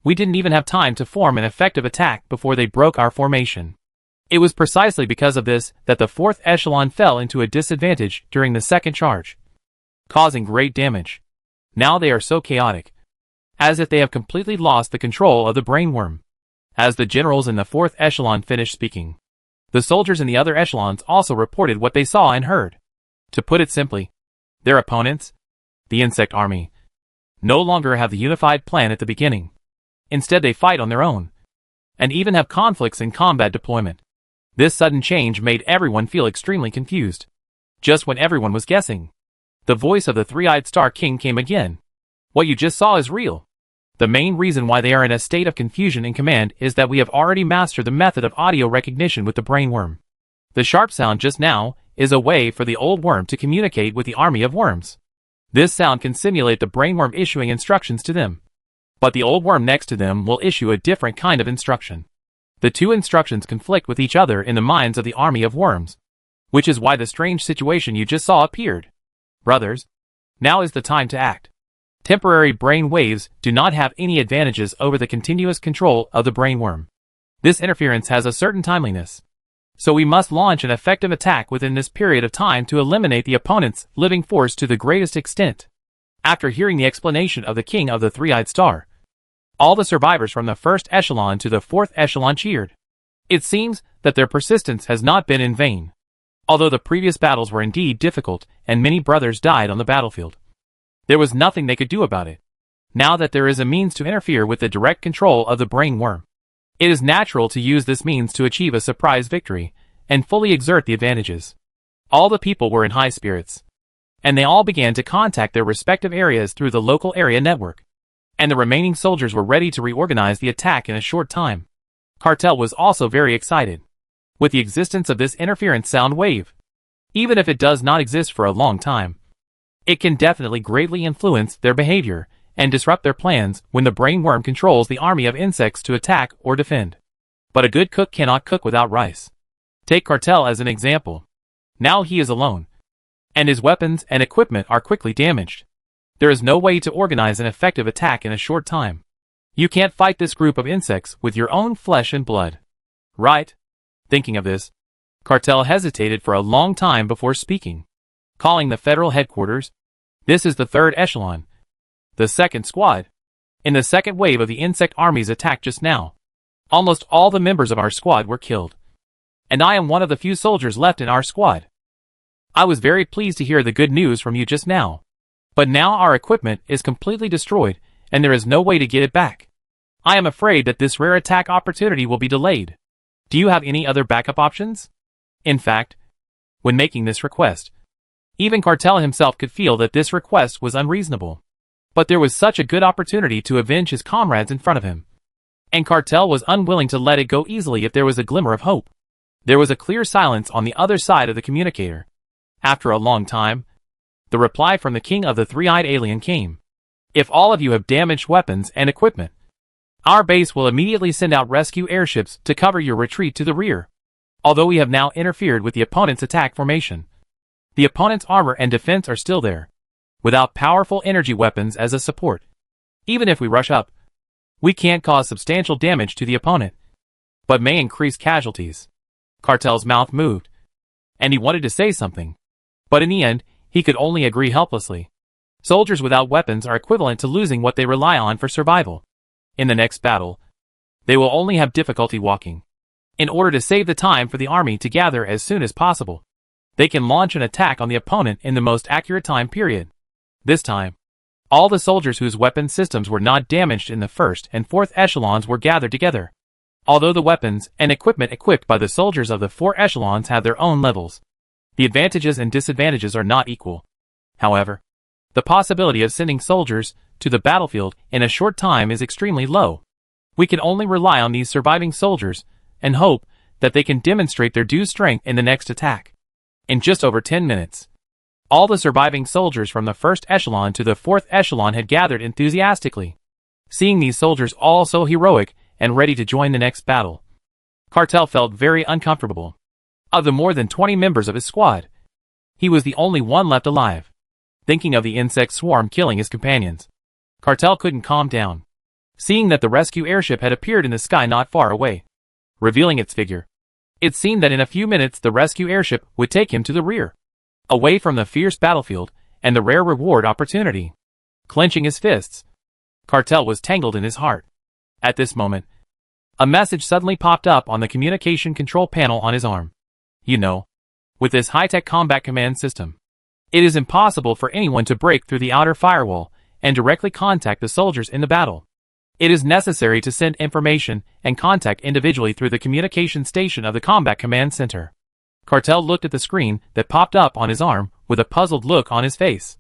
we didn't even have time to form an effective attack before they broke our formation. It was precisely because of this that the fourth echelon fell into a disadvantage during the second charge, causing great damage. Now they are so chaotic, as if they have completely lost the control of the brainworm. As the generals in the fourth echelon finished speaking, the soldiers in the other echelons also reported what they saw and heard. To put it simply, their opponents, the insect army, no longer have the unified plan at the beginning. Instead they fight on their own, and even have conflicts in combat deployment. This sudden change made everyone feel extremely confused. Just when everyone was guessing, the voice of the three-eyed Star King came again. What you just saw is real. The main reason why they are in a state of confusion in command is that we have already mastered the method of audio recognition with the brainworm. The sharp sound just now is a way for the old worm to communicate with the army of worms. This sound can simulate the brainworm issuing instructions to them. But the old worm next to them will issue a different kind of instruction. The two instructions conflict with each other in the minds of the army of worms, which is why the strange situation you just saw appeared. Brothers, now is the time to act. Temporary brain waves do not have any advantages over the continuous control of the brainworm. This interference has a certain timeliness, so we must launch an effective attack within this period of time to eliminate the opponent's living force to the greatest extent. After hearing the explanation of the King of the Three-Eyed Star, all the survivors from the first echelon to the fourth echelon cheered. It seems that their persistence has not been in vain. Although the previous battles were indeed difficult and many brothers died on the battlefield, there was nothing they could do about it. Now that there is a means to interfere with the direct control of the brainworm, it is natural to use this means to achieve a surprise victory and fully exert the advantages. All the people were in high spirits, and they all began to contact their respective areas through the local area network. And the remaining soldiers were ready to reorganize the attack in a short time. Cartel was also very excited with the existence of this interference sound wave. Even if it does not exist for a long time, it can definitely greatly influence their behavior and disrupt their plans when the brainworm controls the army of insects to attack or defend. But a good cook cannot cook without rice. Take Cartel as an example. Now he is alone, and his weapons and equipment are quickly damaged. There is no way to organize an effective attack in a short time. You can't fight this group of insects with your own flesh and blood. Right? Thinking of this, Cartel hesitated for a long time before speaking. Calling the federal headquarters, this is the third echelon, the second squad. In the second wave of the insect army's attack just now, almost all the members of our squad were killed. And I am one of the few soldiers left in our squad. I was very pleased to hear the good news from you just now. But now our equipment is completely destroyed, and there is no way to get it back. I am afraid that this rare attack opportunity will be delayed. Do you have any other backup options? In fact, when making this request, even Cartel himself could feel that this request was unreasonable. But there was such a good opportunity to avenge his comrades in front of him, and Cartel was unwilling to let it go easily if there was a glimmer of hope. There was a clear silence on the other side of the communicator. After a long time, the reply from the King of the Three-Eyed Alien came. If all of you have damaged weapons and equipment, our base will immediately send out rescue airships to cover your retreat to the rear. Although we have now interfered with the opponent's attack formation, the opponent's armor and defense are still there, without powerful energy weapons as a support. Even if we rush up, we can't cause substantial damage to the opponent, but may increase casualties. Cartel's mouth moved, and he wanted to say something, but in the end, he could only agree helplessly. Soldiers without weapons are equivalent to losing what they rely on for survival. In the next battle, They will only have difficulty walking. In order to save the time for the army to gather as soon as possible, they can launch an attack on the opponent in the most accurate time period. This time, all the soldiers whose weapon systems were not damaged in the first and fourth echelons were gathered together. Although the weapons and equipment equipped by the soldiers of the 4 echelons have their own levels, the advantages and disadvantages are not equal. However, the possibility of sending soldiers to the battlefield in a short time is extremely low. We can only rely on these surviving soldiers and hope that they can demonstrate their due strength in the next attack. In just over 10 minutes, all the surviving soldiers from the 1st echelon to the 4th echelon had gathered enthusiastically. Seeing these soldiers all so heroic and ready to join the next battle, Cartel felt very uncomfortable. Of the more than 20 members of his squad, he was the only one left alive. Thinking of the insect swarm killing his companions, Cartel couldn't calm down. Seeing that the rescue airship had appeared in the sky not far away, revealing its figure, it seemed that in a few minutes the rescue airship would take him to the rear, away from the fierce battlefield and the rare reward opportunity. Clenching his fists, Cartel was tangled in his heart. At this moment, a message suddenly popped up on the communication control panel on his arm. You know, with this high-tech combat command system, it is impossible for anyone to break through the outer firewall and directly contact the soldiers in the battle. It is necessary to send information and contact individually through the communication station of the Combat Command Center. Cartel looked at the screen that popped up on his arm with a puzzled look on his face.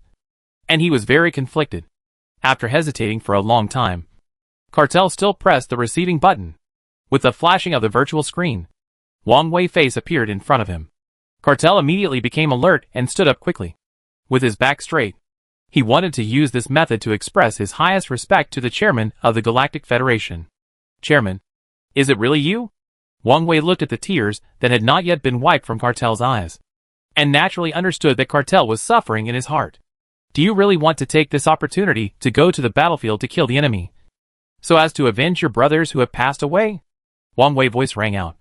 And he was very conflicted. After hesitating for a long time, Cartel still pressed the receiving button. With the flashing of the virtual screen, Wang Wei's face appeared in front of him. Cartel immediately became alert and stood up quickly. With his back straight, he wanted to use this method to express his highest respect to the chairman of the Galactic Federation. Chairman, is it really you? Wang Wei looked at the tears that had not yet been wiped from Cartel's eyes, and naturally understood that Cartel was suffering in his heart. Do you really want to take this opportunity to go to the battlefield to kill the enemy, so as to avenge your brothers who have passed away? Wang Wei's voice rang out,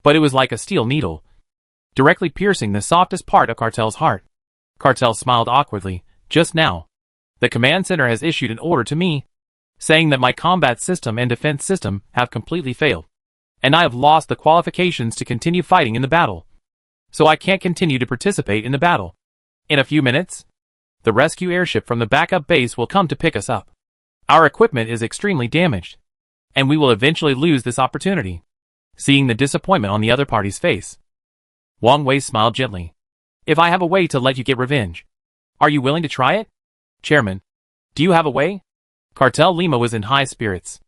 but it was like a steel needle, directly piercing the softest part of Cartel's heart. Cartel smiled awkwardly. Just now, the command center has issued an order to me, saying that my combat system and defense system have completely failed, and I have lost the qualifications to continue fighting in the battle. So I can't continue to participate in the battle. In a few minutes, the rescue airship from the backup base will come to pick us up. Our equipment is extremely damaged, and we will eventually lose this opportunity. Seeing the disappointment on the other party's face, Wang Wei smiled gently. If I have a way to let you get revenge, are you willing to try it? Chairman, do you have a way? Cartel Lima was in high spirits.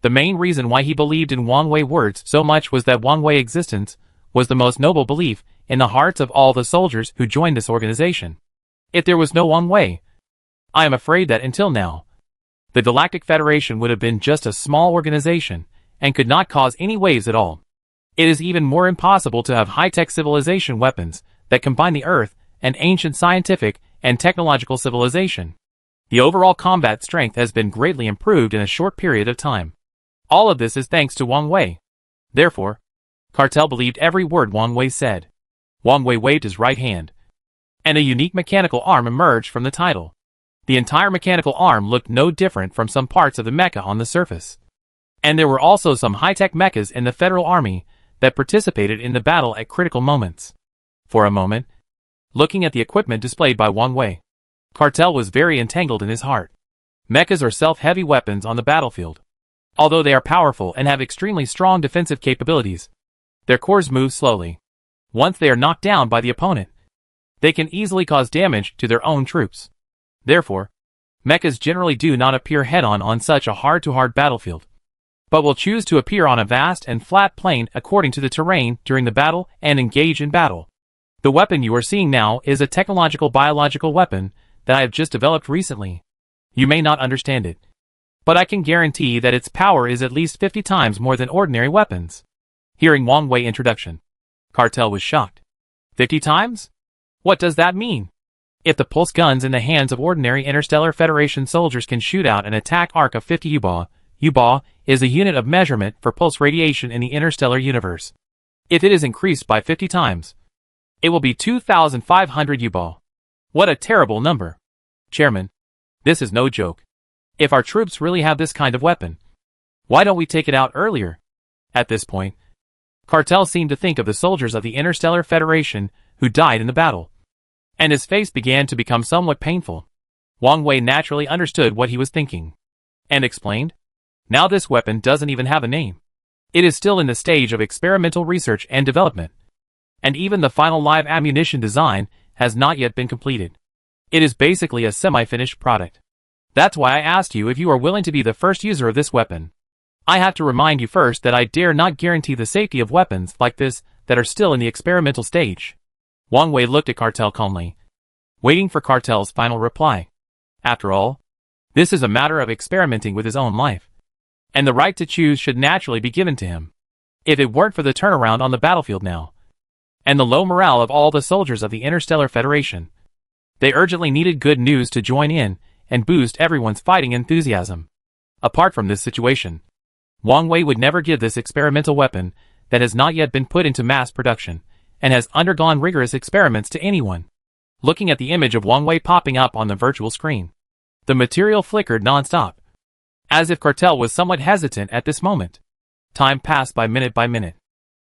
The main reason why he believed in Wang Wei's words so much was that Wang Wei's existence was the most noble belief in the hearts of all the soldiers who joined this organization. If there was no Wang Wei, I am afraid that until now, the Galactic Federation would have been just a small organization and could not cause any waves at all. It is even more impossible to have high-tech civilization weapons that combine the Earth and ancient scientific and technological civilization. The overall combat strength has been greatly improved in a short period of time. All of this is thanks to Wang Wei. Therefore, Cartel believed every word Wang Wei said. Wang Wei waved his right hand, and a unique mechanical arm emerged from the title. The entire mechanical arm looked no different from some parts of the mecha on the surface. And there were also some high-tech mechas in the Federal Army that participated in the battle at critical moments. For a moment, looking at the equipment displayed by Wang Wei, Cartel was very entangled in his heart. Mechas are self-heavy weapons on the battlefield. Although they are powerful and have extremely strong defensive capabilities, their cores move slowly. Once they are knocked down by the opponent, they can easily cause damage to their own troops. Therefore, mechas generally do not appear head-on on such a hard-to-hard battlefield, but will choose to appear on a vast and flat plain according to the terrain during the battle and engage in battle. The weapon you are seeing now is a technological biological weapon that I have just developed recently. You may not understand it, but I can guarantee that its power is at least 50 times more than ordinary weapons. Hearing Wang Wei's introduction, Cartel was shocked. 50 times? What does that mean? If the pulse guns in the hands of ordinary Interstellar Federation soldiers can shoot out an attack arc of 50 U-Ba, U-Ba is a unit of measurement for pulse radiation in the interstellar universe. If it is increased by 50 times, it will be 2,500 U-Ba. What a terrible number. Chairman, this is no joke. If our troops really have this kind of weapon, Why don't we take it out earlier? At this point, Cartel seemed to think of the soldiers of the Interstellar Federation who died in the battle, and his face began to become somewhat painful. Wang Wei naturally understood what he was thinking, and explained, "Now this weapon doesn't even have a name. It is still in the stage of experimental research and development, and even the final live ammunition design has not yet been completed. It is basically a semi-finished product. That's why I asked you if you are willing to be the first user of this weapon. I have to remind you first that I dare not guarantee the safety of weapons like this that are still in the experimental stage." Wang Wei looked at Cartel calmly, waiting for Cartel's final reply. After all, this is a matter of experimenting with his own life, and the right to choose should naturally be given to him. If it weren't for the turnaround on the battlefield now, and the low morale of all the soldiers of the Interstellar Federation, they urgently needed good news to join in and boost everyone's fighting enthusiasm. Apart from this situation, Wang Wei would never give this experimental weapon that has not yet been put into mass production and has undergone rigorous experiments to anyone. Looking at the image of Wang Wei popping up on the virtual screen, the material flickered non-stop, as if Cartel was somewhat hesitant at this moment. Time passed by minute.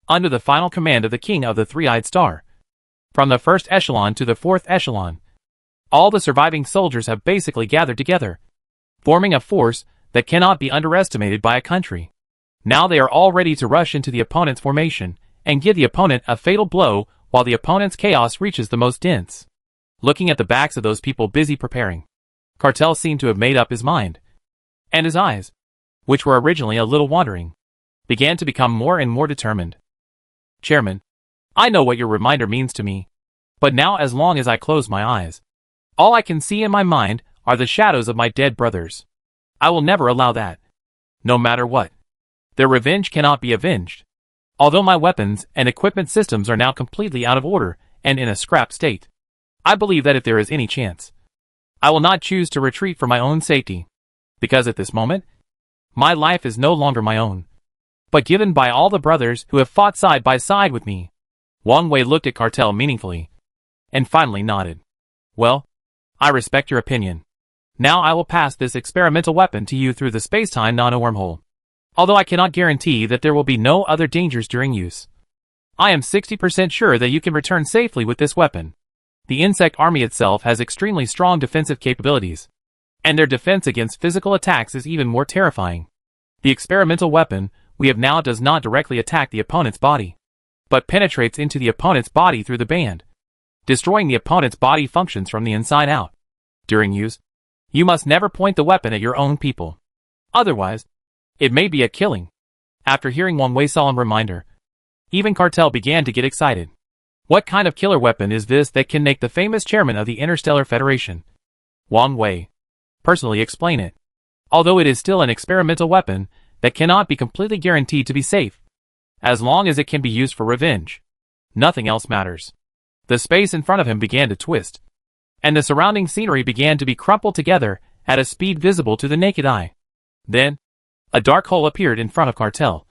Under the final command of the King of the Three-Eyed Star, from the first echelon to the fourth echelon, all the surviving soldiers have basically gathered together, forming a force that cannot be underestimated by a country. Now they are all ready to rush into the opponent's formation and give the opponent a fatal blow while the opponent's chaos reaches the most dense. Looking at the backs of those people busy preparing, Cartel seemed to have made up his mind, and his eyes, which were originally a little wandering, began to become more and more determined. "Chairman, I know what your reminder means to me, but now as long as I close my eyes, all I can see in my mind are the shadows of my dead brothers. I will never allow that. No matter what. Their revenge cannot be avenged. Although my weapons and equipment systems are now completely out of order and in a scrap state, I believe that if there is any chance, I will not choose to retreat for my own safety, because at this moment, my life is no longer my own, but given by all the brothers who have fought side by side with me." Wang Wei looked at Cartel meaningfully, and finally nodded. "Well, I respect your opinion. Now I will pass this experimental weapon to you through the space-time nano-wormhole. Although I cannot guarantee that there will be no other dangers during use, I am 60% sure that you can return safely with this weapon. The insect army itself has extremely strong defensive capabilities, and their defense against physical attacks is even more terrifying. The experimental weapon we have now does not directly attack the opponent's body, but penetrates into the opponent's body through the band, destroying the opponent's body functions from the inside out. During use, you must never point the weapon at your own people. Otherwise, it may be a killing." After hearing Wang Wei's solemn reminder, even Cartel began to get excited. What kind of killer weapon is this that can make the famous chairman of the Interstellar Federation? Wang Wei, personally explain it. Although it is still an experimental weapon that cannot be completely guaranteed to be safe, as long as it can be used for revenge, nothing else matters. The space in front of him began to twist, and the surrounding scenery began to be crumpled together at a speed visible to the naked eye. Then, a dark hole appeared in front of Cartel,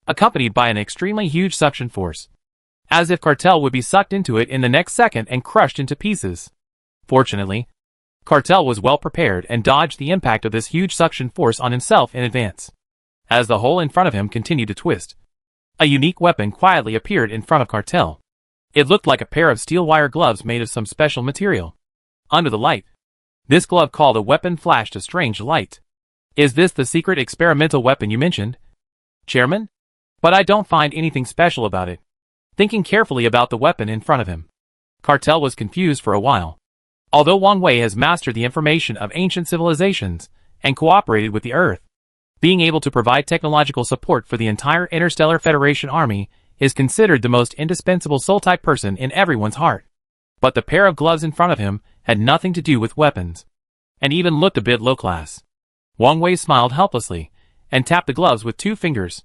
accompanied by an extremely huge suction force, as if Cartel would be sucked into it in the next second and crushed into pieces. Fortunately, Cartel was well prepared and dodged the impact of this huge suction force on himself in advance. As the hole in front of him continued to twist, a unique weapon quietly appeared in front of Cartel. It looked like a pair of steel wire gloves made of some special material. Under the light, this glove called a weapon flashed a strange light. "Is this the secret experimental weapon you mentioned, Chairman? But I don't find anything special about it." Thinking carefully about the weapon in front of him, Cartel was confused for a while. Although Wang Wei has mastered the information of ancient civilizations and cooperated with the Earth, being able to provide technological support for the entire Interstellar Federation army is considered the most indispensable soul-type person in everyone's heart. But the pair of gloves in front of him had nothing to do with weapons, and even looked a bit low-class. Wang Wei smiled helplessly, and tapped the gloves with 2 fingers.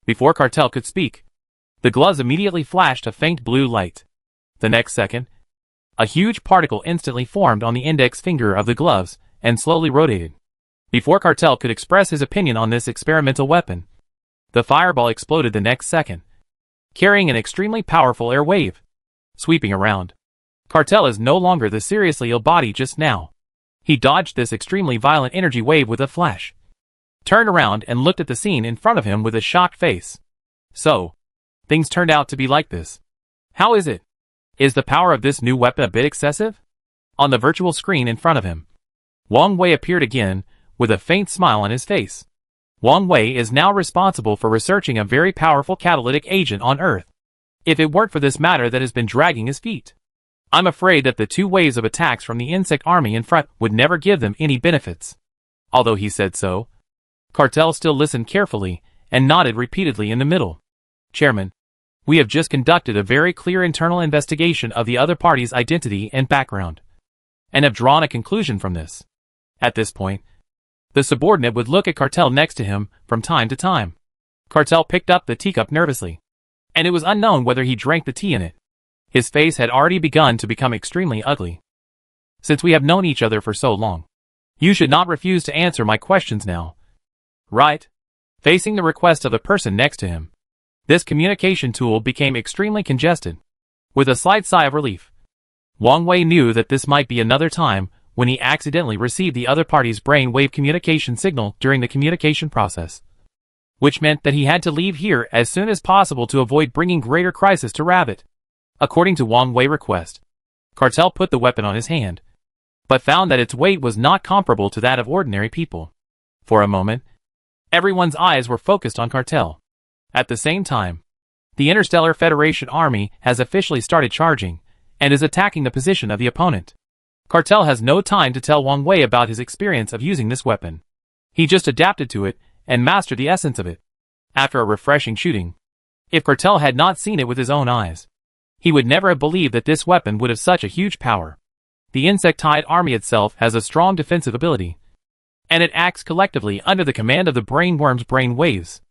Before Cartel could speak, the gloves immediately flashed a faint blue light. The next second, a huge particle instantly formed on the index finger of the gloves, and slowly rotated. Before Cartel could express his opinion on this experimental weapon, the fireball exploded the next second, carrying an extremely powerful air wave, sweeping around. Cartel is no longer the seriously ill body just now. He dodged this extremely violent energy wave with a flash, turned around and looked at the scene in front of him with a shocked face. So, things turned out to be like this. How is it? Is the power of this new weapon a bit excessive? On the virtual screen in front of him, Wang Wei appeared again, with a faint smile on his face. Wang Wei is now responsible for researching a very powerful catalytic agent on Earth. If it weren't for this matter that has been dragging his feet, I'm afraid that the 2 waves of attacks from the insect army in front would never give them any benefits. Although he said so, Cartel still listened carefully and nodded repeatedly in the middle. Chairman, we have just conducted a very clear internal investigation of the other party's identity and background, and have drawn a conclusion from this. At this point, the subordinate would look at Cartel next to him from time to time. Cartel picked up the teacup nervously, and it was unknown whether he drank the tea in it. His face had already begun to become extremely ugly. Since we have known each other for so long, you should not refuse to answer my questions now. Right? Facing the request of the person next to him, this communication tool became extremely congested. With a slight sigh of relief, Wang Wei knew that this might be another time when he accidentally received the other party's brainwave communication signal during the communication process, which meant that he had to leave here as soon as possible to avoid bringing greater crisis to Rabbit. According to Wang Wei's request, Cartel put the weapon on his hand, but found that its weight was not comparable to that of ordinary people. For a moment, everyone's eyes were focused on Cartel. At the same time, the Interstellar Federation army has officially started charging, and is attacking the position of the opponent. Cartel has no time to tell Wang Wei about his experience of using this weapon. He just adapted to it and mastered the essence of it. After a refreshing shooting, if Cartel had not seen it with his own eyes, he would never have believed that this weapon would have such a huge power. The insectoid army itself has a strong defensive ability, and it acts collectively under the command of the brainworm's brain waves.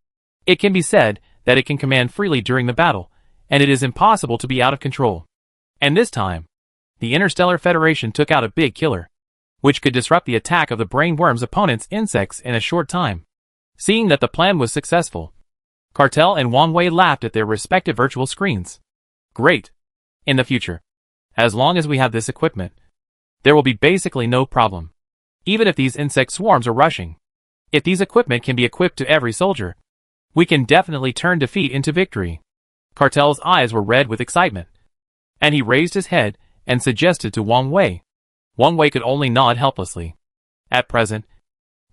It can be said that it can command freely during the battle, and it is impossible to be out of control. And this time, the Interstellar Federation took out a big killer, which could disrupt the attack of the brainworm's opponent's insects in a short time. Seeing that the plan was successful, Cartel and Wang Wei laughed at their respective virtual screens. Great. In the future, as long as we have this equipment, there will be basically no problem. Even if these insect swarms are rushing, if these equipment can be equipped to every soldier, we can definitely turn defeat into victory. Cartel's eyes were red with excitement, and he raised his head and suggested to Wang Wei. Wang Wei could only nod helplessly. At present,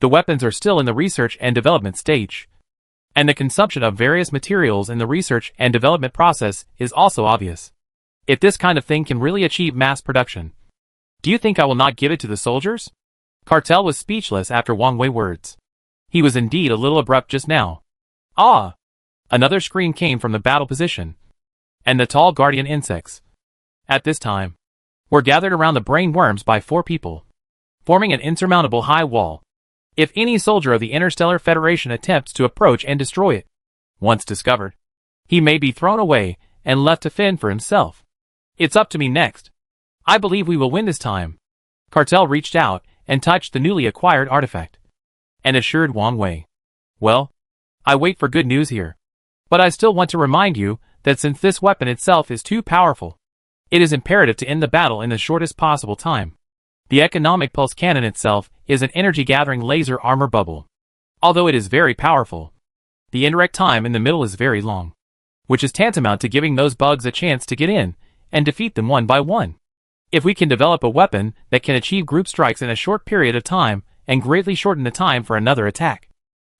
the weapons are still in the research and development stage, and the consumption of various materials in the research and development process is also obvious. If this kind of thing can really achieve mass production, do you think I will not give it to the soldiers? Cartel was speechless after Wang Wei's words. He was indeed a little abrupt just now. Ah! Another scream came from the battle position, and the tall guardian insects, at this time, were gathered around the brainworms by 4 people, forming an insurmountable high wall. If any soldier of the Interstellar Federation attempts to approach and destroy it, once discovered, he may be thrown away and left to fend for himself. It's up to me next. I believe we will win this time. Cartel reached out and touched the newly acquired artifact, and assured Wang Wei. Well, I wait for good news here. But I still want to remind you that since this weapon itself is too powerful, it is imperative to end the battle in the shortest possible time. The economic pulse cannon itself is an energy-gathering laser armor bubble. Although it is very powerful, the indirect time in the middle is very long, which is tantamount to giving those bugs a chance to get in and defeat them one by one. If we can develop a weapon that can achieve group strikes in a short period of time and greatly shorten the time for another attack,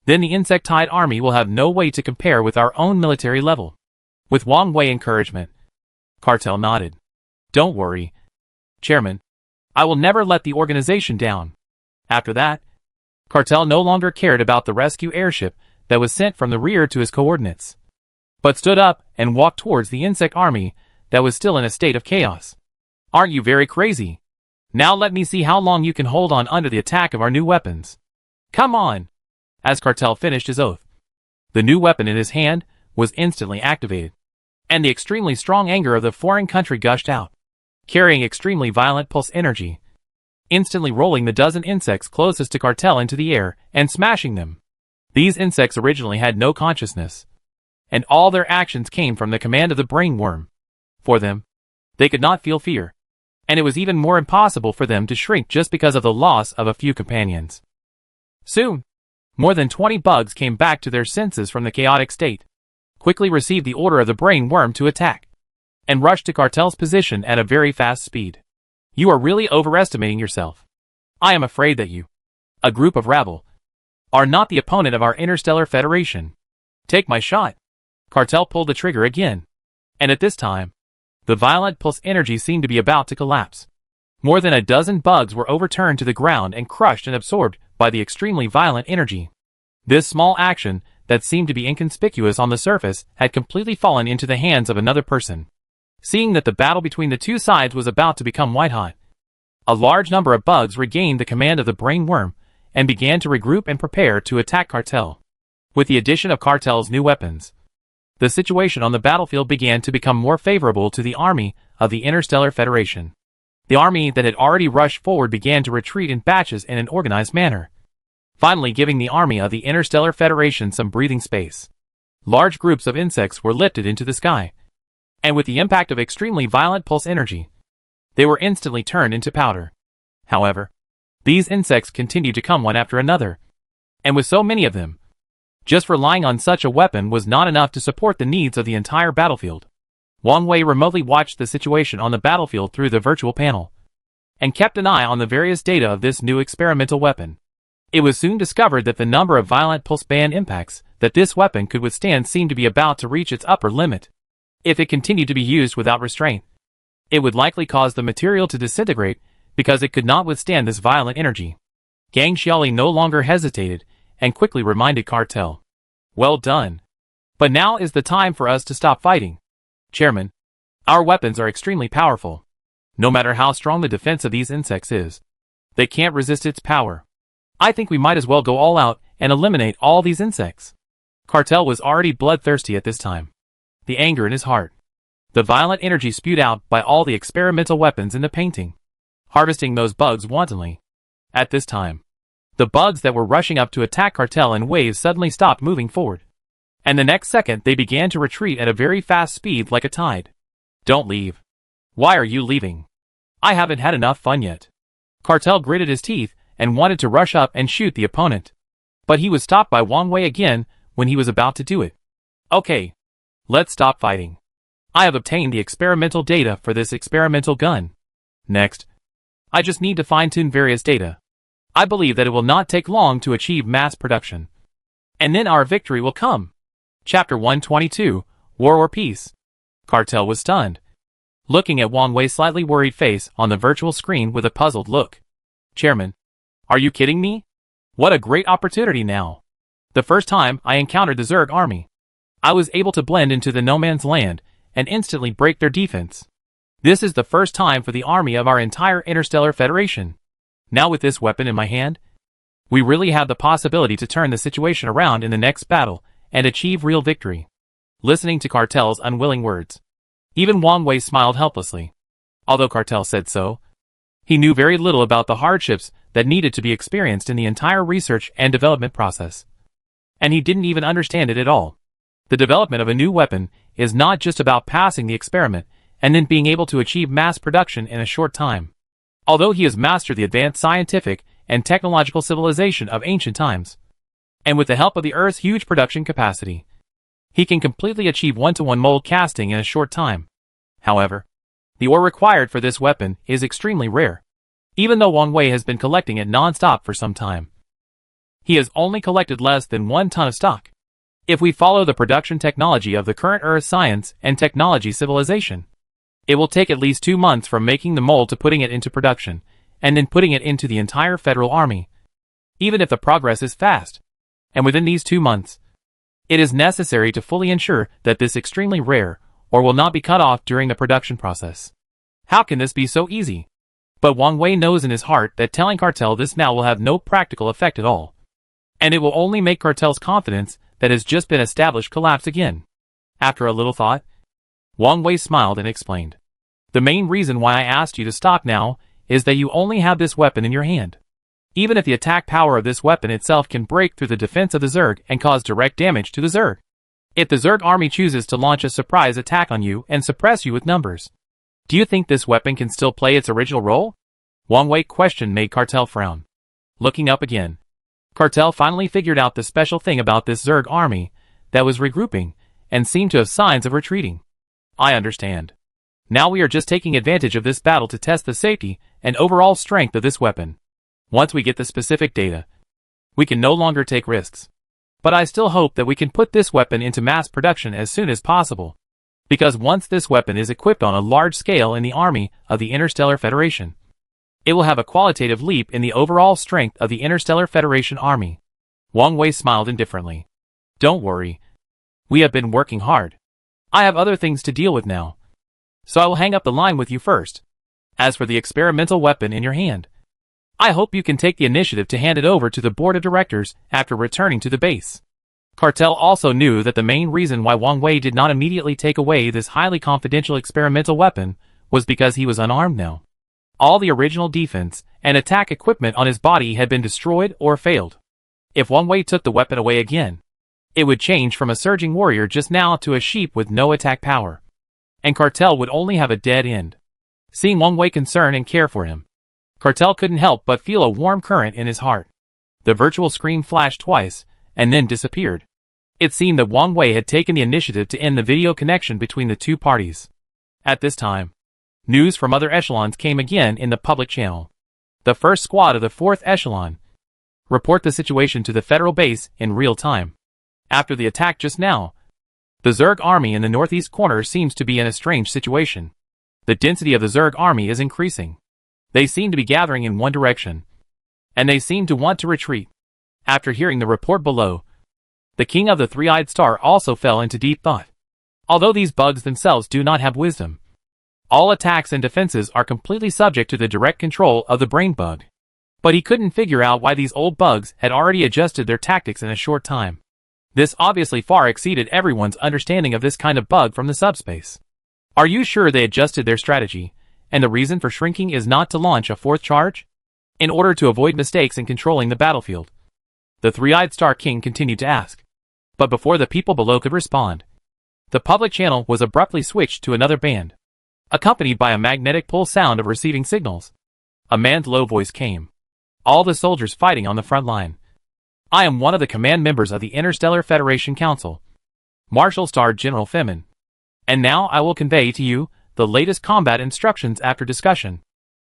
then the insectoid army will have no way to compare with our own military level. With Wang Wei encouragement, Cartel nodded. Don't worry, Chairman. I will never let the organization down. After that, Cartel no longer cared about the rescue airship that was sent from the rear to his coordinates, but stood up and walked towards the insect army that was still in a state of chaos. Aren't you very crazy? Now let me see how long you can hold on under the attack of our new weapons. Come on! As Cartel finished his oath, the new weapon in his hand was instantly activated, and the extremely strong anger of the foreign country gushed out, carrying extremely violent pulse energy, instantly rolling the dozen insects closest to Cartel into the air and smashing them. These insects originally had no consciousness, and all their actions came from the command of the brainworm. For them, they could not feel fear, and it was even more impossible for them to shrink just because of the loss of a few companions. Soon, More than 20 bugs came back to their senses from the chaotic state, quickly received the order of the brain worm to attack, and rushed to Cartel's position at a very fast speed. You are really overestimating yourself. I am afraid that you, a group of rabble, are not the opponent of our Interstellar Federation. Take my shot. Cartel pulled the trigger again, and at this time, the violent pulse energy seemed to be about to collapse. More than a dozen bugs were overturned to the ground and crushed and absorbed by the extremely violent energy. This small action, that seemed to be inconspicuous on the surface, had completely fallen into the hands of another person. Seeing that the battle between the two sides was about to become white-hot, a large number of bugs regained the command of the brain worm and began to regroup and prepare to attack Cartel. With the addition of Cartel's new weapons, the situation on the battlefield began to become more favorable to the army of the Interstellar Federation. The army that had already rushed forward began to retreat in batches in an organized manner, finally giving the army of the Interstellar Federation some breathing space. Large groups of insects were lifted into the sky, and with the impact of extremely violent pulse energy, they were instantly turned into powder. However, these insects continued to come one after another, and with so many of them, just relying on such a weapon was not enough to support the needs of the entire battlefield. Wang Wei remotely watched the situation on the battlefield through the virtual panel, and kept an eye on the various data of this new experimental weapon. It was soon discovered that the number of violent pulse band impacts that this weapon could withstand seemed to be about to reach its upper limit. If it continued to be used without restraint, it would likely cause the material to disintegrate because it could not withstand this violent energy. Gang Xiaoli no longer hesitated and quickly reminded Cartel. Well done. But now is the time for us to stop fighting. Chairman, our weapons are extremely powerful. No matter how strong the defense of these insects is, they can't resist its power. I think we might as well go all out and eliminate all these insects. Cartel was already bloodthirsty at this time. The anger in his heart, the violent energy spewed out by all the experimental weapons in the painting, harvesting those bugs wantonly. At this time, the bugs that were rushing up to attack Cartel in waves suddenly stopped moving forward, and the next second they began to retreat at a very fast speed like a tide. Don't leave. Why are you leaving? I haven't had enough fun yet. Cartel gritted his teeth and wanted to rush up and shoot the opponent, but he was stopped by Wang Wei again when he was about to do it. Okay, let's stop fighting. I have obtained the experimental data for this experimental gun. Next, I just need to fine-tune various data. I believe that it will not take long to achieve mass production, and then our victory will come. Chapter 122, War or Peace. Cartel was stunned, looking at Wang Wei's slightly worried face on the virtual screen with a puzzled look. Chairman, are you kidding me? What a great opportunity now. The first time I encountered the Zerg army, I was able to blend into the no man's land and instantly break their defense. This is the first time for the army of our entire Interstellar Federation. Now with this weapon in my hand, we really have the possibility to turn the situation around in the next battle and achieve real victory. Listening to Cartel's unwilling words, even Wang Wei smiled helplessly. Although Cartel said so, he knew very little about the hardships that needed to be experienced in the entire research and development process, and he didn't even understand it at all. The development of a new weapon is not just about passing the experiment and then being able to achieve mass production in a short time. Although he has mastered the advanced scientific and technological civilization of ancient times, and with the help of the Earth's huge production capacity, he can completely achieve one-to-one mold casting in a short time. However, the ore required for this weapon is extremely rare, even though Wang Wei has been collecting it non-stop for some time. He has only collected less than 1 ton of stock. If we follow the production technology of the current Earth science and technology civilization, it will take at least 2 months from making the mold to putting it into production, and then putting it into the entire federal army. Even if the progress is fast, and within these 2 months, it is necessary to fully ensure that this extremely rare ore will not be cut off during the production process. How can this be so easy? But Wang Wei knows in his heart that telling Cartel this now will have no practical effect at all, and it will only make Cartel's confidence that has just been established collapse again. After a little thought, Wang Wei smiled and explained. The main reason why I asked you to stop now is that you only have this weapon in your hand. Even if the attack power of this weapon itself can break through the defense of the Zerg and cause direct damage to the Zerg. If the Zerg army chooses to launch a surprise attack on you and suppress you with numbers, do you think this weapon can still play its original role? Wang Wei's question made Cartel frown. Looking up again, Cartel finally figured out the special thing about this Zerg army that was regrouping and seemed to have signs of retreating. I understand. Now we are just taking advantage of this battle to test the safety and overall strength of this weapon. Once we get the specific data, we can no longer take risks. But I still hope that we can put this weapon into mass production as soon as possible. Because once this weapon is equipped on a large scale in the army of the Interstellar Federation, it will have a qualitative leap in the overall strength of the Interstellar Federation army. Wang Wei smiled indifferently. Don't worry. We have been working hard. I have other things to deal with now. So I will hang up the line with you first. As for the experimental weapon in your hand, I hope you can take the initiative to hand it over to the board of directors after returning to the base. Cartel also knew that the main reason why Wang Wei did not immediately take away this highly confidential experimental weapon was because he was unarmed now. All the original defense and attack equipment on his body had been destroyed or failed. If Wang Wei took the weapon away again, it would change from a surging warrior just now to a sheep with no attack power. And Cartel would only have a dead end. Seeing Wang Wei concern and care for him, Cartel couldn't help but feel a warm current in his heart. The virtual screen flashed twice, and then disappeared. It seemed that Wang Wei had taken the initiative to end the video connection between the two parties. At this time, news from other echelons came again in the public channel. The first squad of the 4th echelon report the situation to the federal base in real time. After the attack just now, the Zerg army in the northeast corner seems to be in a strange situation. The density of the Zerg army is increasing. They seem to be gathering in one direction, and they seem to want to retreat. After hearing the report below, the king of the three-eyed star also fell into deep thought. Although these bugs themselves do not have wisdom, all attacks and defenses are completely subject to the direct control of the brain bug. But he couldn't figure out why these old bugs had already adjusted their tactics in a short time. This obviously far exceeded everyone's understanding of this kind of bug from the subspace. Are you sure they adjusted their strategy, and the reason for shrinking is not to launch a 4th charge? In order to avoid mistakes in controlling the battlefield? The three-eyed star king continued to ask. But before the people below could respond, the public channel was abruptly switched to another band, accompanied by a magnetic pull sound of receiving signals. A man's low voice came. All the soldiers fighting on the front line. I am one of the command members of the Interstellar Federation Council, Marshal Star General Femin. And now I will convey to you the latest combat instructions after discussion.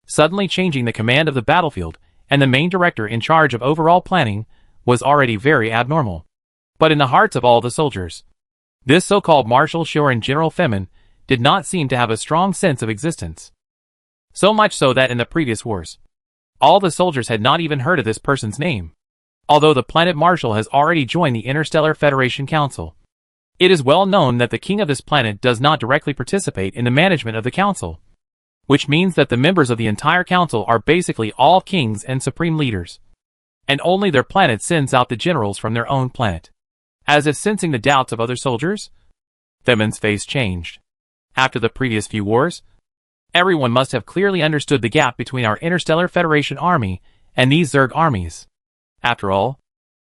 Suddenly changing the command of the battlefield and the main director in charge of overall planning was already very abnormal. But in the hearts of all the soldiers, this so-called Marshal Shorin General Femin did not seem to have a strong sense of existence. So much so that in the previous wars, all the soldiers had not even heard of this person's name. Although the planet Marshal has already joined the Interstellar Federation Council, it is well known that the king of this planet does not directly participate in the management of the council, which means that the members of the entire council are basically all kings and supreme leaders, and only their planet sends out the generals from their own planet. As if sensing the doubts of other soldiers, Femin's face changed. After the previous few wars, everyone must have clearly understood the gap between our Interstellar Federation army and these Zerg armies. After all,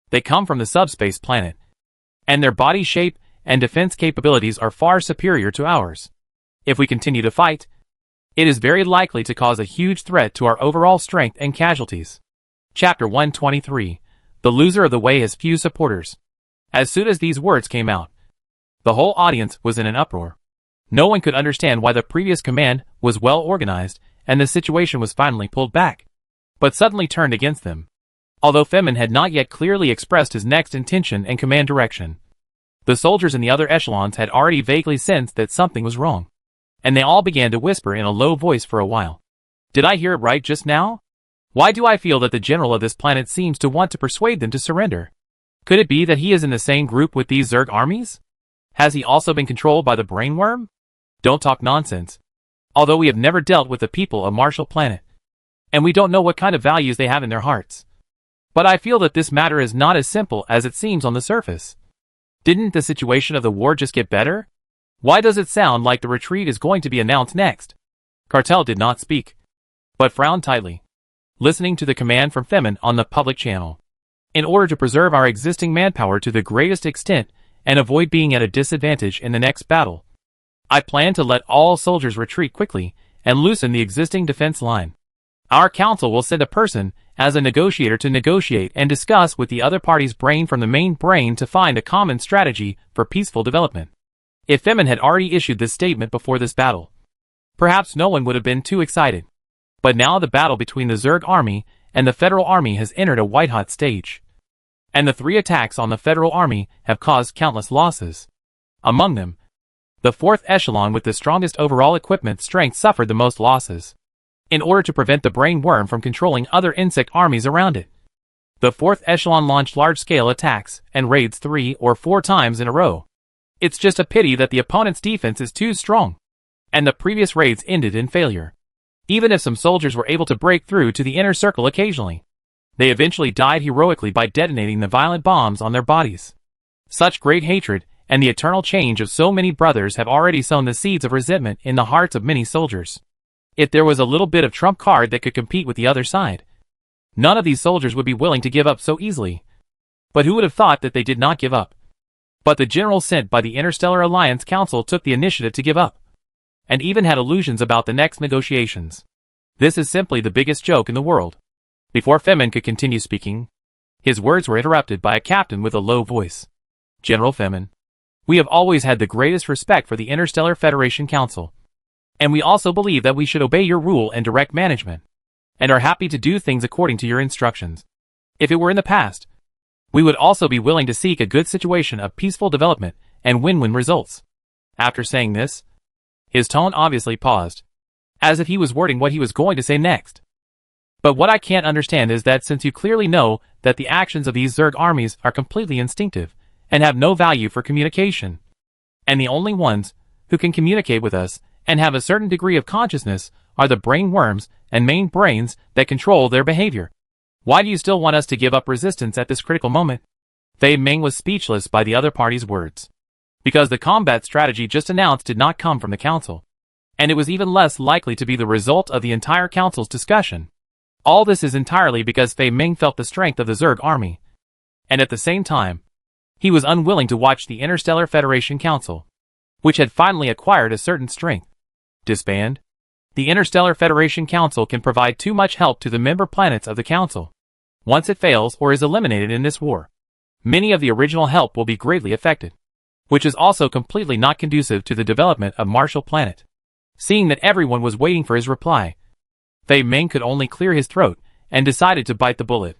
they come from the subspace planet, and their body shape and defense capabilities are far superior to ours. If we continue to fight, it is very likely to cause a huge threat to our overall strength and casualties. Chapter 123. The loser of the way has few supporters. As soon as these words came out, the whole audience was in an uproar. No one could understand why the previous command was well organized and the situation was finally pulled back, but suddenly turned against them. Although Femin had not yet clearly expressed his next intention and command direction, the soldiers in the other echelons had already vaguely sensed that something was wrong, and they all began to whisper in a low voice for a while. Did I hear it right just now? Why do I feel that the general of this planet seems to want to persuade them to surrender? Could it be that he is in the same group with these Zerg armies? Has he also been controlled by the brainworm? Don't talk nonsense. Although we have never dealt with the people of Marshall Planet, and we don't know what kind of values they have in their hearts. But I feel that this matter is not as simple as it seems on the surface. Didn't the situation of the war just get better? Why does it sound like the retreat is going to be announced next? Cartel did not speak, but frowned tightly, listening to the command from Femin on the public channel. In order to preserve our existing manpower to the greatest extent and avoid being at a disadvantage in the next battle, I plan to let all soldiers retreat quickly and loosen the existing defense line. Our council will send a person as a negotiator to negotiate and discuss with the other party's brain from the main brain to find a common strategy for peaceful development. If Femin had already issued this statement before this battle, perhaps no one would have been too excited. But now the battle between the Zerg army and the Federal Army has entered a white-hot stage. And the 3 attacks on the Federal Army have caused countless losses. Among them, the 4th echelon with the strongest overall equipment strength suffered the most losses. In order to prevent the brain worm from controlling other insect armies around it, the 4th echelon launched large-scale attacks and raids 3 or 4 times in a row. It's just a pity that the opponent's defense is too strong, and the previous raids ended in failure. Even if some soldiers were able to break through to the inner circle occasionally, they eventually died heroically by detonating the violent bombs on their bodies. Such great hatred and the eternal change of so many brothers have already sown the seeds of resentment in the hearts of many soldiers. If there was a little bit of trump card that could compete with the other side, none of these soldiers would be willing to give up so easily. But who would have thought that they did not give up? But the general sent by the Interstellar Alliance Council took the initiative to give up, and even had illusions about the next negotiations. This is simply the biggest joke in the world. Before Femin could continue speaking, his words were interrupted by a captain with a low voice. General Femin, we have always had the greatest respect for the Interstellar Federation Council, and we also believe that we should obey your rule and direct management, and are happy to do things according to your instructions. If it were in the past, we would also be willing to seek a good situation of peaceful development and win-win results. After saying this, his tone obviously paused, as if he was wording what he was going to say next. But what I can't understand is that since you clearly know that the actions of these Zerg armies are completely instinctive and have no value for communication, and the only ones who can communicate with us and have a certain degree of consciousness are the brain worms and main brains that control their behavior, why do you still want us to give up resistance at this critical moment? Fei Ming was speechless by the other party's words, because the combat strategy just announced did not come from the council, and it was even less likely to be the result of the entire council's discussion. All this is entirely because Fei Ming felt the strength of the Zerg army, and at the same time, he was unwilling to watch the Interstellar Federation Council, which had finally acquired a certain strength, disband. The Interstellar Federation Council can provide too much help to the member planets of the council. Once it fails or is eliminated in this war, many of the original help will be greatly affected, which is also completely not conducive to the development of Marshall Planet. Seeing that everyone was waiting for his reply, Fei Ming could only clear his throat and decided to bite the bullet.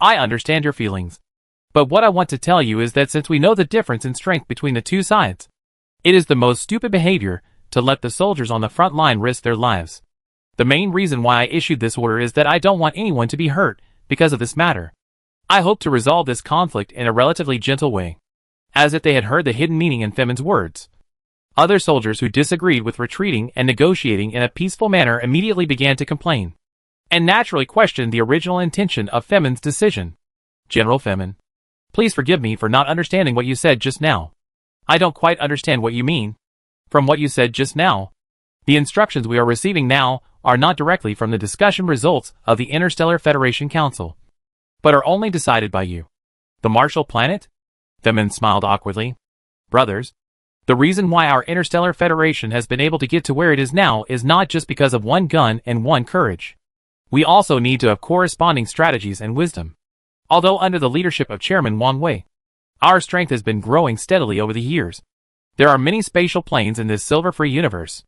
I understand your feelings, but what I want to tell you is that since we know the difference in strength between the two sides, it is the most stupid behavior to let the soldiers on the front line risk their lives. The main reason why I issued this order is that I don't want anyone to be hurt because of this matter. I hope to resolve this conflict in a relatively gentle way, as if they had heard the hidden meaning in Femin's words. Other soldiers who disagreed with retreating and negotiating in a peaceful manner immediately began to complain, and naturally questioned the original intention of Femin's decision. General Femin, please forgive me for not understanding what you said just now. I don't quite understand what you mean. From what you said just now, the instructions we are receiving now are not directly from the discussion results of the Interstellar Federation Council, but are only decided by you. The Marshall Planet? Femin smiled awkwardly. Brothers, the reason why our Interstellar Federation has been able to get to where it is now is not just because of one gun and one courage. We also need to have corresponding strategies and wisdom. Although under the leadership of Chairman Wang Wei, our strength has been growing steadily over the years. There are many spatial planes in this silver-free universe.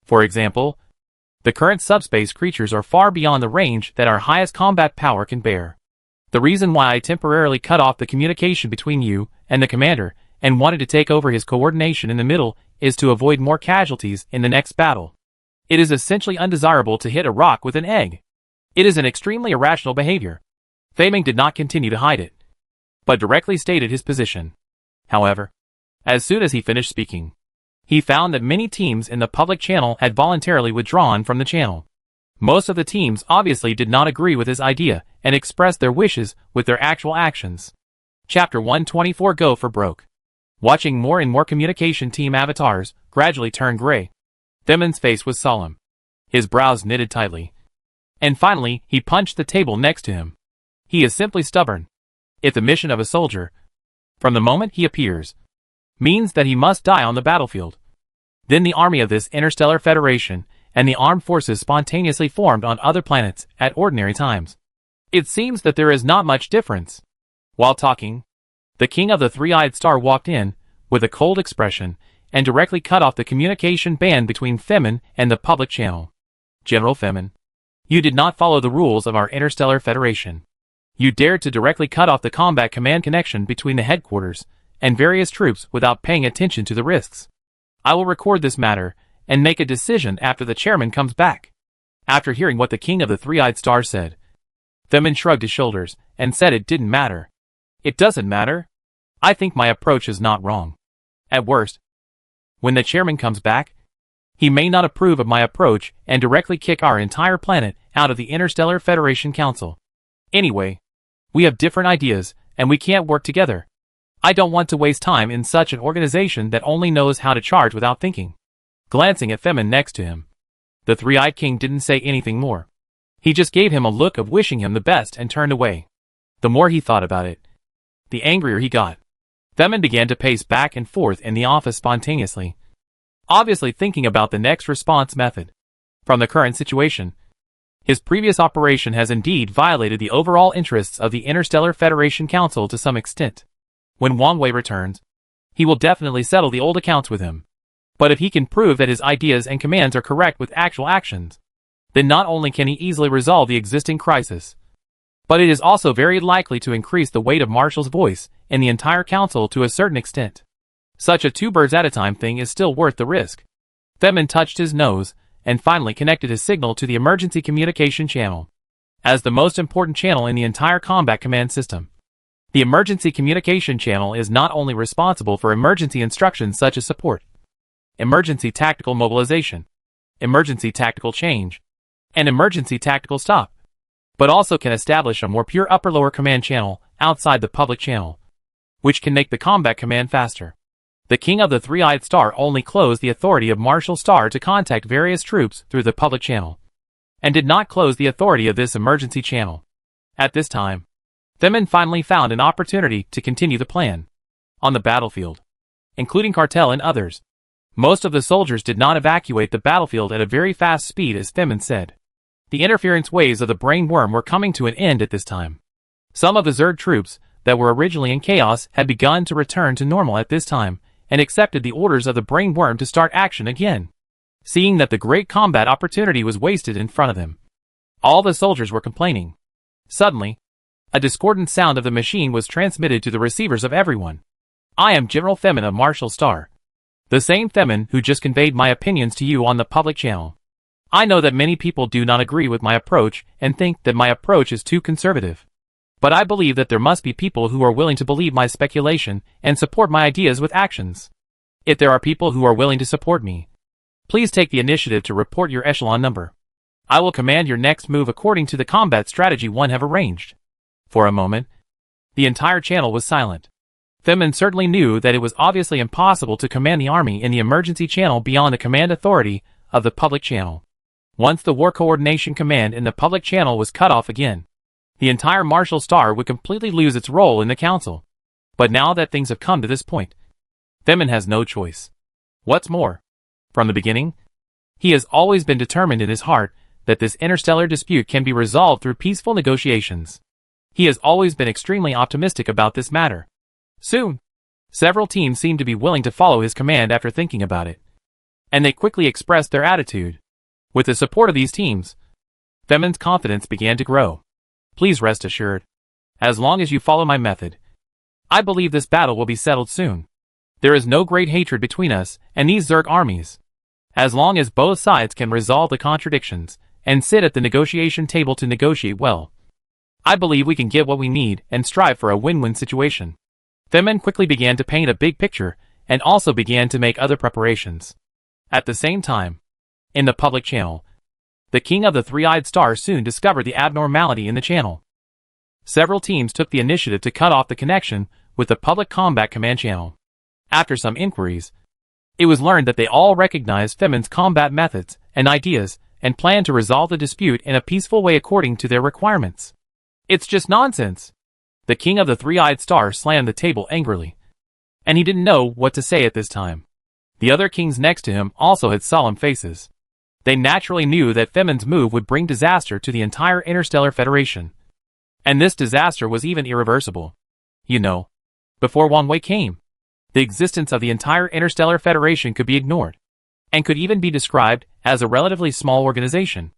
For example, the current subspace creatures are far beyond the range that our highest combat power can bear. The reason why I temporarily cut off the communication between you and the commander and wanted to take over his coordination in the middle is to avoid more casualties in the next battle. It is essentially undesirable to hit a rock with an egg. It is an extremely irrational behavior. Fei Ming did not continue to hide it, but directly stated his position. However, as soon as he finished speaking, he found that many teams in the public channel had voluntarily withdrawn from the channel. Most of the teams obviously did not agree with his idea and expressed their wishes with their actual actions. Chapter 124 Go for Broke. Watching more and more communication team avatars gradually turn gray, Femin's face was solemn. His brows knitted tightly. And finally, he punched the table next to him. He is simply stubborn. If the mission of a soldier, from the moment he appears, means that he must die on the battlefield, then the army of this Interstellar Federation and the armed forces spontaneously formed on other planets at ordinary times It seems that there is not much difference. While talking, the king of the three-eyed star walked in, with a cold expression, and directly cut off the communication band between Femin and the public channel. General Femin, you did not follow the rules of our Interstellar Federation. You dared to directly cut off the combat command connection between the headquarters and various troops without paying attention to the risks. I will record this matter and make a decision after the chairman comes back. After hearing what the king of the three-eyed star said, Femin shrugged his shoulders and said it didn't matter. It doesn't matter. I think my approach is not wrong. At worst, when the chairman comes back, he may not approve of my approach and directly kick our entire planet out of the Interstellar Federation Council. Anyway, we have different ideas and we can't work together. I don't want to waste time in such an organization that only knows how to charge without thinking. Glancing at Femin next to him, the three-eyed king didn't say anything more. He just gave him a look of wishing him the best and turned away. The more he thought about it, the angrier he got. Femin began to pace back and forth in the office spontaneously, obviously thinking about the next response method. From the current situation, his previous operation has indeed violated the overall interests of the Interstellar Federation Council to some extent. When Wanwei returns, he will definitely settle the old accounts with him. But if he can prove that his ideas and commands are correct with actual actions, then not only can he easily resolve the existing crisis, but it is also very likely to increase the weight of Marshall's voice in the entire council to a certain extent. Such a two-birds-at-a-time thing is still worth the risk. Femin touched his nose and finally connected his signal to the emergency communication channel. As the most important channel in the entire combat command system, the emergency communication channel is not only responsible for emergency instructions such as support, emergency tactical mobilization, emergency tactical change, and emergency tactical stop, but also can establish a more pure upper-lower command channel outside the public channel, which can make the combat command faster. The king of the three-eyed star only closed the authority of Marshal Star to contact various troops through the public channel, and did not close the authority of this emergency channel. At this time, Femin finally found an opportunity to continue the plan. On the battlefield, including Cartel and others, most of the soldiers did not evacuate the battlefield at a very fast speed as Femin said. The interference waves of the brain worm were coming to an end at this time. Some of the Zerg troops that were originally in chaos had begun to return to normal at this time and accepted the orders of the brain worm to start action again. Seeing that the great combat opportunity was wasted in front of them, all the soldiers were complaining. Suddenly, a discordant sound of the machine was transmitted to the receivers of everyone. I am General Femin of Marshal Star. The same Femin who just conveyed my opinions to you on the public channel. I know that many people do not agree with my approach and think that my approach is too conservative. But I believe that there must be people who are willing to believe my speculation and support my ideas with actions. If there are people who are willing to support me, please take the initiative to report your echelon number. I will command your next move according to the combat strategy one have arranged. For a moment, the entire channel was silent. Femin certainly knew that it was obviously impossible to command the army in the emergency channel beyond the command authority of the public channel. Once the war coordination command in the public channel was cut off again, the entire Marshal Star would completely lose its role in the council. But now that things have come to this point, Femin has no choice. What's more, from the beginning, he has always been determined in his heart that this interstellar dispute can be resolved through peaceful negotiations. He has always been extremely optimistic about this matter. Soon, several teams seemed to be willing to follow his command after thinking about it, and they quickly expressed their attitude. With the support of these teams, Femin's confidence began to grow. Please rest assured, as long as you follow my method, I believe this battle will be settled soon. There is no great hatred between us and these Zerg armies. As long as both sides can resolve the contradictions and sit at the negotiation table to negotiate well, I believe we can get what we need and strive for a win-win situation. Femin quickly began to paint a big picture and also began to make other preparations. At the same time, in the public channel, the king of the three-eyed star soon discovered the abnormality in the channel. Several teams took the initiative to cut off the connection with the public combat command channel. After some inquiries, it was learned that they all recognized Femin's combat methods and ideas and planned to resolve the dispute in a peaceful way according to their requirements. It's just nonsense. The king of the three-eyed star slammed the table angrily, and he didn't know what to say at this time. The other kings next to him also had solemn faces. They naturally knew that Femin's move would bring disaster to the entire Interstellar Federation. And this disaster was even irreversible. You know, before Wang Wei came, the existence of the entire Interstellar Federation could be ignored, and could even be described as a relatively small organization.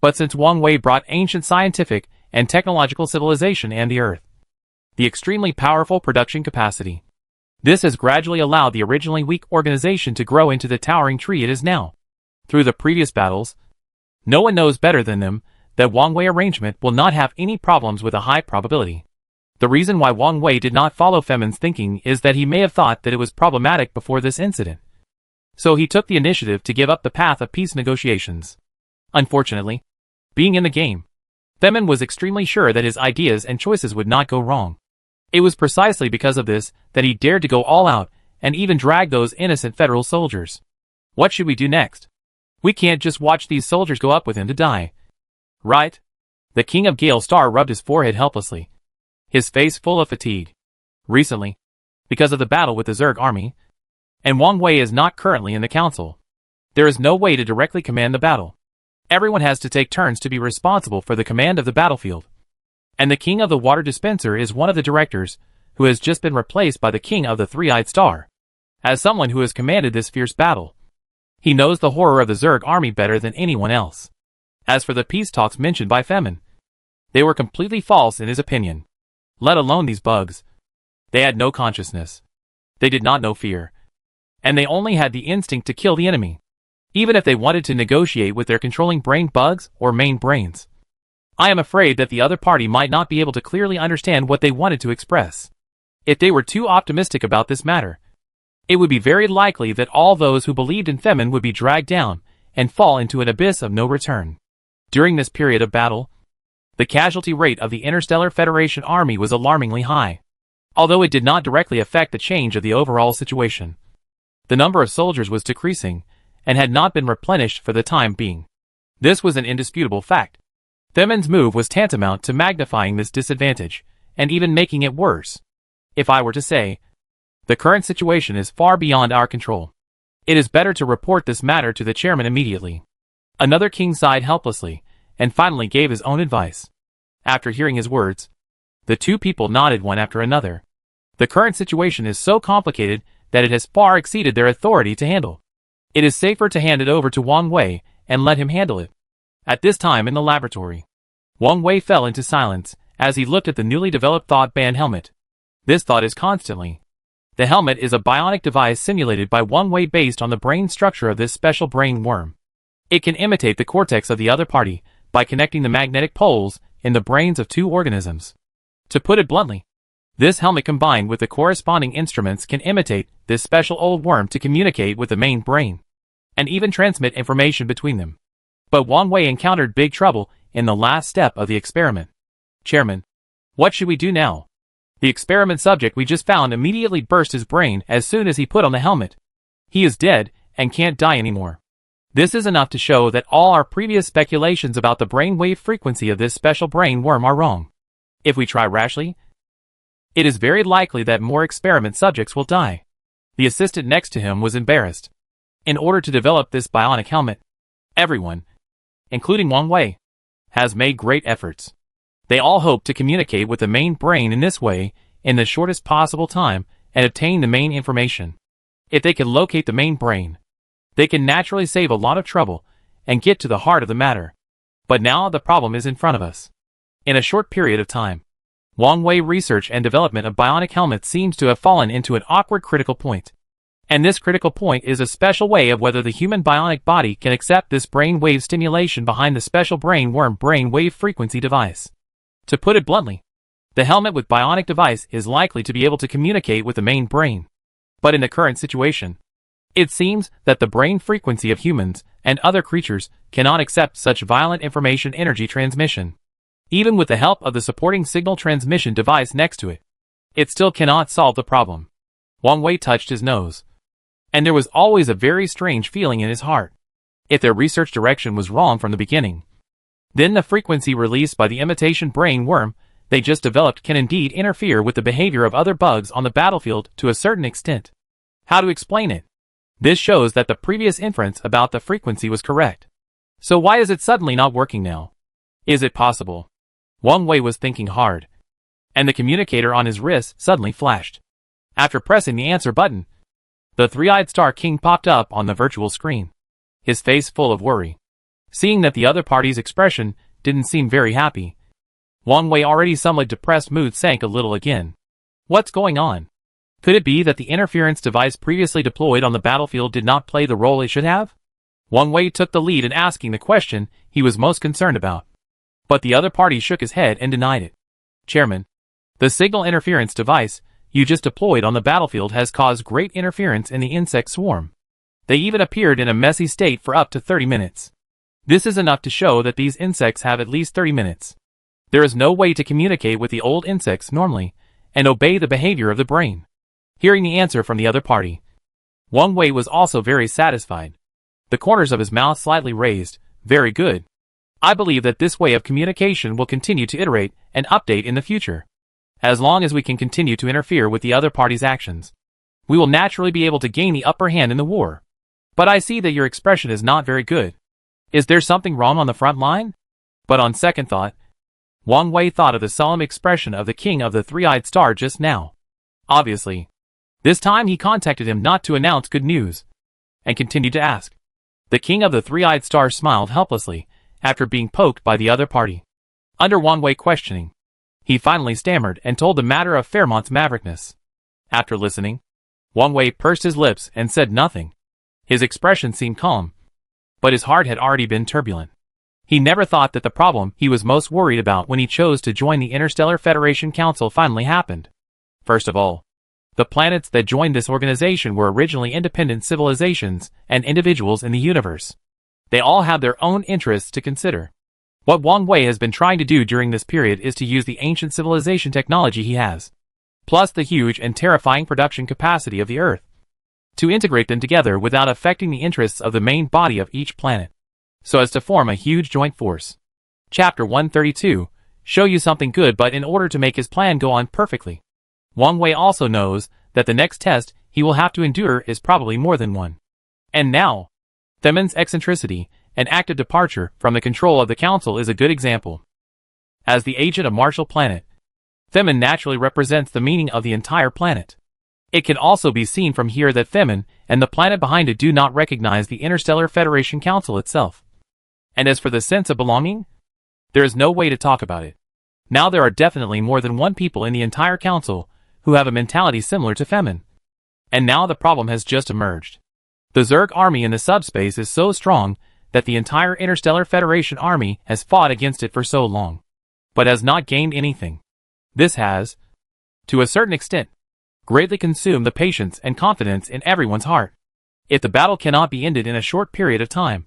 But since Wang Wei brought ancient scientific and technological civilization and the Earth, the extremely powerful production capacity, this has gradually allowed the originally weak organization to grow into the towering tree it is now. Through the previous battles, no one knows better than them that Wang Wei arrangement will not have any problems with a high probability. The reason why Wang Wei did not follow Femin's thinking is that he may have thought that it was problematic before this incident. So he took the initiative to give up the path of peace negotiations. Unfortunately, being in the game, Femin was extremely sure that his ideas and choices would not go wrong. It was precisely because of this that he dared to go all out and even drag those innocent federal soldiers. What should we do next? We can't just watch these soldiers go up with him to die. Right? The King of Gale Star rubbed his forehead helplessly, his face full of fatigue. Recently, because of the battle with the Zerg army, and Wang Wei is not currently in the council, there is no way to directly command the battle. Everyone has to take turns to be responsible for the command of the battlefield. And the King of the Water Dispenser is one of the directors, who has just been replaced by the King of the Three-Eyed Star. As someone who has commanded this fierce battle, he knows the horror of the Zerg army better than anyone else. As for the peace talks mentioned by Femin, they were completely false in his opinion. Let alone these bugs. They had no consciousness. They did not know fear. And they only had the instinct to kill the enemy, even if they wanted to negotiate with their controlling brain bugs or main brains. I am afraid that the other party might not be able to clearly understand what they wanted to express. If they were too optimistic about this matter, it would be very likely that all those who believed in Femin would be dragged down and fall into an abyss of no return. During this period of battle, the casualty rate of the Interstellar Federation army was alarmingly high. Although it did not directly affect the change of the overall situation, the number of soldiers was decreasing and had not been replenished for the time being. This was an indisputable fact. Femin's move was tantamount to magnifying this disadvantage, and even making it worse. If I were to say, the current situation is far beyond our control, it is better to report this matter to the chairman immediately. Another king sighed helplessly, and finally gave his own advice. After hearing his words, the two people nodded one after another. The current situation is so complicated that it has far exceeded their authority to handle. It is safer to hand it over to Wang Wei and let him handle it. At this time in the laboratory, Wang Wei fell into silence as he looked at the newly developed thought band helmet. This thought is constantly. The helmet is a bionic device simulated by Wang Wei based on the brain structure of this special brain worm. It can imitate the cortex of the other party by connecting the magnetic poles in the brains of two organisms. To put it bluntly, this helmet combined with the corresponding instruments can imitate this special old worm to communicate with the main brain, and even transmit information between them. But Wang Wei encountered big trouble in the last step of the experiment. Chairman, what should we do now? The experiment subject we just found immediately burst his brain as soon as he put on the helmet. He is dead and can't die anymore. This is enough to show that all our previous speculations about the brain wave frequency of this special brain worm are wrong. If we try rashly, it is very likely that more experiment subjects will die. The assistant next to him was embarrassed. In order to develop this bionic helmet, everyone, including Wang Wei, has made great efforts. They all hope to communicate with the main brain in this way in the shortest possible time and obtain the main information. If they can locate the main brain, they can naturally save a lot of trouble and get to the heart of the matter. But now the problem is in front of us. In a short period of time, Wang Wei research and development of bionic helmets seems to have fallen into an awkward critical point. And this critical point is a special way of whether the human bionic body can accept this brain wave stimulation behind the special brain worm brain wave frequency device. To put it bluntly, the helmet with bionic device is likely to be able to communicate with the main brain. But in the current situation, it seems that the brain frequency of humans and other creatures cannot accept such violent information energy transmission. Even with the help of the supporting signal transmission device next to it, it still cannot solve the problem. Wang Wei touched his nose. And there was always a very strange feeling in his heart. If their research direction was wrong from the beginning, then the frequency released by the imitation brain worm they just developed can indeed interfere with the behavior of other bugs on the battlefield to a certain extent. How to explain it? This shows that the previous inference about the frequency was correct. So why is it suddenly not working now? Is it possible? Wang Wei was thinking hard, and the communicator on his wrist suddenly flashed. After pressing the answer button, the three-eyed Star King popped up on the virtual screen, his face full of worry. Seeing that the other party's expression didn't seem very happy, Wang Wei already somewhat depressed mood sank a little again. What's going on? Could it be that the interference device previously deployed on the battlefield did not play the role it should have? Wang Wei took the lead in asking the question he was most concerned about. But the other party shook his head and denied it. Chairman, the signal interference device you just deployed on the battlefield has caused great interference in the insect swarm. They even appeared in a messy state for up to 30 minutes. This is enough to show that these insects have at least 30 minutes. There is no way to communicate with the old insects normally and obey the behavior of the brain. Hearing the answer from the other party, Wang Wei was also very satisfied. The corners of his mouth slightly raised. Very good. I believe that this way of communication will continue to iterate and update in the future. As long as we can continue to interfere with the other party's actions, we will naturally be able to gain the upper hand in the war. But I see that your expression is not very good. Is there something wrong on the front line? But on second thought, Wang Wei thought of the solemn expression of the king of the three-eyed star just now. Obviously, this time he contacted him not to announce good news, and continued to ask. The king of the three-eyed star smiled helplessly after being poked by the other party. Under Wang Wei questioning, he finally stammered and told the matter of Fairmont's maverickness. After listening, Wang Wei pursed his lips and said nothing. His expression seemed calm, but his heart had already been turbulent. He never thought that the problem he was most worried about when he chose to join the Interstellar Federation Council finally happened. First of all, the planets that joined this organization were originally independent civilizations and individuals in the universe. They all have their own interests to consider. What Wang Wei has been trying to do during this period is to use the ancient civilization technology he has, plus the huge and terrifying production capacity of the Earth, to integrate them together without affecting the interests of the main body of each planet, so as to form a huge joint force. Chapter 132, show you something good, but in order to make his plan go on perfectly, Wang Wei also knows that the next test he will have to endure is probably more than one. And now, Themin's eccentricity and active departure from the control of the council is a good example. As the agent of Marshall Planet, Themin naturally represents the meaning of the entire planet. It can also be seen from here that Themin and the planet behind it do not recognize the Interstellar Federation Council itself. And as for the sense of belonging, there is no way to talk about it. Now there are definitely more than one people in the entire council who have a mentality similar to Themin. And now the problem has just emerged. The Zerg army in the subspace is so strong that the entire Interstellar Federation army has fought against it for so long, but has not gained anything. This has, to a certain extent, greatly consumed the patience and confidence in everyone's heart. If the battle cannot be ended in a short period of time,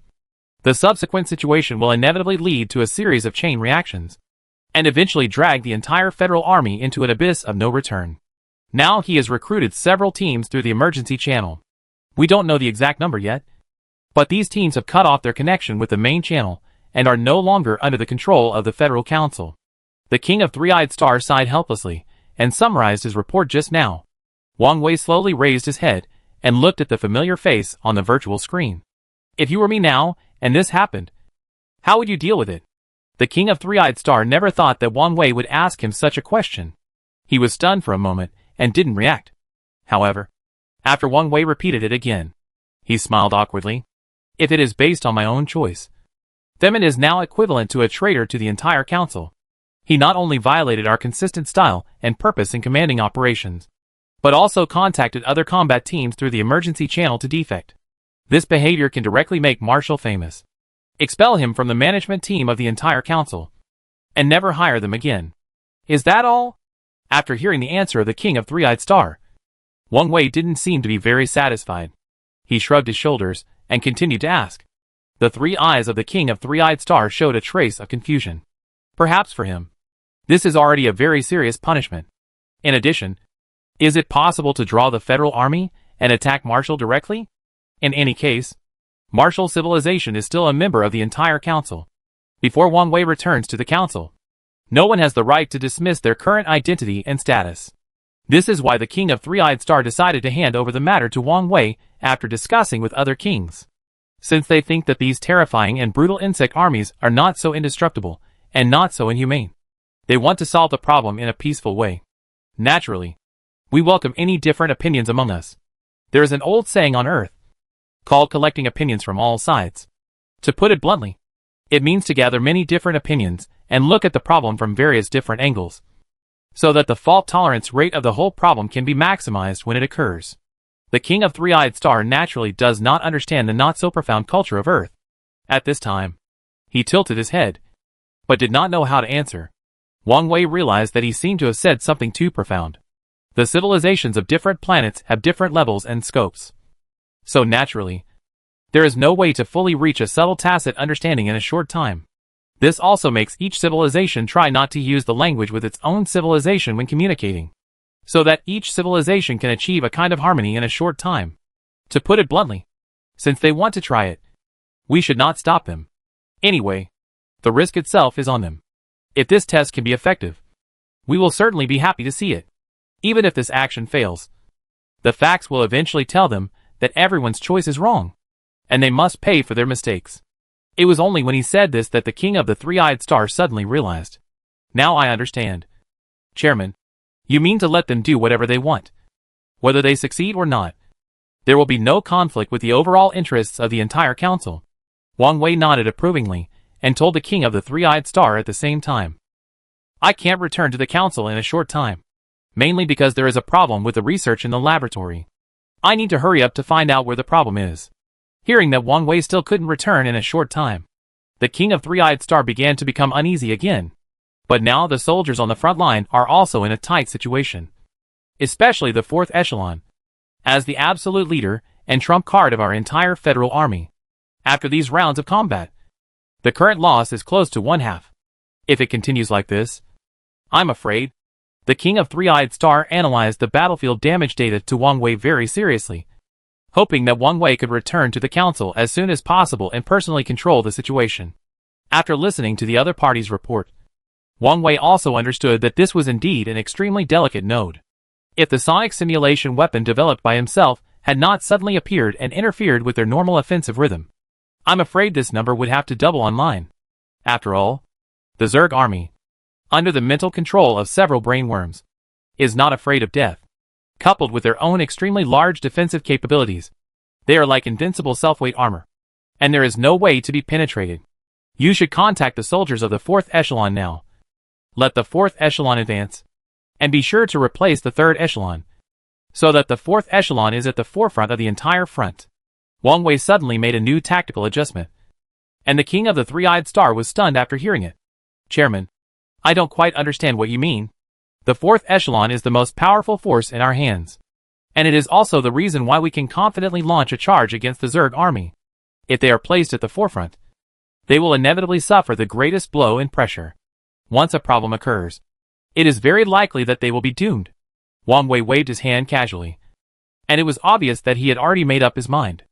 the subsequent situation will inevitably lead to a series of chain reactions, and eventually drag the entire federal army into an abyss of no return. Now he has recruited several teams through the emergency channel. We don't know the exact number yet, but these teams have cut off their connection with the main channel and are no longer under the control of the Federal Council. The King of Three-Eyed Star sighed helplessly and summarized his report just now. Wang Wei slowly raised his head and looked at the familiar face on the virtual screen. If you were me now, and this happened, how would you deal with it? The King of Three-Eyed Star never thought that Wang Wei would ask him such a question. He was stunned for a moment and didn't react. However, after Wang Wei repeated it again, he smiled awkwardly. If it is based on my own choice, Themin is now equivalent to a traitor to the entire council. He not only violated our consistent style and purpose in commanding operations, but also contacted other combat teams through the emergency channel to defect. This behavior can directly make Marshall famous. Expel him from the management team of the entire council, and never hire them again. Is that all? After hearing the answer of the King of Three-Eyed Star, Wang Wei didn't seem to be very satisfied. He shrugged his shoulders and continued to ask. The three eyes of the King of Three-Eyed Star showed a trace of confusion. Perhaps for him, this is already a very serious punishment. In addition, is it possible to draw the federal army and attack Marshall directly? In any case, Marshall civilization is still a member of the entire council. Before Wang Wei returns to the council, no one has the right to dismiss their current identity and status. This is why the King of Three-Eyed Star decided to hand over the matter to Wang Wei after discussing with other kings. Since they think that these terrifying and brutal insect armies are not so indestructible and not so inhumane, They want to solve the problem in a peaceful way. Naturally, we welcome any different opinions among us. There is an old saying on Earth called collecting opinions from all sides. To put it bluntly, it means to gather many different opinions and look at the problem from various different angles, so that the fault tolerance rate of the whole problem can be maximized when it occurs. The King of Three-Eyed Star naturally does not understand the not-so-profound culture of Earth. At this time, he tilted his head, but did not know how to answer. Wang Wei realized that he seemed to have said something too profound. The civilizations of different planets have different levels and scopes. So naturally, there is no way to fully reach a subtle tacit understanding in a short time. This also makes each civilization try not to use the language with its own civilization when communicating, so that each civilization can achieve a kind of harmony in a short time. To put it bluntly, since they want to try it, we should not stop them. Anyway, the risk itself is on them. If this test can be effective, we will certainly be happy to see it. Even if this action fails, the facts will eventually tell them that everyone's choice is wrong, and they must pay for their mistakes. It was only when he said this that the King of the Three-Eyed Star suddenly realized. Now I understand. Chairman, you mean to let them do whatever they want, whether they succeed or not. There will be no conflict with the overall interests of the entire council. Wang Wei nodded approvingly, and told the King of the Three-Eyed Star at the same time. I can't return to the council in a short time, mainly because there is a problem with the research in the laboratory. I need to hurry up to find out where the problem is. Hearing that Wang Wei still couldn't return in a short time, the King of Three-Eyed Star began to become uneasy again. But now the soldiers on the front line are also in a tight situation. Especially the 4th echelon, as the absolute leader and trump card of our entire federal army. After these rounds of combat, the current loss is close to 1/2. If it continues like this, I'm afraid. The King of Three-Eyed Star analyzed the battlefield damage data to Wang Wei very seriously, hoping that Wang Wei could return to the council as soon as possible and personally control the situation. After listening to the other party's report, Wang Wei also understood that this was indeed an extremely delicate node. If the sonic simulation weapon developed by himself had not suddenly appeared and interfered with their normal offensive rhythm, I'm afraid this number would have to double online. After all, the Zerg army, under the mental control of several brainworms, is not afraid of death. Coupled with their own extremely large defensive capabilities, they are like invincible self-weight armor, and there is no way to be penetrated. You should contact the soldiers of the 4th echelon now. Let the 4th echelon advance, and be sure to replace the 3rd echelon, so that the 4th echelon is at the forefront of the entire front. Wang Wei suddenly made a new tactical adjustment, and the King of the Three-Eyed Star was stunned after hearing it. Chairman, I don't quite understand what you mean. The 4th echelon is the most powerful force in our hands, and it is also the reason why we can confidently launch a charge against the Zerg army. If they are placed at the forefront, they will inevitably suffer the greatest blow in pressure. Once a problem occurs, it is very likely that they will be doomed. Wang Wei waved his hand casually, and it was obvious that he had already made up his mind.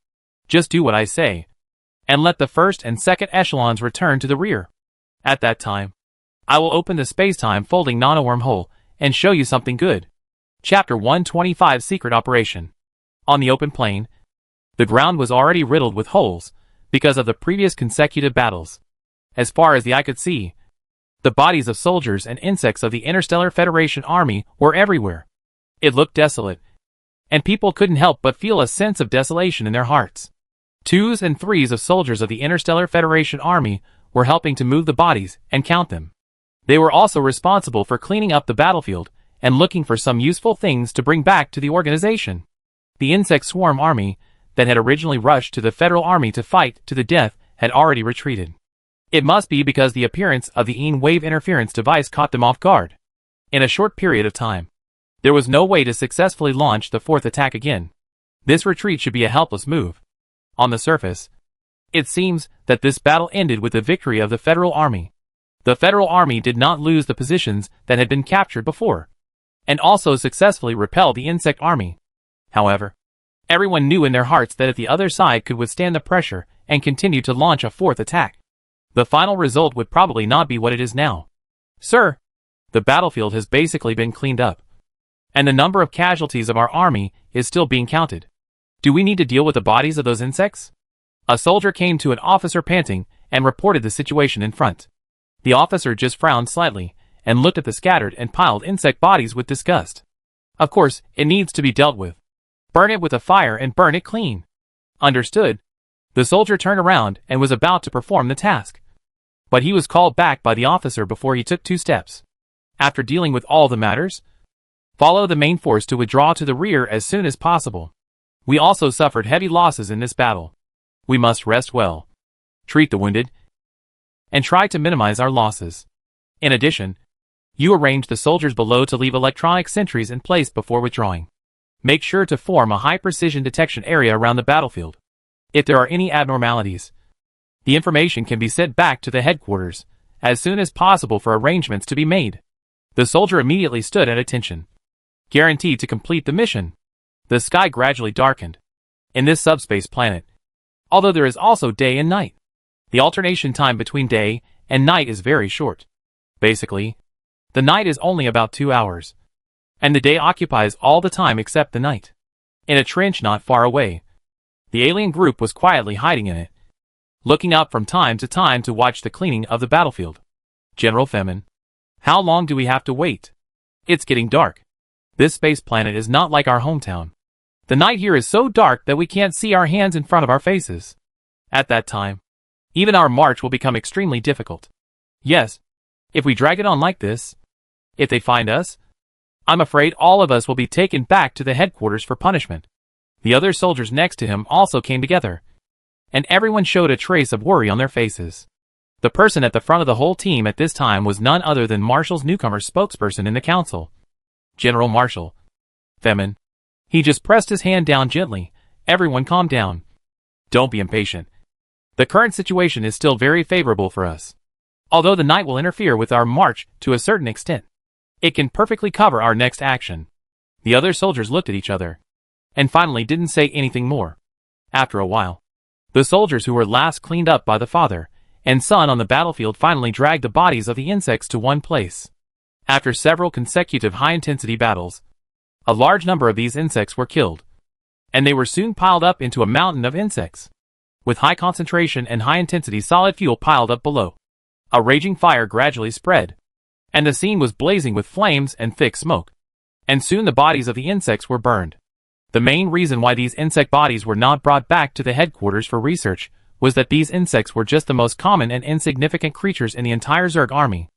Just do what I say, and let the 1st and 2nd echelons return to the rear. At that time, I will open the space-time folding nano-wormhole and show you something good. Chapter 125 Secret Operation. On the open plain, the ground was already riddled with holes because of the previous consecutive battles. As far as the eye could see, the bodies of soldiers and insects of the Interstellar Federation army were everywhere. It looked desolate, and people couldn't help but feel a sense of desolation in their hearts. 2s and 3s of soldiers of the Interstellar Federation army were helping to move the bodies and count them. They were also responsible for cleaning up the battlefield and looking for some useful things to bring back to the organization. The insect swarm army that had originally rushed to the federal army to fight to the death had already retreated. It must be because the appearance of the wave interference device caught them off guard. In a short period of time, there was no way to successfully launch the 4th attack again. This retreat should be a helpless move. On the surface, it seems that this battle ended with the victory of the federal army. The federal army did not lose the positions that had been captured before, and also successfully repelled the insect army. However, everyone knew in their hearts that if the other side could withstand the pressure and continue to launch a 4th attack, the final result would probably not be what it is now. Sir, the battlefield has basically been cleaned up, and the number of casualties of our army is still being counted. Do we need to deal with the bodies of those insects? A soldier came to an officer panting and reported the situation in front. The officer just frowned slightly and looked at the scattered and piled insect bodies with disgust. Of course, it needs to be dealt with. Burn it with a fire and burn it clean. Understood. The soldier turned around and was about to perform the task. But he was called back by the officer before he took 2 steps. After dealing with all the matters, follow the main force to withdraw to the rear as soon as possible. We also suffered heavy losses in this battle. We must rest well, treat the wounded, and try to minimize our losses. In addition, you arrange the soldiers below to leave electronic sentries in place before withdrawing. Make sure to form a high-precision detection area around the battlefield. If there are any abnormalities, the information can be sent back to the headquarters as soon as possible for arrangements to be made. The soldier immediately stood at attention, guaranteed to complete the mission. The sky gradually darkened. In this subspace planet, although there is also day and night, the alternation time between day and night is very short. Basically, the night is only about 2 hours, and the day occupies all the time except the night. In a trench not far away, the alien group was quietly hiding in it, looking up from time to watch the cleaning of the battlefield. General Femin, how long do we have to wait? It's getting dark. This space planet is not like our hometown. The night here is so dark that we can't see our hands in front of our faces. At that time, even our march will become extremely difficult. Yes, if we drag it on like this, if they find us, I'm afraid all of us will be taken back to the headquarters for punishment. The other soldiers next to him also came together, and everyone showed a trace of worry on their faces. The person at the front of the whole team at this time was none other than Marshall's newcomer spokesperson in the council, General Marshall. Femin. He just pressed his hand down gently. Everyone calm down. Don't be impatient. The current situation is still very favorable for us. Although the night will interfere with our march to a certain extent, it can perfectly cover our next action. The other soldiers looked at each other, and finally didn't say anything more. After a while, the soldiers who were last cleaned up by the father and son on the battlefield finally dragged the bodies of the insects to one place. After several consecutive high-intensity battles, a large number of these insects were killed, and they were soon piled up into a mountain of insects, with high concentration and high-intensity solid fuel piled up below. A raging fire gradually spread, and the scene was blazing with flames and thick smoke, and soon the bodies of the insects were burned. The main reason why these insect bodies were not brought back to the headquarters for research was that these insects were just the most common and insignificant creatures in the entire Zerg army.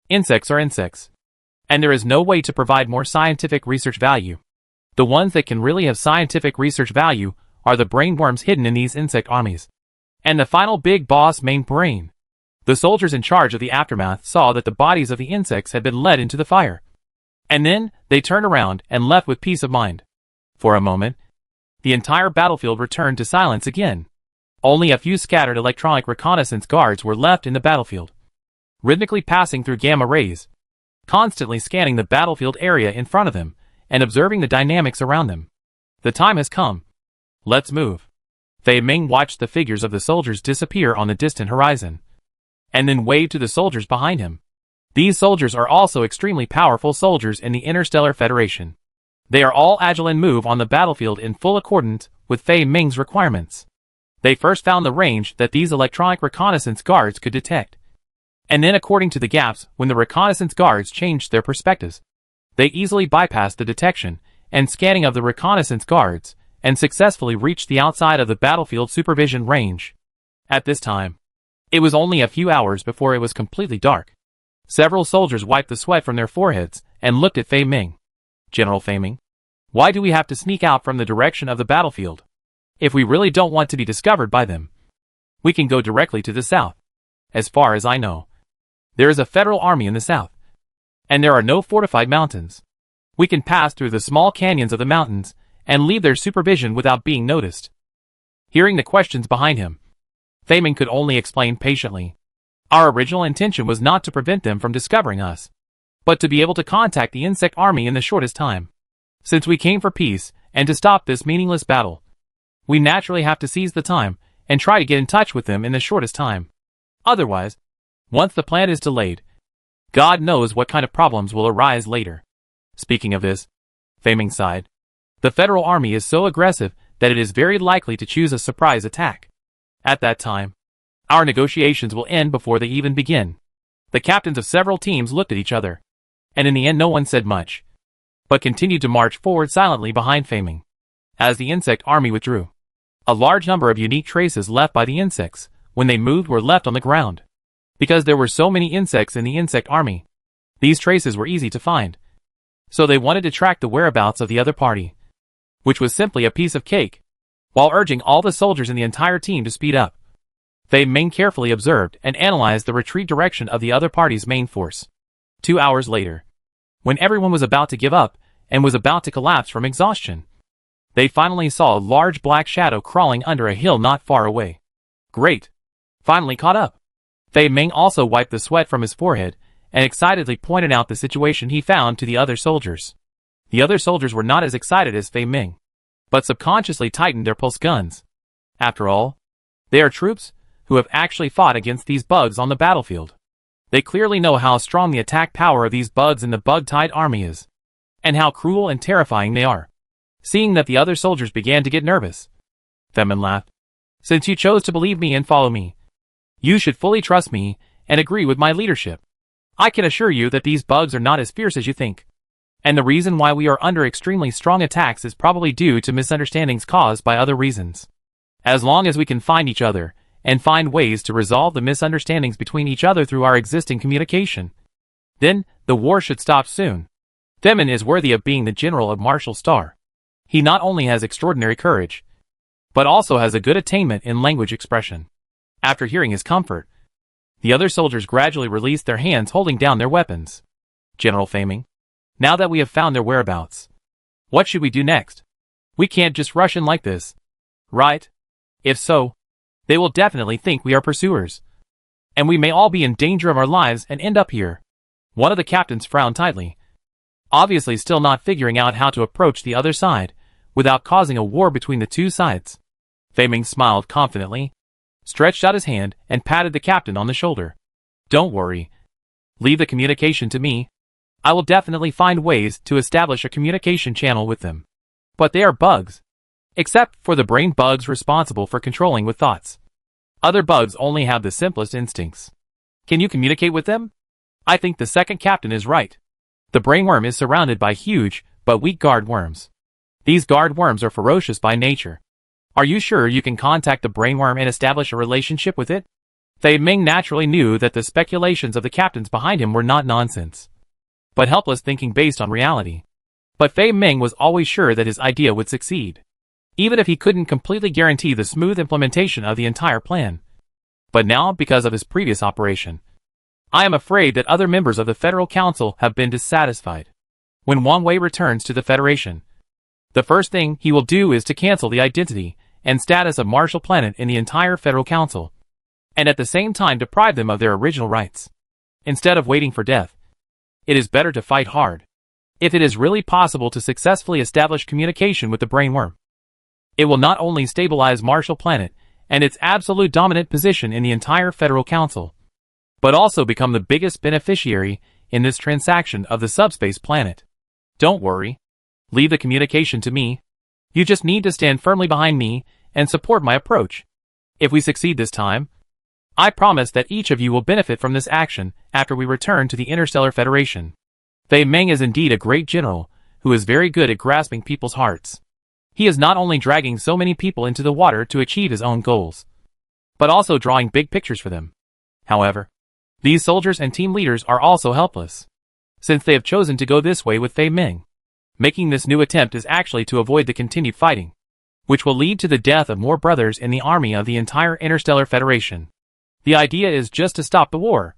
Insects are insects, and there is no way to provide more scientific research value. The ones that can really have scientific research value are the brainworms hidden in these insect armies. And the final big boss, main brain. The soldiers in charge of the aftermath saw that the bodies of the insects had been led into the fire. And then, they turned around and left with peace of mind. For a moment, the entire battlefield returned to silence again. Only a few scattered electronic reconnaissance guards were left in the battlefield, rhythmically passing through gamma rays, constantly scanning the battlefield area in front of them, and observing the dynamics around them. The time has come. Let's move. Fei Ming watched the figures of the soldiers disappear on the distant horizon, and then waved to the soldiers behind him. These soldiers are also extremely powerful soldiers in the Interstellar Federation. They are all agile and move on the battlefield in full accordance with Fei Ming's requirements. They first found the range that these electronic reconnaissance guards could detect, and then according to the gaps when the reconnaissance guards changed their perspectives, they easily bypassed the detection and scanning of the reconnaissance guards and successfully reached the outside of the battlefield supervision range. At this time, it was only a few hours before it was completely dark. Several soldiers wiped the sweat from their foreheads and looked at Fei Ming. General Fei Ming, why do we have to sneak out from the direction of the battlefield? If we really don't want to be discovered by them, we can go directly to the south. As far as I know, there is a federal army in the south, and there are no fortified mountains. We can pass through the small canyons of the mountains and leave their supervision without being noticed. Hearing the questions behind him, Fei Ming could only explain patiently. Our original intention was not to prevent them from discovering us, but to be able to contact the insect army in the shortest time. Since we came for peace and to stop this meaningless battle, we naturally have to seize the time and try to get in touch with them in the shortest time. Otherwise, once the plan is delayed, God knows what kind of problems will arise later. Speaking of this, Fei Ming sighed. The federal army is so aggressive that it is very likely to choose a surprise attack. At that time, our negotiations will end before they even begin. The captains of several teams looked at each other, and in the end no one said much, but continued to march forward silently behind Fei Ming. As the insect army withdrew, a large number of unique traces left by the insects, when they moved, were left on the ground. Because there were so many insects in the insect army, these traces were easy to find. So they wanted to track the whereabouts of the other party, which was simply a piece of cake, while urging all the soldiers in the entire team to speed up. Fei Ming carefully observed and analyzed the retreat direction of the other party's main force. 2 hours later, when everyone was about to give up and was about to collapse from exhaustion, they finally saw a large black shadow crawling under a hill not far away. Great! Finally caught up. Fei Ming also wiped the sweat from his forehead and excitedly pointed out the situation he found to the other soldiers. The other soldiers were not as excited as Fei Ming, but subconsciously tightened their pulse guns. After all, they are troops who have actually fought against these bugs on the battlefield. They clearly know how strong the attack power of these bugs in the bug-tide army is, and how cruel and terrifying they are. Seeing that the other soldiers began to get nervous, Fei Ming laughed. Since you chose to believe me and follow me, you should fully trust me and agree with my leadership. I can assure you that these bugs are not as fierce as you think. And the reason why we are under extremely strong attacks is probably due to misunderstandings caused by other reasons. As long as we can find each other, and find ways to resolve the misunderstandings between each other through our existing communication, then the war should stop soon. Fei Ming is worthy of being the general of Martial Star. He not only has extraordinary courage, but also has a good attainment in language expression. After hearing his comfort, the other soldiers gradually released their hands, holding down their weapons. General Fei Ming, now that we have found their whereabouts, what should we do next? We can't just rush in like this, right? If so, they will definitely think we are pursuers, and we may all be in danger of our lives and end up here. One of the captains frowned tightly, obviously still not figuring out how to approach the other side without causing a war between the two sides. Fei Ming smiled confidently, stretched out his hand, and patted the captain on the shoulder. Don't worry. Leave the communication to me. I will definitely find ways to establish a communication channel with them. But they are bugs. Except for the brain bugs responsible for controlling with thoughts. Other bugs only have the simplest instincts. Can you communicate with them? I think the second captain is right. The brainworm is surrounded by huge, but weak guard worms. These guard worms are ferocious by nature. Are you sure you can contact the brainworm and establish a relationship with it? Fei Ming naturally knew that the speculations of the captains behind him were not nonsense, but helpless thinking based on reality. But Fei Ming was always sure that his idea would succeed, even if he couldn't completely guarantee the smooth implementation of the entire plan. But now, because of his previous operation, I am afraid that other members of the Federal Council have been dissatisfied. When Wang Wei returns to the Federation, the first thing he will do is to cancel the identity and status of Martial Planet in the entire Federal Council, and at the same time deprive them of their original rights. Instead of waiting for death, it is better to fight hard. If it is really possible to successfully establish communication with the brainworm, it will not only stabilize Martial Planet and its absolute dominant position in the entire Federal Council, but also become the biggest beneficiary in this transaction of the subspace planet. Don't worry. Leave the communication to me. You just need to stand firmly behind me and support my approach. If we succeed this time, I promise that each of you will benefit from this action after we return to the Interstellar Federation. Fei Ming is indeed a great general who is very good at grasping people's hearts. He is not only dragging so many people into the water to achieve his own goals, but also drawing big pictures for them. However, these soldiers and team leaders are also helpless, since they have chosen to go this way with Fei Ming. Making this new attempt is actually to avoid the continued fighting, which will lead to the death of more brothers in the army of the entire Interstellar Federation. The idea is just to stop the war,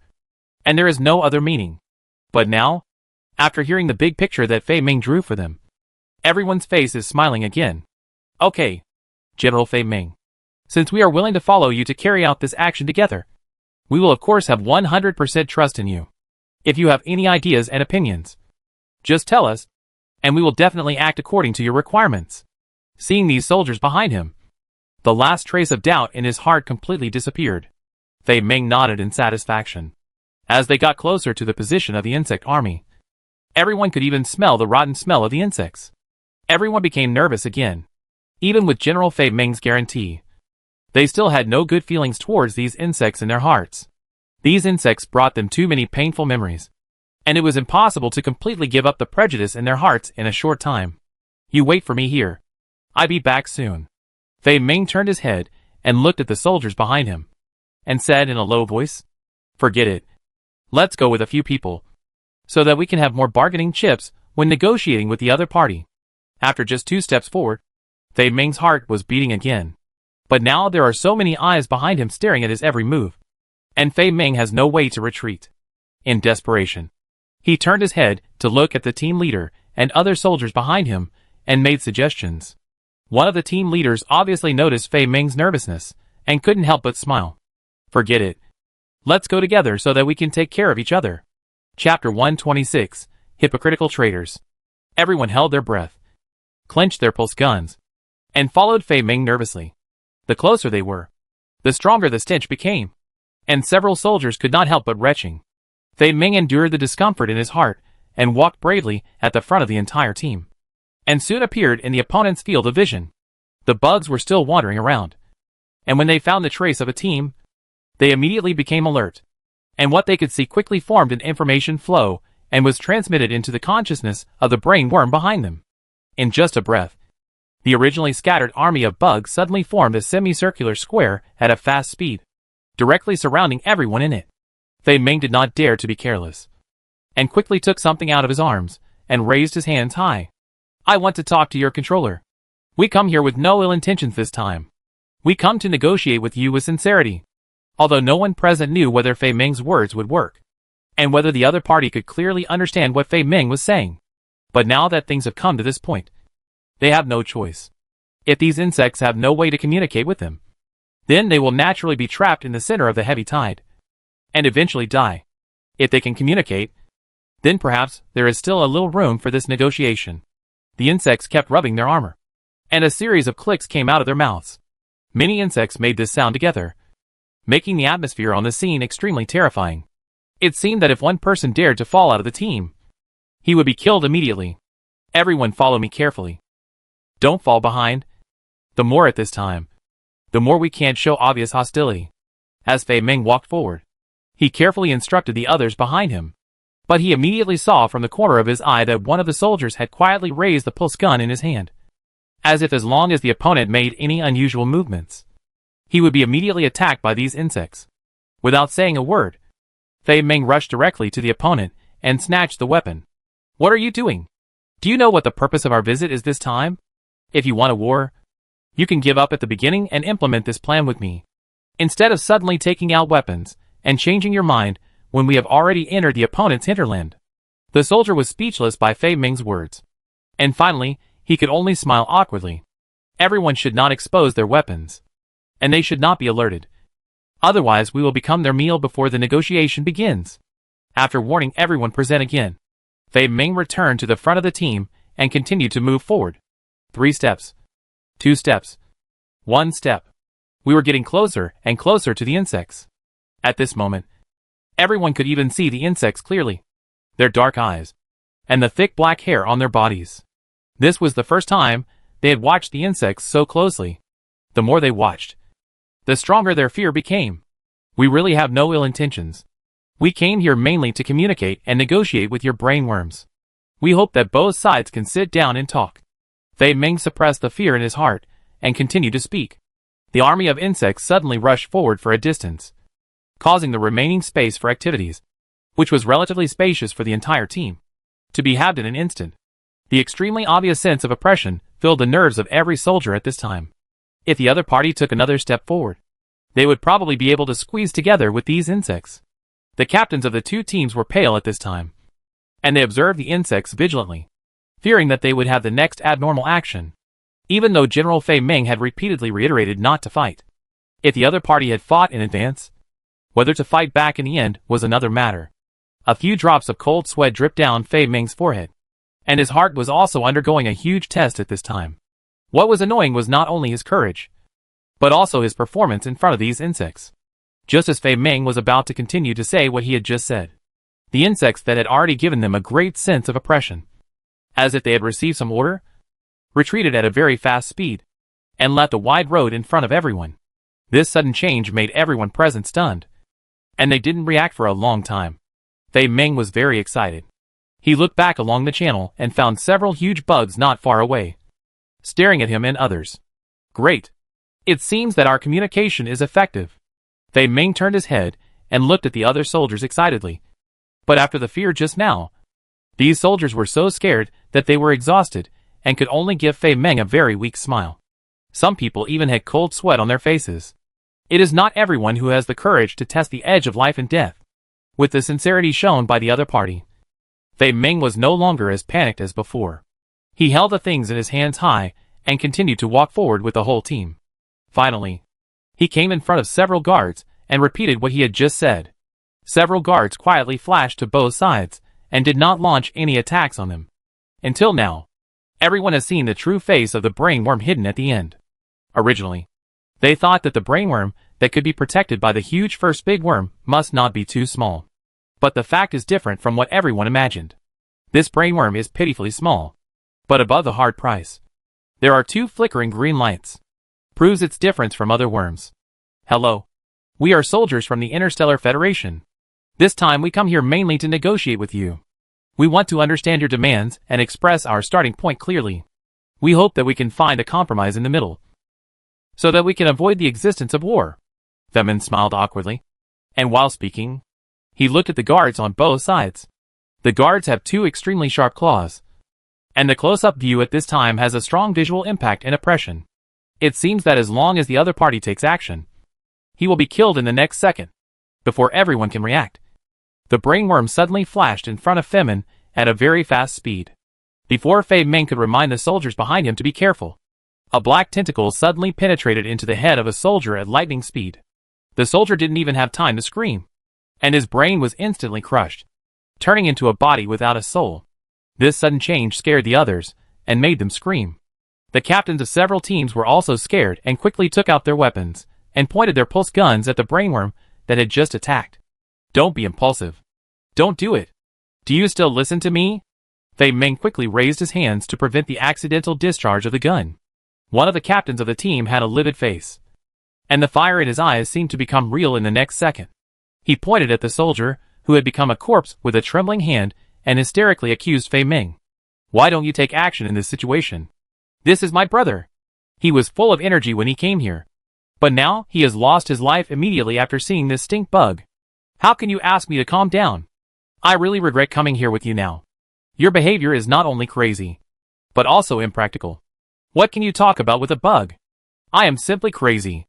and there is no other meaning. But now, after hearing the big picture that Fei Ming drew for them, everyone's face is smiling again. Okay, General Fei Ming. Since we are willing to follow you to carry out this action together, we will of course have 100% trust in you. If you have any ideas and opinions, just tell us, and we will definitely act according to your requirements. Seeing these soldiers behind him, the last trace of doubt in his heart completely disappeared. Fei Ming nodded in satisfaction. As they got closer to the position of the insect army, everyone could even smell the rotten smell of the insects. Everyone became nervous again. Even with General Fei Ming's guarantee, they still had no good feelings towards these insects in their hearts. These insects brought them too many painful memories, and it was impossible to completely give up the prejudice in their hearts in a short time. You wait for me here. I'll be back soon. Fei Ming turned his head and looked at the soldiers behind him, and said in a low voice, "Forget it. Let's go with a few people, so that we can have more bargaining chips when negotiating with the other party." After just 2 steps forward, Fei Ming's heart was beating again. But now there are so many eyes behind him staring at his every move, and Fei Ming has no way to retreat. In desperation, he turned his head to look at the team leader and other soldiers behind him and made suggestions. One of the team leaders obviously noticed Fei Ming's nervousness and couldn't help but smile. "Forget it. Let's go together so that we can take care of each other." Chapter 126, Hypocritical Traitors. Everyone held their breath, clenched their pulse guns, and followed Fei Ming nervously. The closer they were, the stronger the stench became, and several soldiers could not help but retching. Fei Ming endured the discomfort in his heart and walked bravely at the front of the entire team, and soon appeared in the opponent's field of vision. The bugs were still wandering around, and when they found the trace of a team, they immediately became alert, and what they could see quickly formed an information flow and was transmitted into the consciousness of the brain worm behind them. In just a breath, the originally scattered army of bugs suddenly formed a semicircular square at a fast speed, directly surrounding everyone in it. Fei Ming did not dare to be careless, and quickly took something out of his arms and raised his hands high. "I want to talk to your controller. We come here with no ill intentions this time. We come to negotiate with you with sincerity." Although no one present knew whether Fei Ming's words would work, and whether the other party could clearly understand what Fei Ming was saying. But now that things have come to this point, they have no choice. If these insects have no way to communicate with them, then they will naturally be trapped in the center of the heavy tide, and eventually die. If they can communicate, then perhaps there is still a little room for this negotiation. The insects kept rubbing their armor, and a series of clicks came out of their mouths. Many insects made this sound together, making the atmosphere on the scene extremely terrifying. It seemed that if one person dared to fall out of the team, he would be killed immediately. "Everyone follow me carefully. Don't fall behind. The more at this time, the more we can't show obvious hostility." As Fei Ming walked forward, he carefully instructed the others behind him, but he immediately saw from the corner of his eye that one of the soldiers had quietly raised the pulse gun in his hand, as if as long as the opponent made any unusual movements, he would be immediately attacked by these insects. Without saying a word, Fei Ming rushed directly to the opponent and snatched the weapon. "What are you doing? Do you know what the purpose of our visit is this time? If you want a war, you can give up at the beginning and implement this plan with me, instead of suddenly taking out weapons and changing your mind when we have already entered the opponent's hinterland." The soldier was speechless by Fei Ming's words, and finally he could only smile awkwardly. Everyone should not expose their weapons, and they should not be alerted. Otherwise we will become their meal before the negotiation begins. After warning everyone present again, Fei Ming returned to the front of the team and continued to move forward. 3 steps. 2 steps. 1 step. We were getting closer and closer to the insects. At this moment, everyone could even see the insects clearly, their dark eyes, and the thick black hair on their bodies. This was the first time they had watched the insects so closely. The more they watched, the stronger their fear became. "We really have no ill intentions. We came here mainly to communicate and negotiate with your brainworms. We hope that both sides can sit down and talk." Fei Ming suppressed the fear in his heart and continued to speak. The army of insects suddenly rushed forward for a distance, causing the remaining space for activities, which was relatively spacious for the entire team, to be halved in an instant. The extremely obvious sense of oppression filled the nerves of every soldier at this time. If the other party took another step forward, they would probably be able to squeeze together with these insects. The captains of the 2 teams were pale at this time, and they observed the insects vigilantly, fearing that they would have the next abnormal action, even though General Fei Ming had repeatedly reiterated not to fight. If the other party had fought in advance, whether to fight back in the end was another matter. A few drops of cold sweat dripped down Fei Ming's forehead, and his heart was also undergoing a huge test at this time. What was annoying was not only his courage, but also his performance in front of these insects. Just as Fei Ming was about to continue to say what he had just said, the insects that had already given them a great sense of oppression, as if they had received some order, retreated at a very fast speed, and left a wide road in front of everyone. This sudden change made everyone present stunned. and they didn't react for a long time. Fei Ming was very excited. He looked back along the channel and found several huge bugs not far away, staring at him and others. Great! It seems that our communication is effective. Fei Ming turned his head and looked at the other soldiers excitedly. But after the fear just now, these soldiers were so scared that they were exhausted and could only give Fei Ming a very weak smile. Some people even had cold sweat on their faces. It is not everyone who has the courage to test the edge of life and death. With the sincerity shown by the other party, Fei Ming was no longer as panicked as before. He held the things in his hands high and continued to walk forward with the whole team. Finally, he came in front of several guards and repeated what he had just said. Several guards quietly flashed to both sides and did not launch any attacks on them. Until now, everyone has seen the true face of the brainworm hidden at the end. Originally, they thought that the brainworm that could be protected by the huge first big worm must not be too small. But the fact is different from what everyone imagined. This brainworm is pitifully small, but above the hard price, there are two flickering green lights. Proves its difference from other worms. Hello. We are soldiers from the Interstellar Federation. This time we come here mainly to negotiate with you. We want to understand your demands and express our starting point clearly. We hope that we can find a compromise in the middle, so that we can avoid the existence of war. Femin smiled awkwardly, and while speaking, he looked at the guards on both sides. The guards have two extremely sharp claws, and the close-up view at this time has a strong visual impact and oppression. It seems that as long as the other party takes action, he will be killed in the next second, before everyone can react. The brainworm suddenly flashed in front of Femin at a very fast speed. Before Fei Ming could remind the soldiers behind him to be careful, a black tentacle suddenly penetrated into the head of a soldier at lightning speed. The soldier didn't even have time to scream, and his brain was instantly crushed, turning into a body without a soul. This sudden change scared the others and made them scream. The captains of several teams were also scared and quickly took out their weapons and pointed their pulse guns at the brainworm that had just attacked. Don't be impulsive. Don't do it. Do you still listen to me? Fei Ming quickly raised his hands to prevent the accidental discharge of the gun. One of the captains of the team had a livid face, and the fire in his eyes seemed to become real in the next second. He pointed at the soldier, who had become a corpse, with a trembling hand and hysterically accused Fei Ming. Why don't you take action in this situation? This is my brother. He was full of energy when he came here, but now he has lost his life immediately after seeing this stink bug. How can you ask me to calm down? I really regret coming here with you now. Your behavior is not only crazy, but also impractical. What can you talk about with a bug? I am simply crazy.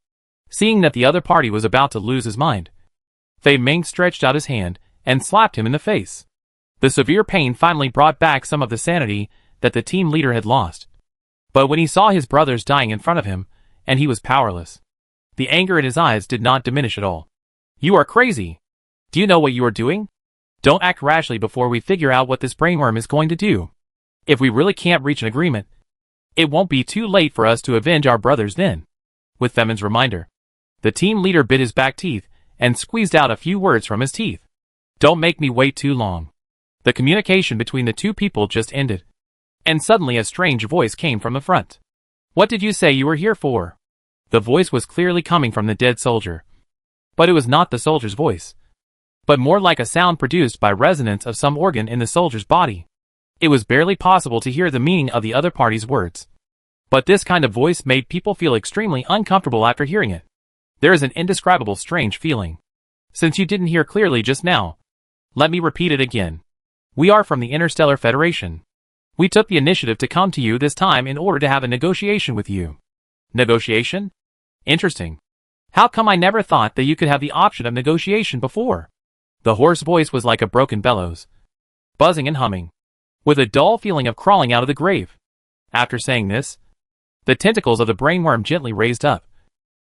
Seeing that the other party was about to lose his mind, Fei Ming stretched out his hand and slapped him in the face. The severe pain finally brought back some of the sanity that the team leader had lost. But when he saw his brothers dying in front of him, and he was powerless, the anger in his eyes did not diminish at all. You are crazy. Do you know what you are doing? Don't act rashly before we figure out what this brainworm is going to do. If we really can't reach an agreement, it won't be too late for us to avenge our brothers then. With Femin's reminder, the team leader bit his back teeth and squeezed out a few words from his teeth. Don't make me wait too long. The communication between the two people just ended, and suddenly a strange voice came from the front. What did you say you were here for? The voice was clearly coming from the dead soldier, but it was not the soldier's voice, but more like a sound produced by resonance of some organ in the soldier's body. It was barely possible to hear the meaning of the other party's words, but this kind of voice made people feel extremely uncomfortable after hearing it. There is an indescribable strange feeling. Since you didn't hear clearly just now, let me repeat it again. We are from the Interstellar Federation. We took the initiative to come to you this time in order to have a negotiation with you. Negotiation? Interesting. How come I never thought that you could have the option of negotiation before? The hoarse voice was like a broken bellows, buzzing and humming, with a dull feeling of crawling out of the grave. After saying this, the tentacles of the brainworm gently raised up,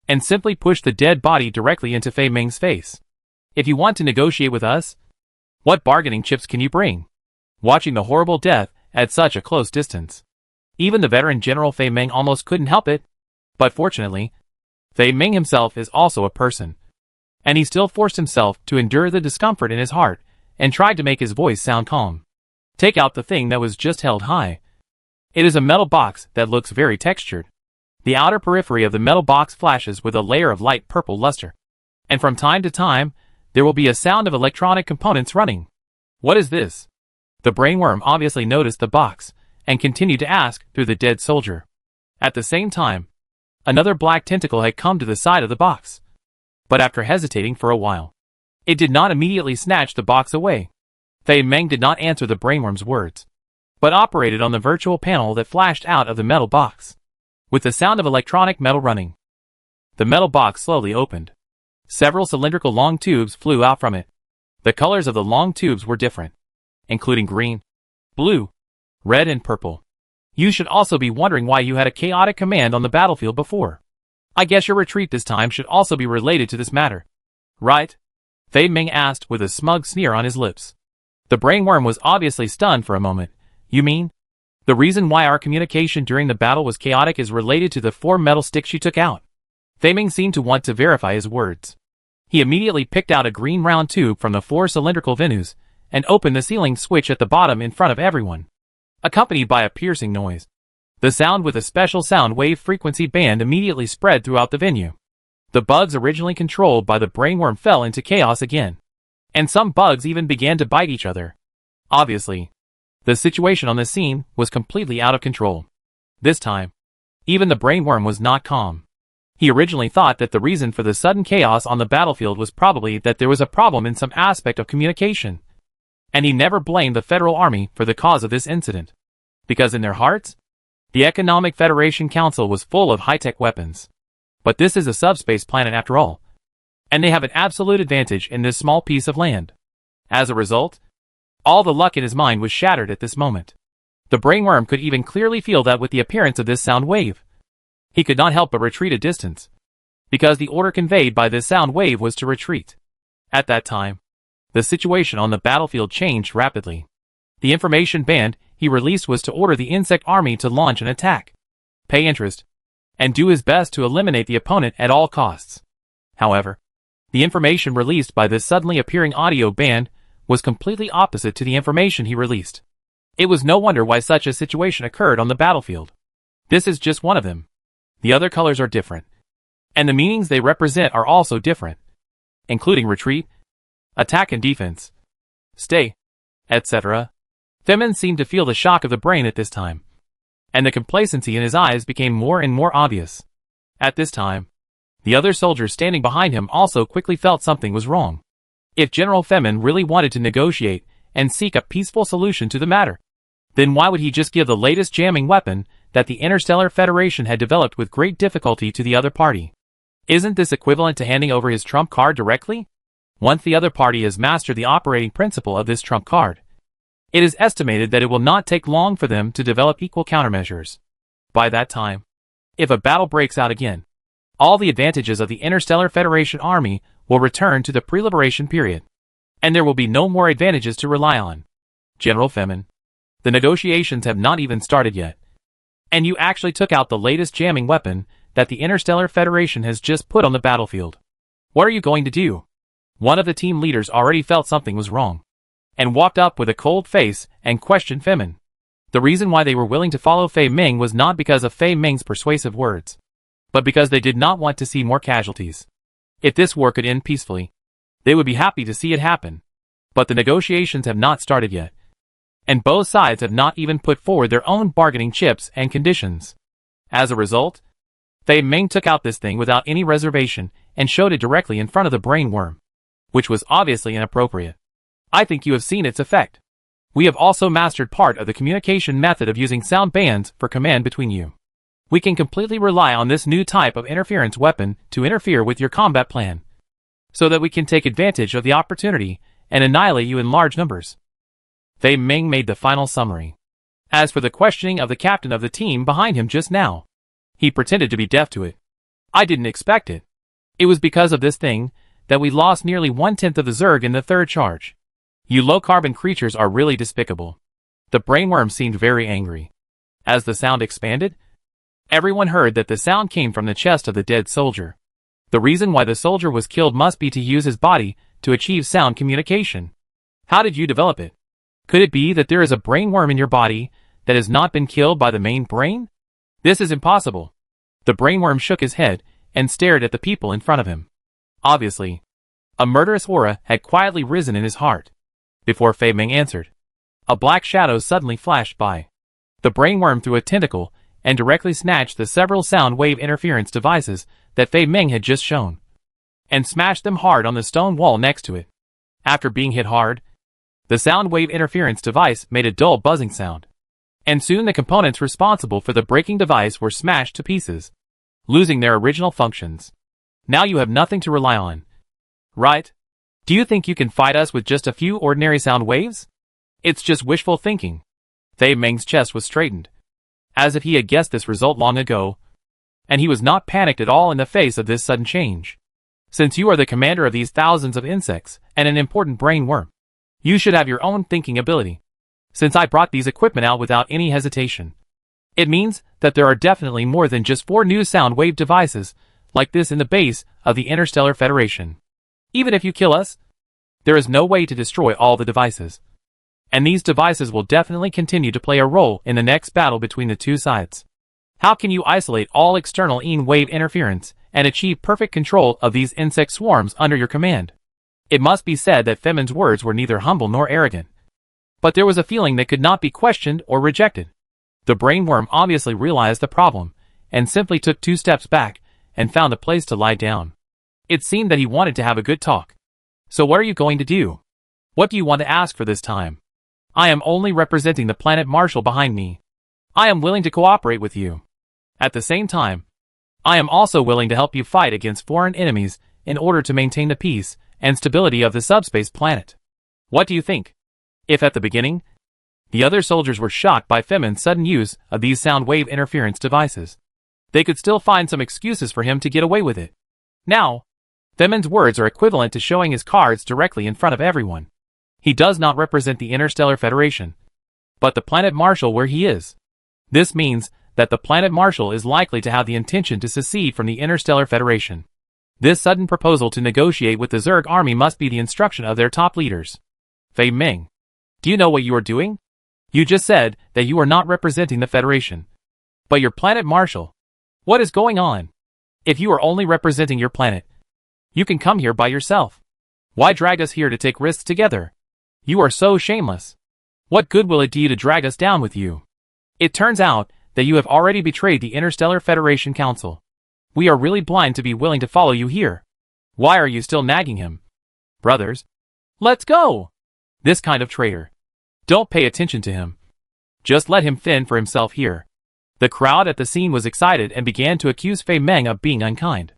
and simply pushed the dead body directly into Fei Ming's face. If you want to negotiate with us, what bargaining chips can you bring? Watching the horrible death at such a close distance, even the veteran General Fei Ming almost couldn't help it. But fortunately, Fei Ming himself is also a person, and he still forced himself to endure the discomfort in his heart and tried to make his voice sound calm. Take out the thing that was just held high. It is a metal box that looks very textured. The outer periphery of the metal box flashes with a layer of light purple luster, and from time to time, there will be a sound of electronic components running. What is this? The brainworm obviously noticed the box, and continued to ask through the dead soldier. At the same time, another black tentacle had come to the side of the box. But after hesitating for a while, it did not immediately snatch the box away. Fei Meng did not answer the brainworm's words, but operated on the virtual panel that flashed out of the metal box, with the sound of electronic metal running. The metal box slowly opened. Several cylindrical long tubes flew out from it. The colors of the long tubes were different, including green, blue, red and purple. You should also be wondering why you had a chaotic command on the battlefield before. I guess your retreat this time should also be related to this matter. Right? Fei Meng asked with a smug sneer on his lips. The brainworm was obviously stunned for a moment. You mean? The reason why our communication during the battle was chaotic is related to the 4 metal sticks you took out. Fei Meng seemed to want to verify his words. He immediately picked out a green round tube from the 4 cylindrical venues, and opened the ceiling switch at the bottom in front of everyone, accompanied by a piercing noise. The sound with a special sound wave frequency band immediately spread throughout the venue. The bugs originally controlled by the brainworm fell into chaos again, and some bugs even began to bite each other. Obviously, the situation on the scene was completely out of control. This time, even the brainworm was not calm. He originally thought that the reason for the sudden chaos on the battlefield was probably that there was a problem in some aspect of communication, and he never blamed the Federal Army for the cause of this incident, because in their hearts, the Economic Federation Council was full of high-tech weapons. But this is a subspace planet after all, and they have an absolute advantage in this small piece of land. As a result, all the luck in his mind was shattered at this moment. The brainworm could even clearly feel that with the appearance of this sound wave, he could not help but retreat a distance, because the order conveyed by this sound wave was to retreat. At that time, the situation on the battlefield changed rapidly. The information band he released was to order the insect army to launch an attack, pay interest, and do his best to eliminate the opponent at all costs. However, the information released by this suddenly appearing audio band was completely opposite to the information he released. It was no wonder why such a situation occurred on the battlefield. This is just one of them. The other colors are different, and the meanings they represent are also different, including retreat, attack and defense, stay, etc. Femin seemed to feel the shock of the brain at this time, and the complacency in his eyes became more and more obvious. At this time, the other soldiers standing behind him also quickly felt something was wrong. If General Femin really wanted to negotiate and seek a peaceful solution to the matter, then why would he just give the latest jamming weapon that the Interstellar Federation had developed with great difficulty to the other party? Isn't this equivalent to handing over his trump card directly? Once the other party has mastered the operating principle of this trump card, it is estimated that it will not take long for them to develop equal countermeasures. By that time, if a battle breaks out again, all the advantages of the Interstellar Federation army will return to the pre-liberation period, and there will be no more advantages to rely on. General Femin, the negotiations have not even started yet, and you actually took out the latest jamming weapon that the Interstellar Federation has just put on the battlefield. What are you going to do? One of the team leaders already felt something was wrong, and walked up with a cold face and questioned Femin. The reason why they were willing to follow Fei Meng was not because of Fei Meng's persuasive words, but because they did not want to see more casualties. If this war could end peacefully, they would be happy to see it happen. But the negotiations have not started yet, and both sides have not even put forward their own bargaining chips and conditions. As a result, Fei Meng took out this thing without any reservation and showed it directly in front of the brainworm, which was obviously inappropriate. I think you have seen its effect. We have also mastered part of the communication method of using sound bands for command between you. We can completely rely on this new type of interference weapon to interfere with your combat plan, so that we can take advantage of the opportunity and annihilate you in large numbers. Fei Meng made the final summary. As for the questioning of the captain of the team behind him just now, he pretended to be deaf to it. I didn't expect it. It was because of this thing that we lost nearly 1/10 of the Zerg in the third charge. You low-carbon creatures are really despicable. The brainworm seemed very angry. As the sound expanded, everyone heard that the sound came from the chest of the dead soldier. The reason why the soldier was killed must be to use his body to achieve sound communication. How did you develop it? Could it be that there is a brainworm in your body that has not been killed by the main brain? This is impossible. The brainworm shook his head and stared at the people in front of him. Obviously, A murderous aura had quietly risen in his heart. Before Fei Ming answered, a black shadow suddenly flashed by. The brainworm threw a tentacle and directly snatched the several sound wave interference devices that Fei Ming had just shown, and smashed them hard on the stone wall next to it. After being hit hard, the sound wave interference device made a dull buzzing sound, and soon the components responsible for the breaking device were smashed to pieces, losing their original functions. Now you have nothing to rely on, right? Do you think you can fight us with just a few ordinary sound waves? It's just wishful thinking. Fei Ming's chest was straightened, as if he had guessed this result long ago, and he was not panicked at all in the face of this sudden change. Since you are the commander of these thousands of insects and an important brain worm, you should have your own thinking ability. Since I brought these equipment out without any hesitation, it means that there are definitely more than just 4 new sound wave devices like this in the base of the Interstellar Federation. Even if you kill us, there is no way to destroy all the devices. And these devices will definitely continue to play a role in the next battle between the two sides. How can you isolate all external wave interference and achieve perfect control of these insect swarms under your command? It must be said that Fei Ming's words were neither humble nor arrogant, but there was a feeling that could not be questioned or rejected. The brainworm obviously realized the problem, and simply took 2 steps back, and found a place to lie down. It seemed that he wanted to have a good talk. So what are you going to do? What do you want to ask for this time? I am only representing the planet Marshall behind me. I am willing to cooperate with you. At the same time, I am also willing to help you fight against foreign enemies in order to maintain the peace and stability of the subspace planet. What do you think? If at the beginning, the other soldiers were shocked by Fei Ming's sudden use of these sound wave interference devices, they could still find some excuses for him to get away with it. Now, Fei Ming's words are equivalent to showing his cards directly in front of everyone. He does not represent the Interstellar Federation, but the planet Marshall where he is. This means that the planet Marshall is likely to have the intention to secede from the Interstellar Federation. This sudden proposal to negotiate with the Zerg army must be the instruction of their top leaders. Fei Ming, do you know what you are doing? You just said that you are not representing the Federation, but your planet Marshall. What is going on? If you are only representing your planet, you can come here by yourself. Why drag us here to take risks together? You are so shameless. What good will it do you to drag us down with you? It turns out that you have already betrayed the Interstellar Federation Council. We are really blind to be willing to follow you here. Why are you still nagging him? Brothers, let's go! This kind of traitor. Don't pay attention to him. Just let him fend for himself here. The crowd at the scene was excited and began to accuse Fei Ming of being unkind.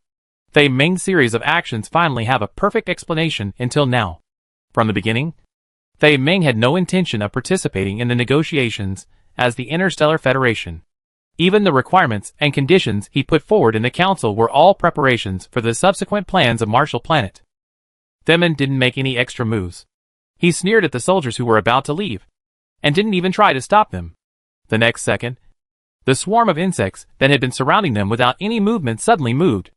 Fei Ming's series of actions finally have a perfect explanation until now. From the beginning, Fei Ming had no intention of participating in the negotiations as the Interstellar Federation. Even the requirements and conditions he put forward in the council were all preparations for the subsequent plans of Marshall Planet. Fei Ming didn't make any extra moves. He sneered at the soldiers who were about to leave, and didn't even try to stop them. The next second, the swarm of insects that had been surrounding them without any movement suddenly moved.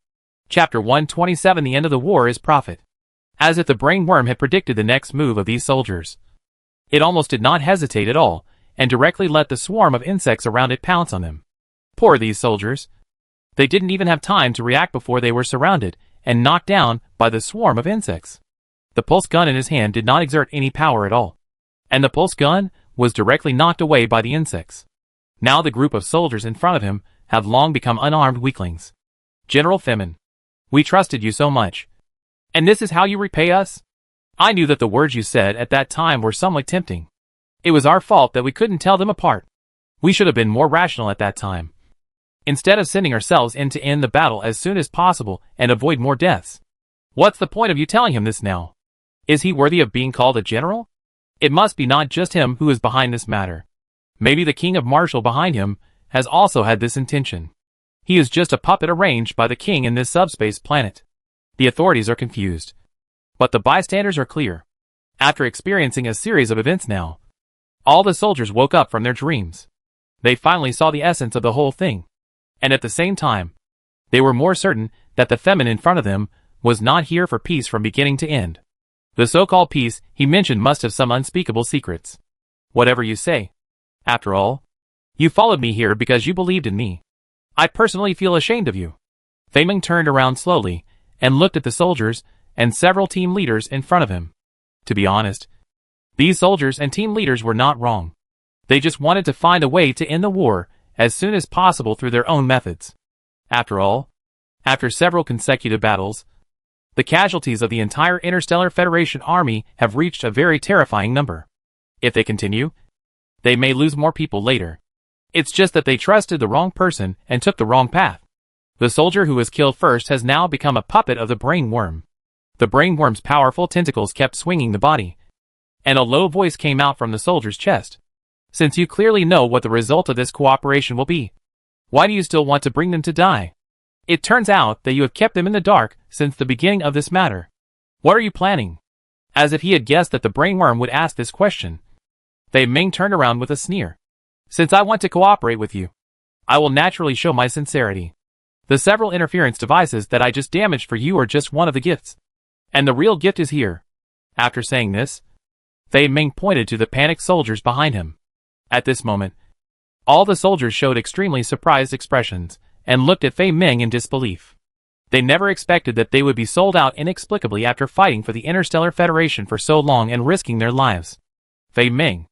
Chapter 127 The End of the War is Profit. As if the brainworm had predicted the next move of these soldiers, it almost did not hesitate at all, and directly let the swarm of insects around it pounce on them. Poor these soldiers. They didn't even have time to react before they were surrounded and knocked down by the swarm of insects. The pulse gun in his hand did not exert any power at all, and the pulse gun was directly knocked away by the insects. Now the group of soldiers in front of him have long become unarmed weaklings. General Fei Ming, we trusted you so much. And this is how you repay us? I knew that the words you said at that time were somewhat tempting. It was our fault that we couldn't tell them apart. We should have been more rational at that time. Instead of sending ourselves in to end the battle as soon as possible and avoid more deaths. What's the point of you telling him this now? Is he worthy of being called a general? It must be not just him who is behind this matter. Maybe the King of Marshall behind him has also had this intention. He is just a puppet arranged by the king in this subspace planet. The authorities are confused, but the bystanders are clear. After experiencing a series of events now, all the soldiers woke up from their dreams. They finally saw the essence of the whole thing, and at the same time, they were more certain that the Fei Ming in front of them was not here for peace from beginning to end. The so-called peace he mentioned must have some unspeakable secrets. Whatever you say. After all, you followed me here because you believed in me. I personally feel ashamed of you. Fei Ming turned around slowly and looked at the soldiers and several team leaders in front of him. To be honest, these soldiers and team leaders were not wrong. They just wanted to find a way to end the war as soon as possible through their own methods. After all, after several consecutive battles, the casualties of the entire Interstellar Federation army have reached a very terrifying number. If they continue, they may lose more people later. It's just that they trusted the wrong person and took the wrong path. The soldier who was killed first has now become a puppet of the brain worm. The brain worm's powerful tentacles kept swinging the body, and a low voice came out from the soldier's chest. Since you clearly know what the result of this cooperation will be, why do you still want to bring them to die? It turns out that you have kept them in the dark since the beginning of this matter. What are you planning? As if he had guessed that the brain worm would ask this question, Fei Ming turned around with a sneer. Since I want to cooperate with you, I will naturally show my sincerity. The several interference devices that I just damaged for you are just one of the gifts. And the real gift is here. After saying this, Fei Ming pointed to the panicked soldiers behind him. At this moment, all the soldiers showed extremely surprised expressions and looked at Fei Ming in disbelief. They never expected that they would be sold out inexplicably after fighting for the Interstellar Federation for so long and risking their lives. Fei Ming,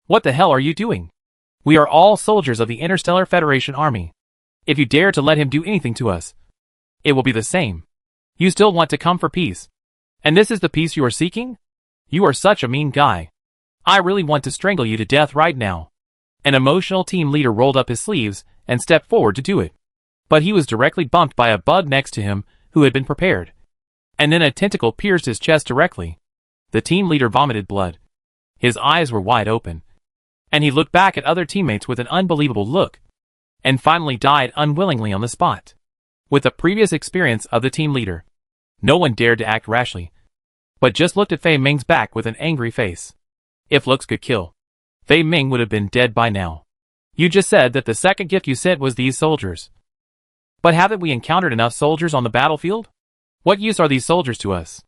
what the hell are you doing? We are all soldiers of the Interstellar Federation army. If you dare to let him do anything to us, it will be the same. You still want to come for peace. And this is the peace you are seeking? You are such a mean guy. I really want to strangle you to death right now. An emotional team leader rolled up his sleeves and stepped forward to do it. But he was directly bumped by a bug next to him who had been prepared. And then a tentacle pierced his chest directly. The team leader vomited blood. His eyes were wide open. And he looked back at other teammates with an unbelievable look. And finally died unwillingly on the spot. With the previous experience of the team leader, no one dared to act rashly, but just looked at Fei Ming's back with an angry face. If looks could kill, Fei Ming would have been dead by now. You just said that the second gift you sent was these soldiers. But haven't we encountered enough soldiers on the battlefield? What use are these soldiers to us?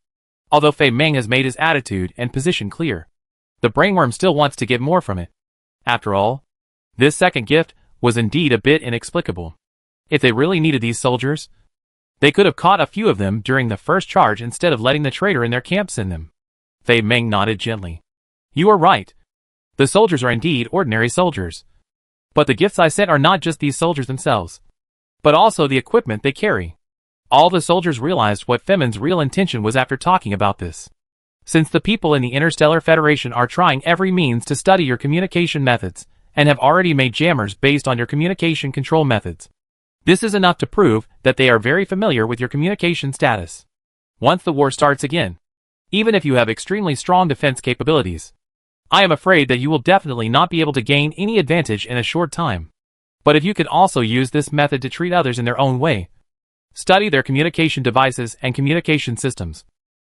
Although Fei Ming has made his attitude and position clear, the brainworm still wants to get more from it. After all, this second gift was indeed a bit inexplicable. If they really needed these soldiers, they could have caught a few of them during the first charge instead of letting the traitor in their camp send them. Fei Ming nodded gently. You are right. The soldiers are indeed ordinary soldiers. But the gifts I sent are not just these soldiers themselves, but also the equipment they carry. All the soldiers realized what Fei Ming's real intention was after talking about this. Since the people in the Interstellar Federation are trying every means to study your communication methods, and have already made jammers based on your communication control methods, this is enough to prove that they are very familiar with your communication status. Once the war starts again, even if you have extremely strong defense capabilities, I am afraid that you will definitely not be able to gain any advantage in a short time. But if you could also use this method to treat others in their own way, study their communication devices and communication systems,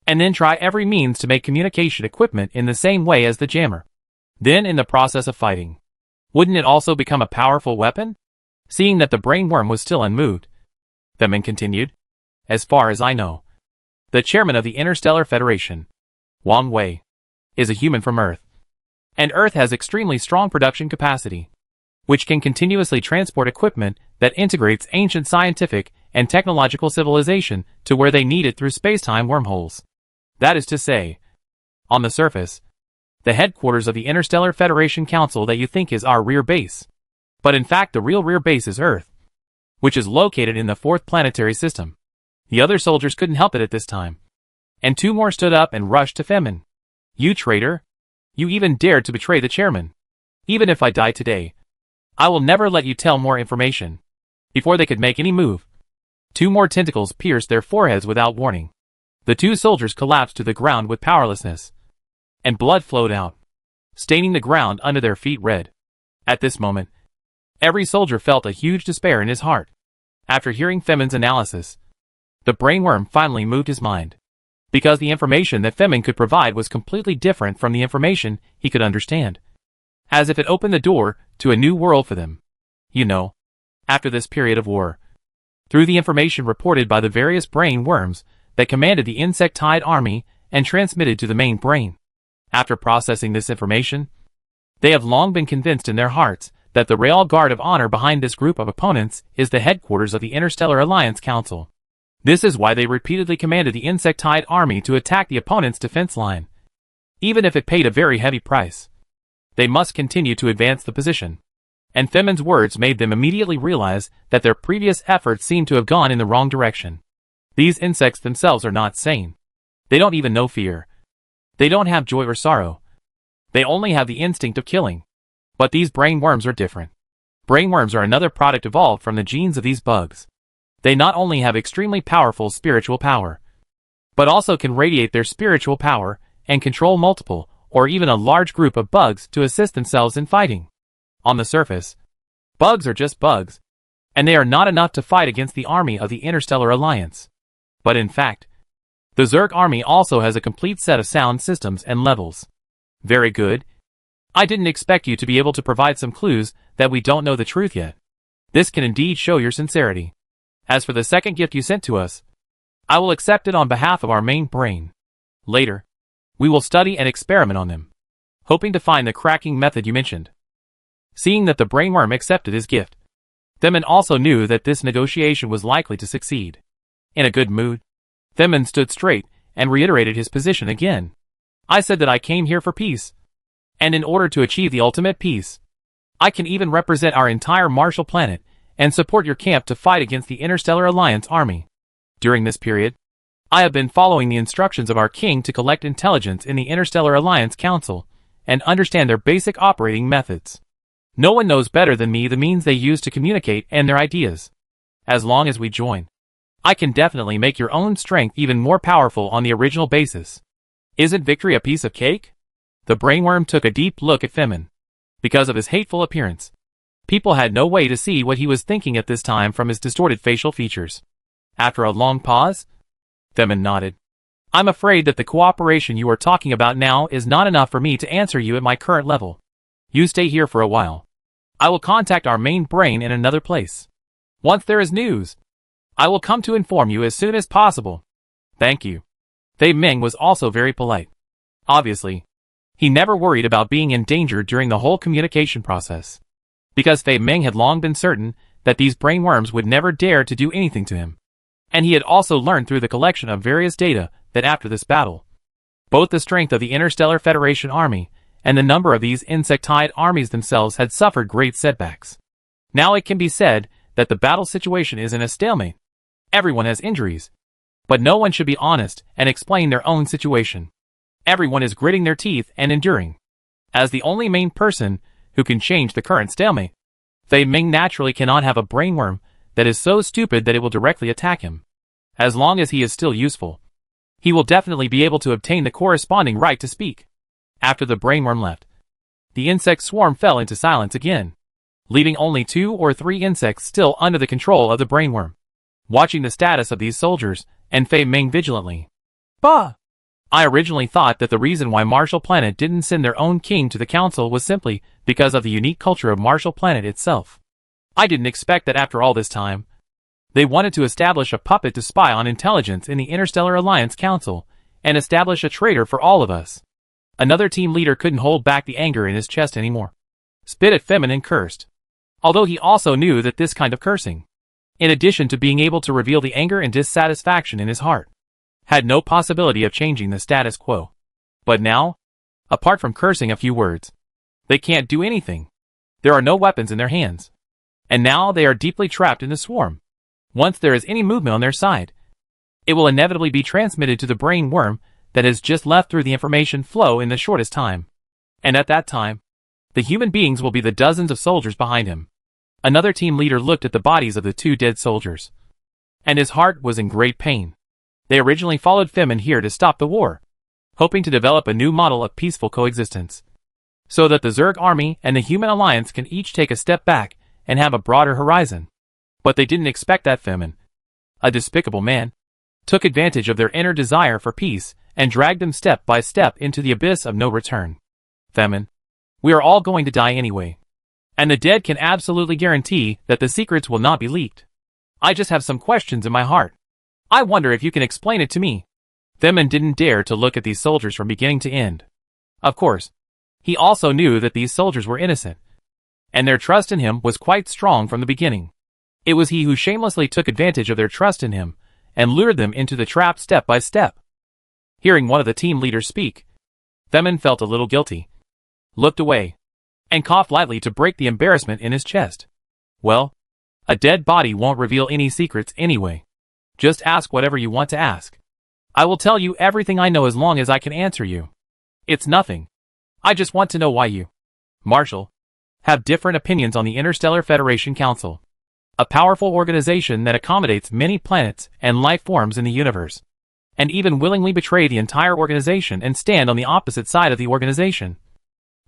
and then try every means to make communication equipment in the same way as the jammer, then in the process of fighting, wouldn't it also become a powerful weapon? Seeing that the brainworm was still unmoved, Fei Ming continued, as far as I know, the chairman of the Interstellar Federation, Wang Wei, is a human from Earth. And Earth has extremely strong production capacity, which can continuously transport equipment that integrates ancient scientific and technological civilization to where they need it through space-time wormholes. That is to say, on the surface, the headquarters of the Interstellar Federation Council that you think is our rear base. But in fact the real rear base is Earth, which is located in the fourth planetary system. The other soldiers couldn't help it at this time. And two more stood up and rushed to Fei Ming. You traitor! You even dared to betray the chairman. Even if I die today, I will never let you tell more information. Before they could make any move, two more tentacles pierced their foreheads without warning. The two soldiers collapsed to the ground with powerlessness, and blood flowed out, staining the ground under their feet red. At this moment, every soldier felt a huge despair in his heart. After hearing Fei Ming's analysis, the brainworm finally moved his mind, because the information that Fei Ming could provide was completely different from the information he could understand, as if it opened the door to a new world for them. You know, after this period of war, through the information reported by the various brain worms that commanded the insectide army and transmitted to the main brain, after processing this information, they have long been convinced in their hearts that the Real Guard of Honor behind this group of opponents is the headquarters of the Interstellar Alliance Council. This is why they repeatedly commanded the insectide army to attack the opponent's defense line. Even if it paid a very heavy price, they must continue to advance the position. And Femin's words made them immediately realize that their previous efforts seemed to have gone in the wrong direction. These insects themselves are not sane. They don't even know fear. They don't have joy or sorrow. They only have the instinct of killing. But these brainworms are different. Brainworms are another product evolved from the genes of these bugs. They not only have extremely powerful spiritual power, but also can radiate their spiritual power and control multiple, or even a large group of bugs to assist themselves in fighting. On the surface, bugs are just bugs, and they are not enough to fight against the army of the Interstellar Alliance. But in fact, the Zerg army also has a complete set of sound systems and levels. Very good. I didn't expect you to be able to provide some clues that we don't know the truth yet. This can indeed show your sincerity. As for the second gift you sent to us, I will accept it on behalf of our main brain. Later, we will study and experiment on them, hoping to find the cracking method you mentioned. Seeing that the brainworm accepted his gift, Themin also knew that this negotiation was likely to succeed. In a good mood, Themin stood straight and reiterated his position again. I said that I came here for peace, and in order to achieve the ultimate peace, I can even represent our entire Marshall planet and support your camp to fight against the Interstellar Alliance army. During this period, I have been following the instructions of our king to collect intelligence in the Interstellar Alliance Council and understand their basic operating methods. No one knows better than me the means they use to communicate and their ideas. As long as we join, I can definitely make your own strength even more powerful on the original basis. Isn't victory a piece of cake? The brainworm took a deep look at Themin. Because of his hateful appearance, people had no way to see what he was thinking at this time from his distorted facial features. After a long pause, Themin nodded. I'm afraid that the cooperation you are talking about now is not enough for me to answer you at my current level. You stay here for a while. I will contact our main brain in another place. Once there is news, I will come to inform you as soon as possible. Thank you. Fei Ming was also very polite. Obviously, he never worried about being in danger during the whole communication process, because Fei Ming had long been certain that these brainworms would never dare to do anything to him. And he had also learned through the collection of various data that after this battle, both the strength of the Interstellar Federation army and the number of these insectide armies themselves had suffered great setbacks. Now it can be said that the battle situation is in a stalemate. Everyone has injuries, but no one should be honest and explain their own situation. Everyone is gritting their teeth and enduring. As the only main person who can change the current stalemate, Fei Ming naturally cannot have a brainworm that is so stupid that it will directly attack him. As long as he is still useful, he will definitely be able to obtain the corresponding right to speak. After the brainworm left, the insect swarm fell into silence again, leaving only 2 or 3 insects still under the control of the brainworm, watching the status of these soldiers and Fei Ming vigilantly. Bah! I originally thought that the reason why Marshall Planet didn't send their own king to the council was simply because of the unique culture of Marshall Planet itself. I didn't expect that after all this time, they wanted to establish a puppet to spy on intelligence in the Interstellar Alliance Council and establish a traitor for all of us. Another team leader couldn't hold back the anger in his chest anymore. Spit at Femin and cursed. Although he also knew that this kind of cursing, in addition to being able to reveal the anger and dissatisfaction in his heart, had no possibility of changing the status quo. But now, apart from cursing a few words, they can't do anything. There are no weapons in their hands. And now they are deeply trapped in the swarm. Once there is any movement on their side, it will inevitably be transmitted to the brain worm that has just left through the information flow in the shortest time. And at that time, the human beings will be the dozens of soldiers behind him. Another team leader looked at the bodies of the 2 dead soldiers, and his heart was in great pain. They originally followed Femin here to stop the war, hoping to develop a new model of peaceful coexistence, so that the Zerg army and the Human Alliance can each take a step back and have a broader horizon. But they didn't expect that Femin, a despicable man, took advantage of their inner desire for peace and dragged them step by step into the abyss of no return. Femin, we are all going to die anyway. And the dead can absolutely guarantee that the secrets will not be leaked. I just have some questions in my heart. I wonder if you can explain it to me. Femin didn't dare to look at these soldiers from beginning to end. Of course, he also knew that these soldiers were innocent, and their trust in him was quite strong from the beginning. It was he who shamelessly took advantage of their trust in him, and lured them into the trap step by step. Hearing one of the team leaders speak, Themin felt a little guilty, looked away, and coughed lightly to break the embarrassment in his chest. Well, a dead body won't reveal any secrets anyway. Just ask whatever you want to ask. I will tell you everything I know as long as I can answer you. It's nothing. I just want to know why you, Marshall, have different opinions on the Interstellar Federation Council, a powerful organization that accommodates many planets and life forms in the universe, and even willingly betray the entire organization and stand on the opposite side of the organization,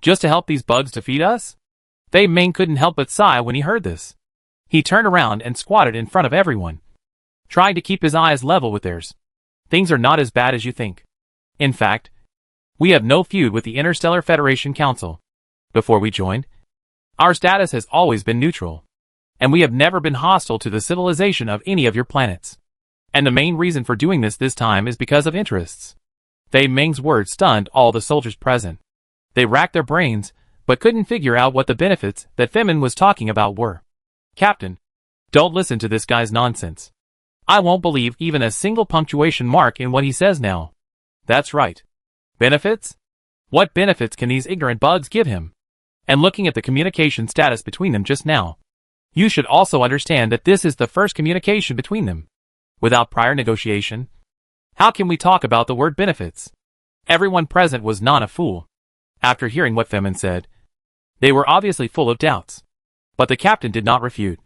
just to help these bugs defeat us? Fei Ming couldn't help but sigh when he heard this. He turned around and squatted in front of everyone, trying to keep his eyes level with theirs. Things are not as bad as you think. In fact, we have no feud with the Interstellar Federation Council. Before we joined, our status has always been neutral, and we have never been hostile to the civilization of any of your planets. And the main reason for doing this time is because of interests. Fei Ming's words stunned all the soldiers present. They racked their brains, but couldn't figure out what the benefits that Themin was talking about were. Captain, don't listen to this guy's nonsense. I won't believe even a single punctuation mark in what he says now. That's right. Benefits? What benefits can these ignorant bugs give him? And looking at the communication status between them just now, you should also understand that this is the first communication between them, without prior negotiation. How can we talk about the word benefits? Everyone present was not a fool. After hearing what Themin said, they were obviously full of doubts. But the captain did not refute,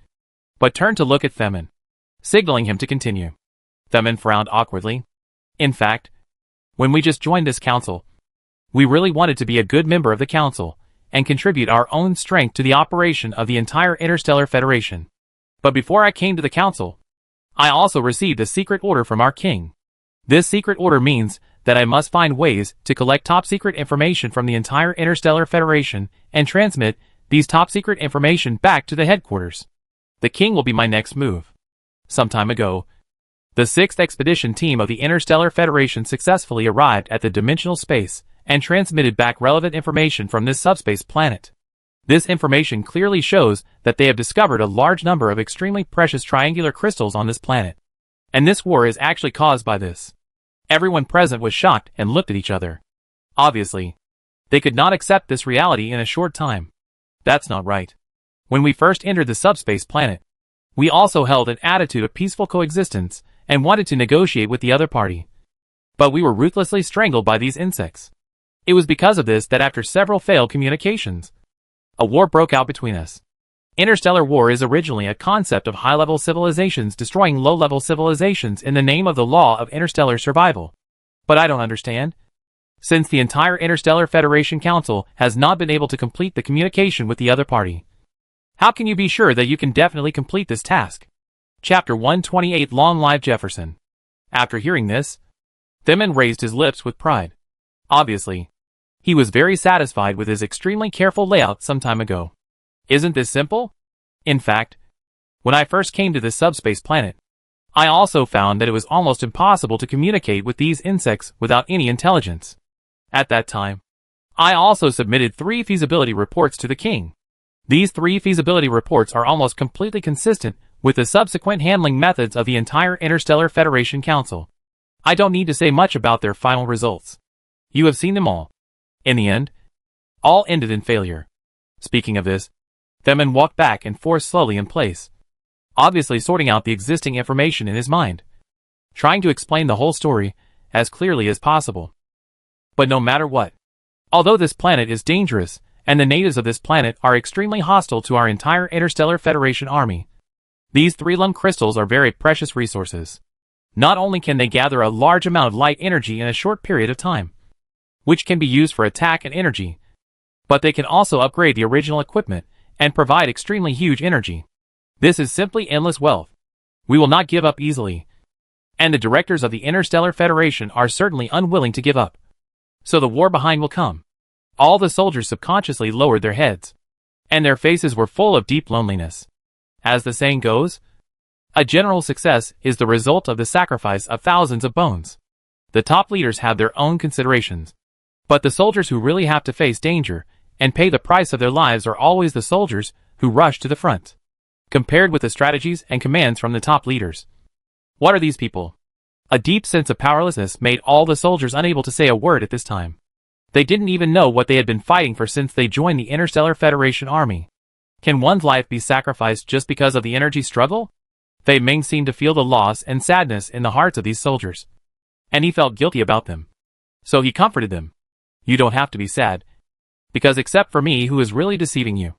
but turned to look at Themin, signaling him to continue. Themin frowned awkwardly. In fact, when we just joined this council, we really wanted to be a good member of the council and contribute our own strength to the operation of the entire Interstellar Federation. But before I came to the council, I also received a secret order from our king. This secret order means that I must find ways to collect top-secret information from the entire Interstellar Federation and transmit these top-secret information back to the headquarters. The king will be my next move. Some time ago, the 6th expedition team of the Interstellar Federation successfully arrived at the dimensional space and transmitted back relevant information from this subspace planet. This information clearly shows that they have discovered a large number of extremely precious triangular crystals on this planet. And this war is actually caused by this. Everyone present was shocked and looked at each other. Obviously, they could not accept this reality in a short time. That's not right. When we first entered the subspace planet, we also held an attitude of peaceful coexistence and wanted to negotiate with the other party. But we were ruthlessly strangled by these insects. It was because of this that after several failed communications, a war broke out between us. Interstellar war is originally a concept of high-level civilizations destroying low-level civilizations in the name of the law of interstellar survival. But I don't understand. Since the entire Interstellar Federation Council has not been able to complete the communication with the other party, how can you be sure that you can definitely complete this task? Chapter 128 Long Live Jefferson. After hearing this, Themin raised his lips with pride. Obviously, he was very satisfied with his extremely careful layout some time ago. Isn't this simple? In fact, when I first came to this subspace planet, I also found that it was almost impossible to communicate with these insects without any intelligence. At that time, I also submitted 3 feasibility reports to the king. These 3 feasibility reports are almost completely consistent with the subsequent handling methods of the entire Interstellar Federation Council. I don't need to say much about their final results. You have seen them all. In the end, all ended in failure. Speaking of this, Themin walked back and forth slowly in place, obviously sorting out the existing information in his mind, trying to explain the whole story as clearly as possible. But no matter what, although this planet is dangerous, and the natives of this planet are extremely hostile to our entire Interstellar Federation army, these 3 crystals are very precious resources. Not only can they gather a large amount of light energy in a short period of time, which can be used for attack and energy, but they can also upgrade the original equipment and provide extremely huge energy. This is simply endless wealth. We will not give up easily. And the directors of the Interstellar Federation are certainly unwilling to give up. So the war behind will come. All the soldiers subconsciously lowered their heads, and their faces were full of deep loneliness. As the saying goes, a general's success is the result of the sacrifice of thousands of bones. The top leaders have their own considerations, but the soldiers who really have to face danger and pay the price of their lives are always the soldiers who rush to the front. Compared with the strategies and commands from the top leaders, What are these people? A deep sense of powerlessness made all the soldiers unable to say a word at this time. They didn't even know what they had been fighting for since they joined the Interstellar Federation army. Can one's life be sacrificed just because of the energy struggle? Fei Ming seemed to feel the loss and sadness in the hearts of these soldiers. And he felt guilty about them. So he comforted them. You don't have to be sad. Because except for me, who is really deceiving you?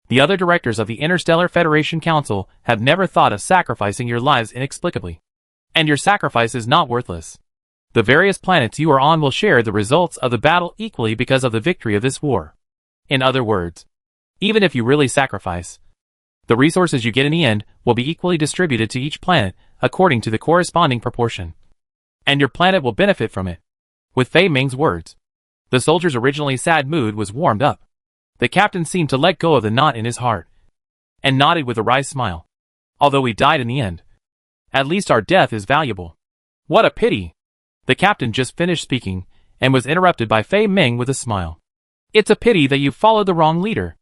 The other directors of the Interstellar Federation Council have never thought of sacrificing your lives inexplicably. And your sacrifice is not worthless. The various planets you are on will share the results of the battle equally because of the victory of this war. In other words, even if you really sacrifice, the resources you get in the end will be equally distributed to each planet according to the corresponding proportion. And your planet will benefit from it. With Fei Ming's words, the soldier's originally sad mood was warmed up. The captain seemed to let go of the knot in his heart, and nodded with a wry smile. Although we died in the end, at least our death is valuable. What a pity! The captain just finished speaking, and was interrupted by Fei Ming with a smile. It's a pity that you followed the wrong leader.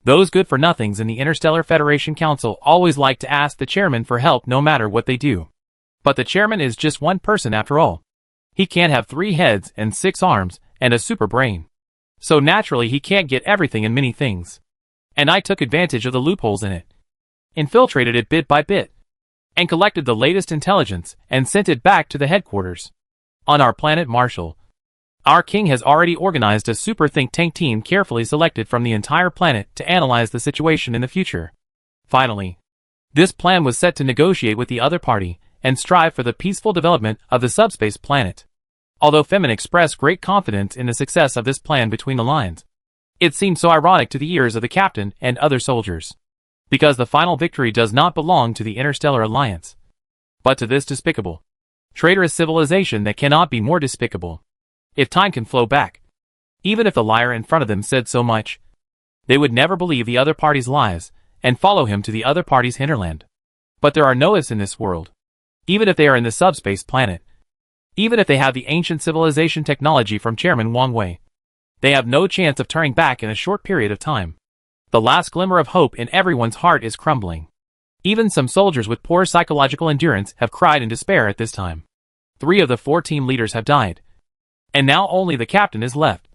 Those good-for-nothings in the Interstellar Federation Council always like to ask the chairman for help no matter what they do. But the chairman is just one person after all. He can't have 3 heads and 6 arms and a super brain. So naturally he can't get everything in many things. And I took advantage of the loopholes in it, infiltrated it bit by bit, and collected the latest intelligence and sent it back to the headquarters. On our planet Marshall, our king has already organized a super think tank team carefully selected from the entire planet to analyze the situation in the future. Finally, this plan was set to negotiate with the other party and strive for the peaceful development of the subspace planet. Although Femin expressed great confidence in the success of this plan between the lines, it seemed so ironic to the ears of the captain and other soldiers. Because the final victory does not belong to the Interstellar Alliance, but to this despicable, traitorous civilization that cannot be more despicable. If time can flow back, even if the liar in front of them said so much, they would never believe the other party's lies and follow him to the other party's hinterland. But there are no ifs in this world. Even if they are in the subspace planet, even if they have the ancient civilization technology from Chairman Wang Wei, they have no chance of turning back in a short period of time. The last glimmer of hope in everyone's heart is crumbling. Even some soldiers with poor psychological endurance have cried in despair at this time. 3 of the 4 team leaders have died. And now only the captain is left,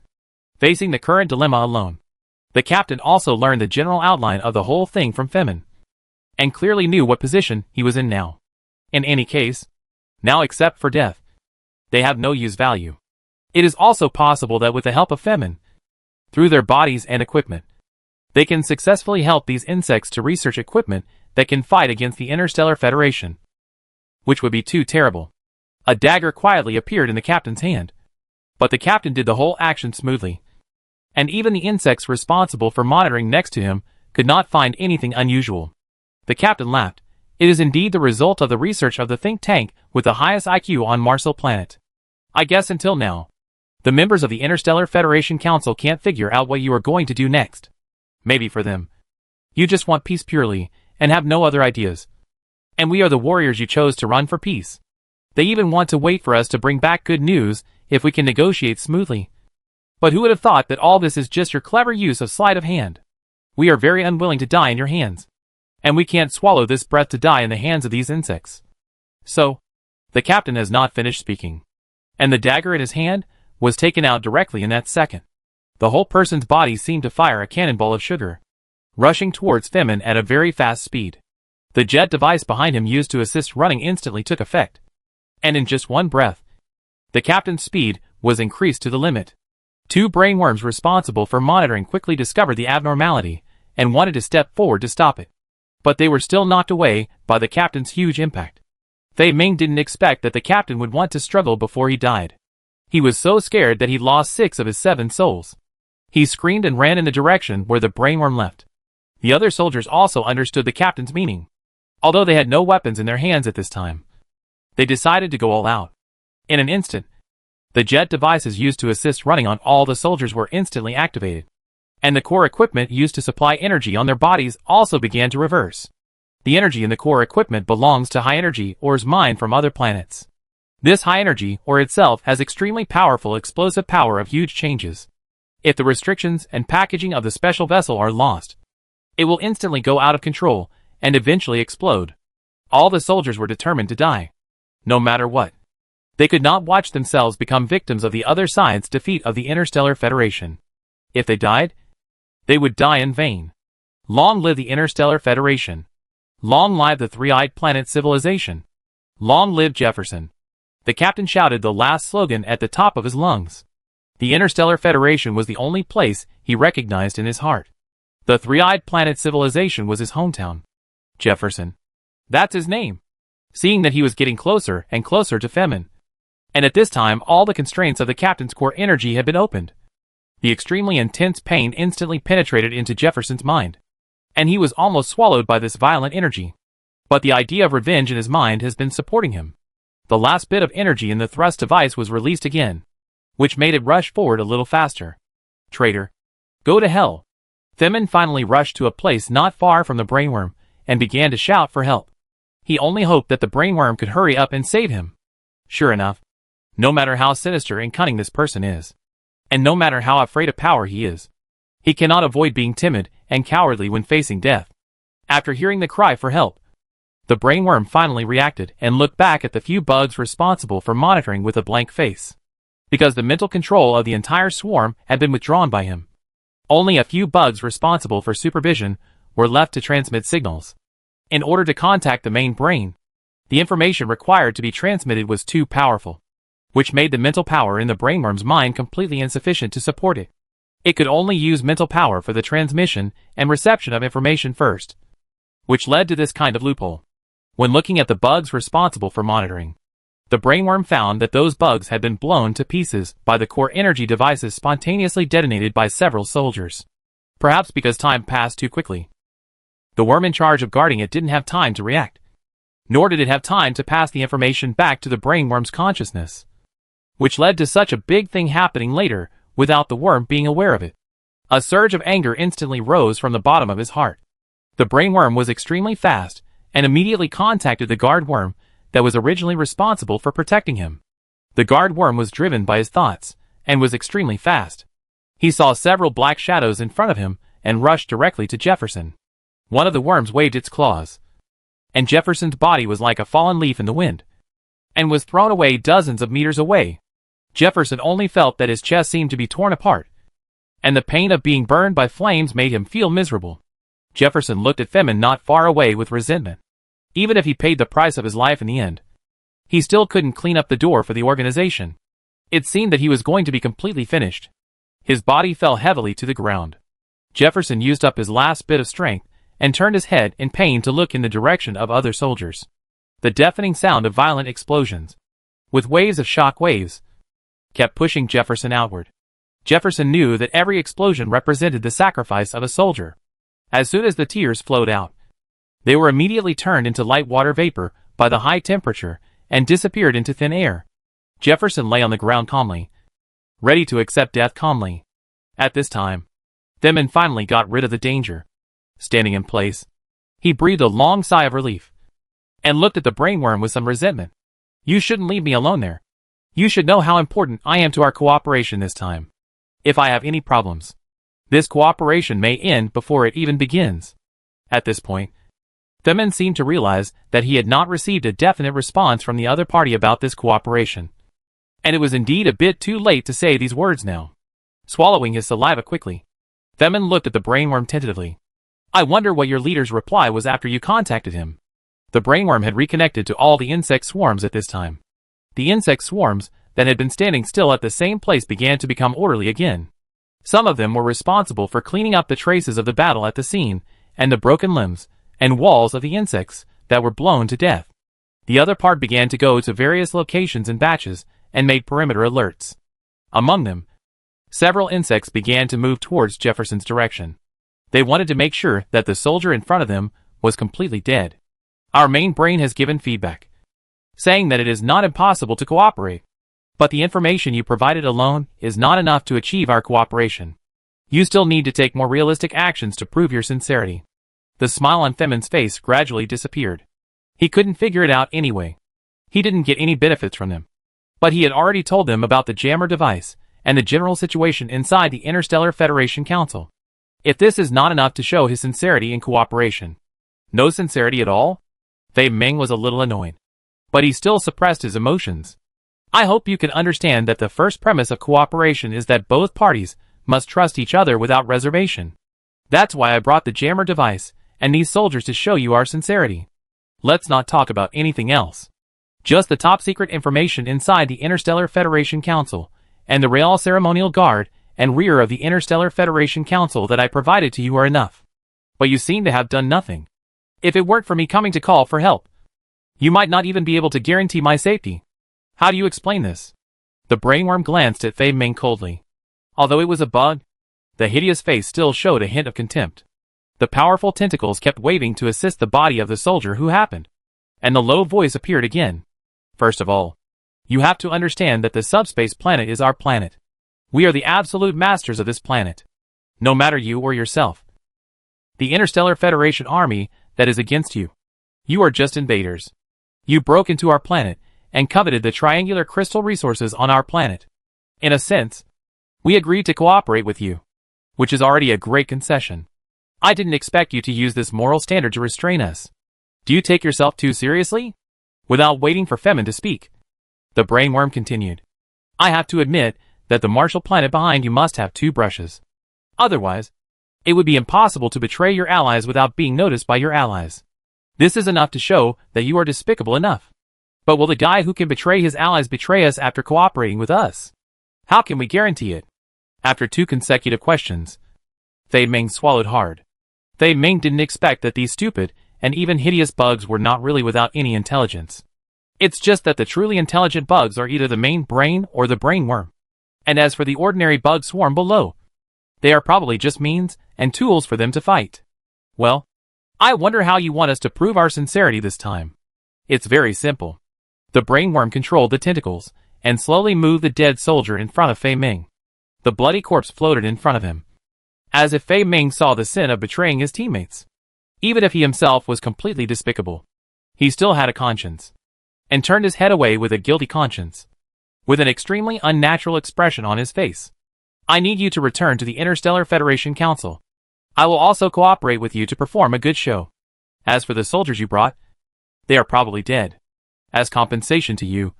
facing the current dilemma alone. The captain also learned the general outline of the whole thing from Femin, and clearly knew what position he was in now. In any case, now except for death, they have no use value. It is also possible that with the help of Femin, through their bodies and equipment, they can successfully help these insects to research equipment that can fight against the Interstellar Federation. Which would be too terrible. A dagger quietly appeared in the captain's hand. But the captain did the whole action smoothly. And even the insects responsible for monitoring next to him could not find anything unusual. The captain laughed. It is indeed the result of the research of the think tank with the highest IQ on Marshall planet. I guess until now, the members of the Interstellar Federation Council can't figure out what you are going to do next. Maybe for them, you just want peace purely and have no other ideas. And we are the warriors you chose to run for peace. They even want to wait for us to bring back good news if we can negotiate smoothly. But who would have thought that all this is just your clever use of sleight of hand? We are very unwilling to die in your hands. And we can't swallow this breath to die in the hands of these insects. So, the captain has not finished speaking. And the dagger in his hand was taken out directly in that second. The whole person's body seemed to fire a cannonball of sugar, rushing towards Femin at a very fast speed. The jet device behind him used to assist running instantly took effect. And in just one breath, the captain's speed was increased to the limit. 2 brainworms responsible for monitoring quickly discovered the abnormality and wanted to step forward to stop it. But they were still knocked away by the captain's huge impact. Fei Ming didn't expect that the captain would want to struggle before he died. He was so scared that he lost 6 of his 7 souls. He screamed and ran in the direction where the brainworm left. The other soldiers also understood the captain's meaning. Although they had no weapons in their hands at this time, they decided to go all out. In an instant, the jet devices used to assist running on all the soldiers were instantly activated, and the core equipment used to supply energy on their bodies also began to reverse. The energy in the core equipment belongs to high-energy ores mined from other planets. This high-energy ore itself has extremely powerful explosive power of huge changes. If the restrictions and packaging of the special vessel are lost, it will instantly go out of control and eventually explode. All the soldiers were determined to die. No matter what. They could not watch themselves become victims of the other side's defeat of the Interstellar Federation. If they died, they would die in vain. Long live the Interstellar Federation. Long live the three-eyed planet civilization. Long live Jefferson. The captain shouted the last slogan at the top of his lungs. The Interstellar Federation was the only place he recognized in his heart. The three-eyed planet civilization was his hometown. Jefferson. That's his name. Seeing that he was getting closer and closer to Femin. And at this time all the constraints of the captain's core energy had been opened. The extremely intense pain instantly penetrated into Jefferson's mind. And he was almost swallowed by this violent energy. But the idea of revenge in his mind has been supporting him. The last bit of energy in the thrust device was released again, which made it rush forward a little faster. Traitor. Go to hell. Femin finally rushed to a place not far from the brainworm, and began to shout for help. He only hoped that the brainworm could hurry up and save him. Sure enough, no matter how sinister and cunning this person is, and no matter how afraid of power he is, he cannot avoid being timid and cowardly when facing death. After hearing the cry for help, the brainworm finally reacted and looked back at the few bugs responsible for monitoring with a blank face. Because the mental control of the entire swarm had been withdrawn by him. Only a few bugs responsible for supervision were left to transmit signals. In order to contact the main brain, the information required to be transmitted was too powerful, which made the mental power in the brainworm's mind completely insufficient to support it. It could only use mental power for the transmission and reception of information first, which led to this kind of loophole. When looking at the bugs responsible for monitoring, the brainworm found that those bugs had been blown to pieces by the core energy devices spontaneously detonated by several soldiers. Perhaps because time passed too quickly. The worm in charge of guarding it didn't have time to react. Nor did it have time to pass the information back to the brainworm's consciousness. Which led to such a big thing happening later without the worm being aware of it. A surge of anger instantly rose from the bottom of his heart. The brainworm was extremely fast and immediately contacted the guard worm that was originally responsible for protecting him. The guard worm was driven by his thoughts and was extremely fast. He saw several black shadows in front of him and rushed directly to Jefferson. One of the worms waved its claws, and Jefferson's body was like a fallen leaf in the wind, and was thrown away dozens of meters away. Jefferson only felt that his chest seemed to be torn apart, and the pain of being burned by flames made him feel miserable. Jefferson looked at Femin not far away with resentment. Even if he paid the price of his life in the end, he still couldn't clean up the door for the organization. It seemed that he was going to be completely finished. His body fell heavily to the ground. Jefferson used up his last bit of strength and turned his head in pain to look in the direction of other soldiers. The deafening sound of violent explosions, with waves of shock waves, kept pushing Jefferson outward. Jefferson knew that every explosion represented the sacrifice of a soldier. As soon as the tears flowed out, they were immediately turned into light water vapor by the high temperature and disappeared into thin air. Jefferson lay on the ground calmly, ready to accept death calmly. At this time, Femin finally got rid of the danger. Standing in place, he breathed a long sigh of relief and looked at the brainworm with some resentment. You shouldn't leave me alone there. You should know how important I am to our cooperation this time. If I have any problems, this cooperation may end before it even begins. At this point, Femin seemed to realize that he had not received a definite response from the other party about this cooperation. And it was indeed a bit too late to say these words now. Swallowing his saliva quickly, Femin looked at the brainworm tentatively. I wonder what your leader's reply was after you contacted him. The brainworm had reconnected to all the insect swarms at this time. The insect swarms that had been standing still at the same place began to become orderly again. Some of them were responsible for cleaning up the traces of the battle at the scene, and the broken limbs and walls of the insects that were blown to death. The other part began to go to various locations in batches and made perimeter alerts. Among them, several insects began to move towards Jefferson's direction. They wanted to make sure that the soldier in front of them was completely dead. Our main brain has given feedback, saying that it is not impossible to cooperate, but the information you provided alone is not enough to achieve our cooperation. You still need to take more realistic actions to prove your sincerity. The smile on Femin's face gradually disappeared. He couldn't figure it out anyway. He didn't get any benefits from them. But he had already told them about the jammer device and the general situation inside the Interstellar Federation Council. If this is not enough to show his sincerity and cooperation. No sincerity at all? Fei Ming was a little annoyed. but he still suppressed his emotions. I hope you can understand that the first premise of cooperation is that both parties must trust each other without reservation. That's why I brought the jammer device and these soldiers to show you our sincerity. Let's not talk about anything else. Just the top secret information inside the Interstellar Federation Council, and the Real Ceremonial Guard and rear of the Interstellar Federation Council that I provided to you are enough. But you seem to have done nothing. If it weren't for me coming to call for help, you might not even be able to guarantee my safety. How do you explain this? The brainworm glanced at Fei Ming coldly. Although it was a bug, the hideous face still showed a hint of contempt. The powerful tentacles kept waving to assist the body of the soldier who happened. And the low voice appeared again. First of all, you have to understand that the subspace planet is our planet. We are the absolute masters of this planet. No matter you or yourself. The Interstellar Federation army that is against you. You are just invaders. You broke into our planet and coveted the triangular crystal resources on our planet. In a sense, we agreed to cooperate with you, which is already a great concession. I didn't expect you to use this moral standard to restrain us. Do you take yourself too seriously? Without waiting for Femin to speak, the brainworm continued. I have to admit that the Martial planet behind you must have two brushes. Otherwise, it would be impossible to betray your allies without being noticed by your allies. This is enough to show that you are despicable enough. But will the guy who can betray his allies betray us after cooperating with us? How can we guarantee it? After 2 consecutive questions, Fei Ming swallowed hard. Fei Ming didn't expect that these stupid and even hideous bugs were not really without any intelligence. It's just that the truly intelligent bugs are either the main brain or the brainworm. And as for the ordinary bug swarm below, they are probably just means and tools for them to fight. Well, I wonder how you want us to prove our sincerity this time. It's very simple. The brainworm controlled the tentacles and slowly moved the dead soldier in front of Fei Ming. The bloody corpse floated in front of him, as if Fei Ming saw the sin of betraying his teammates. Even if he himself was completely despicable, he still had a conscience, and turned his head away with a guilty conscience, with an extremely unnatural expression on his face. I need you to return to the Interstellar Federation Council. I will also cooperate with you to perform a good show. As for the soldiers you brought, they are probably dead. As compensation to you,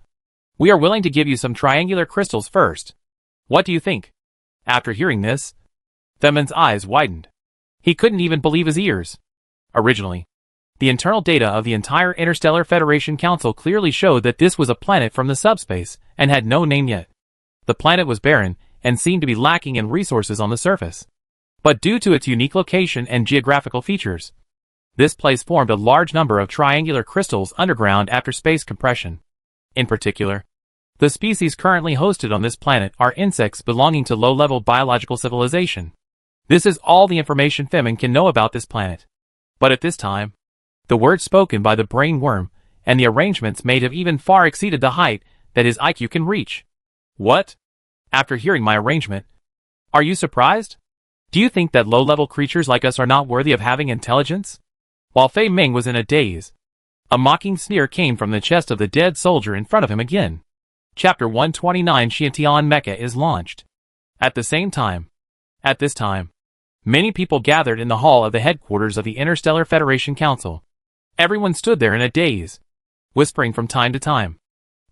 we are willing to give you some triangular crystals first. What do you think? After hearing this, Femin's eyes widened. He couldn't even believe his ears. Originally, the internal data of the entire Interstellar Federation Council clearly showed that this was a planet from the subspace and had no name yet. The planet was barren and seemed to be lacking in resources on the surface. But due to its unique location and geographical features, this place formed a large number of triangular crystals underground after space compression. In particular, the species currently hosted on this planet are insects belonging to low-level biological civilization. This is all the information Femin can know about this planet. But at this time, the words spoken by the brainworm and the arrangements made have even far exceeded the height that his IQ can reach. What? After hearing my arrangement, are you surprised? Do you think that low-level creatures like us are not worthy of having intelligence? While Fei Ming was in a daze, a mocking sneer came from the chest of the dead soldier in front of him again. Chapter 129 Xiantian Mecha is launched. At this time, many people gathered in the hall of the headquarters of the Interstellar Federation Council. Everyone stood there in a daze, whispering from time to time.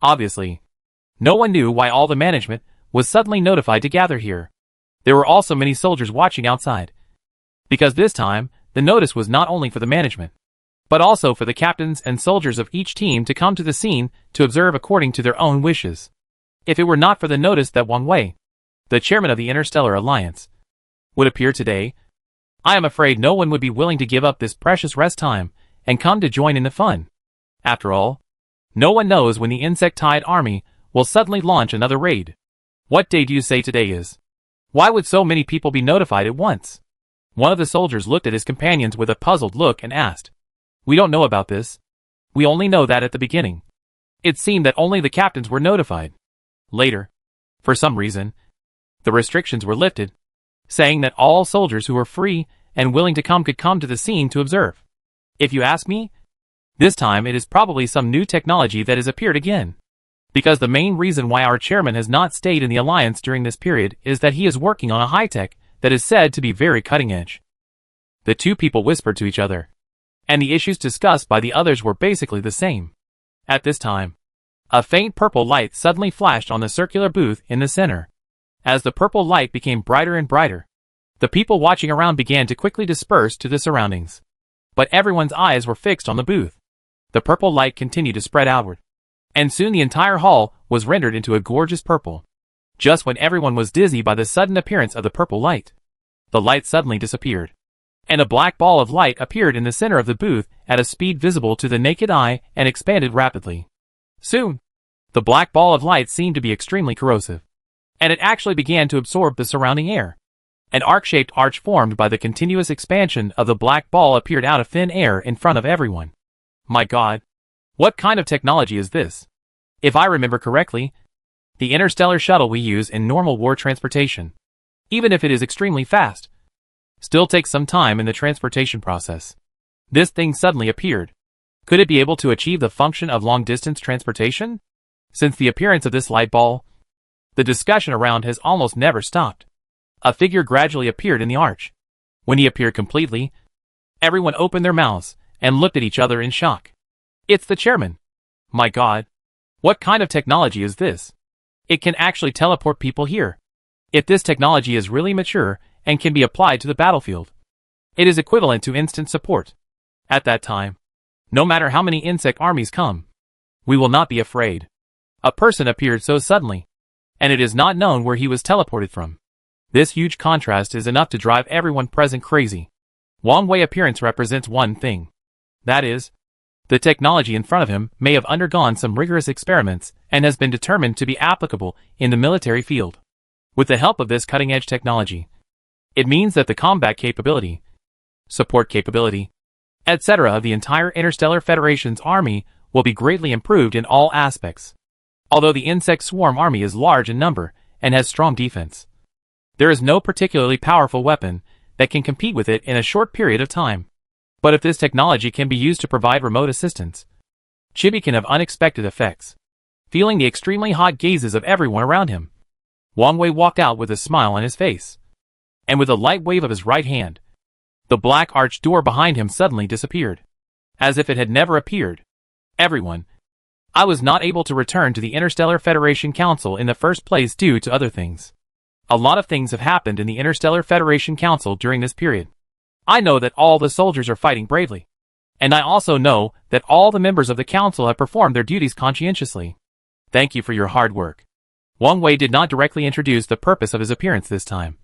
Obviously, no one knew why all the management was suddenly notified to gather here. There were also many soldiers watching outside, because this time, the notice was not only for the management, but also for the captains and soldiers of each team to come to the scene to observe according to their own wishes. If it were not for the notice that Wang Wei, the chairman of the Interstellar Alliance, would appear today, I am afraid no one would be willing to give up this precious rest time and come to join in the fun. After all, no one knows when the insect-tide army will suddenly launch another raid. What day do you say today is? Why would so many people be notified at once? One of the soldiers looked at his companions with a puzzled look and asked, We don't know about this. We only know that at the beginning. It seemed that only the captains were notified. Later, for some reason, the restrictions were lifted, saying that all soldiers who were free and willing to come could come to the scene to observe. If you ask me, this time it is probably some new technology that has appeared again. Because the main reason why our chairman has not stayed in the alliance during this period is that he is working on a high-tech that is said to be very cutting-edge. The two people whispered to each other, and the issues discussed by the others were basically the same. At this time, a faint purple light suddenly flashed on the circular booth in the center. As the purple light became brighter and brighter, the people watching around began to quickly disperse to the surroundings. But everyone's eyes were fixed on the booth. The purple light continued to spread outward, and soon the entire hall was rendered into a gorgeous purple. Just when everyone was dizzy by the sudden appearance of the purple light, the light suddenly disappeared, and a black ball of light appeared in the center of the booth at a speed visible to the naked eye and expanded rapidly. Soon, the black ball of light seemed to be extremely corrosive, and it actually began to absorb the surrounding air. An arc-shaped arch formed by the continuous expansion of the black ball appeared out of thin air in front of everyone. My God! What kind of technology is this? If I remember correctly, the interstellar shuttle we use in normal war transportation, even if it is extremely fast, still takes some time in the transportation process. This thing suddenly appeared. Could it be able to achieve the function of long-distance transportation? Since the appearance of this light ball, the discussion around has almost never stopped. A figure gradually appeared in the arch. When he appeared completely, everyone opened their mouths and looked at each other in shock. It's the chairman. My God! What kind of technology is this? It can actually teleport people here. If this technology is really mature and can be applied to the battlefield, it is equivalent to instant support. At that time, no matter how many insect armies come, we will not be afraid. A person appeared so suddenly, and it is not known where he was teleported from. This huge contrast is enough to drive everyone present crazy. Wang Wei's appearance represents one thing. That is, the technology in front of him may have undergone some rigorous experiments and has been determined to be applicable in the military field. With the help of this cutting-edge technology, it means that the combat capability, support capability, etc. of the entire Interstellar Federation's army will be greatly improved in all aspects. Although the insect swarm army is large in number and has strong defense, there is no particularly powerful weapon that can compete with it in a short period of time. But if this technology can be used to provide remote assistance, Chibi can have unexpected effects. Feeling the extremely hot gazes of everyone around him, Wang Wei walked out with a smile on his face. And with a light wave of his right hand, the black arched door behind him suddenly disappeared, as if it had never appeared. Everyone, I was not able to return to the Interstellar Federation Council in the first place due to other things. A lot of things have happened in the Interstellar Federation Council during this period. I know that all the soldiers are fighting bravely. And I also know that all the members of the council have performed their duties conscientiously. Thank you for your hard work. Wang Wei did not directly introduce the purpose of his appearance this time,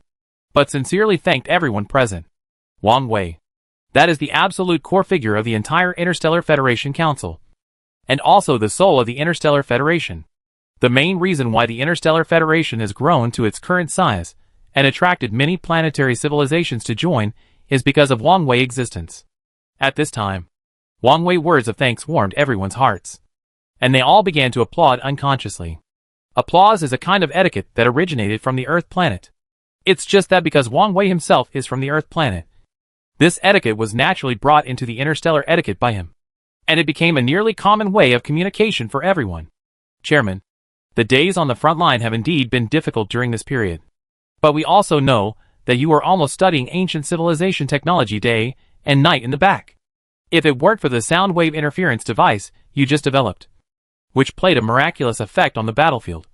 but sincerely thanked everyone present. Wang Wei. That is the absolute core figure of the entire Interstellar Federation Council, and also the soul of the Interstellar Federation. The main reason why the Interstellar Federation has grown to its current size and attracted many planetary civilizations to join is because of Wang Wei's existence. At this time, Wang Wei's words of thanks warmed everyone's hearts, and they all began to applaud unconsciously. Applause is a kind of etiquette that originated from the Earth planet. It's just that because Wang Wei himself is from the Earth planet, this etiquette was naturally brought into the interstellar etiquette by him, and it became a nearly common way of communication for everyone. Chairman, the days on the front line have indeed been difficult during this period. But we also know that you are almost studying ancient civilization technology day and night in the back. If it weren't for the sound wave interference device you just developed, which played a miraculous effect on the battlefield,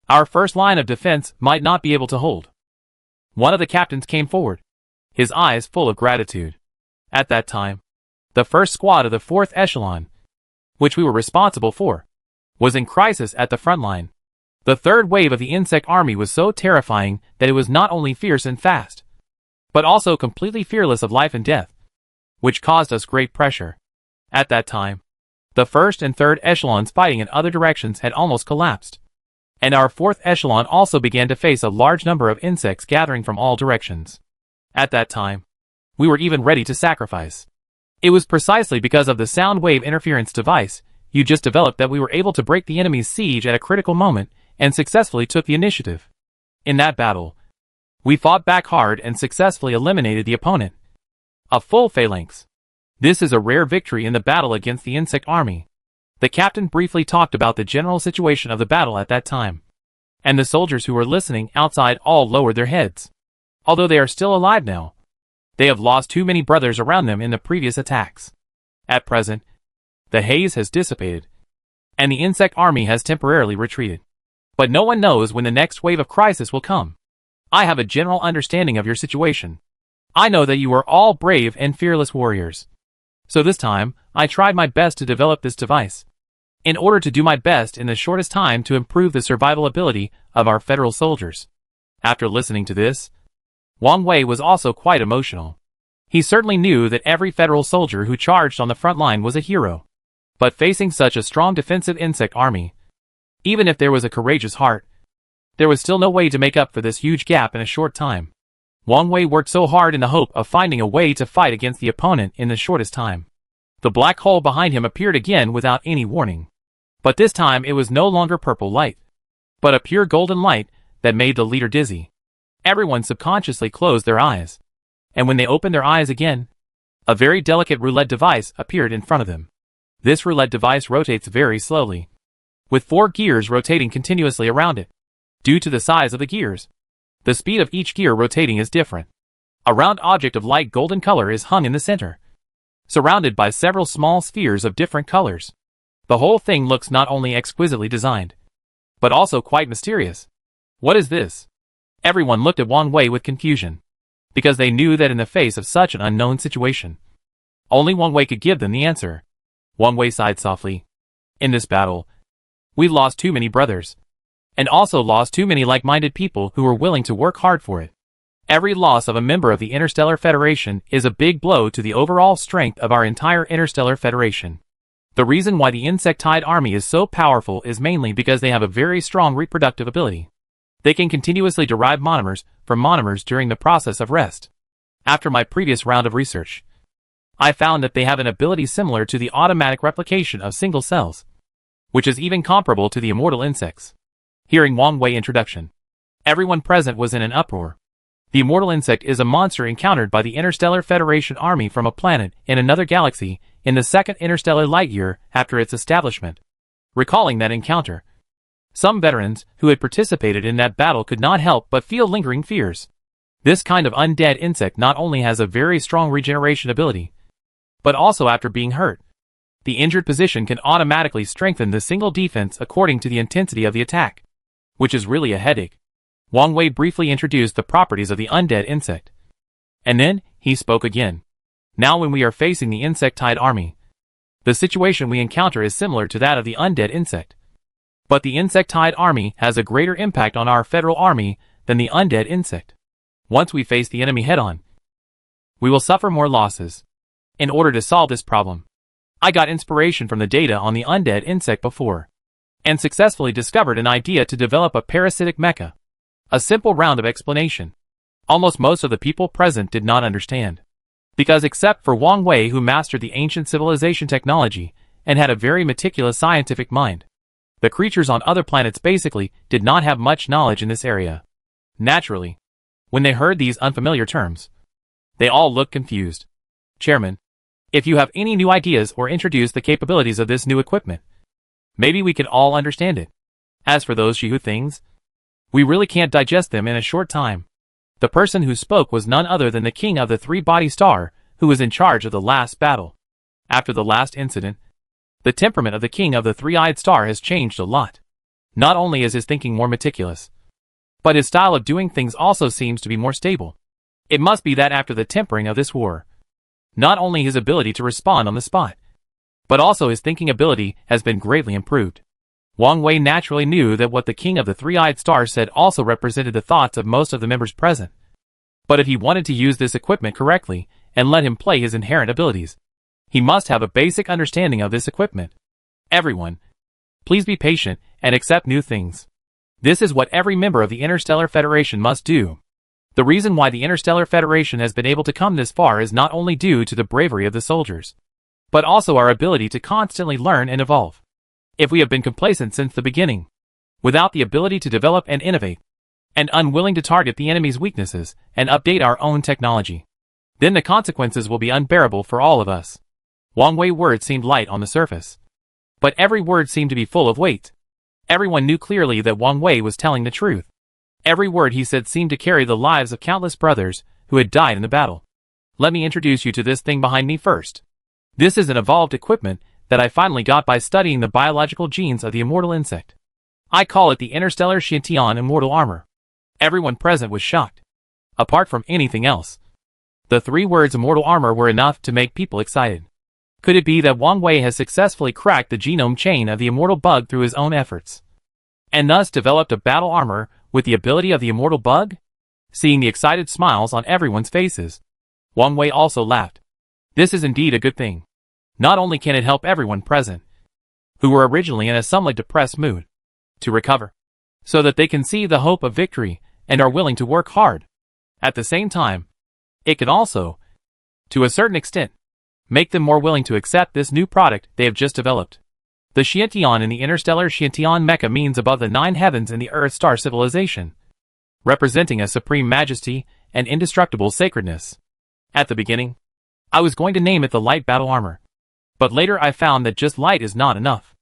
our first line of defense might not be able to hold. One of the captains came forward, his eyes full of gratitude. At that time, the first squad of the 4th echelon, which we were responsible for, was in crisis at the front line. The third wave of the insect army was so terrifying that it was not only fierce and fast, but also completely fearless of life and death, which caused us great pressure. At that time, the 1st and 3rd echelons fighting in other directions had almost collapsed, and our 4th echelon also began to face a large number of insects gathering from all directions. At that time, we were even ready to sacrifice. It was precisely because of the sound wave interference device you just developed that we were able to break the enemy's siege at a critical moment and successfully took the initiative. In that battle, we fought back hard and successfully eliminated the opponent. A full phalanx. This is a rare victory in the battle against the insect army. The captain briefly talked about the general situation of the battle at that time, and the soldiers who were listening outside all lowered their heads. Although they are still alive now, they have lost too many brothers around them in the previous attacks. At present, the haze has dissipated, and the insect army has temporarily retreated. But no one knows when the next wave of crisis will come. I have a general understanding of your situation. I know that you are all brave and fearless warriors. So this time, I tried my best to develop this device, in order to do my best in the shortest time to improve the survival ability of our federal soldiers. After listening to this, Wang Wei was also quite emotional. He certainly knew that every federal soldier who charged on the front line was a hero. But facing such a strong defensive insect army, even if there was a courageous heart, there was still no way to make up for this huge gap in a short time. Wang Wei worked so hard in the hope of finding a way to fight against the opponent in the shortest time. The black hole behind him appeared again without any warning. But this time it was no longer purple light, but a pure golden light that made the leader dizzy. Everyone subconsciously closed their eyes. And when they opened their eyes again, a very delicate roulette device appeared in front of them. This roulette device rotates very slowly, with 4 gears rotating continuously around it. Due to the size of the gears, the speed of each gear rotating is different. A round object of light golden color is hung in the center, surrounded by several small spheres of different colors. The whole thing looks not only exquisitely designed, but also quite mysterious. What is this? Everyone looked at Wang Wei with confusion, because they knew that in the face of such an unknown situation, only Wang Wei could give them the answer. Wang Wei sighed softly. In this battle, we lost too many brothers, and also lost too many like-minded people who were willing to work hard for it. Every loss of a member of the Interstellar Federation is a big blow to the overall strength of our entire Interstellar Federation. The reason why the insectide army is so powerful is mainly because they have a very strong reproductive ability. They can continuously derive monomers from monomers during the process of rest. After my previous round of research, I found that they have an ability similar to the automatic replication of single cells, which is even comparable to the immortal insects. Hearing Wang Wei introduction, everyone present was in an uproar. The immortal insect is a monster encountered by the Interstellar Federation army from a planet in another galaxy in the second interstellar light year after its establishment. Recalling that encounter, some veterans who had participated in that battle could not help but feel lingering fears. This kind of undead insect not only has a very strong regeneration ability, but also after being hurt, the injured position can automatically strengthen the single defense according to the intensity of the attack, which is really a headache. Wang Wei briefly introduced the properties of the undead insect, and then he spoke again. Now when we are facing the insectide army, the situation we encounter is similar to that of the undead insect. But the insectide army has a greater impact on our federal army than the undead insect. Once we face the enemy head-on, we will suffer more losses. In order to solve this problem, I got inspiration from the data on the undead insect before, and successfully discovered an idea to develop a parasitic mecha. A simple round of explanation. Almost most of the people present did not understand, because except for Wang Wei, who mastered the ancient civilization technology and had a very meticulous scientific mind, the creatures on other planets basically did not have much knowledge in this area. Naturally, when they heard these unfamiliar terms, they all looked confused. Chairman, if you have any new ideas or introduce the capabilities of this new equipment, maybe we could all understand it. As for those Shihu things, we really can't digest them in a short time. The person who spoke was none other than the king of the three-body star, who was in charge of the last battle. After the last incident, the temperament of the king of the three-eyed star has changed a lot. Not only is his thinking more meticulous, but his style of doing things also seems to be more stable. It must be that after the tempering of this war, not only his ability to respond on the spot, but also his thinking ability has been greatly improved. Wang Wei naturally knew that what the king of the three-eyed star said also represented the thoughts of most of the members present. But if he wanted to use this equipment correctly and let him play his inherent abilities, he must have a basic understanding of this equipment. Everyone, please be patient and accept new things. This is what every member of the Interstellar Federation must do. The reason why the Interstellar Federation has been able to come this far is not only due to the bravery of the soldiers, but also our ability to constantly learn and evolve. If we have been complacent since the beginning, without the ability to develop and innovate, and unwilling to target the enemy's weaknesses and update our own technology, then the consequences will be unbearable for all of us. Wang Wei's words seemed light on the surface, but every word seemed to be full of weight. Everyone knew clearly that Wang Wei was telling the truth. Every word he said seemed to carry the lives of countless brothers who had died in the battle. Let me introduce you to this thing behind me first. This is an evolved equipment that I finally got by studying the biological genes of the immortal insect. I call it the Interstellar Sciention Immortal Armor. Everyone present was shocked. Apart from anything else, the 3 words immortal armor were enough to make people excited. Could it be that Wang Wei has successfully cracked the genome chain of the immortal bug through his own efforts, and thus developed a battle armor with the ability of the immortal bug? Seeing the excited smiles on everyone's faces, Wang Wei also laughed. This is indeed a good thing. Not only can it help everyone present, who were originally in a somewhat depressed mood, to recover, so that they can see the hope of victory and are willing to work hard. At the same time, it can also, to a certain extent, make them more willing to accept this new product they have just developed. The Sciention in the Interstellar Sciention Mecha means above the 9 heavens in the Earth star civilization, representing a supreme majesty and indestructible sacredness. At the beginning, I was going to name it the Light Battle Armor, but later I found that just light is not enough.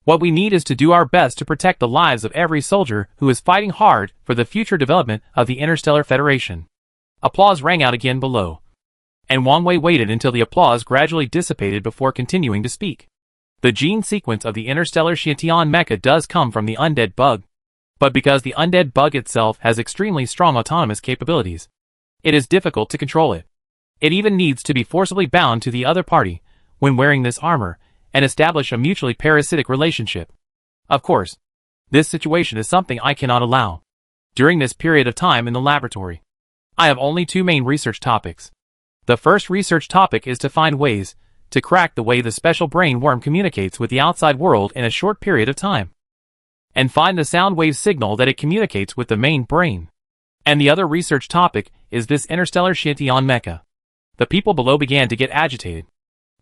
What we need is to do our best to protect the lives of every soldier who is fighting hard for the future development of the Interstellar Federation. Applause rang out again below, and Wang Wei waited until the applause gradually dissipated before continuing to speak. The gene sequence of the Interstellar Sciention Mecha does come from the undead bug, but because the undead bug itself has extremely strong autonomous capabilities, it is difficult to control it. It even needs to be forcibly bound to the other party when wearing this armor, and establish a mutually parasitic relationship. Of course, this situation is something I cannot allow. During this period of time in the laboratory, I have only 2 main research topics. The first research topic is to find ways to crack the way the special brain worm communicates with the outside world in a short period of time, and find the sound wave signal that it communicates with the main brain. And the other research topic is this Interstellar Sciention Mecha. The people below began to get agitated.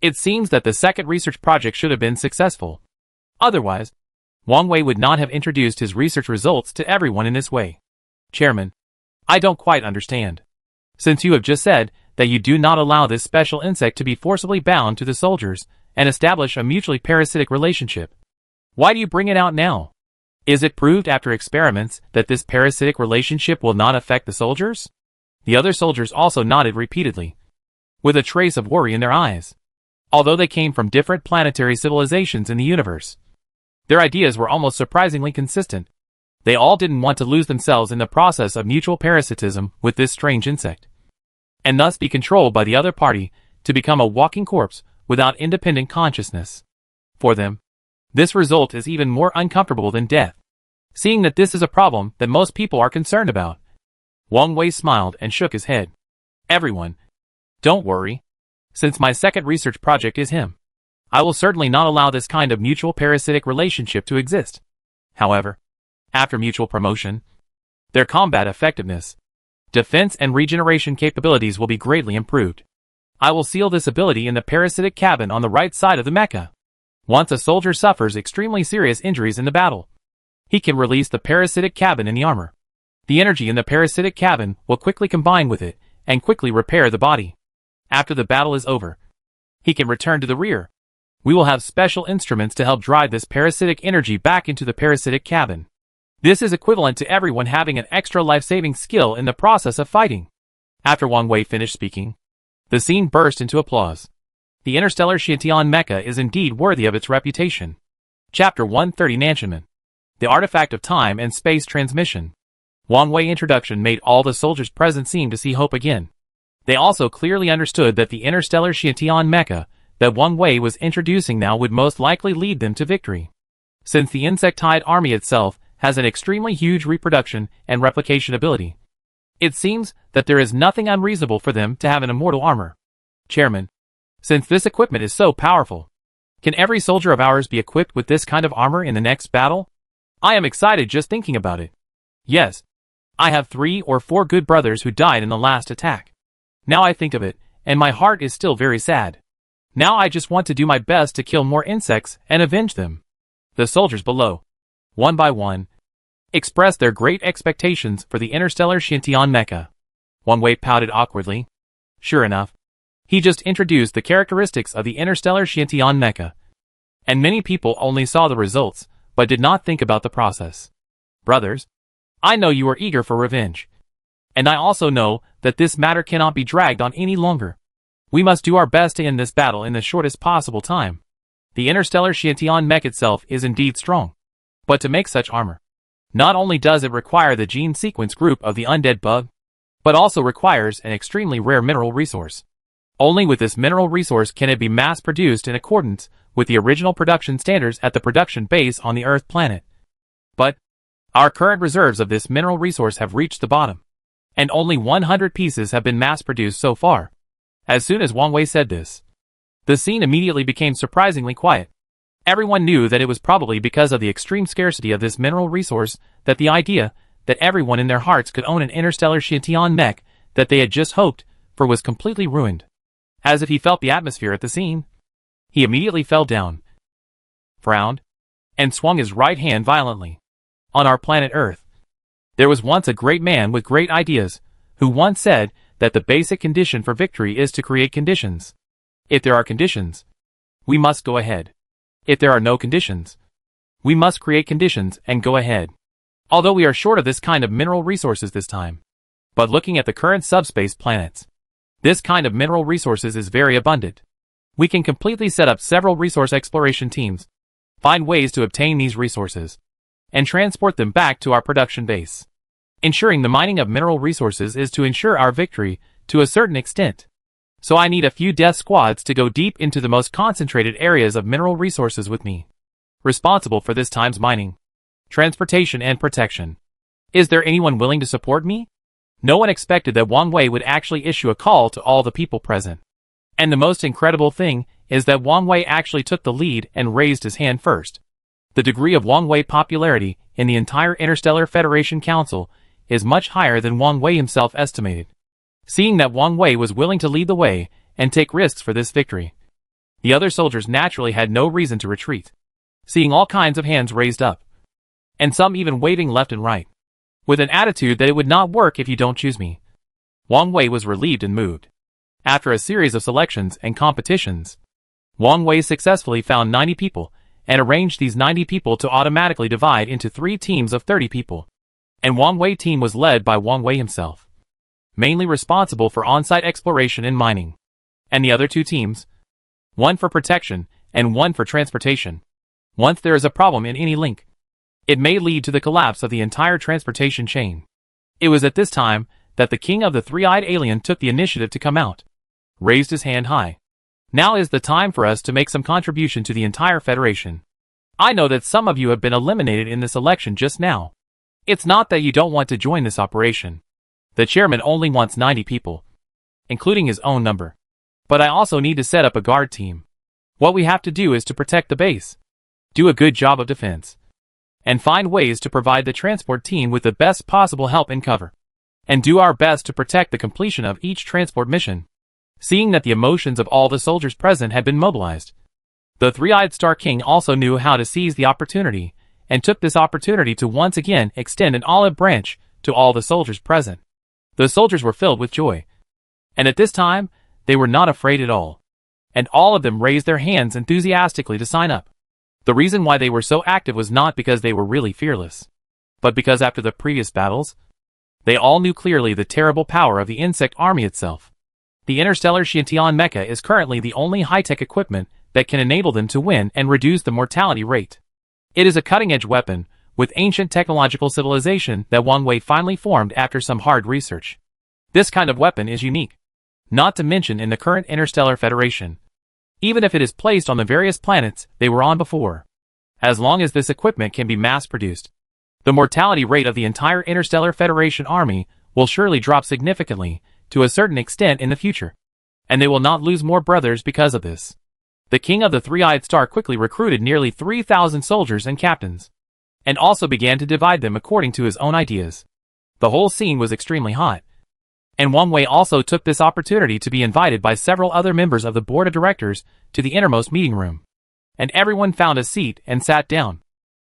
It seems that the second research project should have been successful. Otherwise, Wang Wei would not have introduced his research results to everyone in this way. Chairman, I don't quite understand. Since you have just said that you do not allow this special insect to be forcibly bound to the soldiers and establish a mutually parasitic relationship, why do you bring it out now? Is it proved after experiments that this parasitic relationship will not affect the soldiers? The other soldiers also nodded repeatedly, with a trace of worry in their eyes. Although they came from different planetary civilizations in the universe, their ideas were almost surprisingly consistent. They all didn't want to lose themselves in the process of mutual parasitism with this strange insect, and thus be controlled by the other party to become a walking corpse without independent consciousness. For them, this result is even more uncomfortable than death. Seeing that this is a problem that most people are concerned about, Wang Wei smiled and shook his head. Everyone, don't worry. Since my second research project is him, I will certainly not allow this kind of mutual parasitic relationship to exist. However, after mutual promotion, their combat effectiveness, defense and regeneration capabilities will be greatly improved. I will seal this ability in the parasitic cabin on the right side of the mecha. Once a soldier suffers extremely serious injuries in the battle, he can release the parasitic cabin in the armor. The energy in the parasitic cabin will quickly combine with it and quickly repair the body. After the battle is over, he can return to the rear. We will have special instruments to help drive this parasitic energy back into the parasitic cabin. This is equivalent to everyone having an extra life-saving skill in the process of fighting. After Wang Wei finished speaking, the scene burst into applause. The Interstellar Sciention Mecha is indeed worthy of its reputation. Chapter 130 Nanshinman. The Artifact of Time and Space Transmission. Wang Wei introduction made all the soldiers present seem to see hope again. They also clearly understood that the Interstellar Sciention Mecha that Wang Wei was introducing now would most likely lead them to victory. Since the insectide army itself has an extremely huge reproduction and replication ability, it seems that there is nothing unreasonable for them to have an immortal armor. Chairman, since this equipment is so powerful, can every soldier of ours be equipped with this kind of armor in the next battle? I am excited just thinking about it. Yes, I have 3 or 4 good brothers who died in the last attack. Now I think of it, and my heart is still very sad. Now I just want to do my best to kill more insects and avenge them. The soldiers below, one by one, expressed their great expectations for the Interstellar Sciention Mecha. Wang Wei pouted awkwardly. Sure enough, he just introduced the characteristics of the Interstellar Sciention Mecha, and many people only saw the results, but did not think about the process. Brothers, I know you are eager for revenge. And I also know that this matter cannot be dragged on any longer. We must do our best to end this battle in the shortest possible time. The interstellar Xiantian mech itself is indeed strong. But to make such armor, not only does it require the gene sequence group of the undead bug, but also requires an extremely rare mineral resource. Only with this mineral resource can it be mass-produced in accordance with the original production standards at the production base on the Earth planet. But our current reserves of this mineral resource have reached the bottom, and only 100 pieces have been mass-produced so far. As soon as Wang Wei said this, the scene immediately became surprisingly quiet. Everyone knew that it was probably because of the extreme scarcity of this mineral resource that the idea that everyone in their hearts could own an interstellar Xiantian mech that they had just hoped for was completely ruined. As if he felt the atmosphere at the scene, he immediately fell down, frowned, and swung his right hand violently. On our planet Earth, there was once a great man with great ideas, who once said that the basic condition for victory is to create conditions. If there are conditions, we must go ahead. If there are no conditions, we must create conditions and go ahead. Although we are short of this kind of mineral resources this time. But looking at the current subspace planets, this kind of mineral resources is very abundant. We can completely set up several resource exploration teams, find ways to obtain these resources, and transport them back to our production base. Ensuring the mining of mineral resources is to ensure our victory to a certain extent. So I need a few death squads to go deep into the most concentrated areas of mineral resources with me, responsible for this time's mining, transportation and protection. Is there anyone willing to support me? No one expected that Wang Wei would actually issue a call to all the people present. And the most incredible thing is that Wang Wei actually took the lead and raised his hand first. The degree of Wang Wei popularity in the entire Interstellar Federation Council is much higher than Wang Wei himself estimated. Seeing that Wang Wei was willing to lead the way and take risks for this victory, the other soldiers naturally had no reason to retreat. Seeing all kinds of hands raised up, and some even waving left and right, with an attitude that it would not work if you don't choose me, Wang Wei was relieved and moved. After a series of selections and competitions, Wang Wei successfully found 90 people and arranged these 90 people to automatically divide into 3 teams of 30 people. And Wang Wei team was led by Wang Wei himself, mainly responsible for on-site exploration and mining. And the other 2 teams, one for protection and one for transportation. Once there is a problem in any link, it may lead to the collapse of the entire transportation chain. It was at this time that the king of the three-eyed alien took the initiative to come out, raised his hand high. Now is the time for us to make some contribution to the entire Federation. I know that some of you have been eliminated in this election just now. It's not that you don't want to join this operation. The chairman only wants 90 people, including his own number. But I also need to set up a guard team. What we have to do is to protect the base, do a good job of defense, and find ways to provide the transport team with the best possible help and cover, and do our best to protect the completion of each transport mission. Seeing that the emotions of all the soldiers present had been mobilized, the three-eyed Star King also knew how to seize the opportunity, and took this opportunity to once again extend an olive branch to all the soldiers present. The soldiers were filled with joy, and at this time, they were not afraid at all, and all of them raised their hands enthusiastically to sign up. The reason why they were so active was not because they were really fearless, but because after the previous battles, they all knew clearly the terrible power of the insect army itself. The interstellar Xiantian mecha is currently the only high-tech equipment that can enable them to win and reduce the mortality rate. It is a cutting-edge weapon with ancient technological civilization that Wang Wei finally formed after some hard research. This kind of weapon is unique, not to mention in the current Interstellar Federation, even if it is placed on the various planets they were on before. As long as this equipment can be mass-produced, the mortality rate of the entire Interstellar Federation army will surely drop significantly to a certain extent in the future, and they will not lose more brothers because of this. The king of the three-eyed star quickly recruited nearly 3,000 soldiers and captains, and also began to divide them according to his own ideas. The whole scene was extremely hot, and Wang Wei also took this opportunity to be invited by several other members of the board of directors to the innermost meeting room. And everyone found a seat and sat down.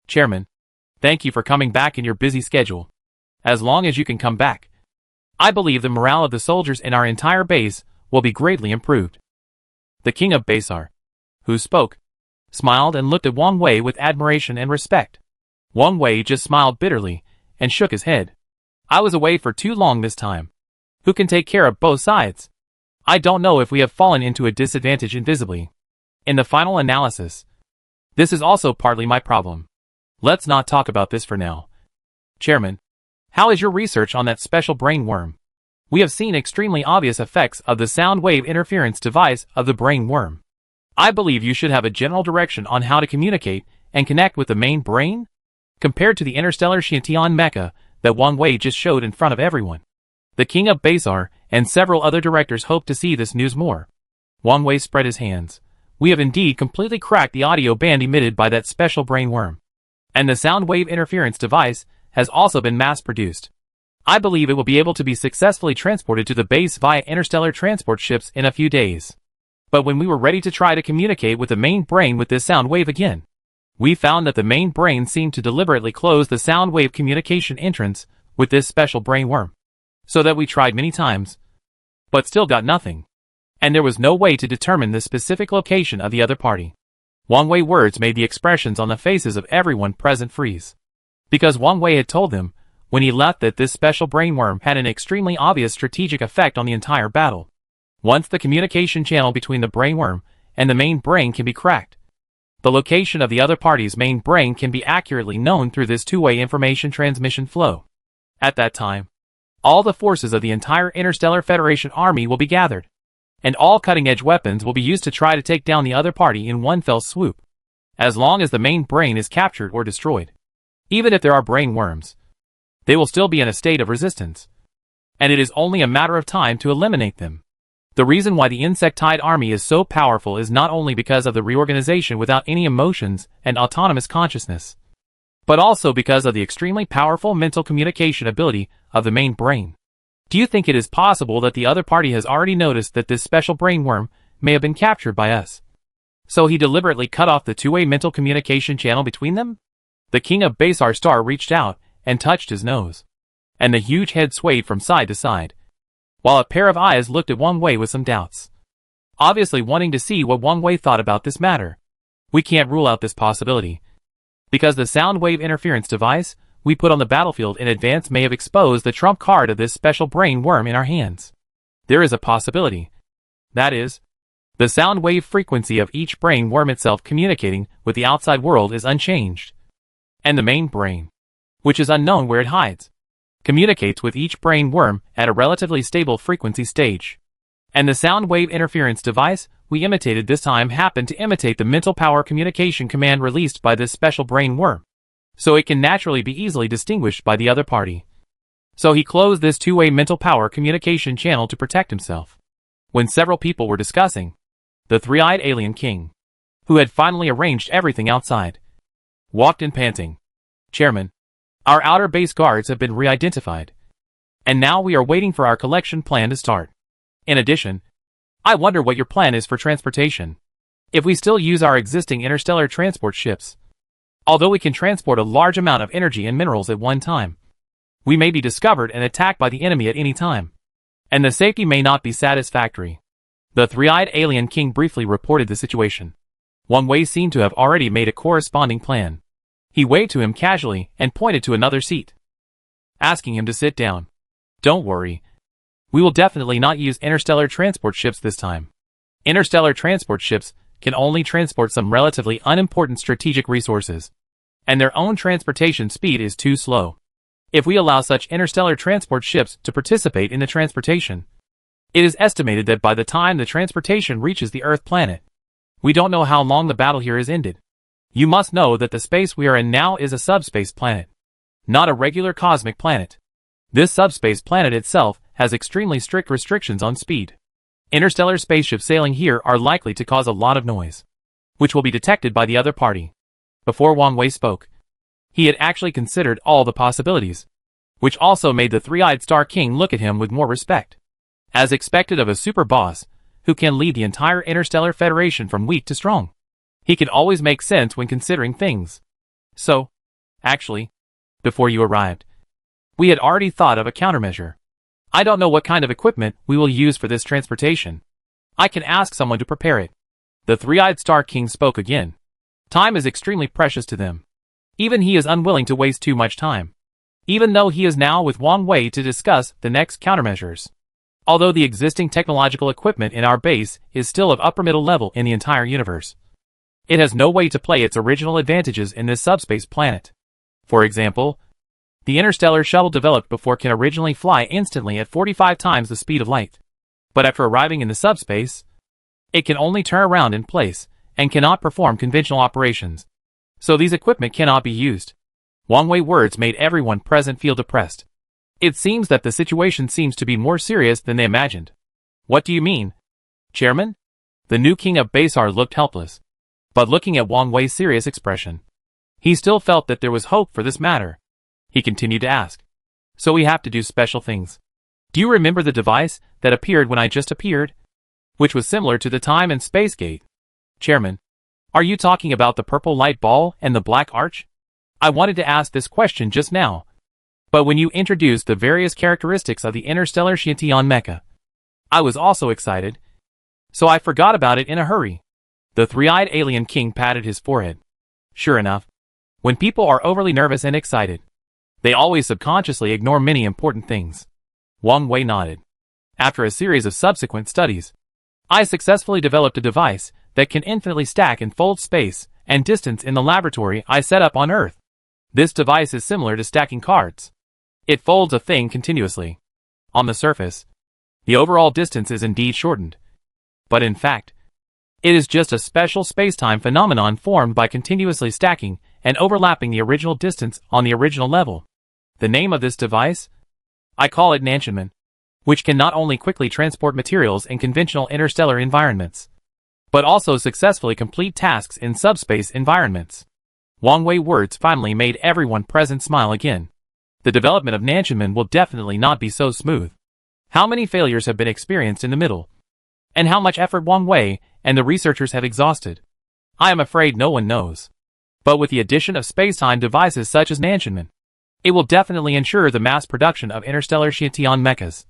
Chairman, thank you for coming back in your busy schedule. As long as you can come back, I believe the morale of the soldiers in our entire base will be greatly improved. The king of Basar, who spoke, smiled and looked at Wang Wei with admiration and respect. Wang Wei just smiled bitterly and shook his head. I was away for too long this time. Who can take care of both sides? I don't know if we have fallen into a disadvantage invisibly. In the final analysis, This is also partly my problem. Let's not talk about this for now. Chairman, how is your research on that special brain worm? We have seen extremely obvious effects of the sound wave interference device of the brain worm. I believe you should have a general direction on how to communicate and connect with the main brain, compared to the interstellar Shintian mecha that Wang Wei just showed in front of everyone. The King of Basar and several other directors hope to see this news more. Wang Wei spread his hands. We have indeed completely cracked the audio band emitted by that special brain worm. And the sound wave interference device has also been mass-produced. I believe it will be able to be successfully transported to the base via interstellar transport ships in a few days. But when we were ready to try to communicate with the main brain with this sound wave again, we found that the main brain seemed to deliberately close the sound wave communication entrance with this special brain worm. So that we tried many times, but still got nothing. And there was no way to determine the specific location of the other party. Wang Wei's words made the expressions on the faces of everyone present freeze. Because Wang Wei had told them, when he left, that this special brain worm had an extremely obvious strategic effect on the entire battle. Once the communication channel between the brain worm and the main brain can be cracked, the location of the other party's main brain can be accurately known through this two-way information transmission flow. At that time, all the forces of the entire Interstellar Federation army will be gathered, and all cutting-edge weapons will be used to try to take down the other party in one fell swoop, as long as the main brain is captured or destroyed. Even if there are brain worms, they will still be in a state of resistance, and it is only a matter of time to eliminate them. The reason why the insectide army is so powerful is not only because of the reorganization without any emotions and autonomous consciousness, but also because of the extremely powerful mental communication ability of the main brain. Do you think it is possible that the other party has already noticed that this special brain worm may have been captured by us? So he deliberately cut off the two-way mental communication channel between them? The King of Basar Star reached out and touched his nose, and the huge head swayed from side to side, while a pair of eyes looked at Wang Wei with some doubts, obviously wanting to see what Wang Wei thought about this matter. We can't rule out this possibility, because the sound wave interference device we put on the battlefield in advance may have exposed the trump card of this special brain worm in our hands. There is a possibility. That is, the sound wave frequency of each brain worm itself communicating with the outside world is unchanged, and the main brain, which is unknown where it hides, communicates with each brain worm at a relatively stable frequency stage. And the sound wave interference device we imitated this time happened to imitate the mental power communication command released by this special brain worm, so it can naturally be easily distinguished by the other party. So he closed this two-way mental power communication channel to protect himself. When several people were discussing, the three-eyed alien king, who had finally arranged everything outside, walked in panting. Chairman, our outer base guards have been re-identified, and now we are waiting for our collection plan to start. In addition, I wonder what your plan is for transportation. If we still use our existing interstellar transport ships, although we can transport a large amount of energy and minerals at one time, we may be discovered and attacked by the enemy at any time, and the safety may not be satisfactory. The three-eyed alien king briefly reported the situation. Wang Wei seemed to have already made a corresponding plan. He waved to him casually and pointed to another seat, asking him to sit down. Don't worry. We will definitely not use interstellar transport ships this time. Interstellar transport ships can only transport some relatively unimportant strategic resources, and their own transportation speed is too slow. If we allow such interstellar transport ships to participate in the transportation, it is estimated that by the time the transportation reaches the Earth planet, we don't know how long the battle here is ended. You must know that the space we are in now is a subspace planet, not a regular cosmic planet. This subspace planet itself has extremely strict restrictions on speed. Interstellar spaceships sailing here are likely to cause a lot of noise, which will be detected by the other party. Before Wang Wei spoke, he had actually considered all the possibilities, which also made the three-eyed Star King look at him with more respect. As expected of a super boss, who can lead the entire Interstellar Federation from weak to strong, he can always make sense when considering things. So, actually, before you arrived, we had already thought of a countermeasure. I don't know what kind of equipment we will use for this transportation. I can ask someone to prepare it. The three-eyed Star King spoke again. Time is extremely precious to them. Even he is unwilling to waste too much time, even though he is now with Wang Wei to discuss the next countermeasures. Although the existing technological equipment in our base is still of upper middle level in the entire universe, It has no way to play its original advantages in this subspace planet. For example, the interstellar shuttle developed before can originally fly instantly at 45 times the speed of light. But after arriving in the subspace, it can only turn around in place and cannot perform conventional operations. So these equipment cannot be used. Wang Wei's words made everyone present feel depressed. It seems that the situation seems to be more serious than they imagined. What do you mean, Chairman? The new king of Basar looked helpless. But looking at Wang Wei's serious expression, he still felt that there was hope for this matter. He continued to ask. So we have to do special things. Do you remember the device that appeared when I just appeared? Which was similar to the time and space gate. Chairman, are you talking about the purple light ball and the black arch? I wanted to ask this question just now. But when you introduced the various characteristics of the interstellar Xiantian mecha, I was also excited. So I forgot about it in a hurry. The three-eyed alien king patted his forehead. Sure enough, when people are overly nervous and excited, they always subconsciously ignore many important things. Wang Wei nodded. After a series of subsequent studies, I successfully developed a device that can infinitely stack and fold space and distance in the laboratory I set up on Earth. This device is similar to stacking cards. It folds a thing continuously. On the surface, the overall distance is indeed shortened. But in fact, it is just a special space-time phenomenon formed by continuously stacking and overlapping the original distance on the original level. The name of this device? I call it Nanshinman, which can not only quickly transport materials in conventional interstellar environments, but also successfully complete tasks in subspace environments. Wang Wei's words finally made everyone present smile again. The development of Nanshinman will definitely not be so smooth. How many failures have been experienced in the middle? And how much effort Wang Wei and the researchers have exhausted? I am afraid no one knows. But with the addition of space-time devices such as Nanshinman, it will definitely ensure the mass production of interstellar Xiantian mechas,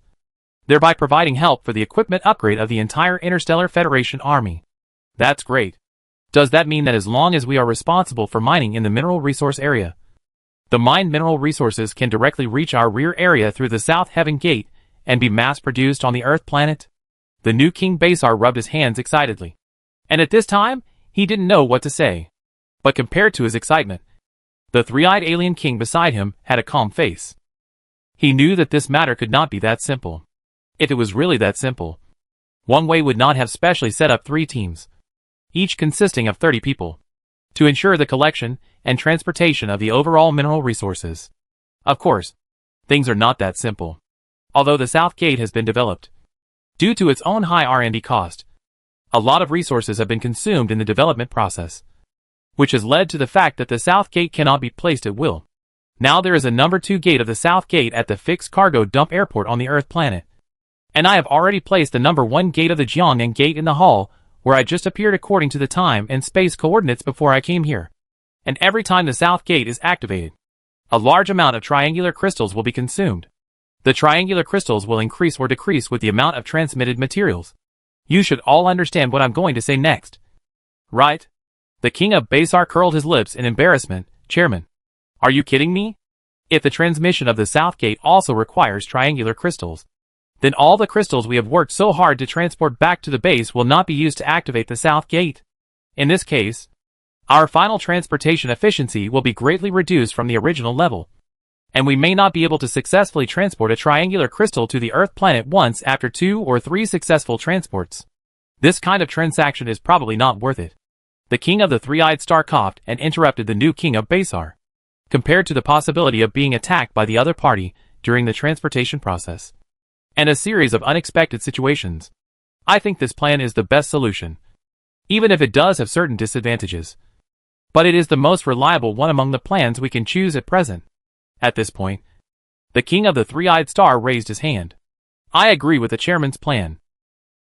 thereby providing help for the equipment upgrade of the entire Interstellar Federation army. That's great. Does that mean that as long as we are responsible for mining in the mineral resource area, the mined mineral resources can directly reach our rear area through the South Heaven Gate and be mass-produced on the Earth planet? The new King Basar rubbed his hands excitedly. And at this time, he didn't know what to say. But compared to his excitement, the three-eyed alien king beside him had a calm face. He knew that this matter could not be that simple. If it was really that simple, Wang Wei would not have specially set up 3 teams, each consisting of 30 people, to ensure the collection and transportation of the overall mineral resources. Of course, things are not that simple. Although the South Gate has been developed, due to its own high R&D cost, a lot of resources have been consumed in the development process, which has led to the fact that the South Gate cannot be placed at will. Now there is a number 2 gate of the South Gate at the fixed cargo dump airport on the Earth planet. And I have already placed the number 1 gate of the Jiangnan Gate in the hall, where I just appeared according to the time and space coordinates before I came here. And every time the South Gate is activated, a large amount of triangular crystals will be consumed. The triangular crystals will increase or decrease with the amount of transmitted materials. You should all understand what I'm going to say next. Right? The king of Basar curled his lips in embarrassment. Chairman, are you kidding me? If the transmission of the South Gate also requires triangular crystals, then all the crystals we have worked so hard to transport back to the base will not be used to activate the South Gate. In this case, our final transportation efficiency will be greatly reduced from the original level, and we may not be able to successfully transport a triangular crystal to the Earth planet once after 2 or 3 successful transports. This kind of transaction is probably not worth it. The king of the three-eyed star coughed and interrupted the new king of Basar. Compared to the possibility of being attacked by the other party during the transportation process, and a series of unexpected situations, I think this plan is the best solution, even if it does have certain disadvantages. But it is the most reliable one among the plans we can choose at present. At this point, the king of the three-eyed star raised his hand. I agree with the chairman's plan.